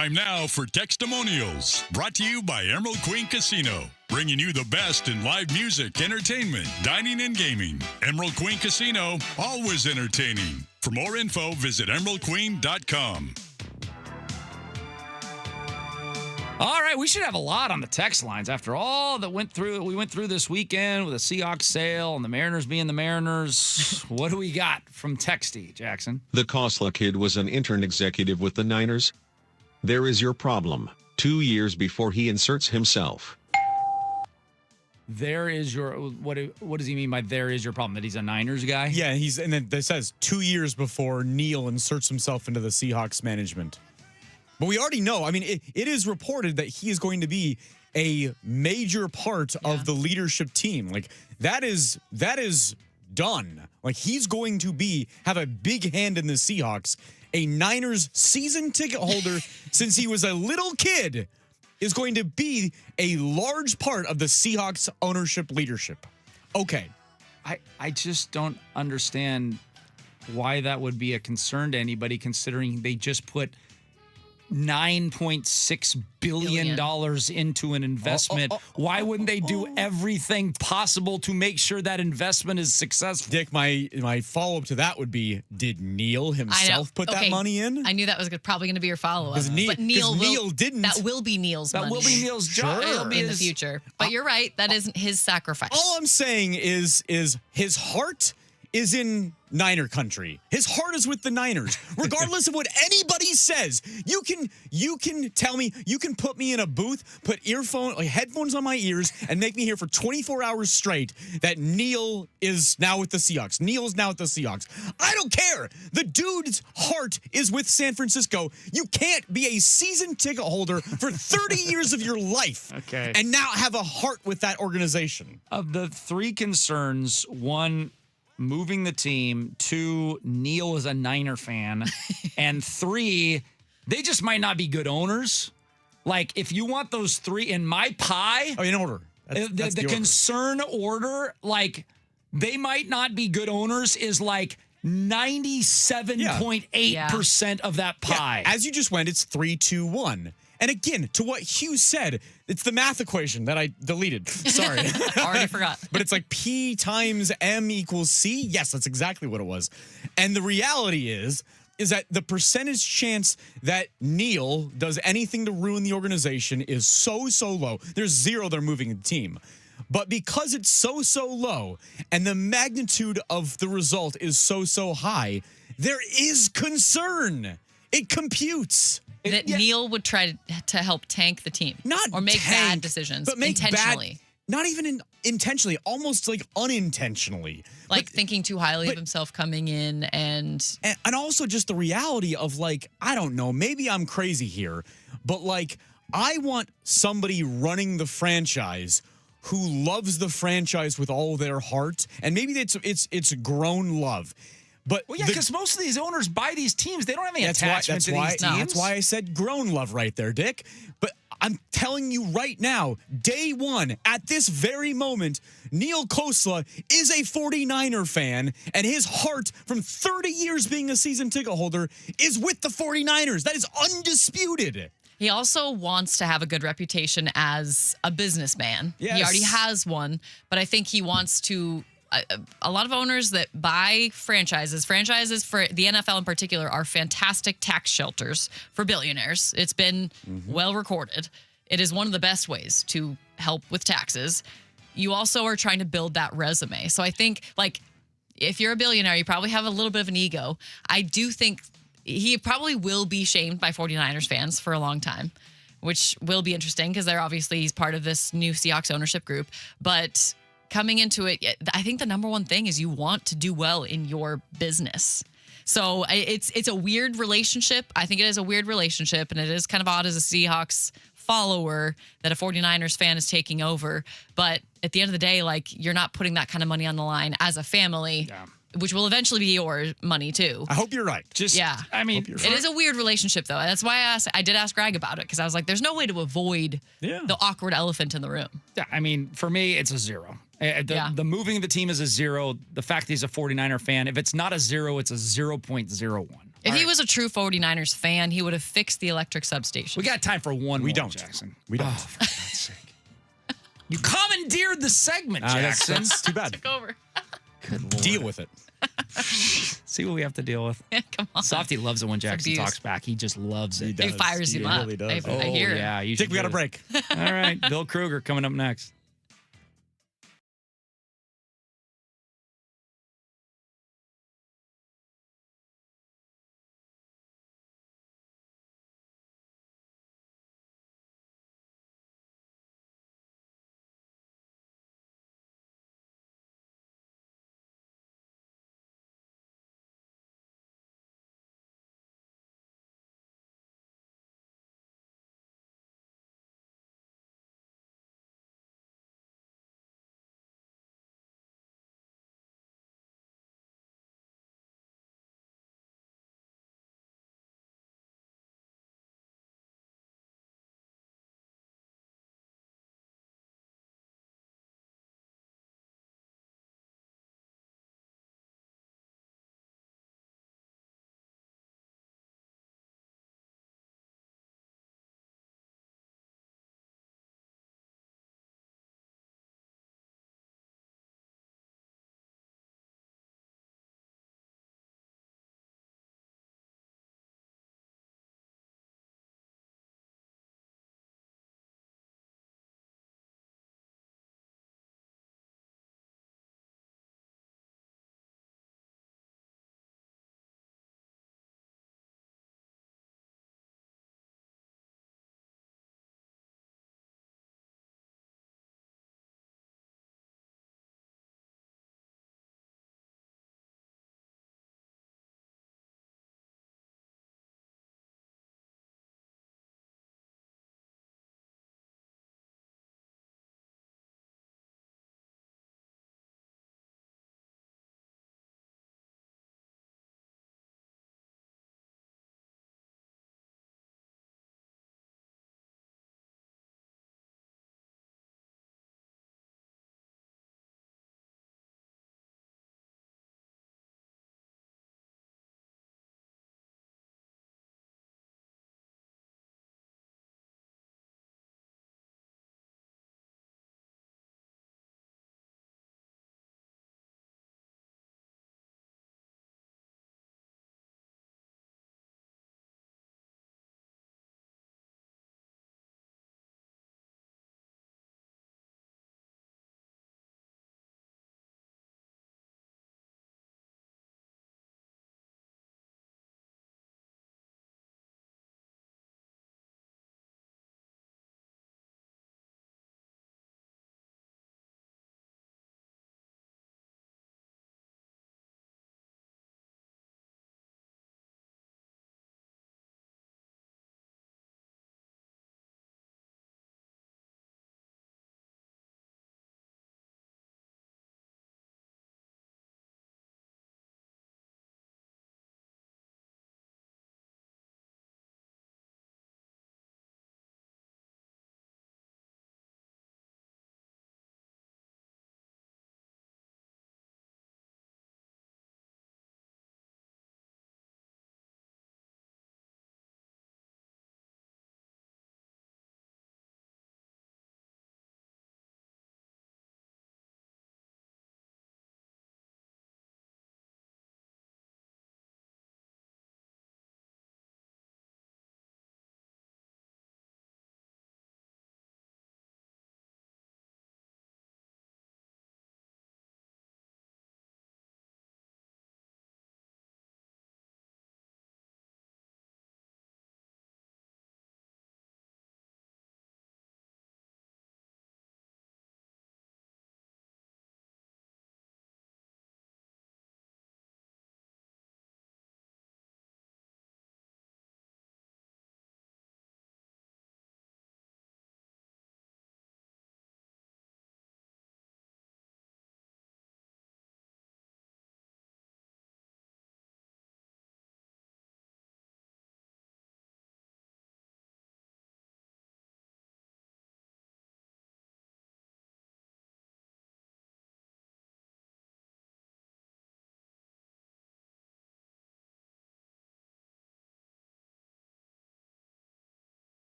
Time now for Textimonials, brought to you by Emerald Queen Casino, bringing you the best in live music, entertainment, dining, and gaming. Emerald Queen Casino, always entertaining. For more info, visit emeraldqueen.com. All right, we should have a lot on the text lines after all that we went through this weekend with the Seahawks sale and the Mariners being the Mariners. What do we got from Texty, Jackson? The Kosla kid was an intern executive with the Niners. There is your problem. 2 years before he inserts himself. There is your what does he mean by there is your problem? That he's a Niners guy? Yeah, and then it says 2 years before Neil inserts himself into the Seahawks management. But we already know. I mean, it is reported that he is going to be a major part of the leadership team. Like that is done. Like he's going to have a big hand in the Seahawks. A Niners season ticket holder since he was a little kid is going to be a large part of the Seahawks ownership leadership. Okay. I just don't understand why that would be a concern to anybody, considering they just put $9.6 billion into an investment. Why wouldn't they do everything possible to make sure that investment is successful? Dick, my follow-up to that would be, did Neil himself put that money in? I knew that was probably going to be your follow-up. But Neil didn't. That will be Neil's money. That will be Neil's job. It'll be in the future. But you're right. That isn't his sacrifice. All I'm saying is his heart is in Niner country. His heart is with the Niners. Regardless of what anybody says, you can tell me, you can put me in a booth, put headphones on my ears, and make me hear for 24 hours straight that Neil is now with the Seahawks. Neil's now with the Seahawks. I don't care. The dude's heart is with San Francisco. You can't be a season ticket holder for 30 years of your life and now have a heart with that organization. Of the three concerns, one, moving the team, 2, Neil is a Niner fan, and 3, they just might not be good owners. Like, if you want those 3 in my pie... Oh, in order. That's the concern order, like, they might not be good owners is like 97.8% of that pie. Yeah. As you just went, it's 3-2-1. And again, to what Hugh said, it's the math equation that I deleted. Sorry. Already forgot. But it's like P times M equals C. Yes, that's exactly what it was. And the reality is that the percentage chance that Neil does anything to ruin the organization is so low. There's 0 they're moving the team. But because it's so low and the magnitude of the result is so high, there is concern. It computes. That Neil would try to help tank the team. Or make bad decisions but make intentionally. Not even intentionally, almost like unintentionally. Like thinking too highly of himself coming in and also just the reality of like, I don't know, maybe I'm crazy here, but like I want somebody running the franchise who loves the franchise with all their heart, and maybe it's grown love. But because most of these owners buy these teams, they don't have any attachment to these teams. That's why I said grown love right there, Dick. But I'm telling you right now, day one, at this very moment, Neil Kosla is a 49er fan, and his heart from 30 years being a season ticket holder is with the 49ers. That is undisputed. He also wants to have a good reputation as a businessman. Yes. He already has one, but I think he wants to... A lot of owners that buy franchises for the NFL in particular, are fantastic tax shelters for billionaires. It's been well recorded. It is one of the best ways to help with taxes. You also are trying to build that resume. So I think, like, if you're a billionaire, you probably have a little bit of an ego. I do think he probably will be shamed by 49ers fans for a long time, which will be interesting because he's part of this new Seahawks ownership group. But coming into it, I think the number one thing is you want to do well in your business. So it's a weird relationship. I think it is a weird relationship, and it is kind of odd as a Seahawks follower that a 49ers fan is taking over. But at the end of the day, like, you're not putting that kind of money on the line as a family, which will eventually be your money too. I hope you're right. I mean, it is a weird relationship though. That's why I did ask Greg about it, because I was like, there's no way to avoid the awkward elephant in the room. Yeah, I mean, for me, it's a 0. The moving of the team is a 0. The fact that he's a 49er fan, if it's not a 0, it's a 0.01. If he was a true 49ers fan, he would have fixed the electric substation. We got time for one more, don't. Jackson. We don't. Oh, for God's sake. You commandeered the segment, Jackson. That's too bad. Took over. Good Lord. Deal with it. See what we have to deal with. Come on. Softy loves it when Jackson abuse. talks back. He just loves it. He does. It fires him He up. really does. I hear it. Yeah, you Think should we got do a break. All right, Bill Kruger coming up next.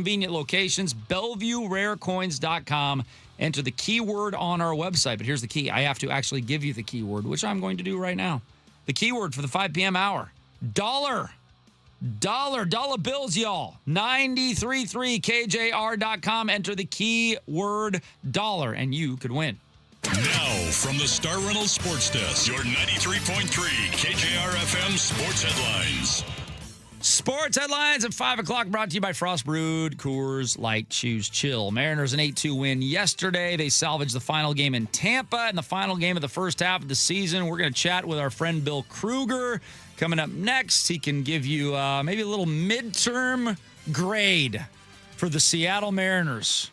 convenient locations. BellevueRareCoins.com. Enter the keyword on our website. But here's the key. I have to actually give you the keyword, which I'm going to do right now. The keyword for the 5 p.m. hour. Dollar bills, y'all. 93.3KJR.com. Enter the keyword dollar, and you could win. Now, from the Star Reynolds Sports Desk, your 93.3 KJR FM Sports Headlines. Sports headlines at 5 o'clock, brought to you by Frost Brewed Coors Light. Choose chill. Mariners an 8-2 win yesterday. They salvaged the final game in Tampa and the final game of the first half of the season. We're going to chat with our friend Bill Kruger. Coming up next, he can give you maybe a little midterm grade for the Seattle Mariners.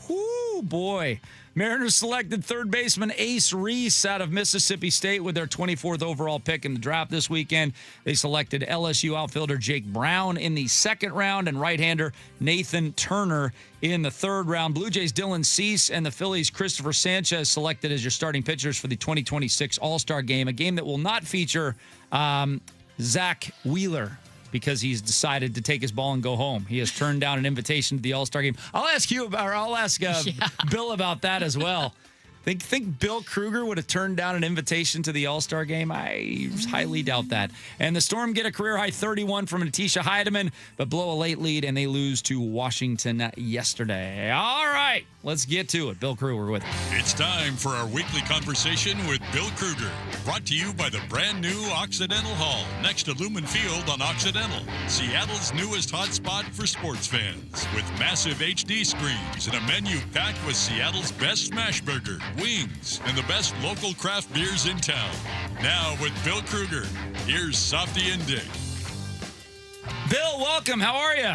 Whoo, boy. Mariners selected third baseman Ace Reese out of Mississippi State with their 24th overall pick in the draft this weekend. They selected LSU outfielder Jake Brown in the second round and right-hander Nathan Turner in the third round. Blue Jays' Dylan Cease and the Phillies' Christopher Sanchez selected as your starting pitchers for the 2026 All-Star Game, a game that will not feature Zach Wheeler, because he's decided to take his ball and go home. He has turned down an invitation to the All-Star Game. I'll ask Bill about that as well. Think Bill Kruger would have turned down an invitation to the All-Star Game? I highly doubt that. And the Storm get a career-high 31 from Natisha Heidemann, but blow a late lead, and they lose to Washington yesterday. All right, let's get to it. Bill Kruger with us. It's time for our weekly conversation with Bill Kruger, brought to you by the brand new Occidental Hall next to Lumen Field on Occidental, Seattle's newest hotspot for sports fans, with massive HD screens and a menu packed with Seattle's best smash burger, wings, and the best local craft beers in town. Now with Bill Kruger, here's Softy and Dick. Bill, welcome. How are you?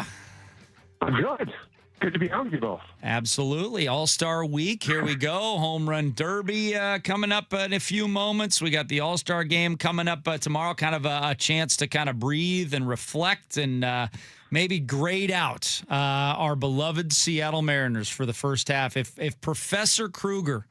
I'm good. Good to be on with you both. Absolutely. All-Star Week. Here we go. Home Run Derby coming up in a few moments. We got the All-Star Game coming up tomorrow. Kind of a chance to kind of breathe and reflect and maybe grade out our beloved Seattle Mariners for the first half. If Professor Kruger,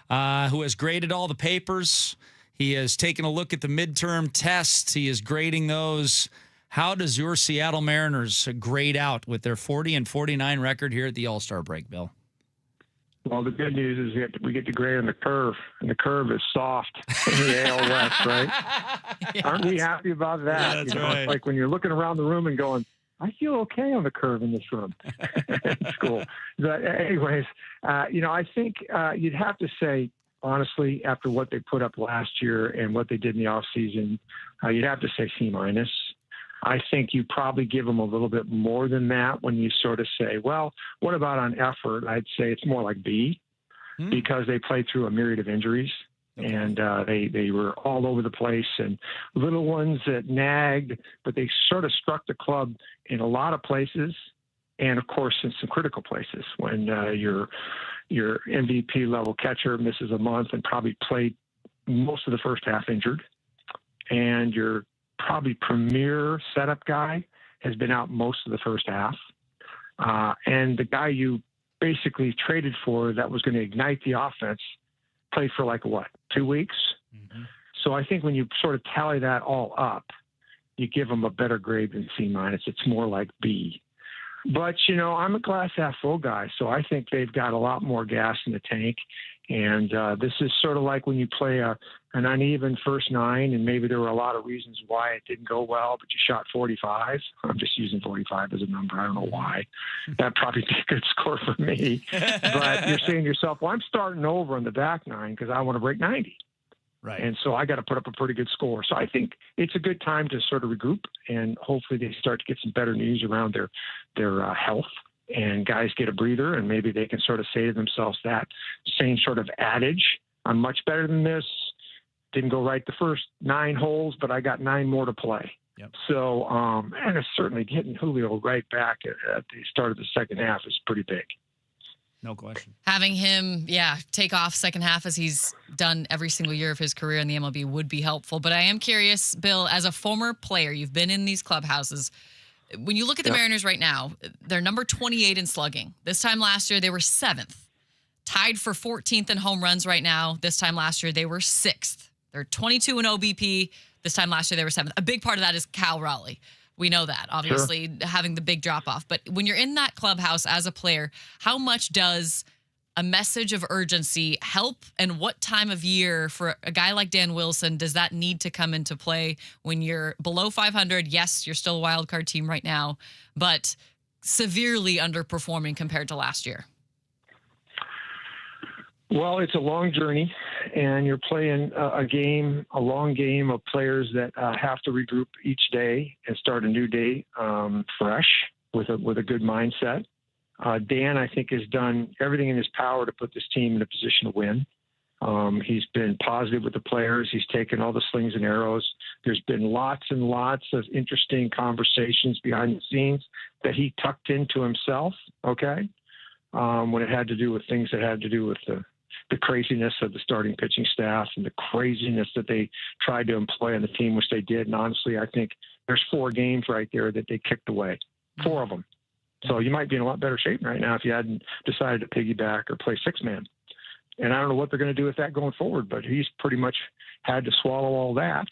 who has graded all the papers, he has taken a look at the midterm tests, he is grading those. How does your Seattle Mariners grade out with their 40-49 record here at the All-Star break, Bill? Well, the good news is we get to grade on the curve, and the curve is soft in the AL West, right? Yeah, aren't we happy about that? Yeah, that's right. It's like when you're looking around the room and going, I feel okay on the curve in this room. It's cool. But anyways, I think you'd have to say, honestly, after what they put up last year and what they did in the offseason, you'd have to say C-. I think you probably give them a little bit more than that when you sort of say, well, what about on effort? I'd say it's more like B, because they played through a myriad of injuries. Okay. And they were all over the place, and little ones that nagged, but they sort of struck the club in a lot of places, and of course in some critical places. When your MVP level catcher misses a month and probably played most of the first half injured, and your probably premier setup guy has been out most of the first half, and the guy you basically traded for that was going to ignite the offense played for 2 weeks. Mm-hmm. So I think when you sort of tally that all up, you give them a better grade than C-. It's more like B. But, I'm a glass half full guy, so I think they've got a lot more gas in the tank. And this is sort of like when you play an uneven first 9, and maybe there were a lot of reasons why it didn't go well, but you shot 45. I'm just using 45 as a number. I don't know why. That'd probably be a good score for me. But you're saying to yourself, well, I'm starting over on the back 9 because I want to break 90. Right. And so I got to put up a pretty good score. So I think it's a good time to sort of regroup, and hopefully they start to get some better news around their health, and guys get a breather, and maybe they can sort of say to themselves that same sort of adage, I'm much better than this. Didn't go right the first 9 holes, but I got 9 more to play. Yep. So, and it's certainly getting Julio right back at the start of the second half is pretty big. No question. Having him, take off second half as he's done every single year of his career in the MLB would be helpful. But I am curious, Bill, as a former player, you've been in these clubhouses. When you look at the Mariners right now, they're number 28 in slugging. This time last year, they were 7th. Tied for 14th in home runs right now. This time last year, they were 6th. They're 22 in OBP. This time last year, they were 7th. A big part of that is Cal Raleigh. We know that, obviously, having the big drop off. But when you're in that clubhouse as a player, how much does a message of urgency help? And what time of year for a guy like Dan Wilson does that need to come into play when you're below 500? Yes, you're still a wild card team right now, but severely underperforming compared to last year. Well, it's a long journey, and you're playing a long game of players that have to regroup each day and start a new day fresh with a good mindset. Dan, I think, has done everything in his power to put this team in a position to win. He's been positive with the players. He's taken all the slings and arrows. There's been lots and lots of interesting conversations behind the scenes that he tucked into himself, when it had to do with things that had to do with the craziness of the starting pitching staff and the craziness that they tried to employ on the team, which they did. And honestly, I think there's 4 games right there that they kicked away, 4 of them. So you might be in a lot better shape right now if you hadn't decided to piggyback or play 6-man. And I don't know what they're going to do with that going forward, but he's pretty much had to swallow all that.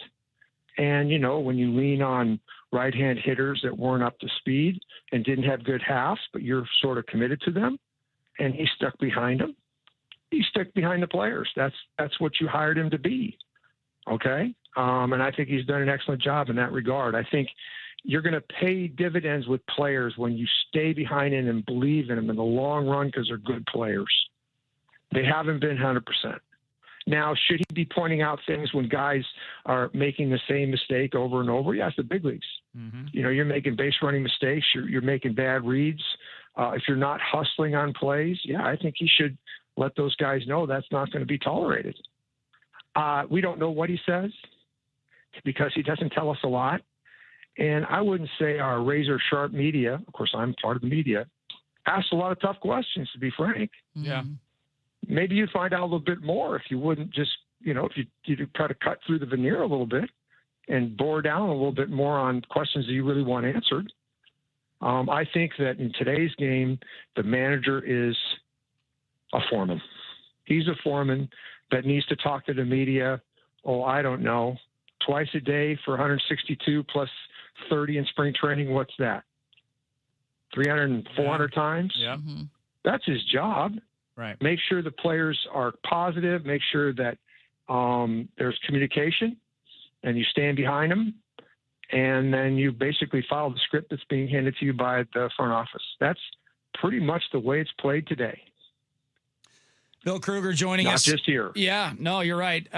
And, when you lean on right-hand hitters that weren't up to speed and didn't have good halves, but you're sort of committed to them, and he stuck behind them. He stuck behind the players. That's what you hired him to be. And I think he's done an excellent job in that regard. I think you're going to pay dividends with players when you stay behind them and believe in them in the long run because they're good players. They haven't been 100%. Now, should he be pointing out things when guys are making the same mistake over and over? Yes, the big leagues. Mm-hmm. You're making base running mistakes. You're making bad reads. If you're not hustling on plays, I think he should let those guys know that's not going to be tolerated. We don't know what he says because he doesn't tell us a lot. And I wouldn't say our razor sharp media, of course, I'm part of the media, asked a lot of tough questions, to be frank. Yeah. Maybe you'd find out a little bit more if you wouldn't just, if you try to cut through the veneer a little bit and bore down a little bit more on questions that you really want answered. I think that in today's game, the manager is a foreman. He's a foreman that needs to talk to the media. I don't know, twice a day for 162 plus 30 in spring training. What's that? 300 and 400 times? Yeah. Mm-hmm. That's his job. Right. Make sure the players are positive. Make sure that there's communication and you stand behind them. And then you basically follow the script that's being handed to you by the front office. That's pretty much the way it's played today. Bill Kruger joining us. Not just here. Yeah, no, you're right.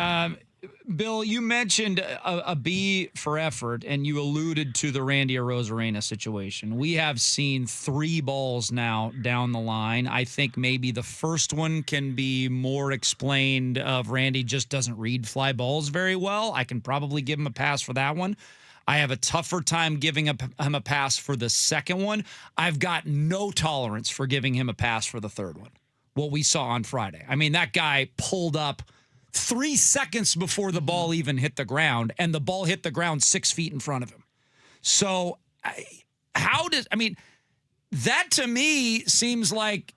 Bill, you mentioned a B for effort, and you alluded to the Randy Arozarena situation. We have seen 3 balls now down the line. I think maybe the first one can be more explained of Randy just doesn't read fly balls very well. I can probably give him a pass for that one. I have a tougher time giving him a pass for the second one. I've got no tolerance for giving him a pass for the third one, what we saw on Friday. I mean, that guy pulled up 3 seconds before the ball even hit the ground, and the ball hit the ground 6 feet in front of him. So that to me seems like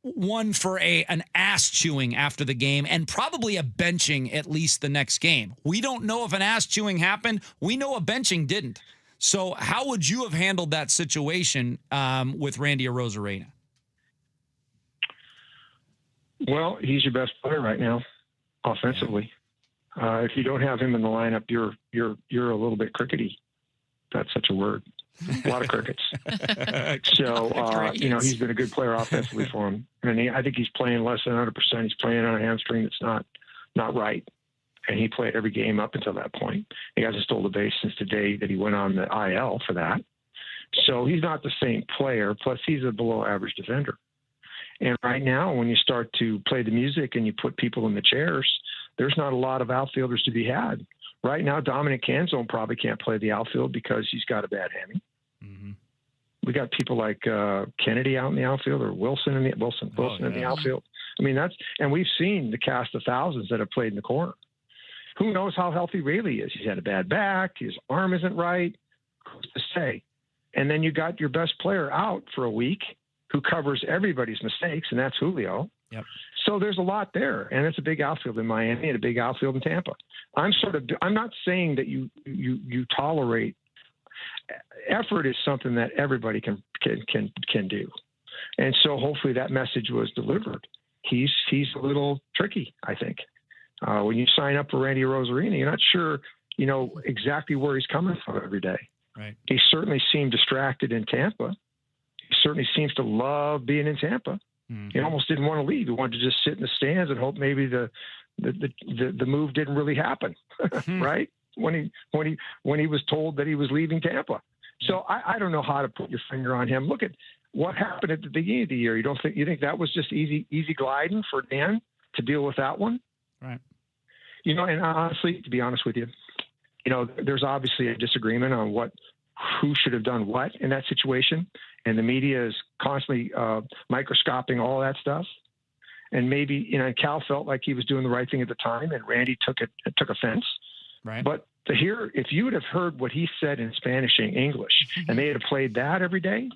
one for an ass chewing after the game and probably a benching at least the next game. We don't know if an ass chewing happened. We know a benching didn't. So how would you have handled that situation with Randy Arozarena? Well, he's your best player right now, offensively. If you don't have him in the lineup, you're a little bit crickety. That's such a word. A lot of crickets. So, he's been a good player offensively for him. And I think he's playing less than 100%. He's playing on a hamstring that's not right. And he played every game up until that point. He hasn't stole the base since the day that he went on the IL for that. So he's not the same player. Plus, he's a below-average defender. And right now, when you start to play the music and you put people in the chairs, there's not a lot of outfielders to be had. Right now, Dominic Canzone probably can't play the outfield because he's got a bad hammy. Mm-hmm. We got people like Kennedy out in the outfield, or Wilson in the outfield. I mean, and we've seen the cast of thousands that have played in the corner. Who knows how healthy Rayleigh is? He's had a bad back. His arm isn't right. Who's to say? And then you got your best player out for a week who covers everybody's mistakes, and that's Julio. Yep. So there's a lot there, and it's a big outfield in Miami and a big outfield in Tampa. I'm not saying that you tolerate effort is something that everybody can do. And so hopefully that message was delivered. He's a little tricky, I think. When you sign up for Randy Arozarena, you're not sure, exactly where he's coming from every day. Right. He certainly seemed distracted in Tampa. He certainly seems to love being in Tampa. Mm-hmm. He almost didn't want to leave. He wanted to just sit in the stands and hope maybe the move didn't really happen, right? When he was told that he was leaving Tampa. So I don't know how to put your finger on him. Look at what happened at the beginning of the year. You think that was just easy gliding for Dan to deal with that one? Right. And honestly, to be honest with you, there's obviously a disagreement on who should have done what in that situation. And the media is constantly microscoping all that stuff. And maybe, Cal felt like he was doing the right thing at the time, and Randy took offense. Right. But if you would have heard what he said in Spanish and English, and they had played that every day,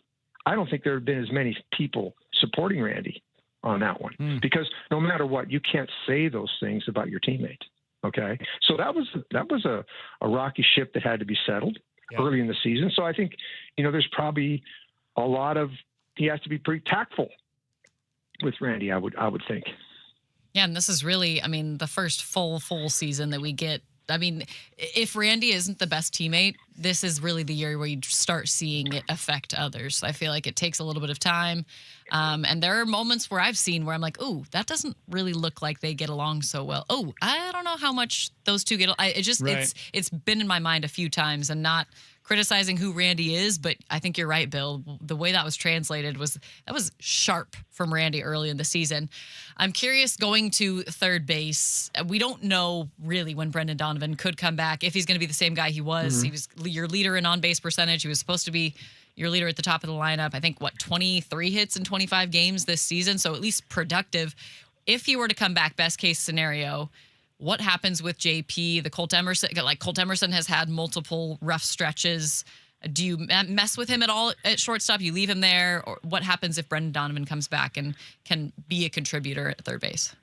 I don't think there have been as many people supporting Randy on that one. Because no matter what, you can't say those things about your teammate. Okay. So that was a rocky ship that had to be settled early in the season. So I think, there's probably he has to be pretty tactful with Randy, I would think. Yeah, and this is really, the first full season that we get. If Randy isn't the best teammate, this is really the year where you start seeing it affect others. I feel like it takes a little bit of time. And there are moments where I've seen where I'm like, ooh, that doesn't really look like they get along so well. Oh, I don't know how much those two get. It's been in my mind a few times, and not criticizing who Randy is, but I think you're right, Bill. The way that was translated was sharp from Randy early in the season. I'm curious, going to third base, we don't know really when Brendan Donovan could come back, if he's going to be the same guy he was. Mm-hmm. He was your leader in on-base percentage. He was supposed to be your leader at the top of the lineup. I think, 23 hits in 25 games this season, so at least productive. If he were to come back, best case scenario, what happens with JP? Colt Emerson has had multiple rough stretches. Do you mess with him at all at shortstop? You leave him there? Or what happens if Brendan Donovan comes back and can be a contributor at third base?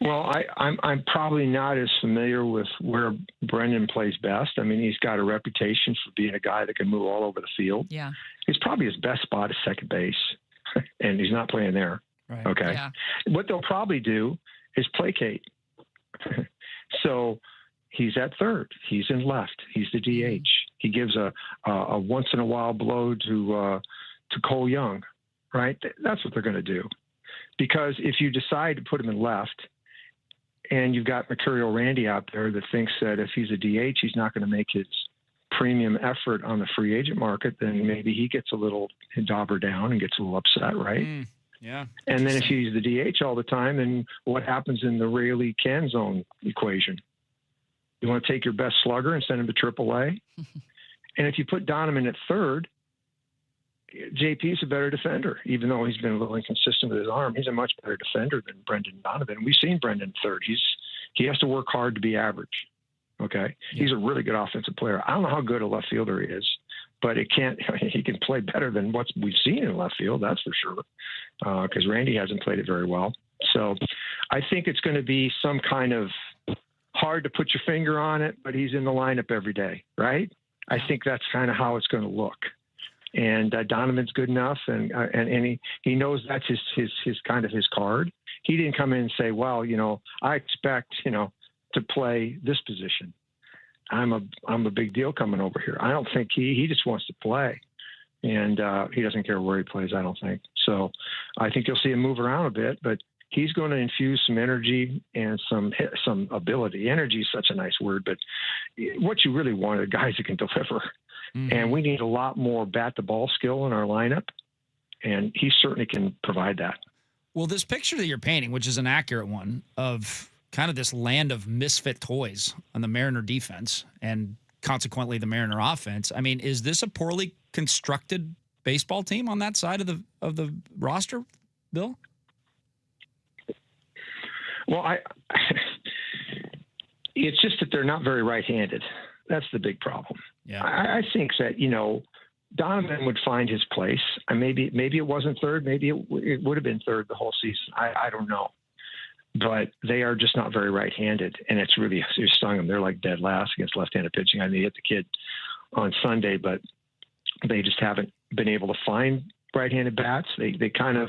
Well, I'm probably not as familiar with where Brendan plays best. He's got a reputation for being a guy that can move all over the field. Yeah. He's probably his best spot is second base, and he's not playing there. Right. Okay. Yeah. What they'll probably do is placate. So he's at third. He's in left. He's the DH. He gives a once in a while blow to Cole Young, right? That's what they're going to do. Because if you decide to put him in left, and you've got Mercurial Randy out there that thinks that if he's a DH, he's not going to make his premium effort on the free agent market, then maybe he gets a little dauber down and gets a little upset, right? Yeah. And then if he's the DH all the time, then what happens in the Rayleigh Canzone equation? You want to take your best slugger and send him to AAA? And if you put Donovan at third, JP's a better defender, even though he's been a little inconsistent with his arm. He's a much better defender than Brendan Donovan. We've seen Brendan third. He has to work hard to be average. Okay. Yeah. He's a really good offensive player. I don't know how good a left fielder he is, but he can play better than what we've seen in left field. That's for sure. Because Randy hasn't played it very well. So I think it's going to be some kind of hard to put your finger on it, but he's in the lineup every day. Right. I think that's kind of how it's going to look. And Donovan's good enough, and he knows that's his kind of his card. He didn't come in and say, well, I expect, to play this position. I'm a big deal coming over here. I don't think he just wants to play, and he doesn't care where he plays, I don't think. So I think you'll see him move around a bit, but he's going to infuse some energy and some ability. Energy is such a nice word, but what you really want are guys that can deliver. Mm-hmm. And we need a lot more bat-the-ball skill in our lineup, and he certainly can provide that. Well, this picture that you're painting, which is an accurate one, of kind of this land of misfit toys on the Mariner defense and consequently the Mariner offense, is this a poorly constructed baseball team on that side of the roster, Bill? Well, it's just that they're not very right-handed. That's the big problem. Yeah. I think that, Donovan would find his place. And maybe it wasn't third. Maybe it would have been third the whole season. I don't know. but they are just not very right-handed, and it's stung them. They're like dead last against left-handed pitching. I mean, they hit the kid on Sunday, but they just haven't been able to find right-handed bats. They kind of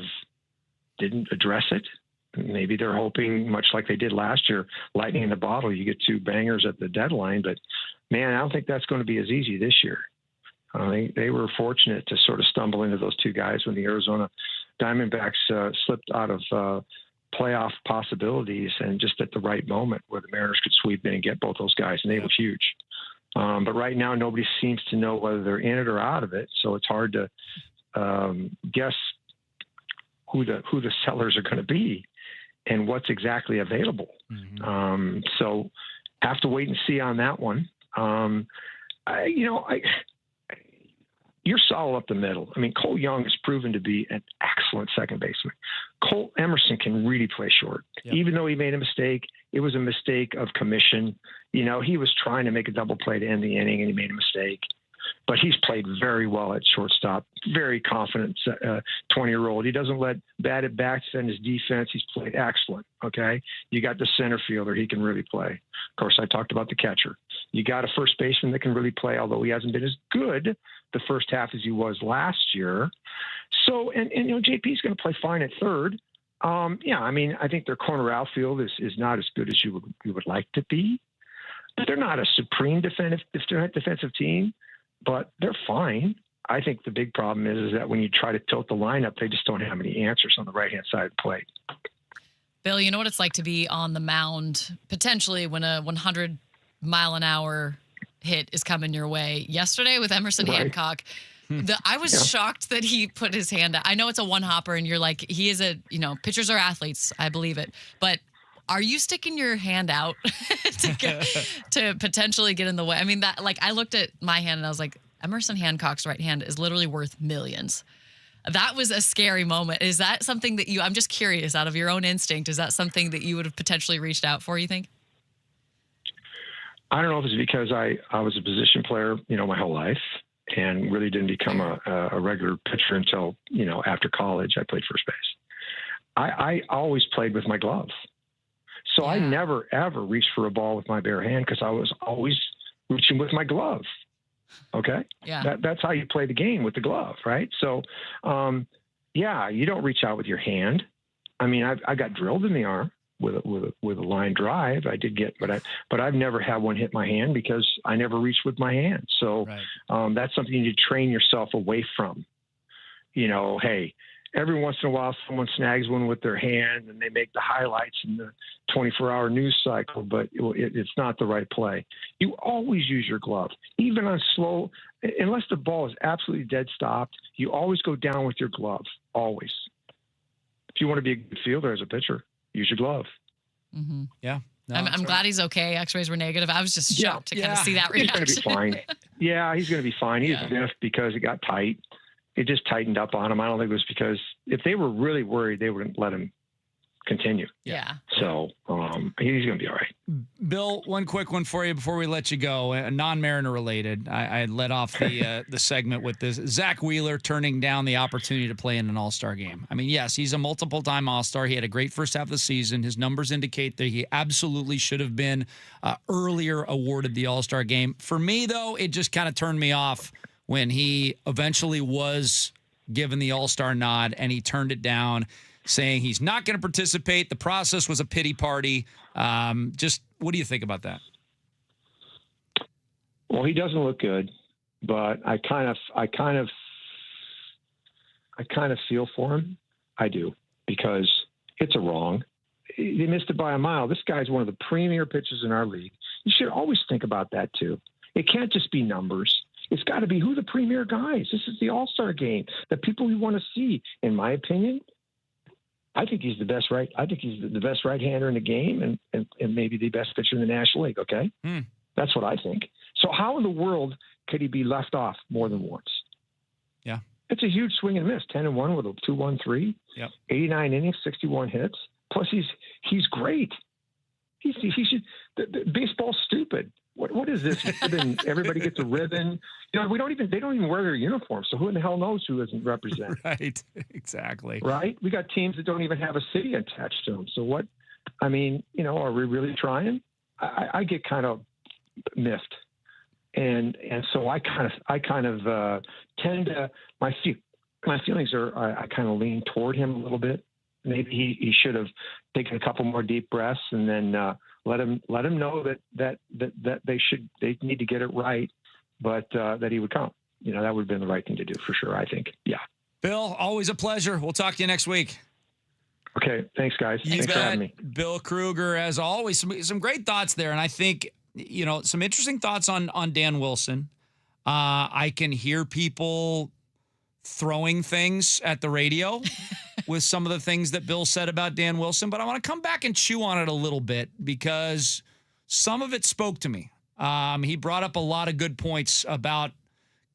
didn't address it. Maybe they're hoping, much like they did last year, lightning in the bottle, you get 2 bangers at the deadline. But, man, I don't think that's going to be as easy this year. They were fortunate to sort of stumble into those 2 guys when the Arizona Diamondbacks slipped out of playoff possibilities, and just at the right moment where the Mariners could sweep in and get both those guys, and they were huge. But right now, nobody seems to know whether they're in it or out of it, so it's hard to guess who the sellers are going to be and what's exactly available. So have to wait and see on that one. You're solid up the middle. I mean, Cole Young has proven to be an excellent second baseman. Cole Emerson can really play short. Yep. Even though he made a mistake, it was a mistake of commission. He was trying to make a double play to end the inning, and he made a mistake. But he's played very well at shortstop, very confident 20-year-old. He doesn't let batted backs in his defense. He's played excellent, okay? You got the center fielder. He can really play. Of course, I talked about the catcher. You got a first baseman that can really play, although he hasn't been as good the first half as he was last year. So, and JP's going to play fine at third. I think their corner outfield is not as good as you would like to be. But they're not a supreme defensive team. But they're fine. I think the big problem is that when you try to tilt the lineup, they just don't have any answers on the right-hand side of the plate. Bill, you know what it's like to be on the mound, potentially when a 100-mile-an-hour hit is coming your way. Yesterday with Emerson Hancock, I was shocked that he put his hand out. I know it's a one-hopper, and you're like, he is pitchers are athletes. I believe it. But are you sticking your hand out to potentially get in the way? I mean, I looked at my hand and I was like, Emerson Hancock's right hand is literally worth millions. That was a scary moment. Is that something that I'm just curious, out of your own instinct, is that something that you would have potentially reached out for, you think? I don't know if it's because I was a position player, my whole life, and really didn't become a regular pitcher until, after college. I played first base. I always played with my glove. So I never, ever reached for a ball with my bare hand because I was always reaching with my glove. Okay? Yeah. That's how you play the game, with the glove, right? So, you don't reach out with your hand. I mean, I got drilled in the arm with a line drive. I did get, but I've never had one hit my hand because I never reached with my hand. So that's something you need to train yourself away from. Hey, every once in a while, someone snags one with their hand and they make the highlights in the 24-hour news cycle, but it's not the right play. You always use your glove, even on slow, unless the ball is absolutely dead stopped. You always go down with your glove, always. If you want to be a good fielder as a pitcher, use your glove. Mm-hmm. Yeah. No, I'm glad he's okay. X-rays were negative. I was just shocked to kind of see that reaction. He's going to be fine. Yeah, he's going to be fine. He's miffed because it got tight. It just tightened up on him. I don't think it was because if they were really worried, they wouldn't let him continue. Yeah. So he's going to be all right. Bill, one quick one for you before we let you go. Non-Mariner related. I led off the segment with this. Zach Wheeler turning down the opportunity to play in an All-Star game. I mean, yes, he's a multiple-time All-Star. He had a great first half of the season. His numbers indicate that he absolutely should have been earlier awarded the All-Star game. For me, though, it just kind of turned me off when he eventually was given the All-Star nod and he turned it down, saying he's not going to participate. The process was a pity party. Just what do you think about that? Well, he doesn't look good, but I kind of feel for him. I do, because it's a wrong. They missed it by a mile. This guy's one of the premier pitchers in our league. You should always think about that too. It can't just be numbers. It's got to be who the premier guys. This is the All-Star game, the people we want to see. In my opinion, I think he's the best right-hander in the game, and maybe the best pitcher in the National League. Okay, That's what I think. So how in the world could he be left off more than once? Yeah, it's a huge swing and miss. 10-1 with a 2.13. Yep. 89 innings, 61 hits. Plus he's great. He should. The baseball's stupid. What is this ribbon? Everybody gets a ribbon. They don't even wear their uniforms. So who in the hell knows who doesn't represent? Right. Exactly. Right. We got teams that don't even have a city attached to them. So what? I mean, are we really trying? I get kind of miffed, and so I kind of tend to my feelings are I kind of lean toward him a little bit. Maybe he should have taken a couple more deep breaths and then let him know that they need to get it right, but that he would come. That would have been the right thing to do for sure, I think. Yeah. Bill, always a pleasure. We'll talk to you next week. Okay. Thanks, guys. Thanks for having me. Bill Kruger, as always, some great thoughts there. And I think, some interesting thoughts on Dan Wilson. I can hear people throwing things at the radio with some of the things that Bill said about Dan Wilson, but I want to come back and chew on it a little bit because some of it spoke to me. He brought up a lot of good points about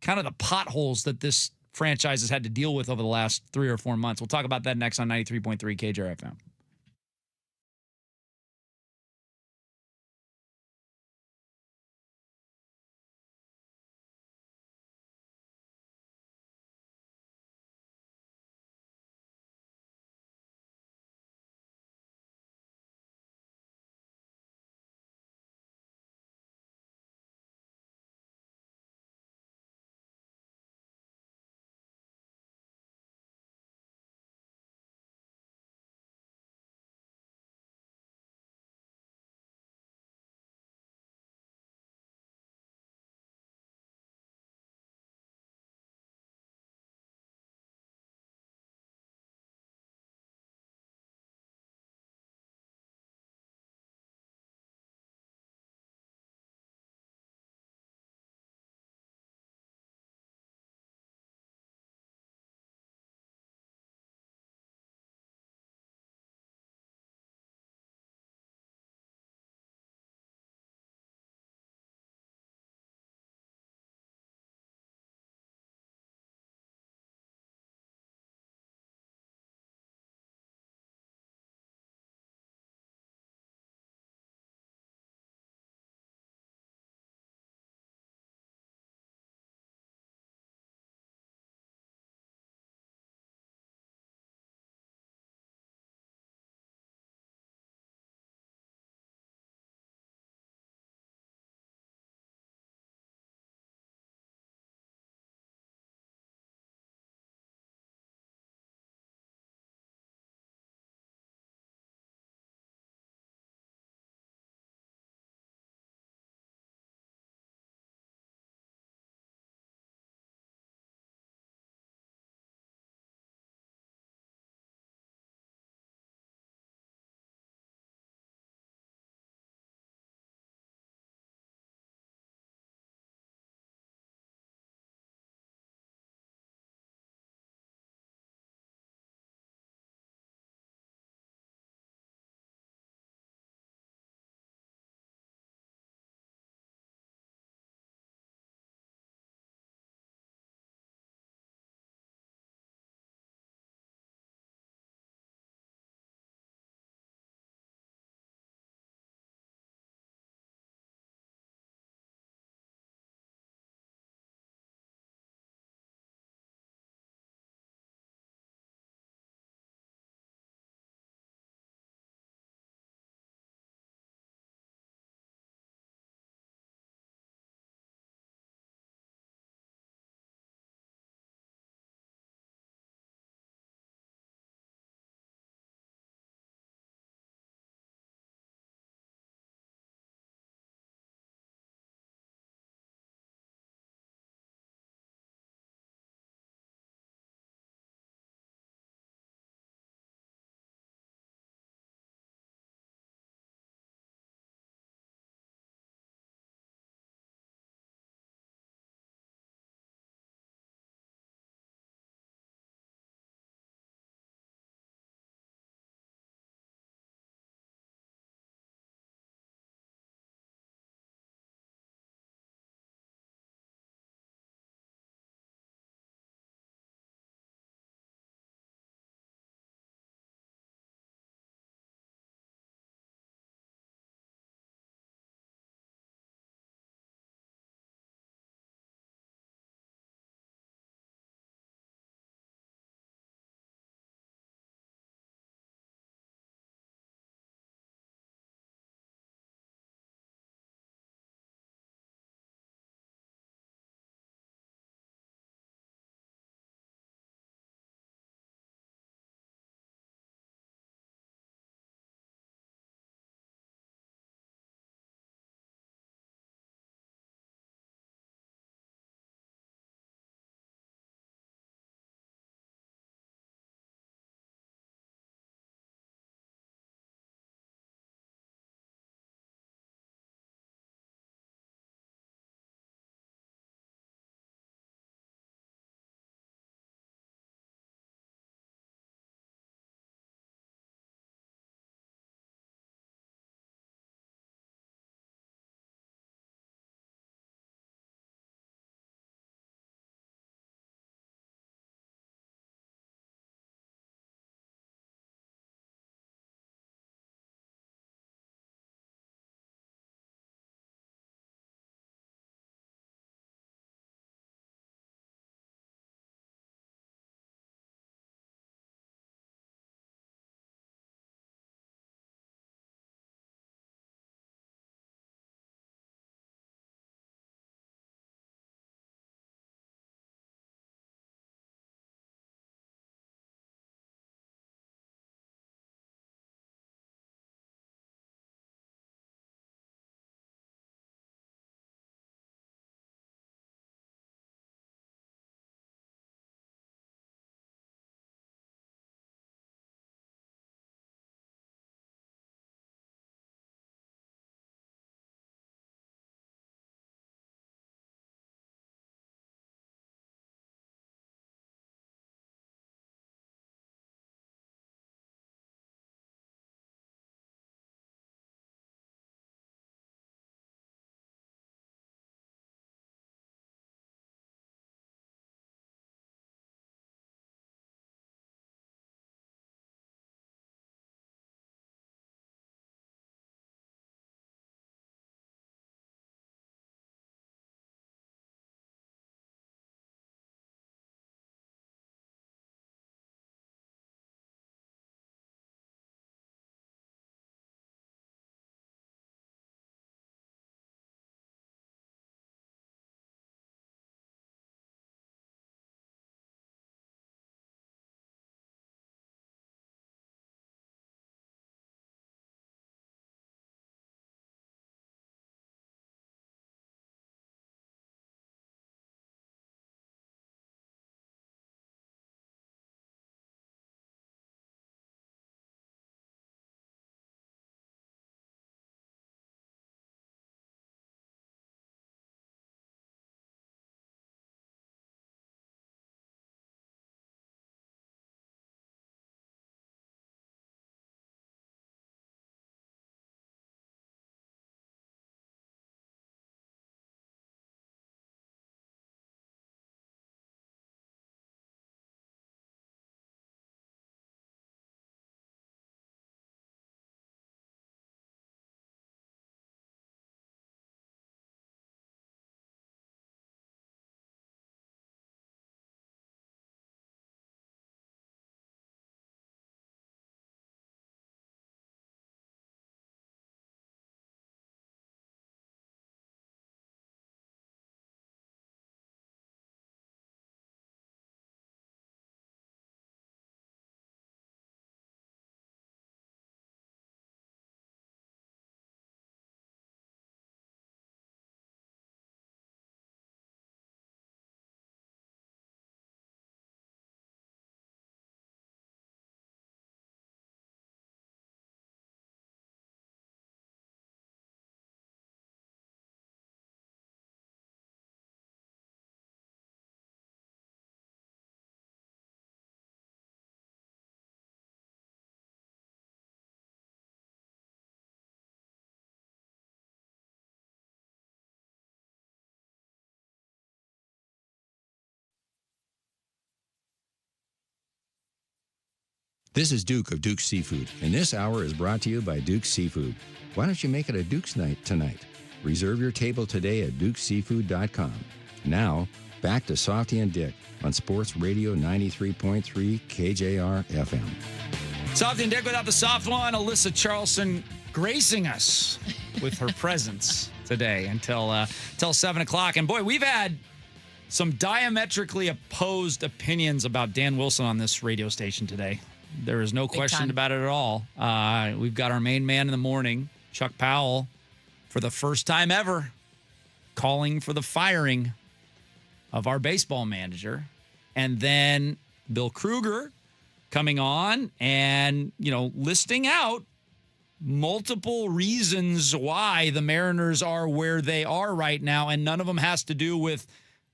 kind of the potholes that this franchise has had to deal with over the last 3 or 4 months. We'll talk about that next on 93.3 KJR FM. This is Duke of Duke's Seafood, and this hour is brought to you by Duke's Seafood. Why don't you make it a Duke's night tonight? Reserve your table today at dukeseafood.com. Now, back to Softy and Dick on Sports Radio 93.3 KJR FM. Softy and Dick without the soft one. Alyssa Charleston gracing us with her presence today until 7 o'clock. And boy, we've had some diametrically opposed opinions about Dan Wilson on this radio station today. There is no question about it at all. We've got our main man in the morning, Chuck Powell, for the first time ever, calling for the firing of our baseball manager. And then Bill Kruger coming on and, listing out multiple reasons why the Mariners are where they are right now. And none of them has to do with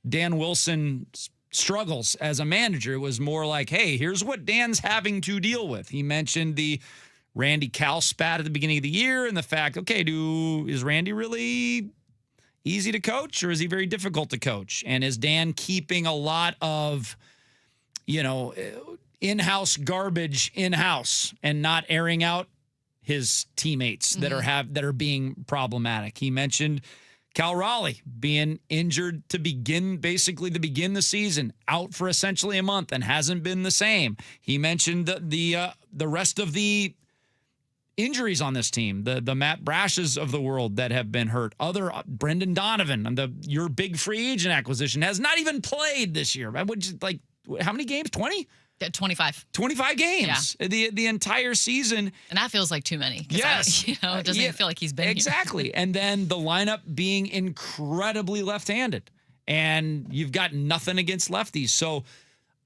Dan Wilson's struggles as a manager. It was more like, hey, here's what Dan's having to deal with. He mentioned the Randy Cal spat at the beginning of the year and the fact, okay, is Randy really easy to coach or is he very difficult to coach? And is Dan keeping a lot of, in-house garbage in-house and not airing out his teammates that are being problematic? He mentioned Cal Raleigh being injured to begin the season, out for essentially a month and hasn't been the same. He mentioned the rest of the injuries on this team, the Matt Brashes of the world that have been hurt. Brendan Donovan, and your big free agent acquisition, has not even played this year. How many games? 20? 25. 25 games. Yeah. The entire season. And that feels like too many. Yes. It doesn't even feel like he's been exactly. And then the lineup being incredibly left-handed. And you've got nothing against lefties. So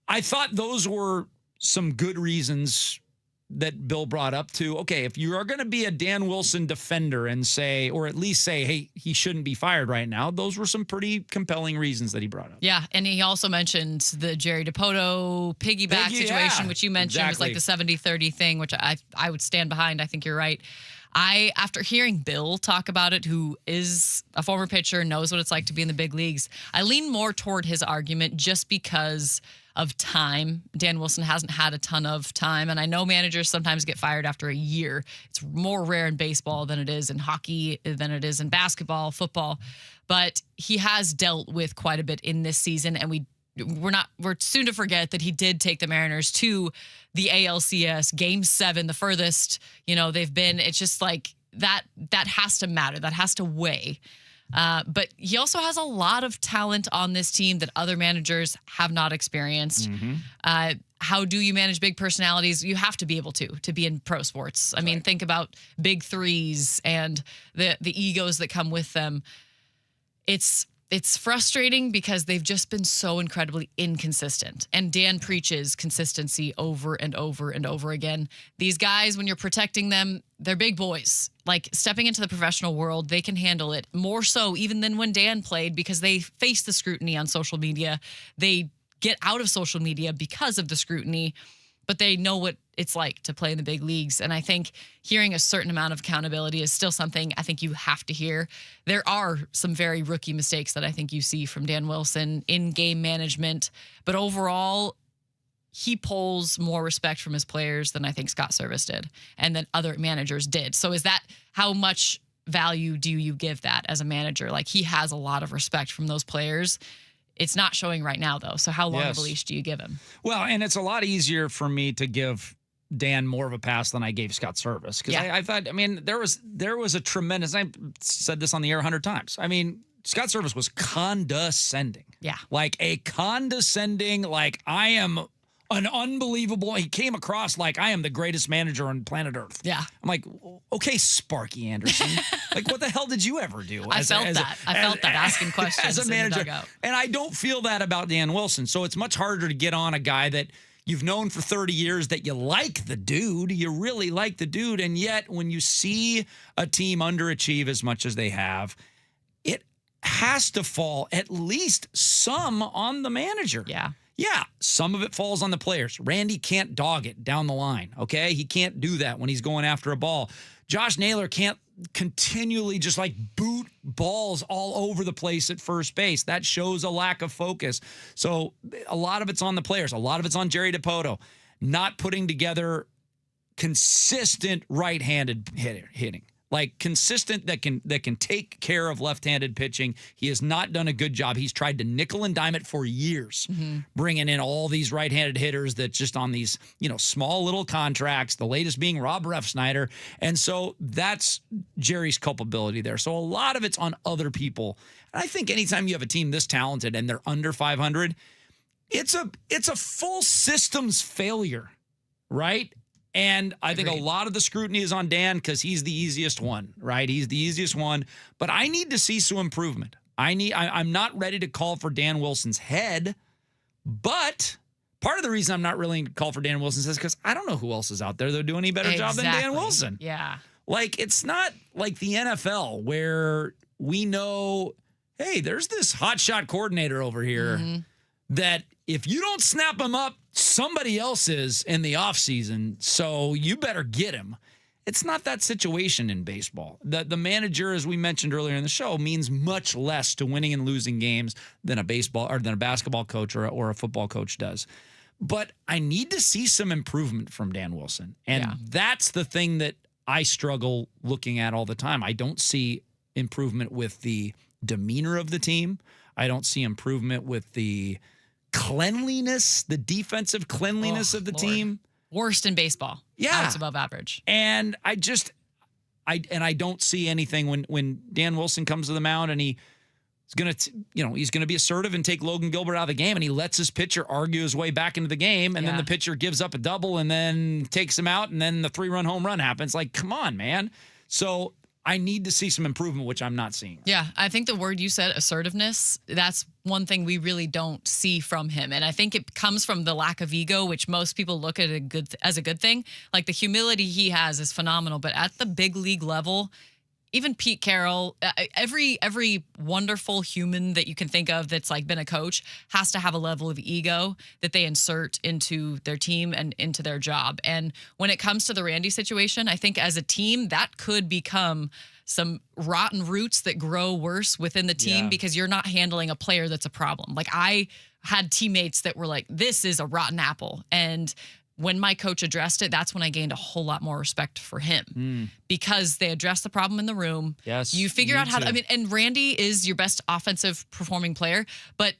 I thought those were some good reasons that Bill brought up to, okay, if you are going to be a Dan Wilson defender and say, or at least say, hey, he shouldn't be fired right now, those were some pretty compelling reasons that he brought up. Yeah, and he also mentioned the Jerry DiPoto piggyback situation, which you mentioned was like the 70-30 thing, which I would stand behind. I think you're right. After hearing Bill talk about it, who is a former pitcher, knows what it's like to be in the big leagues, I lean more toward his argument just because of time. Dan Wilson hasn't had a ton of time, and I know managers sometimes get fired after a year. It's more rare in baseball than it is in hockey, than it is in basketball, football, but he has dealt with quite a bit in this season, and we're soon to forget that he did take the Mariners to the ALCS Game 7, the furthest they've been. It's just like that has to matter. That has to weigh. But he also has a lot of talent on this team that other managers have not experienced. Mm-hmm. How do you manage big personalities? You have to be able to be in pro sports. I mean, think about big threes and the egos that come with them. It's frustrating because they've just been so incredibly inconsistent. And Dan preaches consistency over and over and over again. These guys, when you're protecting them, they're big boys. Like, stepping into the professional world, they can handle it more so even than when Dan played, because they face the scrutiny on social media. They get out of social media because of the scrutiny, but they know what it's like to play in the big leagues. And I think hearing a certain amount of accountability is still something I think you have to hear. There are some very rookie mistakes that I think you see from Dan Wilson in game management, but overall, he pulls more respect from his players than I think Scott Service did and than other managers did. So is that, how much value do you give that as a manager? Like, he has a lot of respect from those players. It's not showing right now, though. So how long of a leash do you give him? Well, and it's a lot easier for me to give Dan more of a pass than I gave Scott Service. Because I thought, there was a tremendous, I said this on the air 100 times. Scott Service was condescending. Yeah. Like a condescending, like, I am an unbelievable, he came across like I am the greatest manager on planet Earth. Yeah. I'm like, okay, Sparky Anderson. Like, what the hell did you ever do? I felt that asking questions as a manager. In the dugout. And I don't feel that about Dan Wilson. So it's much harder to get on a guy that you've known for 30 years, that you like the dude. You really like the dude. And yet when you see a team underachieve as much as they have, it has to fall at least some on the manager. Yeah. Yeah, some of it falls on the players. Randy can't dog it down the line, okay? He can't do that when he's going after a ball. Josh Naylor can't continually just like boot balls all over the place at first base. That shows a lack of focus. So a lot of it's on the players. A lot of it's on Jerry DiPoto. not putting together consistent right-handed hitting. Like consistent that can take care of left-handed pitching. He has not done a good job. He's tried to nickel and dime it for years, bringing in all these right-handed hitters that just on these, small little contracts, the latest being Rob Refsnyder. And so that's Jerry's culpability there. So a lot of it's on other people. And I think anytime you have a team this talented and they're under 500, it's a full systems failure, right? And I think a lot of the scrutiny is on Dan because he's the easiest one, right? He's the easiest one. But I need to see some improvement. I'm not ready to call for Dan Wilson's head, but part of the reason I'm not really to call for Dan Wilson's head is because I don't know who else is out there that do any better job than Dan Wilson. Yeah. Like, it's not like the NFL where we know, hey, there's this hotshot coordinator over here that if you don't snap him up, somebody else is in the offseason, so you better get him. It's not that situation in baseball. The manager, as we mentioned earlier in the show, means much less to winning and losing games than a basketball coach or a football coach does. But I need to see some improvement from Dan Wilson. And that's the thing that I struggle looking at all the time. I don't see improvement with the demeanor of the team. I don't see improvement with the cleanliness, the defensive cleanliness of the team. Worst in baseball. Yeah. It's above average. And I don't see anything when Dan Wilson comes to the mound and he's going to be assertive and take Logan Gilbert out of the game, and he lets his pitcher argue his way back into the game, and then the pitcher gives up a double and then takes him out, and then the 3-run home run happens. Like, come on, man. So I need to see some improvement, which I'm not seeing. Yeah, I think the word you said, assertiveness, that's one thing we really don't see from him. And I think it comes from the lack of ego, which most people look at as a good thing. Like, the humility he has is phenomenal. But at the big league level, even Pete Carroll, every wonderful human that you can think of that's like been a coach has to have a level of ego that they insert into their team and into their job. And when it comes to the Randy situation, I think as a team that could become some rotten roots that grow worse within the team because you're not handling a player that's a problem. Like, I had teammates that were like, this is a rotten apple. And when my coach addressed it, that's when I gained a whole lot more respect for him because they addressed the problem in the room. Yes. You figure out how to, and Randy is your best offensive performing player, but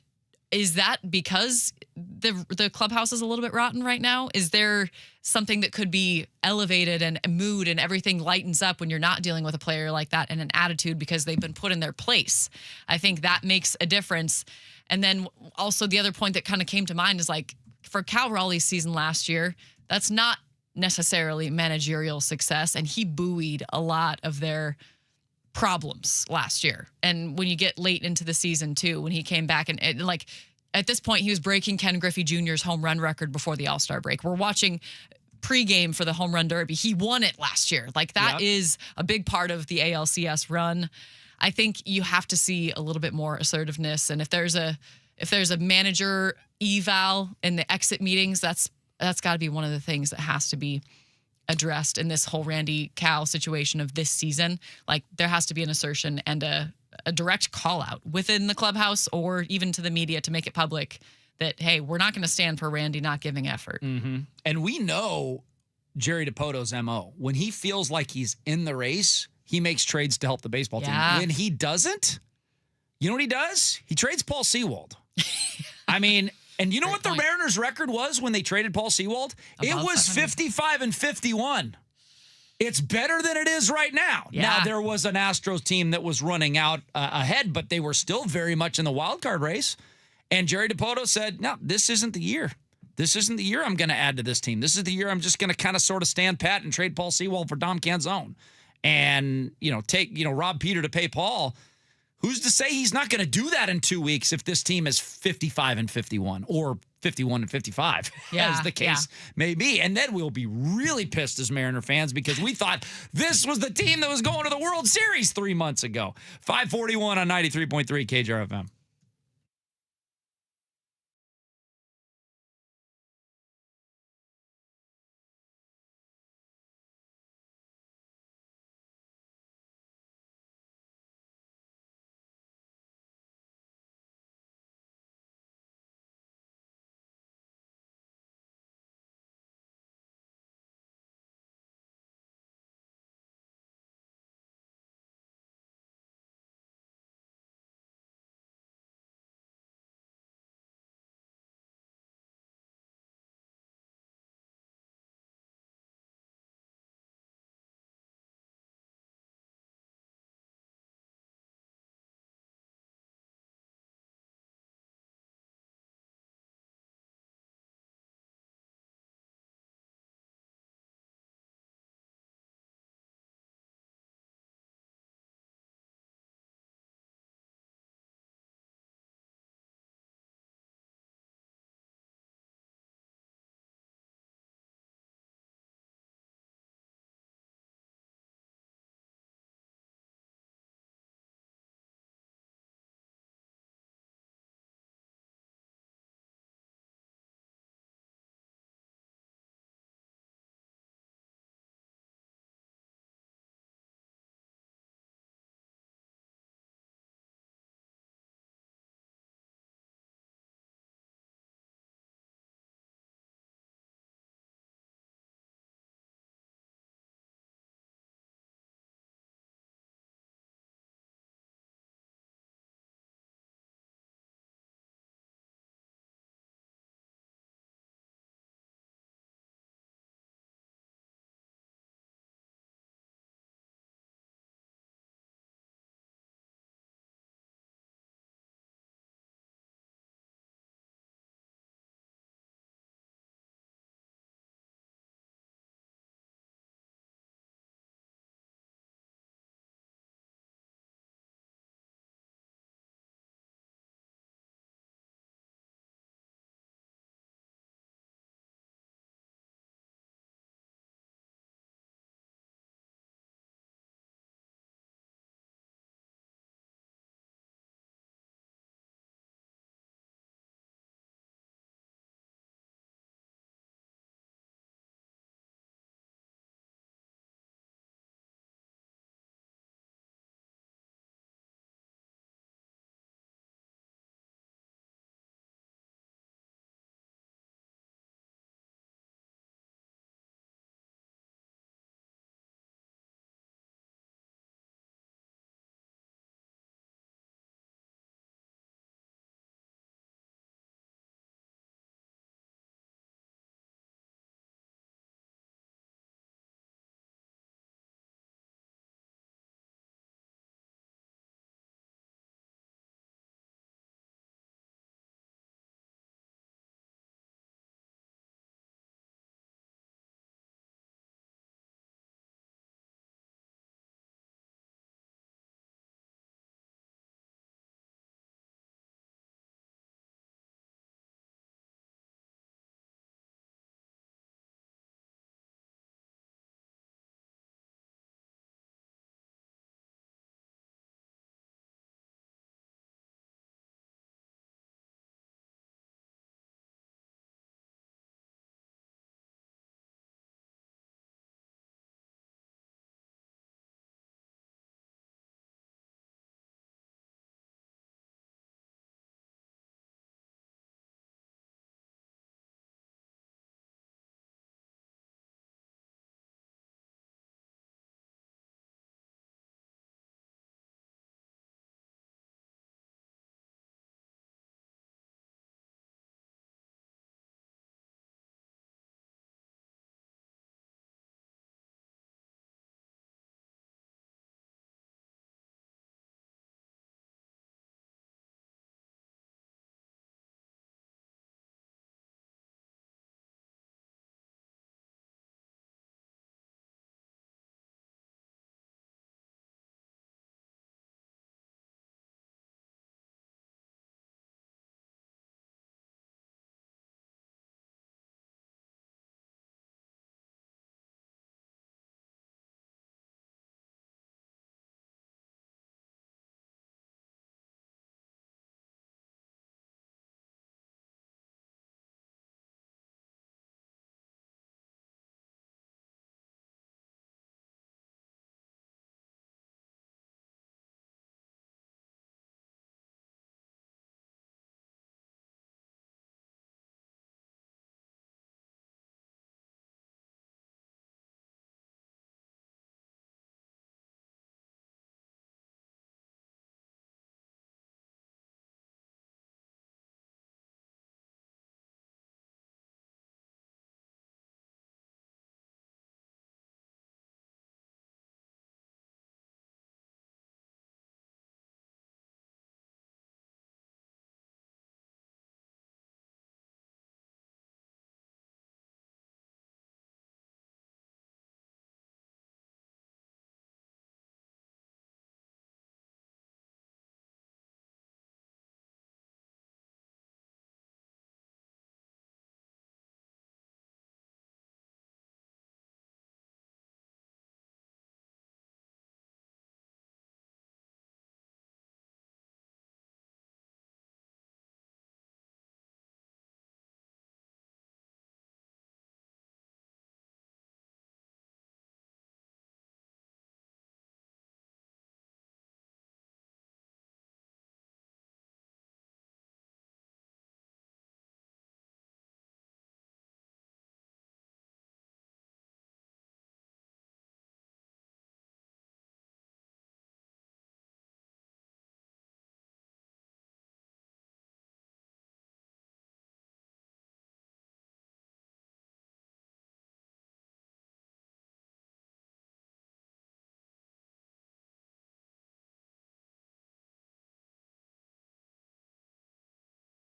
is that because the clubhouse is a little bit rotten right now? Is there something that could be elevated and mood and everything lightens up when you're not dealing with a player like that and an attitude because they've been put in their place? I think that makes a difference. And then also the other point that kind of came to mind is like, for Cal Raleigh's season last year, that's not necessarily managerial success, and he buoyed a lot of their problems last year. And when you get late into the season too, when he came back and like at this point he was breaking Ken Griffey Jr.'s home run record before the All-Star break. We're watching pregame for the home run derby. He won it last year. Like, that is a big part of the ALCS run. I think you have to see a little bit more assertiveness, and if there's a manager eval in the exit meetings, that's got to be one of the things that has to be addressed in this whole Randy Cal situation of this season. Like, there has to be an assertion and a direct call out within the clubhouse or even to the media to make it public that, hey, we're not going to stand for Randy not giving effort. And we know Jerry DiPoto's MO. When he feels like he's in the race, he makes trades to help the baseball team. When he doesn't, you know what he does? He trades Paul Sewald. And you know what the Mariners' record was when they traded Paul Sewald? It was 55-51. It's better than it is right now. Now, there was an Astros team that was running out ahead, but they were still very much in the wild card race. And Jerry DiPoto said, no, this isn't the year. This isn't the year I'm going to add to this team. This is the year I'm just going to kind of sort of stand pat and trade Paul Sewald for Dom Canzone. And, take, Rob Peter to pay Paul. Who's to say he's not going to do that in 2 weeks if this team is 55-51 or 51-55, as the case may be? And then we'll be really pissed as Mariner fans because we thought this was the team that was going to the World Series 3 months ago. 541 on 93.3 KJR FM.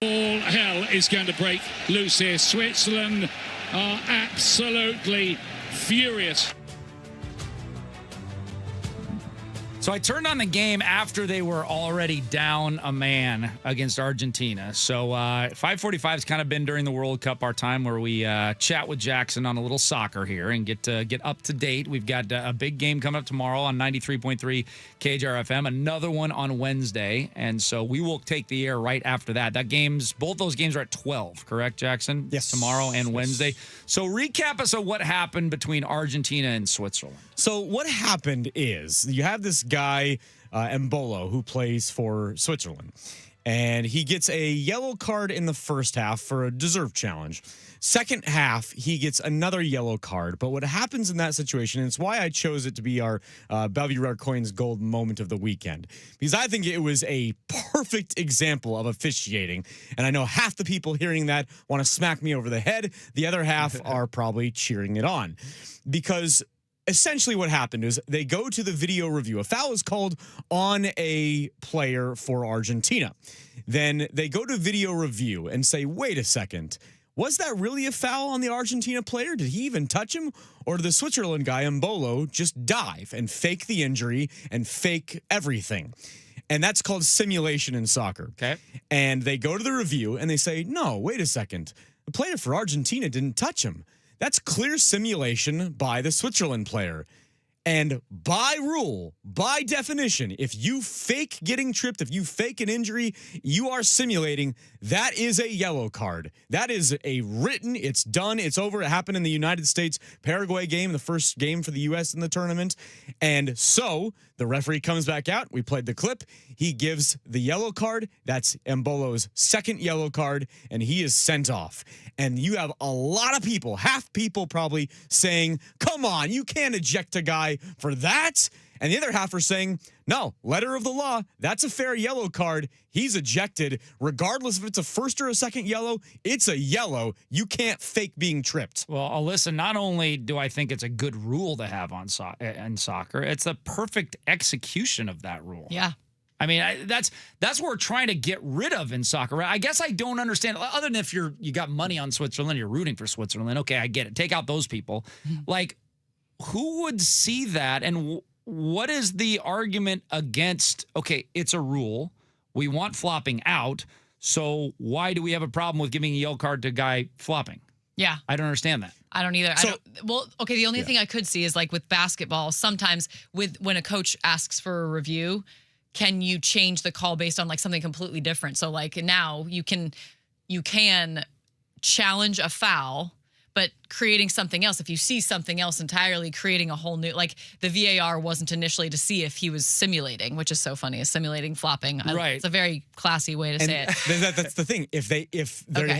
All hell is going to break loose here. Switzerland are absolutely furious. So I turned on the game after they were already down a man against Argentina. So 5:45 has kind of been during the World Cup our time where we chat with Jackson on a little soccer here and get up to date. We've got a big game coming up tomorrow on 93.3 KJR FM, another one on Wednesday, and so we will take the air right after that. Both those games are at 12, correct, Jackson? Yes. Tomorrow and Wednesday. So recap us of what happened between Argentina and Switzerland. So what happened is you have this guy, Mbolo, who plays for Switzerland, and he gets a yellow card in the first half for a deserved challenge. Second half, he gets another yellow card. But what happens in that situation, and it's why I chose it to be our Bellevue Red Coins Gold moment of the weekend, because I think it was a perfect example of officiating. And I know half the people hearing that want to smack me over the head. The other half are probably cheering it on. Because essentially what happened is they go to the video review. A foul is called on a player for Argentina. Then they go to video review and say, wait a second. Was that really a foul on the Argentina player? Did he even touch him? Or did the Switzerland guy, Mbolo, just dive and fake the injury and fake everything? And that's called simulation in soccer. Okay. And they go to the review and they say, no, wait a second. The player for Argentina didn't touch him. That's clear simulation by the Switzerland player. And by rule, by definition, if you fake getting tripped, if you fake an injury, you are simulating. That is a yellow card. That is a written, it's done, it's over. It happened in the United States-Paraguay game, the first game for the U.S. in the tournament. And so the referee comes back out. We played the clip. He gives the yellow card. That's Mbolo's second yellow card, and he is sent off. And you have a lot of people, half people probably, saying, come on, you can't eject a guy for that. And the other half are saying, no, letter of the law, that's a fair yellow card. He's ejected. Regardless if it's a first or a second yellow, it's a yellow. You can't fake being tripped. Well, Alyssa, not only do I think it's a good rule to have in soccer, it's the perfect execution of that rule. Yeah. I mean, that's what we're trying to get rid of in soccer. Right? I guess I don't understand. Other than if you got money on Switzerland, you're rooting for Switzerland. Okay, I get it. Take out those people. Like, who would see that? And what is the argument against? Okay, it's a rule. We want flopping out. So why do we have a problem with giving a yellow card to a guy flopping? Yeah. I don't understand that. I don't either. The only thing I could see is like with basketball, sometimes when a coach asks for a review, can you change the call based on like something completely different? So like now you can challenge a foul, but creating something else. If you see something else entirely, creating a whole new, like the VAR wasn't initially to see if he was simulating, which is so funny, is simulating flopping. Right. It's a very classy way to say it. That's the thing. If they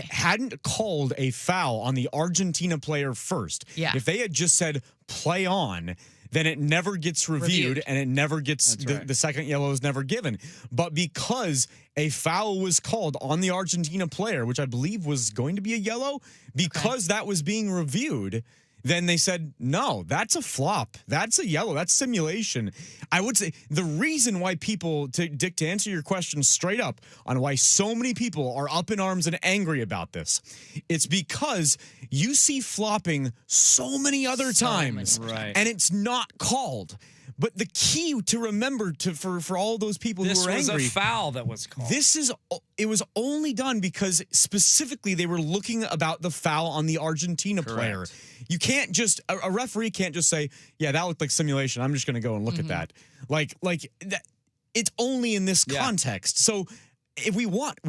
hadn't called a foul on the Argentina player first, if they had just said play on, then it never gets reviewed and it never gets, the second yellow is never given. But because a foul was called on the Argentina player, which I believe was going to be a yellow, because that was being reviewed, then they said, no, that's a flop. That's a yellow. That's simulation. I would say the reason why people, Dick, to answer your question straight up on why so many people are up in arms and angry about this, it's because you see flopping so many other times, and it's not called. But the key to remember for all those people who are angry, this was a foul that was called. It was only done because specifically they were looking about the foul on the Argentina player. You can't just a referee can't just say, yeah, that looked like simulation. I'm just going to go and look at that. Like that. It's only in this context. So if we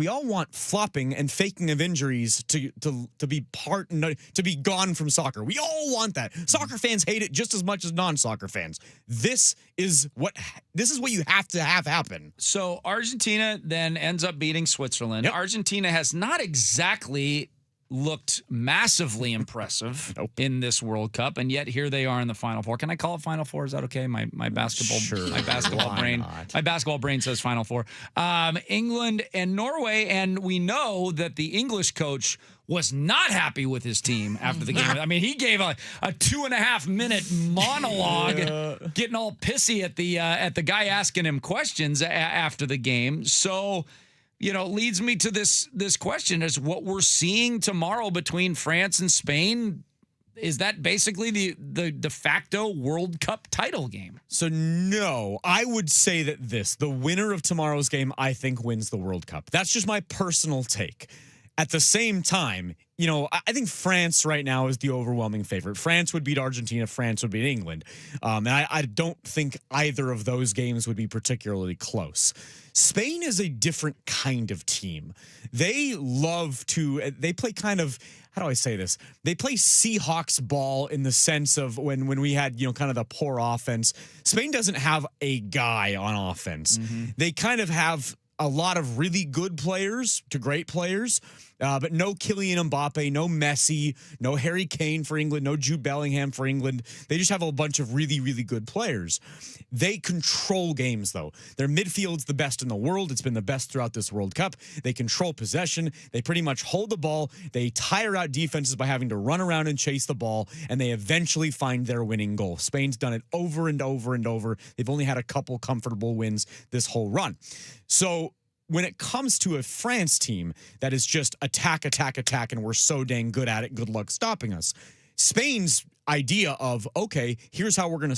all want flopping and faking of injuries to be gone from soccer. We all want that. Soccer fans hate it just as much as non-soccer fans. This is what you have to have happen. So Argentina then ends up beating Switzerland. Yep. Argentina has not exactly looked massively impressive in this World Cup, and yet here they are in the Final Four. Can I call it Final Four? Is that okay? My basketball brain says Final Four. England and Norway, and we know that the English coach was not happy with his team after the game. I mean, he gave a 2.5-minute monologue, getting all pissy at the guy asking him questions after the game. So, leads me to this question: is what we're seeing tomorrow between France and Spain, is that basically the de facto World Cup title game? So no, I would say that the winner of tomorrow's game, I think, wins the World Cup. That's just my personal take. At the same time, I think France right now is the overwhelming favorite. France would beat Argentina. France would beat England. And I don't think either of those games would be particularly close. Spain is a different kind of team. They play kind of, how do I say this? They play Seahawks ball in the sense of when we had, kind of the poor offense. Spain doesn't have a guy on offense. Mm-hmm. They kind of have a lot of really good players to great players, but no Kylian Mbappe, no Messi, no Harry Kane for England, no Jude Bellingham for England. They just have a bunch of really, really good players. They control games, though. Their midfield's the best in the world. It's been the best throughout this World Cup. They control possession. They pretty much hold the ball. They tire out defenses by having to run around and chase the ball, and they eventually find their winning goal. Spain's done it over and over and over. They've only had a couple comfortable wins this whole run. So when it comes to a France team that is just attack, and we're so dang good at it, good luck stopping us, Spain's idea of, okay, here's how we're going to